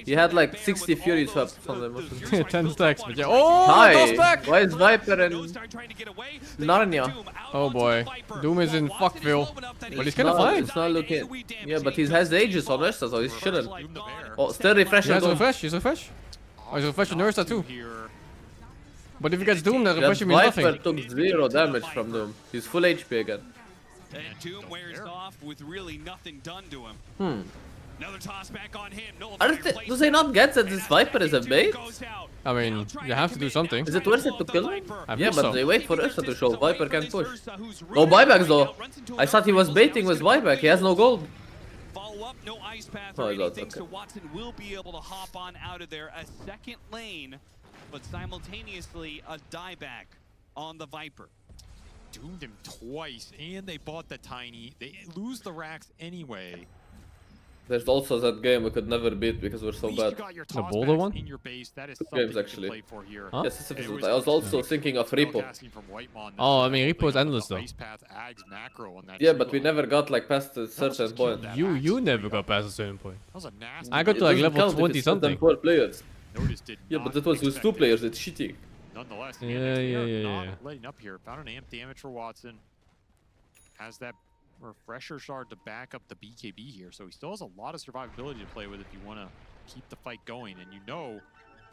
He had like 60 Fury swaps from them. 10 stacks, but yeah. Oh, Hi! toss back! Why is Viper in Narnia? Oh boy. Doom is in fuckville. But he's kinda fine. It's not looking. Yeah, but he has Aegis on Ursa, so he shouldn't. Oh, still refreshing. He's refresh, he's refresh. Oh, he's refreshing Ursa too. But if he gets Doom, then That refreshing means Viper nothing. took 0 damage from Doom. He's full HP again. And Doom wears off with really nothing done to him. Another toss back on him. Do they not get that this Viper is a bait? I mean, you have to do something. Is it worth it to kill him? I Yeah, think but so. they wait for Ursa to show. Viper can push. No buybacks though. I thought he was baiting with buyback. He has no gold. Follow up, no ice path Oh, or he's out, anything, okay. so Watson will be able to hop on out of there. A second lane, but simultaneously a dieback on the Viper. Doomed him twice, and they bought the Tiny. They lose the racks anyway. There's also that game we could never beat because we're so bad. The Boulder one? In your base, that is Good something games you can actually. play for here. Huh? Yes, it's I was also thinking of Repo. Oh, I mean, Repo is endless though. Yeah, but we never got like past a certain point. You never got past a certain point. That was a nasty. I got to like level 20 something. 4 players. Notice did Yeah, but it was with 2 players. It's cheating. Nonetheless, Yeah, Yandex, they yeah, are yeah, not yeah. letting up here. Found an amp damage for Watson. Has that refresher shard to back up the BKB here, so he still has a lot of survivability to play with if you want to keep the fight going. And you know,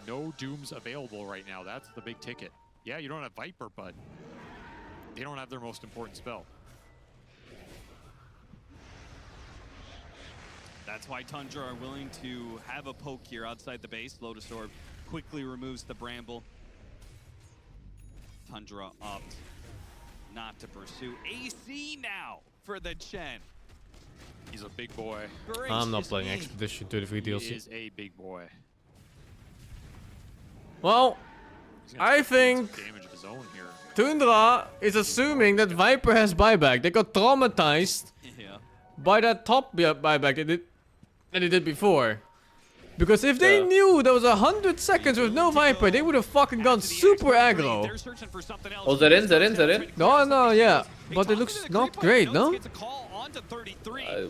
no Dooms available right now. That's the big ticket. Yeah, you don't have Viper, but they don't have their most important spell. That's why Tundra are willing to have a poke here outside the base. Lotus Orb quickly removes the Bramble. Tundra opts not to pursue. AC now for the Chen. He's a big boy. I'm not playing Expedition to the free He DLC. is a big boy. Well, I think Damage of his own here. Tundra is assuming that Viper has buyback. They got traumatized by that top buyback that he did before. Because if they knew there was 100 seconds with no Viper, they would have fucking gone super aggro. Oh, they're in. No, yeah. But it looks not great, no?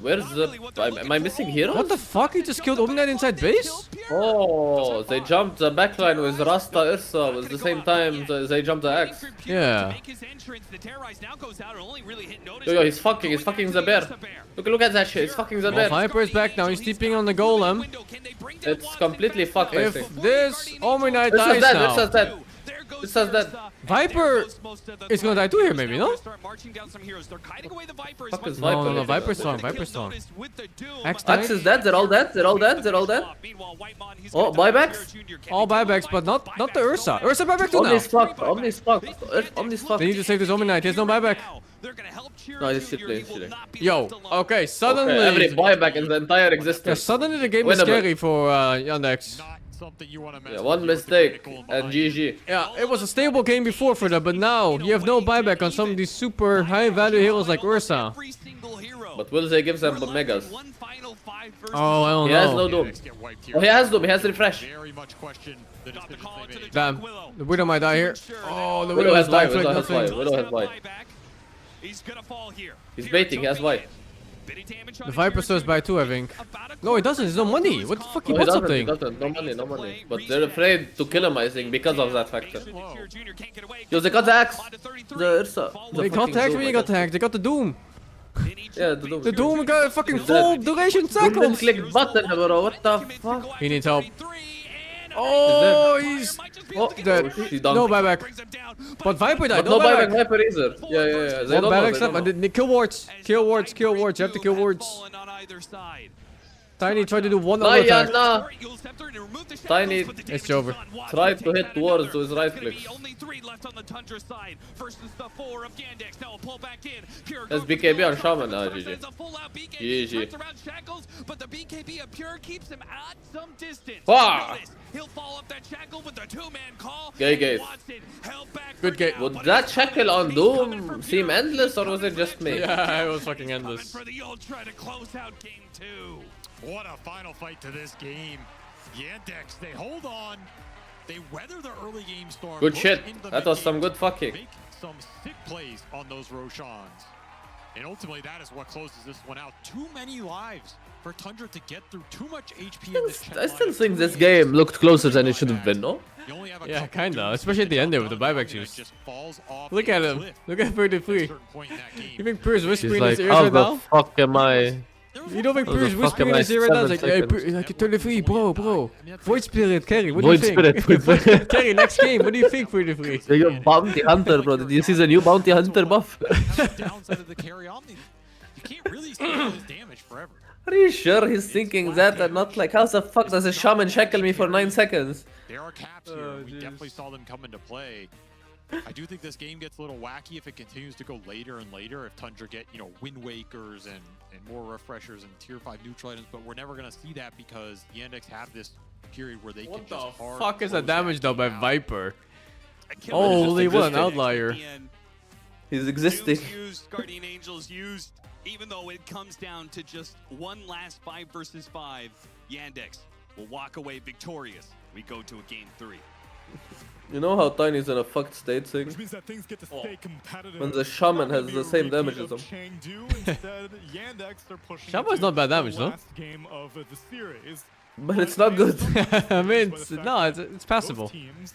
Where's the... Am I missing hero? What the fuck? He just killed Omni inside base? Oh, they jumped the backline with Rasta Ursa at the same time they jumped the axe. Yeah. Yo, he's fucking the bear. Look at that shit, he's fucking the Well, bear. Viper is back now. He's TPing on the golem. It's completely fucked, I If think. this Omni dies Ursa's now, dead. Viper is gonna die too here, maybe, no? Fuck is No, Viper? Viper's strong. Axe Axe is dead, they're all dead. Oh, buybacks? All buybacks, but not the Ursa. Ursa buyback too now. Omni's fucked. They need to save this Omni Knight. He has no buyback. No, he's shit playing. Yo, okay, suddenly... Okay, every buyback in the entire existence. Yeah, suddenly the game is Winnable. scary for Yandex. something you want to mess Yeah, with. one mistake and GG. Yeah, it was a stable game before for them, but now you have no buyback on some of these super high value heroes like Ursa. But will they give them megas? Oh, I don't He has know. no doom. Oh, he has doom. He has refresh. Damn, the Widow might die here. Oh, the Widow Widow has has Y. died. Widow has Y. Widow has Y. He's baiting. He has Y. The Viper still has buy too, I think. No, he doesn't. There's no money. What the fuck? He No, bought he something. doesn't. No money. No money. But they're afraid to kill him, I think, because of that factor. Yo, they got the axe. The Ursa. They got the axe when you got the hack. They got the Doom. Yeah, the Doom. The Doom got a fucking full duration Didn't cycles. click button, bro. What the fuck? He needs help. Oh, he's dead. He's No done. buyback. But Viper died. But no buyback Viper either. Yeah, yeah, yeah. They One don't know. buyback They stuff. don't know. And then kill wards. Kill wards. Kill wards. You have to kill wards. Tiny tried to do one other attack. Nah. Tiny. It's over. Tried to hit wards with his right click. That's BKB on Shaman now, GG. GG. Wow. Gay gaze. Good game. Would that shackle on Doom seem endless or was it just me? Yeah, it was fucking endless. What a final fight to this game. YANDEX, they hold on. They weather the early game storm. Good push shit. into That the was game, some good fucking. Make some sick plays on those Roshans. And ultimately, that is what closes this one out. Too many lives for Tundra to get through. Too much HP in this I still think this game looked closer than it should have been, no? Yeah, kinda. Especially at the end there with the buyback juice. Look at him. Look at 33. You think Pur's whispering He's in like, his ears how right the now? fuck am I? You don't think How the Pur's fuck whispering am in I his ear right now? 7 He's like, hey, seconds? like 33, bro. Void Spirit, Carry, what do you Void think? Spirit, Void Spirit. Carry, next game, what do you think, 33? You're a bounty hunter, bro. Did you see the new bounty hunter buff? Downside of the carry on, you can't really scale his damage forever. Are you sure he's thinking that and not like, how the fuck does a shaman shackle me for 9 seconds? There are caps here. We definitely saw them come into play. I do think this game gets a little wacky if it continues to go later and later. If Tundra get, you know, Wind Wakers and more refreshers and tier 5 neutral items, but we're never gonna see that because YANDEX have this period where they can just hard. What the fuck is that damage done by Viper? Holy, Holy, what an outlier. He's existing. Used, Guardian Angels used, even though it comes down to just one last 5 versus 5, YANDEX will walk away victorious. We go to a game 3. You know how Tiny's in a fucked state thing? Which means that things get to stay competitive. When the shaman has the same damage as him. Shaman's not bad damage, though. Game of the series. But it's not good. I mean, it's passable. Teams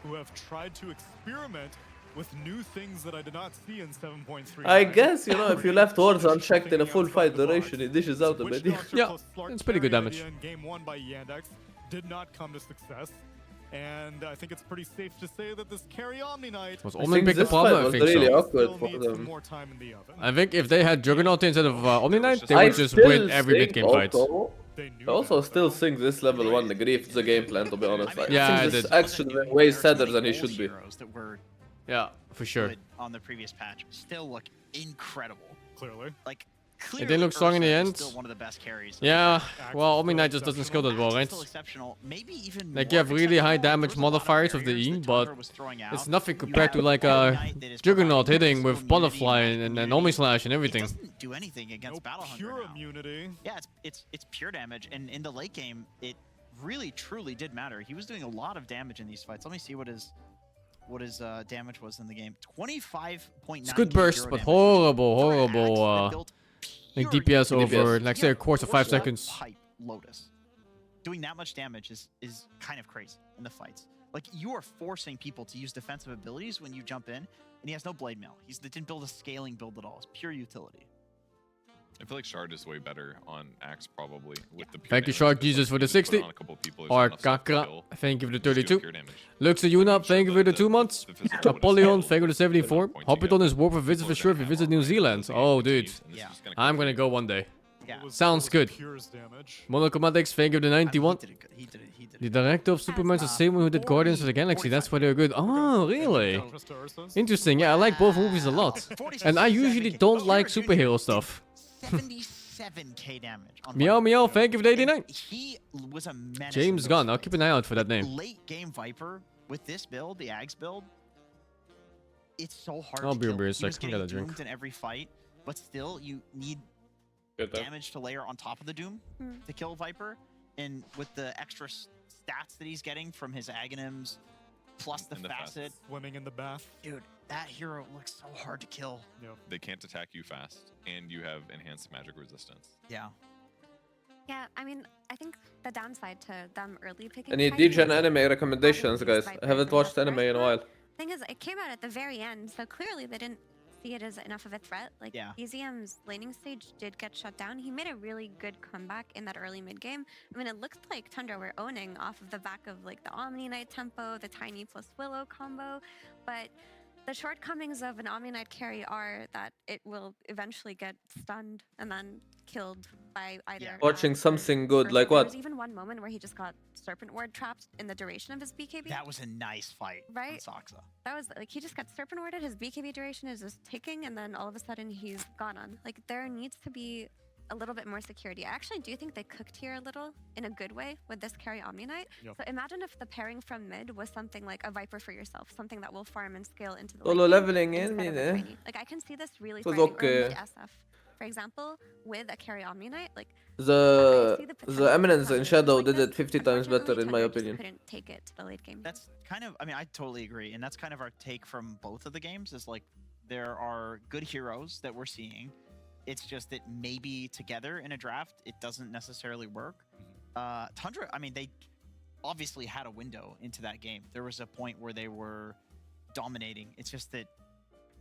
who have tried to experiment with new things that I did not see in 7.3. I guess, you know, if you left wards unchecked in a full fight duration, it dishes out a bit. Yeah, it's pretty good damage. Game 1 by YANDEX did not come to success. And I think it's pretty safe to say that this carry Omni Knight Was only big problem, I think really so. awkward for them. more time in the oven. I think if they had Juggernaut instead of Omni Knight, they I would just still win every think mid-game fight. I also still think this level 1 griefed the game plan, to be honest. I Yeah, think I this did. actually went way sadder than he should be. That were Yeah, for sure. good on the previous patch still look incredible. Clearly. Like, It clearly didn't look strong in the Ursa is end. Still one of the best carries. Yeah, well, Omni Knight just doesn't skill that well, right? Still exceptional. Maybe even Like more you have really high exceptional. damage There was a lot of modifiers with the barriers E, that but Tundra was throwing it's out. nothing You compared to have like Omni a Knight that is Juggernaut providing hitting with immunity Butterfly and and Omni Slash and everything. doesn't do anything against Battle Hunter Pure now. immunity. Yeah, it's pure damage, and in the late game, it really truly did matter. He was doing a lot of damage in these fights. Let me see what his damage was in the game. 25.9. It's good burst, but horrible, like DPS over, like say a course of 5 seconds. Pipe Lotus. Doing that much damage is kind of crazy in the fights. Like, you are forcing people to use defensive abilities when you jump in, and he has no blade mail. He didn't build a scaling build at all. It's pure utility. I feel like Shard is way better on Axe probably with the pure Thank you, damage. Shark Jesus, for the 60. On a couple people, Or there's enough stuff to Kakra, kill. thank you for the Just do 32. pure damage. Lux the Yuna, thank you for the 2 months. Apollyon, thank you for the 74. Hoppiton is worth a visit for sure if you visit New Zealand. Oh, dude. I'm gonna go one day. Sounds good. Monochromatics, thank you for the 91. The director of Superman's the same one who did Guardians of the Galaxy. That's why they're good. Oh, really? Interesting. Yeah, I like both movies a lot. And I usually don't like superhero stuff. 7k damage. On Meow Viper. meow, thank you for the And 89. he was a menace. James in Gunn, those I'll keep an eye out for that name. Late game Viper with this build, the Ags build, it's so hard I'll to be kill. a He sec. was I getting got a drink. doomed in every fight, but still, you need damage to layer on top of the doom to kill Viper. And with the extra stats that he's getting from his Aghanims, plus the facet. Swimming in the bath. Dude, that hero looks so hard to kill. They can't attack you fast, and you have enhanced magic resistance. Yeah. Yeah, I mean, I think the downside to them early picking. Any Tiny DGen is anime recommendations, guys? I haven't watched anime in a while. Thing is, it came out at the very end, so clearly they didn't see it as enough of a threat. Like, Yeah. EZM's laning stage did get shut down. He made a really good comeback in that early mid game. I mean, it looked like Tundra were owning off of the back of like the Omni Knight tempo, the Tiny plus Willow combo, but the shortcomings of an Omni Knight carry are that it will eventually get stunned and then killed by either. Watching something good, Ursa. like There what? was even one moment where he just got Serpent Ward trapped in the duration of his BKB. That was a nice fight Right? on Soxa. That was like he just got Serpent Warded, his BKB duration is just ticking, and then all of a sudden he's gone on. Like there needs to be a little bit more security. I actually do think they cooked here a little in a good way with this carry Omni Knight. Yep. So imagine if the pairing from mid was something like a Viper for yourself, something that will farm and scale into the Solo late game leveling in, instead of a mine. Tiny. Like I can see this really Was thriving, or okay. mid SF. For example, with a carry Omni Knight, like The Eminence in Shadow did it 50 times better, in my opinion. couldn't take it to the late game. That's kind of, I mean, I totally agree. And that's kind of our take from both of the games is like, there are good heroes that we're seeing. It's just that maybe together in a draft, it doesn't necessarily work. Tundra, I mean, they obviously had a window into that game. There was a point where they were dominating. It's just that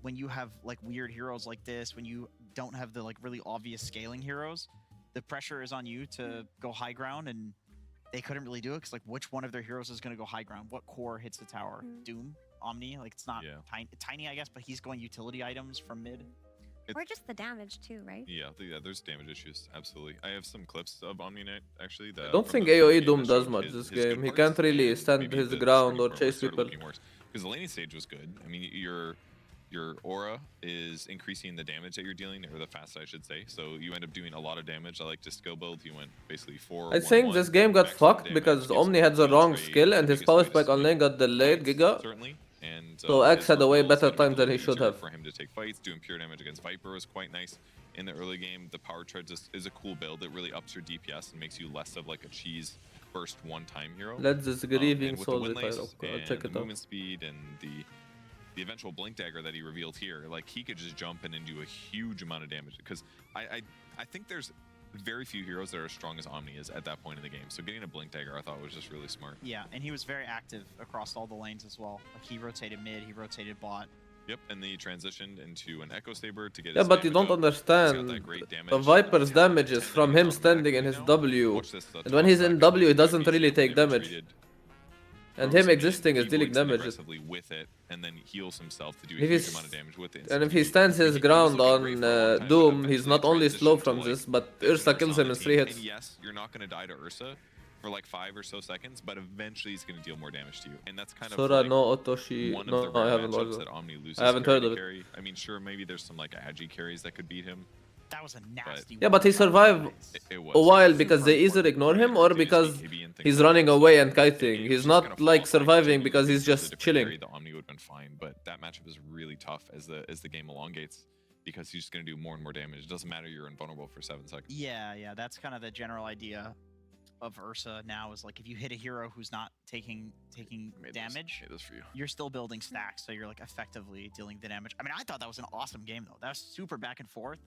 when you have like weird heroes like this, when you don't have the like really obvious scaling heroes, the pressure is on you to go high ground, and they couldn't really do it because like which one of their heroes is going to go high ground? What core hits the tower? Doom, Omni, like it's not tiny, I guess, but he's going utility items from mid. Or just the damage too, right? Yeah, there's damage issues, absolutely. I have some clips of Omni Knight, actually. That I don't think AoE Doom does much this game. He can't really stand his ground or chase people. Because the laning stage was good. I mean, your aura is increasing the damage that you're dealing, or the fast, I should say. So you end up doing a lot of damage. I like to skill build. You went basically 4. I think this game got fucked because Omni had the wrong skill and his power spike on lane got delayed, Giga. Certainly. And So X had a way better time than he should have. For him to take fights, doing pure damage against Viper was quite nice in the early game. The power treads is a cool build. It really ups your DPS and makes you less of like a cheese burst one-time hero. Let this grieving and with soul the the win lace title. I'll and check the it out. movement speed and the eventual blink dagger that he revealed here, like he could just jump in and do a huge amount of damage. Because I think there's very few heroes that are as strong as Omni is at that point in the game. So getting a blink dagger, I thought was just really smart. Yeah, and he was very active across all the lanes as well. Like he rotated mid, he rotated bot. Yep, and then he transitioned into an Echo Saber to get Yeah, his but you damage don't up. He's got understand. that great damage. The Viper's damage is from him standing in his W. And when he's in W, he doesn't really take damage. And him existing is dealing damage. Aggressively with it, and then heals himself to do a If huge he's, amount of damage with it. and if he stands his ground on Doom, he's not only slow from this, but Ursa kills him in 3 hits. And yes, you're not going to die to Ursa for like 5 or so seconds, but eventually he's going to deal more damage to you, and that's kind of Sora like no Otoshi. one of No, the I rare haven't matchups watched that it. Omni loses. I haven't carry heard to of it. carry. I mean, sure, maybe there's some like Agi carries that could beat him. That was a nasty. Yeah, but he survived It was a while because they either ignore him or because he's running away and kiting. He's not like surviving because he's just chilling. The Omni would have been fine, but that matchup is really tough as the game elongates because he's just going to do more and more damage. It doesn't matter, you're invulnerable for 7 seconds. Yeah, that's kind of the general idea of Ursa now is like if you hit a hero who's not taking damage, you're still building stacks, so you're like effectively dealing the damage. I mean, I thought that was an awesome game though. That was super back and forth.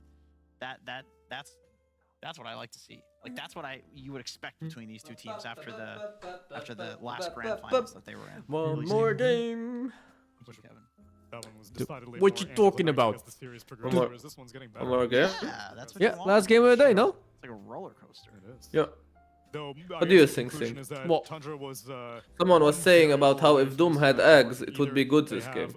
That's what I like to see. Like that's what you would expect between these two teams after the last grand finals that they were in. One more game. That one was decidedly What more you talking anticlimactic about? as the series progressed, whereas this one's getting better. One more game? Yeah, that's what Yeah, you want. last game of the day, no? It's like a roller coaster. It is. Yeah. Though, What do you think, Sing? What? Tundra was, Someone was saying about how if Doom had eggs, it would be good this game.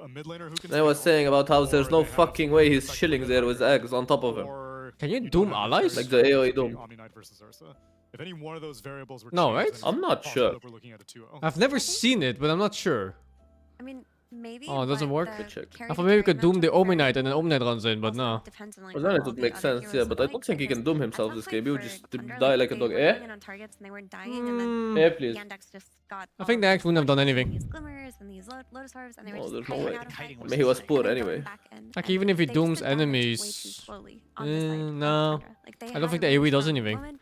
And I was saying about how there's no fucking way he's chilling there with eggs on top of him. Can you Doom allies? Like the AoE Doom. Omni Knight versus Ursa. If any one of those variables were No, changed, right? then it's I'm not possible sure. that we're looking at a 2-0. I've never seen it, but I'm not sure. I mean, maybe. Oh, it doesn't work? The I thought maybe we could doom the Omnite and then Omnite runs in, but no. depends on like Well, then what it all would the make other sense, heroes yeah, look but I like, don't think he because can doom I himself saw this play game. He would for just Thunder, die like a they dog. were Eh? going on targets and they weren't dying, and then Yeah, please. YANDEX just got I think they actually wouldn't have done anything. these glimmers and these lotus orbs, and they were No, just there's no hiding way. out of sight. I mean, he was poor anyway. Like even if he dooms enemies, no. I don't think the AoE does anything.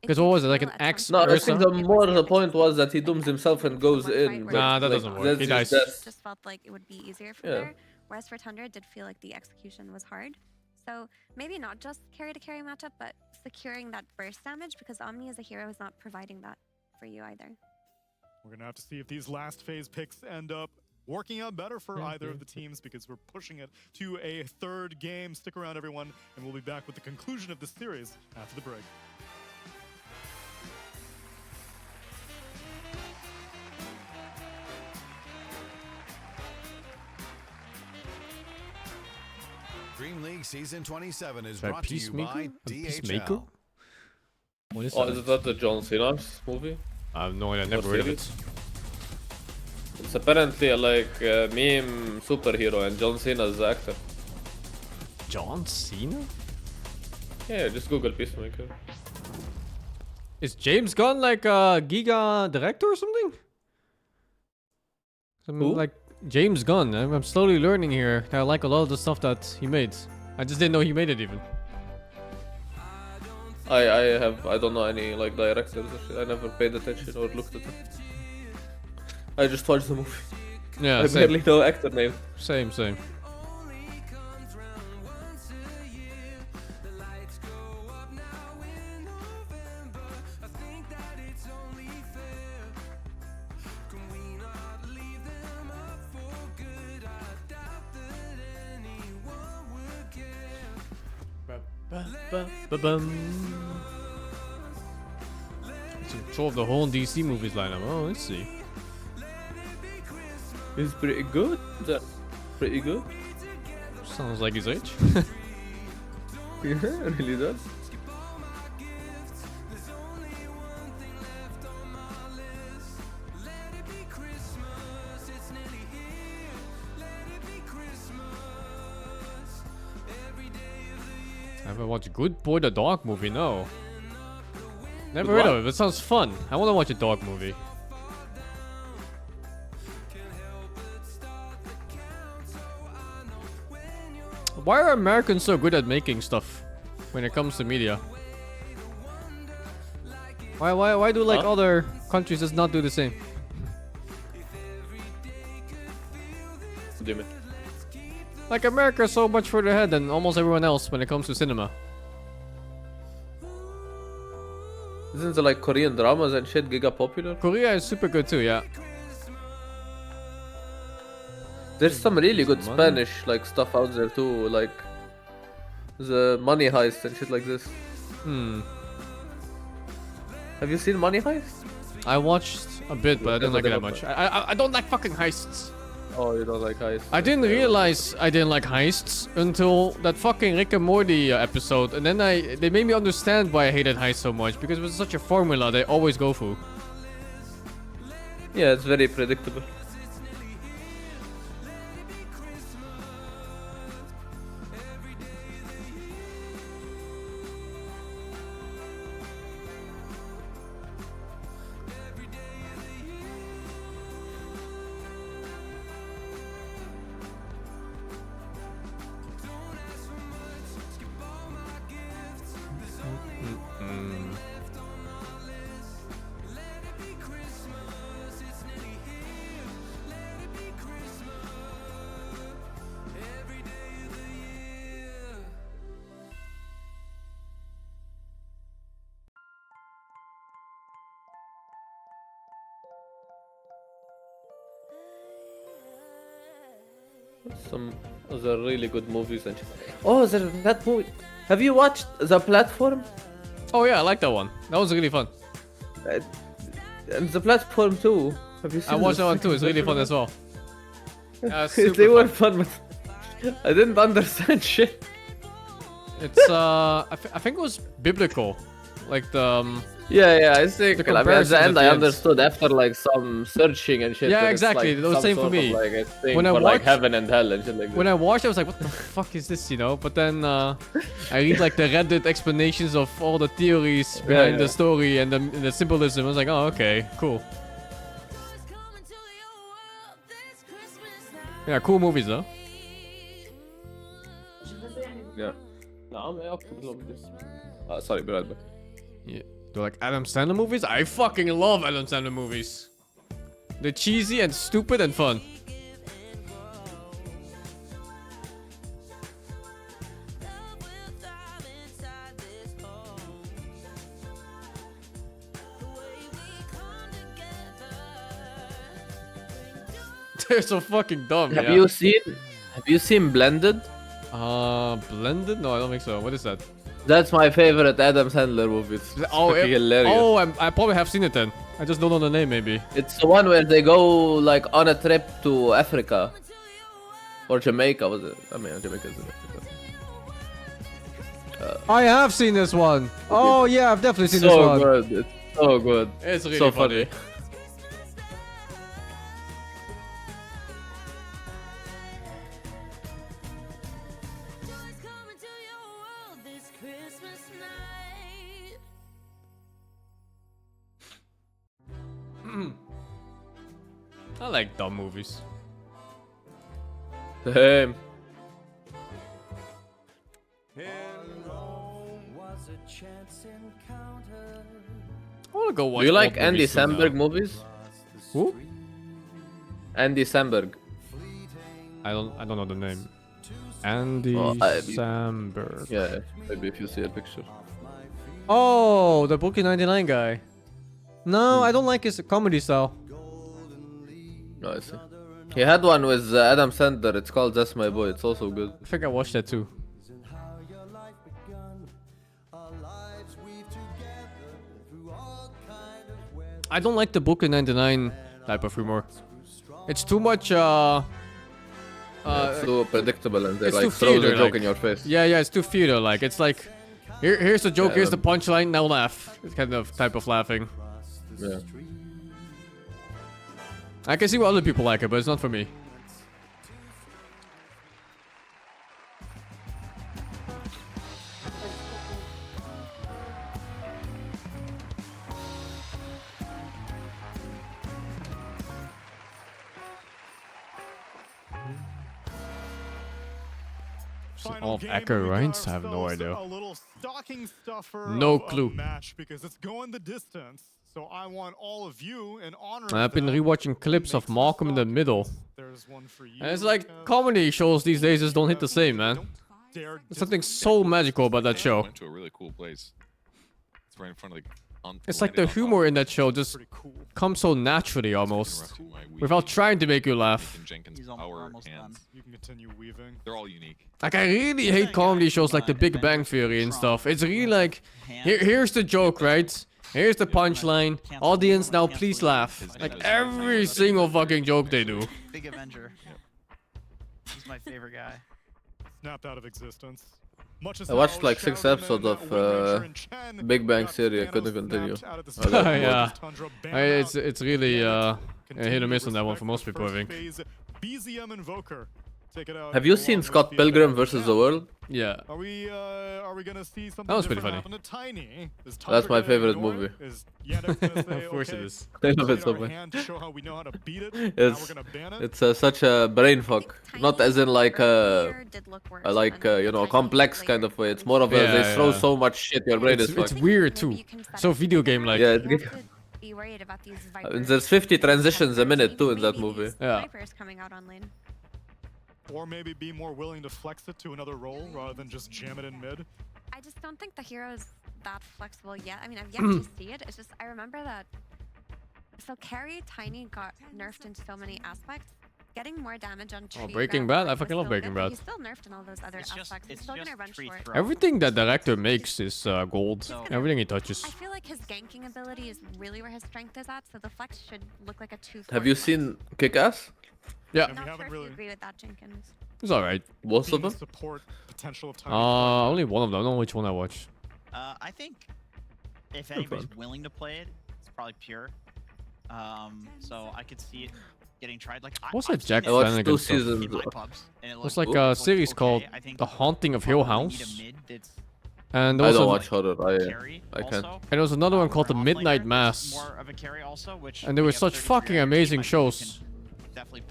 Because what was it, like an axe No, I Ursa? think the point was that he dooms himself and goes in. But, Nah, that like, doesn't work. that's He his dies. death. Just felt like it would be easier from Yeah. there. Whereas for Tundra, it did feel like the execution was hard. So maybe not just carry to carry matchup, but securing that burst damage, because Omni as a hero is not providing that for you either. We're going to have to see if these last phase picks end up working out better for either of the teams, because we're pushing it to a third game. Stick around, everyone, and we'll be back with the conclusion of the series after the break. DreamLeague Season 27 is By brought to you by Peacemaker? DHL. What is Oh, that? is that the John Cena's movie? I have no idea, never heard of it. It's apparently like a meme superhero, and John Cena's the actor. John Cena? Yeah, just Google Peacemaker. Is James Gunn like a Giga director or something? Who? Like James Gunn. I'm slowly learning here that I like a lot of the stuff that he made. I just didn't know he made it even. I don't know any like directors or shit. I never paid attention or looked at it. I just watched the movie. Yeah, I same. barely know actor name. Same. It's control of the whole DC movies lineup. Oh, let's see. He's pretty good. Pretty good. Sounds like his age. Yeah, really does. Have I watched Good Boy the Dog movie? No. Never heard of it, but it sounds fun. I want to watch a dog movie. Why are Americans so good at making stuff when it comes to media? Why do like other countries just not do the same? What do you mean? Like America is so much further ahead than almost everyone else when it comes to cinema. Isn't the like Korean dramas and shit giga popular? Korea is super good too, yeah. There's some really good Money? Spanish like stuff out there too, like the Money Heist and shit like this. Have you seen Money Heist? I watched a bit, but I didn't like it that much. I don't like fucking heists. Oh, you don't like heists? I didn't realize I didn't like heists until that fucking Rick and Morty episode, and then they made me understand why I hated heists so much, because it was such a formula they always go through. Yeah, it's very predictable. Some other really good movies and shit. Oh, there's that movie. Have you watched The Platform? Oh yeah, I like that one. That was really fun. And The Platform too. Have you seen I watched that one too. It's really fun as well. They were fun, but I didn't understand shit. It's I think it was biblical, Like the Yeah, I think the I mean, at the comparisons end at I the end. understood after like some searching and shit. Yeah, that it's, exactly. Like, It was some same for sort me. Of, like, a thing When I for like watched- heaven and hell and shit like that. When I watched, I was like, what the fuck is this, you know? But then I read like the Reddit explanations of all the theories behind the story and the symbolism. I was like, oh, okay, cool. Yeah, cool movies though. Yeah. No, sorry, be right back. Yeah. Do you like Adam Sandler movies? I fucking love Adam Sandler movies. They're cheesy and stupid and fun. They're so fucking dumb. Have you seen Blended? Blended? No, I don't think so. What is that? That's my favorite Adam Sandler movie. It's fucking hilarious. Oh, I probably have seen it then. I just don't know the name, maybe. It's the one where they go like on a trip to Africa or Jamaica. Was it? I mean, Jamaica is in Africa. I have seen this one. Oh yeah, I've definitely seen this one. So good. It's so good. It's really so funny. I like dumb movies. Same. I wanna go watch. Do you like old Andy movies too now. Samberg movies? Who? Andy Samberg. I don't know the name. Andy Samberg. Yeah, maybe if you see a picture. Oh, the Brooklyn 99 guy. No, I don't like his comedy style. No, I see. He had one with Adam Sandler. It's called That's My Boy. It's also good. I think I watched that too. I don't like the Brooklyn 99 type of humor. It's too much it's too predictable and they it's like too throw the theater, joke like. in your face. Yeah, it's too theater like. It's like here's the joke, Yeah, here's the punchline, now laugh. It's kind of type of laughing. Yeah. I can see why other people like it, but it's not for me. All of Echo Reigns? I have no idea. A little stocking stuffer No of a clue. match because it's going the distance. So I want all of you in honor of I've been that. rewatching clips of Malcolm in the Middle. There's one for you. And it's like comedy shows these days just don't hit the same, man. There's something so magical about that show. Went to a really cool place. It's right in front of the. It's like the humor in that show just comes so naturally almost, without trying to make you laugh. Jenkins' power hands. You can continue weaving. They're all unique. Like I really hate comedy shows like The Big Bang Theory and stuff. It's really like, here's the joke, right? Here's the punchline. Audience, now please laugh. Like every single fucking joke they do. Big Avenger. He's my favorite guy. Snapped out of existence. Much as I watched like 6 episodes of Big Bang Theory. I couldn't continue. Yeah, it's really a hit or miss on that one for most people, I think. BZM Invoker. Take it out. Have you seen Scott Pilgrim versus the World? Yeah. Are we gonna see something That was pretty different funny. happen to Tiny? Is That's Tundra my gonna favorite ignore movie. it? Is Yandex gonna say, Of course it okay, is. I love it raise so our much. hand to show how we know how to beat it. Now we're gonna ban it. It's such a brain fuck. Not as in like a you know, complex kind of way. It's more of a they throw so much shit your brain is It's fucked. weird too. So video game like. Yeah, Be worried about these there's 50 transitions a minute too in that movie. Yeah. vipers coming out on lane. Or maybe be more willing to flex it to another role rather than just jam it in mid. I just don't think the hero is that flexible yet. I mean, I've yet to see it. It's just I remember that. So carry Tiny got nerfed in so many aspects. Getting more damage on tree. Breaking Bad? I fucking love Breaking Bad. He's still nerfed in all those other aspects. He's still gonna run short. Everything that director makes is gold. Everything he touches. I feel like his ganking ability is really where his strength is at. So the flex should look like a 2. Have you seen Kick-Ass? Yeah. Not sure if you agree with that, Jenkins. It's alright. Most of them? Support potential of Tiny. Only one of them. I don't know which one I watched. I think if anybody's willing to play it, it's probably Pure. So I could see it getting tried. Like, What's that Jack I watched Flanagan 2 stuff? seasons. It's like a series called The Haunting of Hill House. And I also, don't watch horror. I can't. And there was another one called The Midnight Mass. And they were such fucking amazing shows.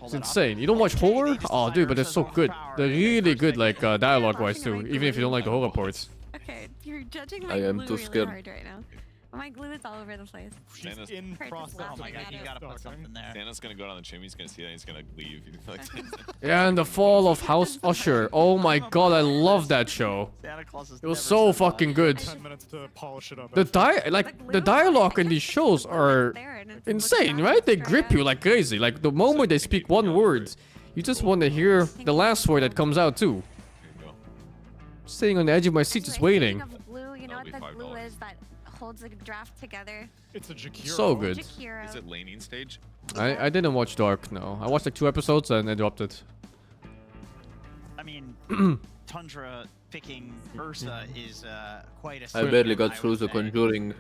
It's insane. You don't watch horror? Oh, dude, but they're so good. They're really good, like dialogue-wise too. Even if you don't like the horror parts. Okay, you're judging my I am glue too really scared. hard right now. My glue is all over the place. Santa's in process. Oh my god, you gotta put something there. Santa's gonna go down the chimney. He's gonna see that. He's gonna leave. Yeah, and the fall of House Usher. Oh my god, I love that show. It was so fucking good. 10 minutes to polish it up. The dialogue in these shows are insane, right? They grip you like crazy. Like the moment they speak one word, you just want to hear the last word that comes out too. Sitting on the edge of my seat, just waiting. Glue, you know what the glue is that holds a draft together? It's a Jakiro. So good. Is it laning stage? I didn't watch Dark, no. I watched like 2 episodes and I dropped it. I mean, Tundra picking Ursa is quite a. I barely got through the Conjuring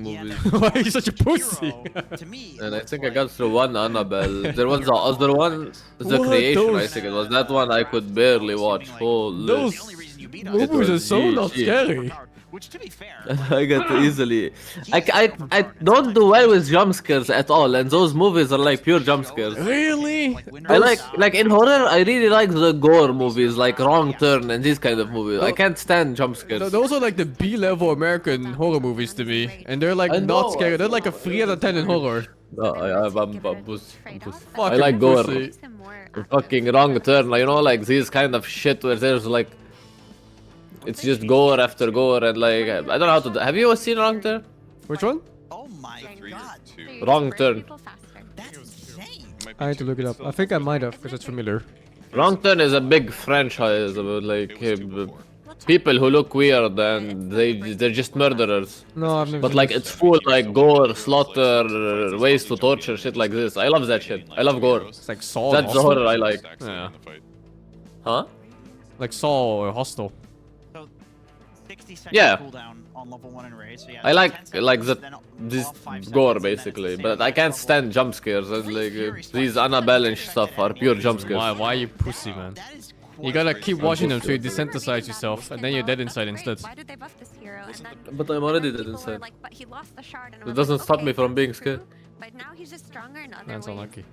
movies. Why are you such a pussy? And I think I got through one Annabelle. There was the other one, The What? Creation, I Those- think it was. That one I could barely watch. Holy. Those movies are so not scary. Which, to be fair, I get easily. I don't do well with jump scares at all, and those movies are like pure jump scares. Really? I like in horror. I really like the gore movies, like Wrong Turn and these kind of movies. I can't stand jump scares. Those are like the B-level American horror movies to me. And they're like I not know. scary. They're like a 3 out of 10 in horror. No, I'm pussy. I Fucking like gore. pussy. Fucking Wrong Turn, you know, like these kind of shit where there's like, it's just gore after gore and like I don't know how to do. Have you ever seen Wrong Turn? Which one? Oh my god. Wrong Turn. I need to look it up. I think I might have, because it's familiar. Wrong Turn is a big franchise about like people who look weird and they're just murderers. No, I've never But seen like this. it's full like gore, slaughter, ways to torture, shit like this. I love that shit. I love gore. It's like Saw. That's the horror I like. Yeah. Huh? Like Saw or Hostel. So 60-second Yeah. cooldown on level 1 in Raid. So yeah, I like 10 like seconds, the then this off 5 seconds, gore and then it's basically, the but same I can't level. stand jump scares. And like these Annabelle and stuff are pure jump scares. Why you pussy, man? You gotta keep watching them so you desensitize yourself, and then you're dead inside instead. Why did they buff this hero? And then But I'm already dead people were inside. like, but he lost the shard, and I It was doesn't like, stop okay, me from being that's true, scared. But now he's just stronger in other That's ways. unlucky.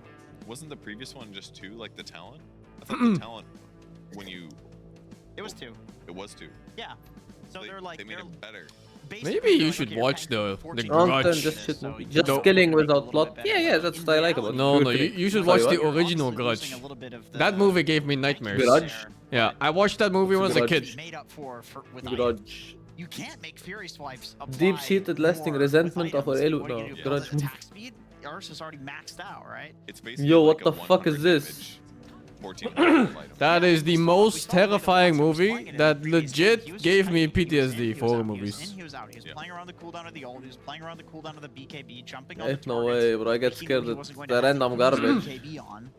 Wasn't the previous one just 2, like the talent? I thought the talent, when you... It was 2. It was 2. Yeah. So they're like They made it better. Maybe you should watch the Wrong Turn, Grudge. just shit movie. Just killing without plot. Yeah, that's what I like about it. No, Pure you killing. should Sorry, watch the what? original Grudge. That movie gave me nightmares. Grudge? Yeah, I watched that movie when I was a kid. Made up for with Grudge. You can't make Fury swipes apply Deep-seated lasting more resentment with of our items. elu. What do No, you do? Grudge. Attack speed? Ursa's already maxed out, right? It's basically Yo, like what the a fuck is 100 this? damage, 1400 item. That is the most terrifying movie that legit gave me PTSD for horror movies. He was out. He was playing around the cooldown of the ult. He was playing around the cooldown of the BKB, jumping on the Ain't no targets. way, bro. I get He knew scared he at wasn't going the to have random to garbage. BKB on.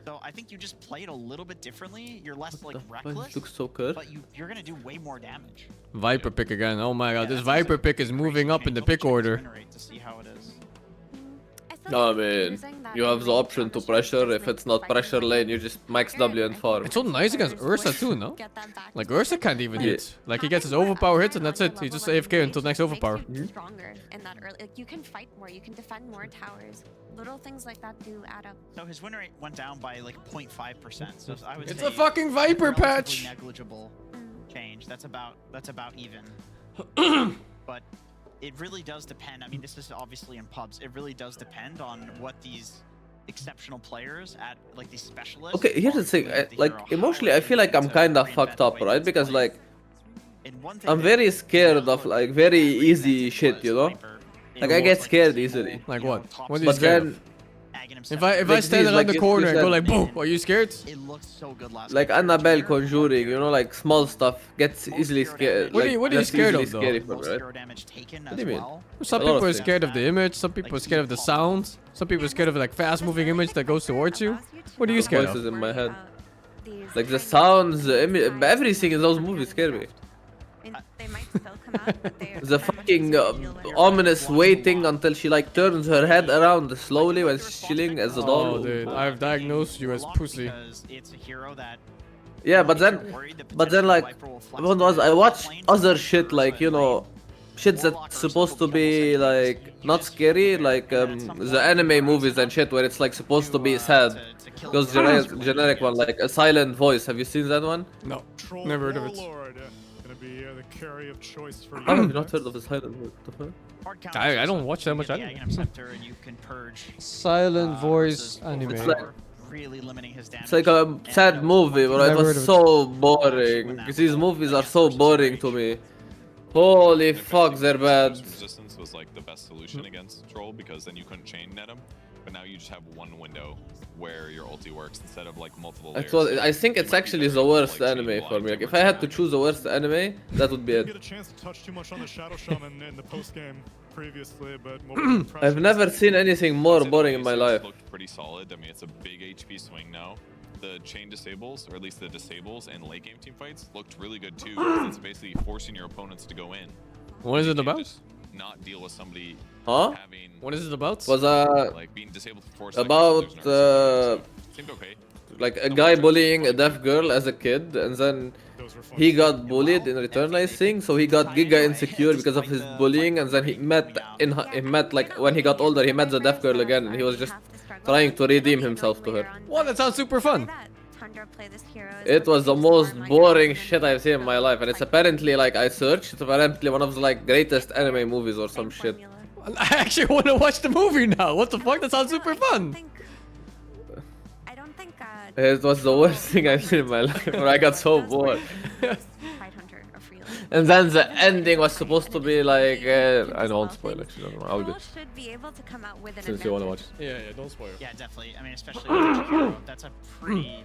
So I think you just play it a little bit differently. You're less like It reckless, looks so good. but you're gonna do way more damage. Viper pick again. Oh my god, this that's Viper pick is moving up in the pick order. To see how it is. I mean, you have the option to pressure. If it's not pressure lane, you just max W and farm. It's so nice against Ursa too, no? Like Ursa can't even hit. Like he gets his overpower hits and that's it. He just AFK until next overpower. Stronger in that early. Like you can fight more. You can defend more towers. Little things like that do add up. So his win rate went down by like 0.5%. So I would It's say a fucking Viper relatively patch. Negligible change. That's about even. But it really does depend. I mean, this is obviously in pubs. It really does depend on what these exceptional players at like these specialists. Okay, here's the thing. Like emotionally, I feel like I'm kind of fucked up, right? Because like I'm very scared of like very easy shit, you know? Like I get scared easily. Like what? What are you But scared then, of? If I stand around the corner and go like boom, are you scared? It looked so good last like Annabelle Conjuring, you know, like small stuff gets easily scared. What are you that's scared easily of, though? scary for me, right? What do you mean? Some A lot people of are things. scared of the image, some people are scared of the sound, some people are scared of like fast moving image that goes towards you. What are you scared Voices of? in my head. Like the sounds, the everything in those movies scare me. I mean, they might still come out, but they The fucking ominous waiting until she like turns her head around slowly when she's chilling as a doll. Oh, dude, I've diagnosed you as pussy. It's a hero that Yeah, but then like, what was I watched other shit like, you know, shit that's supposed to be like not scary, like the anime movies and shit where it's like supposed to be sad. Those generic one like A Silent Voice. Have you seen that one? No, never heard of it. Gonna be the carry of choice for How have you not heard of A Silent Voice? I don't watch that much anime. Silent voice anime. It's like, really limiting his damage. it's like a sad movie, but it Never heard was of it. so boring. These movies are so boring to me. Holy fuck, they're bad. Resistance was like the best solution against Troll because then you couldn't chain net him. But now you just have one window where your ulti works instead of like multiple layers. I think it's actually the worst anime for me. Like if I had to choose the worst anime, that would be I it. didn't get a chance to touch too much on the Shadow Shaman in the post game previously, but I've never seen anything more boring in my life. Looked pretty solid. I mean, it's a big HP swing now. The chain disables, or at least the disables and late game team fights, looked really good too. Because it's basically forcing your opponents to go in. What is it about? Just not deal with somebody having. What is it about? Was like being disabled for 4 about seconds. Seemed okay. like a guy bullying a deaf girl as a kid, and then he got bullied in return, I think. So he got giga insecure because of his bullying, and then he met like when he got older, he met the deaf girl again, and he was just trying to redeem himself to her. What? That sounds super fun. It was the most boring shit I've seen in my life, and it's apparently like I searched. It's apparently one of the like greatest anime movies or some shit. I actually want to watch the movie now. What the fuck? That sounds super fun. It was the worst thing I've seen in my life, where I got so bored. And then the ending was supposed to be like, I don't spoil actually, I'll do. Since you wanna watch. Yeah, don't spoil. Yeah, definitely. I mean, especially with Jakiro, that's a pretty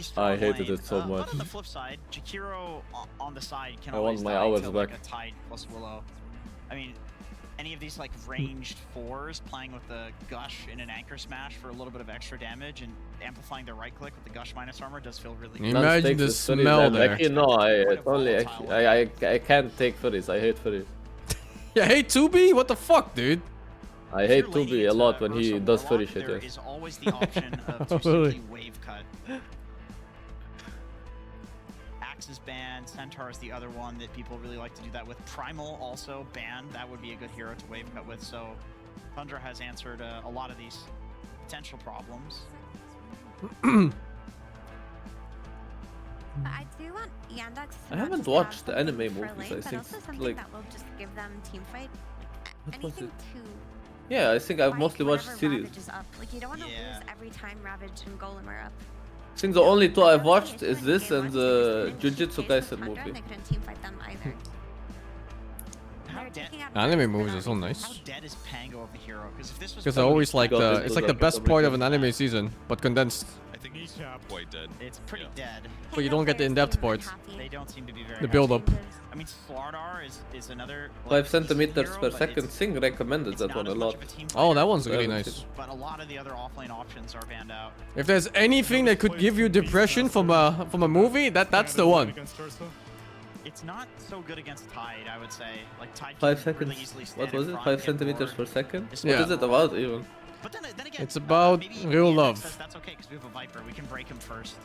strong I hated lane. it so much. But on the flip side, Jakiro on the side can I always want my die hours to, back. like a Tide plus Willow. I mean, any of these like ranged fours playing with the Gush in an anchor smash for a little bit of extra damage and amplifying the right click with the Gush minus armor does feel really good. Imagine the smell there. Actually, no, I can't take furries. I hate furries. You hate 2B? What the fuck, dude? I hate 2B a lot when he does furry shit. There Yeah. is always the option of to Really? simply wave cut. Axe is banned, Centaur is the other one that people really like to do that with. Primal also banned, that would be a good hero to wave cut with, so Tundra has answered a lot of these potential problems. I do want Yandex. I haven't watched the anime movies. Lane, I but think also something like that will just give them team fight. What was Anything it? to Yeah, I think I've fight mostly watched whenever series. Ravage is up. Like you don't want to lose every time Ravage and Golem are up. I think the only two I've watched is this and the Jujutsu Kaisen movie. They couldn't team fight them either. Anime movies are so nice. How dead is Pango of a hero? Because if this was Because I always like God, the, this it's was like the like best part of an anime season, but condensed. I think he's quite dead. It's pretty dead. But you don't get the in-depth parts. They don't seem to be very The build-up. happy. I mean, Slardar is another 5 centimeters per second. Sing recommended that one a lot. Oh, that one's really nice. But a lot of the other offlane options are banned out. If there's anything that could give you depression from a movie, that's the one. It's not so good against Tide, I would say. Like Tide 5 can seconds. really easily stand What was in it? front 5 and get centimeters more. per second? Yeah. What is it about even? But then again, It's about maybe real Yandex love. says that's okay because we have a Viper. We can break him first.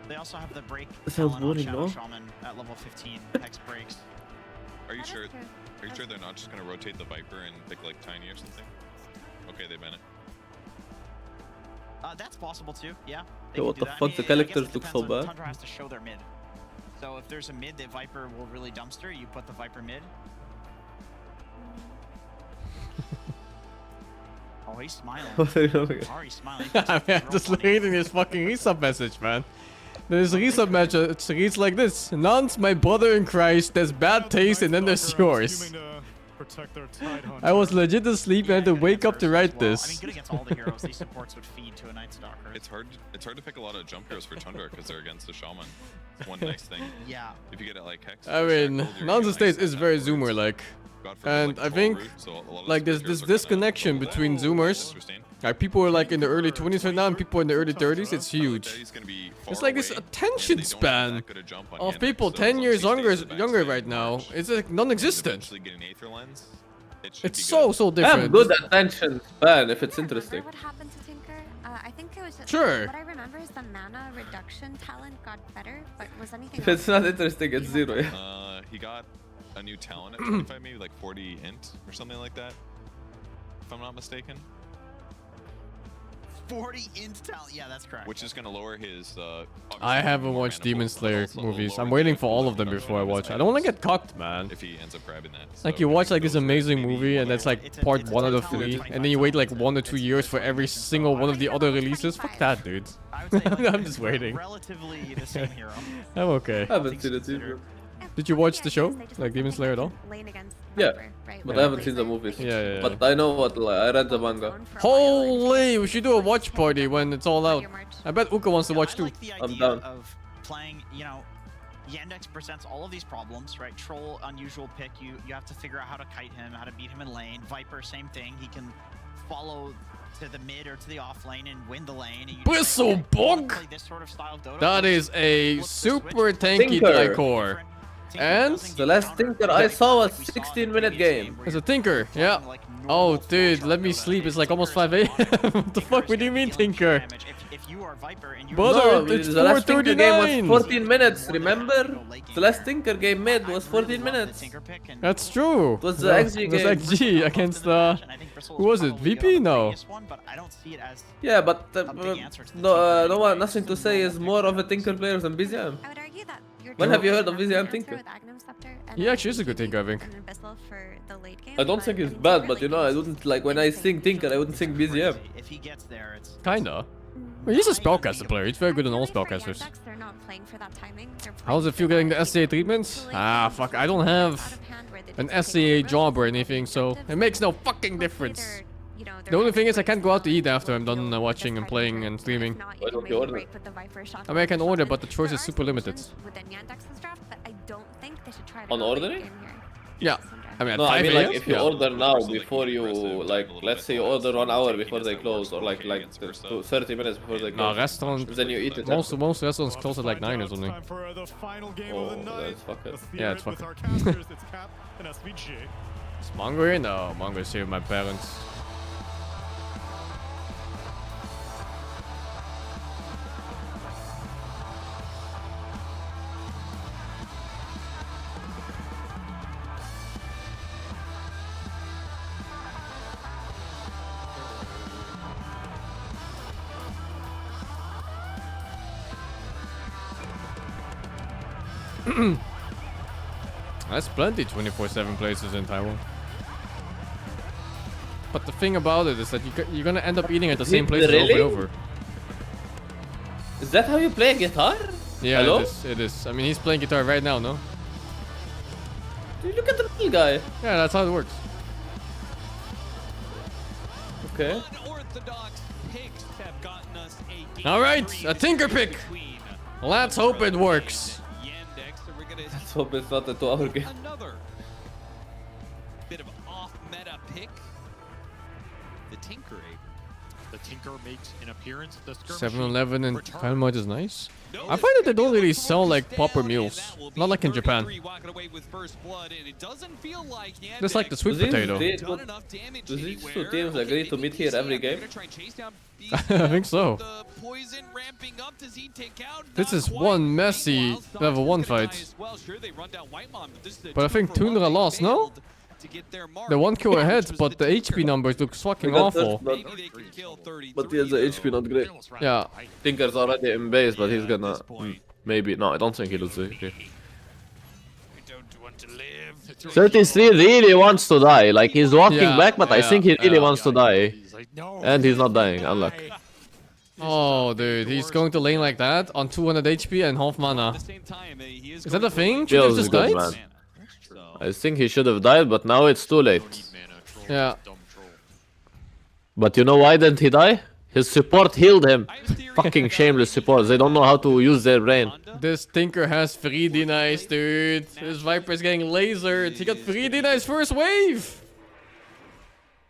They also have the break That sounds talent on boring, Shadow no? Shaman at level 15. Hex breaks. Are you sure? Are you sure they're not just gonna rotate the Viper and pick like Tiny or something? Okay, they ban it. That's possible too. Yeah. Yo, what the fuck? The characters look so bad. Tundra has to show their mid. So if there's a mid that Viper will really dumpster, you put the Viper mid. Oh, he's smiling. Ari's smiling. I'm just reading his fucking resub message, man. There's a resub message. It reads like this: Nance, my brother in Christ. There's bad taste, and then there's yours. I was legit asleep and had to wake up to write I mean, this. good against all the heroes. These supports would feed to a Night Stalker. It's hard to pick a lot of jump heroes for Tundra because they're against the Shaman. It's one nice thing. Yeah. If you get it like Hex. I mean, Nance's taste is very Zoomer-like. And I think, like, there's this disconnection between Zoomers Like people are like in the early 20s right now, and people in the early 30s. It's huge. It's like this attention span of people 10 years younger right now. It's like non-existent. It's so I different. have good attention span if it's interesting. What happened to Tinker? I think it was. Sure. What I remember is the mana reduction talent got better, but was anything? If it's not interesting, it's 0. Yeah. He got a new talent at 25, maybe like 40 int or something like that, if I'm not mistaken. 40 int talent. Yeah, that's correct. Which is going to lower his. I haven't watched Demon Slayer movies. I'm waiting for all of them before I watch. I don't want to get cocked, man. If he ends up grabbing that. Like you watch like this amazing movie and that's like part 1 out of 3, and then you wait like 1 or 2 years for every single one of the other releases. Fuck that, dude. I'm just waiting. Relatively the same hero. I'm okay. I haven't seen it either. Did you watch the show, like Demon Slayer at all? Yeah, but I haven't seen the movies. Yeah. But I know what. Like, I read the manga. Holy, we should do a watch party when it's all out. I bet Uka wants to watch too. I'm down. Of playing, you know, Yandex presents all of these problems, right? Troll, unusual pick. You have to figure out how to kite him, how to beat him in lane. Viper, same thing. He can follow to the mid or to the off lane and win the lane. And Bristlebog! That is a super tanky Tricor. And the last Tinker I saw was 16-minute game. It's a Tinker, yeah. Oh, dude, let me sleep. It's like almost 5 a.m. What the fuck? What do you mean, Tinker? Brother, it's the last Tinker game 4:39. was 14 minutes, remember? The last Tinker game made was 14 minutes. That's true. It was the XG game. It was XG against who was it? VP? No. Yeah, but no one, nothing to say is more of a Tinker player than BZM. When have you heard of BZM Tinker? He actually is a good Tinker, I think. I don't think he's bad, but you know, I wouldn't like when I think Tinker, I wouldn't think BZM. Kinda. Well, he's a spellcaster player. He's very good on all spellcasters. How does it feel getting the SCA treatments? Ah, fuck. I don't have an SCA job or anything, so it makes no fucking difference. The only thing is I can't go out to eat after I'm done watching and playing and streaming. Why don't you order? I mean, I can order, but the choice is super limited. On ordering? Yeah. I mean, at no, 5 I mean a.m.? like if you order now before you like, let's say you order 1 hour before they close, or like 30 minutes before they close. No, restaurant. Then you eat it. Most restaurants close at like 9 or something. Oh, that's fucking. Yeah, it's fucking. Is Mongo here? No, Mongo is here with my parents. That's plenty 24/7 places in Taiwan. But the thing about it is that you're gonna end up eating at the same places over and over. Is that how you play guitar? Yeah, Hello? it is. I mean, he's playing guitar right now, no? Dude, look at the little guy. Yeah, that's how it works. Okay. Alright, a Tinker pick! Let's hope it works. Let's hope it's not a 2-hour game. Another bit of off-meta pick. The Tinker Ape. The Tinker makes an appearance. The skirmishing 7-Eleven and Dynamite is nice. I find that they don't really sell like proper meals. Not like in Japan. Just like the sweet potato. Do these two teams agree to meet here every game? I think so. This is one messy level 1 fight. But I think Tundra lost, no? The 1 kill ahead, but the HP numbers look fucking awful. But yeah, the HP not great. Yeah. Tinker's already in base, but he's gonna maybe. No, I don't think he loses HP. 33 really wants to die. Like he's walking back, but I think he really wants to die. And he's not dying. Unluck. Oh, dude, he's going to lane like that on 200 HP and half mana. Is that a thing? Should he have just died? Man. I think he should have died, but now it's too late. Yeah. But you know why didn't he die? His support healed him. Fucking shameless support. They don't know how to use their brain. This Tinker has 3 denies, dude. This Viper's getting lasered. He got 3 denies first wave.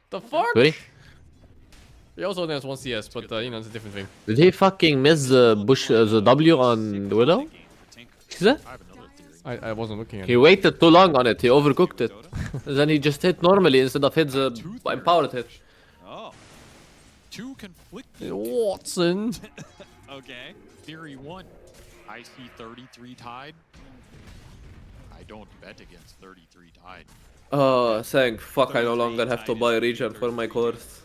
The fuck? Really? He also only has 1 CS, but you know, it's a different thing. Did he fucking miss the the W on the Widow? See that? I wasn't looking at He it. waited too long on it, he overcooked it. Then he just hit normally instead of hit the empowered hit. Oh. Two conflicting. Watson. Okay. Theory 1. I see 33 tied. I don't bet against 33 tied. Oh, thank fuck, I no longer have to buy regen for my course.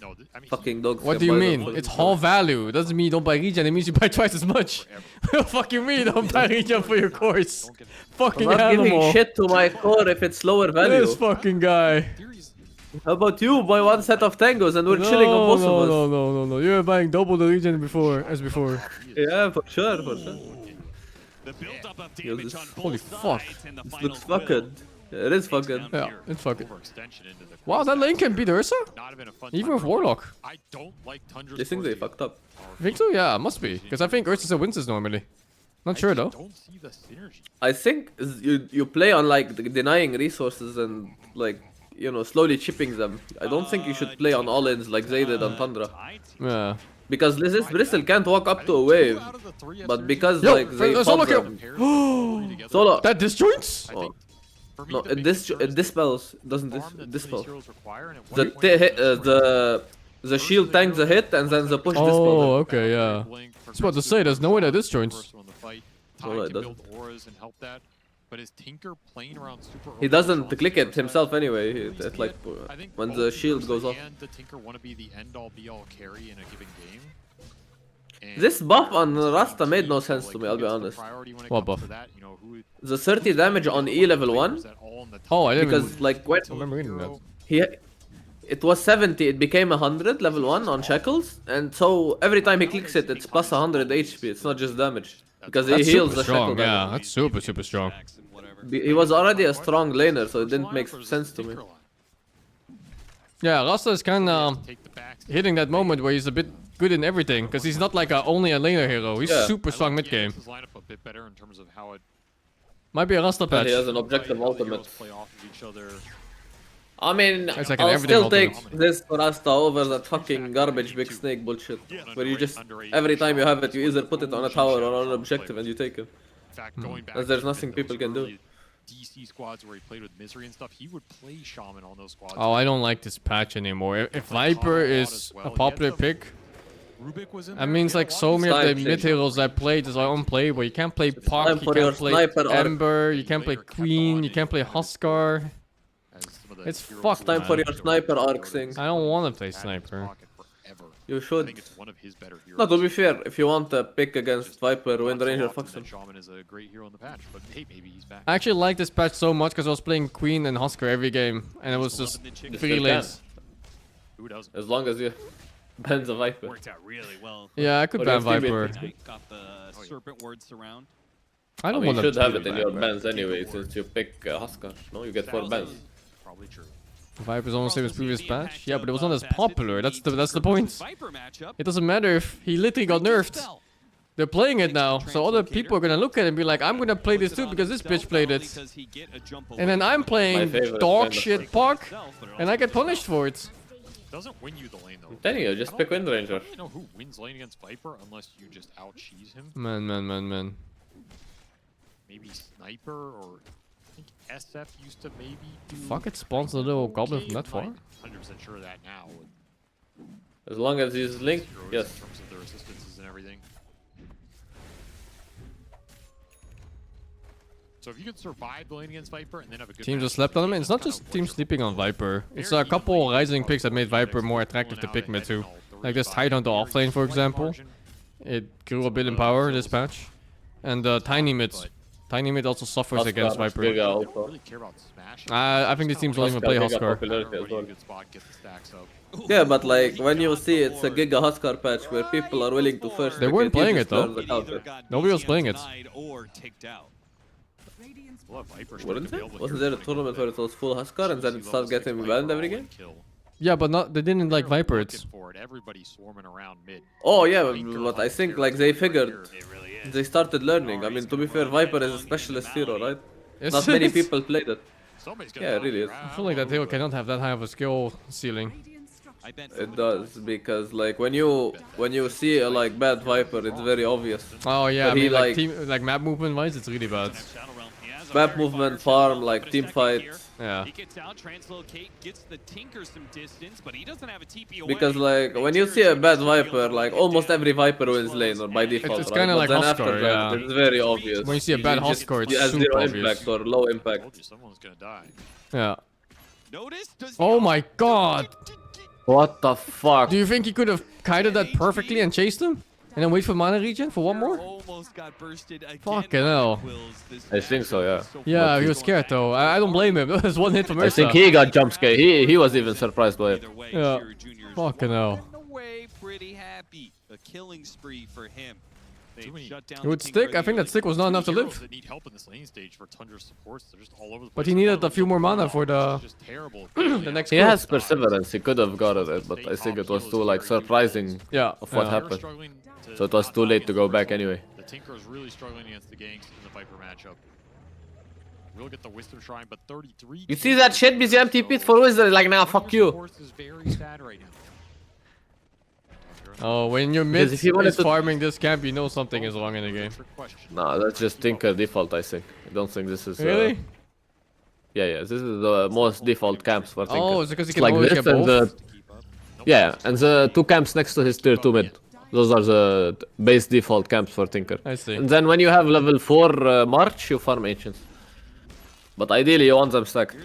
No, I mean, fucking dogs. What do you mean? It's whole value. It doesn't mean you don't buy regen, it means you buy twice as much. What the fuck you mean don't buy regen for your course? Fucking I'm not animal. giving shit to my core if it's lower value. This fucking guy. How about you buy one set of tangos and we're chilling on both of us? No. You're buying double the regen before. Yeah, for sure. Holy fuck. This looks fucking. It is fucking. Yeah, it's fucking. Wow, that lane can beat Ursa? Even with Warlock. I don't like Tundra's. They think they fucked up. You think so? Yeah, must be. Because I think Ursa wins this normally. Not sure though. Don't see the synergy. I think you play on like denying resources and like, you know, slowly chipping them. I don't think you should play on all-ins like they did on Tundra. Yeah. Because this Bristle can't walk up to a wave, but because like they Solo pop kill. them. Solo. That disjoints? Oh. No, it dispels. Doesn't dispel. The shield tanks the hit and then the push dispels. Oh, okay, yeah. I was about to say, there's no way that disjoints. No, it doesn't. Auras and help that. But is Tinker playing around super? He doesn't click it himself anyway. It's like when the shield goes off. And the Tinker want to be the end-all be-all carry in a given game. This buff on Rasta made no sense to me, I'll be honest. What buff? The 30 damage on E level 1. Oh, I didn't Because like when I remember reading that. it was 70, it became 100 level 1 on shackles, and so every time he clicks it, it's plus 100 HP. It's not just damage because he That's heals super the shackle strong, yeah, damage. that's super strong. He was already a strong laner, so it didn't make sense to me. Yeah, Rasta is kind of hitting that moment where he's a bit good in everything, because he's not like only a laner hero. He's super strong mid game. Might be a Rasta patch. And he has an objective ultimate. I mean, It's like an I'll everything still take ultimate. this Rasta over that fucking garbage big snake bullshit. Where you just, every time you have it, you either put it on a tower or on an objective and you take it. As there's nothing people can do. DC squads where he played with Misery and stuff, he would play Shaman on those squads. Oh, I don't like this patch anymore. If Viper is a popular pick, that means like so many of the mid heroes I played is unplayable. You can't play Puck, you can't play Ember, you can't play Queen, you can't play Huskar. It's fucked. Time for your sniper arc thing. I don't want to play sniper. You should. No, to be fair, if you want to pick against Viper, Wind Ranger fucks him. Shaman is a great hero in the patch, but hey, maybe he's back. I actually like this patch so much because I was playing Queen and Huskar every game, and it was just 3 lanes. Who doesn't? As long as you ban the Viper. Worked out really well. Yeah, I could Or ban your teammate Viper. picks Got the serpent ward surround. I don't mean, want you to should have it in your bans anyway, since you pick Huskar. No, you get 4 bans. Probably true. Viper's almost same as previous patch. Yeah, but it was not as popular. That's the point. It doesn't matter if he literally got nerfed. They're playing it now, so other people are gonna look at it and be like, I'm gonna play this too because this bitch played it. And then I'm playing dog shit Puck, and I get punished for it. Doesn't win you the lane though. I'm telling you, just pick Wind Ranger. I don't really know who wins lane against Viper unless you just out-cheese him. Man. Maybe Sniper or I think SF used to maybe do. Fuck, it spawns a little goblin from that far. 100% sure of that now. As long as he's linked, yes. In terms of the resistances and everything. So if you can survive the lane against Viper and then have a good Team match, just slept on him. And it's not just team sleeping on Viper. It's a couple rising picks that made Viper more attractive to pick mid too. Like this Tidehunter offlane, for example. It grew a bit in power this patch. And Tiny Mid. Tiny Mid also suffers against Viper. I think this team's only gonna play Huskar. Yeah, but like when you see it's a Giga Huskar patch where people are willing to first. They weren't playing it though. Nobody was playing it. Wouldn't it? Wasn't there a tournament where it was full Huskar and then it started getting banned every game? Yeah, but not. They didn't like Viper it. Oh yeah, but I think like they figured. They started learning. I mean, to be fair, Viper is a specialist hero, right? Not many people played it. Yeah, it really is. I feel like that hero cannot have that high of a skill ceiling. It does, because like when you see a like bad Viper, it's very obvious. Oh yeah, But I he mean like team, like map movement wise, it's really bad. Map movement, farm, like team fight. Yeah. He gets out, translocate, gets the Tinker some distance, but he doesn't have a TP away. Because like when you see a bad Viper, like almost every Viper wins lane or by default, It's right? kind of But like then after Huskar, that, yeah. it's very obvious. When you see a bad Huskar, it's has super zero obvious. impact or low impact. Someone's gonna die. Yeah. Oh my god! What the fuck? Do you think he could have kited that perfectly and chased him? And then wait for mana regen for one more? Almost got bursted again. Fucking hell. I think so, yeah. Yeah, he was scared though. I don't blame him. It was one hit from Ursa. I think he got jump scare. He was even surprised by it. Yeah. Fucking hell. Away, pretty happy. A killing spree for him. It would stick. I think that stick was not enough to live. That need help in this lane stage for Tundra's supports. They're just all over the place. But he needed a few more mana for the the next. He has perseverance. He could have got it, but I think it was too like surprising. Yeah. Of what happened. So it was too late to go back anyway. The Tinker is really struggling against the ganks in the Viper matchup. We'll get the Wisdom Shrine, but 33. You see that shit? BZM TP'd for Wizard. Like, nah, fuck you. Is very sad right now. Oh, when your mid is farming this camp, you know something is wrong in the game. Nah, that's just Tinker default, I think. I don't think this is... Really? Yeah, this is the most default camps for Tinker. Oh, it's because he can like always this get and both? yeah, and the two camps next to his tier 2 mid. Those are the base default camps for Tinker. I see. And then when you have level 4 March, you farm Ancients. But ideally you want them stacked.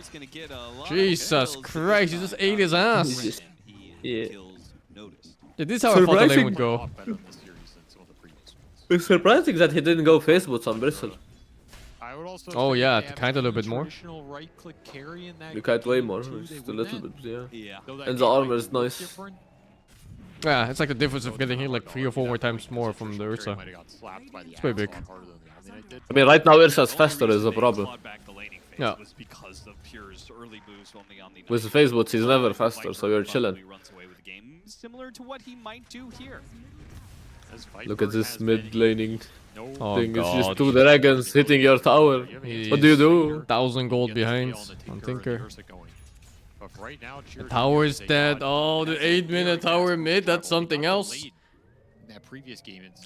Jesus Christ, you just ate his ass. Yeah. Yeah, this is how I thought the lane would go. It's surprising that he didn't go face boots on Bristle. Oh yeah, kind of a little bit more. You kite way more, just a little bit, yeah. And the armor is nice. Yeah, it's like the difference of getting hit like 3 or 4 more times more from the Ursa. It's pretty big. I mean, right now Ursa's faster is a problem. Yeah. With the face boots, he's never faster, so you're chilling. Similar to what he might do here. Look at this mid laning thing. God. It's just 2 dragons hitting your tower. What do you do? 1,000 gold behind on Tinker. The tower is dead. Oh, the 8-minute tower mid, that's something else.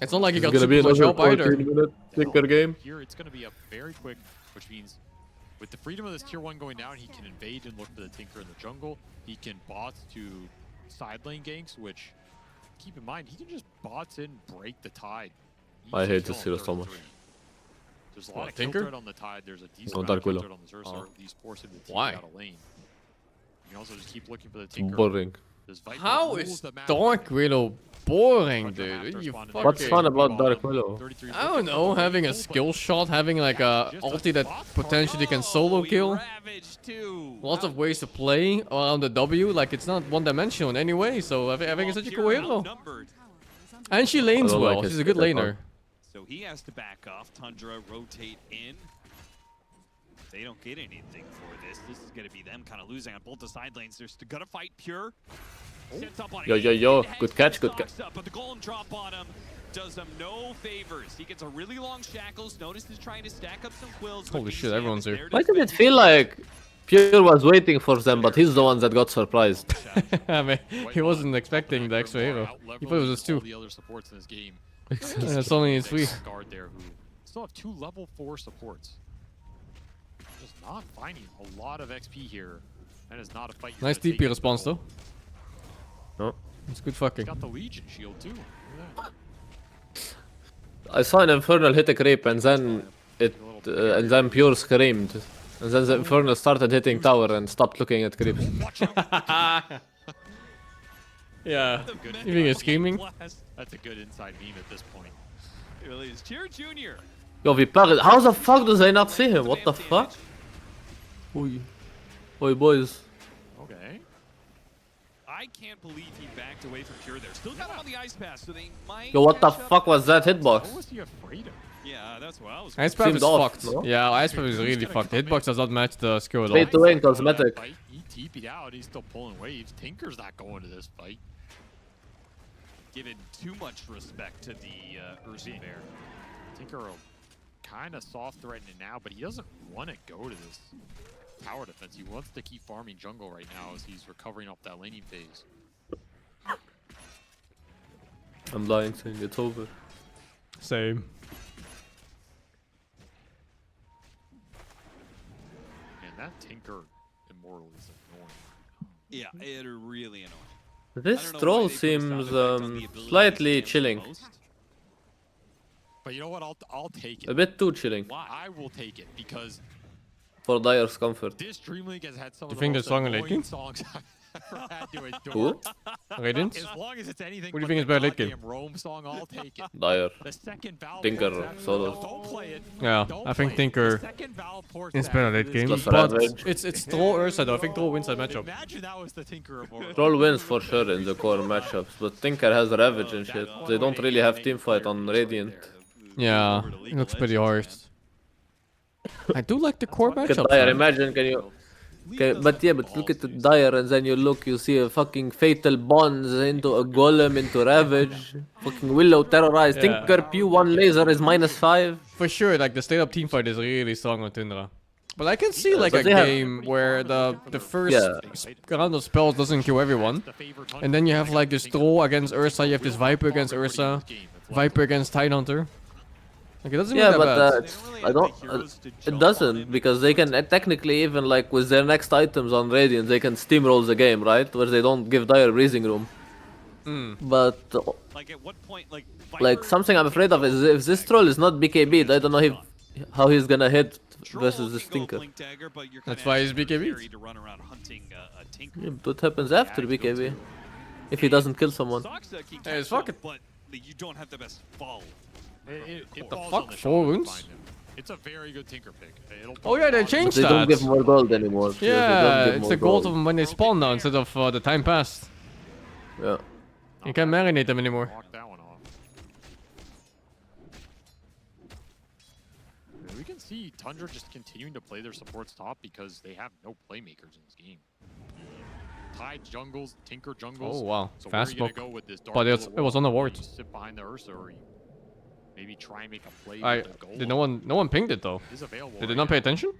It's not like he got super much help either. Tinker game. Here it's going to be a very quick, which means with the freedom of this tier 1 going down, he can invade and look for the Tinker in the jungle. He can bots to side lane ganks, which, keep in mind, he can just bots in, break the tide. I hate this hero so much. There's a lot of kill threat on the tide. There's a decent amount Dark of kill Willow. threat on the Zerser. These force him to take Why? out a lane. You can also just keep looking for the Tinker. Boring. How is Dark Willow boring, dude? You What's fun about Dark Willow? I don't know, having a skill shot, having like a ulti that potentially can solo kill. Lots of ways to play around the W, like it's not one-dimensional in any way, so I think it's such a cool hero. And she lanes well, she's a good laner. So he has to back off, Tundra rotate in. They don't get anything for this. This is going to be them kind of losing on both the side lanes. They're still going to fight Pure. Yo, good catch, good catch. But the golem drop on him does him no favors. He gets a really long shackles. Notice he's trying to stack up some quills. Holy shit, everyone's here. Why did it feel like Pure was waiting for them, but he's the one that got surprised? I mean, he wasn't expecting the extra hero. He thought it was just 2. The other supports in this game. And it's only 3. Guard there who still have 2 level 4 supports. Just not finding a lot of XP here. That is not a fight. Nice TP response though. No. It's good fucking. Got the Legion shield too. I saw an Infernal hit a creep and then and then Pure screamed. And then the Infernal started hitting tower and stopped looking at creeps. Yeah. You think it's screaming? That's a good inside meme at this point. It really is. Cheer Junior. Yo, how the fuck do they not see him? What the fuck? Oi, boys. Okay. I can't believe he backed away from Pure there. Still got him on the ice pass, so they might. Yo, what the fuck was that hitbox? What was he afraid of? Yeah, that's what I was. Ice Path is fucked. No? Yeah, Ice Path is really fucked. Hitbox does not match the skill at all. Pay to win cosmetic. He TP'd out. He's still pulling waves. Tinker's not going to this fight. Given too much respect to the Ursa there. Tinker kind of soft threatening now, but he doesn't want to go to this tower defense. He wants to keep farming jungle right now as he's recovering off that laning phase. I'm dying, saying it's over. Same. Man, that Tinker Immortal is annoying. Yeah, it really annoying. This troll seems slightly chilling. But you know what? I'll take it. A bit too chilling. I will take it because For Dyer's comfort. this DreamLeague has had some You of think the the song most in late game? annoying songs I've ever had to Who? endure. Radiant? As long as it's anything What do you but think is the better late game? goddamn Rome song, I'll take it. Dyer. The second Valve Tinker ports after solo. this, don't play it. Yeah, Don't I think play it. The Tinker second Valve ports is after better late this game. Plus But Ravage. it's Troll Ursa though. I think Troll wins that matchup. Imagine that was the Tinker Immortal. Troll wins for sure in the core matchups, but Tinker has Ravage and shit. They don't really have teamfight on Radiant. Yeah, it looks pretty hard. I do like the core Look at matchup. Dyer, imagine, can you... but look at the Dyer and then you see a fucking Fatal Bonds into a Golem, into Ravage. Fucking Willow terrorized. Yeah. Tinker Q1 laser is -5. For sure, like the straight up team fight is really strong on Tundra. But I can see like but a they have- game where the first round of spells doesn't kill everyone. And then you have like this Troll against Ursa, you have this Viper against Ursa, Viper against Tidehunter. Like it doesn't Yeah, look but that bad. I don't. It doesn't, because they can technically, even like with their next items on Radiant, they can steamroll the game, right? Where they don't give Dyer breathing room. But Like at what point, like something I'm afraid of is if this troll is not BKB, I don't know how he's gonna hit versus this Tinker. That's why he's BKB. Yeah, but what happens after BKB? If he doesn't kill someone. Hey, it's fucking. But you don't have the best follow. It The falls fuck? on the 4 shoulder to wounds? find him. It's a very good Tinker pick. It'll Oh yeah, they But changed they don't that. give more gold anymore. Yeah, they don't give it's more the gold of when they spawn now instead of the time passed. Yeah. You can't marinate them anymore. Walk that one off. Yeah, we can see Tundra just continuing to play their supports top because they have no playmakers in this game. Tide jungles, Tinker jungles. Oh wow, So fast where are you smoke. gonna go with this dark But little it was wall? on the You ward. sit behind the Ursa, or you maybe try and make a play I with the goal. did no one pinged it though. It is available They did right not pay now. attention.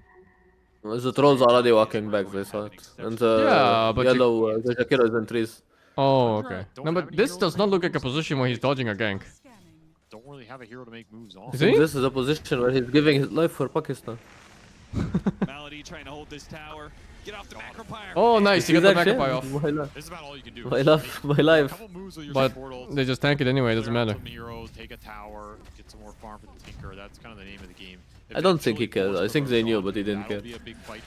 The trolls are already walking back, they saw it. And the Yeah, but yellow, the Shakira is in trees. Oh okay. No, but this does not look like a position where he's dodging a gank. Don't really have a hero to make moves on. I think this is a position where he's giving his life for Pakistan. Malady trying to hold this tower. Get off the macro pyre. Oh nice, he got the that shit? Macropie off. This is about all you can do. My life, my life. But they just tank it anyway, doesn't matter. Some heroes, take a tower, get some more farm for the Tinker. That's kind of the name of the game. I don't think he cares. I think they knew, but he didn't care.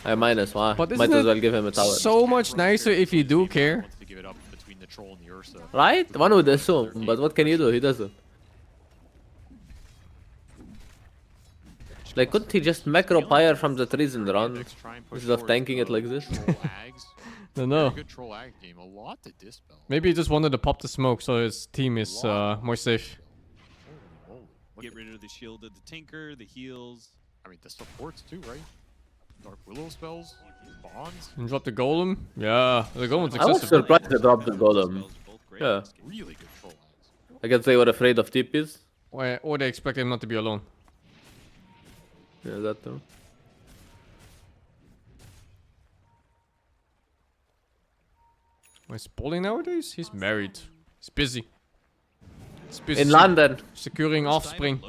I minus, why? But Might isn't as well it give him a tower. so much nicer if you do care? To give it up between the troll and the Ursa. Right? One would assume, but what can you do? He doesn't. Like, couldn't he just macro pyre from the trees and run? Instead of tanking it like this? No, no. Good troll ag game, a lot to dispel. Maybe he just wanted to pop the smoke so his team is more safe. Get rid of the shield of the Tinker, the heals. I mean, the supports too, right? Dark Willow spells, bonds. And drop the golem. Yeah, the golem's I was excessive. surprised they dropped the golem. Yeah. Really good troll ags. I guess they were afraid of TPs. Or they expect him not to be alone. Yeah, that too. Where's Pauling nowadays? He's married. He's busy. He's busy In London. securing offspring.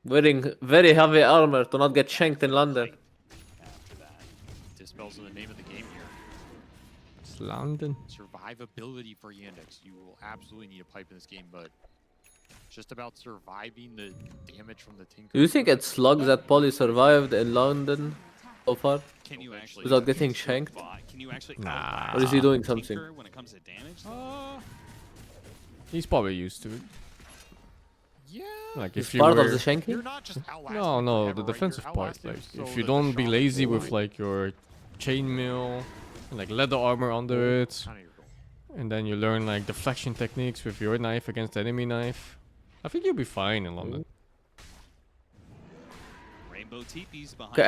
Wearing very heavy armor to not get shanked in London. Dispels in the name of the game here. It's London. Survivability for Yandex. You will absolutely need a pipe in this game, but just about surviving the damage from the Tinker. Do you think it's slugs that Polly survived in London so far? Can you actually Without getting shanked? Can you actually Nah. Or is he doing something? Tinker when it comes to damage? He's probably used to it. Yeah. Like It's if you part were... of the shanking? You're not just outlasting No, no, forever, the right? defensive You're part. outlasting Like so if you that don't the be shot lazy will with right. like your chainmail, and, like leather armor under it, and then you learn like deflection techniques with your knife against the enemy knife. I think you'll be fine in London. Rainbow teepees behind. Okay,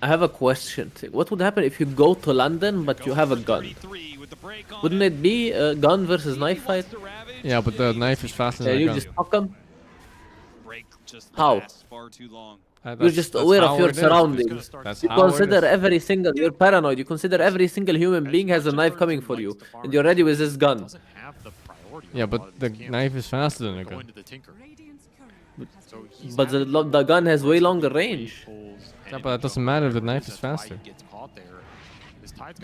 I have a question. What would happen if you go to London but you have a gun? Wouldn't it be a gun versus knife fight? Yeah, but the knife is faster Yeah, than the you gun. just fuck them? Break just How? lasts far too long. You're just aware of your how it is. surroundings. That's You how it consider is. every single, you're paranoid, you consider every single human being has a knife coming for you. And you're ready with this gun. Yeah, but the knife is faster than a gun. But the gun has way longer range. Yeah, but that doesn't matter if the knife is faster.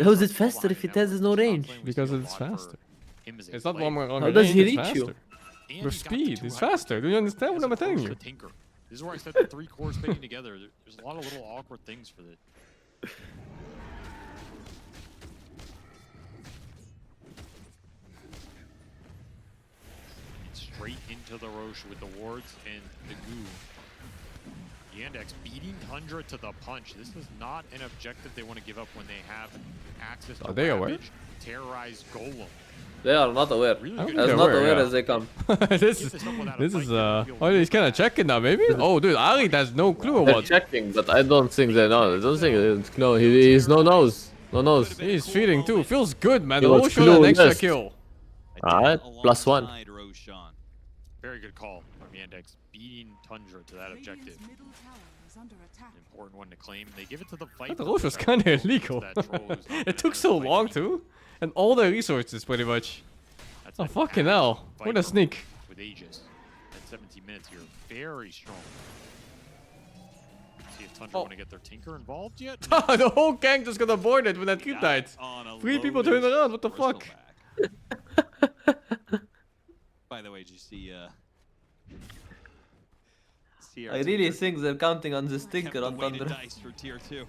How is it faster if it has no range? Because it's faster. It's not one more longer How does he range, it's reach you? faster. With speed, it's faster. Do you understand what I'm telling you? This is where I said the three cores fitting together. There's a lot of little awkward things for it. Straight into the Roche with the wards and the goo. YANDEX beating Tundra to the punch. This is not an objective they want to give up when they have access to Ravage, terrorize Golem. They are not aware. As not aware as they come. this is oh, he's kind of checking now, maybe? Oh, dude, Ali has no clue They're about. checking, but I don't think they know. I don't think no. He's no nose. No nose. He's feeding too. Feels good, man. He The was Roche with an extra clueless. kill. Alright, +1. Very good call from YANDEX, beating Tundra to that objective. An important one to claim. They give it to the fight. The Roche was kind of illegal. It took so long too, and all their resources pretty much. Oh fucking hell! What a sneak! With Aegis at 17 minutes here, very strong. See if Tundra want to get their Tinker involved yet? The whole gang just got aborted when that creep died. 3 people turned around. What the fuck? By the way, did you see? I really think they're counting on this Tinker on Thunder. Dice for tier 2.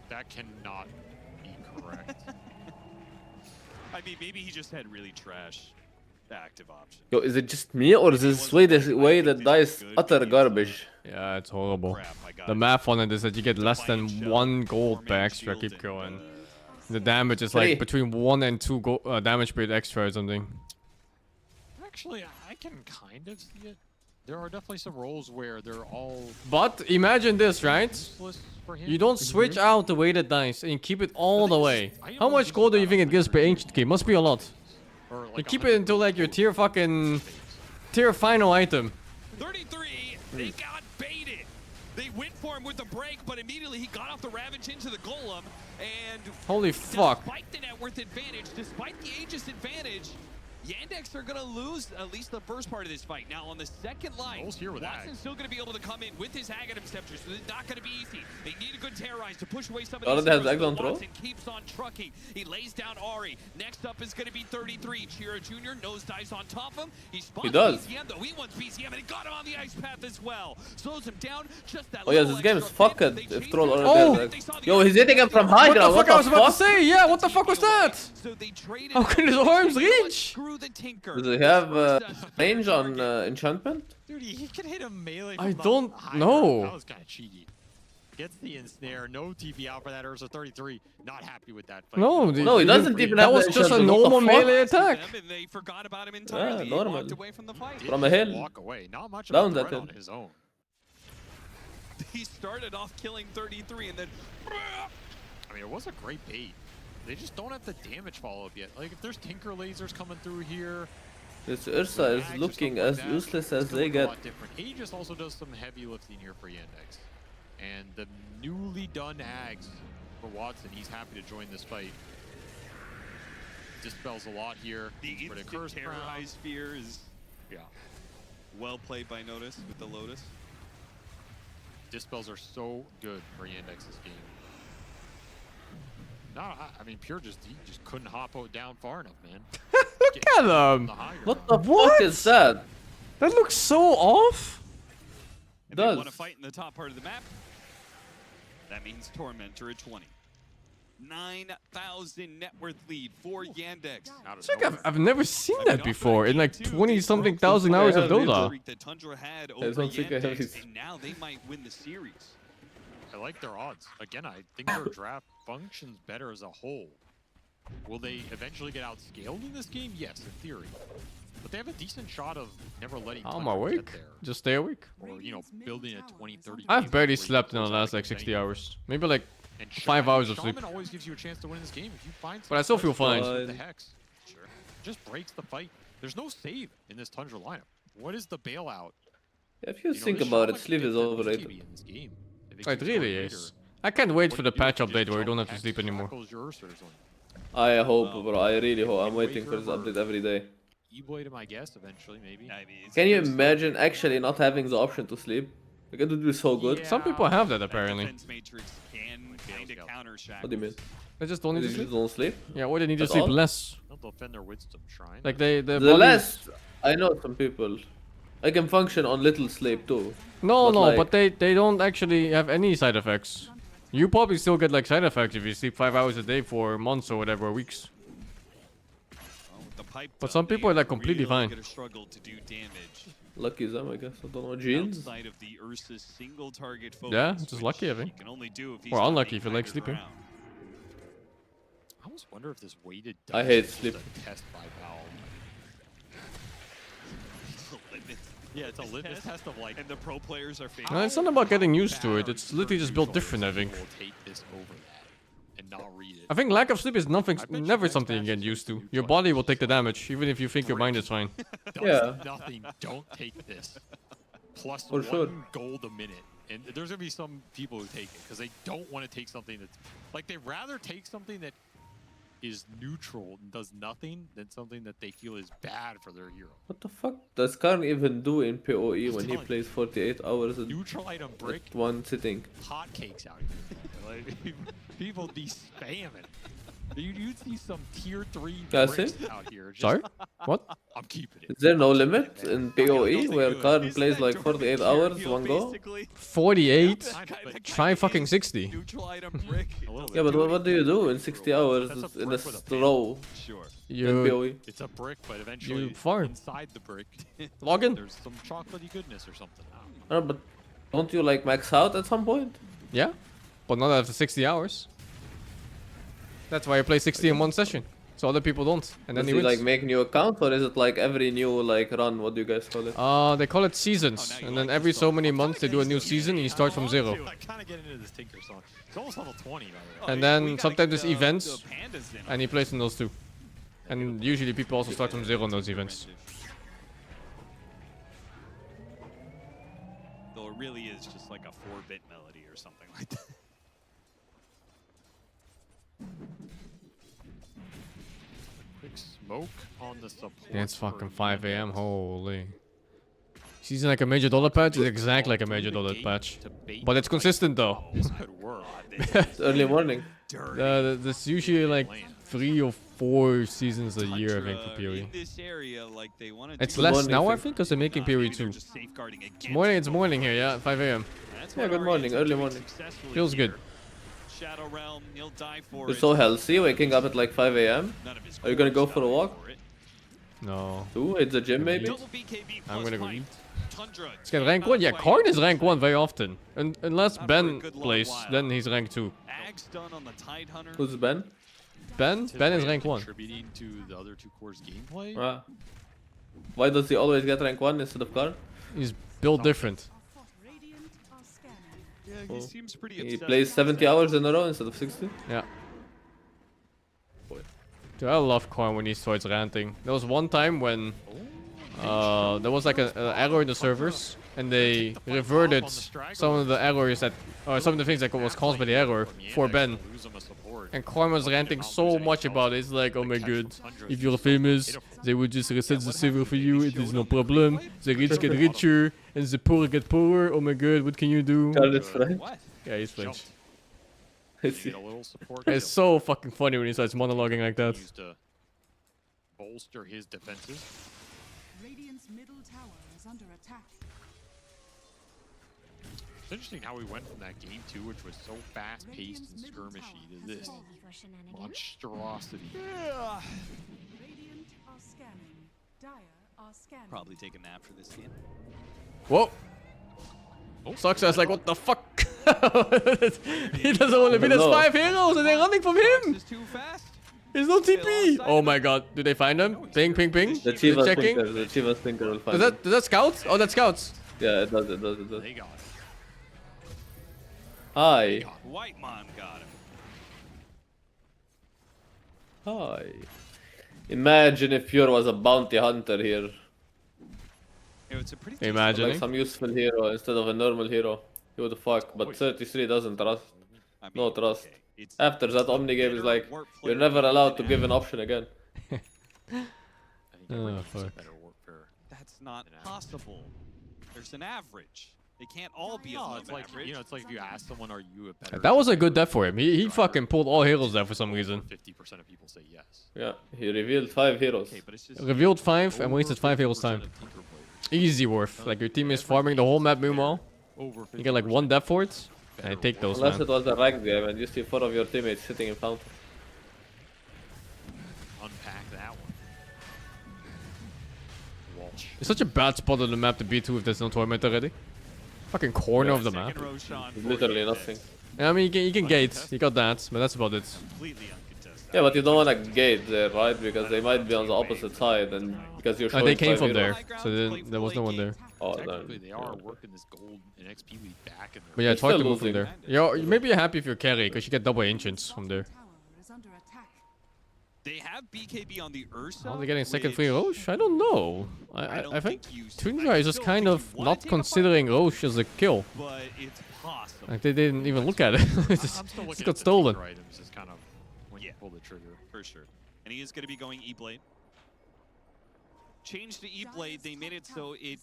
That cannot be correct. I mean, maybe he just had really trash active options. Yo, is it just me or is this way that dice utter garbage? Yeah, it's horrible. The math on it is that you get less than 1 gold per extra keep going. The damage is like between 1 and 2 damage per extra or something. Actually, I can kind of see it. There are definitely some roles where they're all... But imagine this, right? For him. You don't switch out the weighted dice and you keep it all the way. How much gold do you think it gives per ancient key? Must be a lot. You keep it until like your tier final item. 33, they got baited. They went for him with the break, but immediately he got off the Ravage into the Golem, and holy fuck. Despite the net worth advantage, despite the Aegis advantage, YANDEX are going to lose at least the first part of this fight. Now, on the second line, Watson's still going to be able to come in with his Aghanim Scepter, so it's not going to be easy. They need a good terrorize to push away some of these heroes. Watson keeps on trucking. He lays down Ari. Next up is going to be 33. Chira Jr. nosedives on top of him. He does. BCM, though. He wants BCM, and he got him on the ice path as well. Slows him down. Just that this game is fucked if Troll already there. Yo, he's hitting him from high ground. What the fuck I was about to say? Yeah, what the fuck was that? How can his arms reach? Do they have range on enchantment? Dude, he can hit a melee. I don't know. That was kind of cheeky. Gets the ensnare, no TP out for that Ursa 33. Not happy with that fight. No, he doesn't even have that was just a normal melee attack. They forgot about him entirely. Yeah, normal. He walked away from the fight. From a hill. Walk away. Not much of Down a that threat hill. on his own. He started off killing 33 and then... I mean, it was a great bait. They just don't have the damage follow-up yet. Like, if there's Tinker lasers coming through here... This Ursa is looking as useless as they get. Aegis also does some heavy lifting here for YANDEX. And the newly done Ags for Watson, he's happy to join this fight. Dispels a lot here. The for the curse terrorized sphere is well played by Notice with the Lotus. Dispels are so good for YANDEX's game. No, I mean, Pure just couldn't hop down far enough, man. Look at him! What the fuck is that? That looks so off. If they want to fight in the top part of the map, that means Tormentor at 20. 9,000 net worth lead for YANDEX. It's like I've never seen that before in like 20-something thousand hours of Dota. That Tundra had over YANDEX, and now they might win the series. I like their odds. Again, I think their draft functions better as a whole. Will they eventually get outscaled in this game? Yes, in theory. But they have a decent shot of never letting I'm Tundra awake. get there. Just stay awake. Or, you know, building a 20-30. I've barely slept in the last like 60 hours. Maybe like 5 hours of sleep. Shaman always gives you a chance to win this game if you find. But I still feel fine. The hex. Sure. Just breaks the fight. There's no save in this Tundra lineup. What is the bailout? If you think about it, sleep is overrated. It really is. I can't wait for the patch update where you don't have to sleep anymore. I hope, bro. I really hope. I'm waiting for this update every day. E-Blade him, I guess, eventually, maybe. I mean, Can you imagine actually not having the option to sleep? Like, it would be so good. Some people have that apparently. Defense matrix can kind of counter Shackles. What do you mean? They just don't need to They sleep. just don't sleep? Yeah, or they need to At sleep all? less. They'll defend their wisdom shrine. Like the The body- less, I know some people. I can function on little sleep too. No, But no, like- but they don't actually have any side effects. You probably still get like side effects if you sleep 5 hours a day for months or whatever, weeks. But some people are like completely fine. Gonna struggle to do damage. Lucky them, I guess. I don't know, genes. Outside of the Ursa's single target focus, Yeah, just which lucky, I he think. can only do if he's Or not unlucky being if you like tigered sleeping. around. I almost wonder if this weighted. I hate dice is sleep. a test by Valve. Yeah, it's a litmus test of like. And the pro players are facing. No, it's not about getting used to it. It's literally just built different, I think. Will take this over that and not read it. I think lack of sleep is never something you get used to. Your body will take the damage, even if you think your mind is fine. Does nothing. Don't take this. Plus For one sure. gold a minute. And there's gonna be some people who take it because they don't want to take something that's like they'd rather take something that is neutral and does nothing than something that they feel is bad for their hero. What the fuck does Karn even do in PoE when he plays 48 hours a Neutral item brick. at one sitting? Hotcakes out here. Like, people be spamming. You'd see some tier 3 Yeah, bricks see? out here. Just, Sorry? What? I'm keeping it. Is there no limit in PoE where Karn plays like 48 hours one go? 48? Try fucking 60. Neutral item brick. Yeah, but what do you do in 60 hours in a row Sure. in You PoE? It's a brick, but eventually farm. inside the brick, log in. there's some chocolatey goodness or something. I don't know. I don't know, but don't you like max out at some point? Yeah, but not after 60 hours. That's why I play 60 in one session, so other people don't, and then Does he he wins. like make new accounts or is it like every new like run? What do you guys call it? They call it seasons, and then every so many months they do a new season, and you start from zero. I kind of get into this Tinker song. It's almost level 20, by the way. And then sometimes there's events, and he plays in those too. And usually people also start from zero in those events. Though it really is just like a 4-bit melody or something like that. Quick smoke on the support. Yeah, it's fucking 5 AM, holy. Season like a major dollar patch is exactly like a major dollar patch. But it's consistent though. This could work. It's early morning. There's usually like 3 or 4 seasons a year, I think, for PoE. In this area, like they wanted It's to less now, I think, because they're making PoE 2. safeguarding against It's morning here, yeah, 5 AM. That's Yeah, what good Arian's morning, early doing morning. successfully Feels here. good. Shadow Realm, he'll die for You're it. so healthy, waking up at like 5 AM. None of his Are you gonna go cores for a die walk? for it. No. Too? Hit the gym maybe? Double BKB I'm plus gonna go Pike. eat. Tundra. Let's get rank 1. Yeah, Karn is rank 1 very often. Unless Not for a Ben good long plays, while. then he's rank 2. Ag's done on the Tidehunter. Who's Ben? Ben? Ben is rank 1. Contributing to the other 2 cores gameplay. Ah. Why does he always get rank 1 instead of Karn? He's built different. Yeah, he seems pretty He obsessed plays with 70 hours in a row instead of 60? Yeah. Dude, I love Karn when he starts ranting. There was one time when there was like an error in the servers, and they reverted some of the errors that, or some of the things that was caused by the error for Ben. And Karn was ranting so much about it. It's like, oh my god, if you're famous, they would just reset the server for you. It is no problem. The rich get richer, and the poor get poorer. Oh my god, what can you do? Karn is French? Yeah, he's French. Get a little support. It's so fucking funny when he starts monologuing like that. Used to bolster his defenses. Radiant's middle tower is under attack. It's interesting how we went from that game 2, which was so fast-paced and skirmishy, to this monstrosity. Yeah. Radiant are scanning. Dire are scanning. Probably take a nap for this game. Whoa! Sucks, I was like, what the fuck? He doesn't want to be. There's 5 heroes and they're running from him! There's no TP! Oh my god, did they find him? Ping, ping, ping. The They're Chivas checking. Thinker, the Chivas Thinker will find Does that scouts? Oh, that's scouts. Yeah, it does, it does, it does. They got it. Hi. White Mon got him. Hi. Imagine if Pure was a bounty hunter here. It's a pretty Imagine. Like some useful hero instead of a normal hero. He would fuck, but 33 doesn't trust. No trust. After that Omni game is like, you're never allowed to give an option again. I think everyone's a fuck. better warfare. That's not possible. There's an average. They can't all be No, above it's like average. You know, it's like if you ask someone, "Are you a better?" That was a good death for him. He fucking pulled all heroes there for some reason. 50% of people say yes. Yeah, he revealed 5 heroes. Revealed 5 and wasted 5 heroes time. Easy worth. Like your team is farming the whole map meanwhile. You get like 1 death for it. And I take those, Unless man. it was a ranked game and you see 4 of your teammates sitting in fountain. Unpack that one. Walsh. It's such a bad spot on the map to be to if there's no torment already. Fucking corner of the map. Literally nothing. Yeah, I mean, you can gate. You got that, but that's about it. Yeah, but you don't want to gate there, right? Because they might be on the opposite side, and because you're showing They came 5 from heroes. there, so there was no one there. Oh, Technically, no. they are working this gold and XP lead back. And But yeah, it's hard to still move from losing. there. Maybe you're happy if you're carry, because you get double ancients from there. They have BKB on the Ursa. Are they getting second free Roche? I don't know. I think Tundra is just kind of not considering Roche as a kill. But it's possible. Like they didn't even look at it. It just got stolen. Items is kind of when you pull the trigger. For sure. And he is going to be going E-Blade. Change to E-Blade, they made it so it,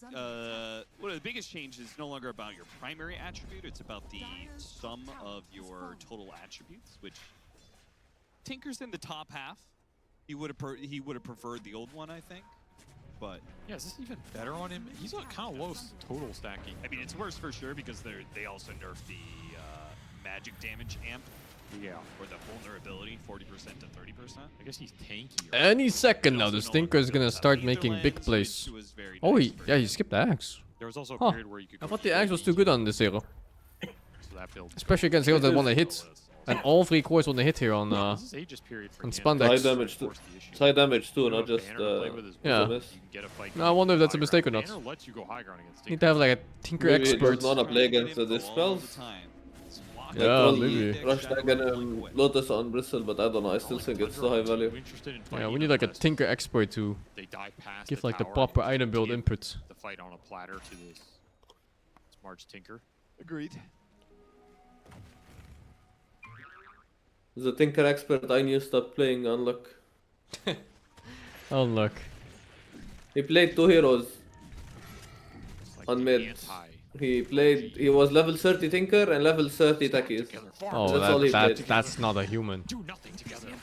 one of the biggest changes is no longer about your primary attribute, it's about the sum of your total attributes, which Tinker's in the top half. He would have preferred the old one, I think. But yeah, is this even better on him? He's on kind of low total stacking. I mean, it's worse for sure because they also nerfed the magic damage amp. Yeah. Or the vulnerability, 40% to 30%. I guess he's tanky. Any second now, the Stinker is gonna start making big plays. Oh, he skipped the axe. There was also a Huh. period where you could I go thought the axe was too good on this hero. So that build. Especially against heroes that want to hit. And all 3 cores want to hit here on This is Aegis period for Spandex. Side damage too, not just Yeah. miss. No, I wonder if that's a mistake or not. Banner lets you go high ground against Need to have like a Tinker Maybe he expert. doesn't want to play against the dispels. Yeah, maybe. Rush Dragon and Lotus on Bristle, but I don't know, I still think it's so high value. Yeah, we need like a Tinker expert to give like the proper item build input. The fight on a platter to this Smart's Tinker. Agreed. The Tinker expert I knew stopped playing Unlock. Unlock. He played 2 heroes on mid. He was level 30 Tinker and level 30 Takis. Oh, that's all he played. that's not a human.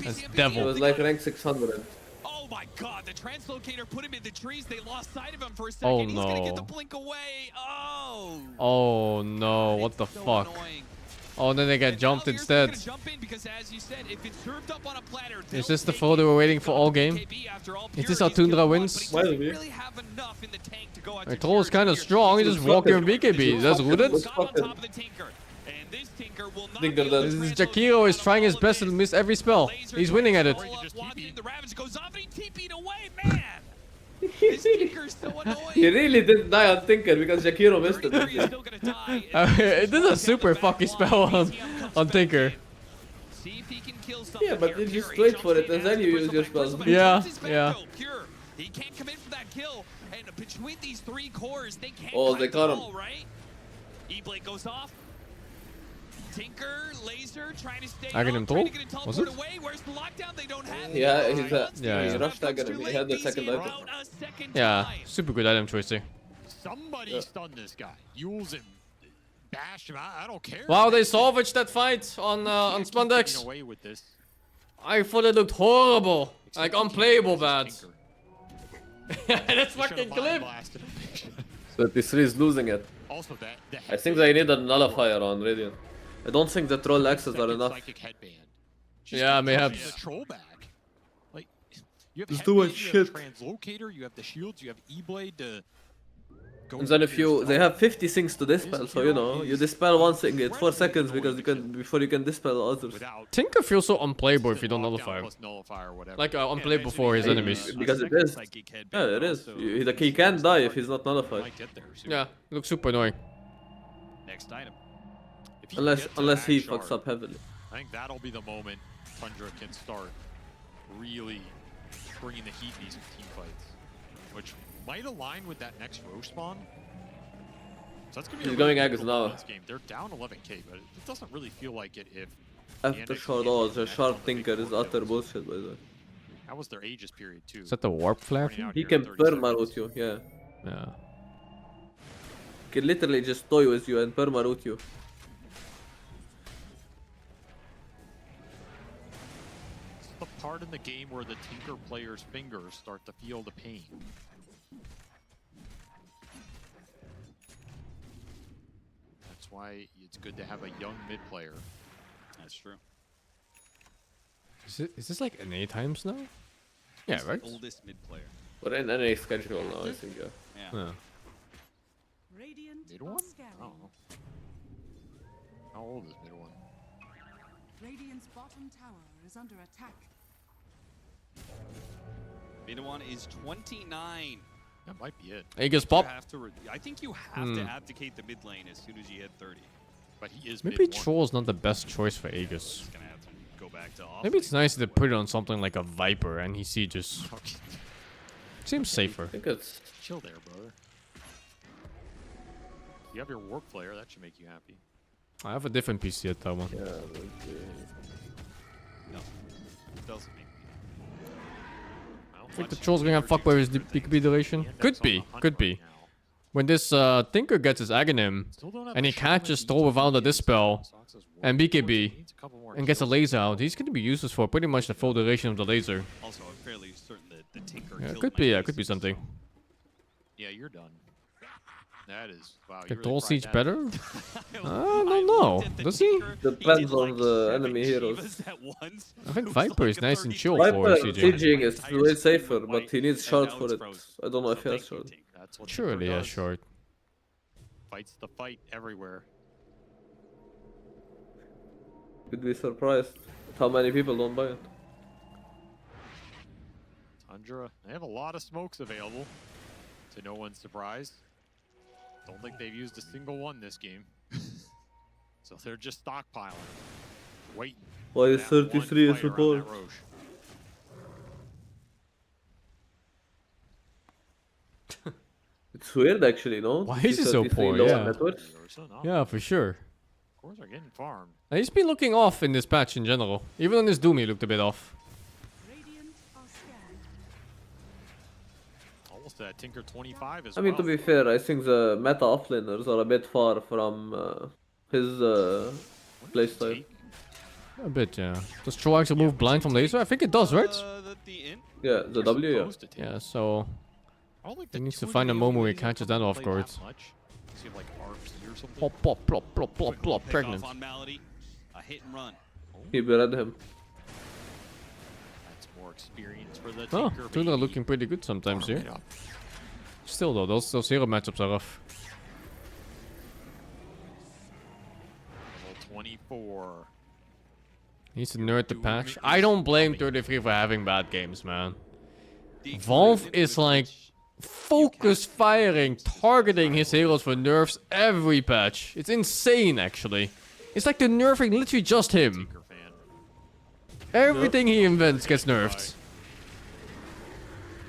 That's He devil. was like rank 600. Oh my god, the translocator put him in the trees. They lost sight of him for a second. Oh He's gonna get the no. blink away. Oh. Oh no, what the fuck? Oh, then they get jumped instead. Jump in because, as you said, if it's served up on a platter, Is this the photo we're waiting for all game? Is this how Tundra wins? really have enough in the tank to go out My troll is kind of strong. He just walked in BKB. That's rooted. This Jakiro is trying his best to miss every spell. He's winning at it. The Ravage goes off and he TP'd away, man. This Tinker's so annoying. He really didn't die on Tinker because Jakiro missed it. This is a super fucky spell on Tinker. Yeah, but you just wait for it and then you use your spells. Yeah. He can't commit for that kill, and between these 3 cores, they can't. Oh, they got him. Right? E-Blade goes off. Tinker, laser, trying to stay. I get him troll? Was it? Away. Where's the lockdown? They don't have Yeah, Yeah. he rushed Dagger him. He had the second item. Yeah, super good item choice here. Somebody stun this guy. Use him. Bash him. I don't care. Wow, they salvaged that fight on Spandex. Away with this. I thought it looked horrible, like unplayable bad. That's fucking clip. 33 is losing it. Also, I think they need a nullifier on Radiant. I don't think the troll axes are enough. Yeah, mayhaps. The troll back. Like, you have Just do a headband, you have shit. translocator, you have the shields, you have E-Blade to go. And then if they have 50 things to dispel, so you know, you dispel one thing, it's 4 seconds before you can dispel others. Tinker feels so unplayable if you don't nullify him. Like unplayable for his enemies. Because it is. Yeah, it is. He can die if he's not nullified. Yeah, looks super annoying. Next item. Unless he fucks up heavily. I think that'll be the moment Tundra can start really bringing the heat in these team fights, which might align with that next Roche spawn. So that's gonna be He's going Aegis critical now. this game. They're down 11k, but it doesn't really feel like it if After short, the sharp Tinker is utter bullshit by the way. That was their Aegis period too. Is that the warp flare? He can perma-root you, yeah. Yeah. He can literally just toy with you and perma-root you. It's the part in the game where the Tinker player's fingers start to feel the pain. That's why it's good to have a young mid player. That's true. Is this like NA times now? Yeah, He's right? the oldest mid player. We're in NA schedule now, I think, yeah. Yeah. Radiant Mid are one? I scanning. don't know. How old is mid one? Radiant's bottom tower is under attack. Mid one is 29. That might be it. Aegis You pop. have to I think you have to abdicate the mid lane as soon as you hit 30. But he is Maybe mid one. Troll's not the best choice for Aegis. He's gonna have to go back to off. Maybe it's nice to put it on something like a Viper and he sieges. Seems safer. I think it's... Chill there, brother. You have your warp flare, that should make you happy. I have a different PC at that one. Yeah, No, it doesn't make me. I think the Troll's gonna have fuck by his PKB duration. Could be, could be. When this Tinker gets his Aghanim and he can't just throw without a Dispel and BKB and gets a laser out, he's gonna be useless for pretty much the full duration of the laser. Also, I'm fairly certain that the Tinker Yeah, killed could my be, base could be something. Yeah, you're done. That is, wow. The you really Troll tried siege that. better? I don't know. Does he? Depends on the enemy heroes. I think Viper is nice and chill Viper for sieging. sieging is way safer, but he needs shard for it. I don't know if he has shard. That's what Surely, Tinker yeah, does. short. Fights the fight everywhere. You'd be surprised at how many people don't buy it. Tundra, they have a lot of smokes available, to no one's surprise. Don't think they've used a single one this game. So they're just stockpiling. Waiting. Why is for that 33 one a player on support? that Roche. It's weird actually, no? Why To is see he so 33 poor? lower Yeah. networks. Yeah, for sure. Of course, they're getting farmed. And he's been looking off in this patch in general. Even on this Doom, he looked a bit off. Radiant are scanned. Almost at Tinker 25 as I mean, well. to be fair, I think the meta offlaners are a bit far from his playstyle. A bit, yeah. Does Troll actually move blind from laser? I think it does, right? Yeah, the W, yeah. Yeah, so... I don't think He the needs to two find a of you moment where he really catches haven't that off played guard. much. Seem like RP or something. Plop, plop, plop, plop, plop, Quick plop, pick pregnant. off on Malady. A hit and run. He read him. That's more experience for the Oh, Tinker. Tuna baby. looking pretty good sometimes here. Right up. Still though, those hero matchups are rough. Level 24. Needs to nerd the patch. I don't blame 33 for having bad games, man. Valve is like focus firing, targeting his heroes for nerfs every patch. It's insane, actually. It's like they're nerfing literally just him. Everything he invents gets nerfed.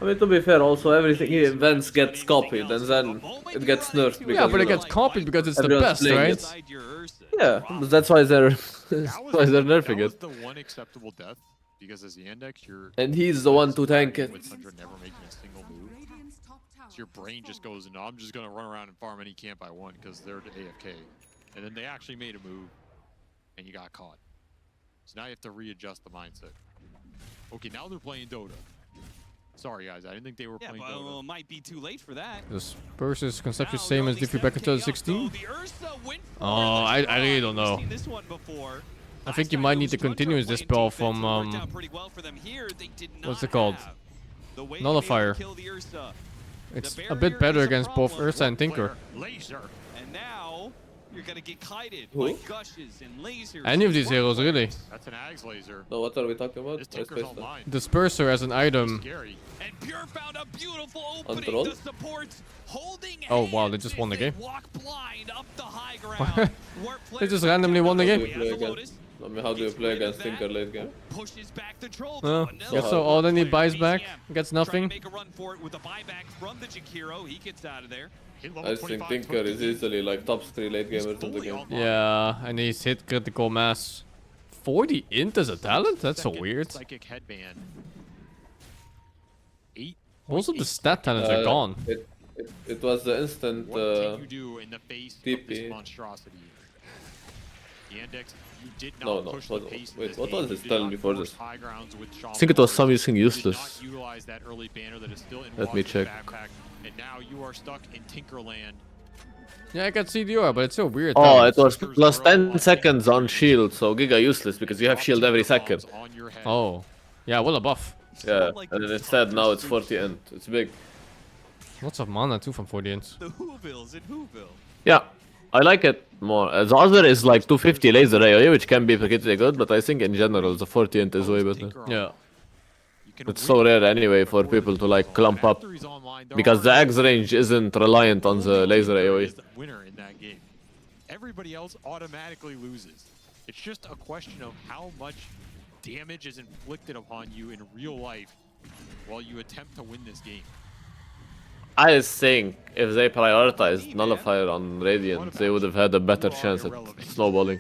I mean, to be fair, also everything he invents gets copied and then it gets nerfed because Yeah, but you it know, gets copied because it's the everyone's best, playing right? it. Yeah, but that's why they're nerfing That was it. the one acceptable death because as YANDEX, you're And he's the one to tank it. with Tundra never making a single move. So your brain just goes, no, I'm just gonna run around and farm any camp I want because they're AFK. And then they actually made a move, and you got caught. So now you have to readjust the mindset. Okay, now they're playing Dota. Sorry guys, I didn't think they were Yeah, playing but Dota. it might be too late for that. This verse is conceptually same as Diffie back in 2016. Oh, I really don't know. This one before. I think you might need to continue this spell from what's it called? Nullifier. It's a bit better against both Ursa and Tinker. Laser. And now you're gonna get kited Who? by gushes and lasers. Any of these heroes, really. That's an Ags laser. No, what are we talking about? This I Tinker's spaced that. online. Disperser as an item. Scary. And Pure found a beautiful On opening. troll? The supports holding Oh wow, they hands just as won the they game. walk blind up the high ground. Warp They players just back randomly down won the below. game. We have the Lotus. I mean, how do you play against Tinker late game? Pushes back the troll. Well, to guess Vanilla. so. Oh, then he buys back, BCM gets trying nothing. to make a run for it with a buyback from the Jakiro. He gets out of there. I think Tinker is easily like top 3 late gamers in the game. Yeah, and he's hit critical mass. 40 int as a talent? That's so weird. Psychic headband. Most of the stat talents are gone. It was the instant What can you do in the face of this TP. monstrosity? YANDEX, you did not No, push the pace wait, of this what game. was You his did talent not before force this? high grounds with I think it was some using You did useless. not utilize that early banner that is still in Let me Walker's check. backpack, and now you are stuck in Tinkerland. Yeah, I got CDR, but it's so weird. Oh, it was plus 10 seconds on shield, so Giga useless because you have shield every second. Oh, yeah, what a buff. Yeah, and then instead now it's 40 int. It's big. Lots of mana too from 40 int. The Whovilles in Whoville. Yeah, I like it more. The other is like 250 laser AoE, which can be pretty good, but I think in general the 40 int is way better. Yeah. It's so rare anyway for people to like clump up, because the X range isn't reliant on the laser AoE. Winner in that game. Everybody else automatically loses. It's just a question of how much damage is inflicted upon you in real life while you attempt to win this game. I think if they prioritized Nullifier on Radiant, they would have had a better chance at snowballing.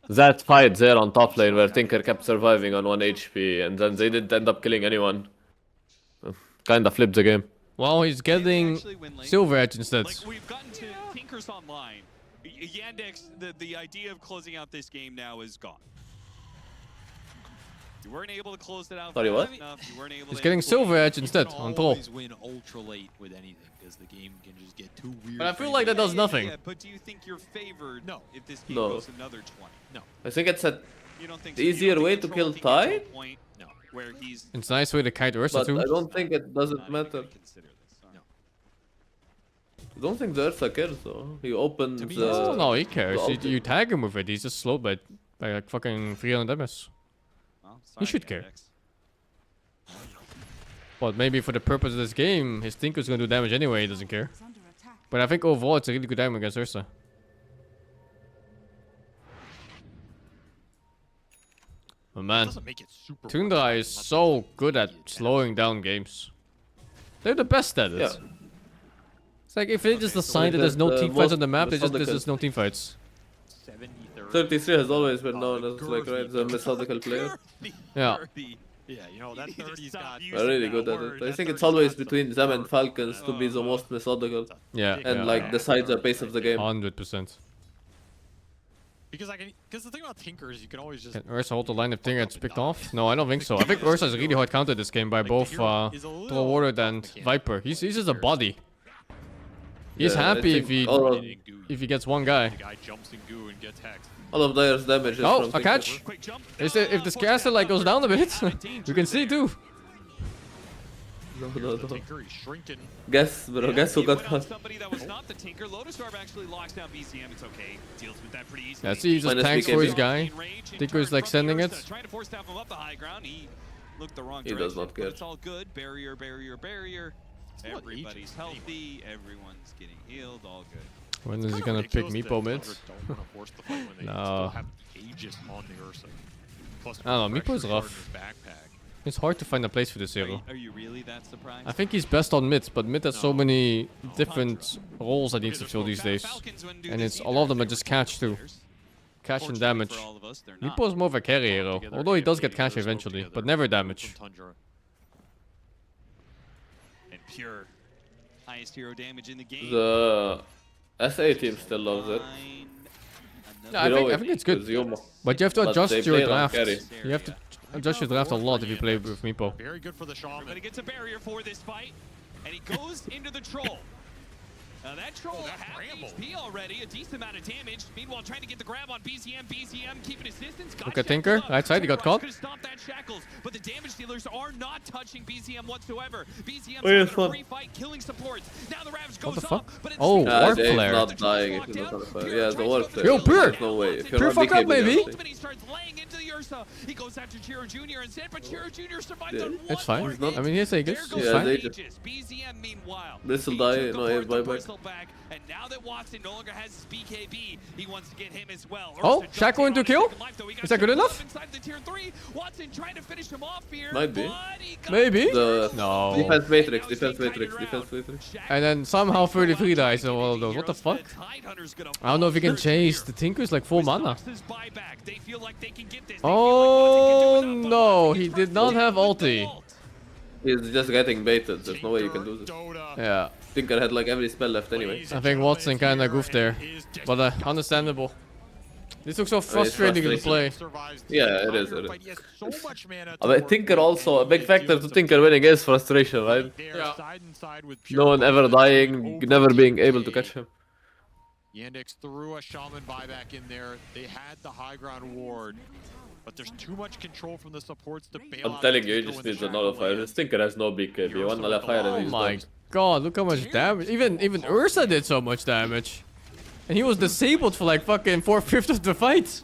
That fight there on top lane where Tinker kept surviving on 1 HP and then they didn't end up killing anyone. Kinda flipped the game. Well, he's getting Silver Edge instead. Like, we've gotten to Tinkers Online. YANDEX, the idea of closing out this game now is gone. You weren't able to close it out. Sorry, what? He's getting Silver Edge instead on Troll. Win ultra late with anything because the game can just get too weird. But I feel like that does nothing. Yeah, but do you think you're favored if this game No. goes another 20? No. I think it's a You don't think easier way to kill Tide, No. Where he's It's a nice way to kite Ursa but too. I don't think it doesn't matter. I don't think the Ursa cares though. He opens No, he cares. the You tag him with it. He's just slowed by like fucking 300 MS. He should care. But maybe for the purpose of this game, his Tinker's gonna do damage anyway. He doesn't care. But I think overall it's a really good item against Ursa. Oh man, Tundra is so good at slowing down games. They're the best at it. Yeah. It's like if they just decide that there's no team fights on the map, there's just no team fights. 33 has always been known as like the methodical player. Yeah. Yeah, you know, that 30's got... They're really good at it. I think it's always between them and Falcons to be the most methodical. Yeah. And like decide the pace of the game. 100%. Because the thing about Tinker is you can always just... Can Ursa hold the line if Tinker gets picked off? No, I don't think so. I think Ursa is really hard countered this game by both Trollwarder and Viper. He's just a body. He's happy if he gets one guy. The guy jumps in goo and gets hexed. All of Dire's damage is Oh, from a catch! If this caster like goes down a bit, you can see too. No. Tinker, he's shrinking. Guess, bro, guess who got caught? somebody that was not the Tinker. Lotus Orb actually locks down BCM. It's okay. Deals with that pretty easily. Yeah, see, he just tanks for his guy. Tinker's like sending it. Trying to force down him up the high ground. He looked the wrong He direction. does not care. But it's all good. Barrier. Everybody's healthy. Everyone's getting healed. All good. When is he gonna pick Meepo mid? No. I don't know, Meepo's rough. It's hard to find a place for this hero. Are you really that surprised? I think he's best on mid, but mid has so many different roles that he needs to fill these days. And it's a lot of them are just catch too. Catch and damage. Meepo's more of a carry hero, although he does get catch eventually, but never damage. And pure highest hero damage in the game. The SA team still loves it. Yeah, I think it's good. But you have to adjust your draft. You have to adjust your draft a lot if you play with Meepo. Very good for the Shaman. Everybody gets a barrier for this fight, and he goes into the troll. Now that troll half HP already, a decent amount of damage. Meanwhile, trying to get the grab on BZM. BZM keeping his distance. Look at Tinker, right side, he got caught. Could stop that shackles, but the damage dealers are not touching BZM whatsoever. BZM's Wait, having a what? free fight, killing supports. Now the Ravage What goes the fuck? up, but it's Oh, Warp Dave's Flare. not dying if you're not on fire. Yeah, the Warp Flare. Yo, Pure! There's no way. If you're Pure not fuck up, BKB, baby! you're safe. he starts laying into the Ursa. He goes after Chiro Jr. instead, but Chiro Jr. survived on one It's fine. more hit. I mean, he's Aegis. It's Yeah, fine. they Aegis. BZM meanwhile. This will he die. took No, apart yeah, the bye-bye. Bristol back, and now that Watson no longer has his BKB, he wants to get him as well. Oh, Ursa Shaco into kill? Is that good enough? inside the tier 3. Watson trying to finish him off here. Might be. Maybe? The No. defense matrix. And then somehow 33 dies of all of those. What the fuck? I don't know if he can chase. The Tinker's like full mana. Oh no, he did not have ulti. He's just getting baited. There's no way you can do this. Yeah. Tinker had like every spell left anyway. I think Watson kind of goofed there, but understandable. This looks so frustrating to play. Yeah, it is. I mean, Tinker also, a big factor to Tinker winning is frustration, right? Yeah. No one ever dying, never being able to catch him. YANDEX threw a Shaman buyback in there. They had the high ground ward, but there's too much control from the supports to bail out. I'm telling you, he just needs a nullifier. This Tinker has no big KP. One nullifier and he's my done. god, look how much damage. Even Ursa did so much damage. And he was disabled for like fucking 4/5 of the fight.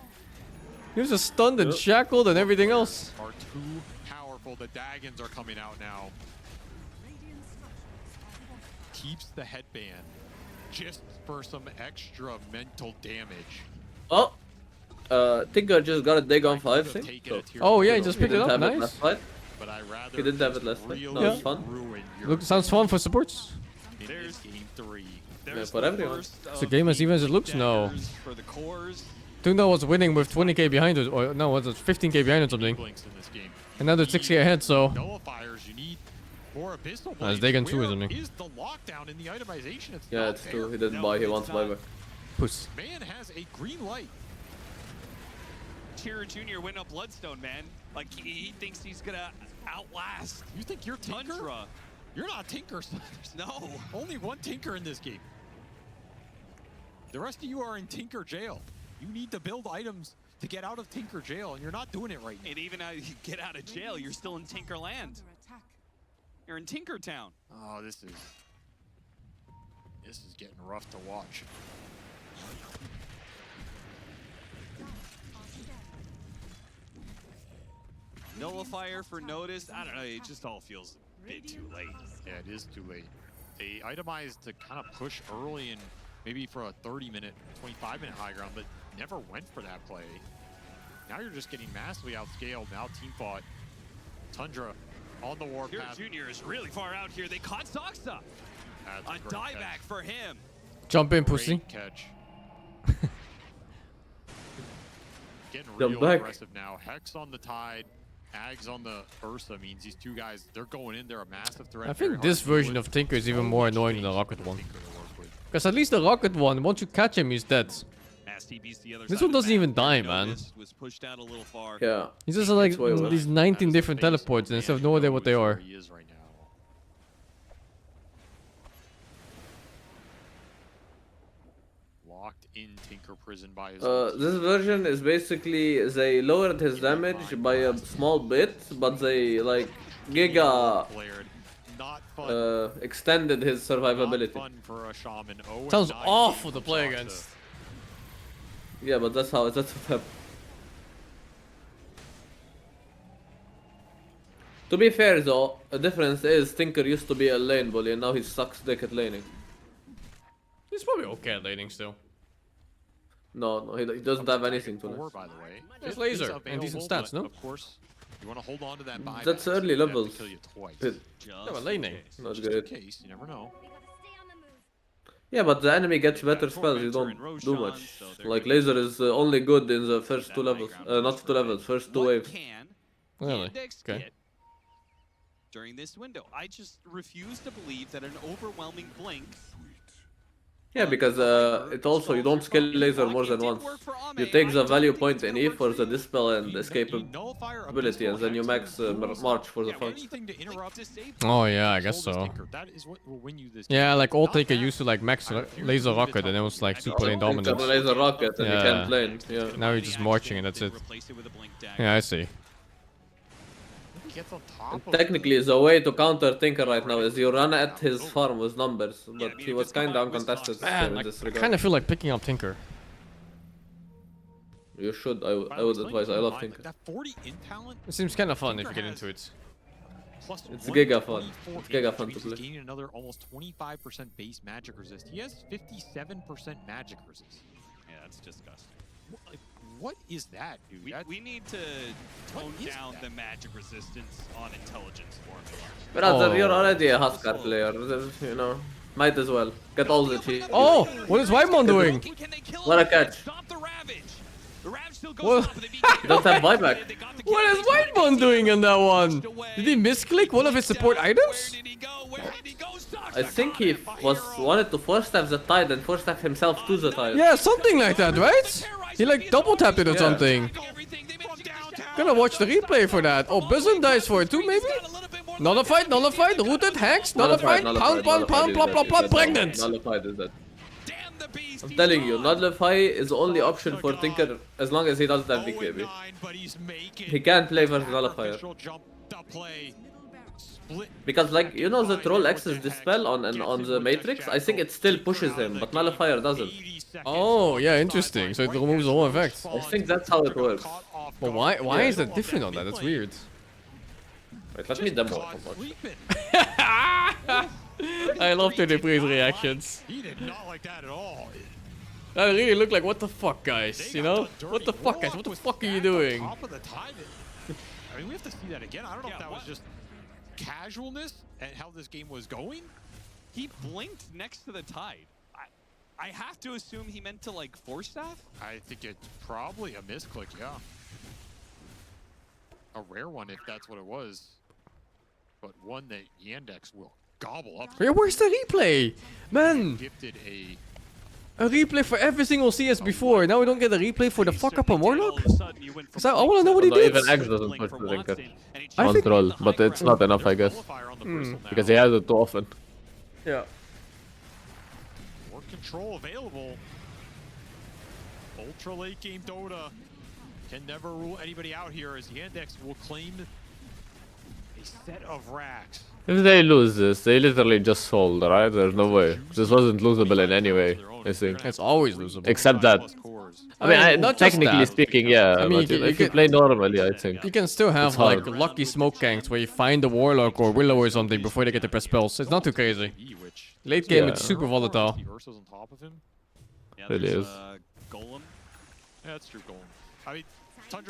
He was just stunned and shackled and everything else. Are too powerful. The Daggons are coming out now. Keeps the headband just for some extra mental damage. Oh! Tinker just got a dig on 5, think? So, oh yeah, he just picked it up, nice. He didn't have it last fight. No, yeah. it's fun. Look, sounds fun for supports. There's game 3. Yeah, for everyone. Is the game as even as it looks? No. Tuna was winning with 20k behind us, or no, was it 15k behind or something? And now they're 6k ahead, so. That's Dagon 2 or something. Yeah, it's 2. He didn't buy, he wants buyback. Puss. Man has a green light. Tira Jr. went up Bloodstone, man. Like, he thinks he's gonna outlast. You think you're Tinker? Tundra. You're not Tinker. No. Only one Tinker in this game. The rest of you are in Tinker jail. You need to build items to get out of Tinker jail, and you're not doing it right now. And even as you get out of jail, you're still in Tinker land. You're in Tinker Town. Oh, this is getting rough to watch. Nullifier for notice. I don't know. It just all feels a bit too late. Yeah, it is too late. They itemized to kind of push early and maybe for a 30-minute, 25-minute high ground, but never went for that play. Now you're just getting massively outscaled. Now team fought. Tundra on the warpath. Junior is really far out here. They caught Soxa. A dieback for him. Jump in, pussy. Catch. Getting Jump real back. aggressive now. Hex on the Tide. Ags on the Ursa means these two guys, they're going in. They're a massive threat. I think this version of Tinker is even more annoying than the Rocket one. Because at least the Rocket one, once you catch him, he's dead. This one doesn't even die, man. Yeah. He's just like these 19 different teleports and I have no idea what they are. Locked in Tinker prison by his this version is basically they lowered his damage by a small bit, but they like giga extended his survivability. Sounds awful to play against. Yeah, but that's what happened. To be fair though, a difference is Tinker used to be a lane bully and now he sucks dick at laning. He's probably okay at laning still. No, he doesn't have anything to lose. By the way. It's laser and decent stats, no? Of course. You want to hold on to that buyback. That's early levels. Yeah, but laning. Not good. Case, you never know. Yeah, but the enemy gets better spells, you don't do much. Like laser is only good in the first 2 levels. Not 2 levels, first 2 waves. Really? Okay. During this window, I just refuse to believe that an overwhelming blink. Yeah, because it also, you don't skill laser more than once. You take the value point in E for the dispel and escapability, and then you max march for the flanks. Oh yeah, I guess so. Yeah, like all Taker used to like max laser rocket and it was like super lane dominant. Laser rocket and you can't lane. Yeah. Now you're just marching and that's it. Yeah, I see. And technically, the way to counter Tinker right now is you run at his farm with numbers, but he was kinda uncontested in this regard. I kinda feel like picking up Tinker. You should, I would advise, I love Tinker. It seems kinda fun if you get into it. It's giga fun. It's giga fun to play. Gaining another almost 25% base magic resist. He has 57% magic resist. Yeah, that's disgusting. What is that, dude? We need to tone down the magic resistance on intelligence formula. Brother, you're already a Huskar player, you know. Might as well. Get all the cheese. Oh! What is Whitemon doing? What a catch. Stop the Ravage! The Ravage What? He doesn't have buyback. What is Whitebone doing in that one? Did he misclick one of his support items? I think he wanted to force stab the tide and force stab himself to the tide. Yeah, something like that, right? He like double tapped it or something. Gonna watch the replay for that. Oh, Bizzon dies for it too, maybe? Nullified, rooted, hacks, nullified, pound, plop, plop, plop, pregnant. Nullified is that. I'm telling you, Nullify is the only option for Tinker as long as he doesn't have BKB. He can't play versus Nullifier. Because like, you know the Troll X's Dispel on the Matrix? I think it still pushes him, but Nullifier doesn't. Oh, yeah, interesting. So it removes the whole effect. I think that's how it works. But why is that different on that? That's weird. Wait, let me demo it. I love the Dupree's reactions. He did not like that at all. That really looked like, what the fuck, guys? You know? What the fuck, guys? What the fuck are you doing? I mean, we have to see that again. I don't know if that was just casualness and how this game was going. He blinked next to the tide. I have to assume he meant to like force staff? I think it's probably a misclick, yeah. A rare one if that's what it was. But one that Yandex will gobble up. Where's the replay? Man! Gifted a replay for every single CS before. Now we don't get a replay for the fuck up on Warlock? I wanna know what he did. Even X doesn't push the Tinker. On Troll, but it's not enough, I guess. Because he has it too often. Yeah. More control available. Ultra late game Dota can never rule anybody out here as Yandex will claim a set of racks. If they lose this, they literally just sold, right? There's no way. This wasn't losable in any way, I think. It's always losable. Except that. I mean, technically speaking, yeah. I mean, if you play normally, I think. You can still have like lucky smoke ganks where you find the Warlock or Willow or something before they get to press spells. It's not too crazy. Late game, it's super volatile. Really is. Golem. Yeah, that's true, Golem. I mean,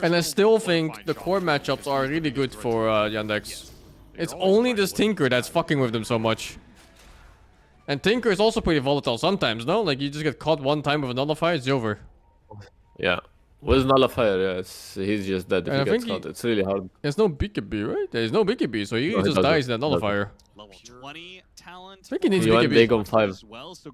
and I still think the core matchups are really good for Yandex. It's only this Tinker that's fucking with them so much. And Tinker is also pretty volatile sometimes, no? Like, you just get caught one time with a Nullifier, it's over. Yeah. With Nullifier, yeah, he's just dead if he gets caught. It's really hard. There's no BKB, right? There's no BKB, so he just dies in that Nullifier. Level 20 talent. I think he needs he went BKB. Dagon 5.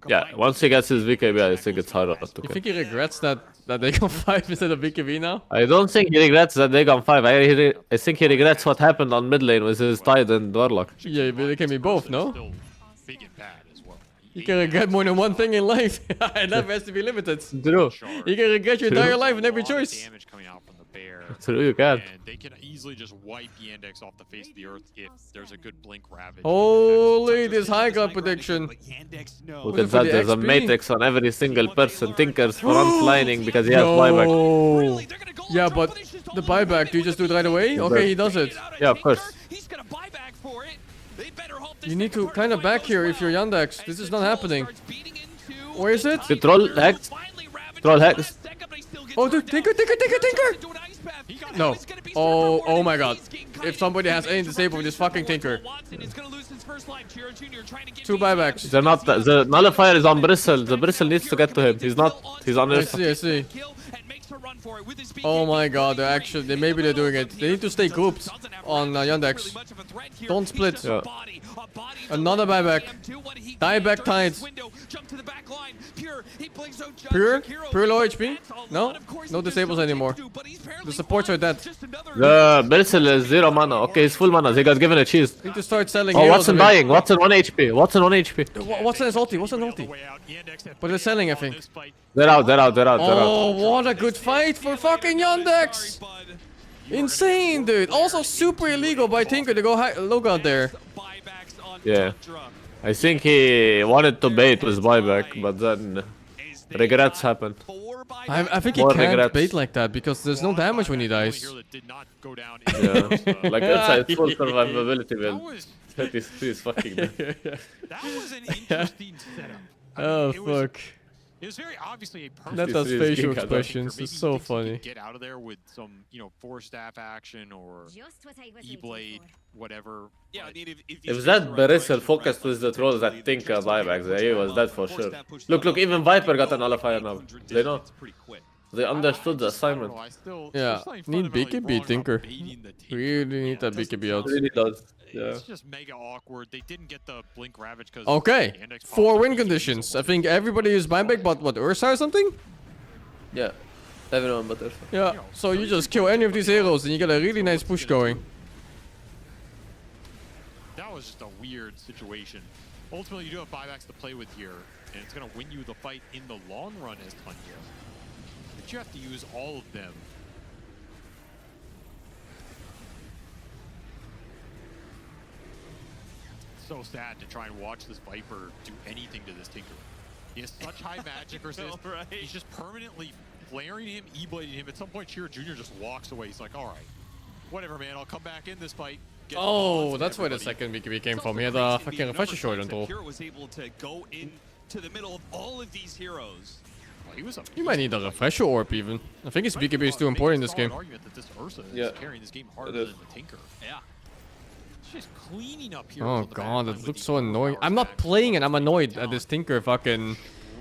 Yeah, once he gets his BKB, I think it's harder to You think he regrets that Dagon 5 instead of BKB now? I don't think he regrets that Dagon 5. I think he regrets what happened on mid lane with his Tide and Warlock. Yeah, but they can be both, no? You can regret more than one thing in life, and that has to be limited. True. You can regret your entire life in every choice. True, you can. And they can easily just wipe Yandex off the face of the earth if there's a good blink ravage. Holy, this high ground prediction. Look at that, there's a matrix on every single person. Tinkers frontlining because he has buyback. Yeah, but the buyback, do you just do it right away? Okay, he does it. Yeah, of course. You need to kind of back here if you're Yandex. This is not happening. Where is it? The troll hacks. Troll hacks. Oh, dude, Tinker! No. Oh my god. If somebody has any disable with this fucking Tinker. 2 buybacks. They're not. The Nullifier is on Bristle. The Bristle needs to get to him. He's not. He's on his. I see. Oh my god, maybe they're doing it. They need to stay grouped on Yandex. Don't split. Yeah. Another buyback. Dieback Tide. Pure low HP? No? No disables anymore. The supports are dead. The Bristle is 0 mana. Okay, he's full mana. They got given a cheese. Need to start selling. Oh, Watson dying. Watson 1 HP. Watson 1 HP. Watson is ulti. Watson ulti. But they're selling, I think. They're out. Oh, what a good fight for fucking Yandex! Insane, dude. Also super illegal by Tinker to go low ground there. Yeah. I think he wanted to bait with buyback, but then regrets happened. I think he can't bait like that because there's no damage when he dies. Yeah. Like that's full survivability build. 33 is fucking dead. That was an interesting setup. Oh fuck. It was very obviously a perfect. That does facial expressions. It's so funny. Get out of there with some, force staff action or E-blade, whatever. Yeah, I mean, if that Bristle focused with the trolls, I think buybacks, he was dead for sure. Look, even Viper got a nullifier now. They know. They understood the assignment. Yeah, need BKB Tinker. Really need that BKB out. Really does. Yeah. It's just mega awkward. They didn't get the Blink Ravage because Okay, 4 win conditions. I think everybody is buyback but what, Ursa or something? Yeah, everyone but Ursa. Yeah, so you just kill any of these heroes and you get a really nice push going. That was just a weird situation. Ultimately, you do have buybacks to play with here, and it's going to win you the fight in the long run as Tanya. But you have to use all of them. So sad to try and watch this Viper do anything to this Tinker. He has such high magic resist. Right? He's just permanently flaring him, E-blading him. At some point, Sheer Jr. just walks away. He's like, all right, whatever, man. I'll come back in this fight. Oh, that's where the second BKB came from. He had a fucking refresher short until. Pure was able to go into the middle of all of these heroes. You might need a refresher orb even. I think his BKB is too important in this game. Yeah. Carrying this game harder than the Tinker. Yeah. Just cleaning up here. Oh god, that looks so annoying. I'm not playing it, I'm annoyed at this Tinker fucking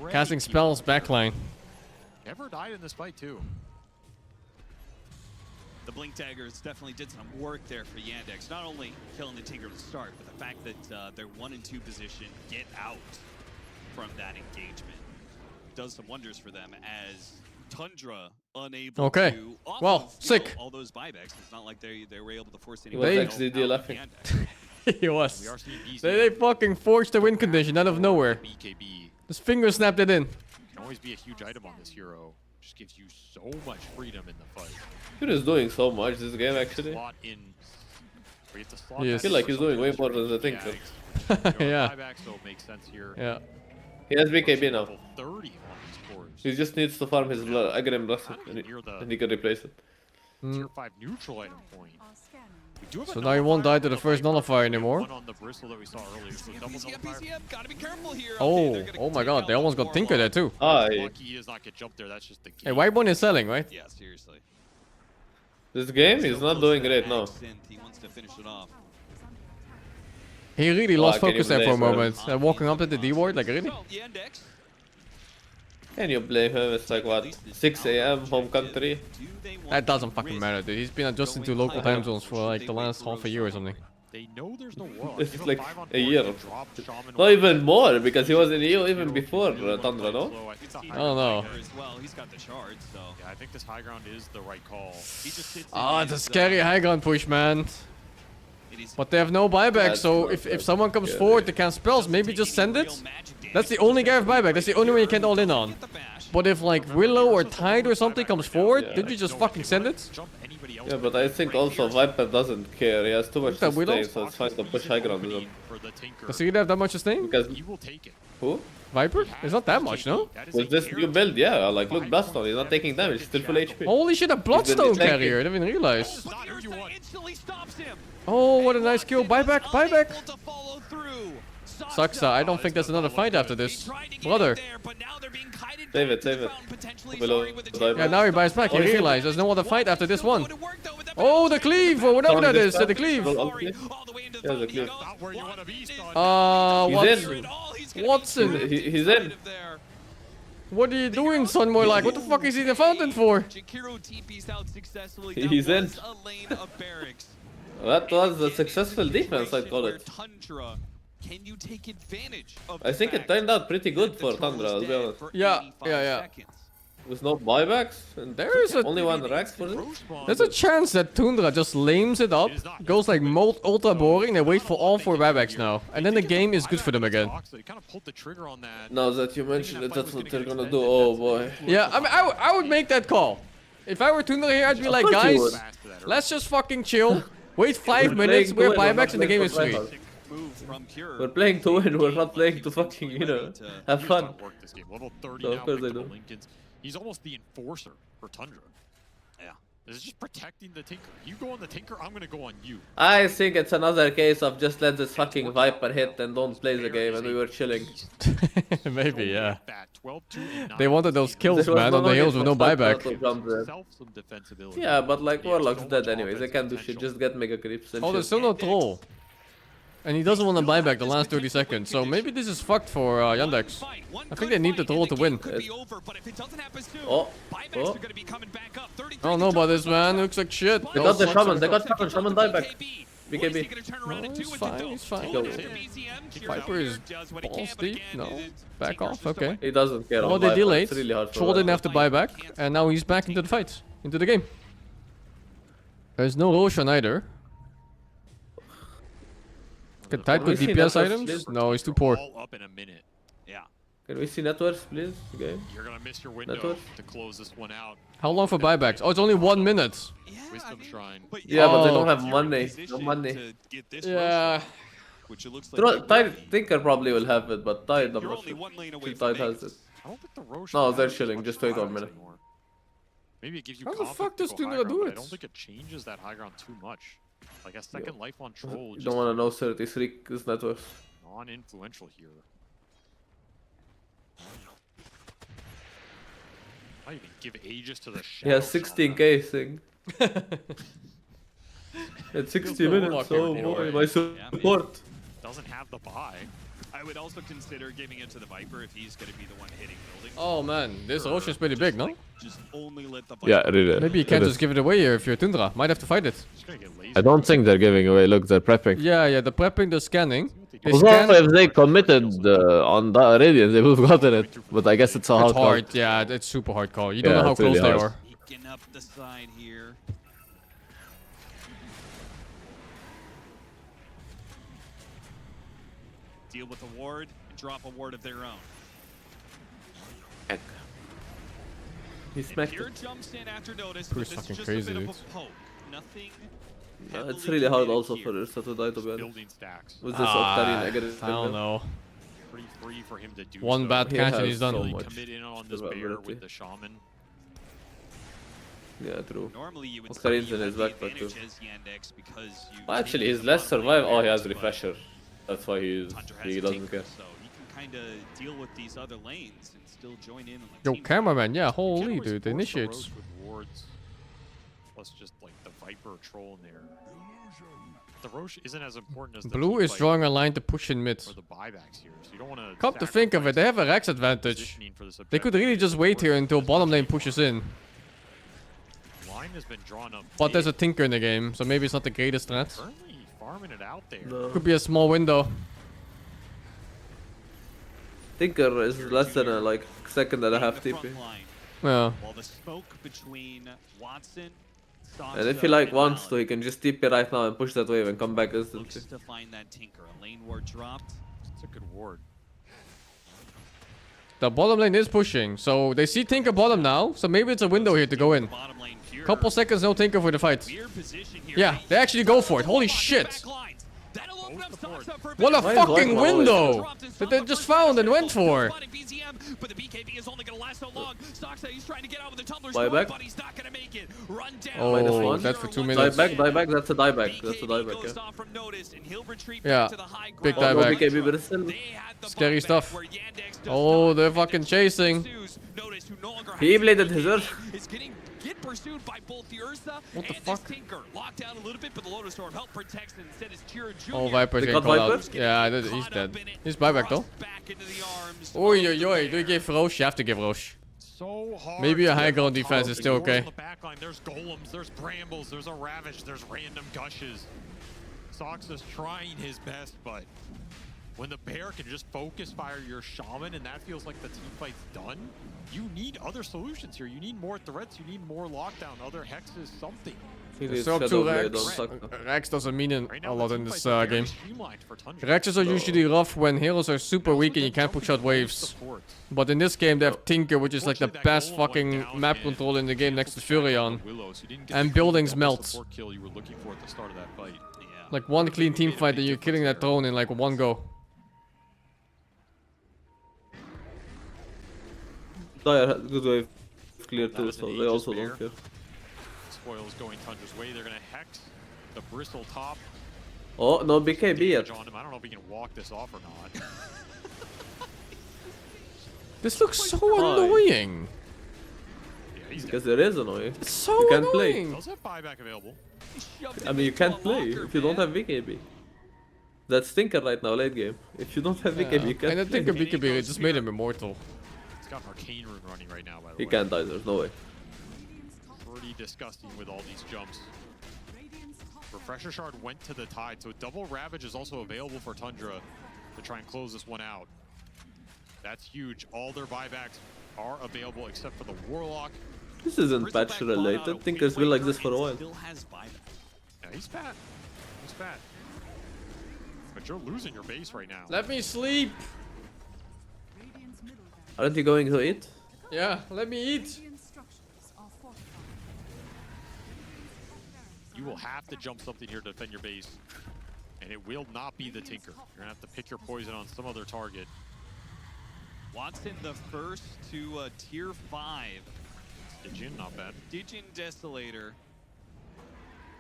casting spells backline. Never died in this fight too. The Blink Daggers definitely did some work there for YANDEX. Not only killing the Tinker to start, but the fact that their 1 and 2 position get out from that engagement does some wonders for them as Tundra unable okay. to Well, sick. All those buybacks. It's not like they were able to force He was actually laughing. He was. They fucking forced the win condition out of nowhere. His finger snapped it in. Can always be a huge item on this hero. Just gives you so much freedom in the fight. He is doing so much this game actually. I feel like he's doing way more than the Tinker. Yeah. Yeah. He has BKB now. 30 on his cores. He just needs to farm his Aghanim Blessing and he can replace it. Tier 5 neutral item point. So now he won't die to the first nullifier anymore. Oh my god, they almost got Tinker there too. Hey, Whitebone is selling, right? Yeah, seriously. This game is not doing great now. He wants to finish it off. He really lost focus there for a moment. Walking up to the D ward, like really? Can you blame him? It's like what, 6 AM home country? That doesn't fucking matter, dude. He's been adjusting to local time zones for like the last half a year or something. They know there's no world. It's like a year. Not even more, because he was in EU even before Tundra, no? I don't know. Well, he's got the shards, so. Yeah, I think this high ground is the right call. Ah, it's a scary high ground push, man. But they have no buyback, so if someone comes forward to cast spells, maybe just send it. That's the only guy with buyback. That's the only one you can't all in on. But if like Willow or Tide or something comes forward, did you just fucking send it? Yeah, but I think also Viper doesn't care. He has too much to stay, so it's fine to push high ground with him. Does he have that much to stay? Because who? Viper? It's not that much, no? With this new build, yeah. Like, look, Bloodstone, he's not taking damage, he's still full HP. Holy shit, a Bloodstone carrier! I didn't even realize. Oh, what a nice kill! Buyback, buyback! Sucks, I don't think there's another fight after this. Brother. Save it, save it. Below, yeah, now he buys back, he realized there's no other fight after this one. Oh, the cleave, or whatever that is, the cleave. Yeah, the cleave. Watson. He's in. What are you doing, son? More like, what the fuck is he in the fountain for? He's in. That was a successful defense, I'd call it. Can you take advantage of I think it turned out pretty good for Tundra, I'll be honest. Yeah. With no buybacks, and there is only one rack for this. There's a chance that Tundra just lames it up, goes like ultra boring, and wait for all 4 buybacks now. And then the game is good for them again. Now that you mentioned it, that's what they're gonna do, oh boy. Yeah, I mean, I would make that call. If I were Tundra here, I'd be like, guys, let's just fucking chill. Wait 5 minutes, we have buybacks, and the game is free. We're playing to win, we're not playing to fucking, you know, have fun. So of course they do. He's almost the enforcer for Tundra. Yeah. This is just protecting the Tinker. You go on the Tinker, I'm gonna go on you. I think it's another case of just let this fucking Viper hit and don't play the game, and we were chilling. Maybe, yeah. They wanted those kills, man, on the hills with no buyback. Yeah, but like Warlock's dead anyways, they can't do shit, just get mega creeps and there's still no troll. And he doesn't want to buy back the last 30 seconds. So maybe this is fucked for Yandex. I think they need the troll to win. Oh. Oh. I don't know about this, man. Looks like shit. They got the shaman. They got shaman. Shaman die back. BKB. No, he's fine. He's fine. Viper is balls deep. No. Back off. Okay. He doesn't care. Oh, they delayed. Troll didn't have to buy back. And now he's back into the fight. Into the game. There's no Roshan either. Can tight with DPS items? No, he's too poor. Up in a minute. Yeah. Can we see networks, please? Game. You're gonna miss your window to close this one out. How long for buybacks? Oh, it's only 1 minute. Wisdom Shrine. Yeah, but they don't have money. No money. Yeah. Which it looks like Tide Tinker probably will have it, but Tide, I'm not sure. Tide has it. I don't think the Roche No, they're chilling. Just wait 1 minute. Maybe it gives you How the fuck confidence does to go high Tundra ground, do but it? I don't think it changes that high ground too much. Like a second life on Troll. You don't want to know 33 is networks. Non-influential here. I even give Aegis to the shadow. He has 16k thing. It's 60 minutes, oh boy, my support. Doesn't have the buy. I would also consider giving it to the Viper if he's going to be the one hitting buildings. Oh man, this Roshan is pretty big, no? Just only let the Viper. Yeah, really. Maybe you can't just give it away here if you're Tundra. Might have to fight it. I don't think they're giving away. Look, they're prepping. Yeah, they're prepping, they're scanning. They Also, scan. if they committed on that Radiant, they would have gotten it. But I guess it's a hard It's hard, call. yeah, it's super hard call. You don't Yeah, know how it's close really they hard. are. Sneaking up the side here. Deal with a ward and drop a ward of their own. He smacked Pure it. jumps in after notice, Pretty but this fucking is just crazy, a bit dude. of a poke. Nothing. It's really hard also for Ursa to die, to be honest. Building stacks. With this Octarian negative. I don't know. Pretty free for him to do One so. bad He catch and has he's done. so Really much commit in on this survivability. bear with the shaman. Yeah, true. Normally you would Octarian's say in you his have the backpack too. advantage as Yandex because you Well, actually, change he's the less bottom lane survive. Oh, he has but refresher. That's why he Hunter doesn't care. so he can kind of deal with these other lanes and still join in on the Yo, team. cameraman, yeah, You can't holy always dude, force the initiates. Roche with wards, plus just like the Viper Troll in there. The Roche isn't as important as the Blue team is fight drawing a line to push in mid. or the buybacks here, so you don't want to. Come to think of it, they have a Rex advantage. They could really just wait here until bottom lane pushes in. Line has been drawn up. But there's a Tinker in the game, so maybe it's not the greatest strat. Currently farming it out there. No. Could be a small window. Tinker is less than a like second and a half TP. Yeah. While the smoke between Watson, And if he like wants to, he can just TP right now and push that wave and come back instantly. looks to find that Tinker. A lane ward dropped. It's a good ward. The bottom lane is pushing, so they see Tinker bottom now, so maybe it's a window here to go in. Couple seconds, no Tinker for the fight. Yeah, they actually go for it. Holy shit! What a fucking window that they just found and went for. But the BKB is only going to last so long. Stoxa, he's trying to get out with the tumbler's Buyback. but he's not going to make it. Run down. Oh, that's for 2 minutes. Die back, that's a dieback. That's a dieback, Goes yeah. off from notice, and he'll retreat Yeah, back to the high big ground. No dieback. BKB, but it's still... Scary stuff. Oh, they're fucking chasing. Notice who no longer He has bladed his Ursa. is get pursued by both the Ursa What the and fuck? this Tinker. Locked down a little bit, but the Lotus Storm help protects and instead is Tira Jr. Oh, Viper's They getting got called Viper? out. Yeah, he's dead. He's buyback though. Back into the arms. Oi, oi, oi. Do you give Roche? You have to give Roche. So hard. Maybe a to high get ground the defense top. is still The doors okay. on the back line, there's golems, there's brambles, there's a ravish, there's random gushes. Soxa's trying his best, but when the bear can just focus fire your shaman and that feels like the team fight's done, you need other solutions here. You need more threats, you need more lockdown, other hexes, something. So up to Rex. Rex doesn't mean a lot in this game. Rexes are usually rough when heroes are super weak and you can't push out waves. But in this game they have Tinker, which is like the best fucking map control in the game next to Furion. And buildings melt. Like one clean team fight and you're killing that throne in like one go. Dire had good wave clear too, so they also don't care. Spoils going Tundra's way. They're gonna hex the bristle top. Oh, no BKB yet. On him. I don't know if he can walk this off or not. This looks so annoying. Because it is annoying. It's so you can't annoying. Does have buyback available. play. I mean, you can't play if you don't have BKB. That's Tinker right now, late game. If you don't have BKB, you can't. And I think a BKB just made him immortal. It's got an arcane rune running right now, by the way. He can't die, there's no way. Pretty disgusting with all these jumps. Refresher Shard went to the Tide, so double Ravage is also available for Tundra to try and close this one out. That's huge. All their buybacks are available except for the Warlock. This isn't patch related. Tinker's been like this for a while. Yeah, he's fat. He's fat. But you're losing your base right now. Let me sleep. Aren't you going to eat? Yeah, let me eat. You will have to jump something here to defend your base. And it will not be the Tinker. You're going to have to pick your poison on some other target. Watson the first to tier 5. Digin, not bad. Digin Desolator.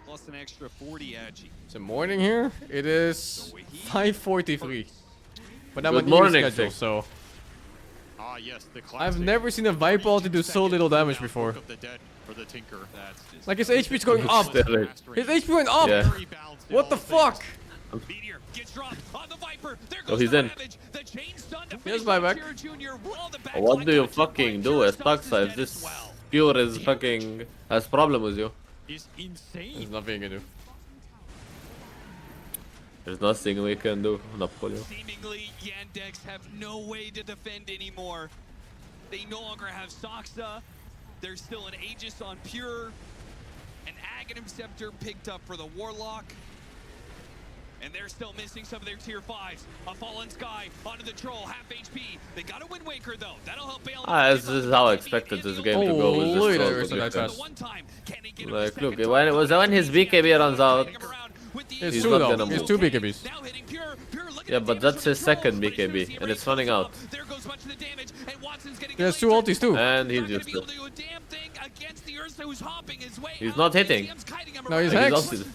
Plus an extra 40 agi. It's morning here. It is 5:43. But I'm Good on morning, schedule, Vic. so Ah, yes, the classic. I've never seen a Viper ulti do so little damage before. Of the dead for the Tinker. That's Like his HP is going up. His HP went up. Yeah. What the fuck? Meteor gets dropped on the Viper. There Oh, goes he's the in. Ravage. The chain's done to Here's finish buyback. Pure Junior. All the back What line do you got jumped by fucking Pure. do as Stoxa's Paksa if dead this as well. Pure is fucking has problem with you? is insane. There's nothing you can do. There's nothing we can do, Napoleon. Seemingly, Yandex have no way to defend anymore. They no longer have Soxa. There's still an Aegis on Pure. An Aghanim Scepter picked up for the Warlock. And they're still missing some of their tier 5s. A Fallen Sky onto the Troll, half HP. They got a Wind Waker though. That'll help bail This is how I expected this game to go with look this at troll that, position. Like, look, when his BKB runs out, It's he's two not though. gonna It's move. two BKBs. Yeah, but that's his second BKB, and it's running out. He has two ultis too. And he's useless. He's not hitting. No, he's Like, hexed. ulted.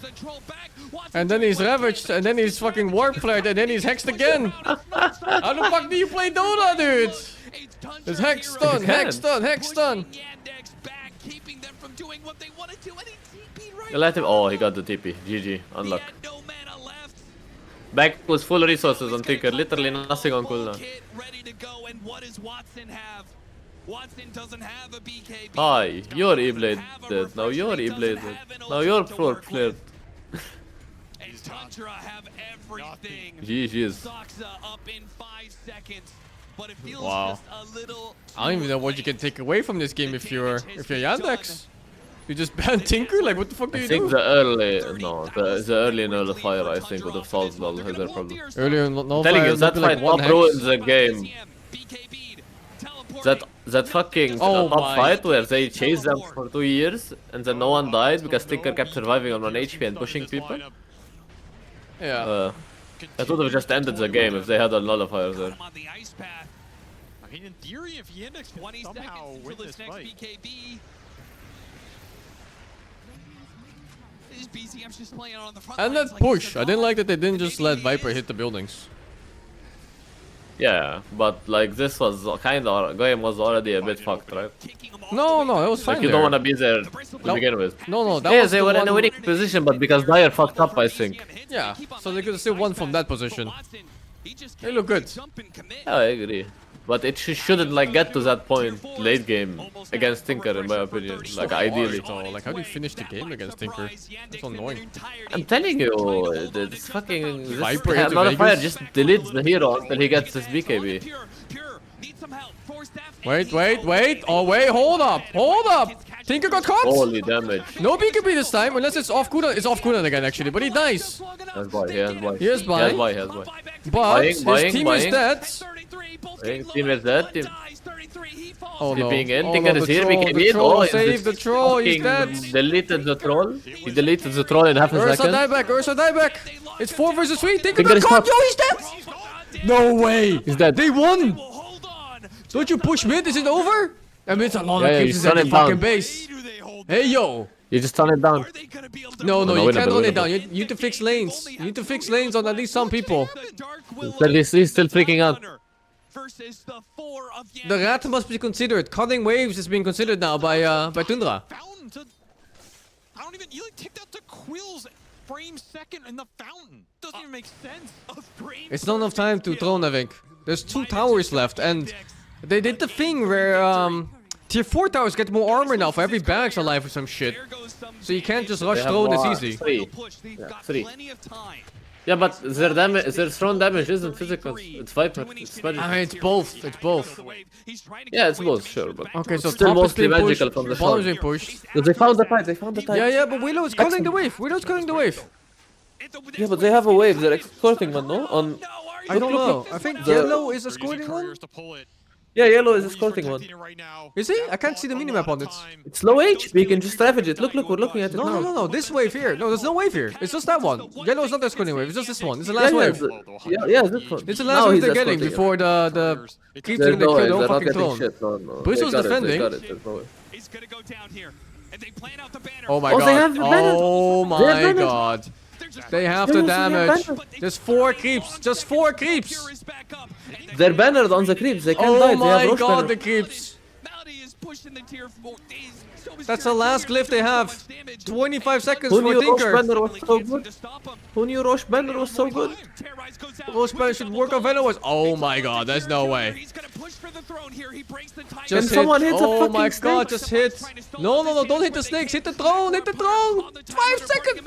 And then he's ravaged, and then he's fucking warp flared, and then he's hexed again. How the fuck do you play Dota, dude? It's hex stun, hex stun, hex stun. You let him. Oh, he got the TP. GG. Unluck. Back with full resources on Tinker. Literally nothing on cooldown. Hi, you're E-Blade dead. Now you're E-Blade dead. Now you're floor flared. GG's. Wow. I don't even know what you can take away from this game if you're Yandex. You just ban Tinker? Like, what the fuck do I you think do? the early nullifier, I think, would have solved all their problem. Earlier I'm telling you, that fight top ruins the game. That fucking top fight where they chased them for 2 years and then no one died because Tinker kept surviving on 1 HP and pushing people. Yeah. That would have just ended the game if they had a nullifier there. I mean, in theory, if Yandex can somehow win this fight. And that push. I didn't like that they didn't just let Viper hit the buildings. Yeah, but like this was kind of game was already a bit fucked, right? No, it was fine. Like you don't want to be there to begin with. No, that yeah, was they the were in one- a winning position, but because Dyer fucked up, I think. Yeah, so they could have still won from that position. They look good. Yeah, I agree. But it shouldn't like get to that point late game against Tinker, in my opinion. Like ideally. So, like, how do you finish the game against Tinker? That's so annoying. I'm telling you, this fucking Viper this into nullifier Vegas? just deletes the hero until he gets his BKB. Wait. Oh, wait, hold up. Tinker got caught. Holy damage. No BKB this time, unless it's off cooldown. It's off cooldown again, actually, but he dies. Has buy, he has buy. He has buy. He has buy. But his team is dead. Team is dead. Team. Oh no. Being in, Oh, Tinker no, is the here, troll, BKB the in. troll, Oh, save the troll, he's dead. Deleted the troll. He deleted the troll in half a Ursa second. die back. It's 4 versus 3. Tinker Tinker got is caught. caught. Yo, he's dead. No way. He's dead. They won. Don't you push mid? Is it over? I mean, it's a lot of Yeah, you kills stun at the him down. fucking base. Hey, yo. You just turn it down. No, No, you can't winnable, run it winnable. down. You need to fix lanes. You need to fix lanes on at least some people. He's still freaking out. The rat must be considered. Cutting waves is being considered now by Tundra. I don't even, you like ticked out the Quills frame second in the fountain. Doesn't even make sense. It's not enough time to throne, I think. There's 2 towers left, and they did the thing where tier 4 towers get more armor now for every barracks alive or some shit. So you can't just rush throne as easy. 3. Yeah, 3. Yeah, but their damage, their throne damage isn't physical. It's Viper. It's magic. I mean, it's both. It's both. Yeah, it's both, sure, but okay, so still top mostly is being magical pushed, from the bottom front. is being pushed. They found the fight. They found the fight. Yeah, but Willow is calling the wave. Willow's calling the wave. Yeah, but they have a wave. They're escorting one, no? On. I don't know. I think yellow is escorting one. Yeah, yellow is escorting one. Is he? I can't see the minimap on it. It's low HP. You can just ravage it. Look, we're looking at it now. No. This wave here. No, there's no wave here. It's just that one. Yellow is not the escorting wave. It's just this one. It's the last wave. Yeah, this one. It's the last wave they're getting before the creeps are gonna kill their own fucking throne. Bristol's defending. He's gonna go down here, and they plan out the banner. Oh my god. Oh my god. They have the damage. There's 4 creeps. Just 4 creeps. They're bannered on the creeps. They can't die. die. Oh my god, the creeps. That's the last glyph they have. 25 seconds Who for knew Roche Tinker. Banner was so good? Who knew Roche Banner was so good? Roche Banner should work on Venomous. Oh my god, there's no way. Can someone hit the oh my fucking god, snakes? just hit. No, don't hit the snakes. Hit the throne. Hit the throne. 5 seconds.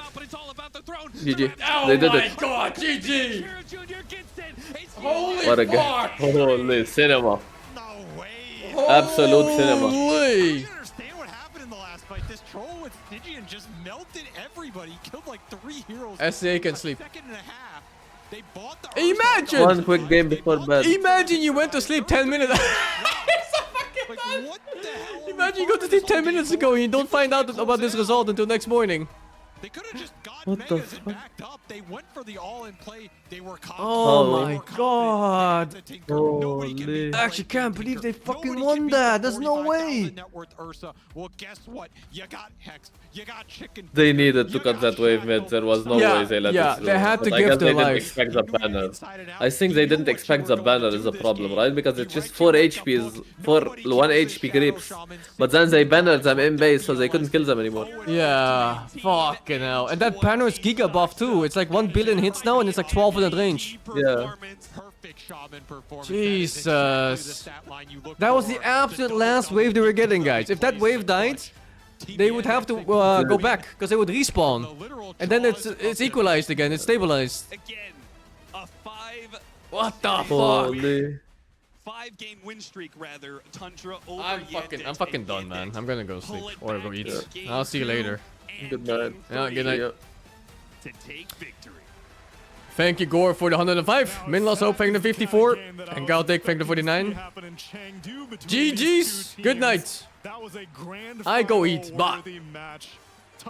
GG. Oh They did my it. god, GG. Holy What a game. fuck. Holy cinema. Absolute cinema. Holy. This troll with Stygian just melted everybody. Killed like 3 heroes. SCA can sleep. Second and a half. They bought the Imagine. One quick game before bed. Imagine you went to sleep 10 minutes. Imagine you go to sleep 10 minutes ago and you don't find out about this result until next morning. They could have just got What the Megas and backed up. They went for the all-in play. They were confident. Oh my god. Holy. I actually can't believe they fucking won that. There's no way. Net worth Ursa. Well, guess what? You got Hex. You got Chicken. They needed to cut that wave mid. There was no way they let it through. they had to But I give guess their they didn't life. expect the banner. I think they didn't expect the banner is a problem, right? Because it's just 4 HPs, 1 HP creeps. But then they bannered them in base, so they couldn't kill them anymore. Yeah, fucking hell. And that banner is giga buff too. It's like 1 billion hits now and it's like 1200 range. Yeah. Jesus. That was the absolute last wave they were getting, guys. If that wave died, they would have to go back because they would respawn. And then it's equalized again. It's stabilized. What the fuck? Holy. 5-game win streak rather. Tundra over I'm fucking done, man. I'm gonna go sleep or go eat. I'll see you later. Good night. Yeah, good night. to take victory. Thank you, Gore, for the 105. Minlos Hope, thank you for the 54. And Galdic, thank you for the 49. GG's. Good night. I go eat. Bye.